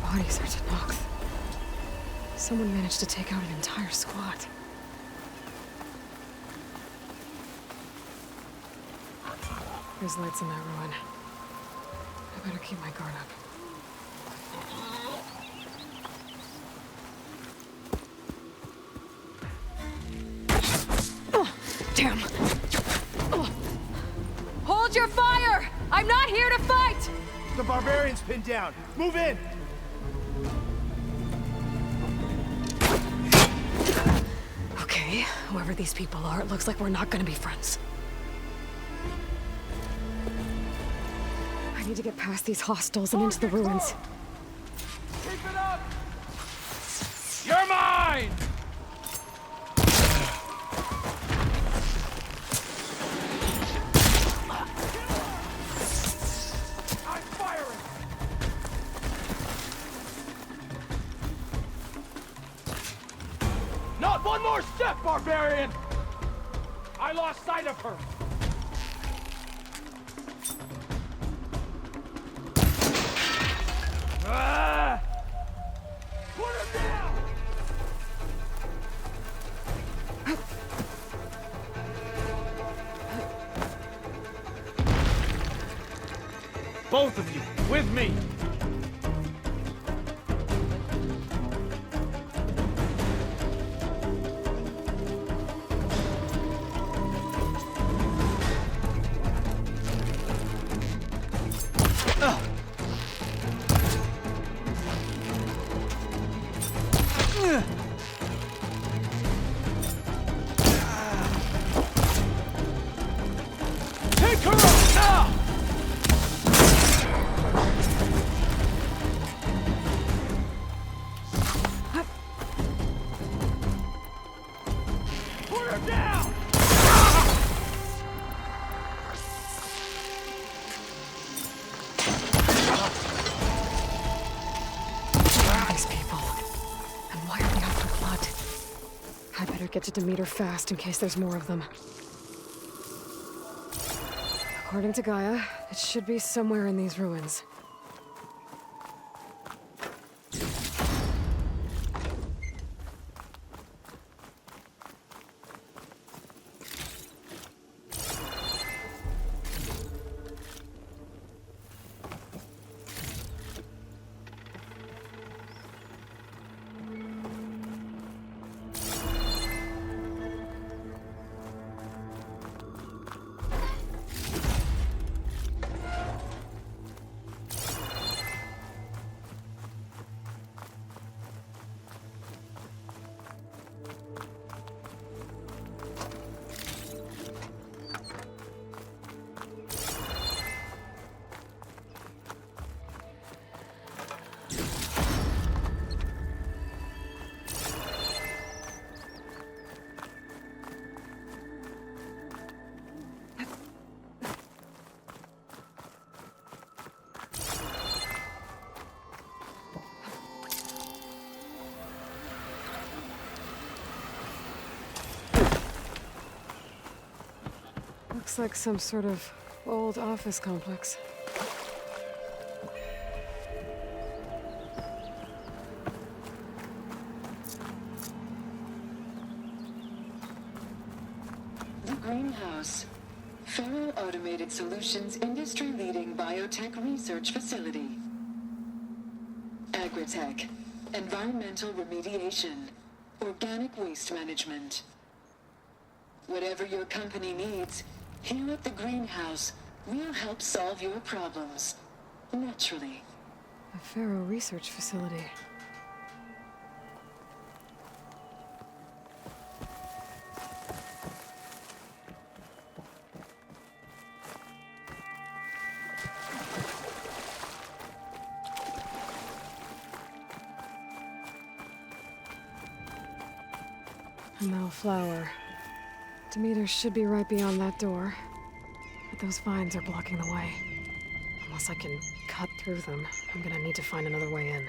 Bodies are to Nox. Someone managed to take out an entire squad. There's lights in that ruin. I better keep my guard up. Oh, damn! Oh. Hold your fire! I'm not here to fight! The barbarian's pinned down. Move in! Okay, whoever these people are, it looks like we're not gonna be friends. I need to get past these hostiles and into the ruins. Keep it up! You're mine! I'm firing! Not one more step, barbarian! I lost sight of her! Ah! Put her down! Both of you, with me! Take her out now! Put her down! Who are these people? And why are they after blood? I better get to Demeter fast in case there's more of them. According to Gaia, it should be somewhere in these ruins. Looks like some sort of old office complex. The Greenhouse. Faro Automated Solutions industry-leading biotech research facility. Agritech. Environmental remediation. Organic waste management. Whatever your company needs, here at the greenhouse, we'll help solve your problems. Naturally. A Faro research facility. A metal flower. Demeters should be right beyond that door. But those vines are blocking the way. Unless I can cut through them, I'm gonna need to find another way in.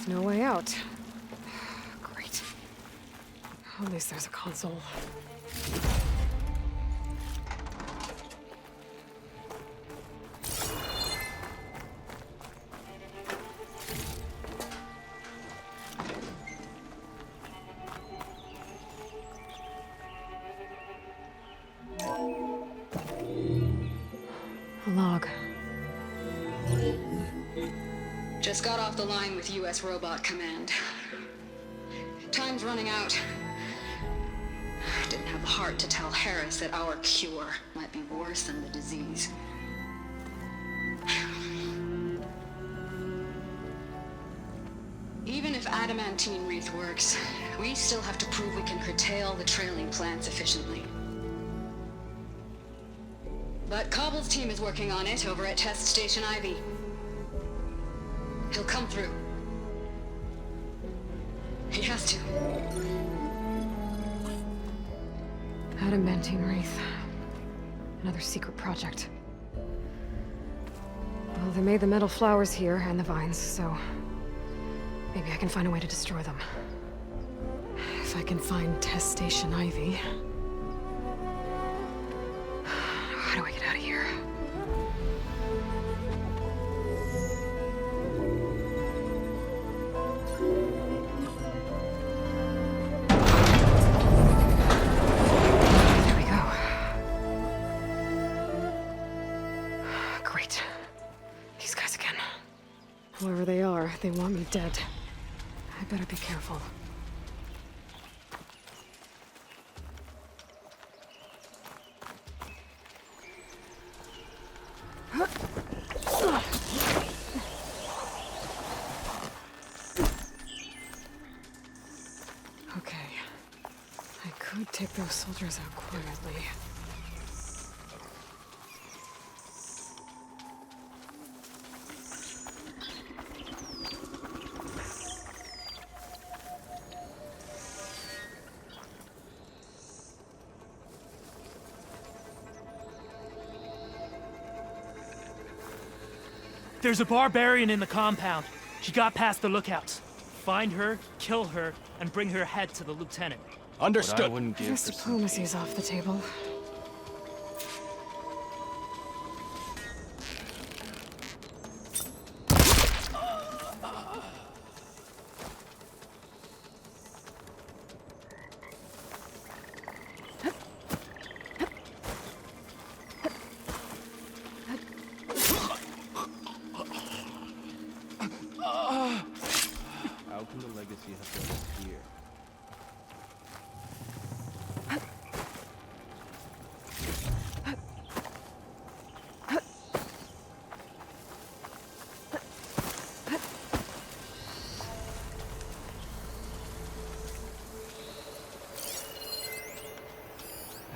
No way out. Great. At least there's a console. A log. Just got off the line with U.S. Robot Command. Time's running out. Didn't have the heart to tell Horus that our cure might be worse than the disease. Even if adamantine wreath works, we still have to prove we can curtail the trailing plants efficiently. But Cobble's team is working on it over at Test Station Ivy. He'll come through. He has to. Adamantine wreath. Another secret project. Well, they made the metal flowers here and the vines, so maybe I can find a way to destroy them. If I can find Test Station Ivy. How do I get out of here? Whoever they are, they want me dead. I better be careful. Okay. I could take those soldiers out quietly. There's a barbarian in the compound. She got past the lookouts. Find her, kill her, and bring her head to the lieutenant. Understood. I guess diplomacy's off the table.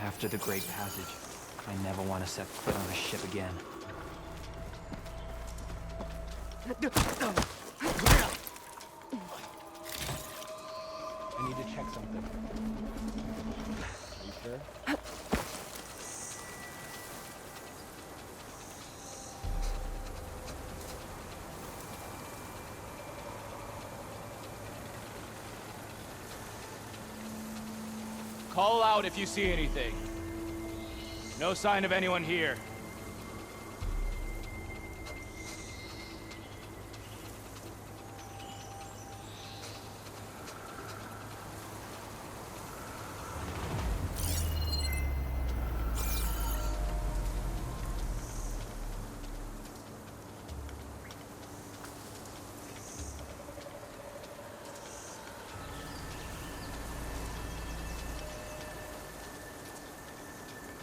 After the Great Passage, I never want to set foot on a ship again. I need to check something. Are you sure? Call out if you see anything. No sign of anyone here.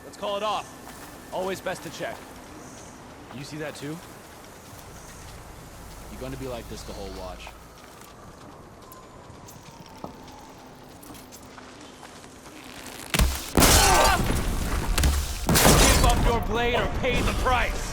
Let's call it off. Always best to check. You see that too? You're going to be like this the whole watch. Give up your blade or pay the price!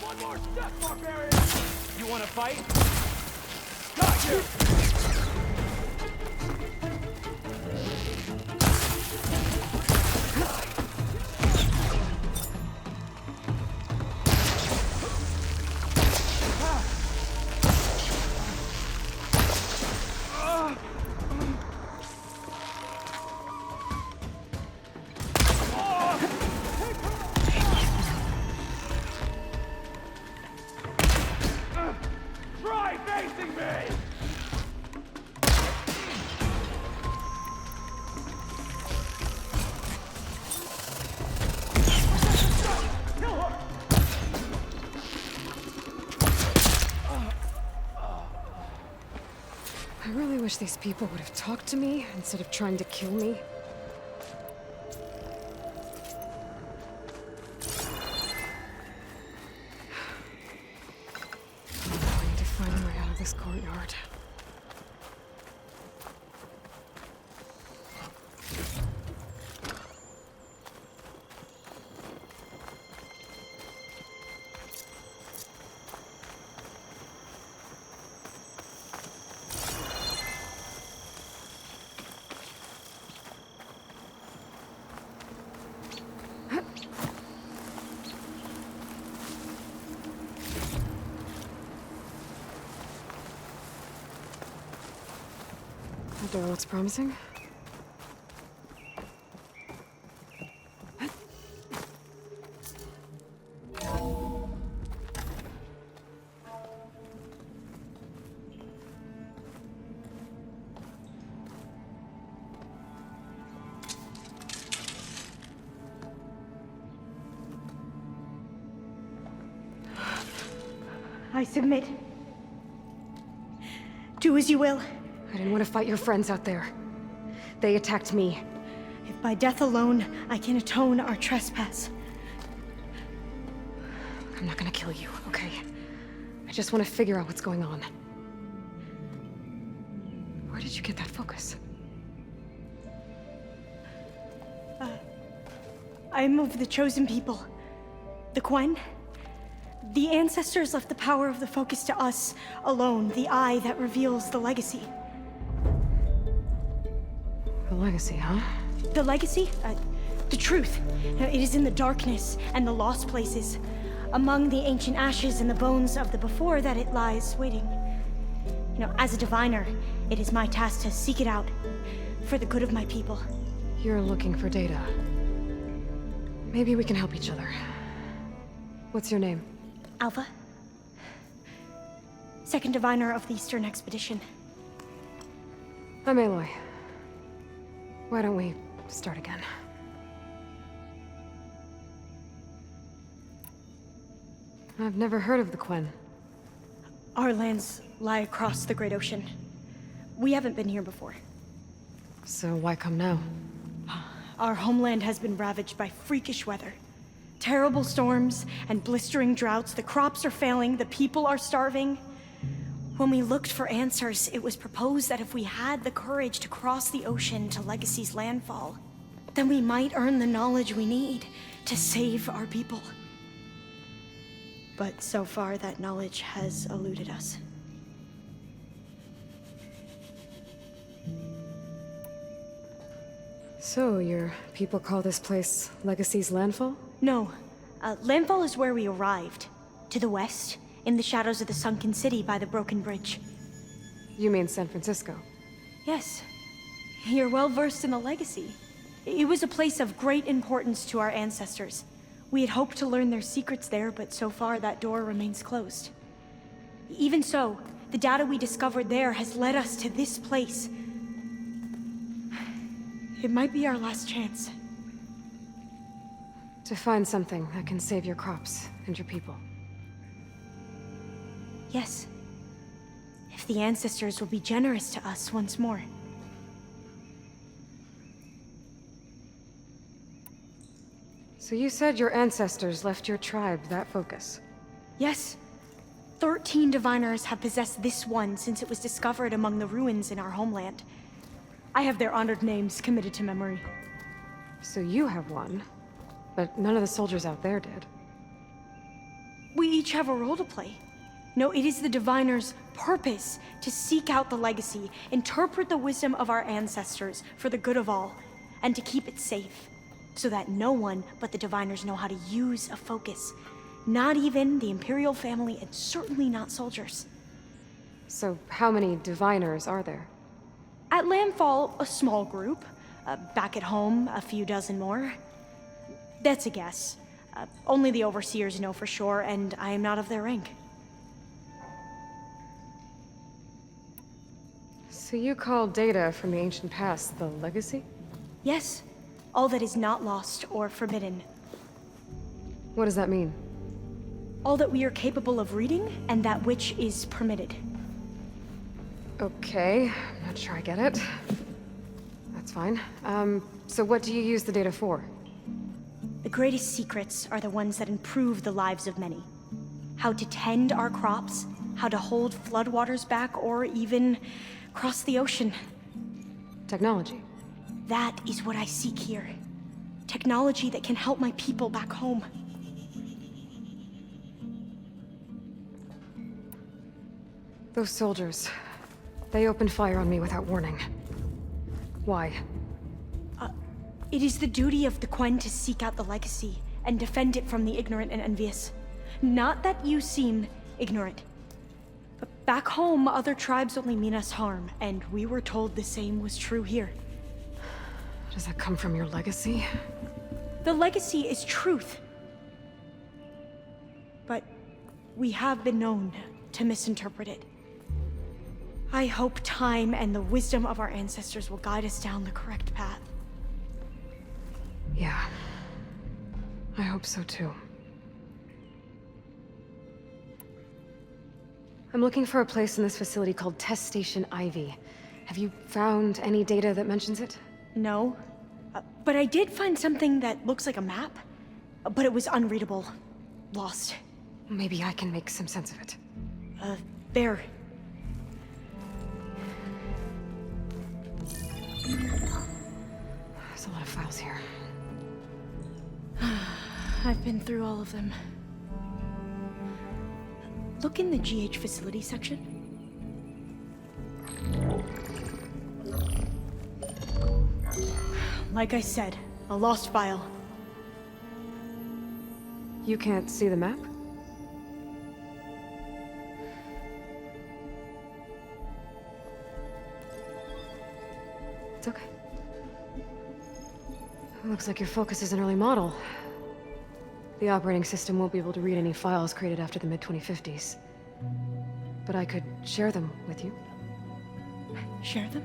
One more step, barbarian! You wanna fight? Got you! I really wish these people would have talked to me instead of trying to kill me. I need to find a way out of this courtyard. That door looks promising. I submit. Do as you will. I didn't want to fight your friends out there. They attacked me. If by death alone I can atone our trespass. I'm not gonna kill you, okay? I just want to figure out what's going on. Where did you get that focus? I'm of the chosen people. The Quen. The ancestors left the power of the focus to us alone, the eye that reveals the legacy. The legacy, huh? The legacy? The truth. It is in the darkness and the lost places, among the ancient ashes and the bones of the before that it lies waiting. As a diviner, it is my task to seek it out, for the good of my people. You're looking for data. Maybe we can help each other. What's your name? Alpha. Second diviner of the Eastern Expedition. I'm Aloy. Why don't we start again? I've never heard of the Quen. Our lands lie across the Great Ocean. We haven't been here before. So why come now? Our homeland has been ravaged by freakish weather. Terrible storms and blistering droughts. The crops are failing, the people are starving. When we looked for answers, it was proposed that if we had the courage to cross the ocean to Legacy's landfall, then we might earn the knowledge we need to save our people. But so far, that knowledge has eluded us. So, your people call this place Legacy's landfall? No. Landfall is where we arrived. To the west, in the shadows of the sunken city by the broken bridge. You mean San Francisco? Yes. You're well versed in the Legacy. It was a place of great importance to our ancestors. We had hoped to learn their secrets there, but so far that door remains closed. Even so, the data we discovered there has led us to this place. It might be our last chance. To find something that can save your crops and your people. Yes. If the ancestors will be generous to us once more. So you said your ancestors left your tribe that focus? Yes. 13 diviners have possessed this one since it was discovered among the ruins in our homeland. I have their honored names committed to memory. So you have one, but none of the soldiers out there did. We each have a role to play. No, it is the diviner's purpose to seek out the legacy, interpret the wisdom of our ancestors for the good of all, and to keep it safe, so that no one but the diviners know how to use a focus. Not even the Imperial family, and certainly not soldiers. So how many diviners are there? At landfall, a small group. Back at home, a few dozen more. That's a guess. Only the overseers know for sure, and I am not of their rank. So you call data from the ancient past the legacy? Yes. All that is not lost or forbidden. What does that mean? All that we are capable of reading, and that which is permitted. Okay, I'm not sure I get it. That's fine. So what do you use the data for? The greatest secrets are the ones that improve the lives of many. How to tend our crops, how to hold floodwaters back, or even cross the ocean. Technology. That is what I seek here. Technology that can help my people back home. Those soldiers, they opened fire on me without warning. Why? It is the duty of the Quen to seek out the legacy and defend it from the ignorant and envious. Not that you seem ignorant. But back home, other tribes only mean us harm, and we were told the same was true here. Does that come from your legacy? The legacy is truth. But we have been known to misinterpret it. I hope time and the wisdom of our ancestors will guide us down the correct path. Yeah. I hope so too. I'm looking for a place in this facility called Test Station Ivy. Have you found any data that mentions it? No. But I did find something that looks like a map. But it was unreadable. Lost. Maybe I can make some sense of it. There. There's a lot of files here. I've been through all of them. Look in the GH facility section. Like I said, a lost file. You can't see the map? It's okay. Looks like your focus is an early model. The operating system won't be able to read any files created after the mid-2050s. But I could share them with you. Share them?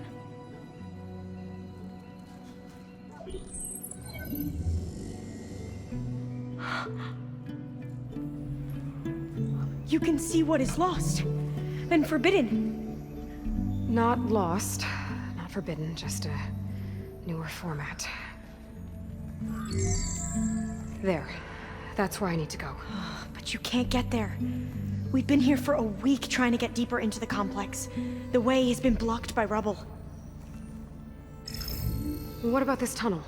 You can see what is lost. Then forbidden. Not lost. Not forbidden, just a newer format. There. That's where I need to go. But you can't get there. We've been here for a week trying to get deeper into the complex. The way has been blocked by rubble. What about this tunnel?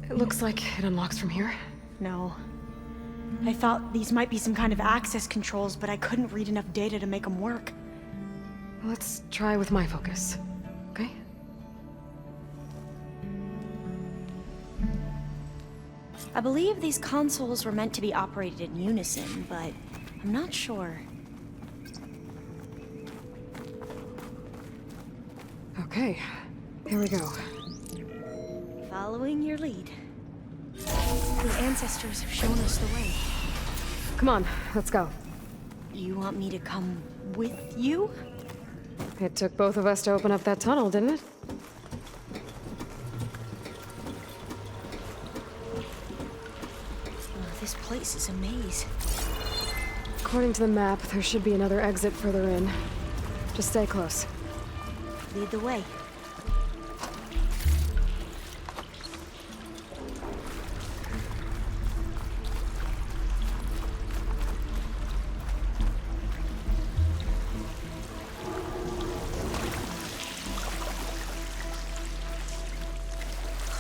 It looks like it unlocks from here. No. I thought these might be some kind of access controls, but I couldn't read enough data to make them work. Let's try with my focus, okay? I believe these consoles were meant to be operated in unison, but I'm not sure. Okay, here we go. Following your lead. The ancestors have shown us the way. Come on, let's go. You want me to come with you? It took both of us to open up that tunnel, didn't it? This place is a maze. According to the map, there should be another exit further in. Just stay close. Lead the way.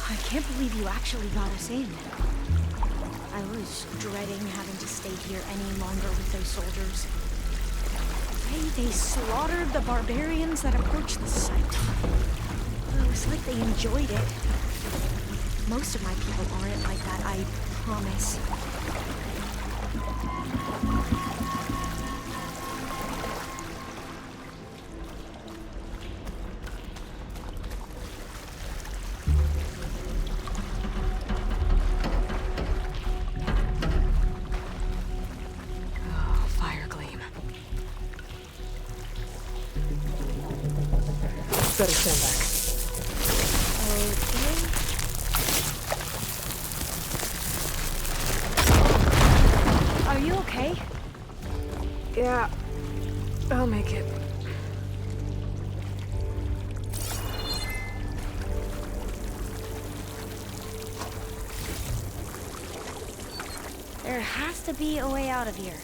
I can't believe you actually got us in. I was dreading having to stay here any longer with those soldiers. They slaughtered the barbarians that approached the site. It was like they enjoyed it. Most of my people aren't like that, I promise. Better stand back. Okay. Are you okay? Yeah, I'll make it. There has to be a way out of here.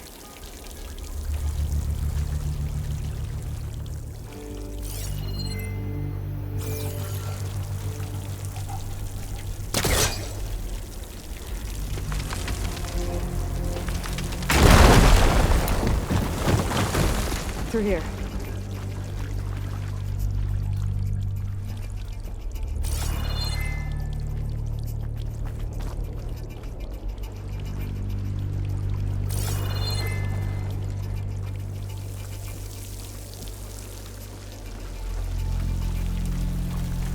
Through here.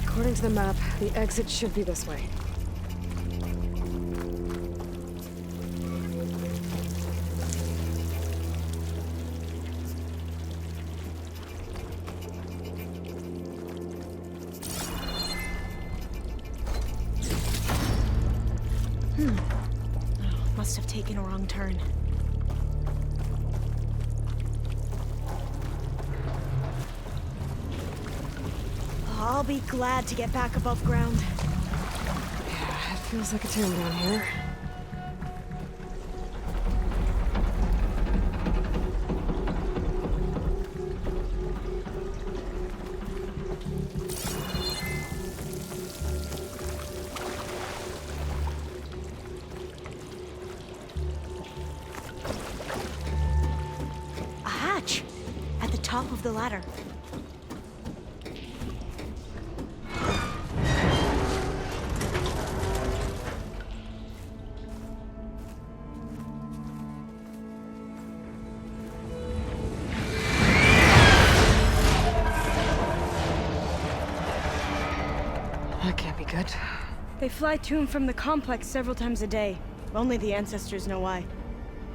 According to the map, the exit should be this way. Must have taken a wrong turn. I'll be glad to get back above ground. Yeah, it feels like a tomb down here. the ladder. That can't be good. They fly to and from the complex several times a day. Only the ancestors know why.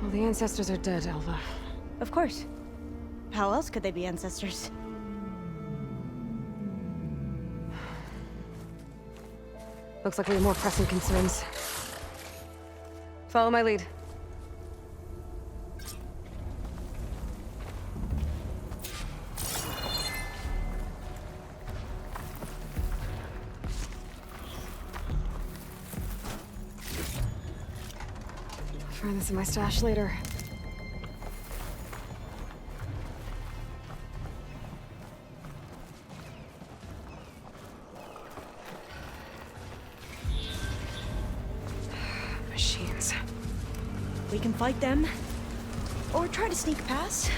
Well, the ancestors are dead, Elva. Of course. How else could they be ancestors? Looks like we have more pressing concerns. Follow my lead. I'll find this in my stash later. Machines. We can fight them, or try to sneak past.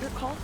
Your call.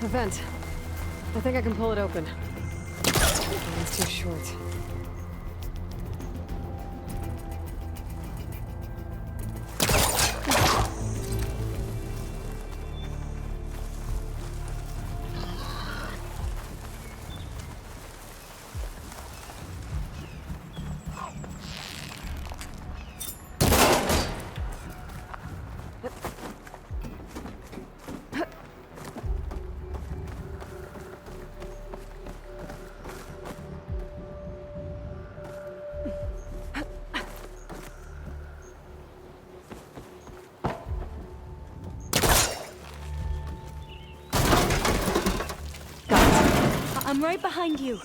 A vent. I think I can pull it open. It's too short. I'm right behind you.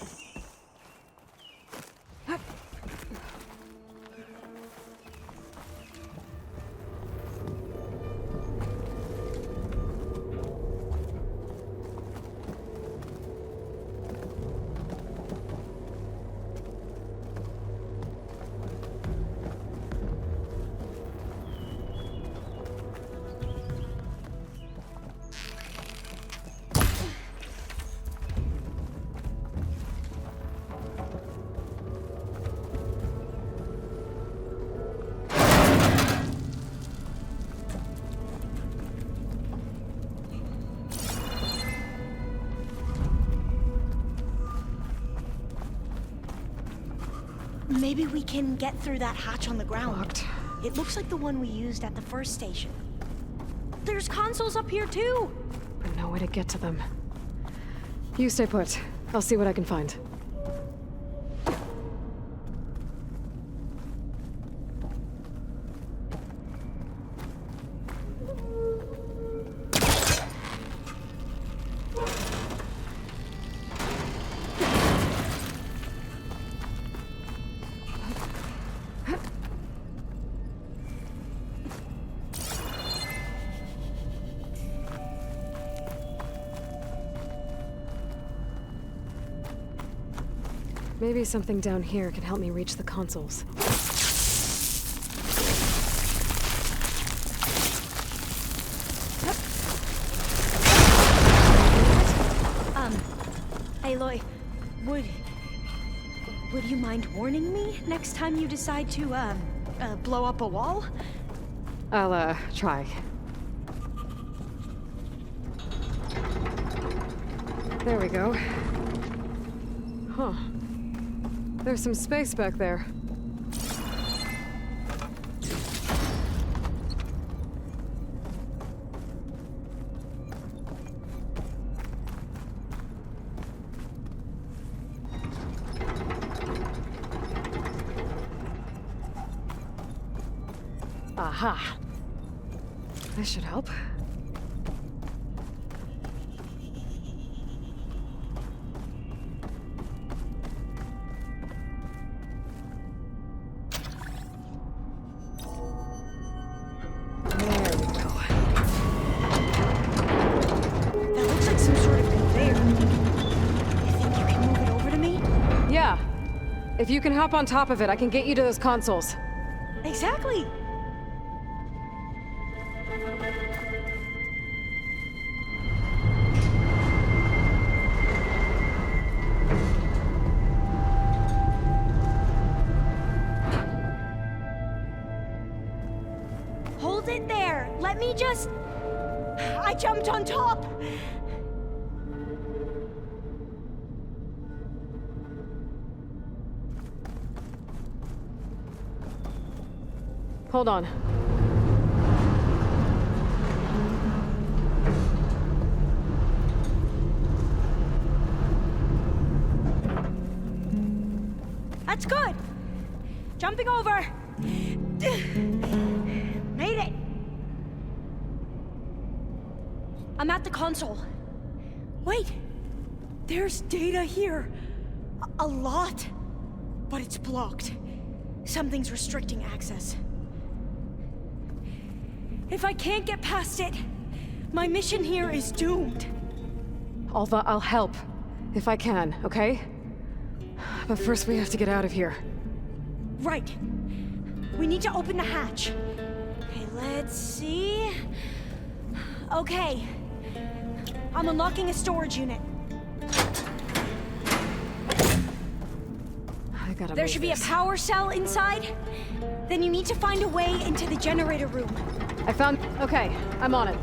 Maybe we can get through that hatch on the ground. Locked. It looks like the one we used at the first station. There's consoles up here too! But no way to get to them. You stay put. I'll see what I can find. Maybe something down here can help me reach the consoles. Aloy, would you mind warning me next time you decide to, blow up a wall? I'll, try. There we go. Huh. There's some space back there. Aha. This should help. If you can hop on top of it, I can get you to those consoles. Exactly! Hold it there! Let me just... I jumped on top! Hold on. That's good! Jumping over! Made it! I'm at the console. Wait! There's data here. A lot. But it's blocked. Something's restricting access. If I can't get past it, my mission here is doomed. Alva, I'll help. If I can, okay? But first we have to get out of here. Right. We need to open the hatch. Okay, let's see... Okay. I'm unlocking a storage unit. I gotta There move should be a this. power cell inside. Then you need to find a way into the generator room. I found... Okay, I'm on it.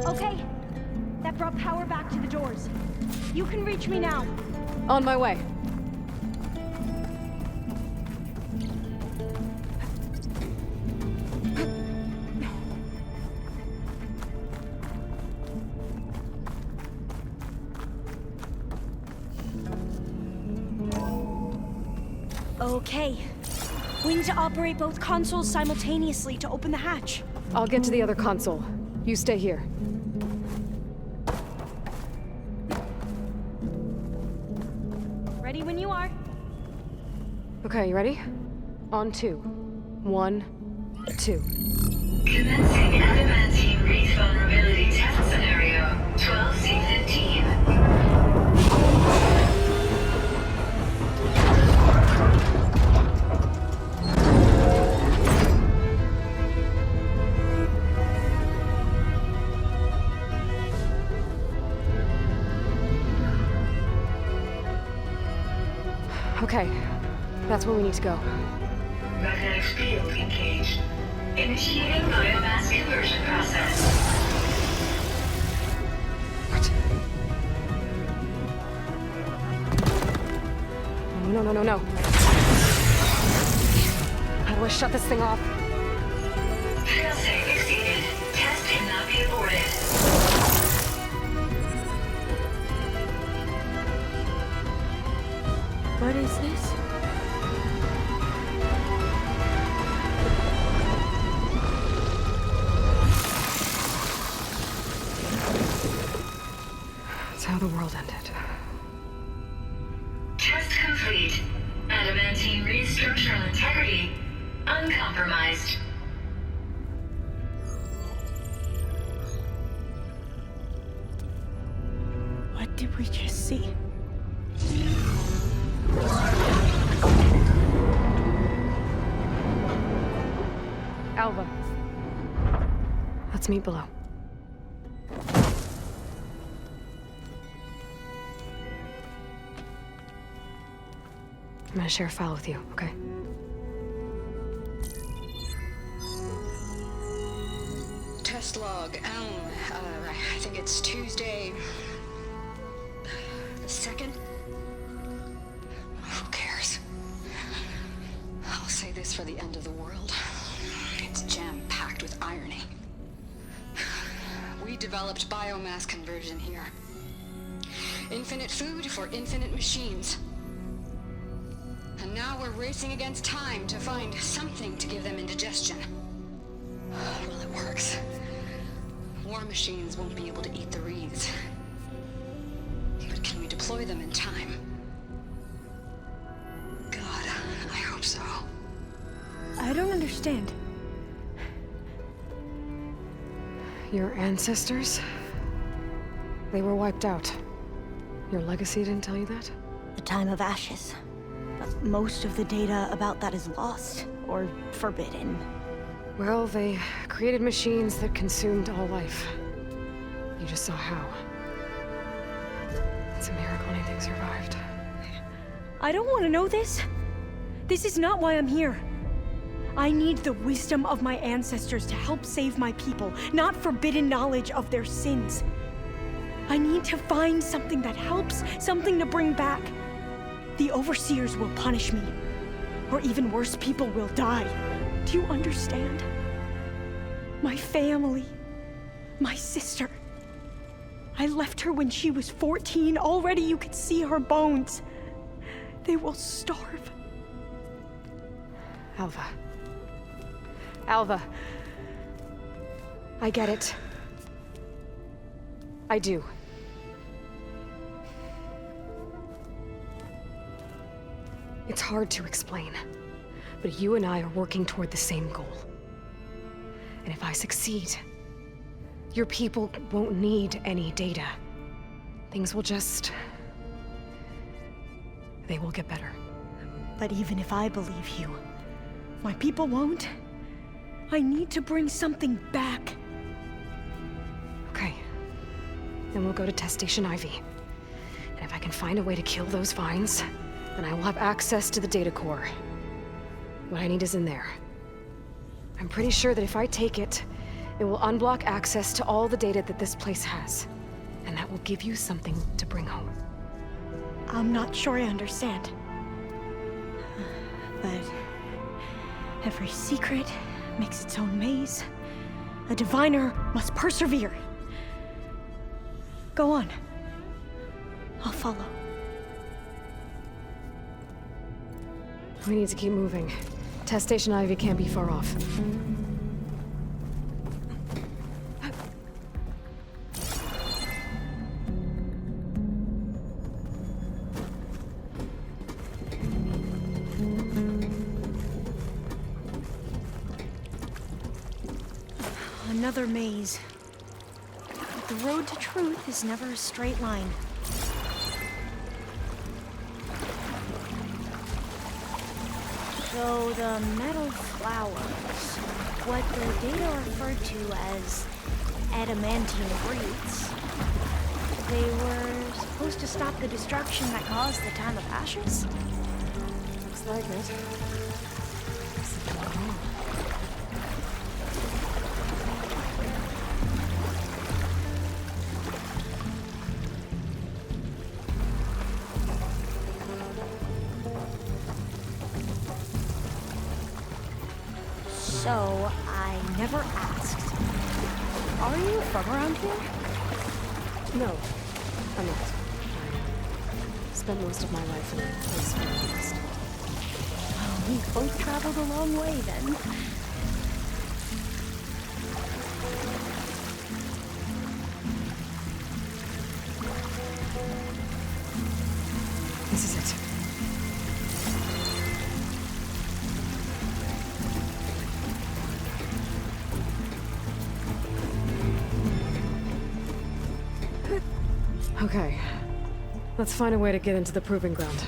Okay, that brought power back to the doors. You can reach me now. On my way. Okay. We need to operate both consoles simultaneously to open the hatch. I'll get to the other console. You stay here. Ready when you are. Okay, you ready? On 2. 1, 2. Commencing adamantine wreath vulnerability test scenario 12C15. Okay, that's where we need to go. Magnetic field engaged. Initiating biomass conversion process. No. How do I shut this thing off? Failsafe exceeded. Test cannot be aborted. What is this? That's how the world ended. Test complete. Adamantine wreath structural integrity uncompromised. What did we just see? Alva. Let's meet below. I'm gonna share a file with you, okay? Test log. I think it's Tuesday the 2nd. Who cares? I'll say this for the end of the world. It's jam-packed with irony. We developed biomass conversion here. Infinite food for infinite machines. And now we're racing against time to find something to give them indigestion. Well, it works. War machines won't be able to eat the wreaths. But can we deploy them in time? God, I hope so. I don't understand. Your ancestors? They were wiped out. Your legacy didn't tell you that? The time of ashes. But most of the data about that is lost, or forbidden. Well, they created machines that consumed all life. You just saw how. It's a miracle anything survived. I don't want to know this. This is not why I'm here. I need the wisdom of my ancestors to help save my people, not forbidden knowledge of their sins. I need to find something that helps, something to bring back. The overseers will punish me. Or even worse, people will die. Do you understand? My family. My sister. I left her when she was 14. Already you could see her bones. They will starve. Alva. Alva. I get it. I do. It's hard to explain. but you and I are working toward the same goal. And if I succeed, your people won't need any data. Things will just... they will get better. But even if I believe you, my people won't. I need to bring something back. Okay. Then we'll go to Test Station Ivy. And if I can find a way to kill those vines, then I will have access to the data core. What I need is in there. I'm pretty sure that if I take it, it will unblock access to all the data that this place has. And that will give you something to bring home. I'm not sure I understand. But every secret makes its own maze. A diviner must persevere. Go on. I'll follow. We need to keep moving. Test Station Ivy can't be far off. Another maze. The road to truth is never a straight line. So the metal flowers, what the data referred to as adamantine wreaths, they were supposed to stop the destruction that caused the Time of Ashes? Looks like it. So, I never asked. Are you from around here? No, I'm not. I spent most of my life in a place from the East. Well, we both traveled a long way then. This is it. Okay. Let's find a way to get into the proving ground.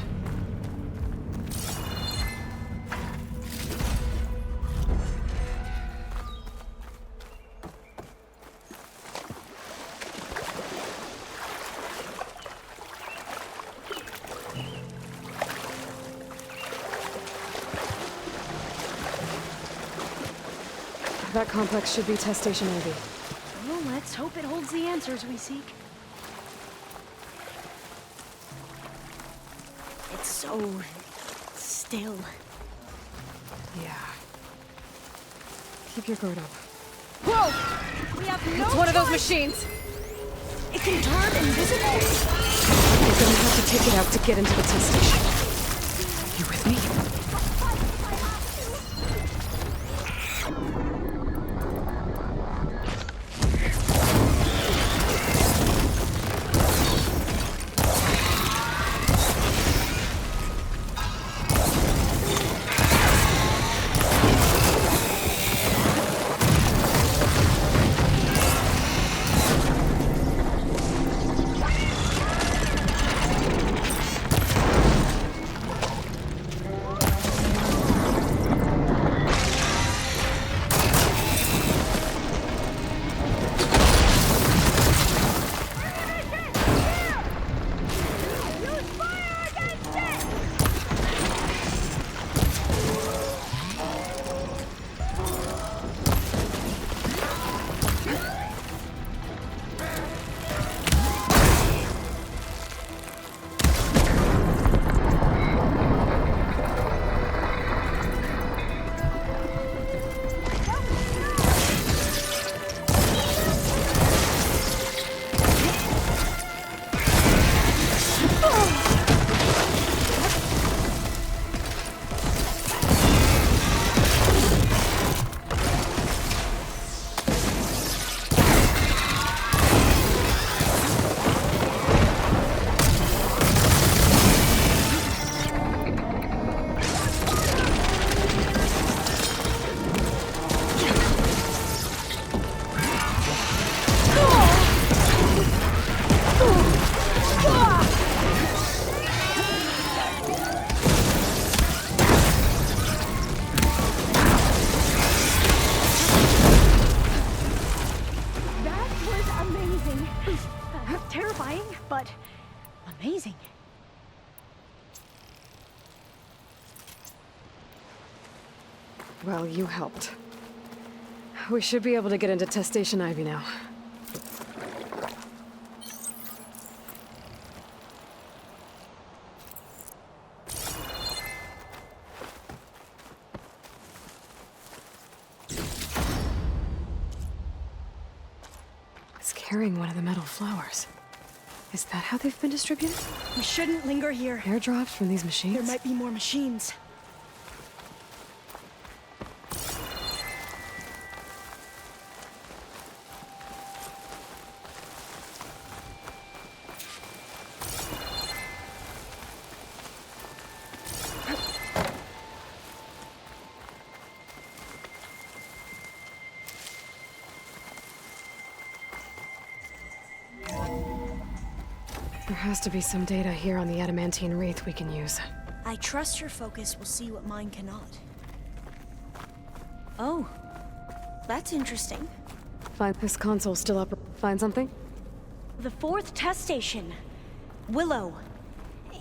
That complex should be Test Station Ivy. Well, let's hope it holds the answers we seek. It's so still. Yeah. Keep your guard up. Whoa! We have no It's one of those choice. machines! It can turn invisible? You're gonna have to take it out to get into the test station. You with me? Amazing. Well, you helped. We should be able to get into Test Station Ivy now. It's carrying one of the metal flowers. Is that how they've been distributed? We shouldn't linger here. Airdrops from these machines? There might be more machines. There has to be some data here on the adamantine wraith we can use. I trust your focus will see what mine cannot. Oh, that's interesting. Find this console still up. Find something? The 4th test station. Willow.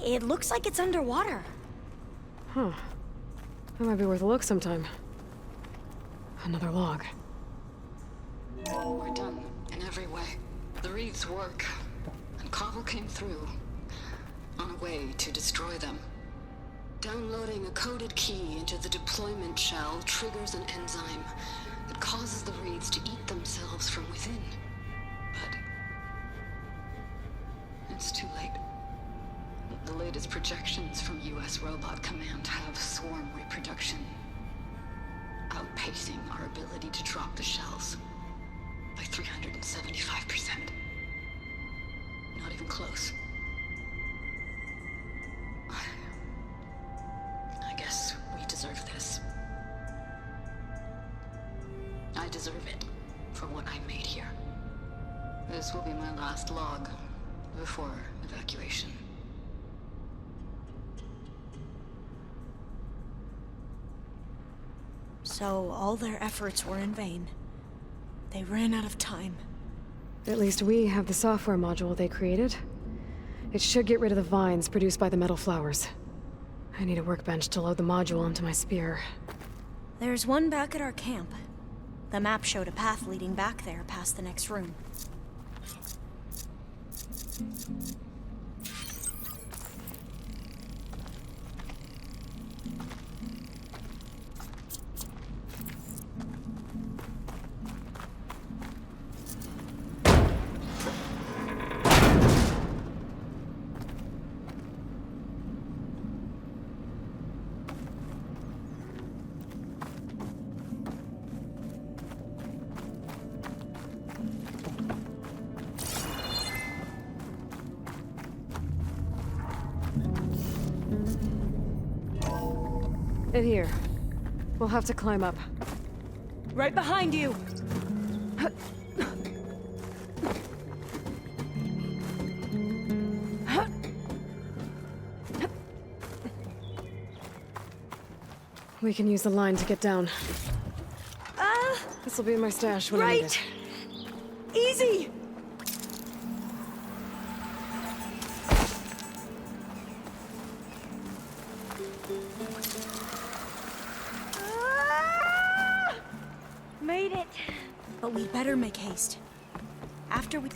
It looks like it's underwater. Huh. That might be worth a look sometime. Another log. We're done, in every way. The wreaths work, and Cobble came through, on a way to destroy them. Downloading a coded key into the deployment shell triggers an enzyme that causes the wreaths to eat themselves from within. But it's too late. The latest projections from US Robot Command have swarm reproduction outpacing our ability to drop the shells by 375%. Not even close. I guess we deserve this. I deserve it for what I made here. This will be my last log before evacuation. So all their efforts were in vain. They ran out of time. At least we have the software module they created. It should get rid of the vines produced by the metal flowers. I need a workbench to load the module into my spear. There's one back at our camp. The map showed a path leading back there past the next room. In here. We'll have to climb up. Right behind you! We can use the line to get down. This will be in my stash when I need it. Easy! Made it! But we better make haste. After we...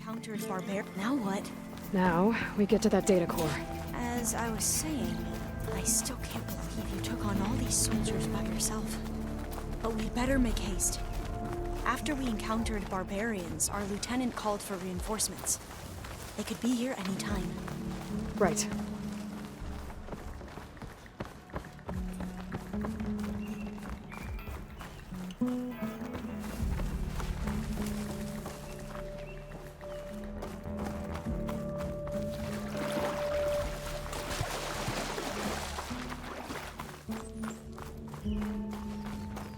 Countered barbarian. Now what? Now, we get to that data core. As I was saying, I still can't believe you took on all these soldiers by yourself. But we better make haste. After we encountered barbarians, our lieutenant called for reinforcements. They could be here any time. Right.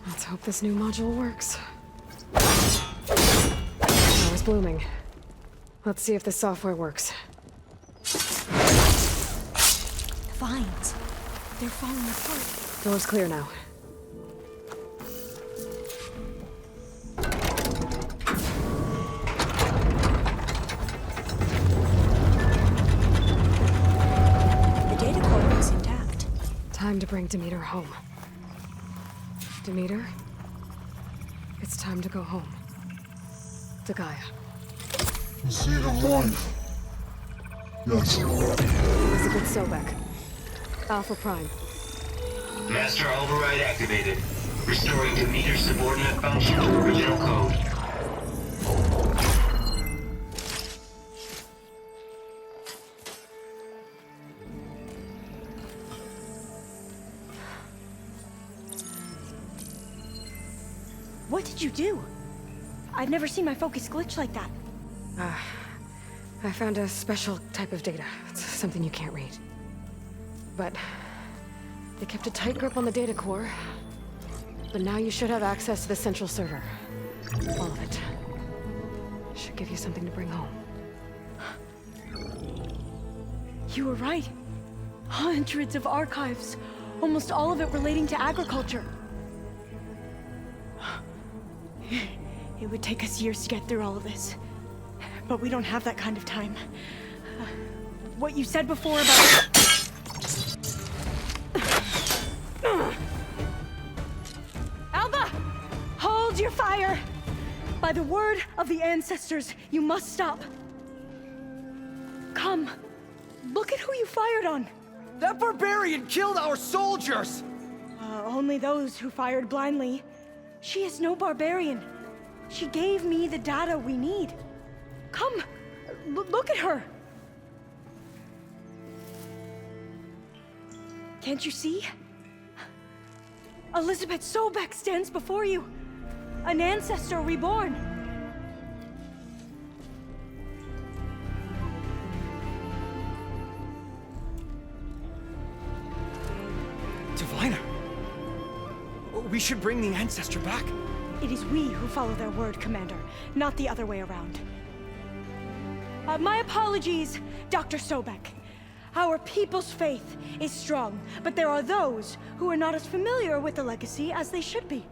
Let's hope this new module works. I was blooming. Let's see if the software works. Vines. They're falling apart. Door's clear now. The data core looks intact. Time to bring Demeter home. Demeter? It's time to go home. To Gaia. The seed of life. Yes. Elizabeth Sobek. Alpha Prime. Master override activated. Restoring Demeter's subordinate function to original code. What did you do? I've never seen my focus glitch like that. I found a special type of data. It's something you can't read. But they kept a tight grip on the data core. But now you should have access to the central server. All of it. Should give you something to bring home. You were right. Hundreds of archives. Almost all of it relating to agriculture. It would take us years to get through all of this. But we don't have that kind of time. What you said before about... Alba! Hold your fire! By the word of the ancestors, you must stop. Come. Look at who you fired on. That barbarian killed our soldiers! Only those who fired blindly. She is no barbarian. She gave me the data we need. Come, look at her. Can't you see? Elizabeth Sobek stands before you. An ancestor reborn. Diviner! We should bring the ancestor back. It is we who follow their word, Commander, not the other way around. My apologies, Dr. Sobek. Our people's faith is strong, but there are those who are not as familiar with the legacy as they should be.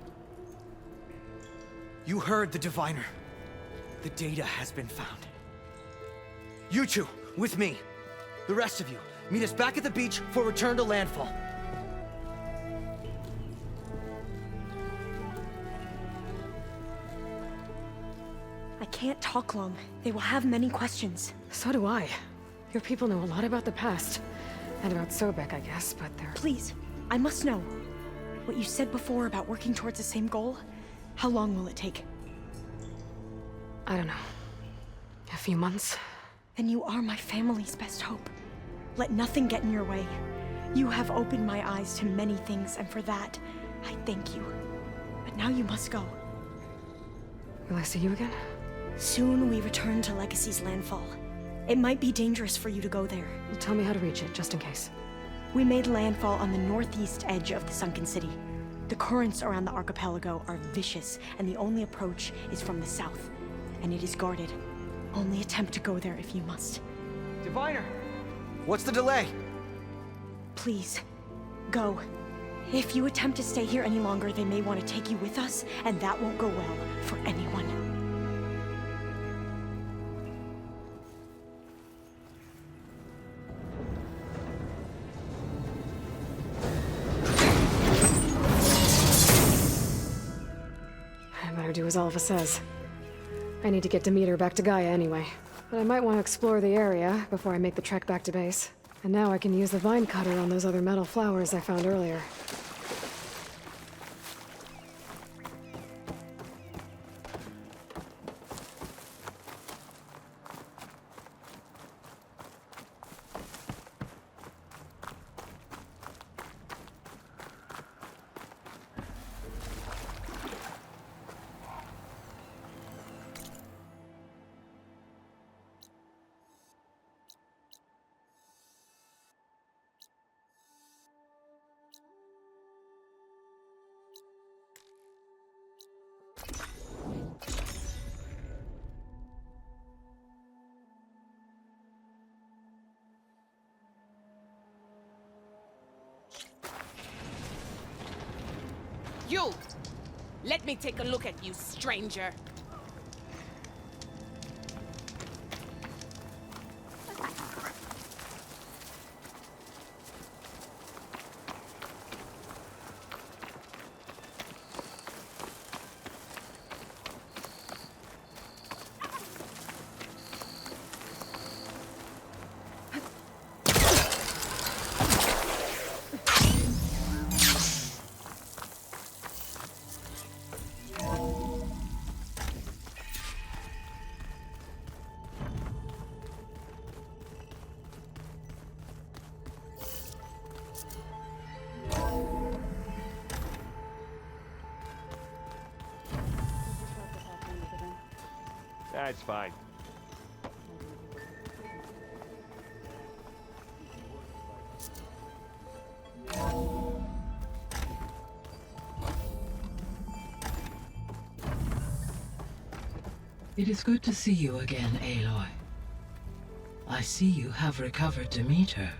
You heard the Diviner. The data has been found. You two, with me. The rest of you, meet us back at the beach for return to landfall. I can't talk long. They will have many questions. So do I. Your people know a lot about the past. And about Sobek, I guess, but they're... Please, I must know. What you said before about working towards the same goal, how long will it take? I don't know. A few months? Then you are my family's best hope. Let nothing get in your way. You have opened my eyes to many things, and for that, I thank you. But now you must go. Will I see you again? Soon we return to Legacy's landfall. It might be dangerous for you to go there. Well, tell me how to reach it, just in case. We made landfall on the northeast edge of the sunken city. The currents around the archipelago are vicious, and the only approach is from the south. And it is guarded. Only attempt to go there if you must. Diviner! What's the delay? Please, go. If you attempt to stay here any longer, they may want to take you with us, and that won't go well for anyone. I better do as Alva says. I need to get Demeter back to Gaia anyway. But I might want to explore the area before I make the trek back to base. And now I can use the vine cutter on those other metal flowers I found earlier. You! Let me take a look at you, stranger. That's fine. It is good to see you again, Aloy. I see you have recovered Demeter.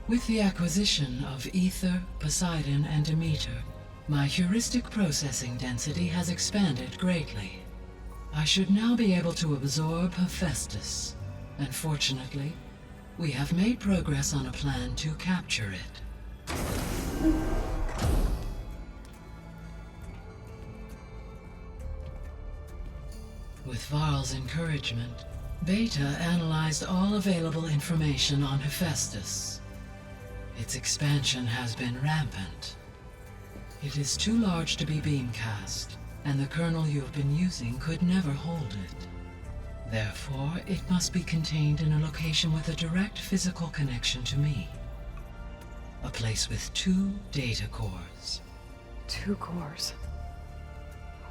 With the acquisition of Ether, Poseidon, and Demeter, my heuristic processing density has expanded greatly. I should now be able to absorb Hephaestus, and fortunately, we have made progress on a plan to capture it. With Varl's encouragement, Beta analyzed all available information on Hephaestus. Its expansion has been rampant. It is too large to be beamcast, and the kernel you have been using could never hold it. Therefore, it must be contained in a location with a direct physical connection to me. A place with 2 data cores. 2 cores?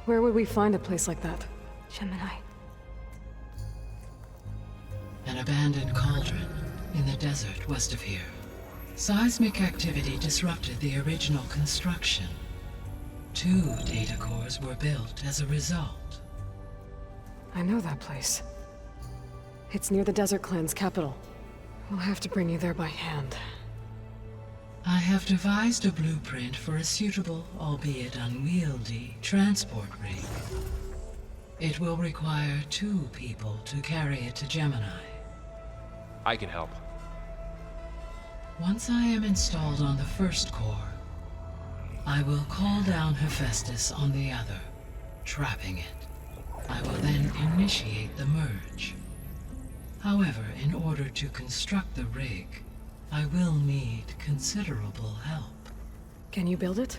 Where would we find a place like that? Gemini. An abandoned cauldron in the desert west of here. Seismic activity disrupted the original construction. 2 data cores were built as a result. I know that place. It's near the Desert Clan's capital. We'll have to bring you there by hand. I have devised a blueprint for a suitable, albeit unwieldy, transport rig. It will require 2 people to carry it to Gemini. I can help. Once I am installed on the first core, I will call down Hephaestus on the other, trapping it. I will then initiate the merge. However, in order to construct the rig, I will need considerable help. Can you build it?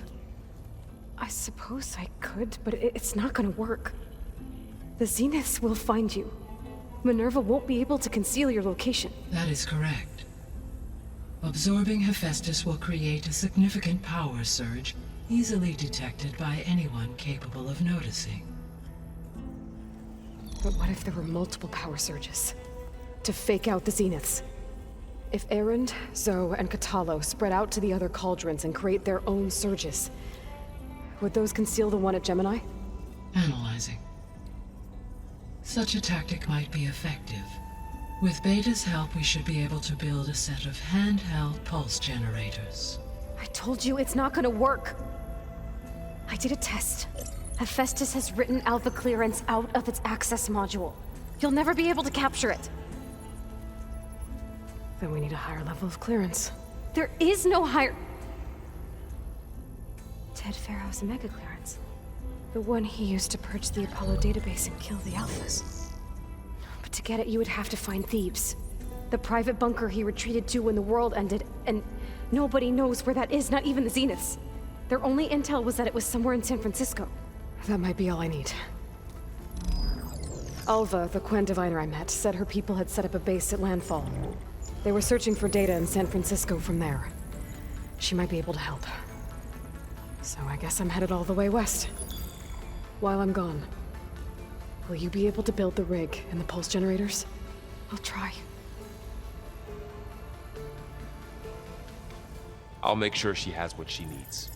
I suppose I could, but it's not gonna work. The Zeniths will find you. Minerva won't be able to conceal your location. That is correct. Absorbing Hephaestus will create a significant power surge, easily detected by anyone capable of noticing. But what if there were multiple power surges? To fake out the Zeniths? If Erend, Zoe, and Katalo spread out to the other cauldrons and create their own surges, would those conceal the one at Gemini? Analyzing. Such a tactic might be effective. With Beta's help, we should be able to build a set of handheld pulse generators. I told you it's not gonna work. I did a test. Hephaestus has written Alpha clearance out of its access module. You'll never be able to capture it. Then we need a higher level of clearance. There is no higher... Ted Faro's mega clearance. The one he used to purge the Apollo database and kill the Alphas. But to get it, you would have to find Thebes. The private bunker he retreated to when the world ended, and nobody knows where that is, not even the Zeniths. Their only intel was that it was somewhere in San Francisco. That might be all I need. Alva, the Quen diviner I met, said her people had set up a base at Landfall. They were searching for data in San Francisco from there. She might be able to help. So I guess I'm headed all the way west. While I'm gone, Will you be able to build the rig and the pulse generators? I'll try. I'll make sure she has what she needs.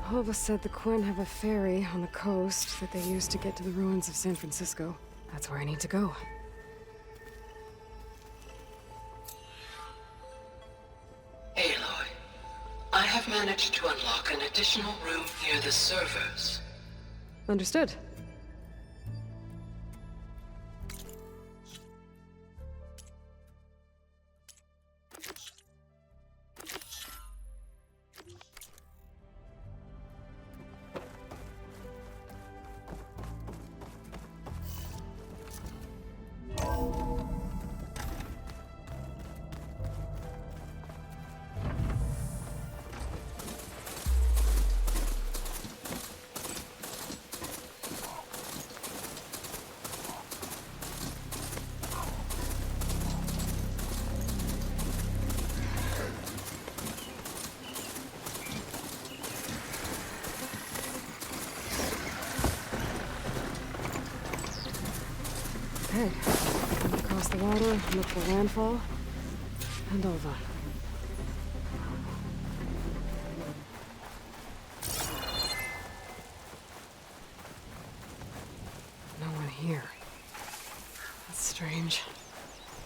Hova said the Quen have a ferry on the coast that they use to get to the ruins of San Francisco. That's where I need to go. Aloy, I have managed to unlock an additional room near the servers. Understood. Okay, across the water, look for landfall, and over. No one here. That's strange.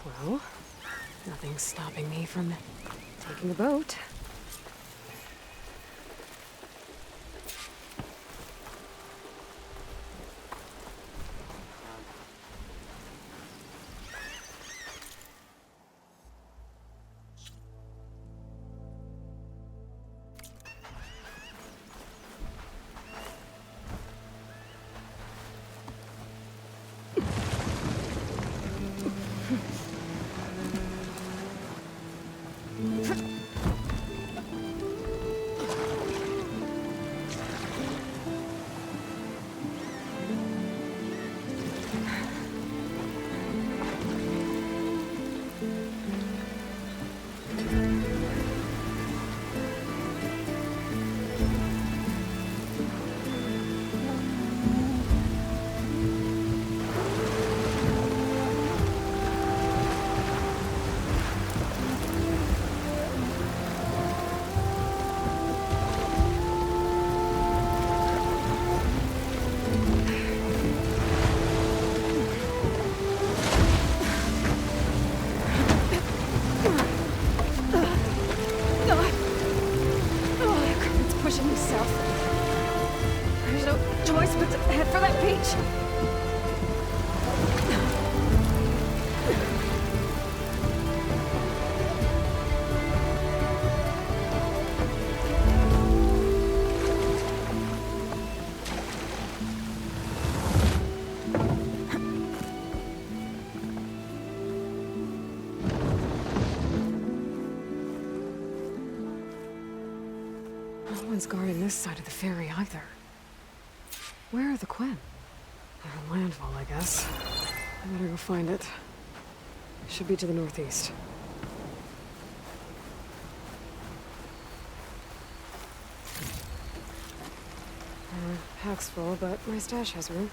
Well, nothing's stopping me from taking a boat. No one's guarding this side of the ferry either. Where are the Quen? They're on landfall, I guess. I better go find it. Should be to the northeast. Pack's full, but my stash has room.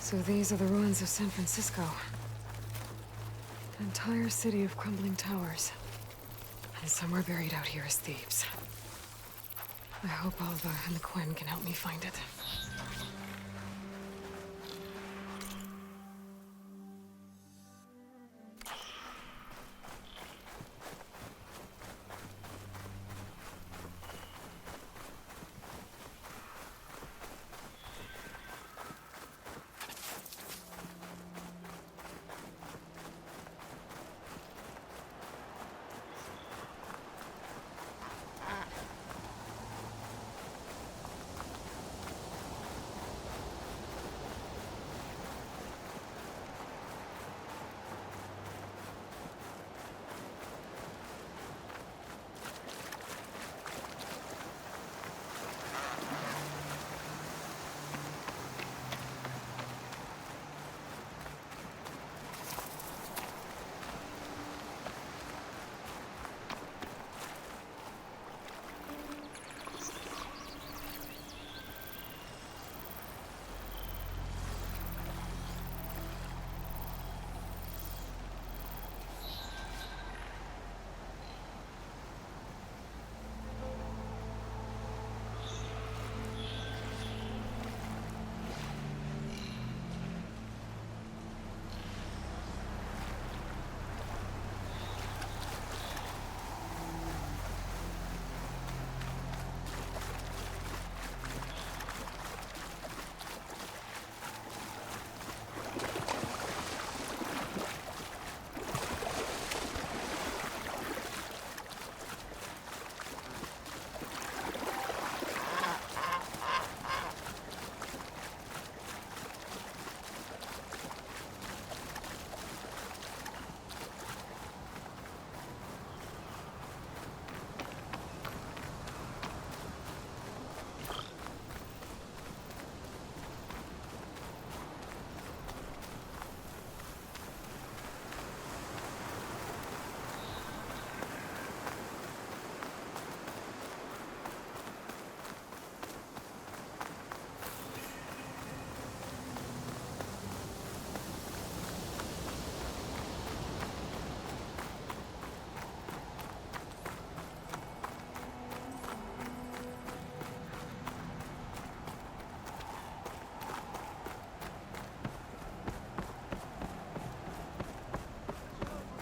So these are the ruins of San Francisco. An entire city of crumbling towers. And somewhere buried out here is Thebes. I hope Alva and the Quen can help me find it.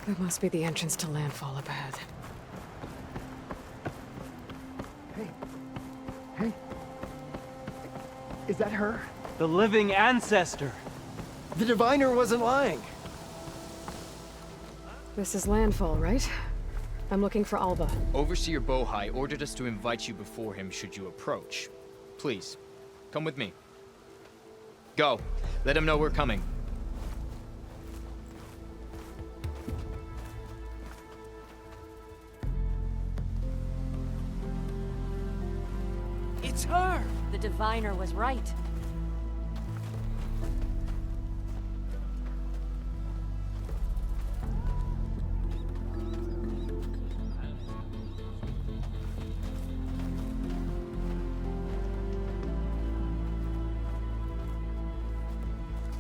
That must be the entrance to landfall up ahead. Hey. Is that her? The living ancestor. The diviner wasn't lying. This is landfall, right? I'm looking for Alva. Overseer Bohai ordered us to invite you before him should you approach. Please, come with me. Go. Let him know we're coming. It's her! The diviner was right.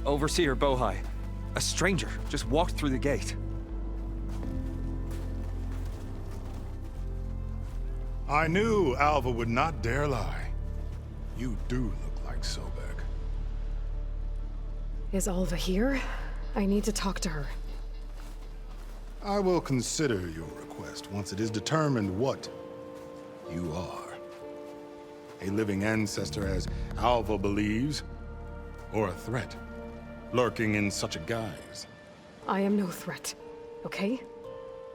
Overseer Bohai. A stranger just walked through the gate. I knew Alva would not dare lie. You do look like Sobek. Is Alva here? I need to talk to her. I will consider your request once it is determined what you are. A living ancestor, as Alva believes, or a threat, lurking in such a guise. I am no threat, okay?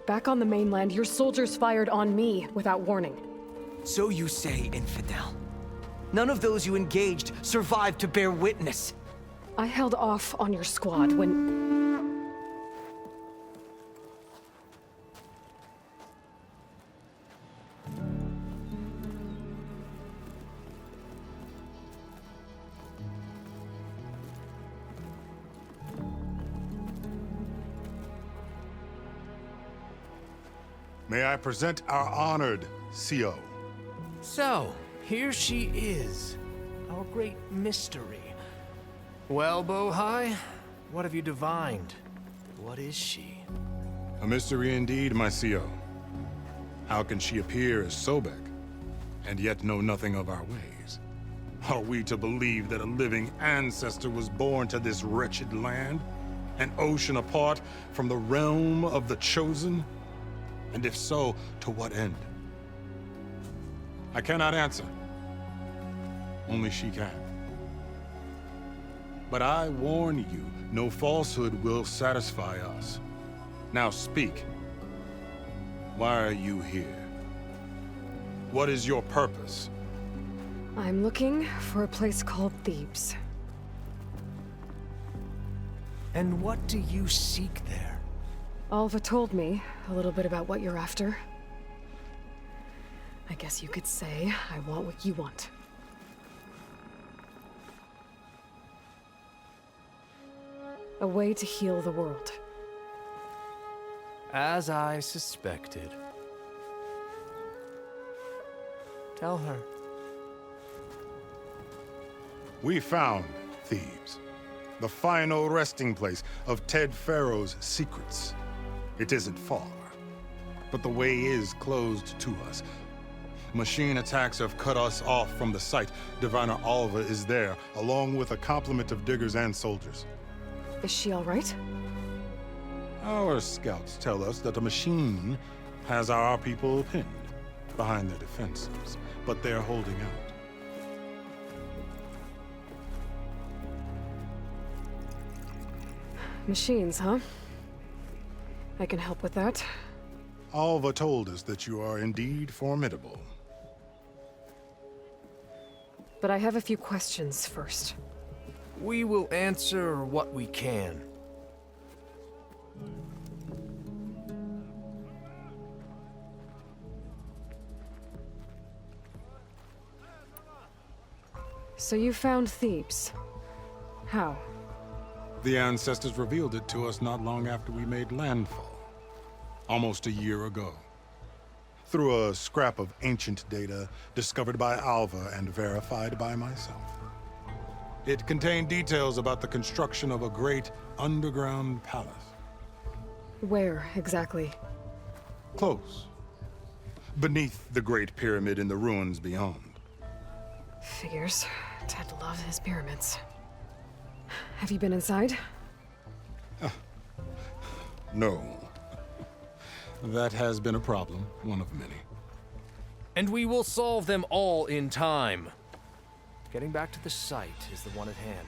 Back on the mainland, your soldiers fired on me without warning. So you say, infidel. None of those you engaged survived to bear witness. I held off on your squad when... May I present our honored CO. So, here she is. Our great mystery. Well, Bohai, what have you divined? What is she? A mystery indeed, my CO. How can she appear as Sobek, and yet know nothing of our ways? Are we to believe that a living ancestor was born to this wretched land? An ocean apart from the realm of the Chosen? And if so, to what end? I cannot answer. Only she can. But I warn you, no falsehood will satisfy us. Now speak. Why are you here? What is your purpose? I'm looking for a place called Thebes. And what do you seek there? Alva told me a little bit about what you're after. I guess you could say I want what you want. A way to heal the world. As I suspected. Tell her. We found Thebes, the final resting place of Ted Faro's secrets. It isn't far, but the way is closed to us. Machine attacks have cut us off from the site. Diviner Alva is there, along with a complement of diggers and soldiers. Is she all right? Our scouts tell us that the machine has our people pinned behind their defenses, but they're holding out. Machines, huh? I can help with that. Alva told us that you are indeed formidable. But I have a few questions first. We will answer what we can. So you found Thebes. How? The ancestors revealed it to us not long after we made landfall. Almost a year ago. Through a scrap of ancient data discovered by Alva and verified by myself. It contained details about the construction of a great underground palace. Where, exactly? Close. Beneath the Great Pyramid in the ruins beyond. Figures. Ted loved his pyramids. Have you been inside? No. That has been a problem, one of many. And we will solve them all in time. Getting back to the site is the one at hand.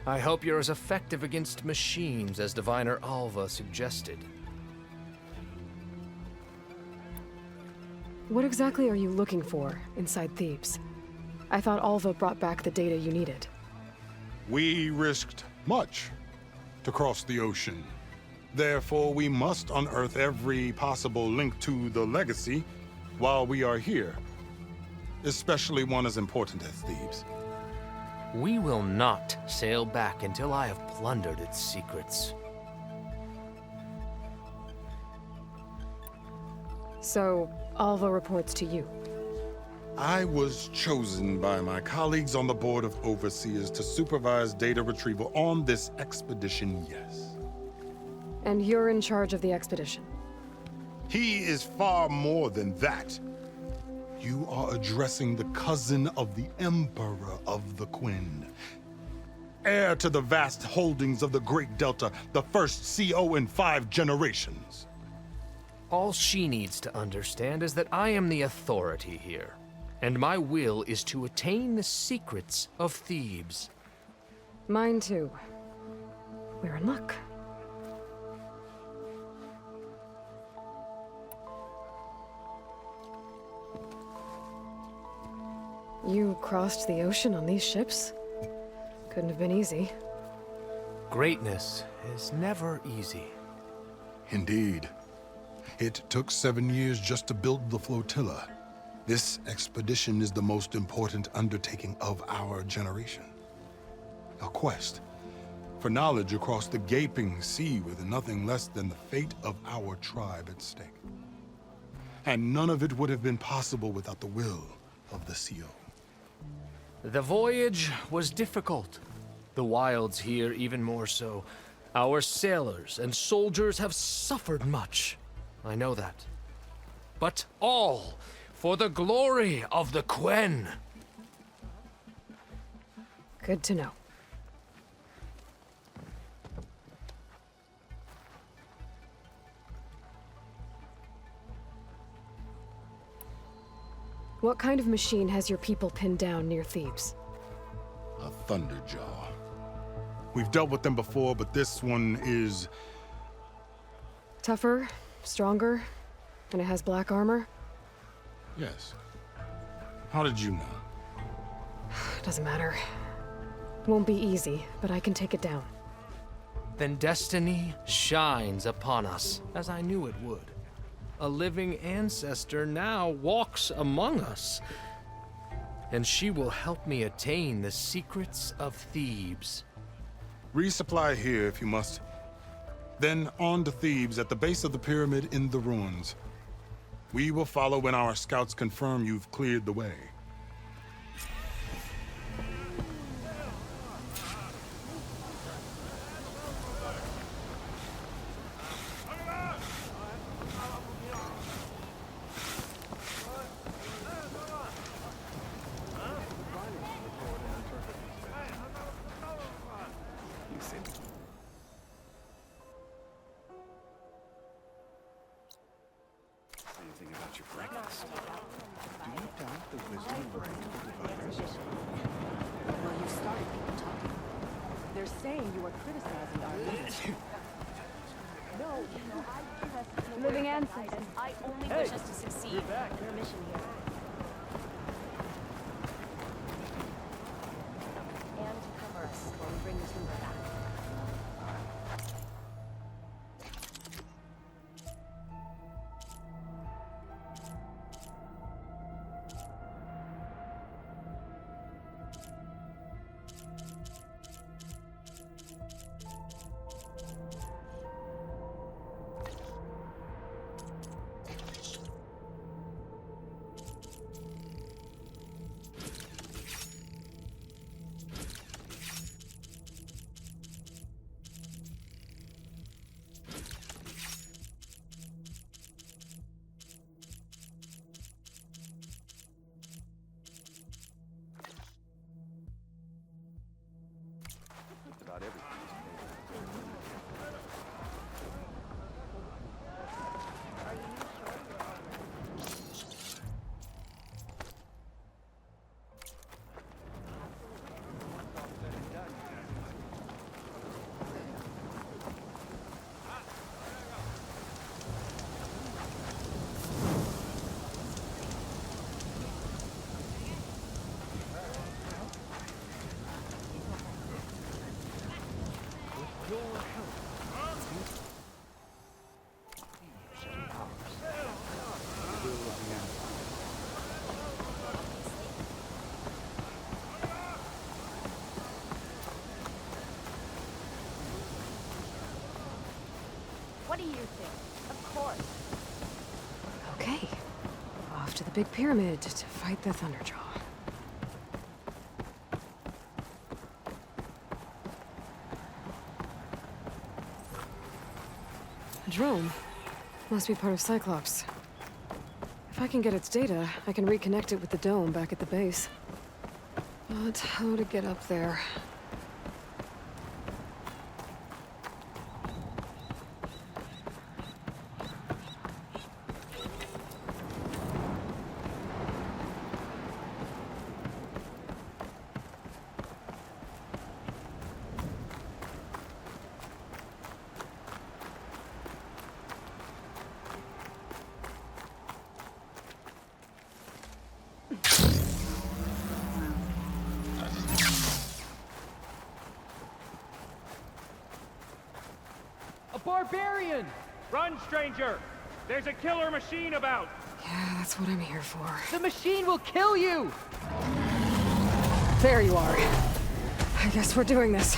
I hope you're as effective against machines as Diviner Alva suggested. What exactly are you looking for inside Thebes? I thought Alva brought back the data you needed. We risked much to cross the ocean. Therefore, we must unearth every possible link to the legacy while we are here. Especially one as important as Thebes. We will not sail back until I have plundered its secrets. So, Alva reports to you. I was chosen by my colleagues on the Board of Overseers to supervise data retrieval on this expedition, yes. And you're in charge of the expedition? He is far more than that. You are addressing the cousin of the Emperor of the Quinn. Heir to the vast holdings of the Great Delta, the first CO in 5 generations. All she needs to understand is that I am the authority here, and my will is to attain the secrets of Thebes. Mine too. We're in luck. You crossed the ocean on these ships? Couldn't have been easy. Greatness is never easy. Indeed. It took 7 years just to build the flotilla. This expedition is the most important undertaking of our generation. A quest for knowledge across the gaping sea with nothing less than the fate of our tribe at stake. And none of it would have been possible without the will of the CO. The voyage was difficult, The wilds here even more so. Our sailors and soldiers have suffered much. I know that. But all for the glory of the Quen. Good to know. What kind of machine has your people pinned down near Thebes? A Thunderjaw. We've dealt with them before, but this one is... Tougher, stronger, and it has black armor? Yes. How did you know? Doesn't matter. Won't be easy, but I can take it down. Then destiny shines upon us, as I knew it would. A living ancestor now walks among us, and she will help me attain the secrets of Thebes. Resupply here if you must. Then on to Thebes at the base of the pyramid in the ruins. We will follow when our scouts confirm you've cleared the way. Living ancestors. I only wish us to succeed in our mission here. And to cover us while we bring this rumor back. About everything is What do you think? Of course. Okay. Off to the big pyramid to fight the Thunderjaw. A drone. Must be part of Cyclops. If I can get its data, I can reconnect it with the dome back at the base. But how to get up there? Barbarian! Run, stranger! There's a killer machine about! Yeah, that's what I'm here for. The machine will kill you! There you are. I guess we're doing this.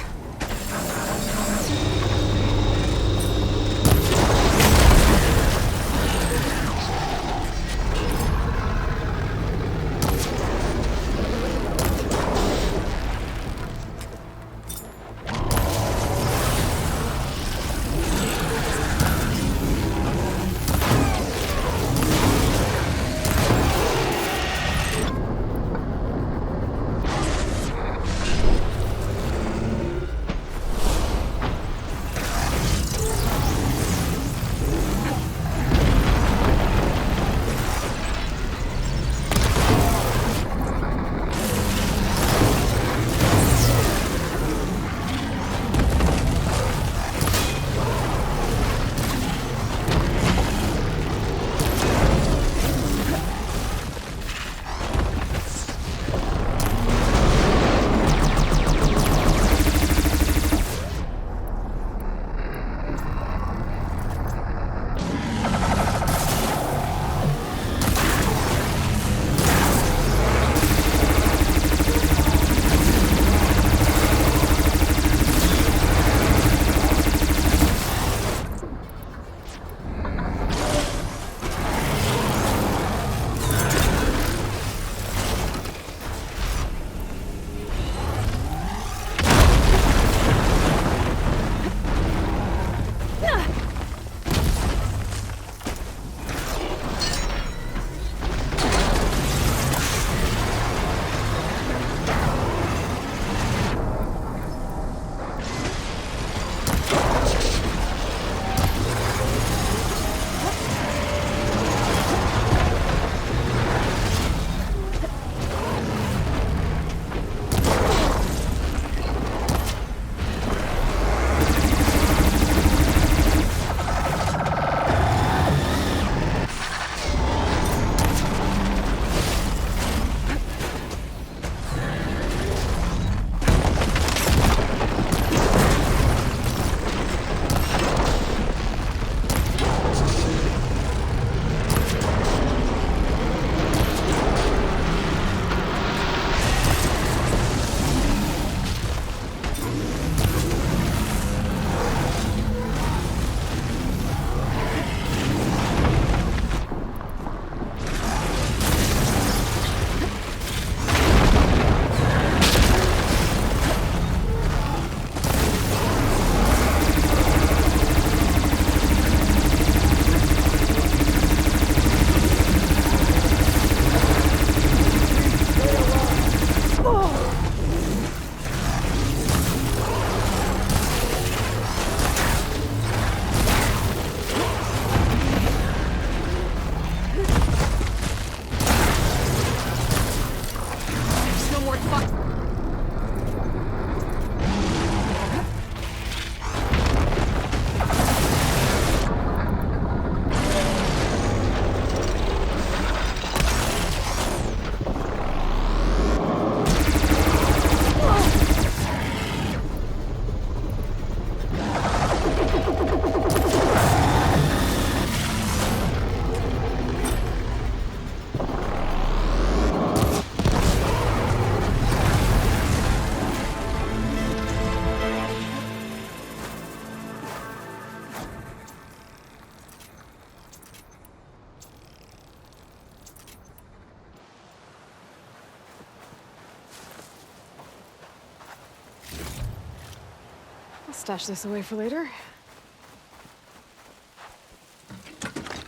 I'll stash this away for later.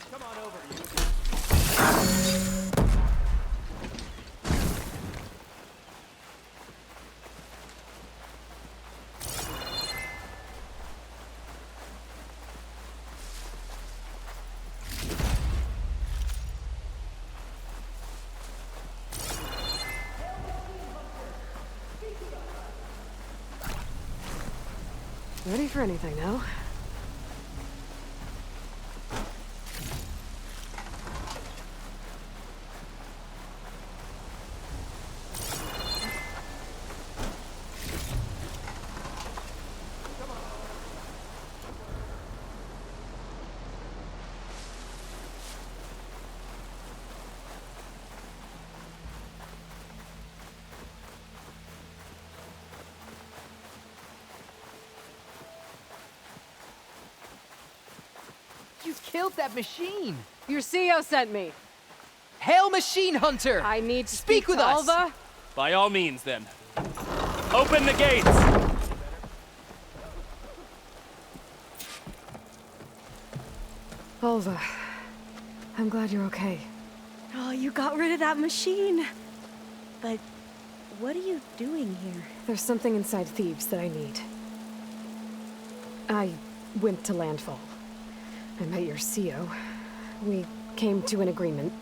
Come on over, you. Ready for anything now. You killed that machine! Your CO sent me. Hail, Machine Hunter! I need to speak with to us! Alva. By all means, then. Open the gates! Alva, I'm glad you're okay. Oh, you got rid of that machine. But what are you doing here? There's something inside Thebes that I need. I went to landfall. I met your CO. We came to an agreement,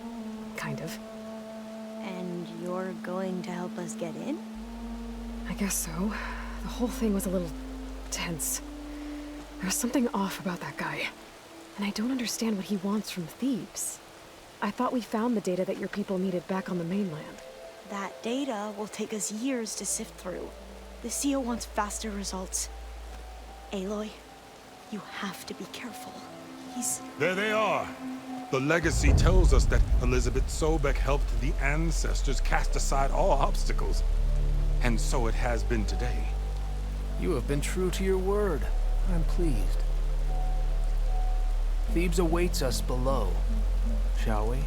kind of. And you're going to help us get in? I guess so. The whole thing was a little tense. There was something off about that guy. And I don't understand what he wants from Thebes. I thought we found the data that your people needed back on the mainland. That data will take us years to sift through. The CO wants faster results. Aloy, you have to be careful. There they are. The legacy tells us that Elizabeth Sobek helped the ancestors cast aside all obstacles. And so it has been today. You have been true to your word. I'm pleased. Thebes awaits us below, shall we?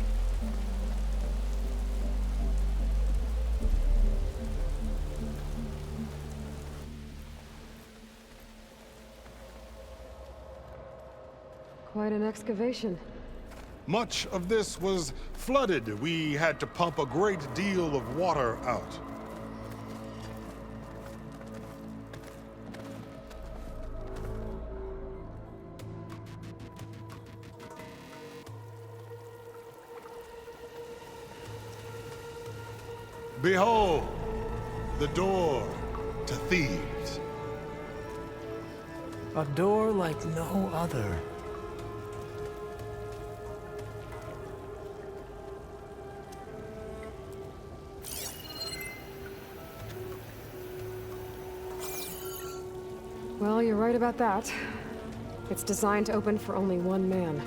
Quite an excavation. Much of this was flooded. We had to pump a great deal of water out. Behold, the door to Thebes. A door like no other. Well, you're right about that. It's designed to open for only one man.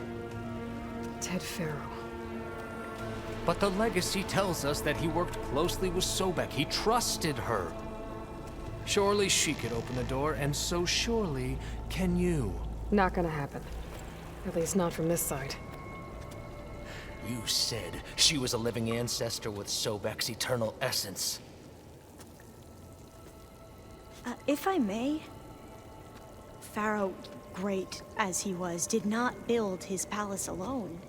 Ted Faro. But the legacy tells us that he worked closely with Sobek. He trusted her. Surely she could open the door, and so surely can you. Not gonna happen. At least not from this side. You said she was a living ancestor with Sobek's eternal essence. If I may, Faro, great as he was, did not build his palace alone.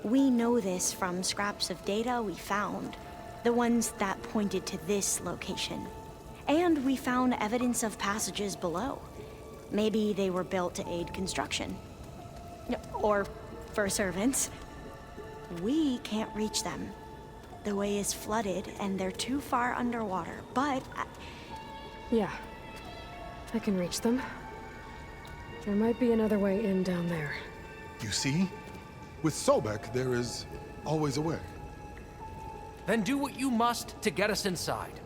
We know this from scraps of data we found, the ones that pointed to this location. And we found evidence of passages below. Maybe they were built to aid construction. Or for servants. We can't reach them. The way is flooded and they're too far underwater, but... Yeah. I can reach them. There might be another way in down there. You see? With Sobek, there is always a way. Then do what you must to get us inside.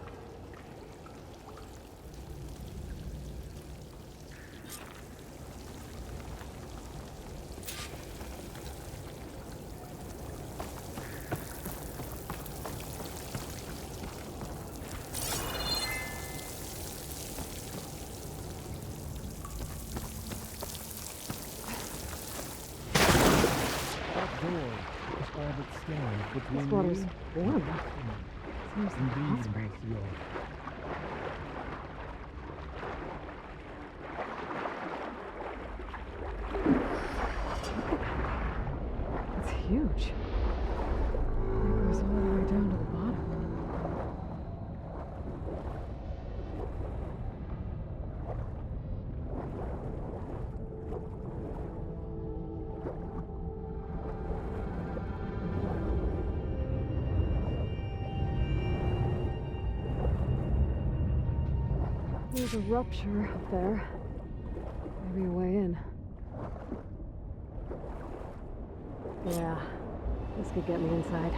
This water's warm. Seems impossible. There's a rupture up there. Maybe a way in. Yeah, this could get me inside.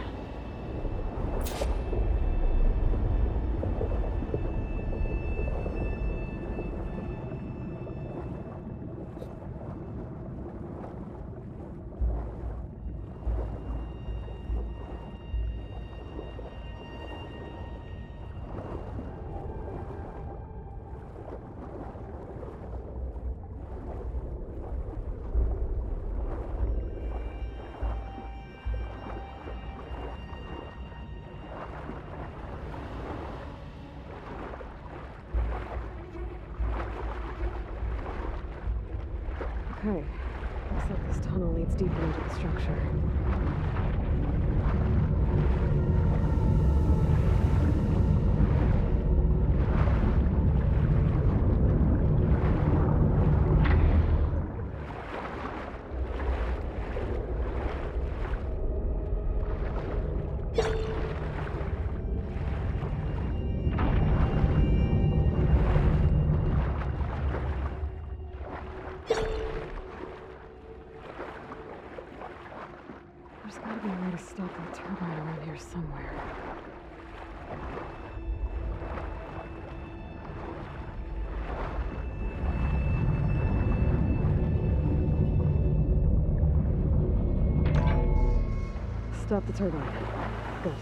Okay, looks like this tunnel leads deeper into the structure. There's gotta be a way to stop that turbine around here somewhere. Stop the turbine. Good.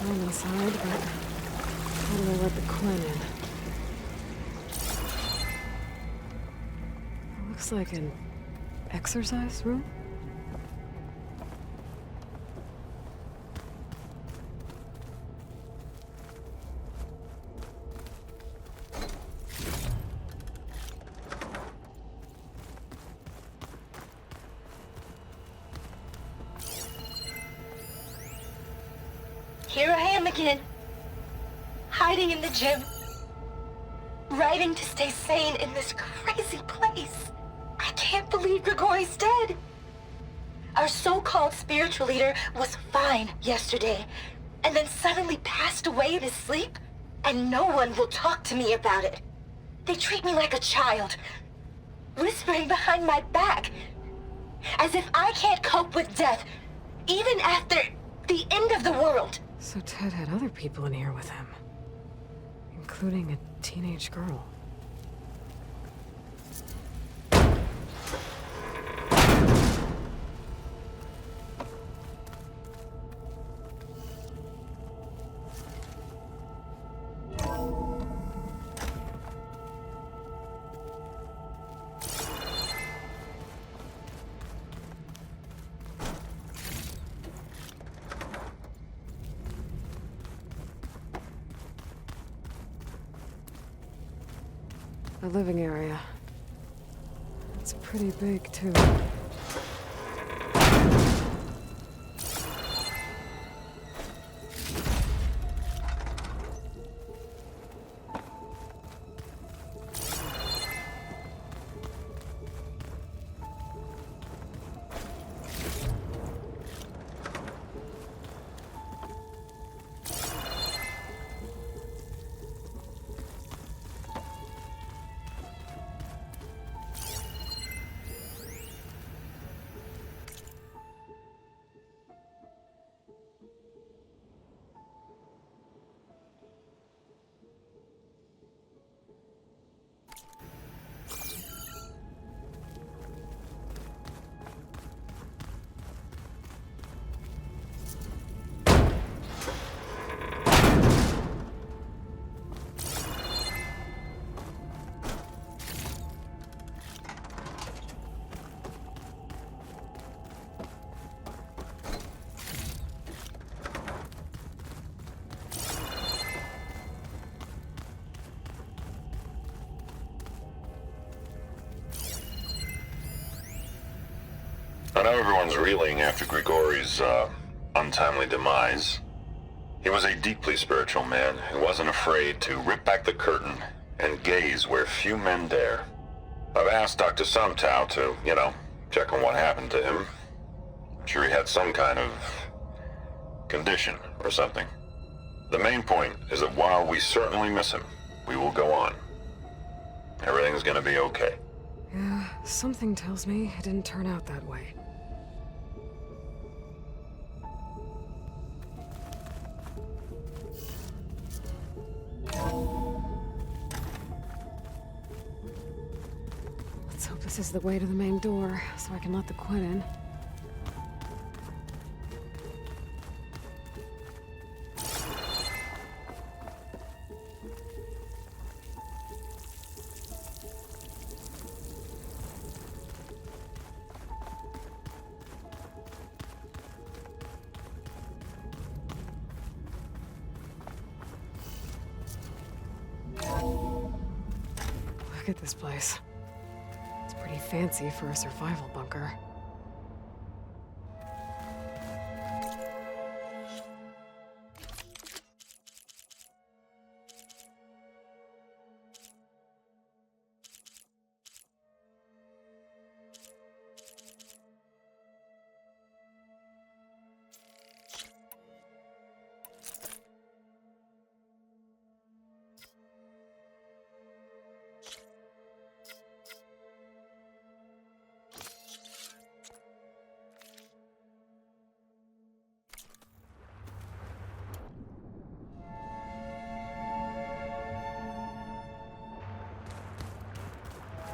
I'm inside, but how do I let the coin in? It looks like an exercise room? Here I am again, hiding in the gym, writing to stay sane in this crazy place. I can't believe Grigori's dead. Our so-called spiritual leader was fine yesterday, and then suddenly passed away in his sleep, and no one will talk to me about it. They treat me like a child, whispering behind my back, as if I can't cope with death, even after the end of the world. So Ted had other people in here with him, including a teenage girl. The living area. It's pretty big, too. I know everyone's reeling after Grigori's, untimely demise. He was a deeply spiritual man who wasn't afraid to rip back the curtain and gaze where few men dare. I've asked Dr. Sumtow to, check on what happened to him. I'm sure he had some kind of condition or something. The main point is that while we certainly miss him, we will go on. Everything's gonna be okay. Yeah, something tells me it didn't turn out that way. Let's hope this is the way to the main door, so I can let the Quinn in. Look at this place. It's pretty fancy for a survival bunker.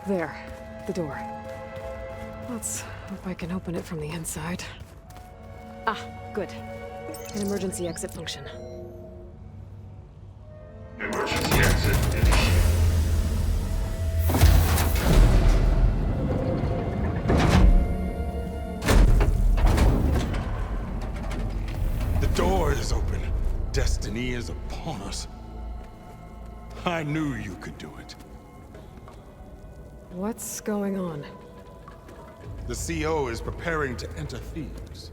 There, the door. Let's hope I can open it from the inside. Ah, good. An emergency exit function. Emergency exit initiated. The door is open. Destiny is upon us. I knew you could do it. What's going on? The CO is preparing to enter Thebes.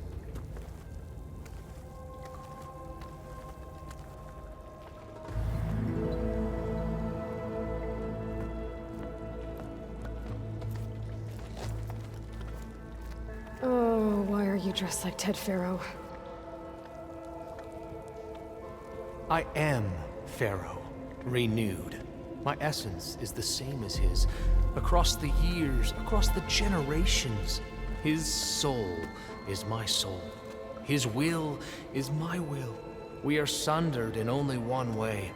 Oh, why are you dressed like Ted Faro? I am Faro, renewed. My essence is the same as his. Across the years, across the generations. His soul is my soul. His will is my will. We are sundered in only one way.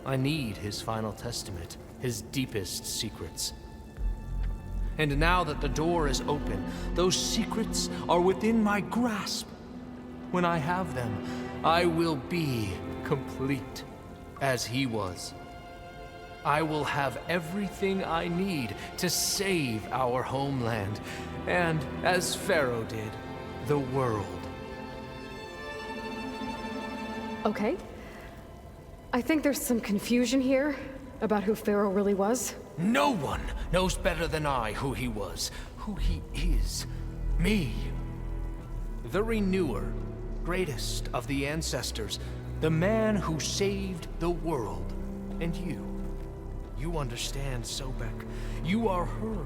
I need his final testament, his deepest secrets. And now that the door is open, those secrets are within my grasp. When I have them, I will be complete, as he was. I will have everything I need to save our homeland, and, as Faro did, the world. Okay. I think there's some confusion here about who Faro really was. No one knows better than I who he was, who he is. Me. The Renewer, greatest of the ancestors, the man who saved the world. And you. You understand, Sobek. You are her,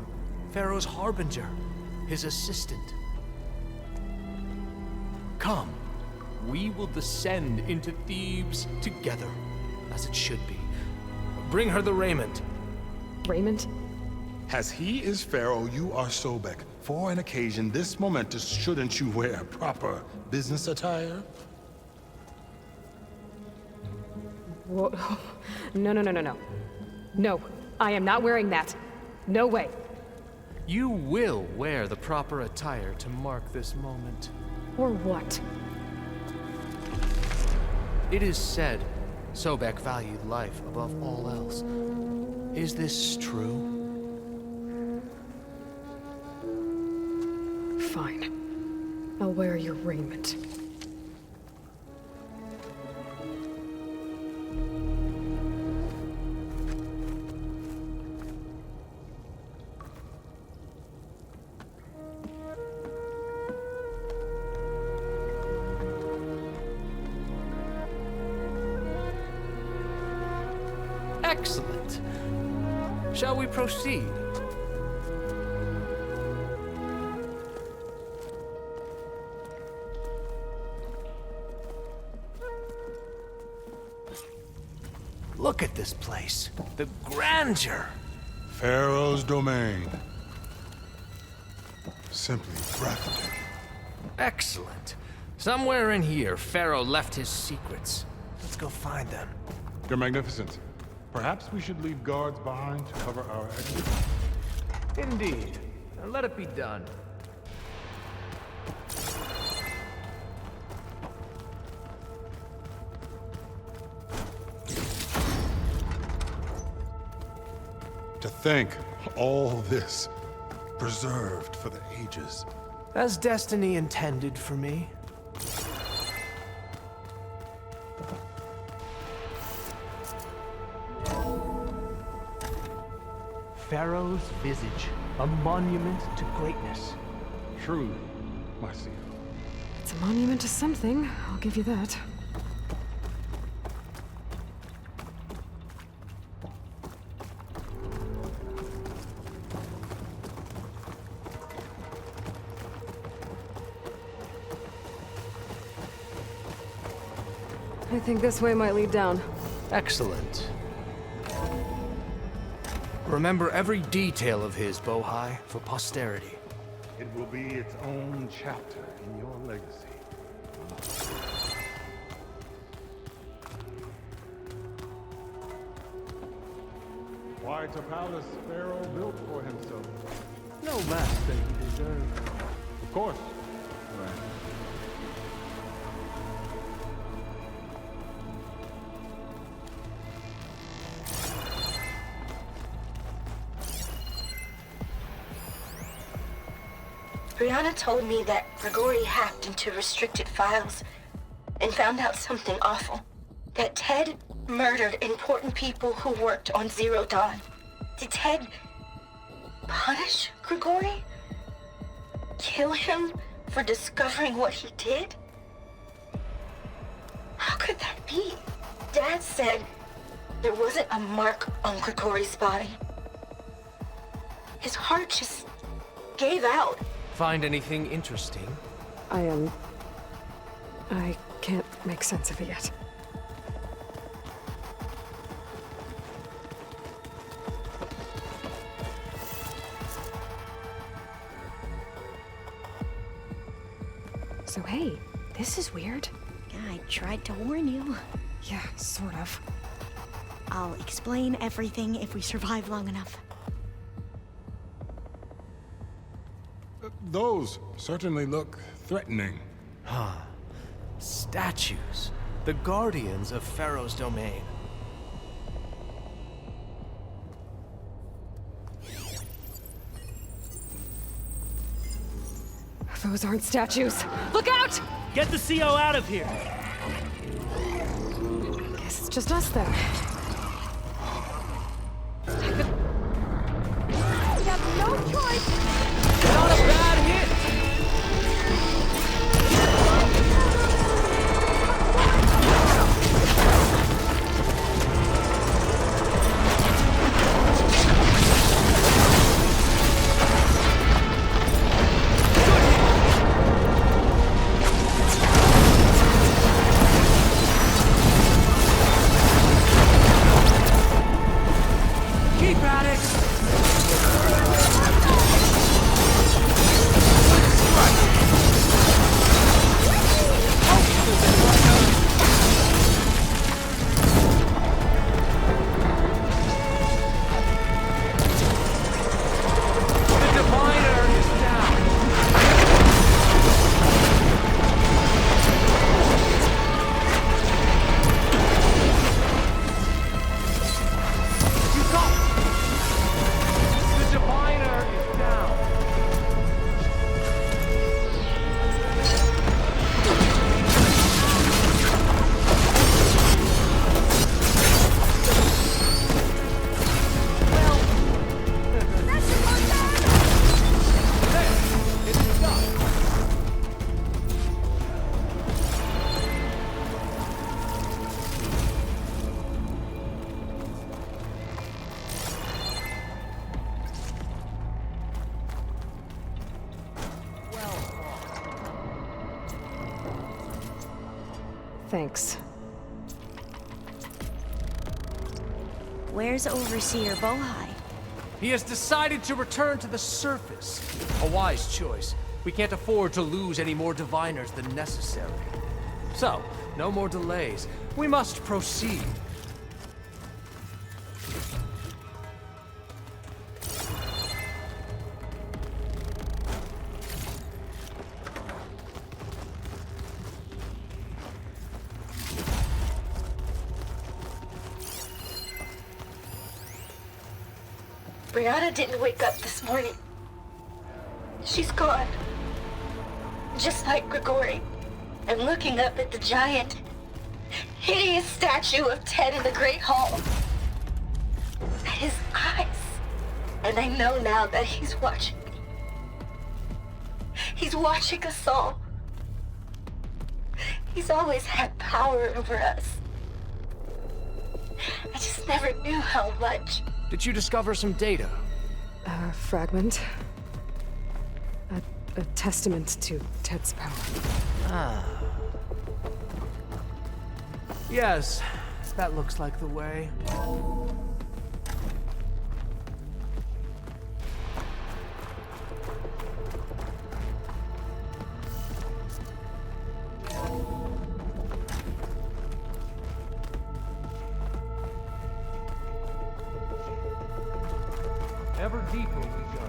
Faro's harbinger, his assistant. Come, we will descend into Thebes together, as it should be. Bring her the raiment. Raiment? As he is Faro, you are Sobek. For an occasion this momentous, shouldn't you wear proper business attire? Whoa. No. No, I am not wearing that. No way. You will wear the proper attire to mark this moment. Or what? It is said Sobek valued life above all else. Is this true? Fine. I'll wear your raiment. Excellent. Shall we proceed? Look at this place. The grandeur. Pharaoh's domain. Simply breathtaking. Excellent. Somewhere in here, Faro left his secrets. Let's go find them. Your Magnificence, perhaps we should leave guards behind to cover our exit? Indeed. And let it be done. To think all this preserved for the ages. As destiny intended for me. Pharaoh's visage, a monument to greatness. Truly, my seal. It's a monument to something, I'll give you that. I think this way might lead down. Excellent. Remember every detail of his, Bohai, for posterity. It will be its own chapter in your legacy. Quite a palace Pharaoh built for himself. No less than he deserved. Of course. Brianna told me that Grigori hacked into restricted files and found out something awful. That Ted murdered important people who worked on Zero Dawn. Did Ted punish Grigori? Kill him for discovering what he did? How could that be? Dad said there wasn't a mark on Grigori's body. His heart just gave out. Find anything interesting? I can't make sense of it yet. So hey, this is weird. I tried to warn you. Yeah, sort of. I'll explain everything if we survive long enough. Those certainly look threatening. Huh. Statues. The guardians of Pharaoh's domain. Those aren't statues. Look out! Get the CO out of here! Guess it's just us then. We have no choice! Not a bad hit! Thanks. Where's Overseer Bohai? He has decided to return to the surface. A wise choice. We can't afford to lose any more diviners than necessary. So, no more delays. We must proceed. Brianna didn't wake up this morning. She's gone. Just like Grigori. I'm looking up at the giant, hideous statue of Ted in the Great Hall. At his eyes. And I know now that he's watching me. He's watching us all. He's always had power over us. I just never knew how much. Did you discover some data? A fragment. A testament to Ted's power. Ah. Yes, that looks like the way. Ever deeper we go.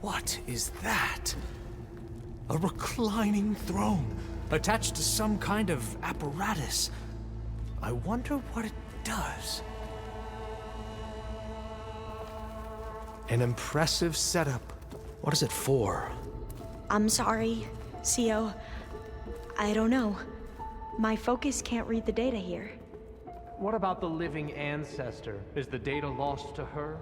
What is that? A reclining throne, attached to some kind of apparatus. I wonder what it does. An impressive setup. What is it for? I'm sorry, Sio. I don't know. My focus can't read the data here. What about the living ancestor? Is the data lost to her?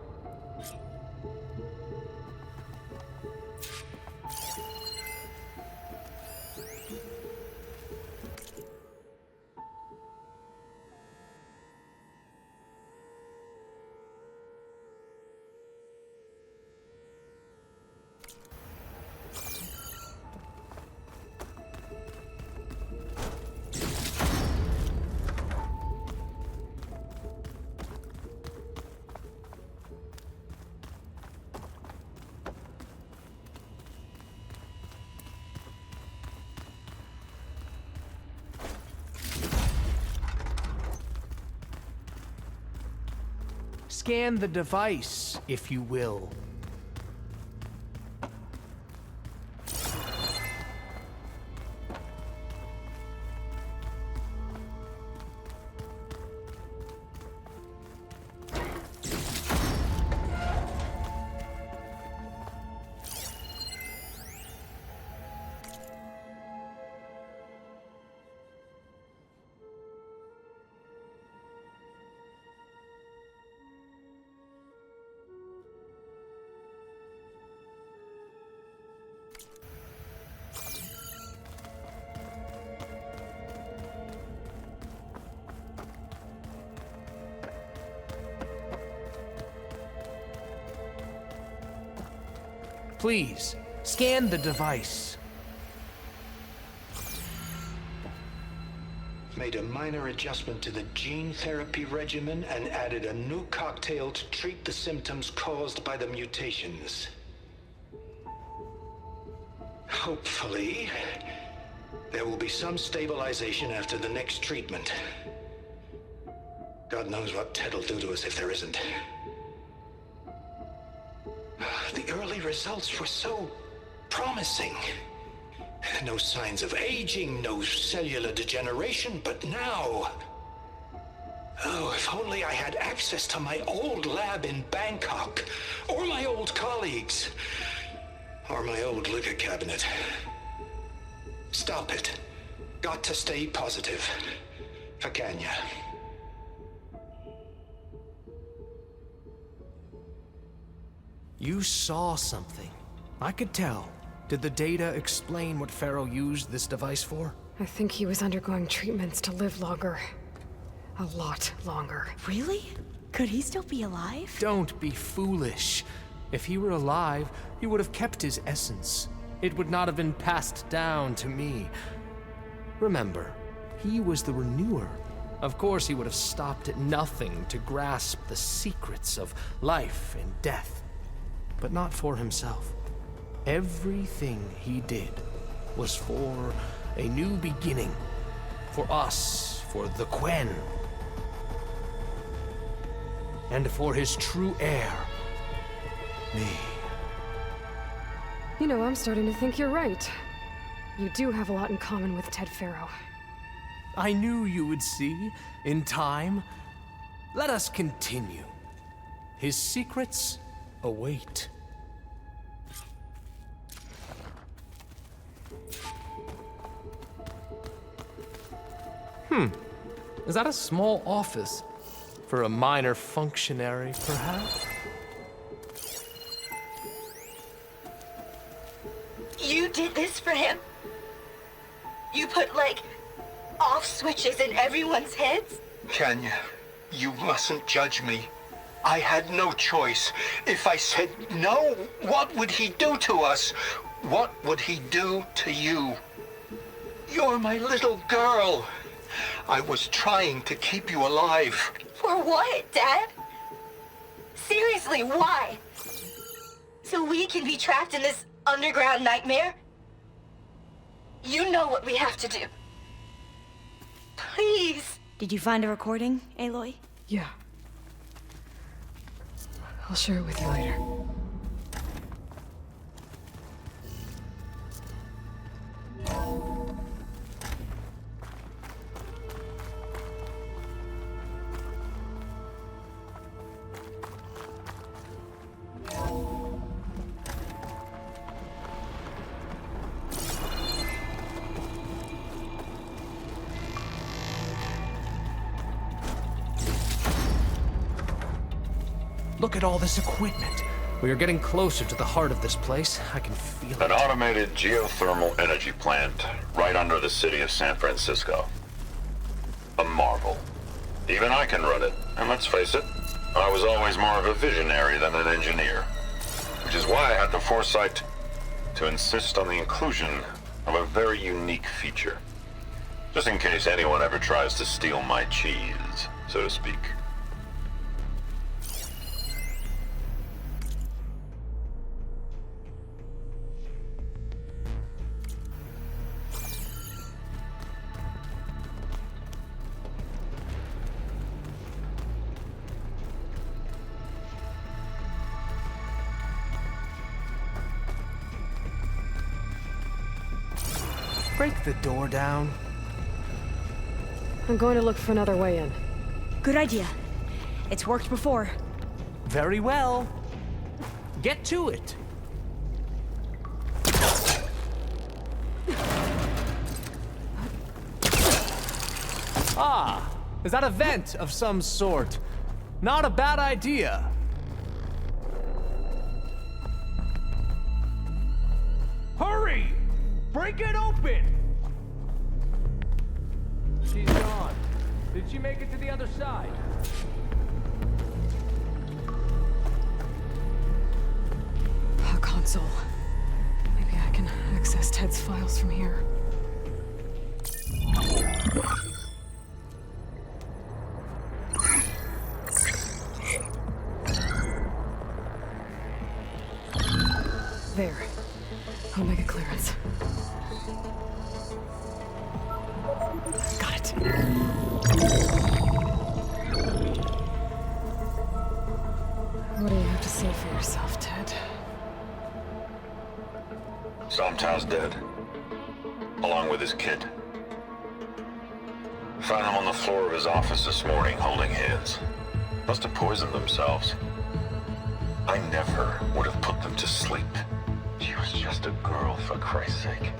Scan the device, if you will. Please, scan the device. Made a minor adjustment to the gene therapy regimen and added a new cocktail to treat the symptoms caused by the mutations. Hopefully, there will be some stabilization after the next treatment. God knows what Ted will do to us if there isn't. The early results were so promising. No signs of aging, no cellular degeneration, but now... Oh, if only I had access to my old lab in Bangkok, or my old colleagues, or my old liquor cabinet. Stop it. Got to stay positive. Fakanya. You saw something. I could tell. Did the data explain what Faro used this device for? I think he was undergoing treatments to live longer. A lot longer. Really? Could he still be alive? Don't be foolish. If he were alive, he would have kept his essence. It would not have been passed down to me. Remember, he was the renewer. Of course, he would have stopped at nothing to grasp the secrets of life and death. But not for himself. Everything he did was for a new beginning. For us, for the Quen. And for his true heir, me. You know, I'm starting to think you're right. You do have a lot in common with Ted Faro. I knew you would see, in time. Let us continue. His secrets await. Is that a small office? For a minor functionary, perhaps? You did this for him? You put, like, off switches in everyone's heads? Kenya, you mustn't judge me. I had no choice. If I said no, what would he do to us? What would he do to you? You're my little girl. I was trying to keep you alive. For what, Dad? Seriously, why? So we can be trapped in this underground nightmare? You know what we have to do. Please. Did you find a recording, Aloy? Yeah. I'll share it with you later. Look at all this equipment. We are getting closer to the heart of this place. I can feel it. An automated geothermal energy plant right under the city of San Francisco. A marvel. Even I can run it, and let's face it, I was always more of a visionary than an engineer. Which is why I had the foresight to insist on the inclusion of a very unique feature. Just in case anyone ever tries to steal my cheese, so to speak. Break the door down. I'm going to look for another way in. Good idea. It's worked before. Very well. Get to it. Ah, is that a vent of some sort? Not a bad idea. Hurry! Break it open! She's gone. Did she make it to the other side? A console. Maybe I can access Ted's files from here. There. Omega clearance. Got it. What do you have to say for yourself, Ted? Somtow's dead. Along with his kid. Found him on the floor of his office this morning, holding hands. Must have poisoned themselves. I never would have put them to sleep. She was just a girl, for Christ's sake.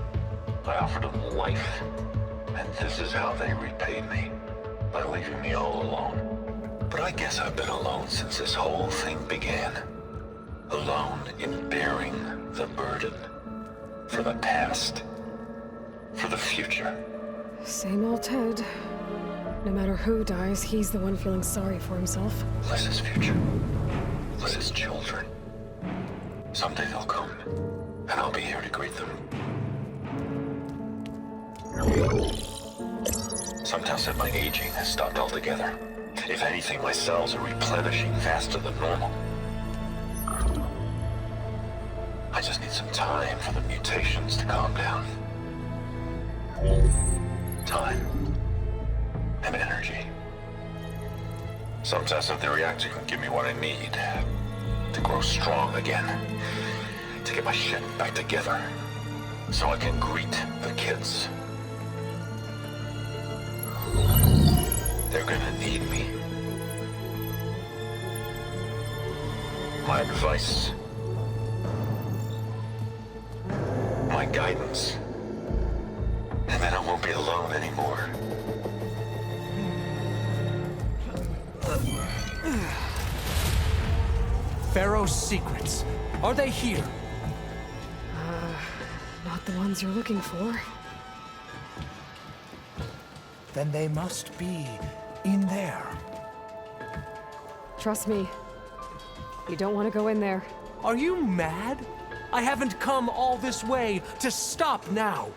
I offered them life, and this is how they repaid me, by leaving me all alone. But I guess I've been alone since this whole thing began. Alone in bearing the burden. For the past. For the future. Same old Ted. No matter who dies, he's the one feeling sorry for himself. Liz's future. Liz's children. Someday they'll come, and I'll be here to greet them. Some tell said my aging has stopped altogether. If anything, my cells are replenishing faster than normal. I just need some time for the mutations to calm down. Time. And energy. Some tests of the reactor can give me what I need. To grow strong again. To get my shit back together. So I can greet the kids. They're gonna need me. My advice. My guidance. And then I won't be alone anymore. Faro's secrets. Are they here? Not the ones you're looking for. Then they must be in there. Trust me. You don't want to go in there. Are you mad? I haven't come all this way to stop now.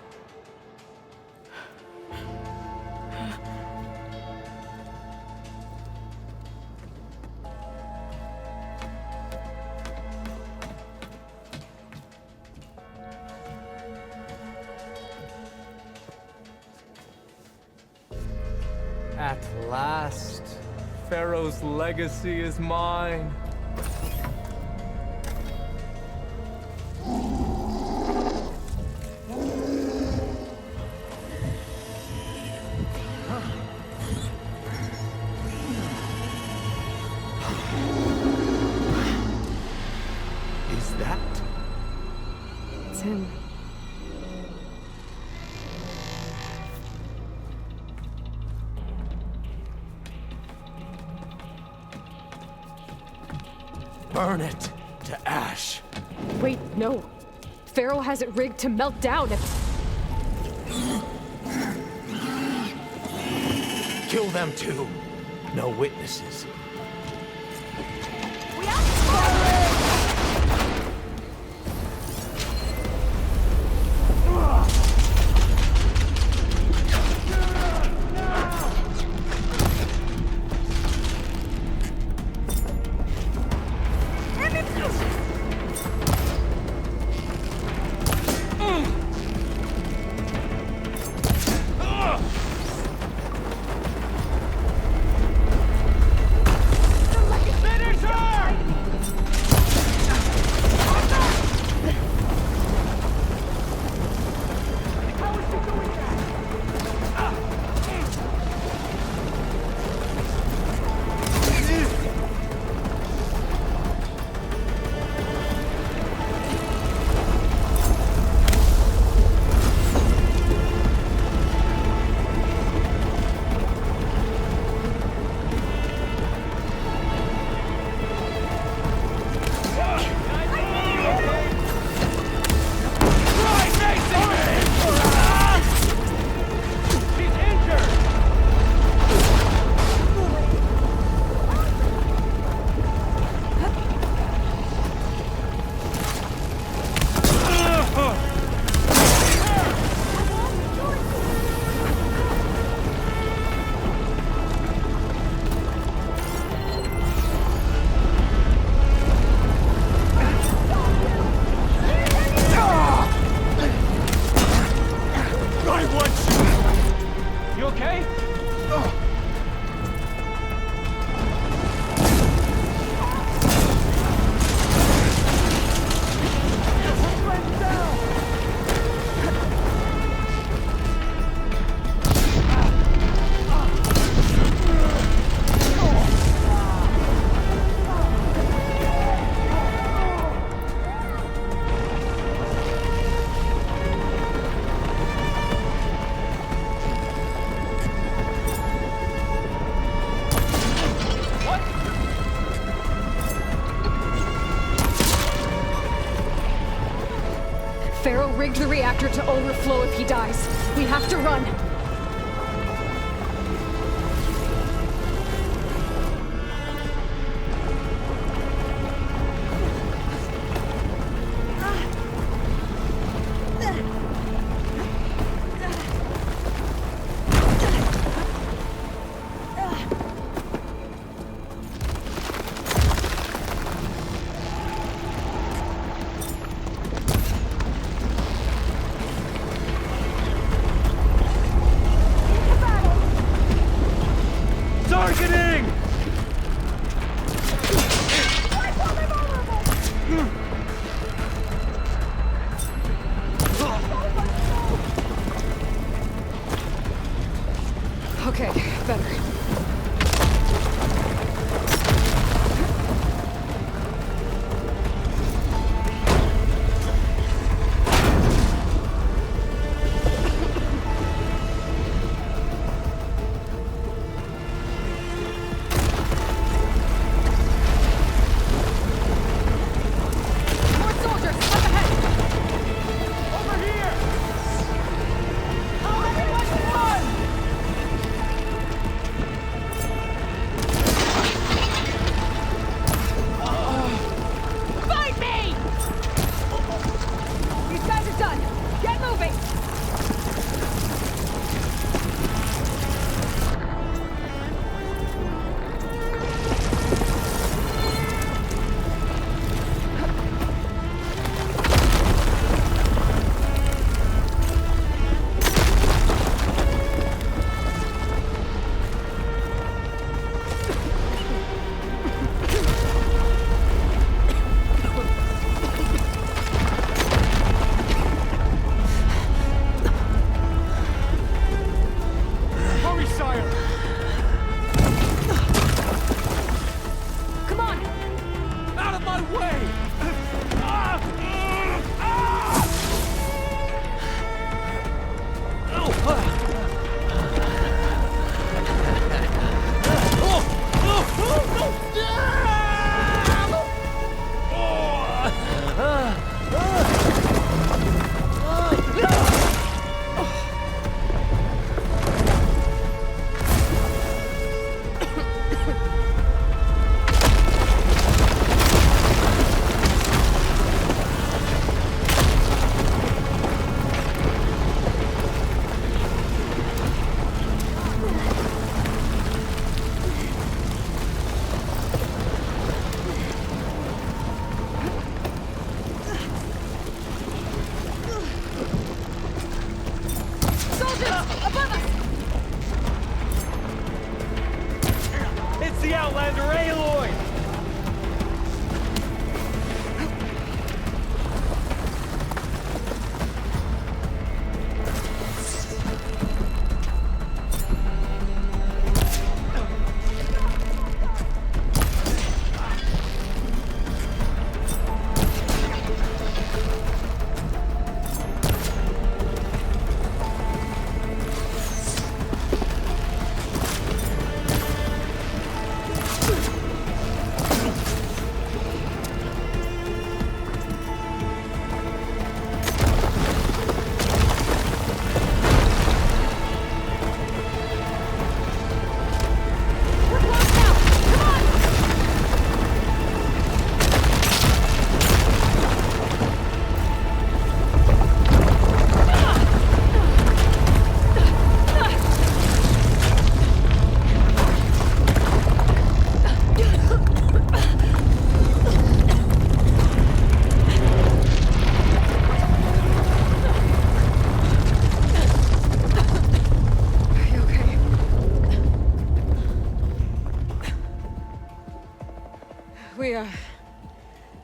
At last, Faro's legacy is mine. Is that? It's him. Burn it to ash. Wait, no. Faro has it rigged to melt down if... Kill them too. No witnesses. Faro rigged the reactor to overflow if he dies. We have to run. Okay, better.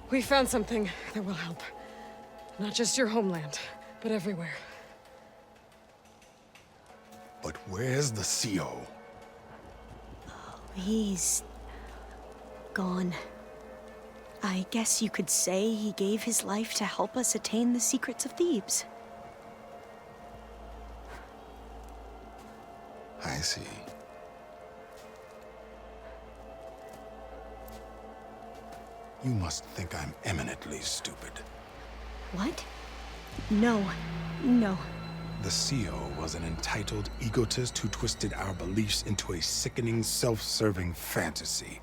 We found something that will help. Not just your homeland, but everywhere. But where's the CO? He's gone. I guess you could say he gave his life to help us attain the secrets of Thebes. I see. You must think I'm eminently stupid. What? No. No. The CEO was an entitled egotist who twisted our beliefs into a sickening, self-serving fantasy.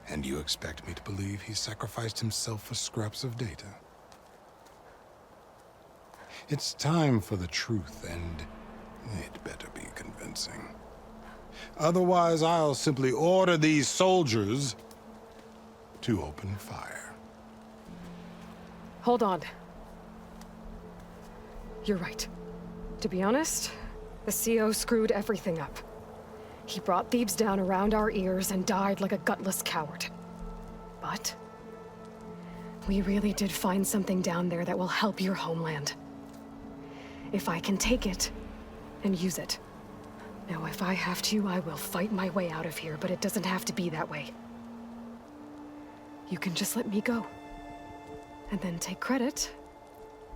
And you expect me to believe he sacrificed himself for scraps of data? It's time for the truth, and it better be convincing. Otherwise, I'll simply order these soldiers to open fire. Hold on. You're right. To be honest, the CO screwed everything up. He brought Thebes down around our ears and died like a gutless coward. But we really did find something down there that will help your homeland. If I can take it and use it. Now, if I have to, I will fight my way out of here, but it doesn't have to be that way. You can just let me go. And then take credit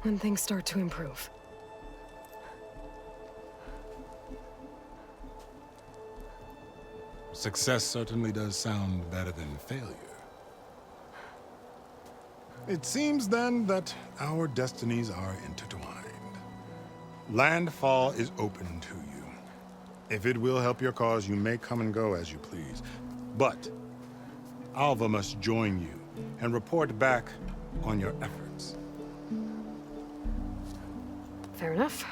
when things start to improve. Success certainly does sound better than failure. It seems then that our destinies are intertwined. Landfall is open to you. If it will help your cause, you may come and go as you please. But Alva must join you and report back on your efforts. Fair enough.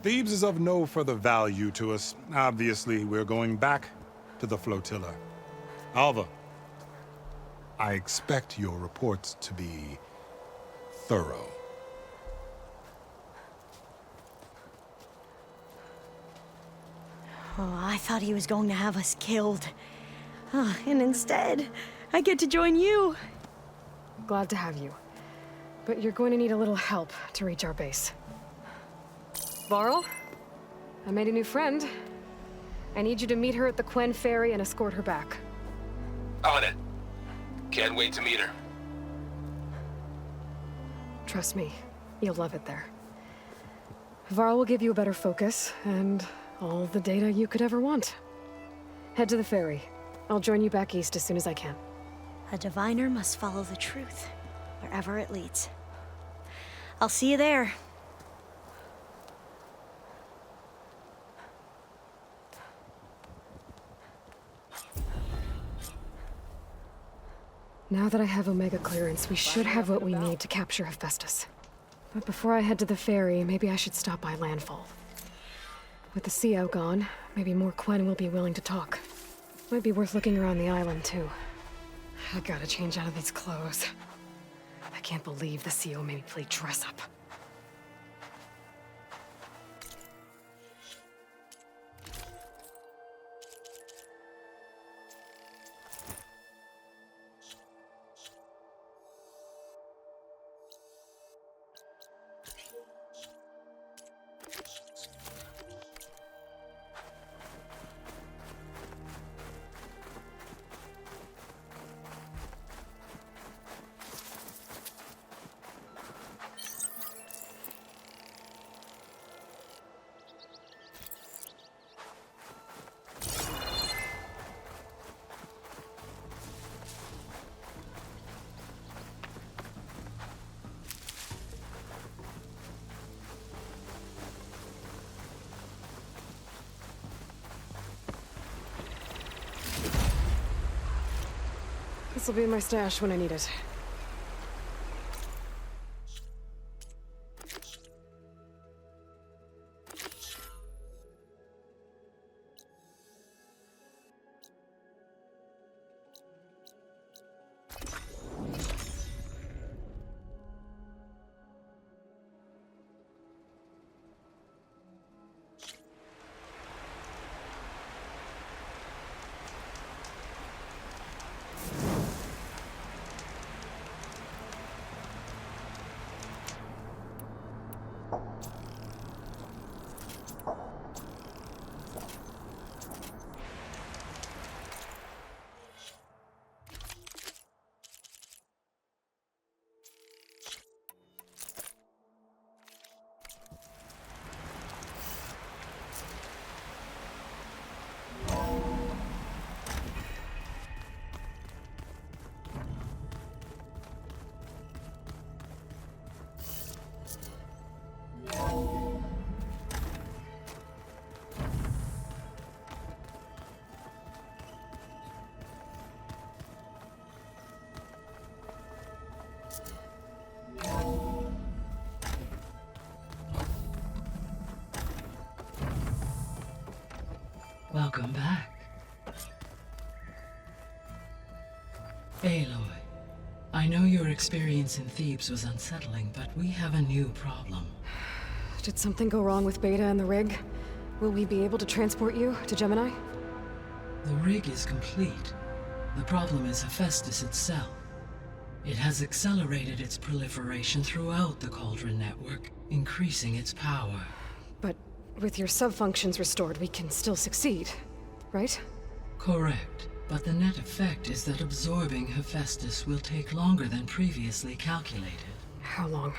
Thebes is of no further value to us. Obviously, we're going back to the flotilla. Alva, I expect your reports to be thorough. Oh, I thought he was going to have us killed. And instead, I get to join you. Glad to have you. But you're going to need a little help to reach our base. Varl, I made a new friend. I need you to meet her at the Quen Ferry and escort her back. On it. Can't wait to meet her. Trust me, you'll love it there. Varl will give you a better focus, and all the data you could ever want. Head to the ferry. I'll join you back east as soon as I can. A diviner must follow the truth, wherever it leads. I'll see you there. Now that I have Omega clearance, we should have what we need to capture Hephaestus. But before I head to the ferry, maybe I should stop by Landfall. With the CO gone, maybe more Quen will be willing to talk. Might be worth looking around the island, too. I gotta change out of these clothes. I can't believe the CO made me play dress up. This'll be in my stash when I need it. Welcome back. Aloy, I know your experience in Thebes was unsettling, but we have a new problem. Did something go wrong with Beta and the rig? Will we be able to transport you to Gemini? The rig is complete. The problem is Hephaestus itself. It has accelerated its proliferation throughout the Cauldron network, increasing its power. But with your sub-functions restored, we can still succeed, right? Correct. But the net effect is that absorbing Hephaestus will take longer than previously calculated. How long?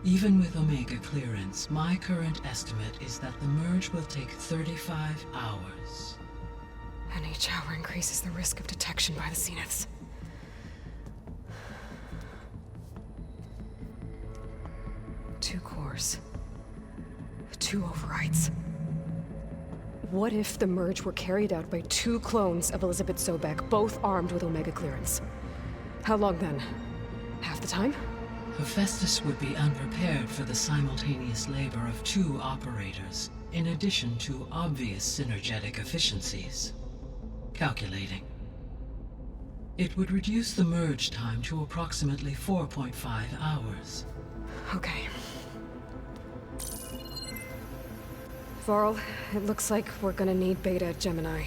Even with Omega clearance, my current estimate is that the merge will take 35 hours. And each hour increases the risk of detection by the Zeniths. Two cores. Two overrides. What if the merge were carried out by two clones of Elizabeth Sobek, both armed with Omega clearance? How long then? Half the time? Hephaestus would be unprepared for the simultaneous labor of two operators, in addition to obvious synergetic efficiencies. Calculating. It would reduce the merge time to approximately 4.5 hours. Okay. Varl, it looks like we're gonna need Beta at Gemini.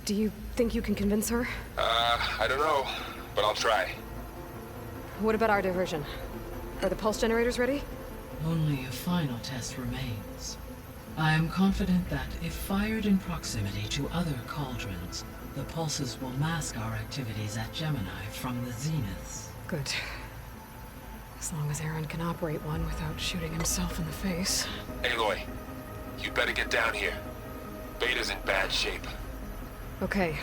Do you think you can convince her? I don't know, but I'll try. What about our diversion? Are the pulse generators ready? Only a final test remains. I am confident that if fired in proximity to other cauldrons, the pulses will mask our activities at Gemini from the Zeniths. Good. As long as Aaron can operate one without shooting himself in the face. Aloy, you better get down here. Beta's in bad shape. Okay.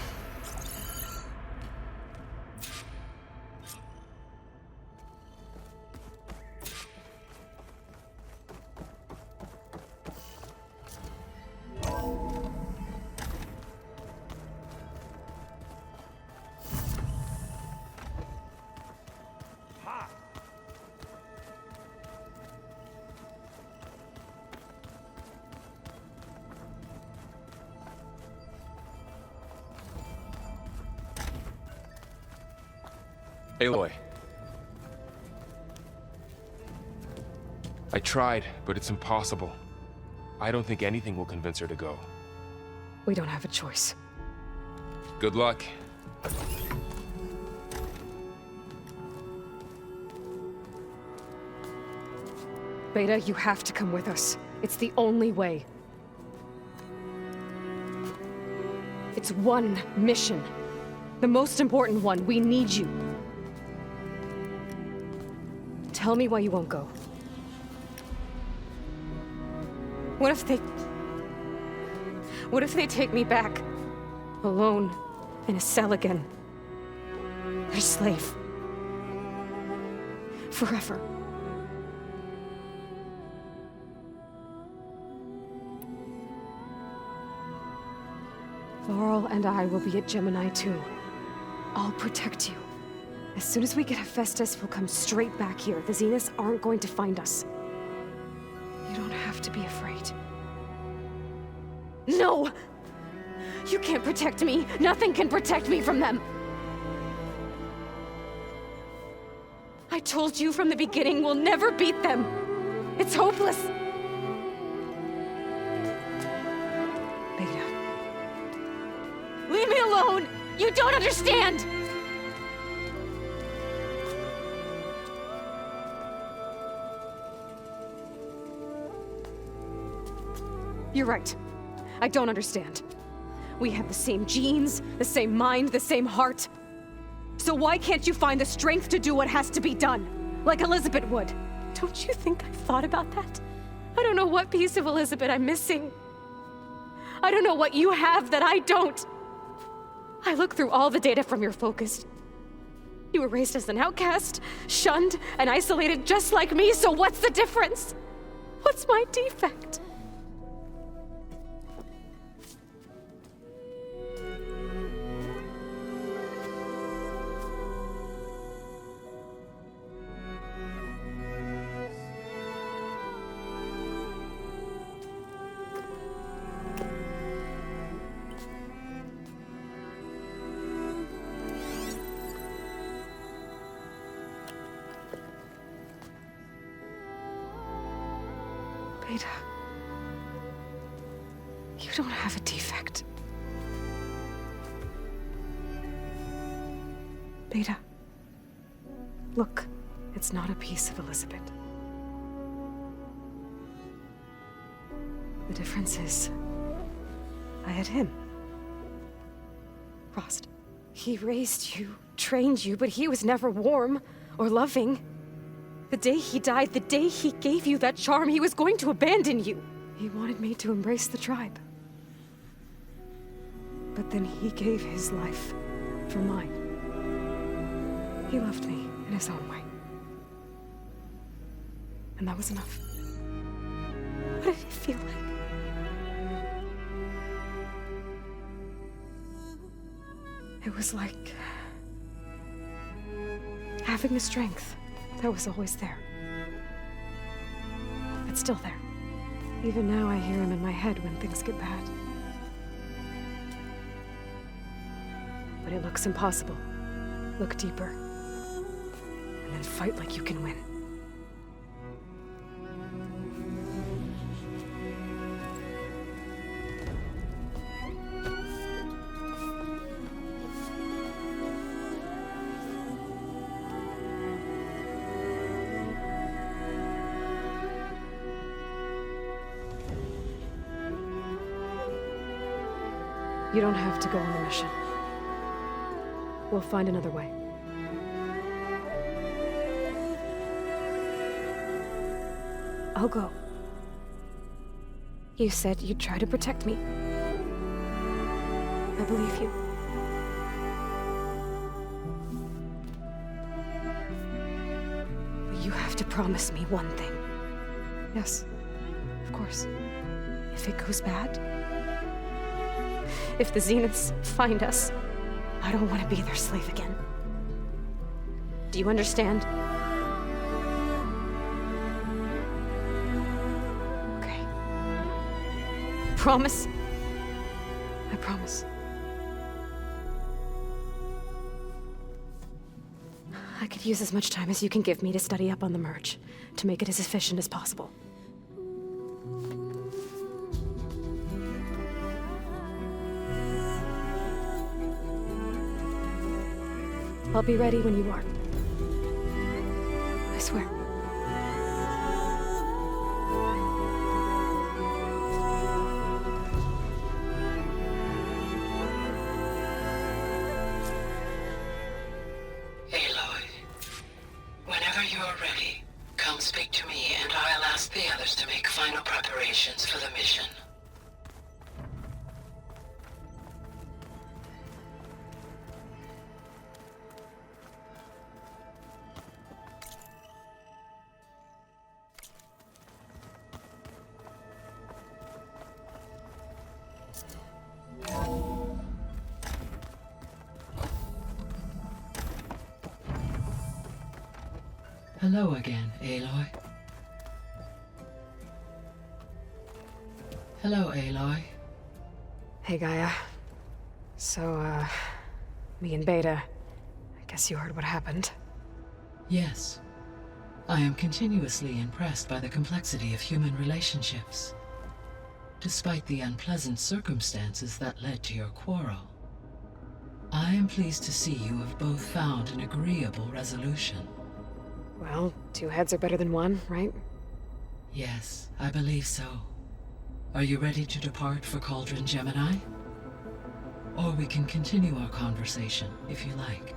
Aloy. I tried, but it's impossible. I don't think anything will convince her to go. We don't have a choice. Good luck. Beta, you have to come with us. It's the only way. It's one mission. The most important one. We need you. Tell me why you won't go. What if they take me back? Alone, in a cell again. A slave. Forever. Varl and I will be at Gemini too. I'll protect you. As soon as we get Hephaestus, we'll come straight back here. The Zeniths aren't going to find us. You don't have to be afraid. No! You can't protect me. Nothing can protect me from them. I told you from the beginning we'll never beat them. It's hopeless. Beta. Leave me alone! You don't understand! You're right. I don't understand. We have the same genes, the same mind, the same heart. So why can't you find the strength to do what has to be done? Like Elizabeth would. Don't you think I've thought about that? I don't know what piece of Elizabeth I'm missing. I don't know what you have that I don't. I look through all the data from your focus. You were raised as an outcast, shunned, and isolated just like me, so what's the difference? What's my defect? Beta. You don't have a defect. Beta. Look, it's not a piece of Elizabeth. The difference is, I had him. Frost. He raised you, trained you, but he was never warm or loving. The day he died, the day he gave you that charm, he was going to abandon you. He wanted me to embrace the tribe. But then he gave his life for mine. He loved me in his own way. And that was enough. What did it feel like? It was like having the strength that was always there. It's still there. Even now I hear him in my head when things get bad. But it looks impossible. Look deeper. And then fight like you can win. You don't have to go on the mission. We'll find another way. I'll go. You said you'd try to protect me. I believe you. But you have to promise me one thing. Yes, of course. If it goes bad, if the Zeniths find us, I don't want to be their slave again. Do you understand? Okay. Promise? I promise. I could use as much time as you can give me to study up on the merge, to make it as efficient as possible. I'll be ready when you are. I swear. Aloy, whenever you are ready, come speak to me and I'll ask the others to make final preparations for the mission. Hello again, Aloy. Hello, Aloy. Hey, Gaia. So, me and Beta, I guess you heard what happened. Yes. I am continuously impressed by the complexity of human relationships. Despite the unpleasant circumstances that led to your quarrel, I am pleased to see you have both found an agreeable resolution. Well, two heads are better than one, right? Yes, I believe so. Are you ready to depart for Cauldron Gemini? Or we can continue our conversation, if you like.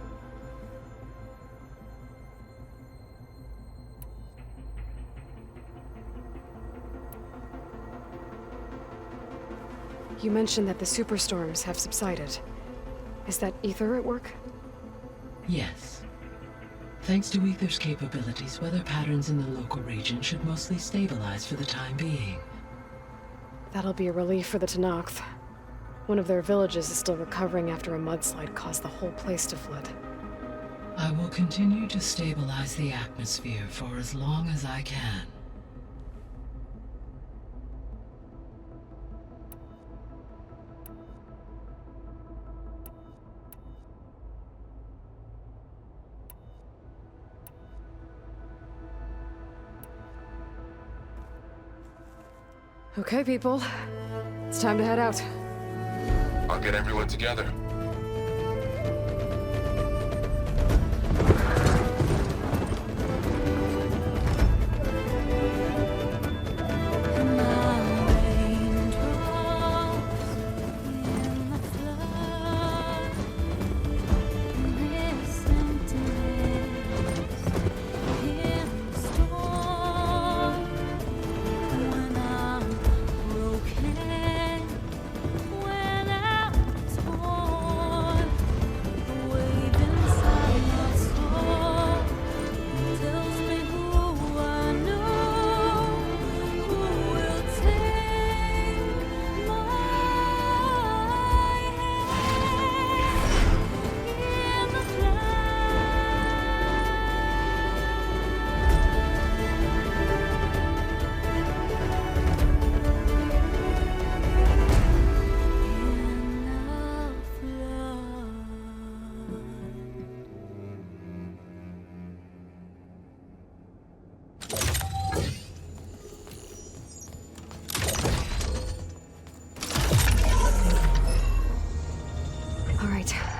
You mentioned that the superstorms have subsided. Is that ether at work? Yes. Thanks to Ether's capabilities, weather patterns in the local region should mostly stabilize for the time being. That'll be a relief for the Tenakth. One of their villages is still recovering after a mudslide caused the whole place to flood. I will continue to stabilize the atmosphere for as long as I can. Okay, people. It's time to head out. I'll get everyone together.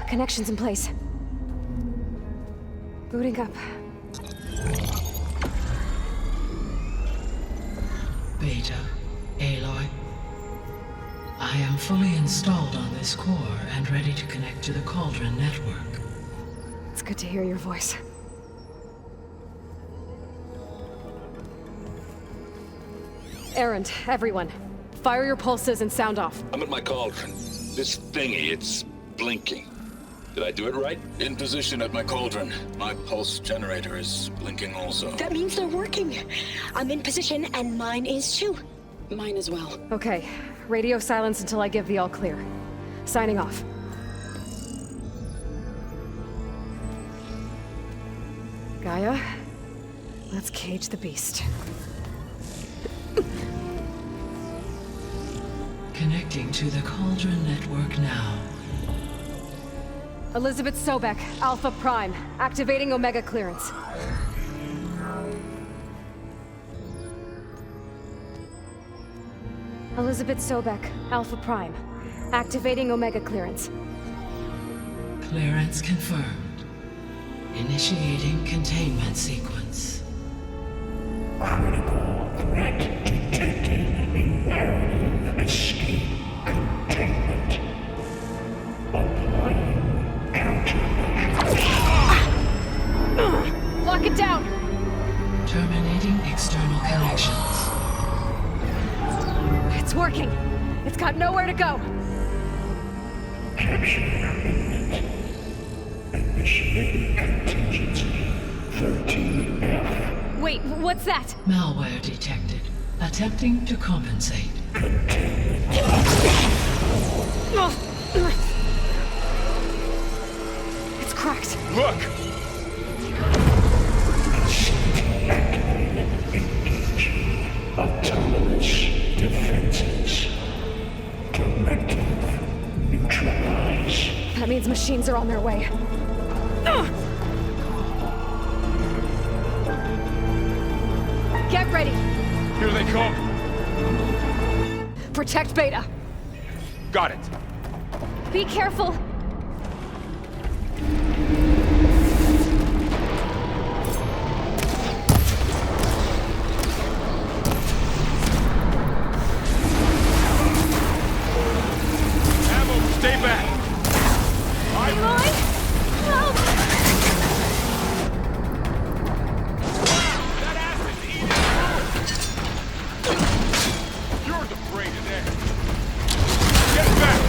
Connections in place. Booting up. Beta, Aloy. I am fully installed on this core and ready to connect to the Cauldron network. It's good to hear your voice. Errand, everyone. Fire your pulses and sound off. I'm at my cauldron. This thingy, it's blinking. Did I do it right? In position at my cauldron. My pulse generator is blinking also. That means they're working. I'm in position, and mine is too. Mine as well. Okay. Radio silence until I give the all clear. Signing off. Gaia, let's cage the beast. Connecting to the Cauldron network now. Elizabeth Sobek, Alpha Prime, activating Omega clearance. Elizabeth Sobek, Alpha Prime, activating Omega clearance. Clearance confirmed. Initiating containment sequence. Critical threat detected. Imperative escape containment. Applying Lock it down! Terminating external connections. It's working. It's got nowhere to go. Capture imminent. Initiating contingency 13F. Wait, what's that? Malware detected. Attempting to compensate. It's cracked. Look! Engaging autonomous defenses. Directive neutralize. That means machines are on their way. Get ready! Here they come! Protect Beta! Got it! Be careful! Stay back! Aloy? Help! That acid's eating through! You're degraded there! Get back!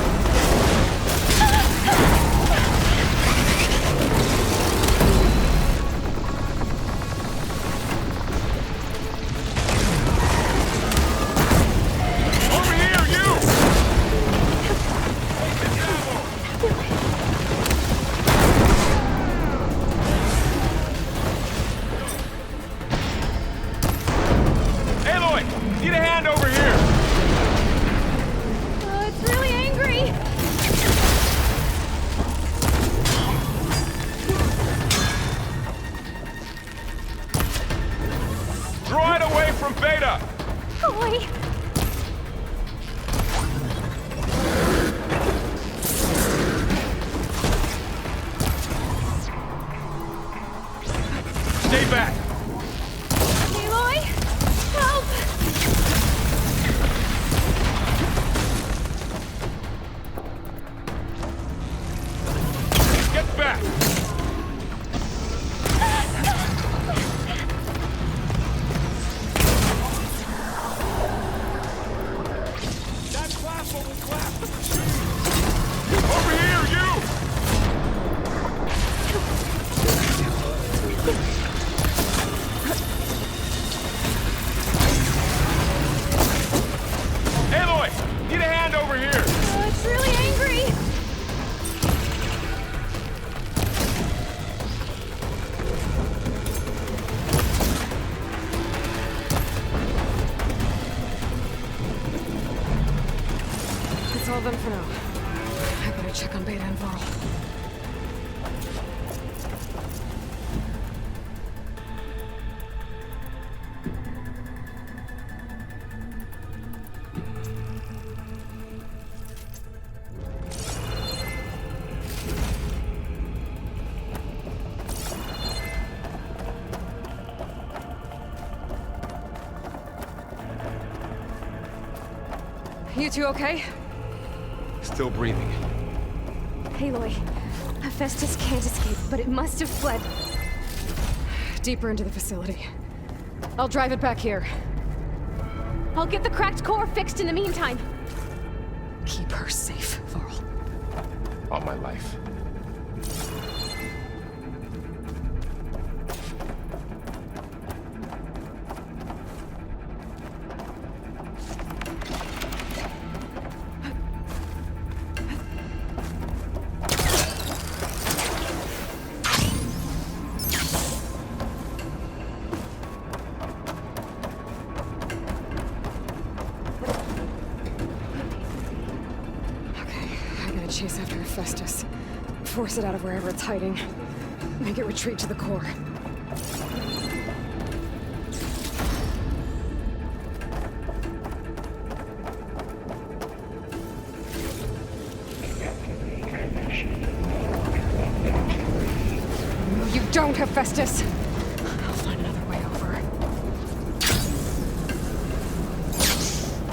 Stay back! Aloy! Help! Get back! That platform will blast the machine! Over here, you! Aloy! Need a hand over here! It's really angry! That's all of them for now. I better check on Beta and Varl. You two okay? Still breathing. Aloy, Hephaestus can't escape, but it must have fled deeper into the facility. I'll drive it back here. I'll get the cracked core fixed in the meantime. Keep her safe, Varl. On my life. Chase after Hephaestus. Force it out of wherever it's hiding. Make it retreat to the core. No, you don't, Hephaestus! I'll find another way over.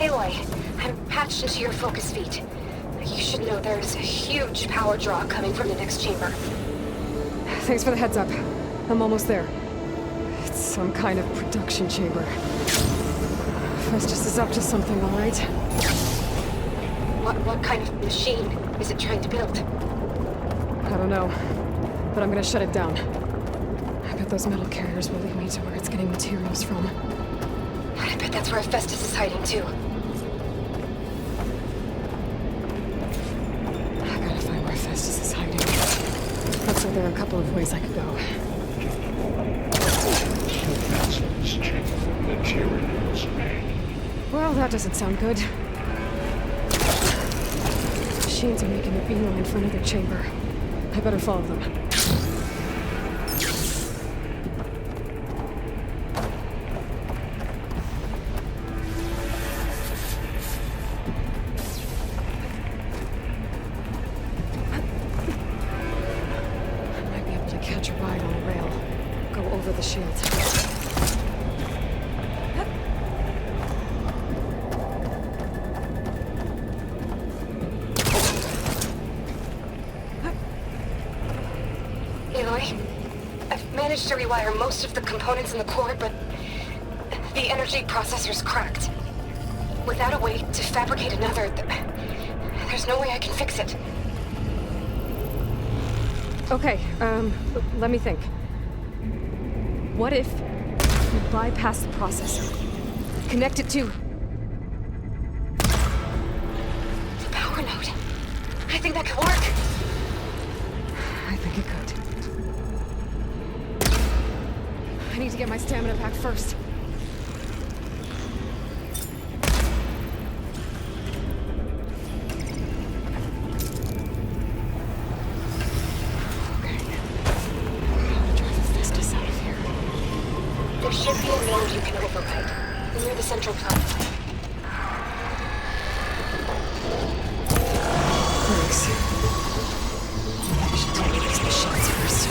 Aloy, I'm patched into your focus feed. You should know there's a huge power draw coming from the next chamber. Thanks for the heads up. I'm almost there. It's some kind of production chamber. Hephaestus is up to something, all right? What kind of machine is it trying to build? I don't know, but I'm gonna shut it down. I bet those metal carriers will lead me to where it's getting materials from. I bet that's where Hephaestus is hiding too. Looks like there are a couple of ways I could go. Well, that doesn't sound good. Machines are making a beeline for another chamber. I better follow them. To rewire most of the components in the core, but the energy processor's cracked. Without a way to fabricate another, there's no way I can fix it. Okay, let me think. What if we bypass the processor? Connect it to the power node. I think that could work. I think it could. I need to get my stamina back first. Okay. How to drive Hephaestus out of here. There should be a node you can override near the central platform. Thanks. I should take these machines first.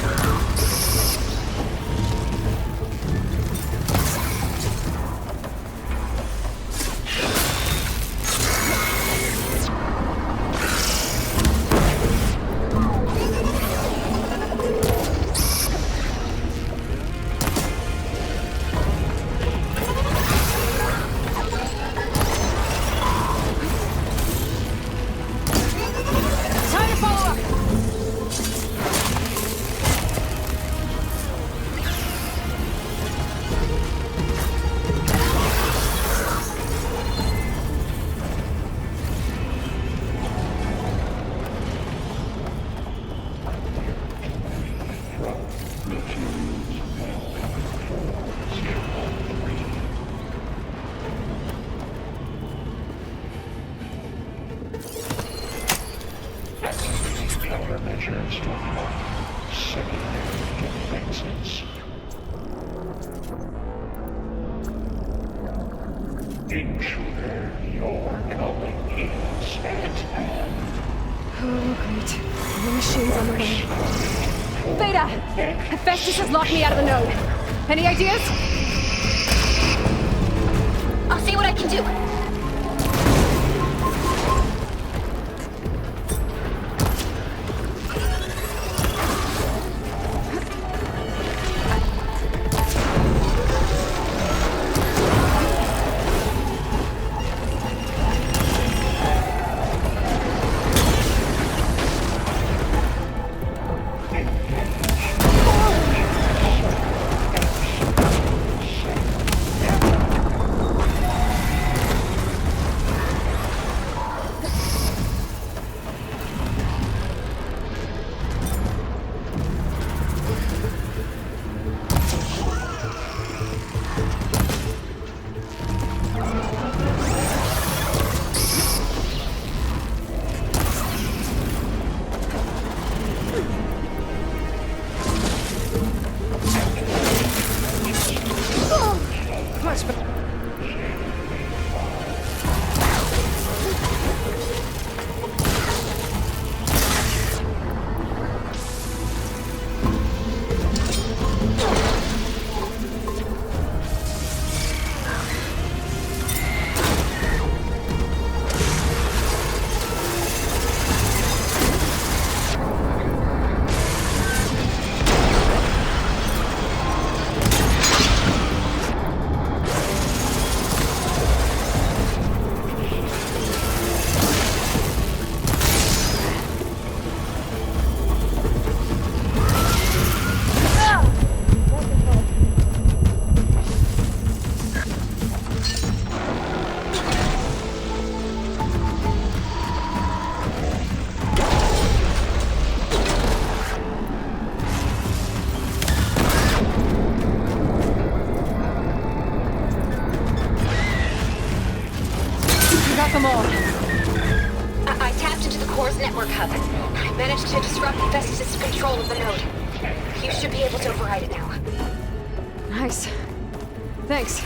Intruder, your coming is at hand. Oh, great. The machine's on the way. Beta! Hephaestus has locked me out of the node. Any ideas? I'll see what I can do. Them all. I tapped into the core's network hub. I managed to disrupt Hephaestus' control of the node. You should be able to override it now. Nice. Thanks.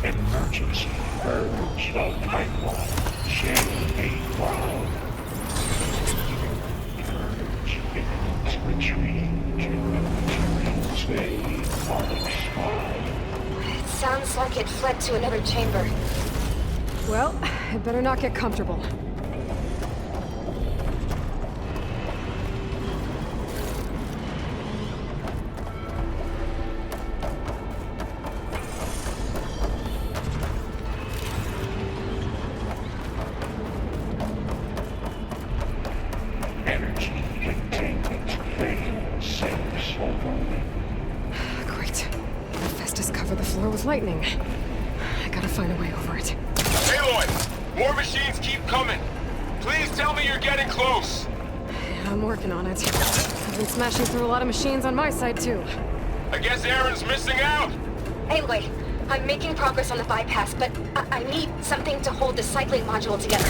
Emergency purge of pipeline. Send a cloud. Purge imminent retreat. Materials they are expired. It sounds like it fled to another chamber. Well, I better not get comfortable. Lightning. I gotta find a way over it. Aloy! More machines keep coming! Please tell me you're getting close! Yeah, I'm working on it. I've been smashing through a lot of machines on my side, too. I guess Aaron's missing out! Aloy, I'm making progress on the bypass, but I need something to hold the cycling module together.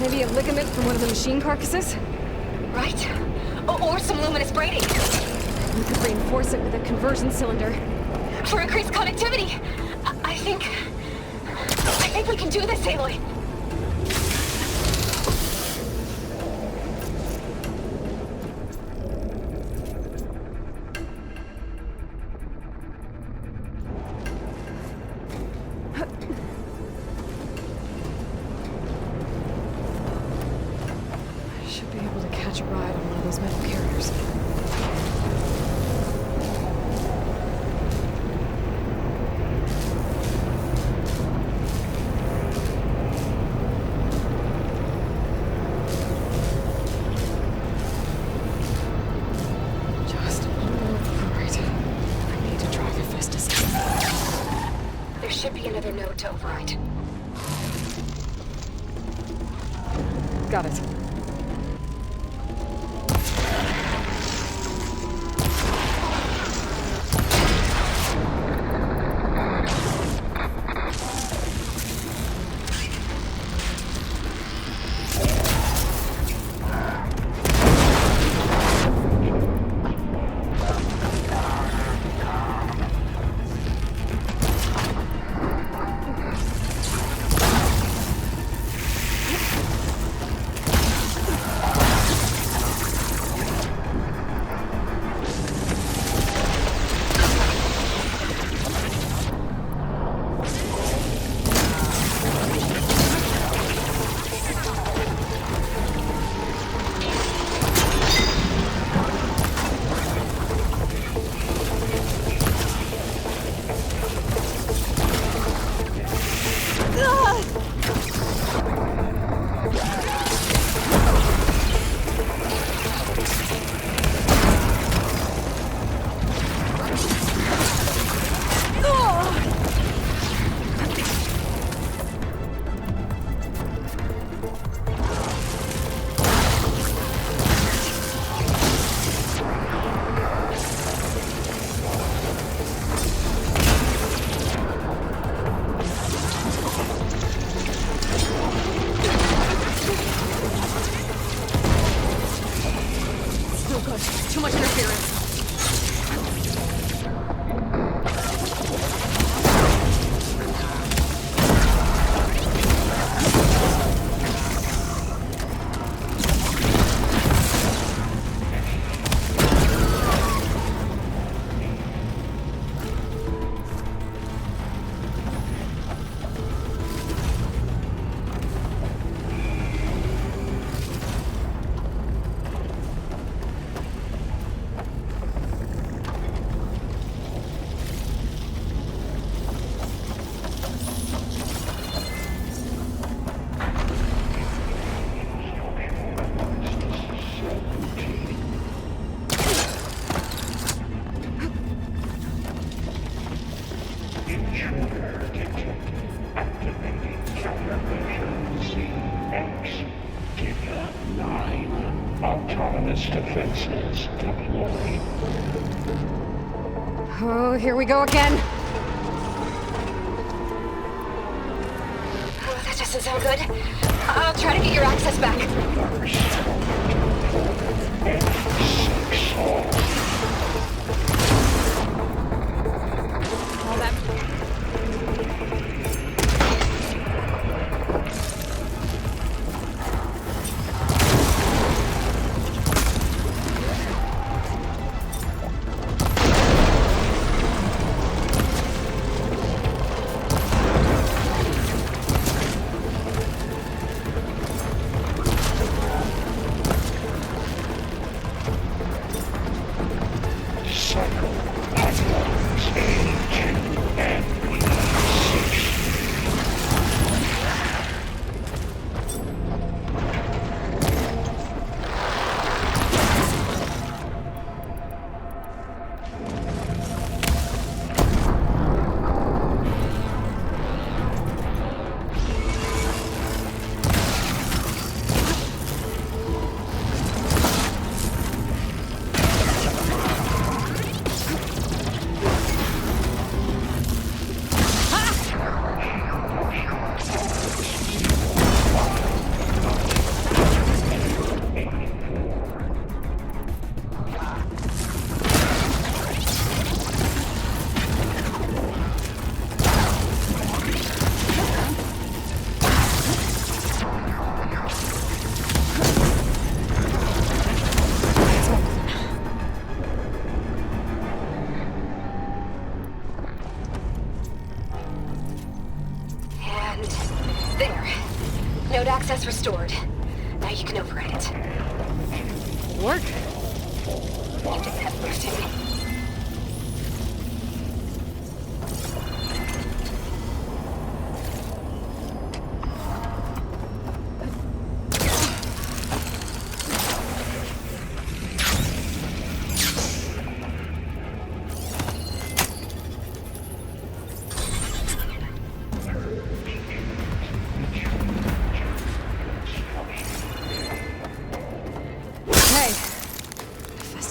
Maybe a ligament from one of the machine carcasses? Right. Or some luminous braiding. We could reinforce it with a conversion cylinder. For increased connectivity! I think we can do this, Aloy. I should be able to catch a ride on one of those metal carriers. To override. Got it. Intruder detected. Activating countermeasure CX. Giga 9. Autonomous defenses deployed. Oh, here we go again. Oh, that doesn't sound good. I'll try to get your access back. All that. Access restored. Now you can override it. Work? You did that first,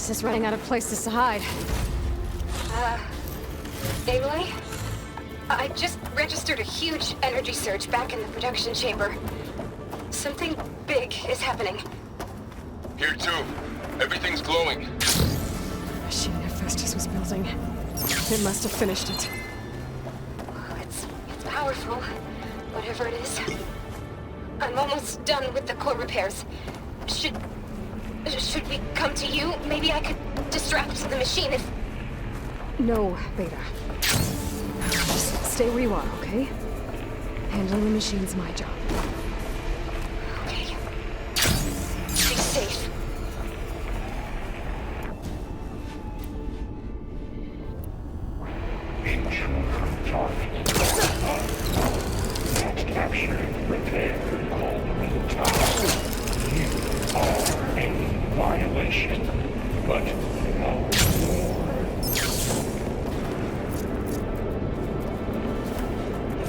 Is running out of places to hide. Aloy? I just registered a huge energy surge back in the production chamber. Something big is happening. Here too. Everything's glowing. Machine Hephaestus was building. It must have finished it. It's powerful, whatever it is. I'm almost done with the core repairs. Should we come to you? Maybe I could distract the machine if... No, Beta. Just stay where you are, okay? Handling the machine's my job. Okay. Be safe. Capture, repair, Cauldron Tower. You are a violation, but no more.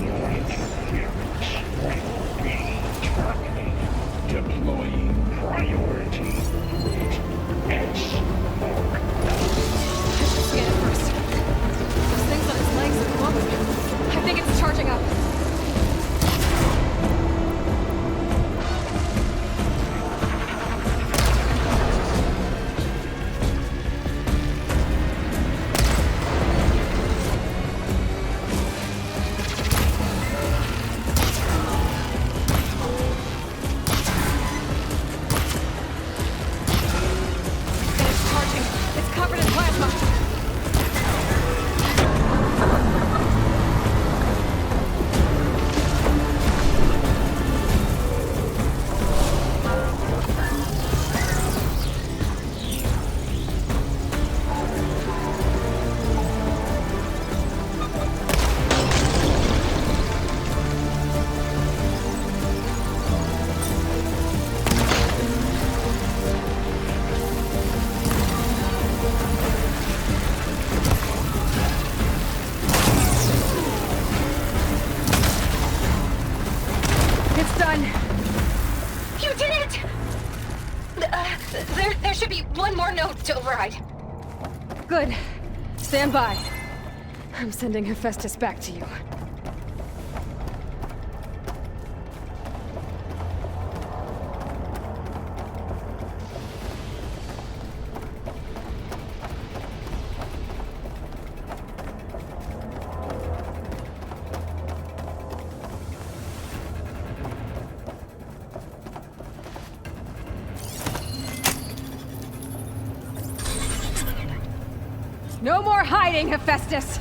Your interference will be terminated. Deploying priority grid S. Let's get it first. Those things on its legs are glowing. I think it's charging up. to override. Good. Stand by. I'm sending Hephaestus back to you. No more hiding, Hephaestus!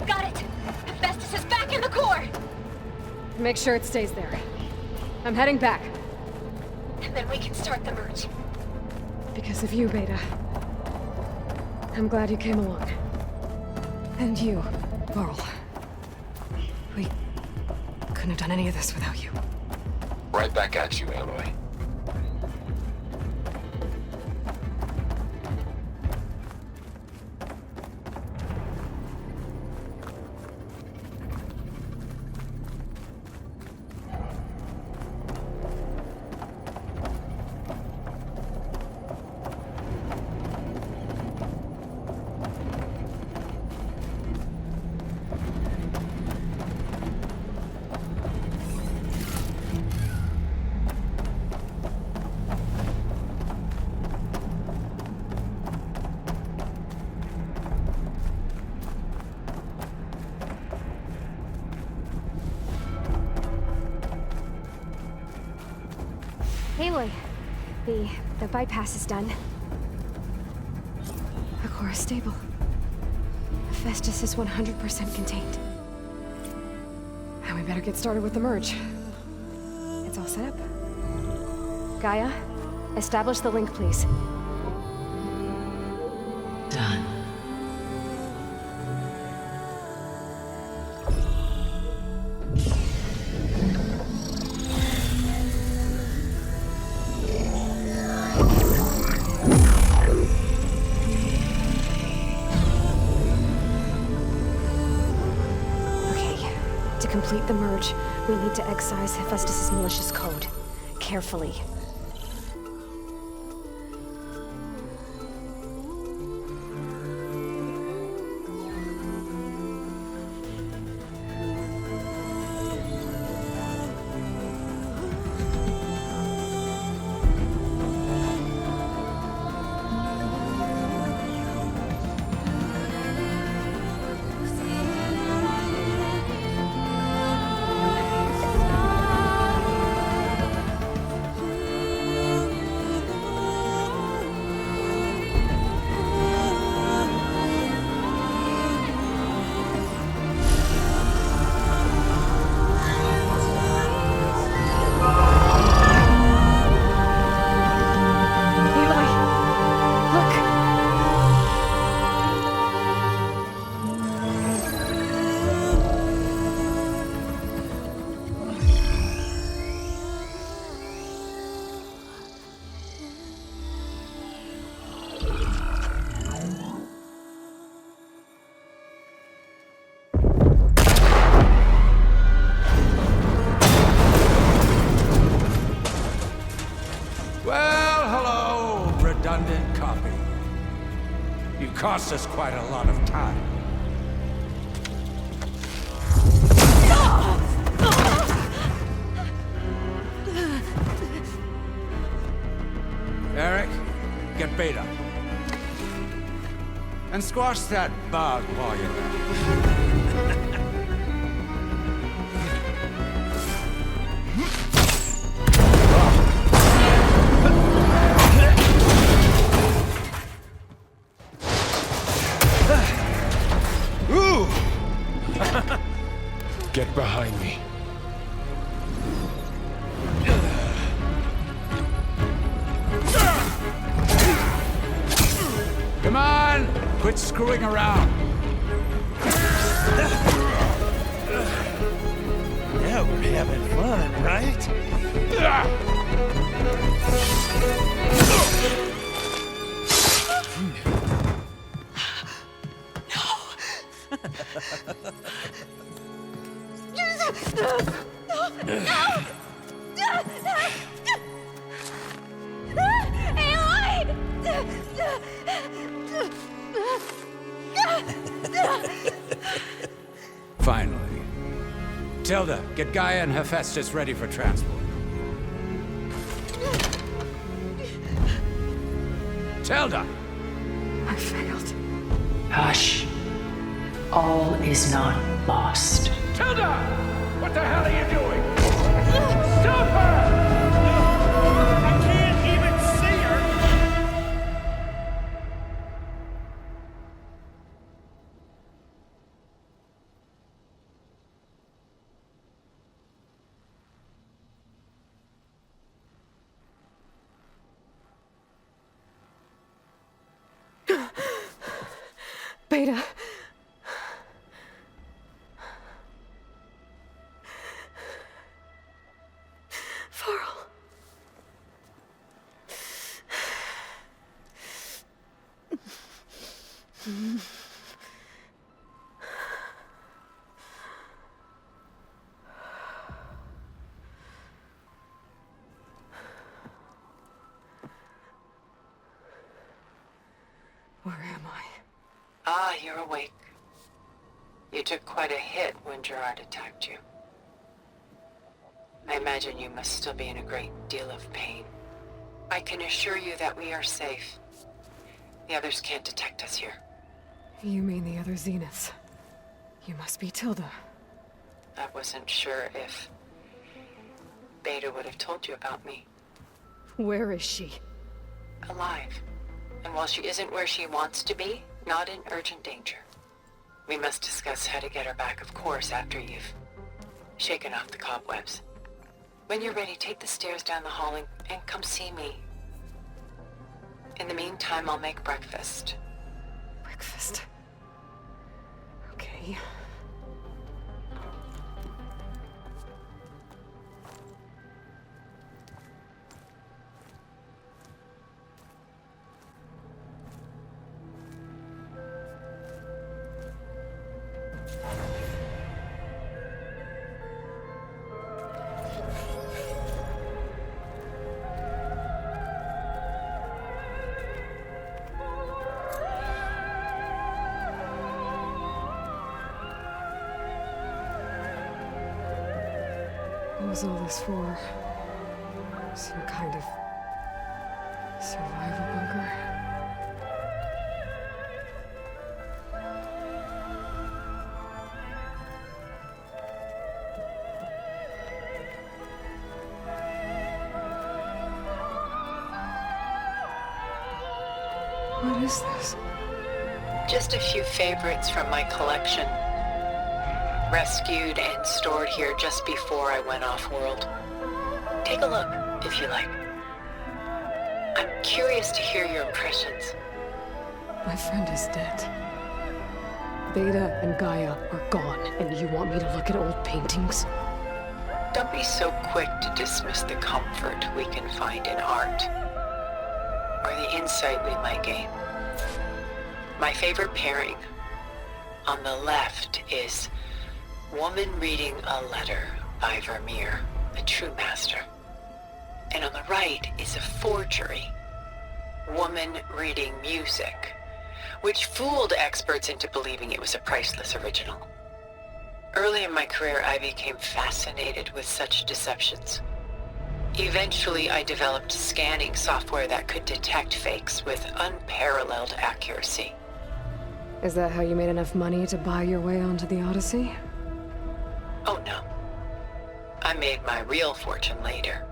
Got it! Hephaestus is back in the core! Make sure it stays there. I'm heading back. And then we can start the merge. Because of you, Beta. I'm glad you came along. And you, Varl. We couldn't have done any of this without you. Right back at you, Aloy. Aloy, the bypass is done. The core is stable. Hephaestus is 100% contained. And we better get started with the merge. It's all set up. Gaia, establish the link, please. Done. To complete the merge, we need to excise Hephaestus' malicious code. Carefully. Redundant copy. You cost us quite a lot of time. Eric, get Beta. And squash that bug while you're at it. Get behind me. Come on! Quit screwing around. Yeah, we're having fun, right? Finally. Tilda, get Gaia and Hephaestus ready for transport. Tilda! I failed. Hush. All is not lost. Tilda! What the hell are you doing? Stop her! I can't even see her! Beta. Varl. Where am I? Ah, you're awake. You took quite a hit when Gerard attacked you. I imagine you must still be in a great deal of pain. I can assure you that we are safe. The others can't detect us here. You mean the other Zeniths? You must be Tilda. I wasn't sure if Beta would have told you about me. Where is she? Alive. And while she isn't where she wants to be, not in urgent danger. We must discuss how to get her back, of course, after you've shaken off the cobwebs. When you're ready, take the stairs down the hall and come see me. In the meantime, I'll make breakfast. Breakfast? Okay. What was all this for? Some kind of survival bunker? What is this? Just a few favorites from my collection. Rescued and stored here just before I went off-world. Take a look, if you like. I'm curious to hear your impressions. My friend is dead. Beta and Gaia are gone, and you want me to look at old paintings? Don't be so quick to dismiss the comfort we can find in art, or the insight we might gain. My favorite pairing on the left is Woman Reading a Letter by Vermeer, a true master. And on the right is a forgery, Woman Reading Music, which fooled experts into believing it was a priceless original. Early in my career, I became fascinated with such deceptions. Eventually, I developed scanning software that could detect fakes with unparalleled accuracy. Is that how you made enough money to buy your way onto the Odyssey? Oh no. I made my real fortune later.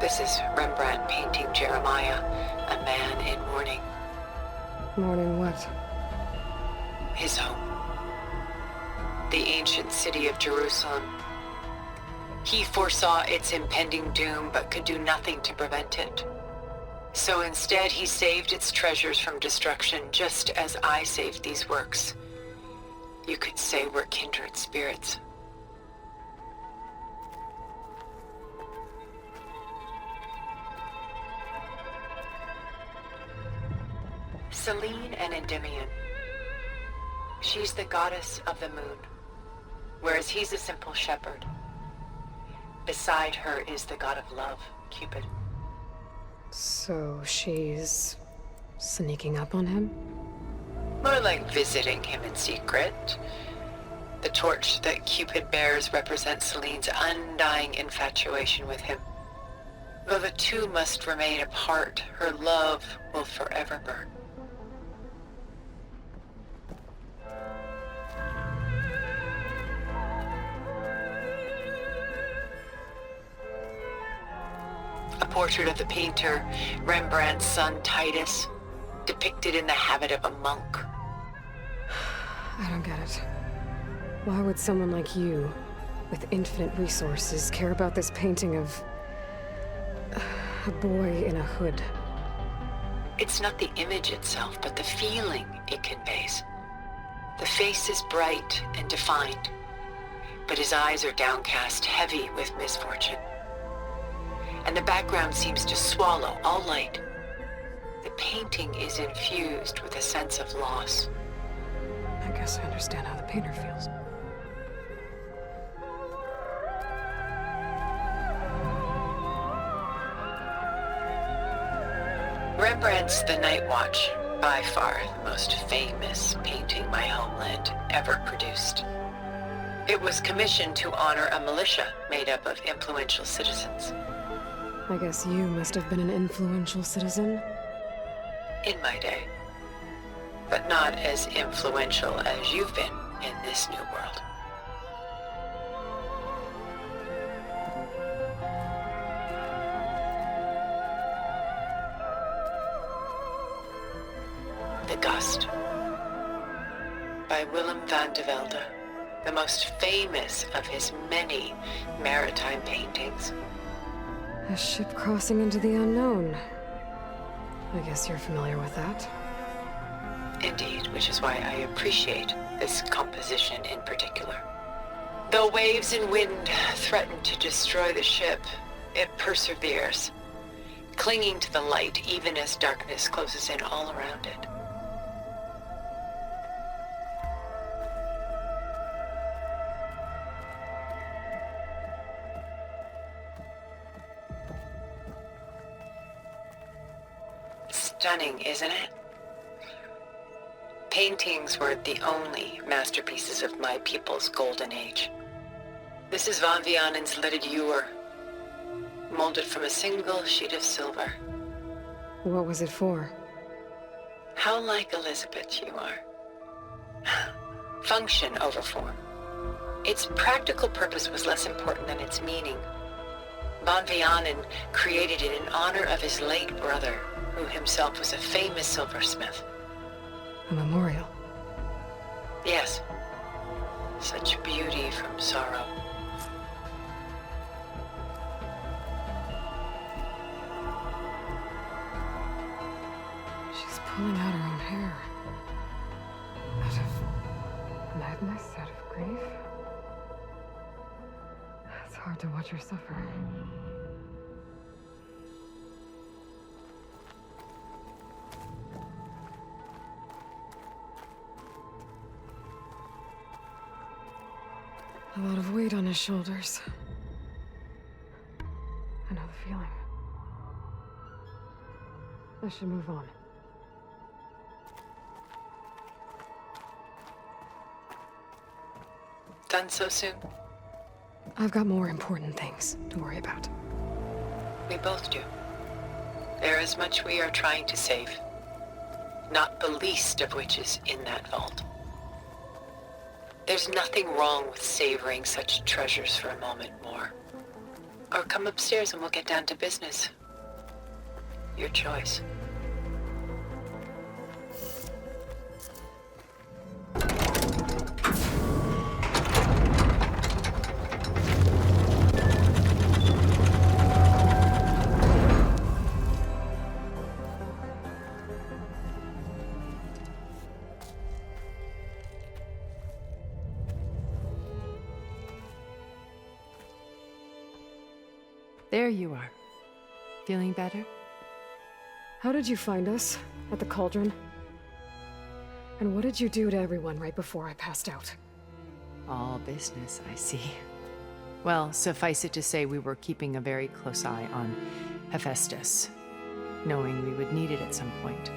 This is Rembrandt painting Jeremiah, a man in mourning. Mourning what? His home. The ancient city of Jerusalem. He foresaw its impending doom, but could do nothing to prevent it. So instead, he saved its treasures from destruction, just as I saved these works. You could say we're kindred spirits. Selene an Endymion. She's the goddess of the moon, whereas he's a simple shepherd. Beside her is the god of love, Cupid. So she's sneaking up on him? More like visiting him in secret. The torch that Cupid bears represents Selene's undying infatuation with him. Though the two must remain apart, her love will forever burn. A portrait of the painter, Rembrandt's son Titus, depicted in the habit of a monk. I don't get it. Why would someone like you, with infinite resources, care about this painting of a boy in a hood? It's not the image itself, but the feeling it conveys. The face is bright and defined, but his eyes are downcast, heavy with misfortune. And the background seems to swallow all light. The painting is infused with a sense of loss. I guess I understand how the painter feels. Rembrandt's The Night Watch, by far the most famous painting my homeland ever produced. It was commissioned to honor a militia made up of influential citizens. I guess you must have been an influential citizen? In my day. But not as influential as you've been in this new world. The Gust, by Willem van de Velde, the most famous of his many maritime paintings. A ship crossing into the unknown. I guess you're familiar with that. Indeed, which is why I appreciate this composition in particular. Though waves and wind threaten to destroy the ship, it perseveres, clinging to the light even as darkness closes in all around it. Stunning, isn't it? Paintings were the only masterpieces of my people's golden age. This is Van Vianen's leaded ewer, molded from a single sheet of silver. What was it for? How like Elizabeth you are. Function over form. Its practical purpose was less important than its meaning. Van Vianen created it in honor of his late brother, who himself was a famous silversmith. A memorial? Yes. Such beauty from sorrow. She's pulling out her own hair. Out of madness, out of grief. It's hard to watch her suffer. A lot of weight on his shoulders. I know the feeling. I should move on. Done so soon? I've got more important things to worry about. We both do. There is much we are trying to save. Not the least of which is in that vault. There's nothing wrong with savoring such treasures for a moment more. Or come upstairs and we'll get down to business. Your choice. There you are. Feeling better? How did you find us? At the Cauldron? And what did you do to everyone right before I passed out? All business, I see. Well, suffice it to say we were keeping a very close eye on Hephaestus, knowing we would need it at some point.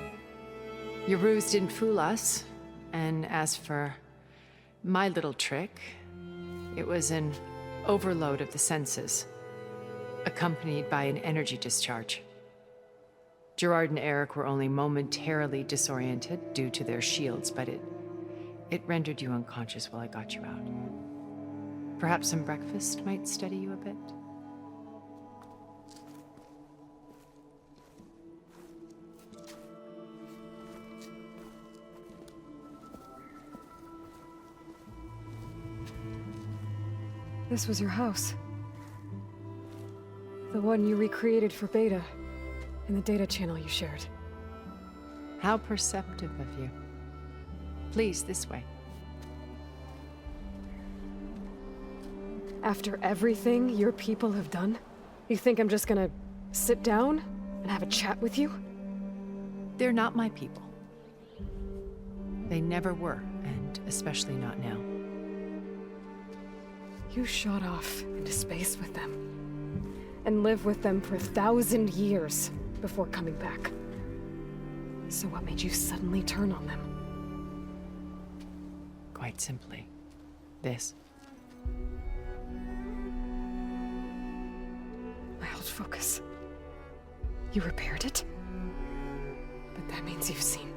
Your ruse didn't fool us, and as for my little trick, it was an overload of the senses, accompanied by an energy discharge. Gerard and Eric were only momentarily disoriented due to their shields, but it rendered you unconscious while I got you out. Perhaps some breakfast might steady you a bit? This was your house. The one you recreated for Beta, in the data channel you shared. How perceptive of you. Please, this way. After everything your people have done, you think I'm just gonna sit down and have a chat with you? They're not my people. They never were, and especially not now. You shot off into space with them, and lived with them for 1,000 years before coming back. So what made you suddenly turn on them? Quite simply, this. My old focus. You repaired it? But that means you've seen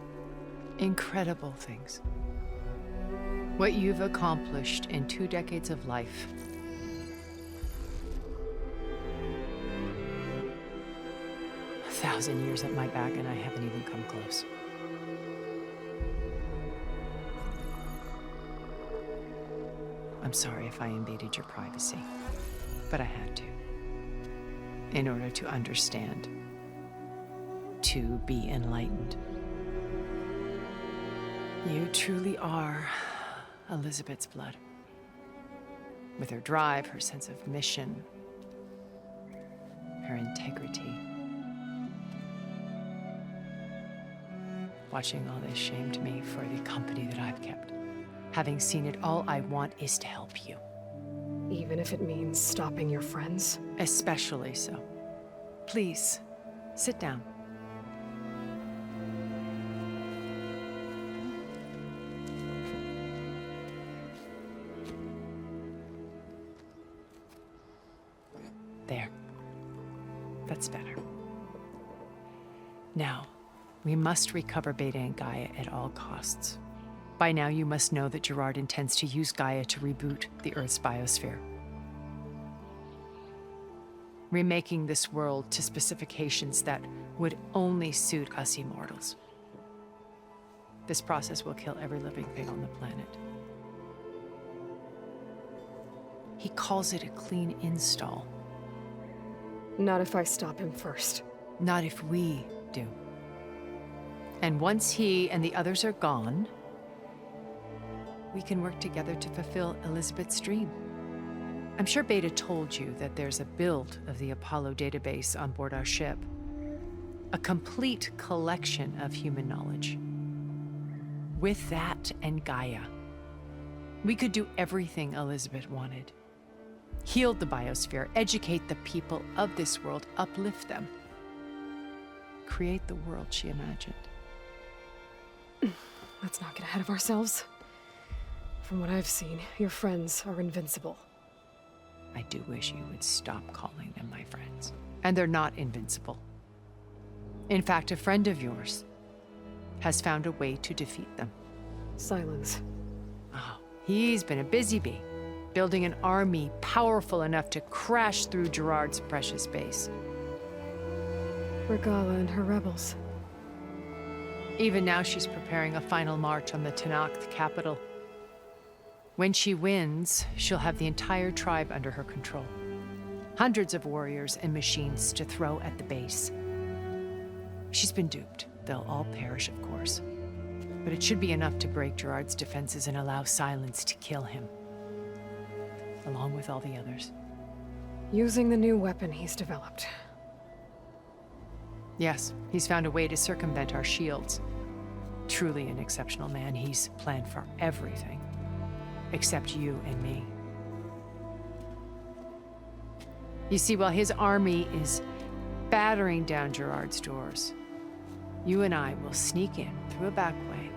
incredible things. What you've accomplished in 2 decades of life. A 1,000 years at my back, and I haven't even come close. I'm sorry if I invaded your privacy, but I had to. In order to understand. To be enlightened. You truly are Elizabeth's blood. With her drive, her sense of mission, her integrity. Watching all this shamed me for the company that I've kept. Having seen it, all I want is to help you. Even if it means stopping your friends? Especially so. Please, sit down. There. That's better. Now, we must recover Beta and Gaia at all costs. By now, you must know that Gerard intends to use Gaia to reboot the Earth's biosphere. Remaking this world to specifications that would only suit us immortals. This process will kill every living thing on the planet. He calls it a clean install. Not if I stop him first. Not if we do. And once he and the others are gone, we can work together to fulfill Elizabeth's dream. I'm sure Beta told you that there's a build of the Apollo database on board our ship. A complete collection of human knowledge. With that and Gaia, we could do everything Elizabeth wanted. Heal the biosphere, educate the people of this world, uplift them. Create the world she imagined. Let's not get ahead of ourselves. From what I've seen, your friends are invincible. I do wish you would stop calling them my friends. And they're not invincible. In fact, a friend of yours has found a way to defeat them. Sylens. Oh, he's been a busy bee, building an army powerful enough to crash through Gerard's precious base. Regala and her rebels. Even now she's preparing a final march on the Tenakth capital. When she wins, she'll have the entire tribe under her control. Hundreds of warriors and machines to throw at the base. She's been duped. They'll all perish, of course. But it should be enough to break Gerard's defenses and allow Sylens to kill him. Along with all the others. Using the new weapon he's developed. Yes, he's found a way to circumvent our shields. truly an exceptional man. He's planned for everything, except you and me. You see, while his army is battering down Gerard's doors, you and I will sneak in through a back way,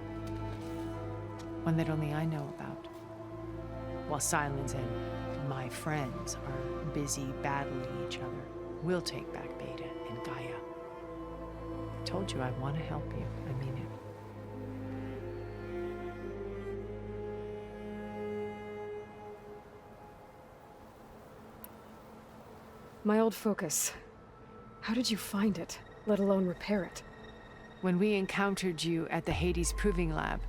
one that only I know about, while Sylens and my friends are busy battling each other. We'll take back Beta and Gaia. I told you I want to help you. I mean it. My old focus. How did you find it, let alone repair it? When we encountered you at the Hades Proving Lab,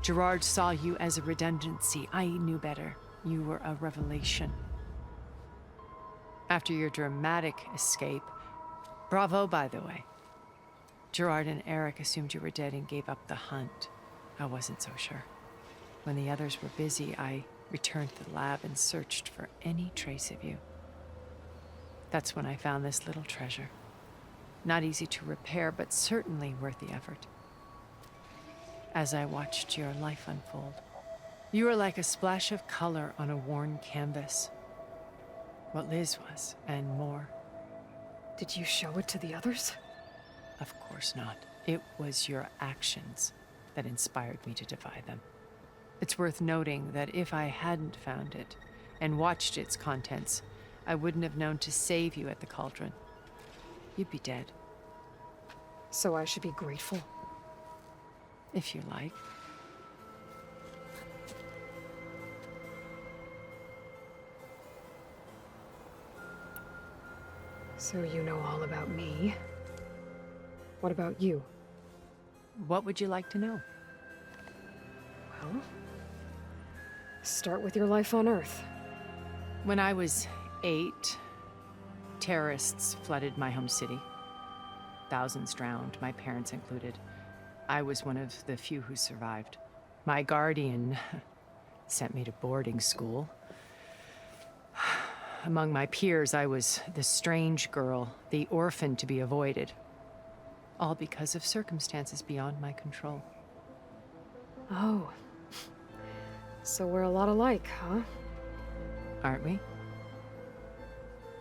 Gerard saw you as a redundancy. I knew better. You were a revelation. After your dramatic escape, bravo, by the way. Gerard and Eric assumed you were dead and gave up the hunt. I wasn't so sure. When the others were busy, I returned to the lab and searched for any trace of you. That's when I found this little treasure. Not easy to repair, but certainly worth the effort. As I watched your life unfold, you were like a splash of color on a worn canvas. What Liz was, and more. Did you show it to the others? Of course not. It was your actions that inspired me to defy them. It's worth noting that if I hadn't found it and watched its contents, I wouldn't have known to save you at the Cauldron. You'd be dead. So I should be grateful? If you like. So you know all about me. What about you? What would you like to know? Well, start with your life on Earth. When I was 8, terrorists flooded my home city. Thousands drowned, my parents included. I was one of the few who survived. My guardian sent me to boarding school. Among my peers, I was the strange girl, the orphan to be avoided. All because of circumstances beyond my control. Oh. So we're a lot alike, huh? Aren't we?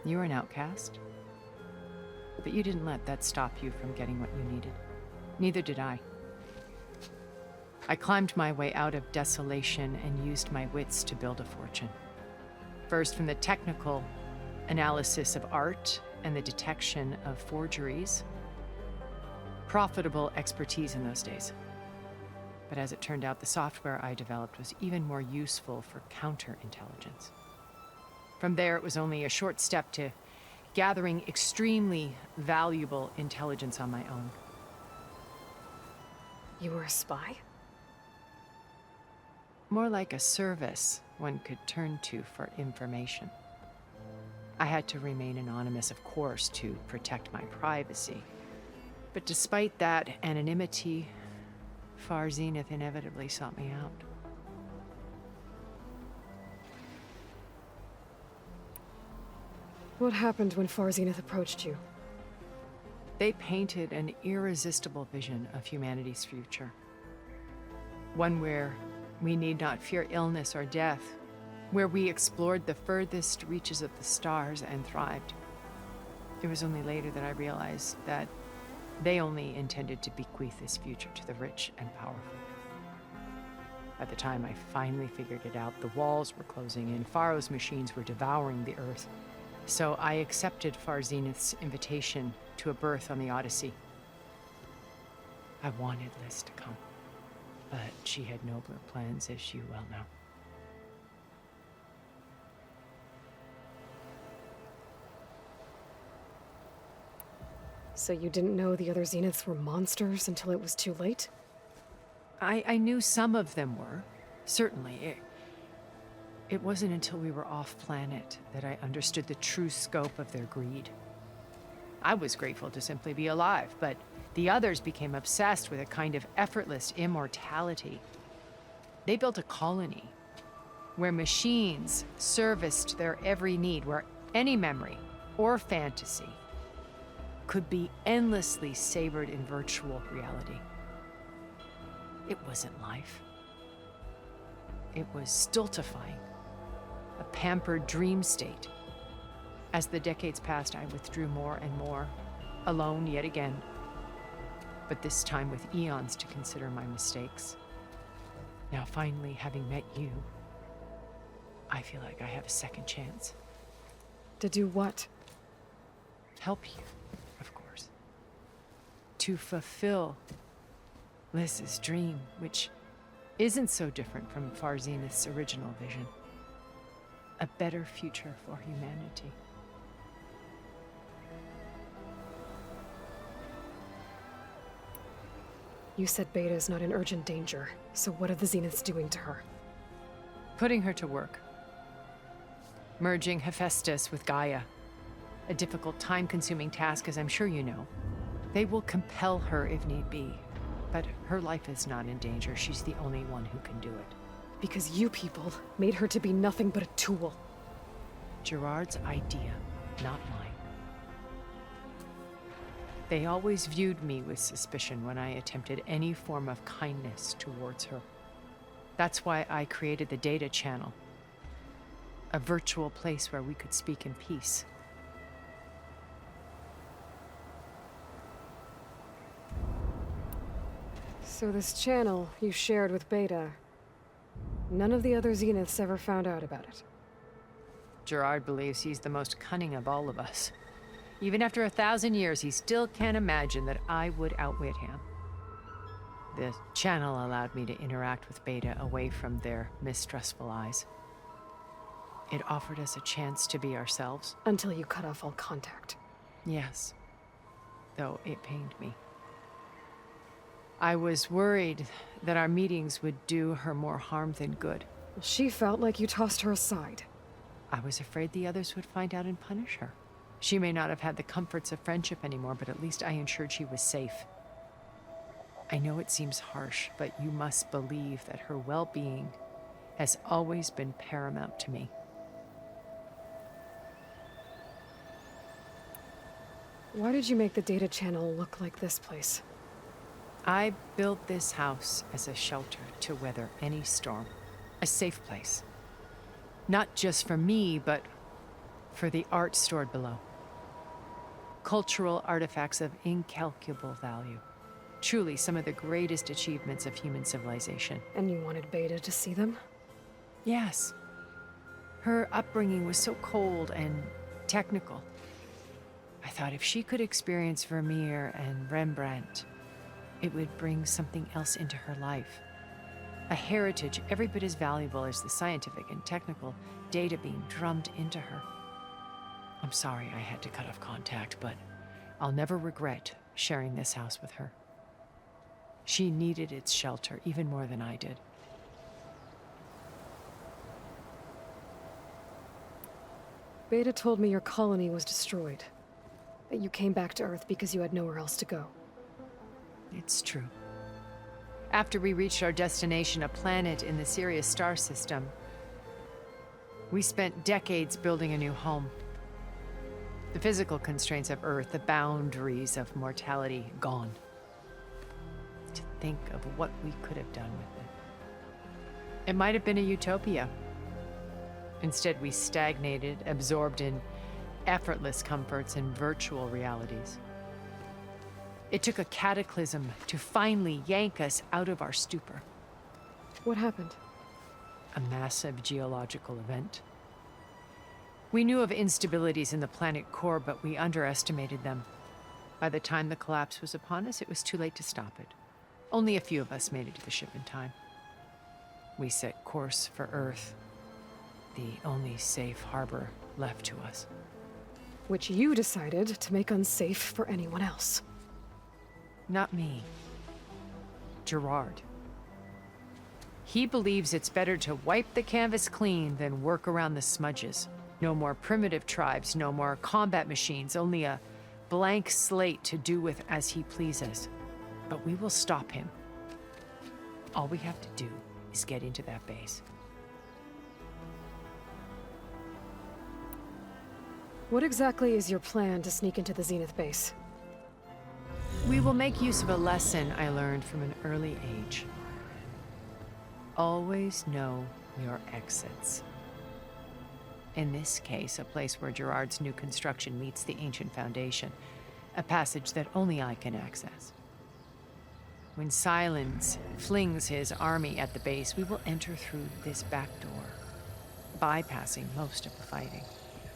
You were an outcast. But you didn't let that stop you from getting what you needed. Neither did I. I climbed my way out of desolation and used my wits to build a fortune. First, from the technical analysis of art and the detection of forgeries. Profitable expertise in those days. But as it turned out, the software I developed was even more useful for counterintelligence. From there, it was only a short step to gathering extremely valuable intelligence on my own. You were a spy? More like a service one could turn to for information. I had to remain anonymous, of course, to protect my privacy. But despite that anonymity, Far Zenith inevitably sought me out. What happened when Far Zenith approached you? They painted an irresistible vision of humanity's future. One where we need not fear illness or death, where we explored the furthest reaches of the stars and thrived. It was only later that I realized that they only intended to bequeath this future to the rich and powerful. At the time I finally figured it out, the walls were closing in, Faro's machines were devouring the Earth. So I accepted Far Zenith's invitation to a berth on the Odyssey. I wanted Liz to come, but she had nobler plans, as you well know. So you didn't know the other Zeniths were monsters until it was too late? I knew some of them were, certainly. It wasn't until we were off-planet that I understood the true scope of their greed. I was grateful to simply be alive, but the others became obsessed with a kind of effortless immortality. They built a colony where machines serviced their every need, where any memory or fantasy could be endlessly savored in virtual reality. It wasn't life. It was stultifying, a pampered dream state. As the decades passed, I withdrew more and more, alone yet again, but this time with eons to consider my mistakes. Now finally, having met you, I feel like I have a second chance. To do what? Help you, of course. To fulfill Liz's dream, which isn't so different from Far Zenith's original vision. A better future for humanity. You said Beta is not in urgent danger, so what are the Zeniths doing to her? Putting her to work. Merging Hephaestus with Gaia. A difficult, time-consuming task, as I'm sure you know. They will compel her if need be. But her life is not in danger. She's the only one who can do it. Because you people made her to be nothing but a tool. Gerard's idea, not mine. They always viewed me with suspicion when I attempted any form of kindness towards her. That's why I created the data channel. A virtual place where we could speak in peace. So this channel you shared with Beta, none of the other Zeniths ever found out about it? Gerard believes he's the most cunning of all of us. Even after 1,000 years, he still can't imagine that I would outwit him. The channel allowed me to interact with Beta away from their mistrustful eyes. It offered us a chance to be ourselves. Until you cut off all contact. Yes. Though it pained me. I was worried that our meetings would do her more harm than good. She felt like you tossed her aside. I was afraid the others would find out and punish her. She may not have had the comforts of friendship anymore, but at least I ensured she was safe. I know it seems harsh, but you must believe that her well-being has always been paramount to me. Why did you make the data channel look like this place? I built this house as a shelter to weather any storm. A safe place. Not just for me, but for the art stored below. Cultural artifacts of incalculable value. Truly some of the greatest achievements of human civilization. And you wanted Beta to see them? Yes. Her upbringing was so cold and technical. I thought if she could experience Vermeer and Rembrandt, it would bring something else into her life. A heritage every bit as valuable as the scientific and technical data being drummed into her. I'm sorry I had to cut off contact, but I'll never regret sharing this house with her. She needed its shelter even more than I did. Beta told me your colony was destroyed. That you came back to Earth because you had nowhere else to go. It's true. After we reached our destination, a planet in the Sirius star system, we spent decades building a new home. The physical constraints of Earth, the boundaries of mortality, gone. To think of what we could have done with it. It might have been a utopia. Instead, we stagnated, absorbed in effortless comforts and virtual realities. It took a cataclysm to finally yank us out of our stupor. What happened? A massive geological event. We knew of instabilities in the planet core, but we underestimated them. By the time the collapse was upon us, it was too late to stop it. Only a few of us made it to the ship in time. We set course for Earth, the only safe harbor left to us. Which you decided to make unsafe for anyone else. Not me. Gerard. He believes it's better to wipe the canvas clean than work around the smudges. No more primitive tribes, no more combat machines, only a blank slate to do with as he pleases. But we will stop him. All we have to do is get into that base. What exactly is your plan to sneak into the Zenith base? We will make use of a lesson I learned from an early age. always know your exits. In this case, a place where Gerard's new construction meets the ancient foundation, a passage that only I can access. When Sylens flings his army at the base, we will enter through this back door, bypassing most of the fighting.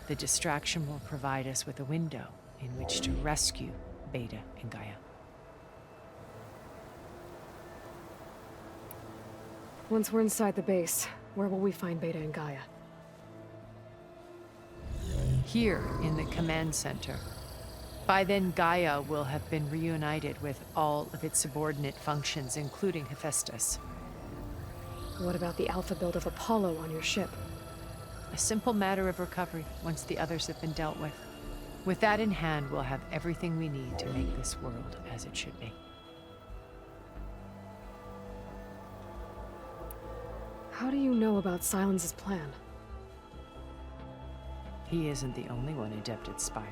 The distraction will provide us with a window in which to rescue Beta and Gaia. Once we're inside the base, where will we find Beta and Gaia? Here in the command center. By then, Gaia will have been reunited with all of its subordinate functions, including Hephaestus. What about the alpha build of Apollo on your ship? A simple matter of recovery once the others have been dealt with. With that in hand, we'll have everything we need to make this world as it should be. How do you know about Sylens' plan? He isn't the only one adept at spyware.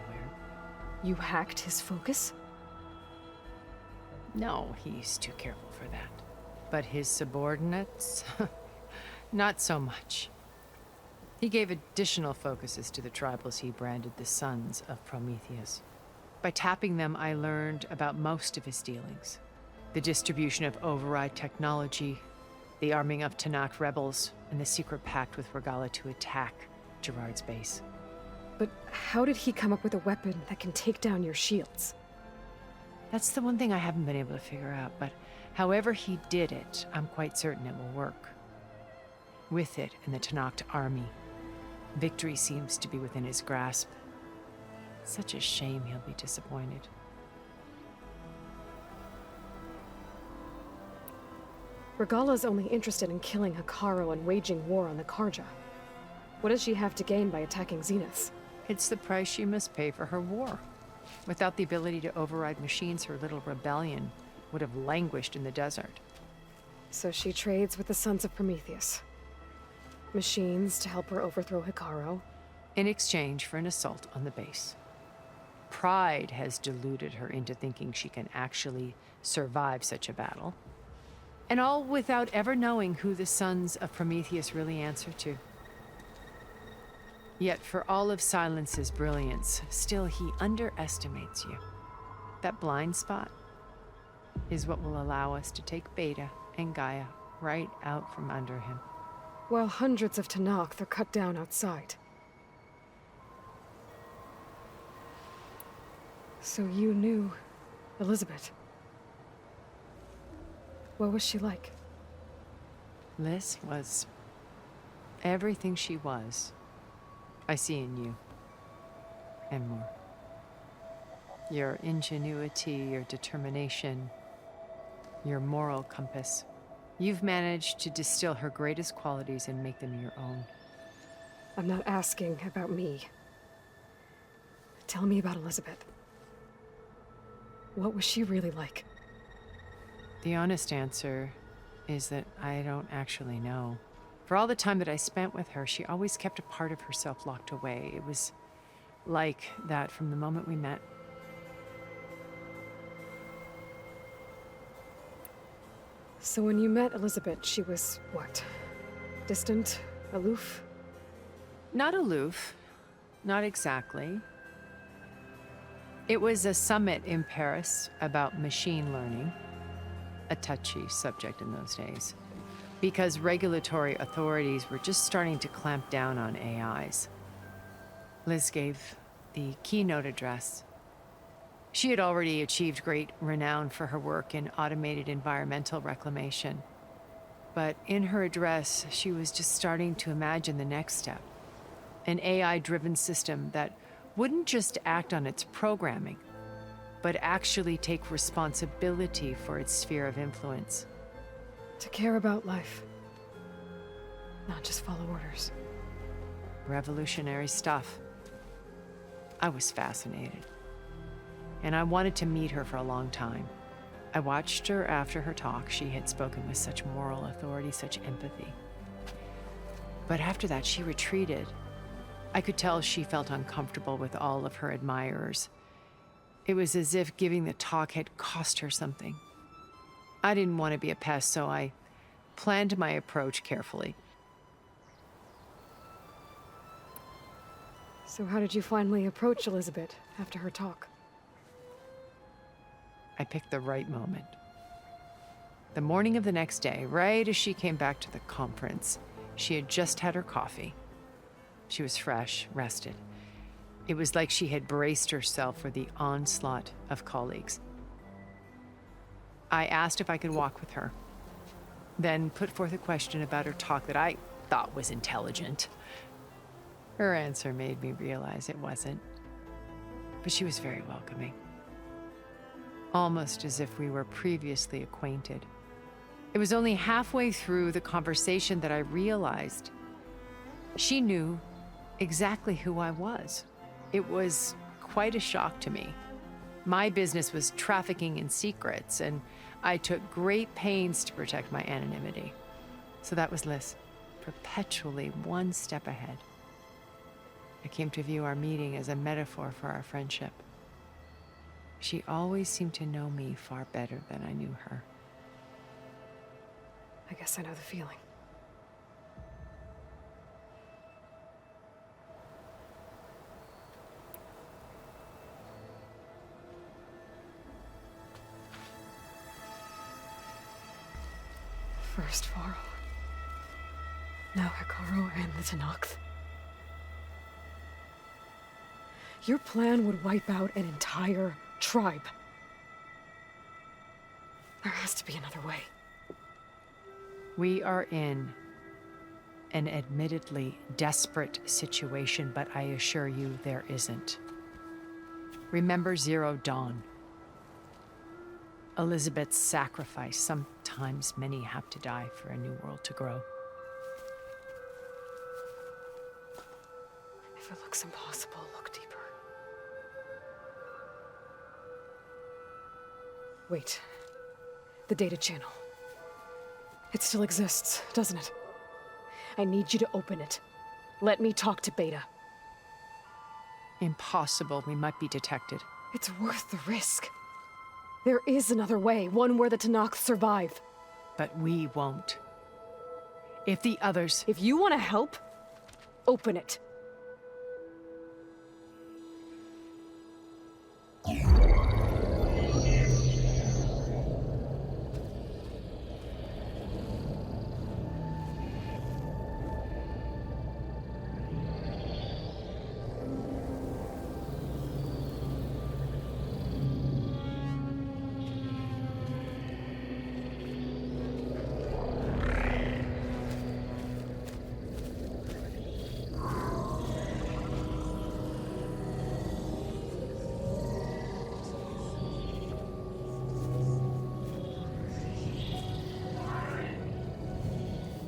You hacked his focus? No, he's too careful for that. But his subordinates? Not so much. He gave additional focuses to the tribals he branded the Sons of Prometheus. By tapping them, I learned about most of his dealings. The distribution of override technology, the arming of Tanakh rebels, and the secret pact with Regala to attack Gerard's base. But how did he come up with a weapon that can take down your shields? That's the one thing I haven't been able to figure out, but however he did it, I'm quite certain it will work. With it and the Tanakh army, victory seems to be within his grasp. Such a shame he'll be disappointed. Regala's only interested in killing Hekarro and waging war on the Karja. What does she have to gain by attacking Zeniths? It's the price she must pay for her war. Without the ability to override machines, her little rebellion would have languished in the desert. So she trades with the Sons of Prometheus. Machines to help her overthrow Hekarro. In exchange for an assault on the base. Pride has deluded her into thinking she can actually survive such a battle. And all without ever knowing who the Sons of Prometheus really answer to. Yet for all of Sylens' brilliance, still he underestimates you. That blind spot is what will allow us to take Beta and Gaia right out from under him. While hundreds of Tanakh are cut down outside. So you knew Elizabeth. What was she like? Liz was everything she was. I see in you. And more. Your ingenuity, your determination, your moral compass. You've managed to distill her greatest qualities and make them your own. I'm not asking about me. Tell me about Elizabeth. What was she really like? The honest answer is that I don't actually know. For all the time that I spent with her, she always kept a part of herself locked away. It was like that from the moment we met. So when you met Elizabeth, she was what? Distant? Aloof? Not aloof. Not exactly. It was a summit in Paris about machine learning. A touchy subject in those days. Because regulatory authorities were just starting to clamp down on AIs. Liz gave the keynote address. She had already achieved great renown for her work in automated environmental reclamation. But in her address, she was just starting to imagine the next step. An AI-driven system that wouldn't just act on its programming, but actually take responsibility for its sphere of influence. To care about life. Not just follow orders. Revolutionary stuff. I was fascinated. And I wanted to meet her for a long time. I watched her after her talk. She had spoken with such moral authority, such empathy. But after that, she retreated. I could tell she felt uncomfortable with all of her admirers. It was as if giving the talk had cost her something. I didn't want to be a pest, so I planned my approach carefully. So how did you finally approach Elizabeth after her talk? I picked the right moment. The morning of the next day, right as she came back to the conference, she had just had her coffee. She was fresh, rested. It was like she had braced herself for the onslaught of colleagues. I asked if I could walk with her, then put forth a question about her talk that I thought was intelligent. Her answer made me realize it wasn't, but she was very welcoming. Almost as if we were previously acquainted. It was only halfway through the conversation that I realized she knew exactly who I was. It was quite a shock to me. My business was trafficking in secrets, and I took great pains to protect my anonymity. So that was Liz, perpetually one step ahead. I came to view our meeting as a metaphor for our friendship. She always seemed to know me far better than I knew her. I guess I know the feeling. First Faro, now Hikaru and the Tenakth. Your plan would wipe out an entire tribe. There has to be another way. We are in an admittedly desperate situation, but I assure you there isn't. Remember Zero Dawn. Elizabeth's sacrifice. Sometimes many have to die for a new world to grow. If it looks impossible, look deeper. Wait. The data channel. It still exists, doesn't it? I need you to open it. Let me talk to Beta. Impossible. We might be detected. It's worth the risk. There is another way, one where the Tenakth survive. But we won't. If the others... If you want to help, open it.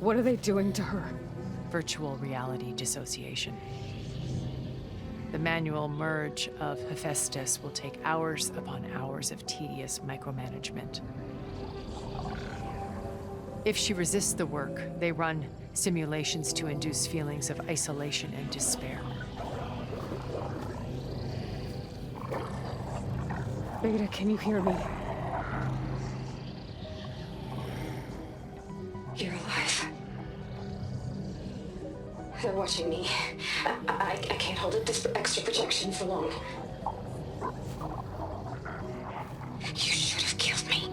What are they doing to her? Virtual reality dissociation. The manual merge of Hephaestus will take hours upon hours of tedious micromanagement. If she resists the work, they run simulations to induce feelings of isolation and despair. Beta, can you hear me? You're alive. They're watching me. I can't hold up this extra protection for long. You should have killed me.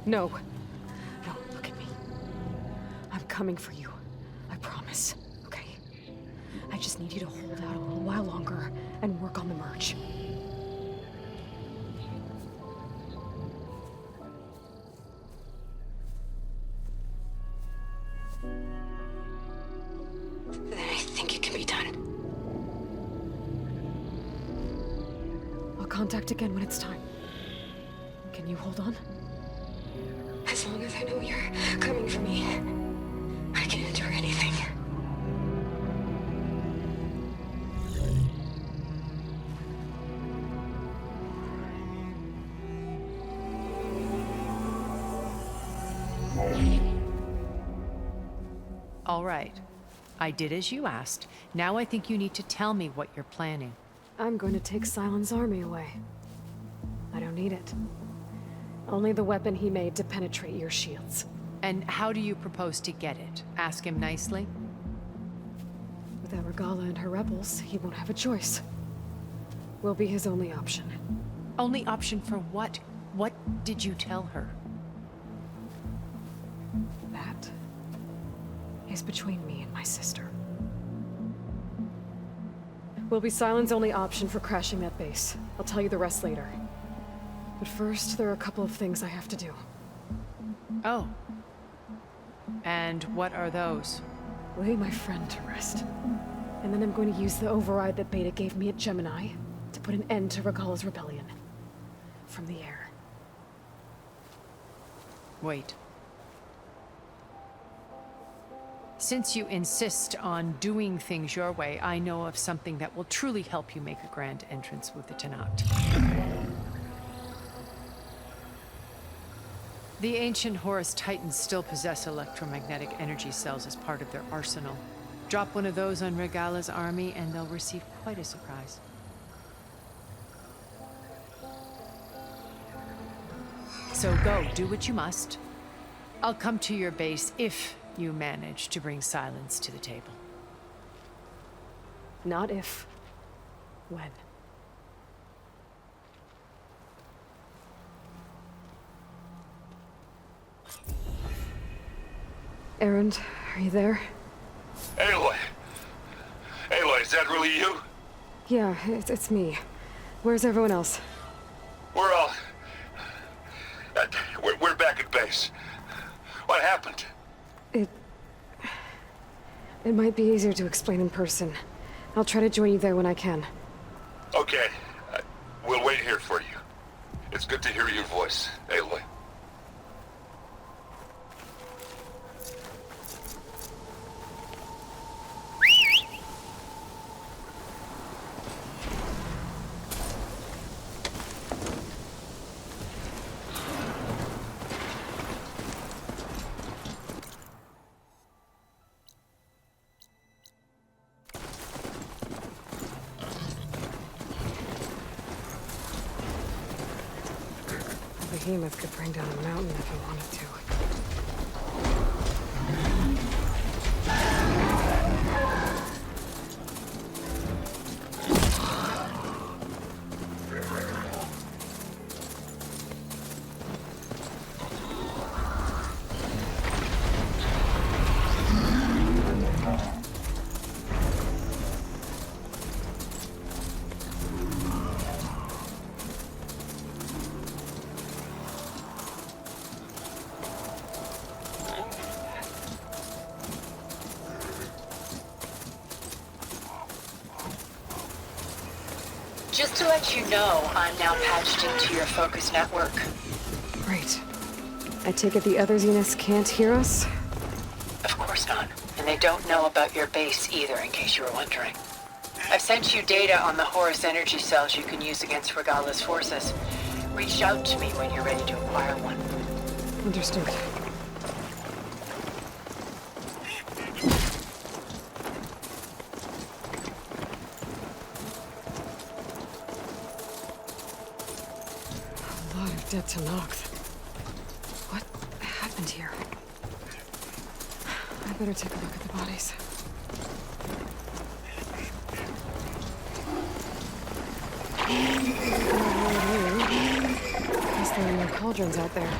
No. No, look at me. I'm coming for you. I promise. Okay? I just need you to hold out a little while longer and work on the merge. Contact again when it's time. Can you hold on? As long as I know you're coming for me, I can endure anything. All right. I did as you asked. Now I think you need to tell me what you're planning. I'm going to take Sylens' army away. I don't need it. Only the weapon he made to penetrate your shields. And how do you propose to get it? Ask him nicely? Without Regala and her rebels, he won't have a choice. We'll be his only option. Only option for what? What did you tell her? That is between me and my sister. Will be Sylens' only option for crashing that base. I'll tell you the rest later. But first, there are a couple of things I have to do. Oh. And what are those? Lay my friend to rest. And then I'm going to use the override that Beta gave me at Gemini to put an end to Regala's rebellion. From the air. Wait. Since you insist on doing things your way, I know of something that will truly help you make a grand entrance with the Tenat. The ancient Horus Titans still possess electromagnetic energy cells as part of their arsenal. Drop one of those on Regala's army and they'll receive quite a surprise. So go, do what you must. I'll come to your base if you manage to bring Sylens to the table. Not if. When. Erend, are you there? Aloy! Aloy, is that really you? Yeah, it's me. Where's everyone else? We're all... We're back at base. What happened? It might be easier to explain in person. I'll try to join you there when I can. Okay. We'll wait here for you. It's good to hear your voice, Aloy. Behemoth could bring down a mountain if he wanted to. Just to let you know, I'm now patched into your focus network. Great. I take it the other Zeniths can't hear us? Of course not. And they don't know about your base either, in case you were wondering. I've sent you data on the Horus energy cells you can use against Regala's forces. Reach out to me when you're ready to acquire one. Understood. Dead to Nox. What happened here? I better take a look at the bodies. Guess there are no cauldrons out there.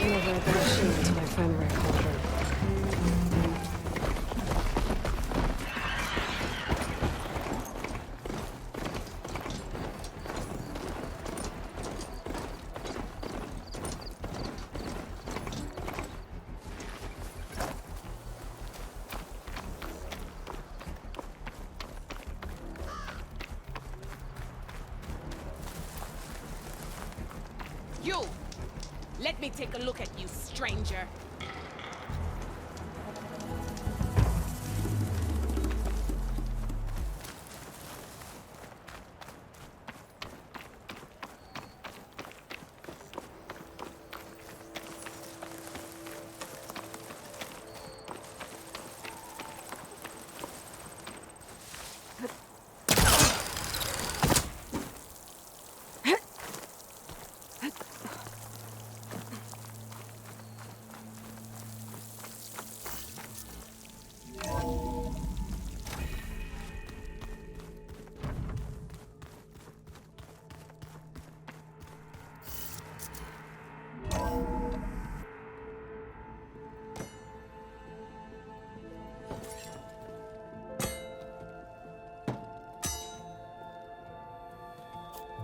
can't override the machine until I find the right cauldron. You! Let me take a look at you, stranger.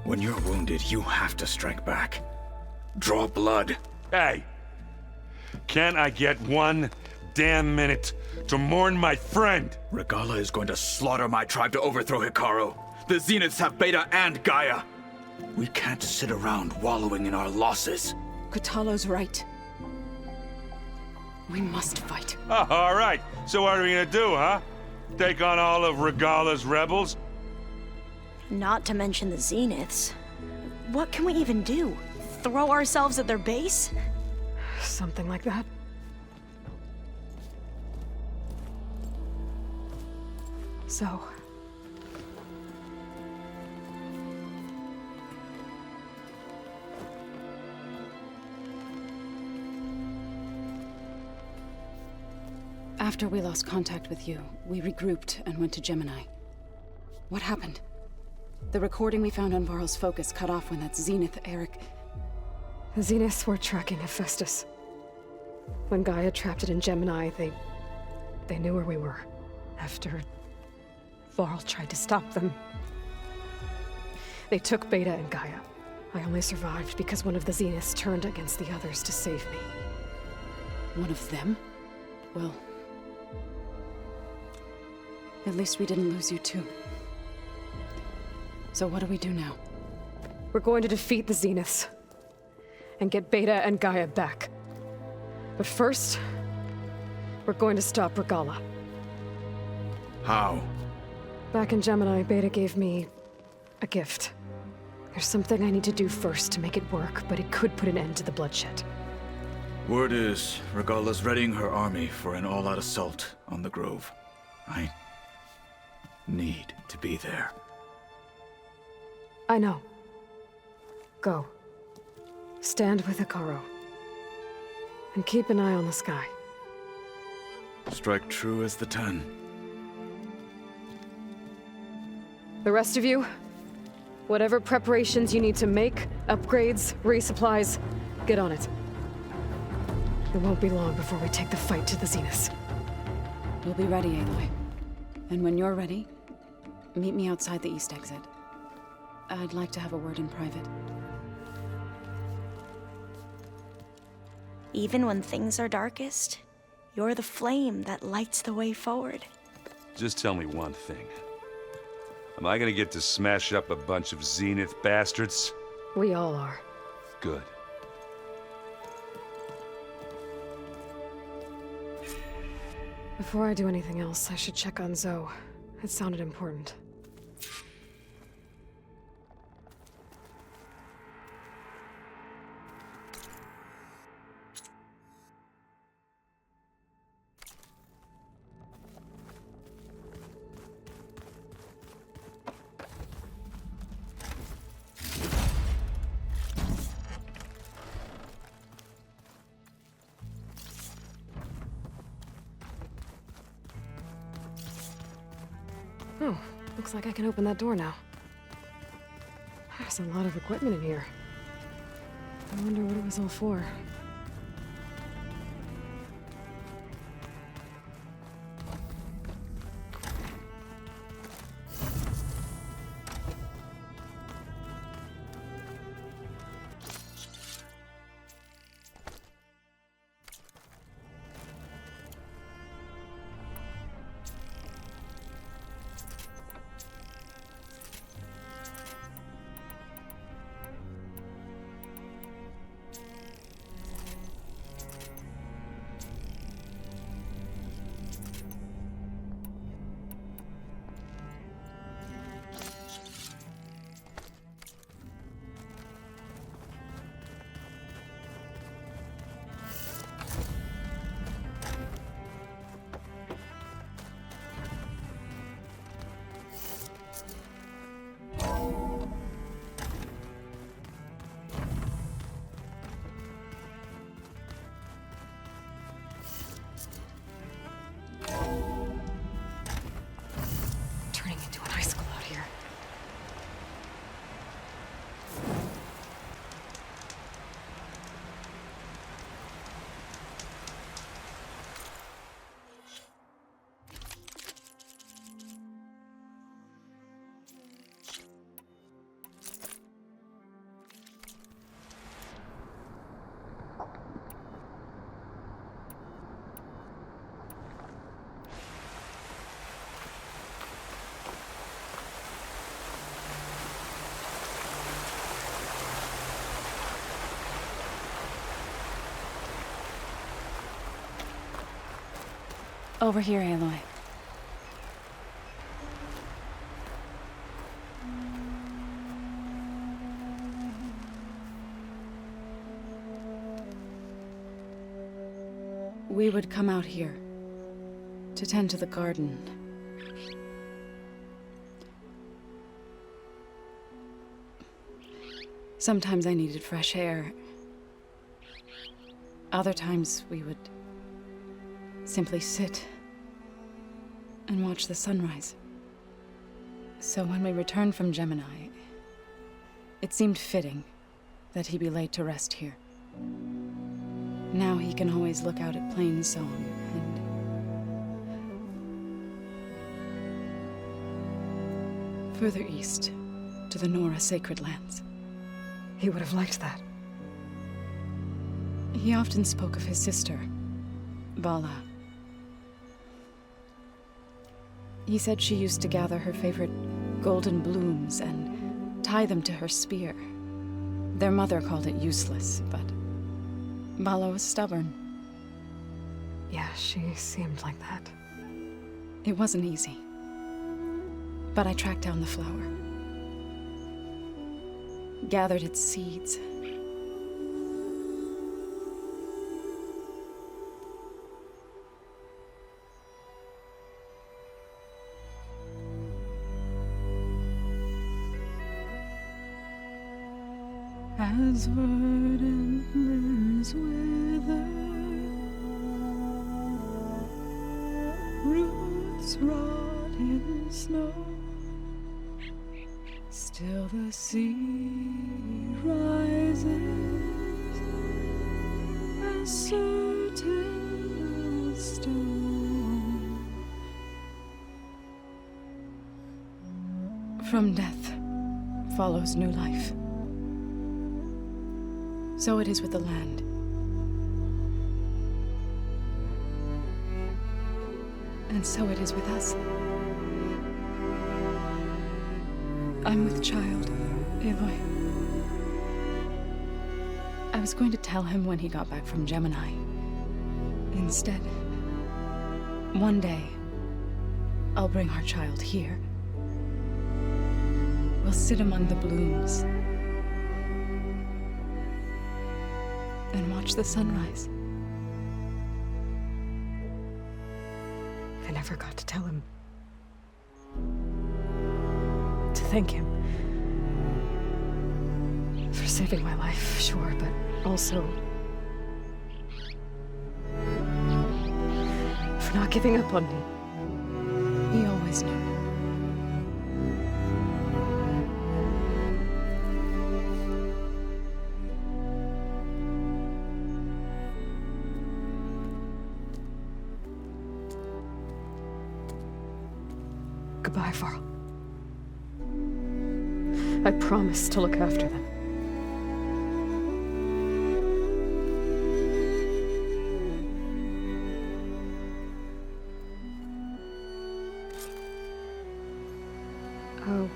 When you're wounded, you have to strike back. Draw blood. Hey! Can't I get one damn minute to mourn my friend? Regala is going to slaughter my tribe to overthrow Hikaru. The Zeniths have Beta and Gaia. We can't sit around wallowing in our losses. Kotallo's right. We must fight. Oh, all right. So what are we gonna do, huh? Take on all of Regala's rebels? Not to mention the Zeniths. What can we even do? Throw ourselves at their base? Something like that. So... After we lost contact with you, we regrouped and went to Gemini. What happened? The recording we found on Varl's focus cut off when that Zenith Eric... The Zeniths were tracking Hephaestus. When Gaia trapped it in Gemini, they knew where we were. After Varl tried to stop them. They took Beta and Gaia. I only survived because one of the Zeniths turned against the others to save me. One of them? Well... at least we didn't lose you too. So what do we do now? We're going to defeat the Zeniths. And get Beta and Gaia back. But first, we're going to stop Regala. How? Back in Gemini, Beta gave me a gift. There's something I need to do first to make it work, but it could put an end to the bloodshed. Word is, Regala's readying her army for an all-out assault on the Grove. I need to be there. I know. Go. Stand with Hikaru. And keep an eye on the sky. Strike true as the 10. The rest of you, whatever preparations you need to make, upgrades, resupplies, get on it. It won't be long before we take the fight to the Zeniths. We'll be ready, Aloy. And when you're ready, meet me outside the east exit. I'd like to have a word in private. Even when things are darkest, you're the flame that lights the way forward. Just tell me one thing. Am I gonna get to smash up a bunch of Zenith bastards? We all are. Good. Before I do anything else, I should check on Zoe. It sounded important. Oh, looks like I can open that door now. There's a lot of equipment in here. I wonder what it was all for. Over here, Aloy. We would come out here to tend to the garden. Sometimes I needed fresh air. Other times we would simply sit and watch the sunrise. So when we returned from Gemini, it seemed fitting that he be laid to rest here. Now he can always look out at Plainsong and further east to the Nora Sacred Lands. He would have liked that. He often spoke of his sister, Vala. He said she used to gather her favorite golden blooms and tie them to her spear. Their mother called it useless, but Vala was stubborn. Yeah, she seemed like that. It wasn't easy. But I tracked down the flower. Gathered its seeds. As verdant limbs wither, roots rot in snow, still the sea rises, as certain as stone. From death follows new life. So it is with the land. And so it is with us. I'm with child, Aloy. I was going to tell him when he got back from Gemini. Instead, one day, I'll bring our child here. We'll sit among the blooms and watch the sunrise. I never got to tell him. To thank him. For saving my life, sure, but also for not giving up on me. He always knew. Goodbye, Varl. I promise to look after them. I'll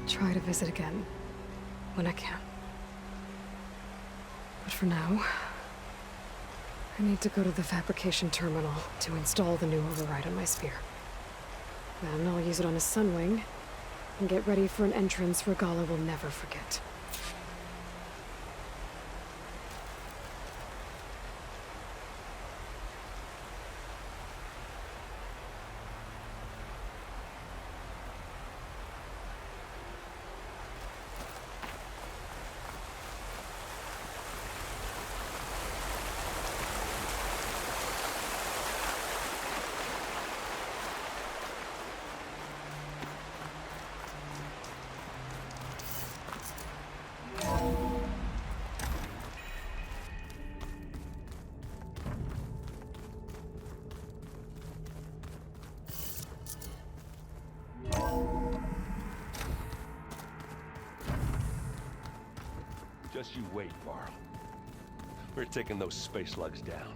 try to visit again when I can. But for now, I need to go to the fabrication terminal to install the new override on my sphere. Then I'll use it on a sunwing and get ready for an entrance Regala will never forget. Just you wait, Varl. We're taking those space slugs down.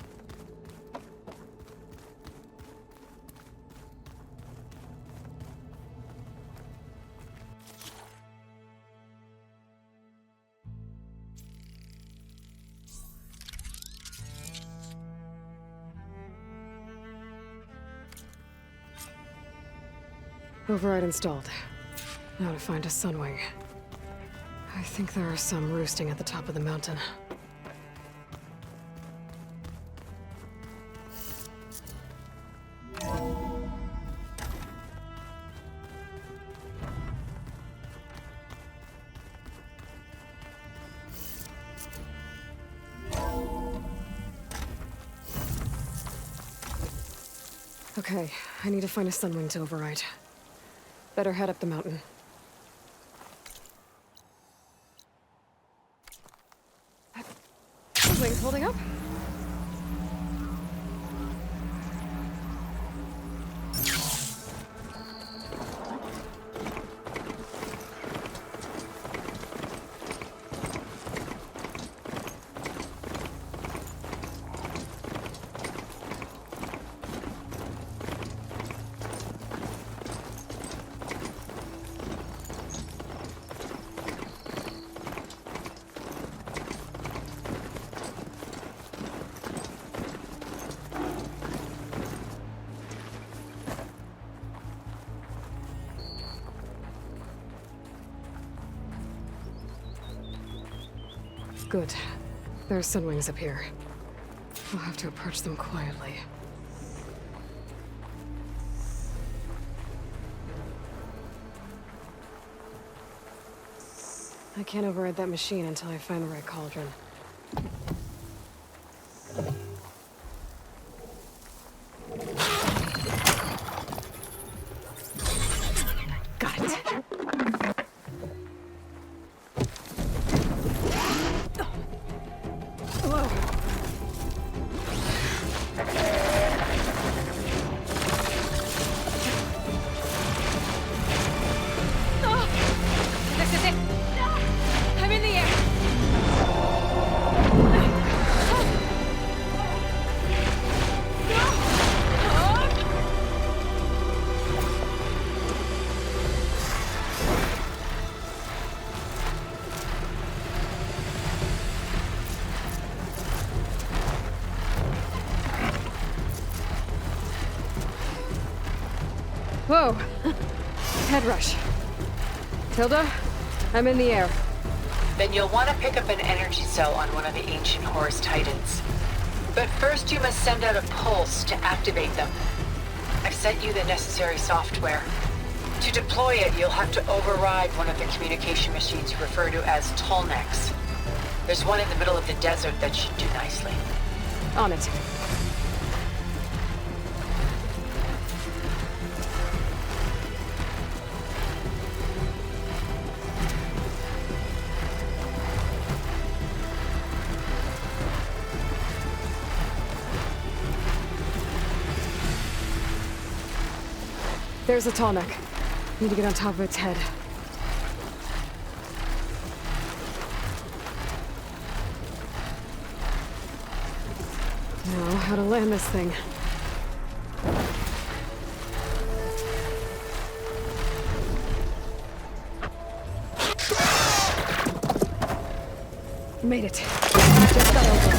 Override installed. Now to find a sunwing. I think there are some roosting at the top of the mountain. Okay, I need to find a sunwing to override. Better head up the mountain. Sunwing's holding up? Good. There are sunwings up here. I'll have to approach them quietly. I can't override that machine until I find the right cauldron. Got it. Whoa! Head rush. Tilda, I'm in the air. Then you'll want to pick up an energy cell on one of the ancient Horus Titans. But first you must send out a pulse to activate them. I've sent you the necessary software. To deploy it, you'll have to override one of the communication machines you refer to as Tolnecs. There's one in the middle of the desert that should do nicely. On it. There's a Tolnec. Need to get on top of its head. Now, how to land this thing. Made it. Just got over.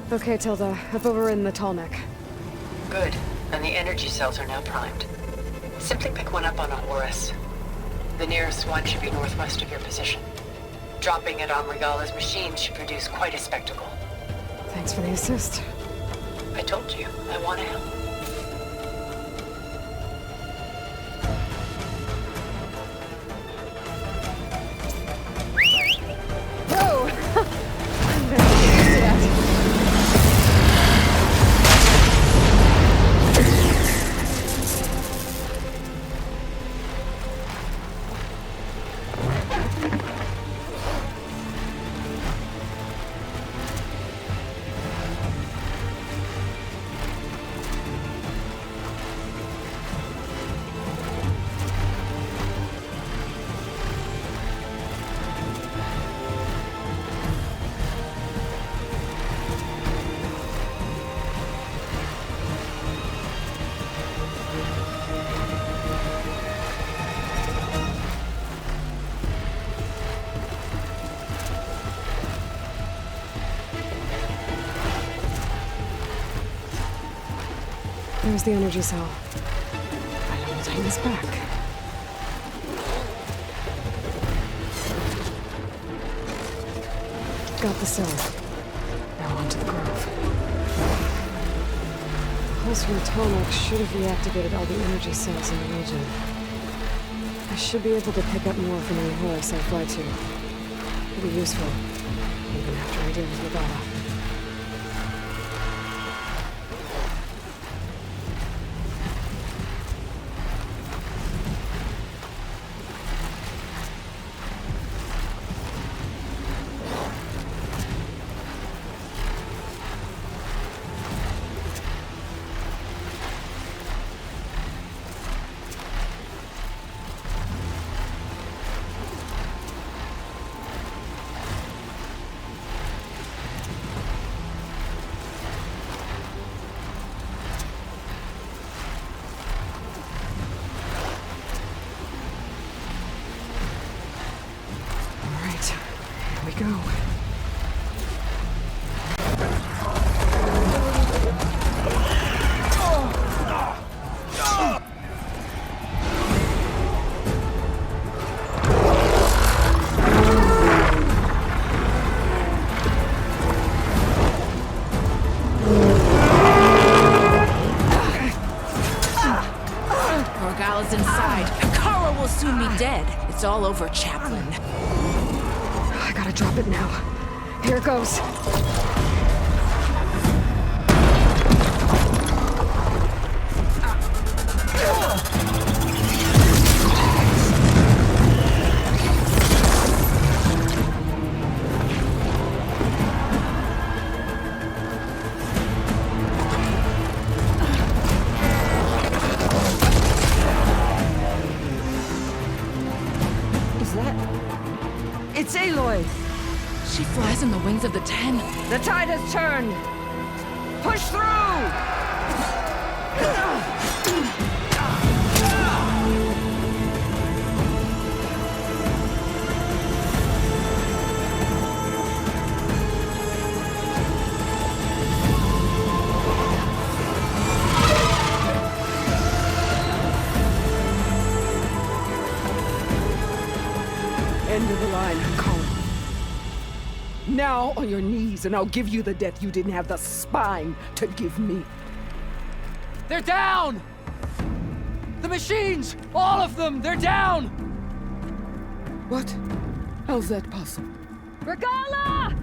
Okay, Tilda. I've overridden the Tolnec. Good. And the energy cells are now primed. Simply pick one up on a Horus. The nearest one should be northwest of your position. Dropping it on Regala's machine should produce quite a spectacle. Thanks for the assist. I told you, I want to help. Whoa! I'm very used to that. There's the energy cell. I know we'll tighten this back. Got the cell. Now onto the grove. Pulse from Tomek should have reactivated all the energy cells in the region. I should be able to pick up more from any Horus I fly to. It'll be useful, even after I deal with Regala. Go. Regala's inside. Kara will soon be dead. It's all over, Chaplain. I gotta drop it now. Here it goes. It's Aloy! She flies in the wings of the Ten. The tide has turned! Push through! End of the line, Colin. Now on your knees, and I'll give you the death you didn't have the spine to give me. They're down! The machines! All of them! They're down! What? How's that possible? Regala!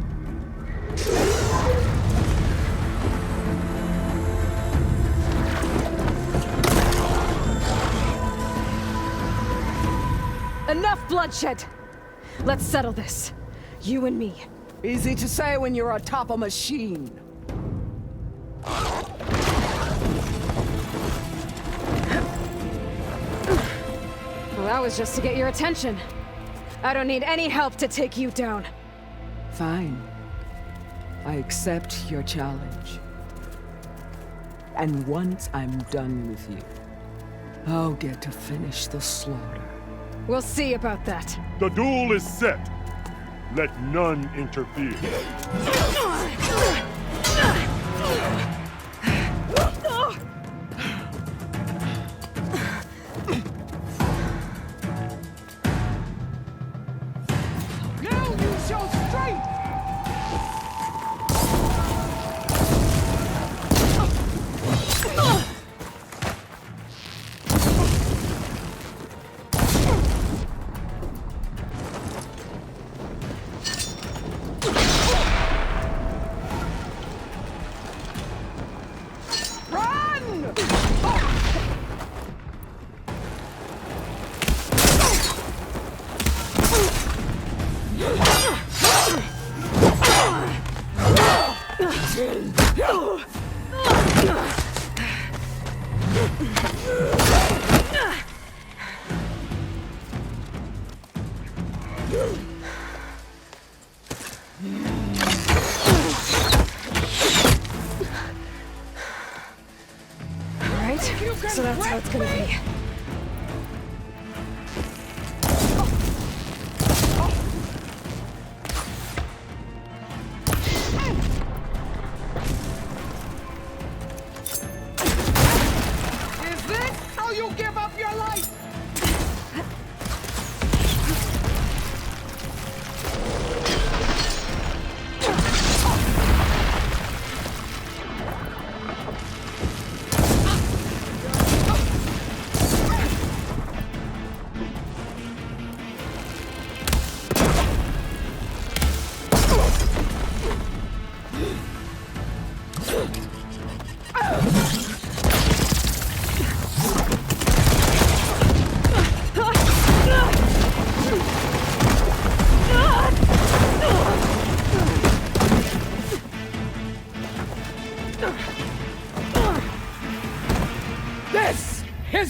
Enough bloodshed! Let's settle this. You and me. Easy to say when you're atop a machine. Well, that was just to get your attention. I don't need any help to take you down. Fine. I accept your challenge. And once I'm done with you, I'll get to finish the slaughter. We'll see about that. The duel is set. Let none interfere. Now you show strength! So that's how it's gonna be. Will you give up your life?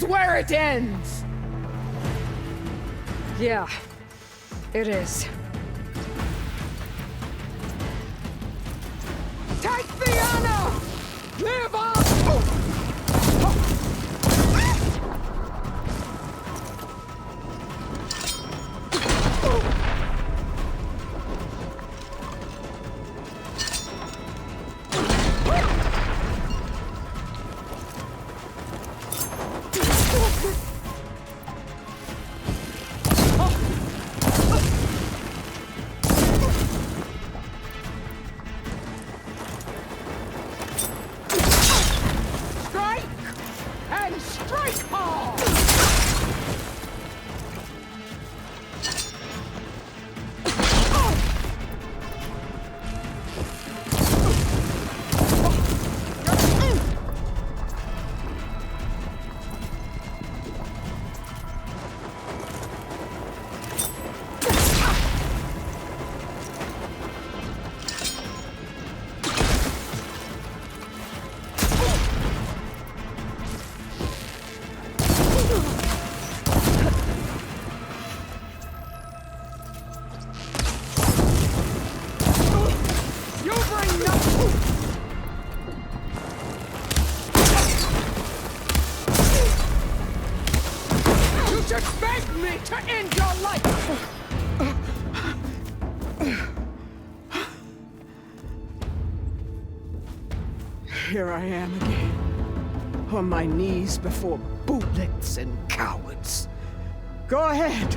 Where it ends! Yeah, it is. Take the honor! Live on! Here I am again, on my knees before bootlets and cowards. Go ahead,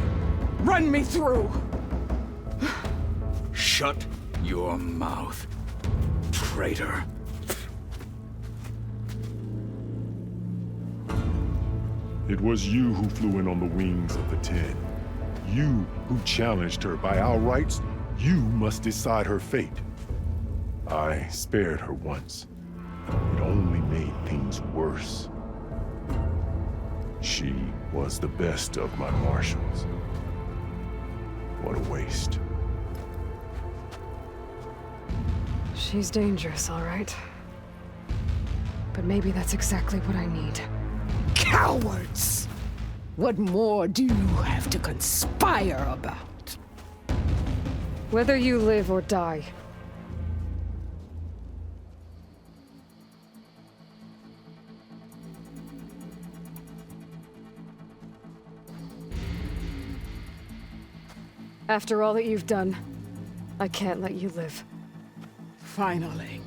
run me through. Shut your mouth, traitor. It was you who flew in on the wings of the 10. You who challenged her by our rights. You must decide her fate. I spared her once. It only made things worse. She was the best of my marshals. What a waste. She's dangerous, all right. But maybe that's exactly what I need. Cowards! What more do you have to conspire about? Whether you live or die. After all that you've done, I can't let you live. Finally.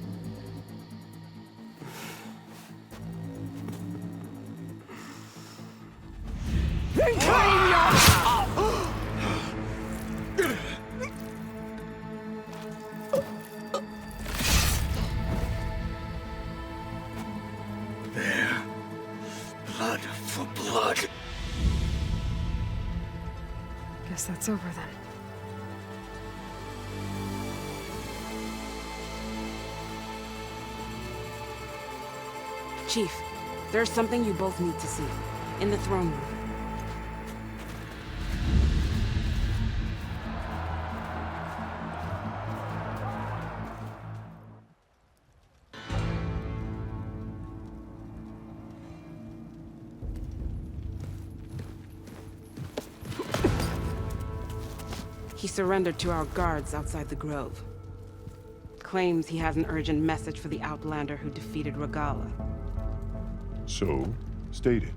Then claim your... There. Blood for blood. Guess that's over then. Chief, there's something you both need to see. In the throne room. He surrendered to our guards outside the grove. Claims he has an urgent message for the Outlander who defeated Regala. So, state it.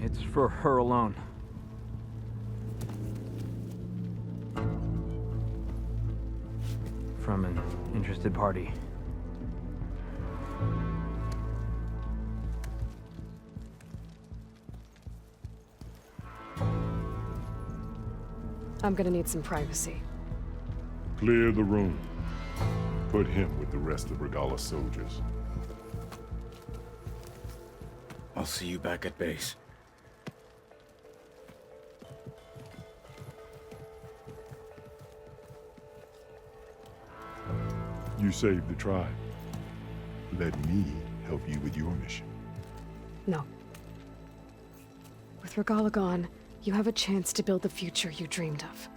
It's for her alone. From an interested party. I'm gonna need some privacy. Clear the room. Put him with the rest of Regala's soldiers. I'll see you back at base. You saved the tribe. Let me help you with your mission. No. With Regala gone, you have a chance to build the future you dreamed of.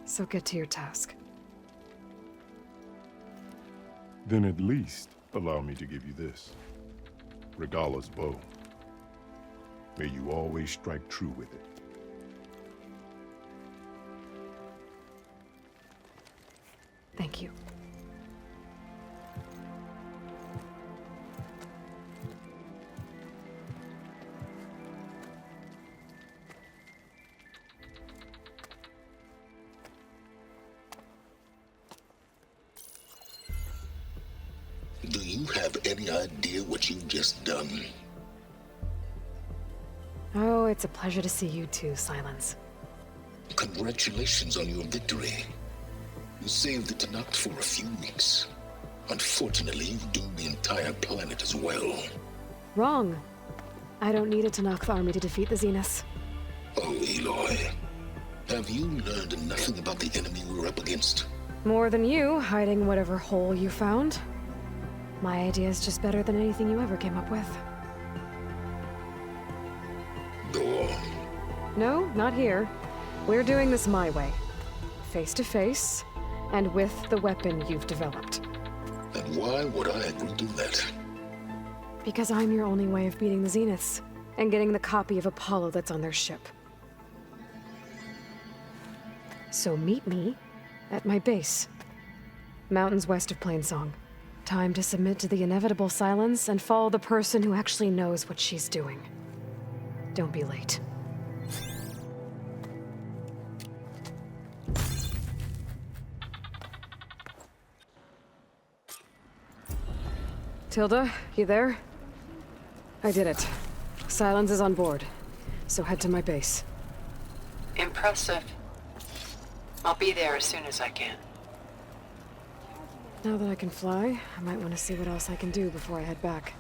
So get to your task. Then at least allow me to give you this. Regala's bow. May you always strike true with it. Thank you. Do you have any idea what you've just done? Oh, it's a pleasure to see you too, Sylens. Congratulations on your victory. You saved the Tenakth for a few weeks. Unfortunately, you've doomed the entire planet as well. Wrong. I don't need a Tenakth army to defeat the Zeniths. Oh, Aloy. Have you learned nothing about the enemy we're up against? More than you, hiding whatever hole you found. My idea is just better than anything you ever came up with. Go on. No, not here. We're doing this my way. Face to face, and with the weapon you've developed. And why would I agree to that? Because I'm your only way of beating the Zeniths, and getting the copy of Apollo that's on their ship. So meet me at my base. Mountains west of Plainsong. Time to submit to the inevitable Sylens and follow the person who actually knows what she's doing. Don't be late. Tilda, you there? I did it. Sylens is on board, so head to my base. Impressive. I'll be there as soon as I can. Now that I can fly, I might want to see what else I can do before I head back.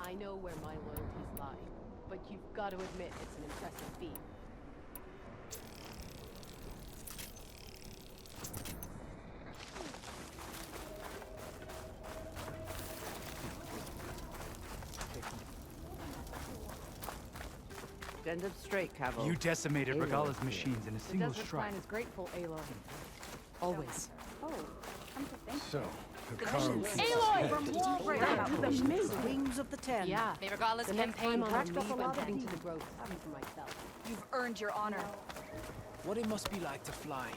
I know where my loyalties lie, but you've got to admit it's an impressive feat. Stand up straight, Cavo. You decimated Regala's machines in a single The desert strike. sign is grateful, Aloy. Always. Oh, come to think. So, Utaaru Aloy from wall breaker To the mid-wings of the ten. Yeah, May Regala's the next campaign time I'll practice leave, a I'm lot of heading to these. the grove to see for myself. You've earned your honor. What it must be like to fly.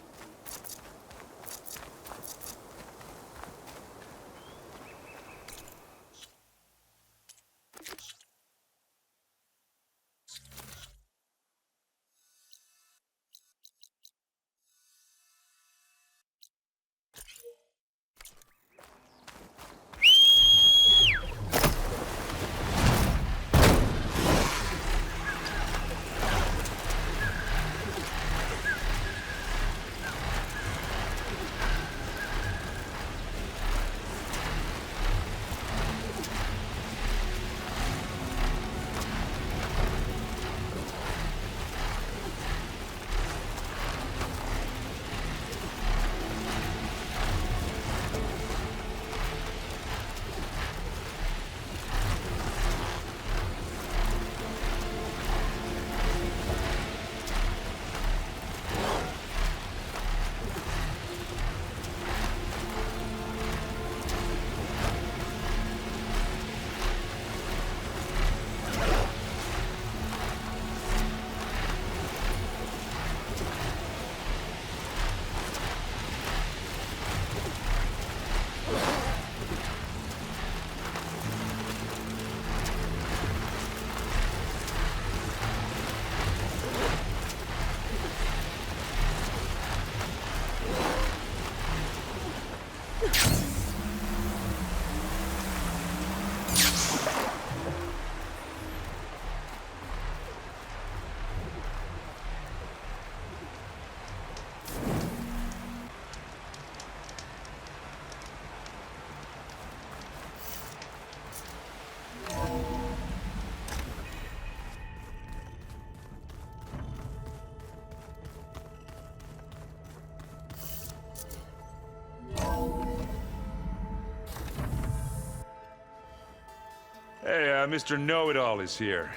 Mr. Know-It-All is here.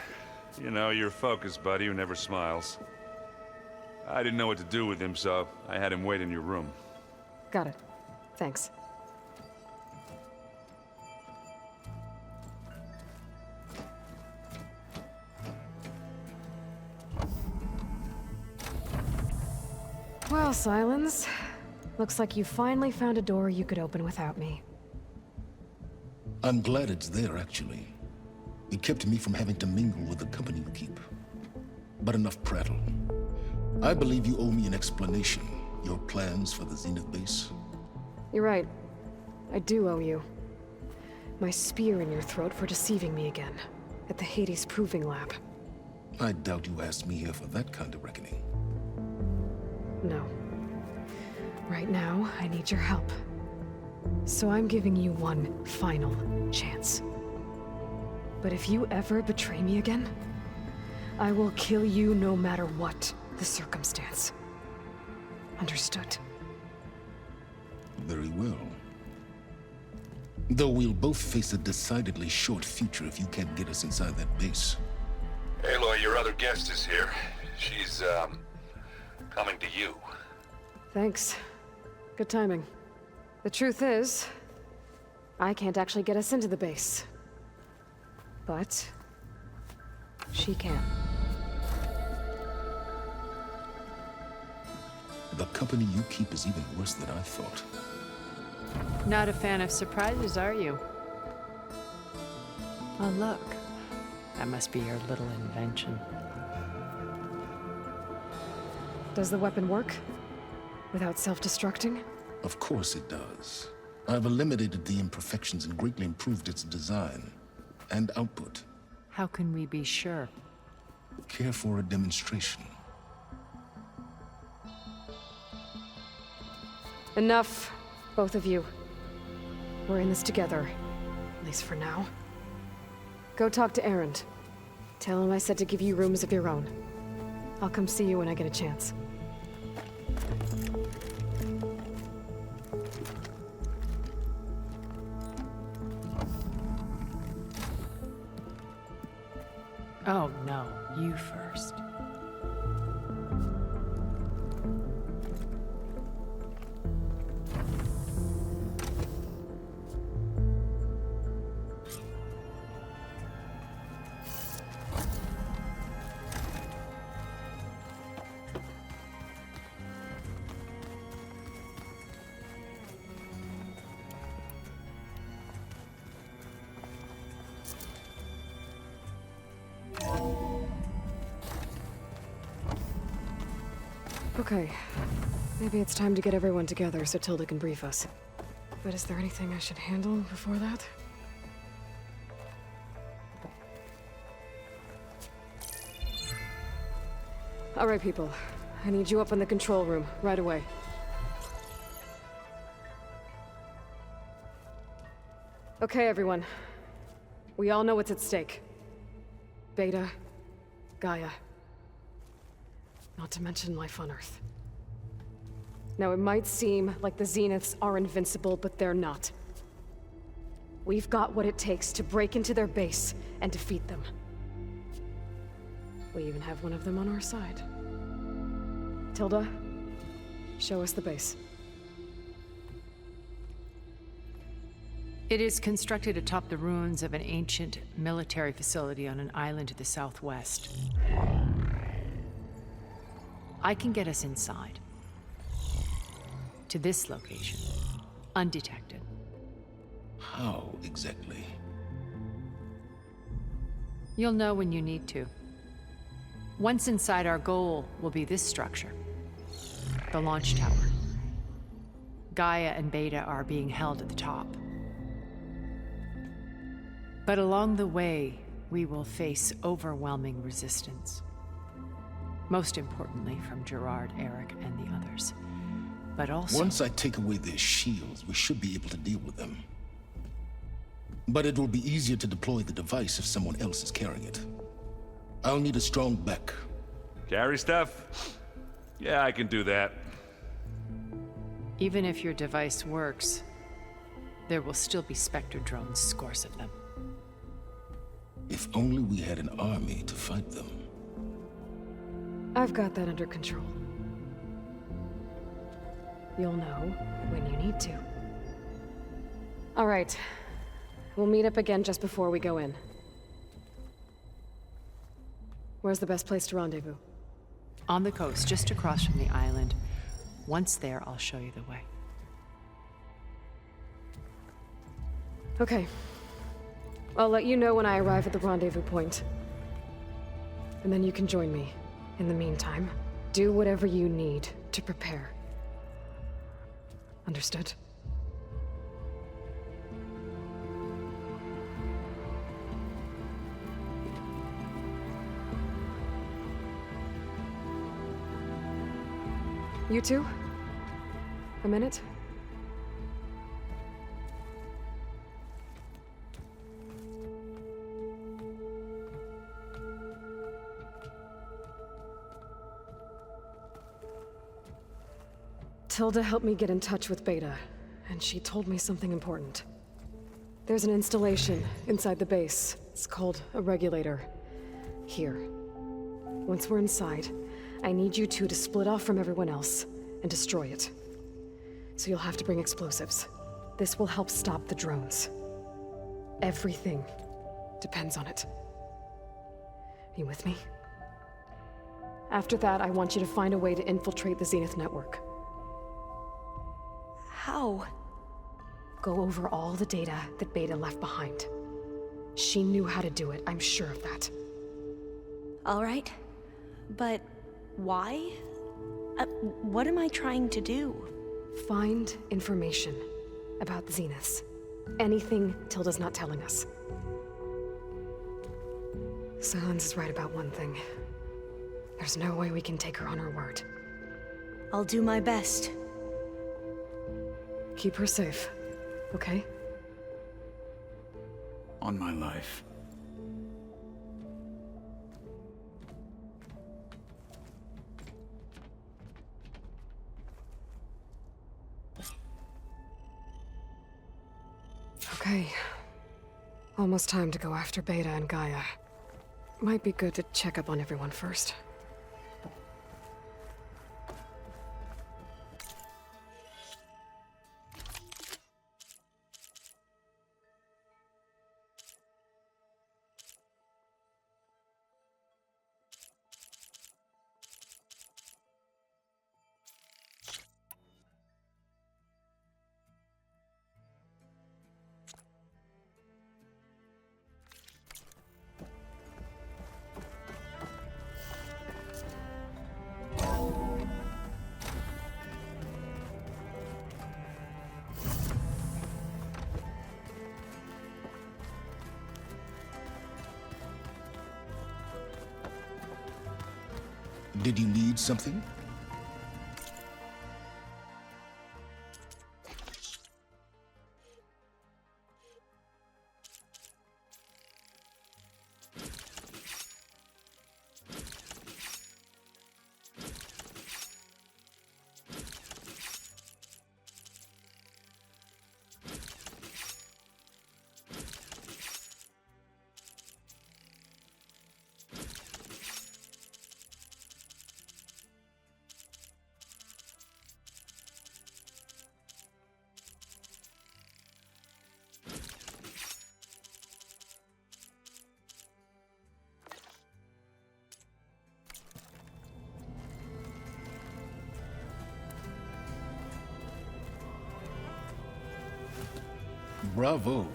You know, your focus buddy who never smiles. I didn't know what to do with him, so I had him wait in your room. Got it. Thanks. Well, Sylens. Looks like you finally found a door you could open without me. I'm glad it's there, actually. It kept me from having to mingle with the company you keep. But enough prattle. I believe you owe me an explanation. Your plans for the Zenith base? You're right. I do owe you. My spear in your throat for deceiving me again. At the Hades Proving Lab. I doubt you asked me here for that kind of reckoning. No. Right now, I need your help. So I'm giving you one final chance. But if you ever betray me again, I will kill you no matter what the circumstance. Understood? Very well. Though we'll both face a decidedly short future if you can't get us inside that base. Aloy, your other guest is here. She's, coming to you. Thanks. Good timing. The truth is, I can't actually get us into the base. But she can. The company you keep is even worse than I thought. Not a fan of surprises, are you? Oh, look. That must be your little invention. Does the weapon work? Without self-destructing? Of course it does. I've eliminated the imperfections and greatly improved its design and output. How can we be sure? Care for a demonstration? Enough, both of you. We're in this together, at least for now. Go talk to Erend. Tell him I said to give you rooms of your own. I'll come see you when I get a chance. Oh, no. You first. Okay. Maybe it's time to get everyone together so Tilda can brief us. But is there anything I should handle before that? All right, people. I need you up in the control room, right away. Okay, everyone. We all know what's at stake. Beta, Gaia. Not to mention life on Earth. Now, it might seem like the Zeniths are invincible, but they're not. We've got what it takes to break into their base and defeat them. We even have one of them on our side. Tilda, show us the base. It is constructed atop the ruins of an ancient military facility on an island to the southwest. I can get us inside. To this location. Undetected. How exactly? You'll know when you need to. Once inside, our goal will be this structure. The launch tower. Gaia and Beta are being held at the top. But along the way, we will face overwhelming resistance. Most importantly, from Gerard, Eric, and the others. But also... Once I take away their shields, we should be able to deal with them. But it will be easier to deploy the device if someone else is carrying it. I'll need a strong back. Carry stuff? Yeah, I can do that. Even if your device works, there will still be Spectre drones, scores of them. If only we had an army to fight them. I've got that under control. You'll know when you need to. All right. We'll meet up again just before we go in. Where's the best place to rendezvous? On the coast, just across from the island. Once there, I'll show you the way. Okay. I'll let you know when I arrive at the rendezvous point. And then you can join me. In the meantime, do whatever you need to prepare. Understood? You two? A minute? Tilda helped me get in touch with Beta, and she told me something important. There's an installation inside the base. It's called a regulator. Here. Once we're inside, I need you two to split off from everyone else and destroy it. So you'll have to bring explosives. This will help stop the drones. Everything depends on it. Are you with me? After that, I want you to find a way to infiltrate the Zenith network. How? Go over all the data that Beta left behind. She knew how to do it, I'm sure of that. All right. But why? What am I trying to do? Find information about the Zeniths. Anything Tilda's not telling us. Sylens is right about one thing. There's no way we can take her on her word. I'll do my best. Keep her safe, okay? On my life. Okay. Almost time to go after Beta and Gaia. Might be good to check up on everyone first. Did you need something? Bravo.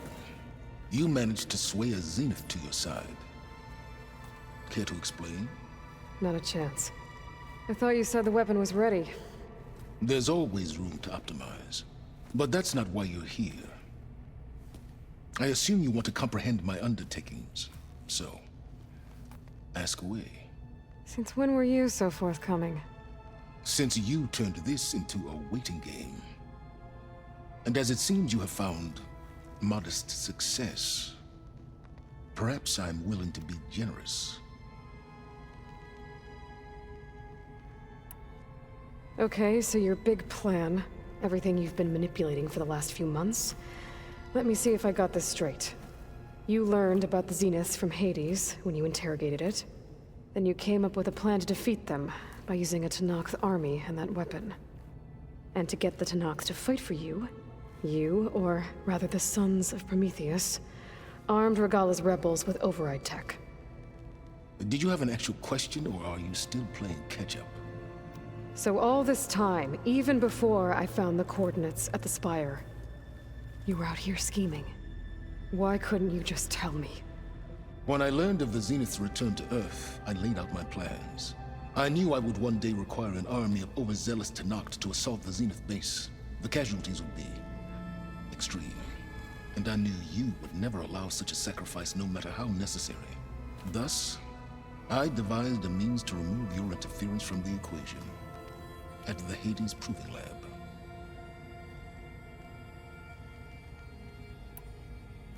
You managed to sway a Zenith to your side. Care to explain? Not a chance. I thought you said the weapon was ready. There's always room to optimize. But that's not why you're here. I assume you want to comprehend my undertakings. So, ask away. Since when were you so forthcoming? Since you turned this into a waiting game. And as it seems you have found modest success, perhaps I'm willing to be generous. Okay, so your big plan, everything you've been manipulating for the last few months. Let me see if I got this straight. You learned about the Zeniths from Hades when you interrogated it. Then you came up with a plan to defeat them by using a Tenakth army and that weapon. And to get the Tenakth to fight for you, or rather the Sons of Prometheus, armed Regala's rebels with override tech. Did you have an actual question, or are you still playing catch-up? So all this time, even before I found the coordinates at the Spire, you were out here scheming. Why couldn't you just tell me? When I learned of the Zenith's return to Earth, I laid out my plans. I knew I would one day require an army of overzealous Tenakth to assault the Zenith base. The casualties would be extreme. And I knew you would never allow such a sacrifice, no matter how necessary. Thus, I devised a means to remove your interference from the equation at the Hades Proving Lab.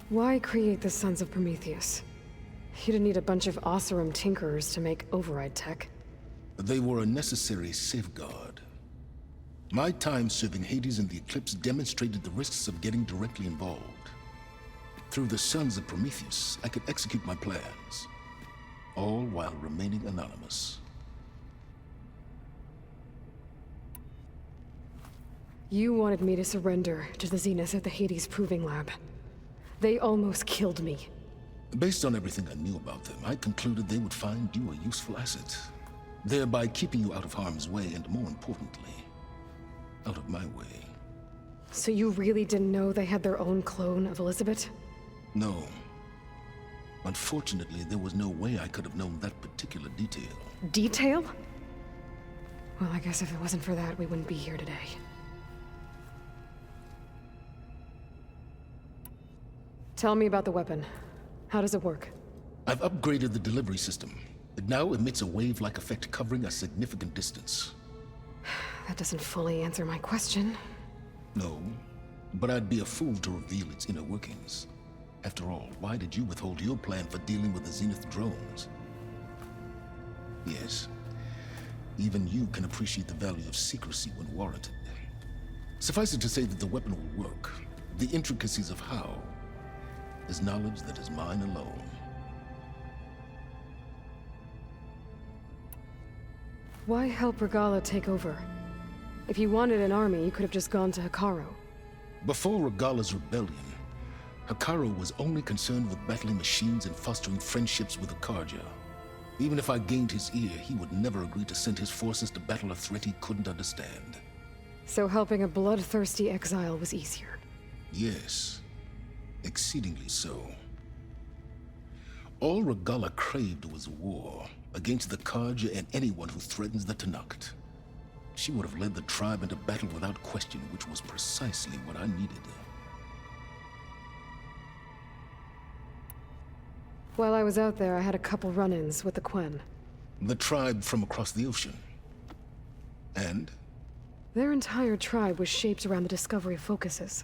Why create the Sons of Prometheus? You didn't need a bunch of Oseram tinkerers to make override tech. They were a necessary safeguard. My time serving Hades in the Eclipse demonstrated the risks of getting directly involved. Through the Sons of Prometheus, I could execute my plans, all while remaining anonymous. You wanted me to surrender to the Zenith at the Hades Proving Lab. They almost killed me. Based on everything I knew about them, I concluded they would find you a useful asset, thereby keeping you out of harm's way and, more importantly, out of my way. So you really didn't know they had their own clone of Elizabeth? No. Unfortunately, there was no way I could have known that particular detail. Detail? Well, I guess if it wasn't for that, we wouldn't be here today. Tell me about the weapon. How does it work? I've upgraded the delivery system. It now emits a wave-like effect covering a significant distance. That doesn't fully answer my question. No, but I'd be a fool to reveal its inner workings. After all, why did you withhold your plan for dealing with the Zenith drones? Yes, even you can appreciate the value of secrecy when warranted. Suffice it to say that the weapon will work. The intricacies of how is knowledge that is mine alone. Why help Regala take over? If you wanted an army, you could have just gone to Hekarro. Before Regala's rebellion, Hekarro was only concerned with battling machines and fostering friendships with Akarja. Even if I gained his ear, he would never agree to send his forces to battle a threat he couldn't understand. So helping a bloodthirsty exile was easier? Yes, exceedingly so. All Regala craved was war against the Karja and anyone who threatens the Tenakth. She would have led the tribe into battle without question, which was precisely what I needed. While I was out there, I had a couple run-ins with the Quen. The tribe from across the ocean. And? Their entire tribe was shaped around the discovery of focuses.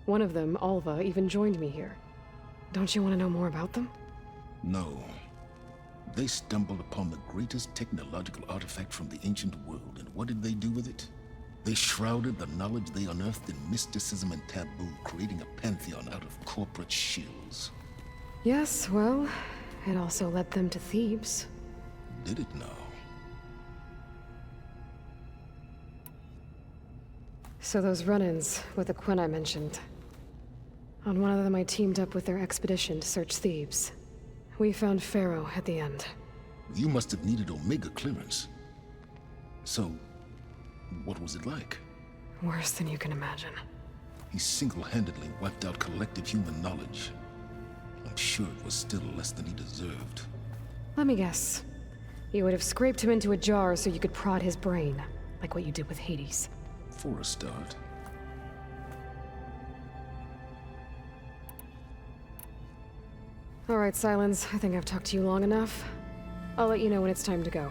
One of them, Alva, even joined me here. Don't you want to know more about them? No. They stumbled upon the greatest technological artifact from the ancient world, and what did they do with it? They shrouded the knowledge they unearthed in mysticism and taboo, creating a pantheon out of corporate shills. Yes, well, it also led them to Thebes. Did it now? So those run-ins with the Quen I mentioned. On one of them I teamed up with their expedition to search Thebes. We found Faro at the end. You must have needed Omega clearance. So, what was it like? Worse than you can imagine. He single-handedly wiped out collective human knowledge. I'm sure it was still less than he deserved. Let me guess. You would have scraped him into a jar so you could prod his brain, like what you did with Hades. For a start. All right, Sylens, I think I've talked to you long enough. I'll let you know when it's time to go.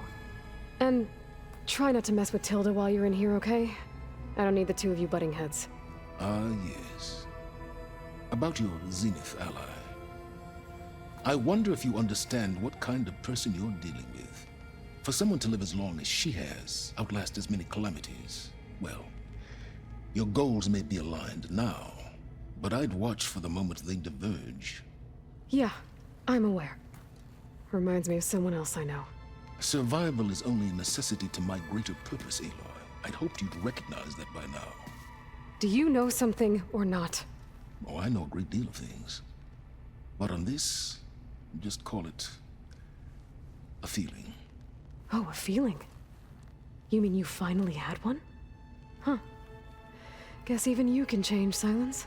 And try not to mess with Tilda while you're in here, okay? I don't need the two of you butting heads. Ah, yes. About your Zenith ally. I wonder if you understand what kind of person you're dealing with. For someone to live as long as she has, outlast as many calamities, well, your goals may be aligned now, but I'd watch for the moment they diverge. Yeah, I'm aware. Reminds me of someone else I know. Survival is only a necessity to my greater purpose, Aloy. I'd hoped you'd recognize that by now. Do you know something or not? Oh, I know a great deal of things. But on this, just call it a feeling. Oh, a feeling? You mean you finally had one? Huh. Guess even you can change, Sylens.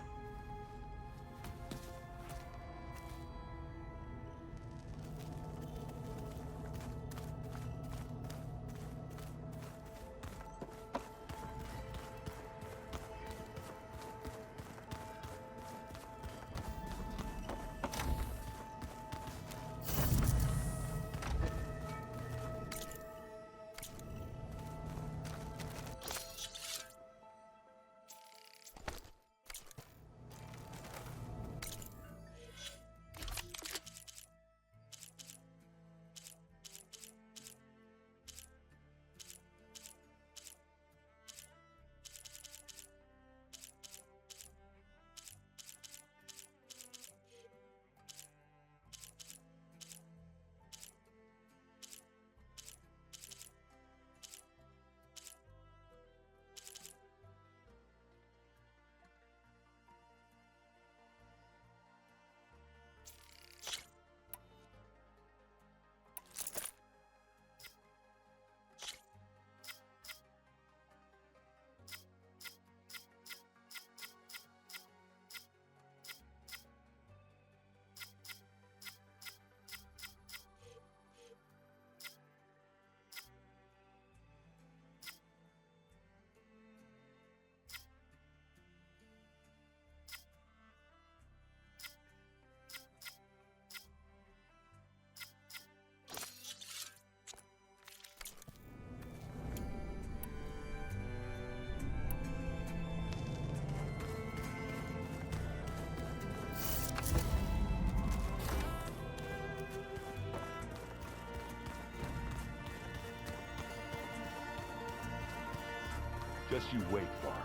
Just you wait, Varl.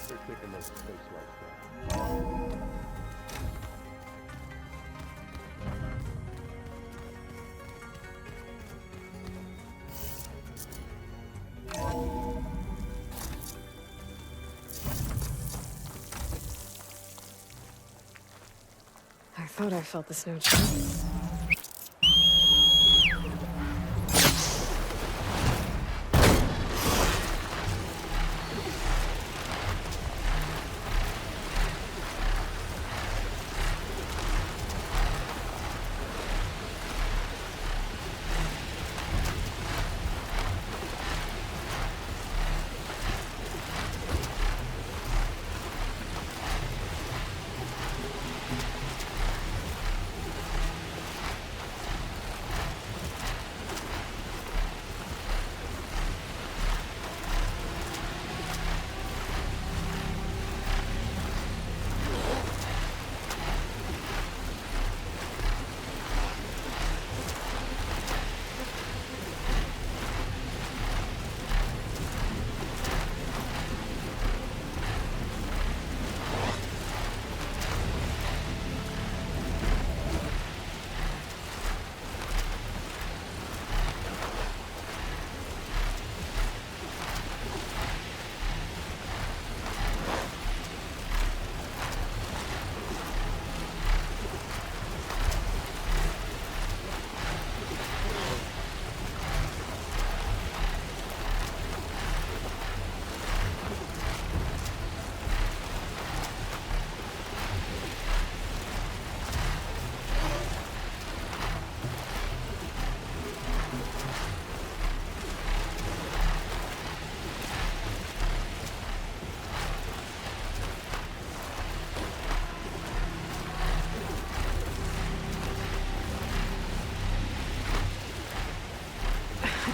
They're taking us to space like that. I thought I felt the snow chill.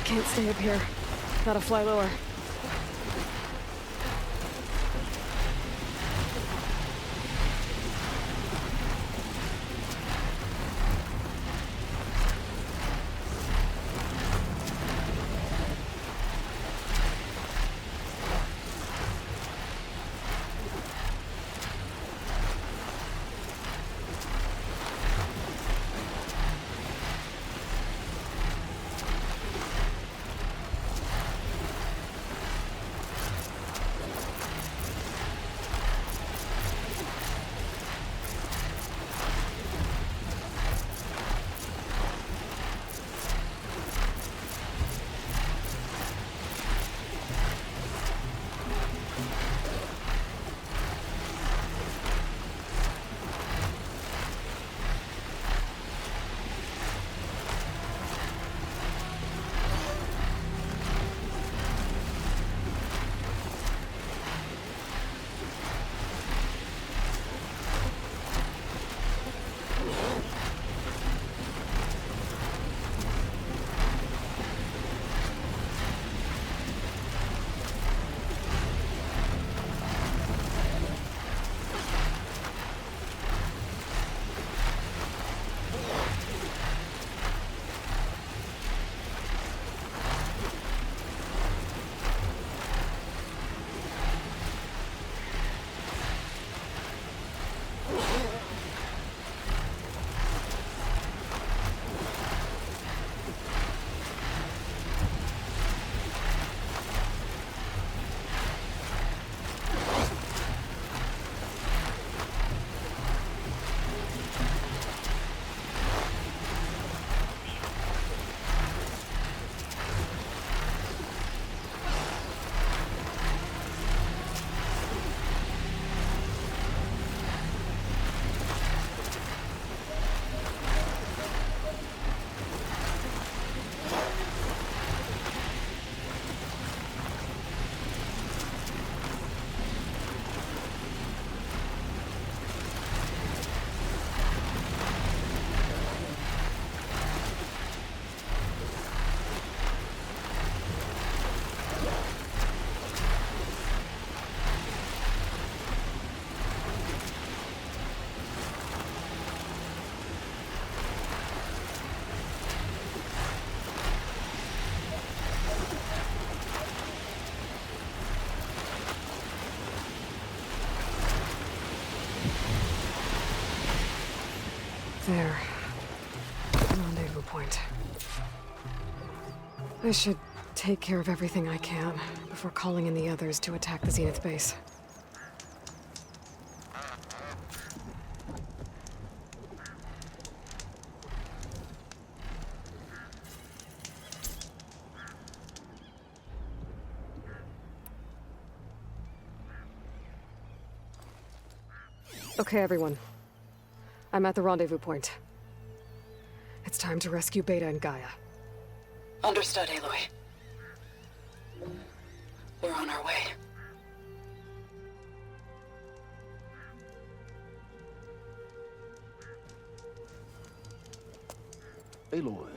Can't stay up here. Gotta fly lower. I should take care of everything I can before calling in the others to attack the Zenith base. Okay, everyone. I'm at the rendezvous point. It's time to rescue Beta and Gaia. Understood, Aloy. We're on our way. Aloy.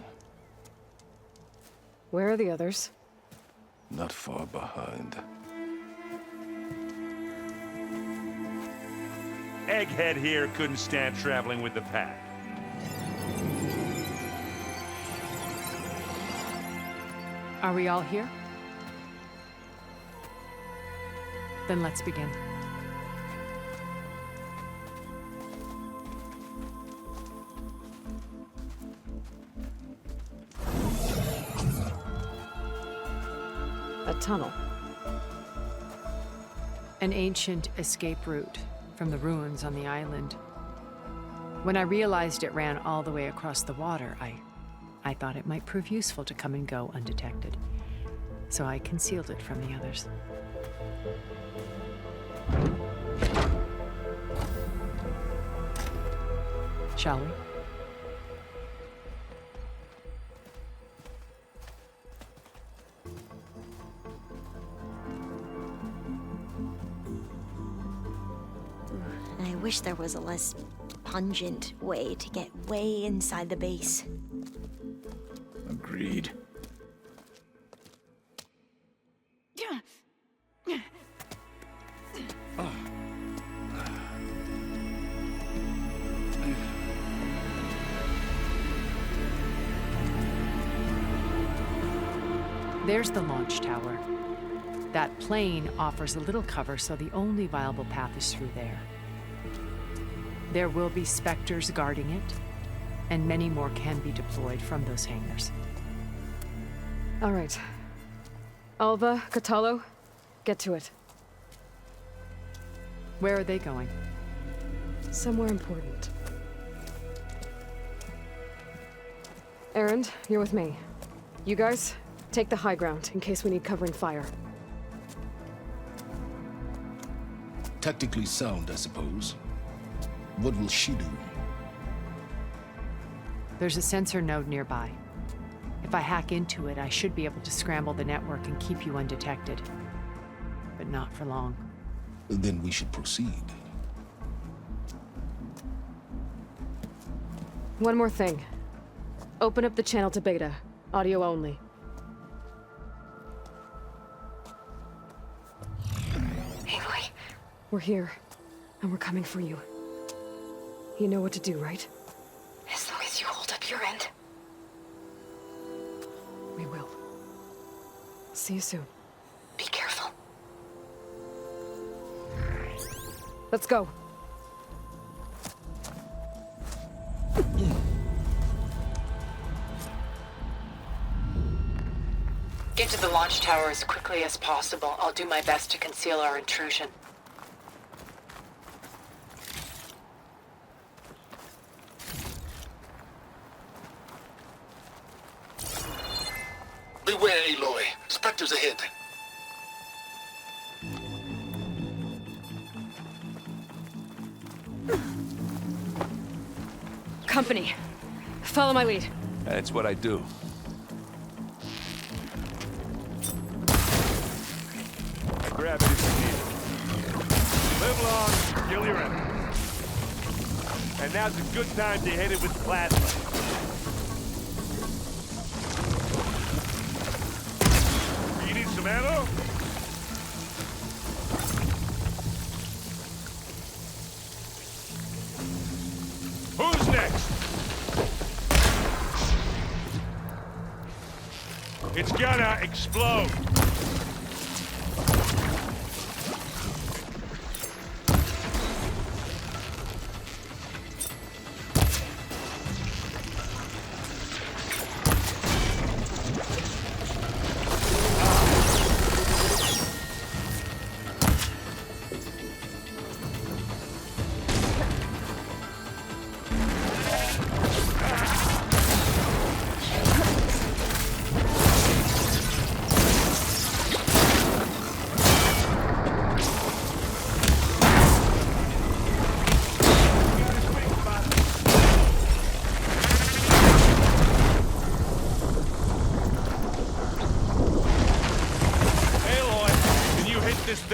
Where are the others? Not far behind. Egghead here couldn't stand traveling with the pack. Are we all here? Then let's begin. A tunnel. An ancient escape route from the ruins on the island. When I realized it ran all the way across the water, I thought it might prove useful to come and go undetected. So I concealed it from the others. Shall we? I wish there was a less pungent way to get way inside the base. Agreed. There's the launch tower. That plane offers a little cover, so the only viable path is through there. There will be specters guarding it, and many more can be deployed from those hangars. All right. Alva, Catalo, get to it. Where are they going? Somewhere important. Erend, you're with me. You guys, take the high ground in case we need covering fire. Tactically sound, I suppose. What will she do? There's a sensor node nearby. If I hack into it, I should be able to scramble the network and keep you undetected. But not for long. Then we should proceed. One more thing. Open up the channel to Beta. Audio only. Aloy. We're here, and we're coming for you. You know what to do, right? As long as you hold up your end. We will. See you soon. Be careful. Let's go. Get to the launch tower as quickly as possible. I'll do my best to conceal our intrusion. Beware, Aloy. Spectres ahead. Company. Follow my lead. That's what I do. Grab it if you need it. Live long, kill your enemies. And now's a good time to hit it with plasma. You need some ammo? Who's next? It's gonna explode.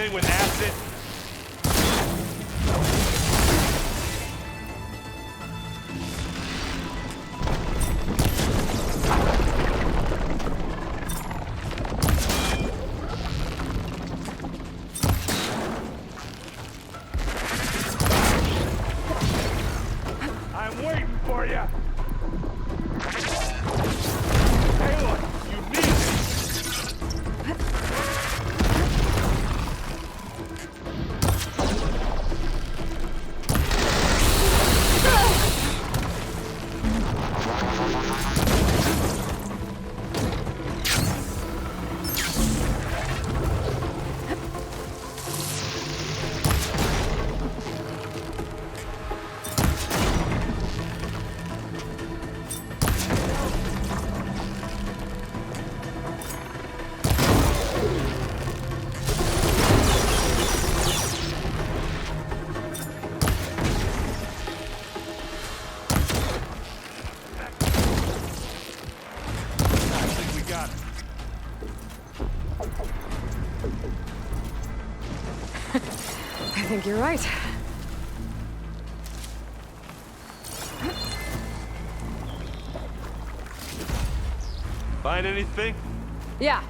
thing with acid? I'm waiting for you. Aloy, you need it. I think you're right. Find anything? Yeah.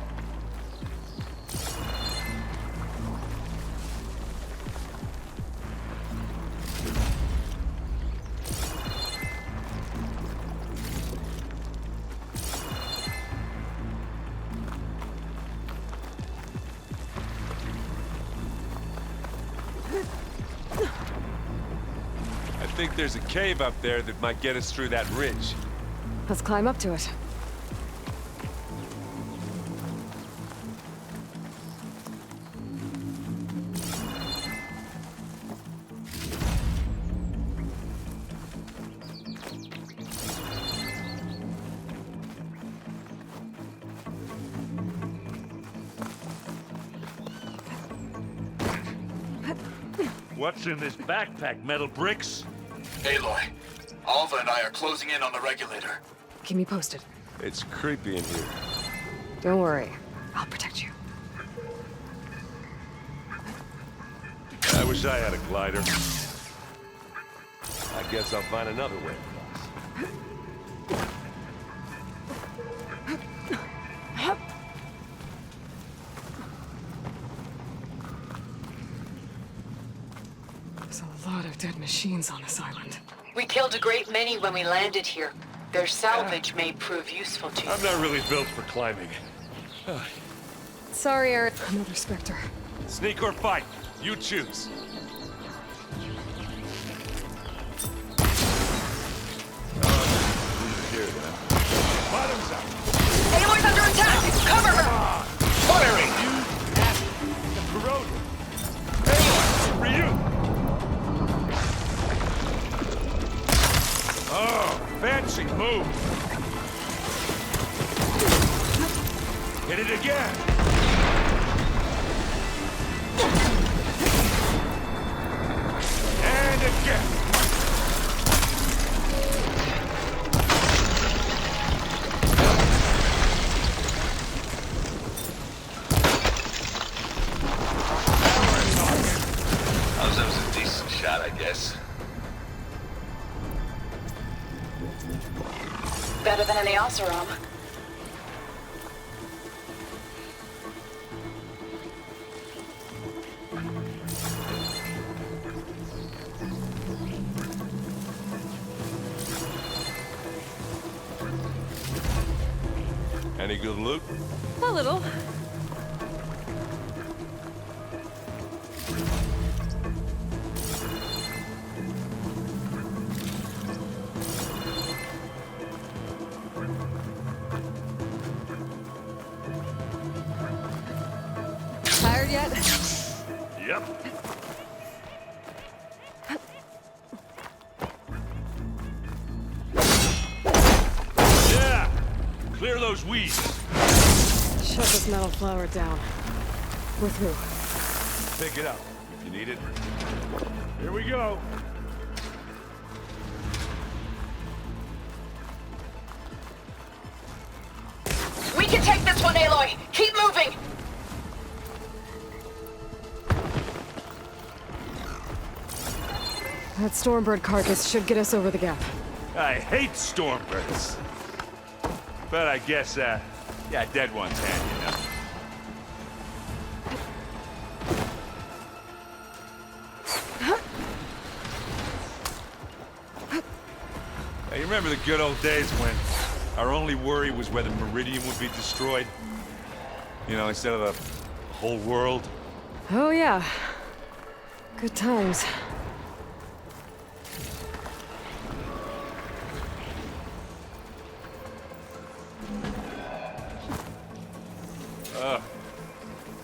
I think there's a cave up there that might get us through that ridge. Let's climb up to it. What's in this backpack, metal bricks? Aloy, Alva and I are closing in on the regulator. Keep me posted. It's creepy in here. Don't worry. I'll protect you. I wish I had a glider. I guess I'll find another way. There's a lot of dead machines on this island. We killed a great many when we landed here. Their salvage may prove useful to you. I'm not really built for climbing. Sorry, Aaron. Another Spectre. Sneak or fight, you choose. Bottoms up. Aloy's under attack! Cover her! Firing! The corrosion. Aloy, for you! Oh, fancy move! Hit it again! And again! That was a decent shot, I guess. Better than any Oseram. Any good loot? A little. Tired yet? Yep. Yeah! Clear those weeds. Shut this metal flower down. We're through. Pick it up if you need it. Here we go. We can take this one, Aloy! Keep moving! That Stormbird carcass should get us over the gap. I hate Stormbirds. But I guess, yeah, dead ones handy enough. Hey, you remember the good old days when our only worry was whether Meridian would be destroyed? You know, instead of the whole world? Oh yeah. Good times.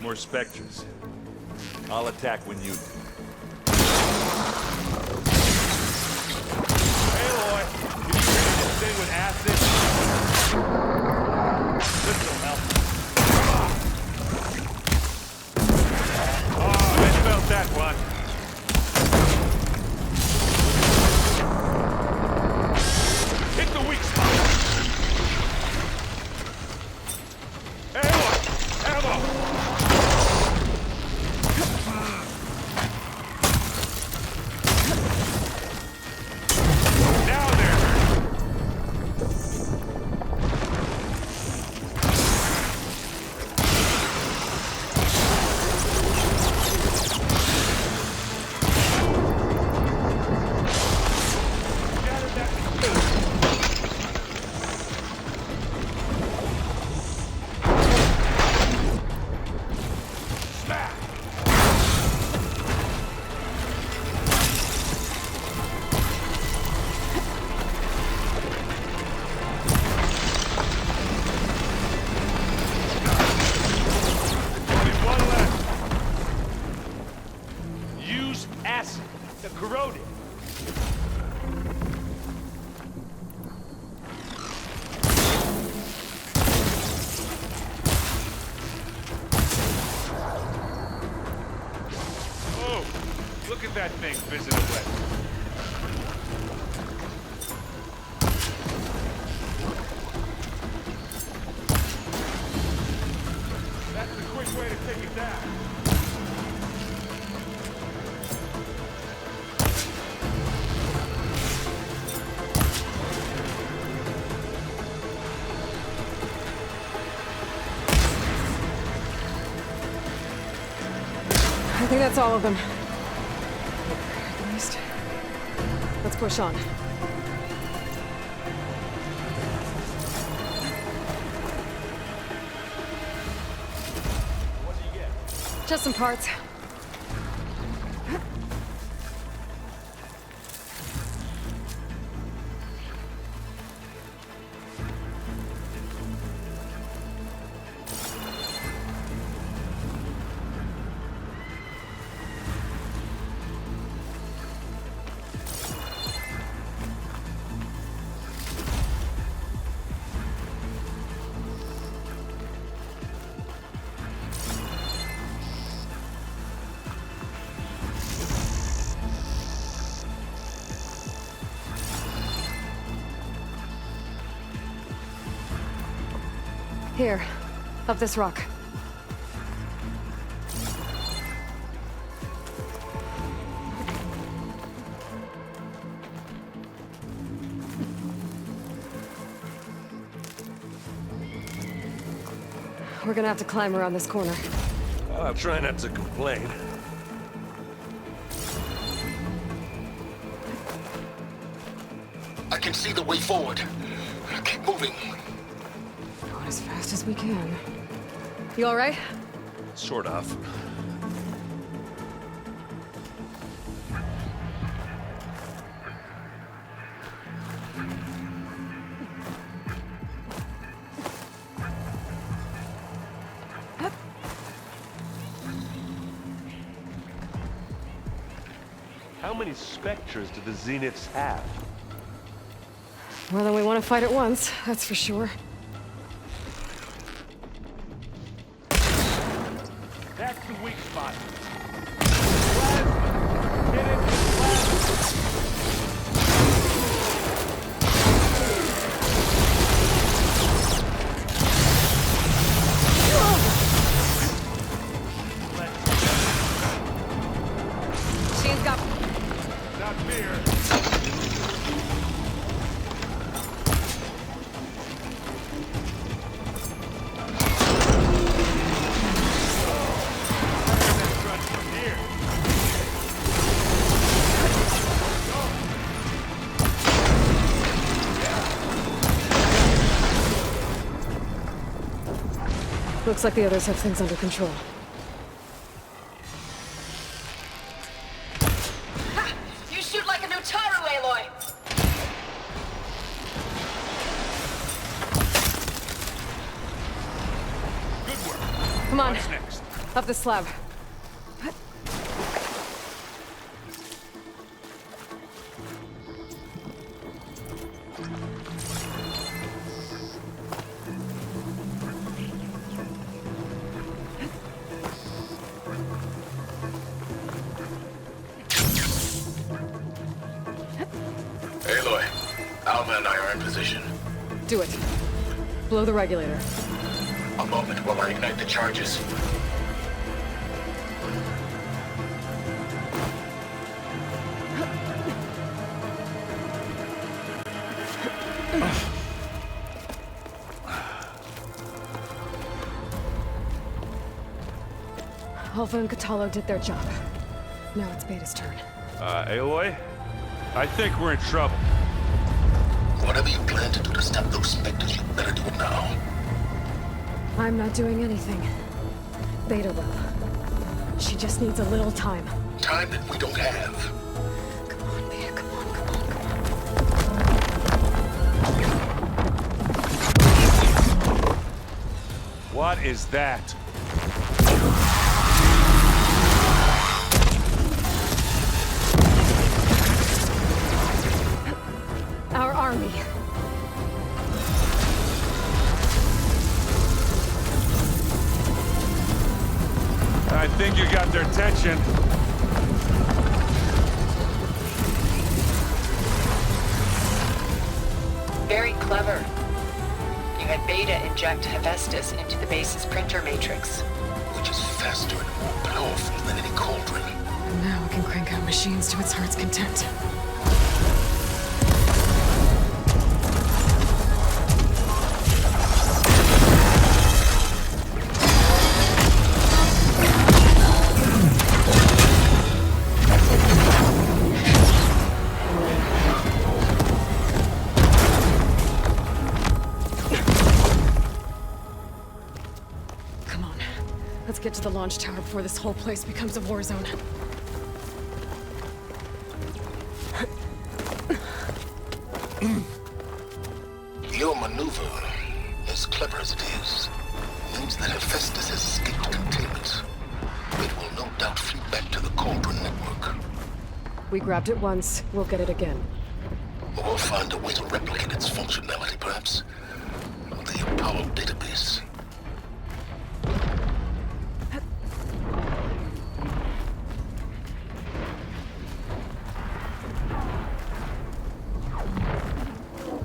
More specters. I'll attack when you... Aloy! Can you treat this thing with acid? This'll help. Oh, I felt that one. Hit the weak spot. Aloy! Ammo! That thing fizzing away. That's the quick way to take it down. I think that's all of them. Let's push on. What do you get? Just some parts. Here, up this rock. We're gonna have to climb around this corner. I'll try not to complain. I can see the way forward. Keep moving. Going as fast as we can. You all right? Sort of. How many specters do the Zeniths have? More than we want to fight at once, that's for sure. That's the weak spot. Plasma! Hit it with plasma! She's got... Not fear. Looks like the others have things under control. Ha! You shoot like an Utaaru, Aloy! Good work. Come on. What's next? Up the slab. Aloy, Alma and I are in position. Do it. Blow the regulator. A moment while I ignite the charges. Alpha and Catalo did their job. Now it's Beta's turn. Aloy? I think we're in trouble. Whatever you plan to do to stop those specters, you better do it now. I'm not doing anything. Beta will. She just needs a little time. Time that we don't have. Come on, Beta, come on, come on, come on. What is that? Our army. I think you got their attention. Very clever. You had Beta inject Hephaestus into the base's printer matrix. Which is faster and more powerful than any cauldron. Now it can crank out machines to its heart's content. Get to the launch tower before this whole place becomes a war zone. Your maneuver, as clever as it is, means that Hephaestus has escaped containment. It will no doubt flee back to the Cauldron network. We grabbed it once, we'll get it again. Or find a way to replicate its functionality, perhaps. The Apollo database.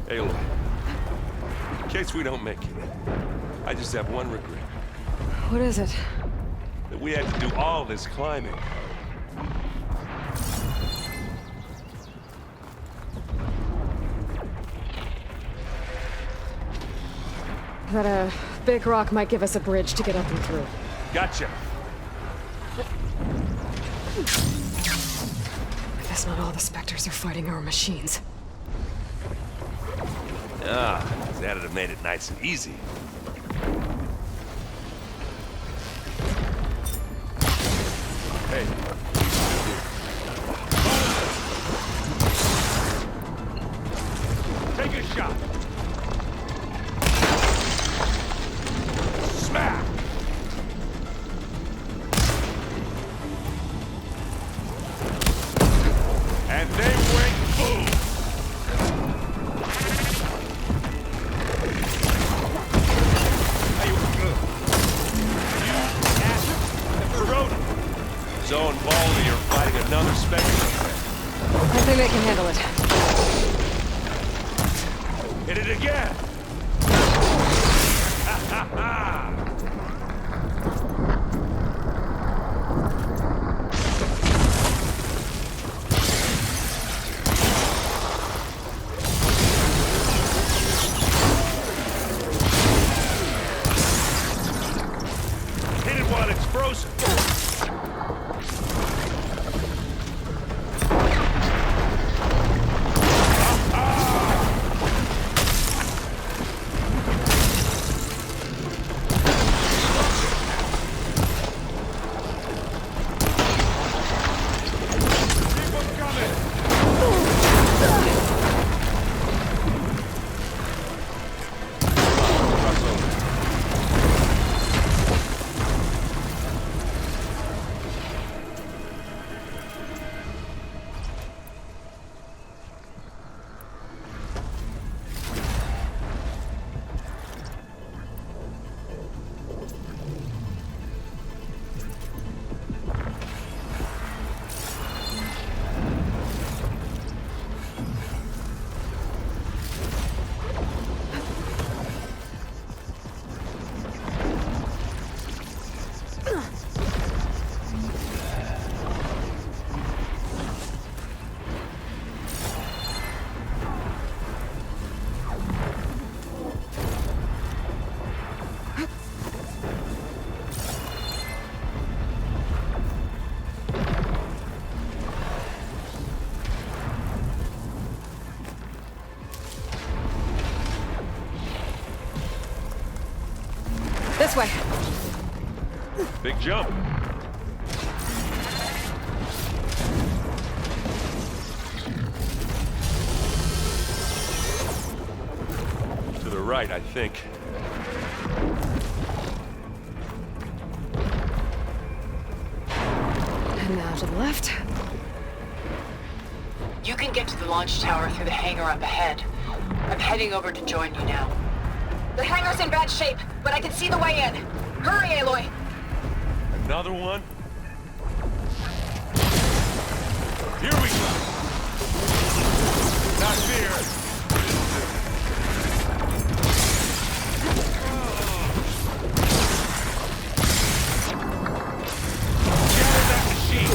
Aloy, in case we don't make it, I just have one regret. What is it? That we had to do all this climbing. That big rock might give us a bridge to get up and through. Gotcha. I guess not all the Spectres are fighting our machines. Ah, that'd have made it nice and easy. Hey. Take a shot. Smack. And they went boom. Zoe and Baldy are fighting another Spectre. I think they can handle it. Hit it again. Ha ha ha. Hit it while it's frozen. This way. Big jump. To the right, I think. And now to the left. You can get to the launch tower through the hangar up ahead. I'm heading over to join you now. The hangar's in bad shape, but I can see the way in. Hurry, Aloy! Another one? Here we go! Not fear! Shatter that machine!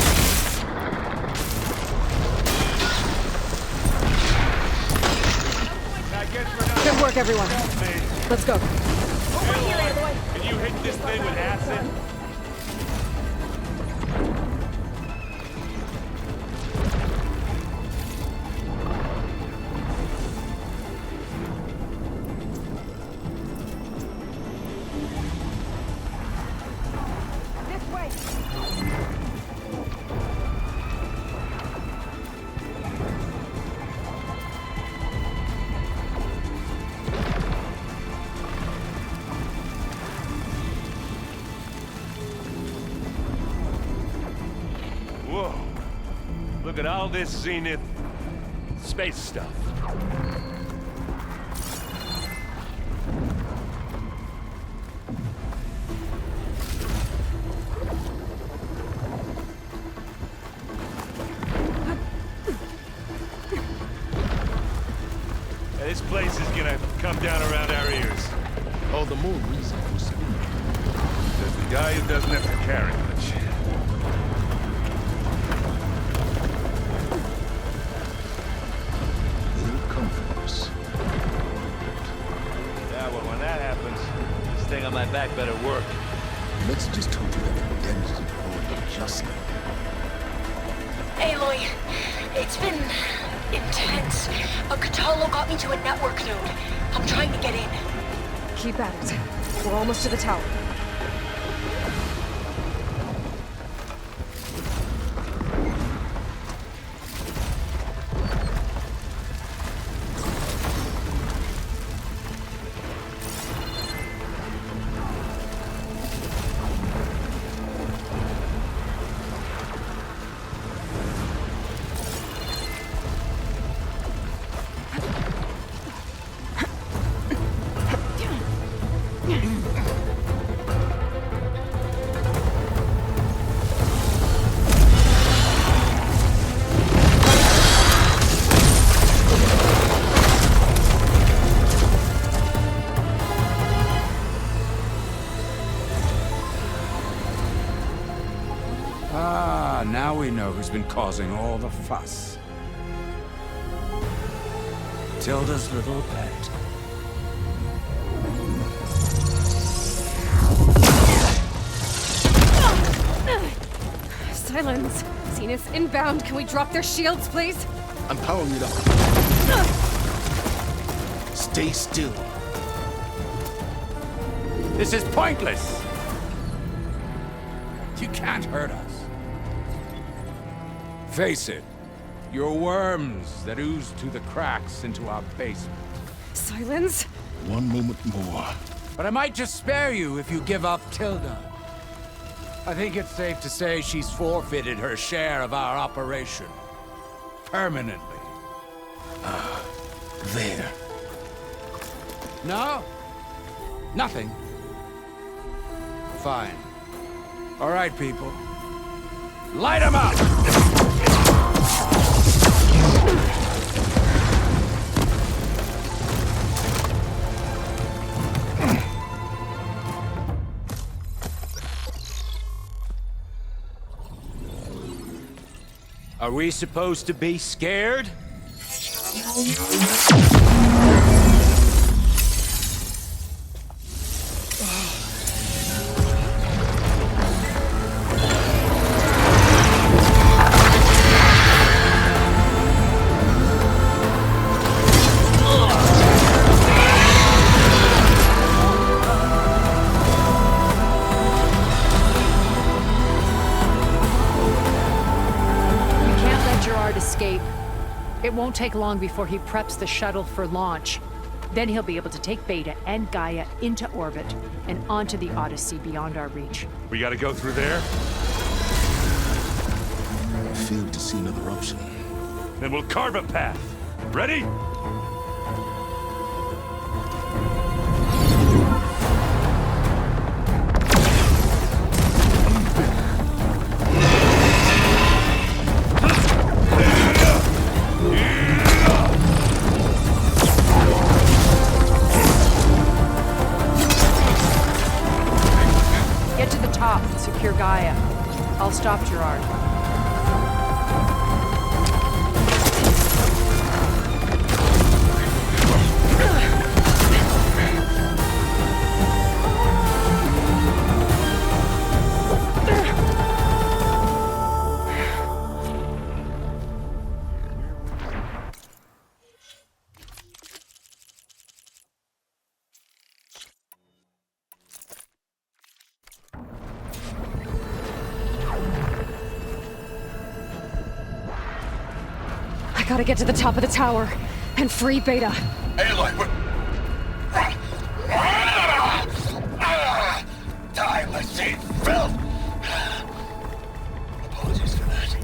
Good work, everyone. Let's go. Can you hit this thing with acid? Whoa. Look at all this Zenith space stuff. This place is gonna come down around our ears. All the more reason for salute. There's the guy who doesn't have to carry much. They'll come for us. Yeah, well, when that happens, this thing on my back better work. Let's just hope we haven't damaged it all justly. Aloy, it's been intense. Cthulhu got me to a network node. I'm trying to get in. Keep at it. We're almost to the tower. Now we know who's been causing all the fuss. Tilda's little pet. Sylens. Zenith inbound. Can we drop their shields, please? I'm powering it up. Stay still. This is pointless! You can't hurt us. Face it, you're worms that ooze through the cracks into our basement. Sylens? One moment more. But I might just spare you if you give up Tilda. I think it's safe to say she's forfeited her share of our operation. Permanently. There. No? Nothing? Fine. All right, people. Light them up! Are we supposed to be scared? It won't take long before he preps the shuttle for launch. Then he'll be able to take Beta and Gaia into orbit and onto the Odyssey beyond our reach. We gotta go through there? I failed to see another option. Then we'll carve a path. Ready? Get to the top and secure Gaia. I'll stop Gerard. I gotta get to the top of the tower and free Beta. Aloy, what? Die, Lysine, filth! Apologies for that.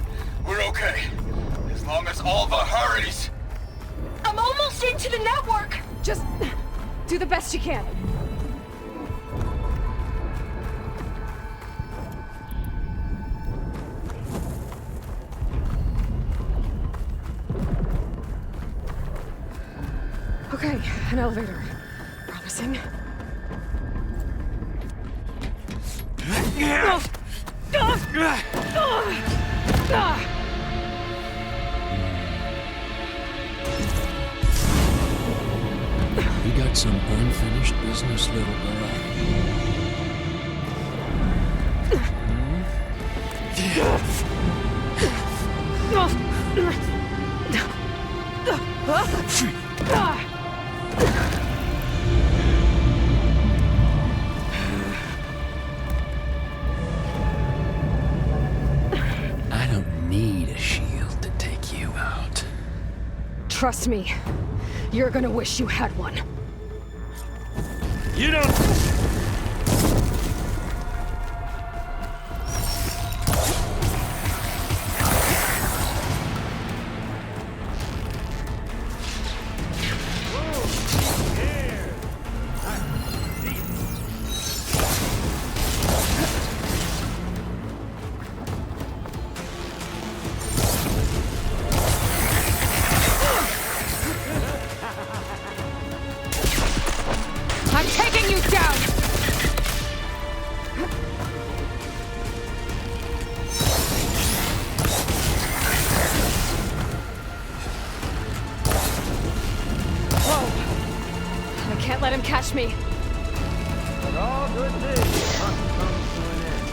We're okay. As long as all of our Hari's... I'm almost into the network! Just do the best you can. Okay, an elevator. Promising. You got some unfinished business, little girl. I don't need a shield to take you out. Trust me, you're gonna wish you had one. You don't... I'm taking you down! Whoa! I can't let him catch me. But all good things must come to an end.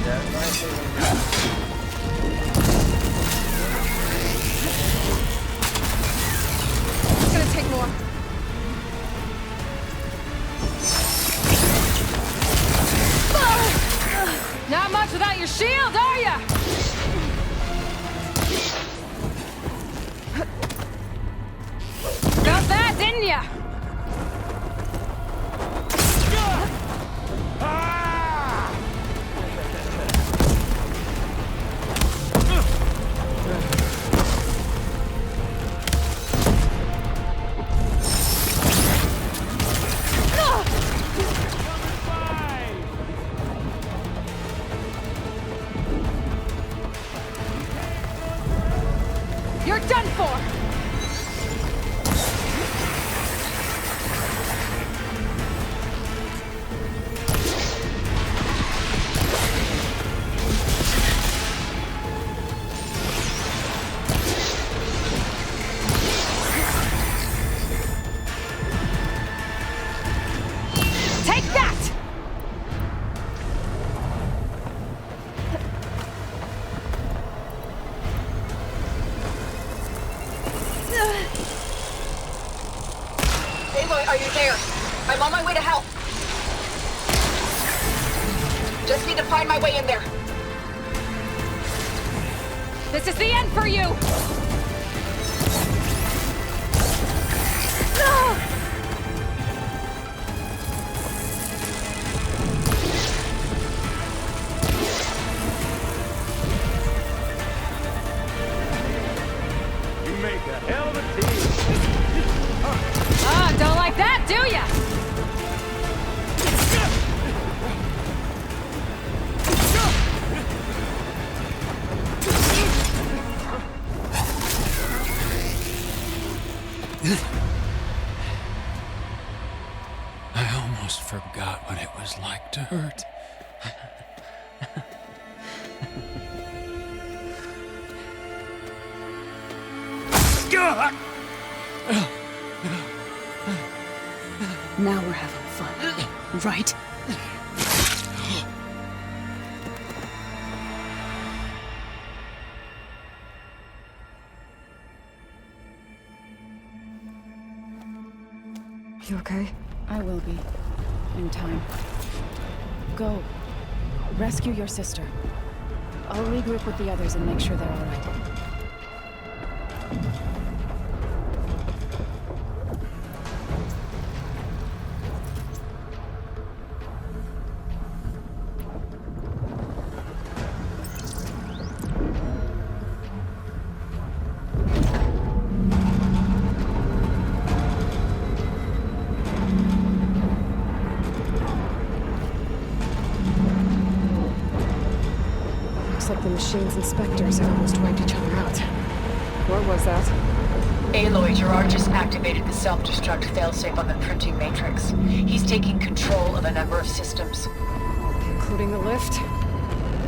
That's right. It's gonna take more. Not much without your shield, are ya? Felt that, didn't ya? You're done for! Take that! Aloy, are you there? I'm on my way to help. Just need to find my way in there. This is the end for you! You make a hell of a team. Ah, don't like that, do ya? I almost forgot what it was like to hurt. Now we're having fun, right? You okay? I will be. In time. Go. Rescue your sister. I'll regroup with the others and make sure they're all right. Looks like the machines and specters have almost wiped each other out. What was that? Aloy, Gerard just activated the self-destruct failsafe on the printing matrix. He's taking control of a number of systems. Including the lift?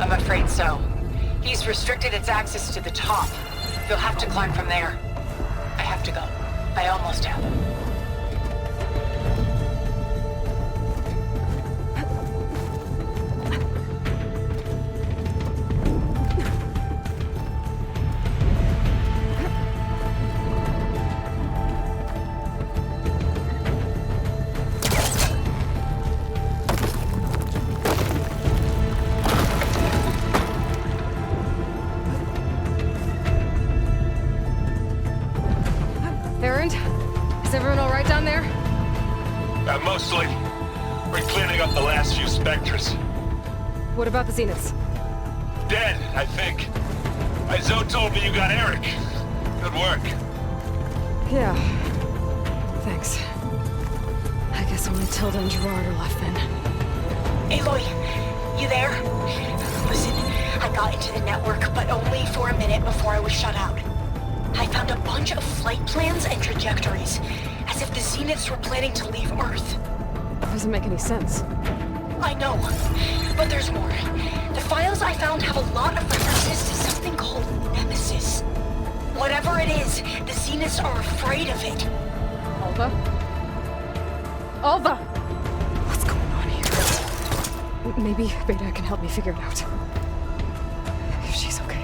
I'm afraid so. He's restricted its access to the top. You'll have to climb from there. I have to go. I almost have. Is everyone all right down there? Mostly. We're cleaning up the last few specters. What about the Zeniths? Dead, I think. Izo told me you got Eric. Good work. Yeah. Thanks. I guess only Tilda and Gerard are left then. Aloy, you there? Listen, I got into the network, but only for a minute before I was shut out. I found a bunch of flight plans and trajectories, as if the Zeniths were planning to leave Earth. Doesn't make any sense. I know, but there's more. The files I found have a lot of references to something called Nemesis. Whatever it is, the Zeniths are afraid of it. Alva? Alva! What's going on here? Maybe Beta can help me figure it out. If she's okay.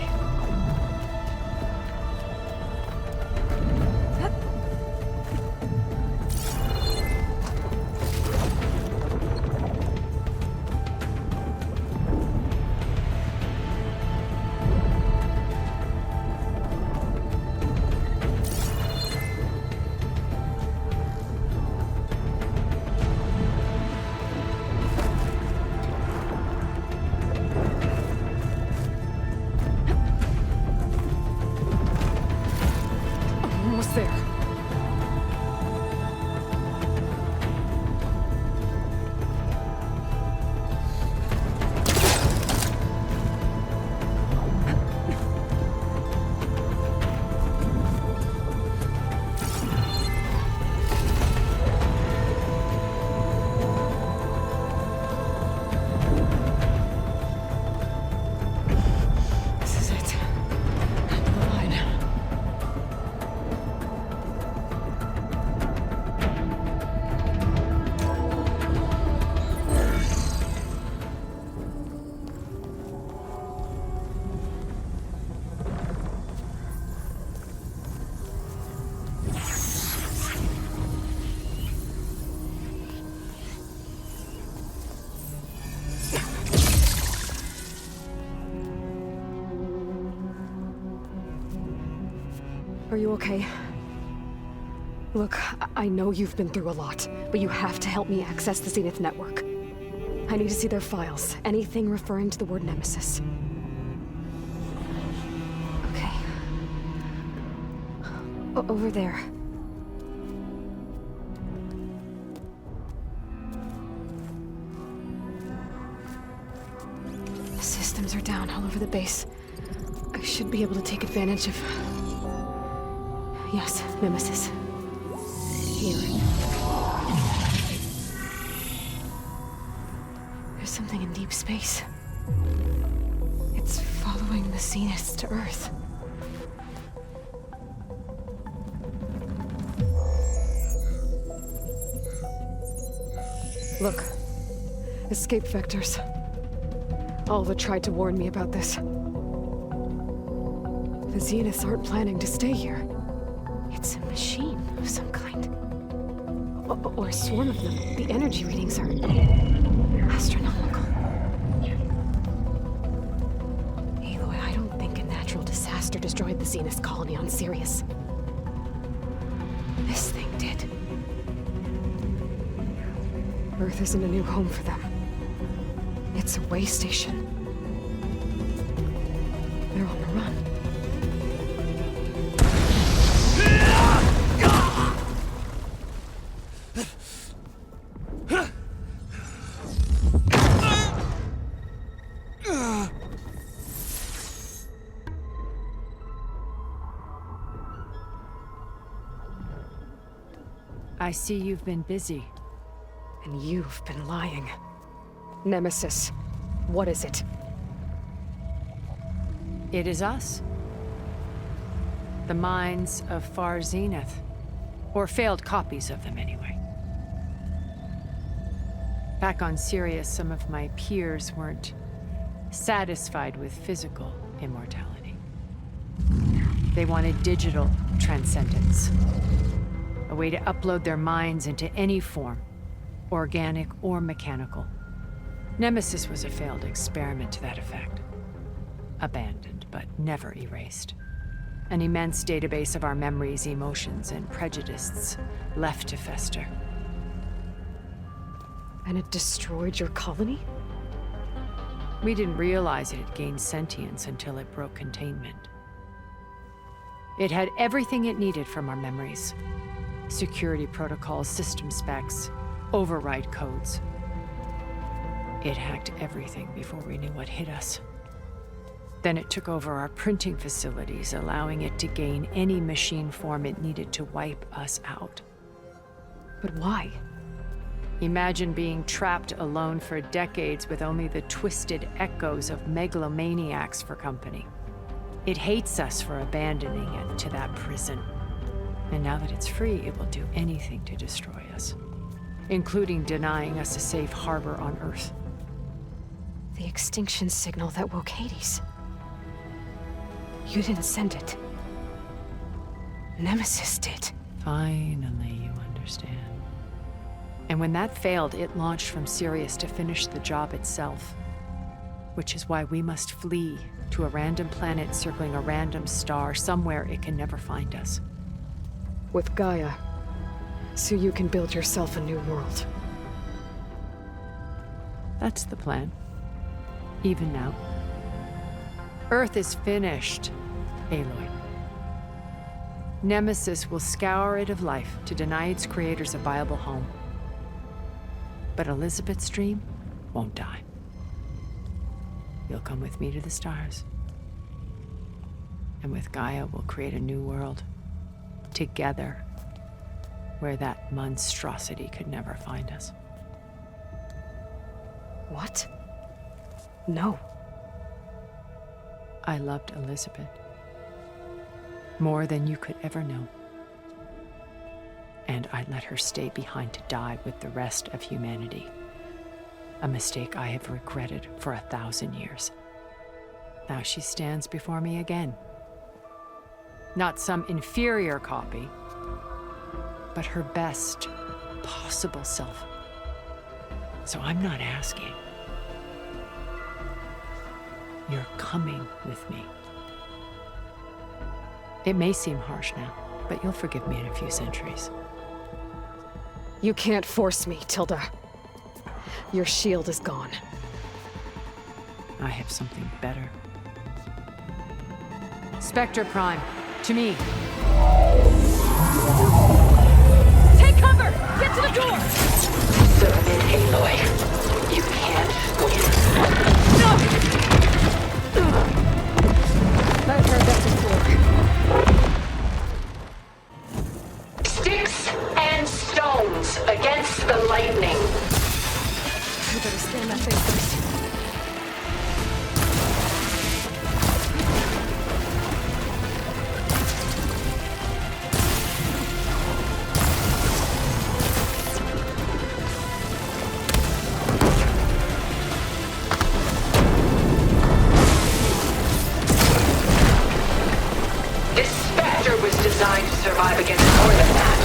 Are you okay? Look, I know you've been through a lot, but you have to help me access the Zenith network. I need to see their files, anything referring to the word Nemesis. Okay. Over there. The systems are down all over the base. I should be able to take advantage of... Yes, Nemesis. Here. There's something in deep space. It's following the Zeniths to Earth. Look. Escape vectors. Alva tried to warn me about this. The Zeniths aren't planning to stay here. It's a machine of some kind. Or a swarm of them. The energy readings are astronomical. Aloy, I don't think a natural disaster destroyed the Zenith colony on Sirius. This thing did. Earth isn't a new home for them. It's a way station. They're on the run. I see you've been busy. And you've been lying. Nemesis, what is it? It is us. The minds of Far Zenith. Or failed copies of them, anyway. Back on Sirius, some of my peers weren't satisfied with physical immortality. They wanted digital transcendence. A way to upload their minds into any form, organic or mechanical. Nemesis was a failed experiment to that effect. Abandoned, but never erased. An immense database of our memories, emotions, and prejudices left to fester. And it destroyed your colony? We didn't realize it had gained sentience until it broke containment. It had everything it needed from our memories. Security protocols, system specs, override codes. It hacked everything before we knew what hit us. Then it took over our printing facilities, allowing it to gain any machine form it needed to wipe us out. But why? Imagine being trapped alone for decades with only the twisted echoes of megalomaniacs for company. It hates us for abandoning it to that prison. And now that it's free, it will do anything to destroy us, including denying us a safe harbor on Earth. The extinction signal that woke Hades. You didn't send it. Nemesis did. Finally, you understand. And when that failed, it launched from Sirius to finish the job itself. Which is why we must flee to a random planet circling a random star, somewhere it can never find us. With Gaia, so you can build yourself a new world. That's the plan. Even now. Earth is finished, Aloy. Nemesis will scour it of life to deny its creators a viable home. But Elizabeth's dream won't die. You'll come with me to the stars. And with Gaia, we'll create a new world. Together, where that monstrosity could never find us. What? No. I loved Elizabeth. More than you could ever know. And I let her stay behind to die with the rest of humanity. A mistake I have regretted for 1,000 years. Now she stands before me again. Not some inferior copy, but her best possible self. So I'm not asking. You're coming with me. It may seem harsh now, but you'll forgive me in a few centuries. You can't force me, Tilda. Your shield is gone. I have something better. Spectre Prime, to me. Take cover! Get to the door! Submit, Aloy. You can't win. I've heard that before. Sticks and stones against the lightning. You better scan that thing first. This Spectre was designed to survive against more than that.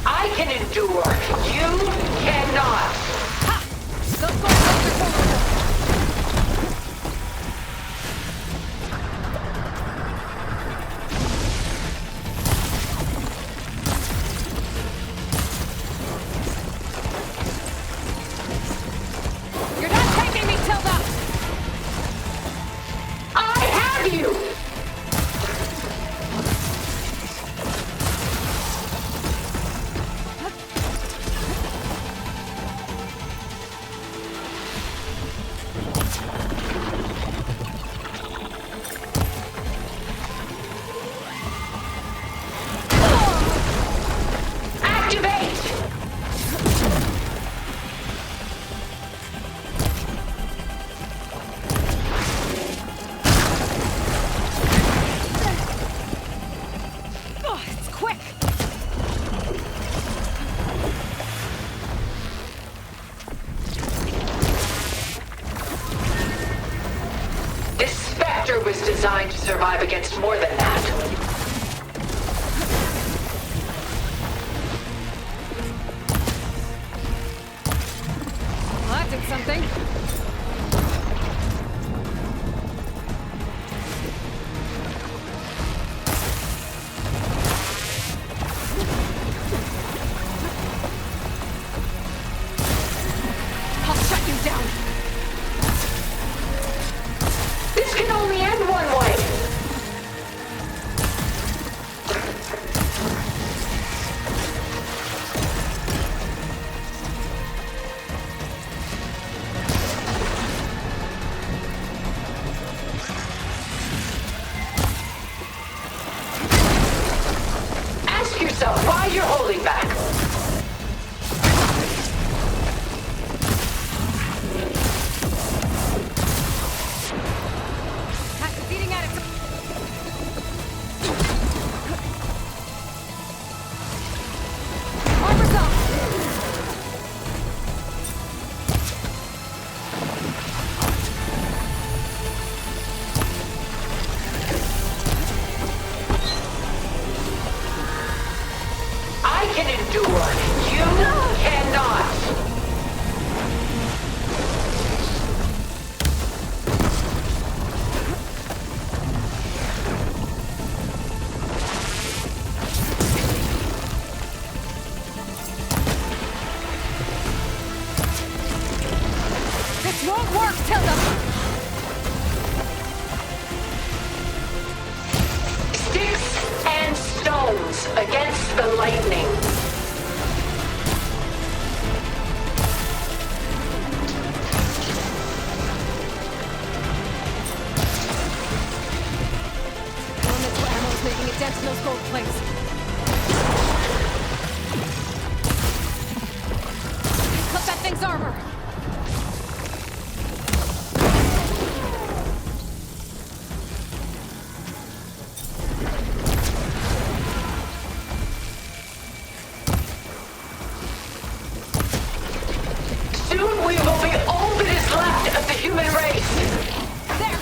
I can endure. You cannot. You're not taking me, Tilda! I have you! Activate! Oh, it's quick! This Spectre was designed to survive against more than that. Well, that did something. I'll shut you down! This can only end one way. Ask yourself why you're holding back. It's eating at its... Armor's up! I can endure. You cannot. This won't work, Tilda! Sticks and stones against the lightning. Elemental ammo's making a dent in those gold plates. Cut that thing's armor! Soon we will be all that is left of the human race. There!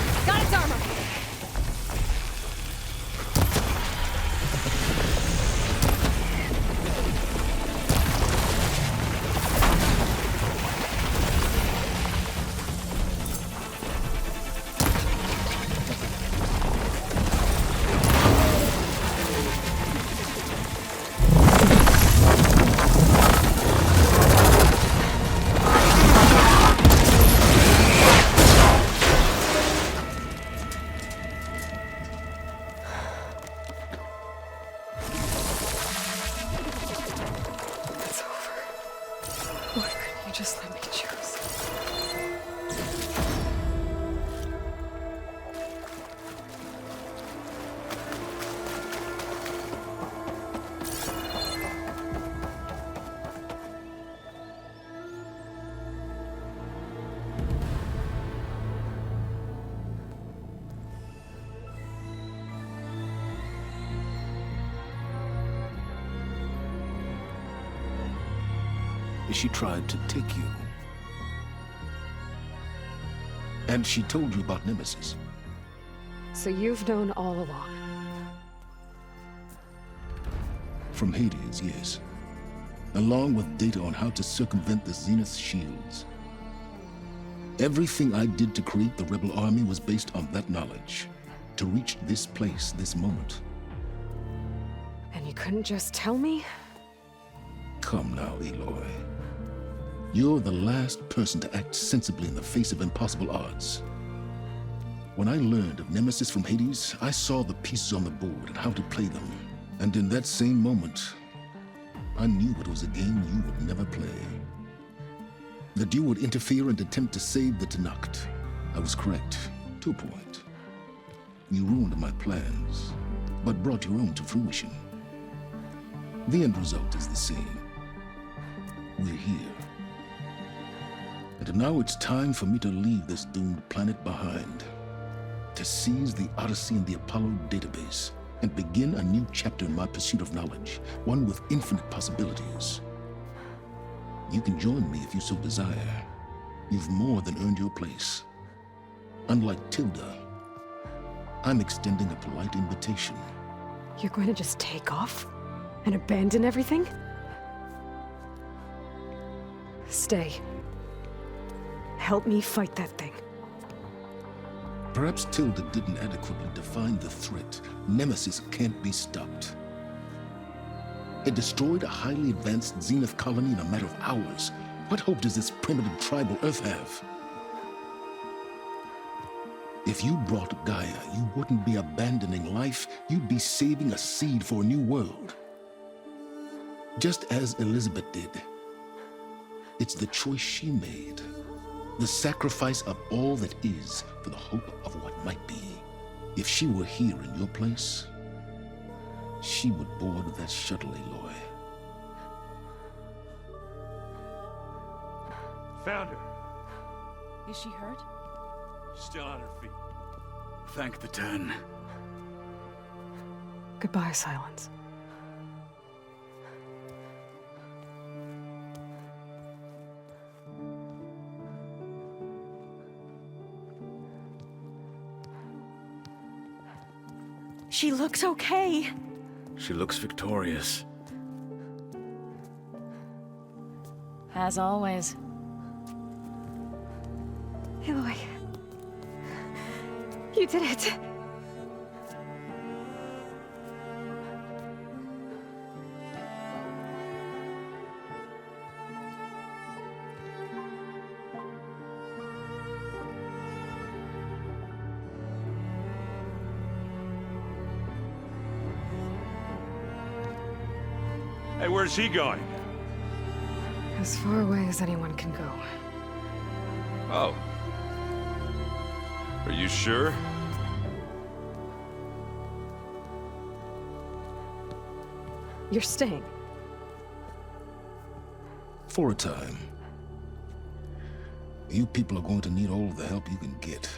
Just let me choose. She tried to take you. And she told you about Nemesis. So you've known all along. From Hades, yes. Along with data on how to circumvent the Zenith shields. Everything I did to create the rebel army was based on that knowledge. To reach this place, this moment. And you couldn't just tell me? Come now, Aloy. You're the last person to act sensibly in the face of impossible odds. When I learned of Nemesis from Hades, I saw the pieces on the board and how to play them. And in that same moment, I knew it was a game you would never play. That you would interfere and attempt to save the Tenakth. I was correct, to a point. You ruined my plans, but brought your own to fruition. The end result is the same. We're here. And now it's time for me to leave this doomed planet behind. To seize the Odyssey and the Apollo database, and begin a new chapter in my pursuit of knowledge, one with infinite possibilities. You can join me if you so desire. You've more than earned your place. Unlike Tilda, I'm extending a polite invitation. You're going to just take off? And abandon everything? Stay. Help me fight that thing. Perhaps Tilda didn't adequately define the threat. Nemesis can't be stopped. It destroyed a highly advanced Zenith colony in a matter of hours. What hope does this primitive tribal Earth have? If you brought Gaia, you wouldn't be abandoning life, you'd be saving a seed for a new world. Just as Elizabeth did. It's the choice she made. The sacrifice of all that is for the hope of what might be. If she were here in your place, she would board that shuttle, Aloy. Found her. Is she hurt? Still on her feet. Thank the Ten. Goodbye, Sylens. She looks okay. She looks victorious. As always. Aloy. You did it. Hey, where's he going? As far away as anyone can go. Oh. Are you sure? You're staying. For a time. You people are going to need all the help you can get.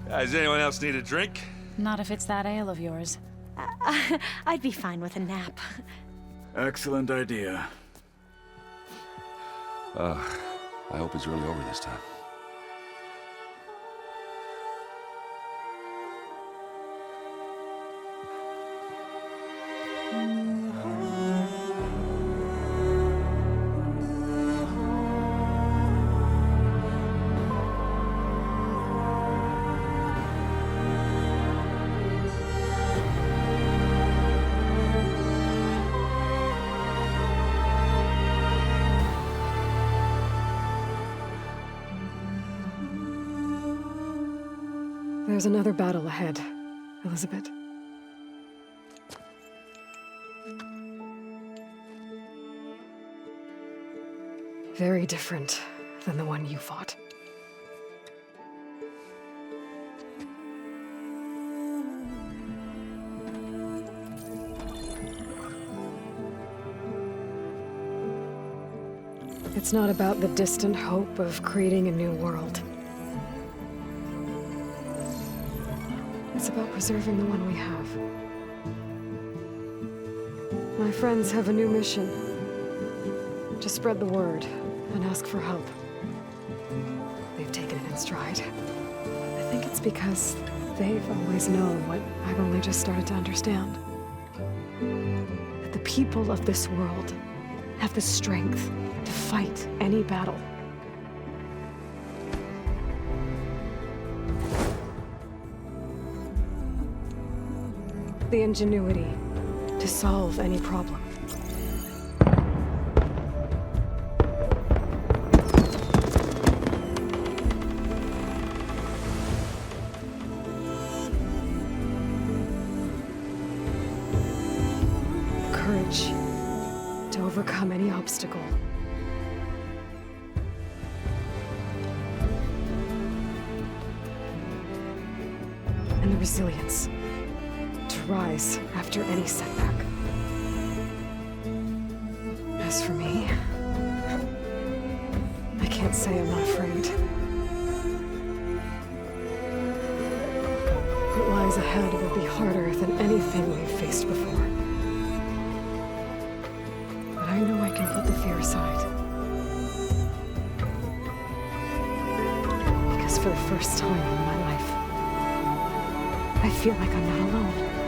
Does anyone else need a drink? Not if it's that ale of yours. I'd be fine with a nap. Excellent idea. I hope it's really over this time. There's another battle ahead, Elizabeth. Very different than the one you fought. It's not about the distant hope of creating a new world. It's about preserving the one we have. My friends have a new mission. To spread the word and ask for help. They've taken it in stride. I think it's because they've always known what I've only just started to understand. That the people of this world have the strength to fight any battle. The ingenuity to solve any problem. The courage to overcome any obstacle. And the resilience to rise after any setback. As for me, I can't say I'm not afraid. What lies ahead will be harder than anything we've faced before. But I know I can put the fear aside. Because for the first time in my life, I feel like I'm not alone.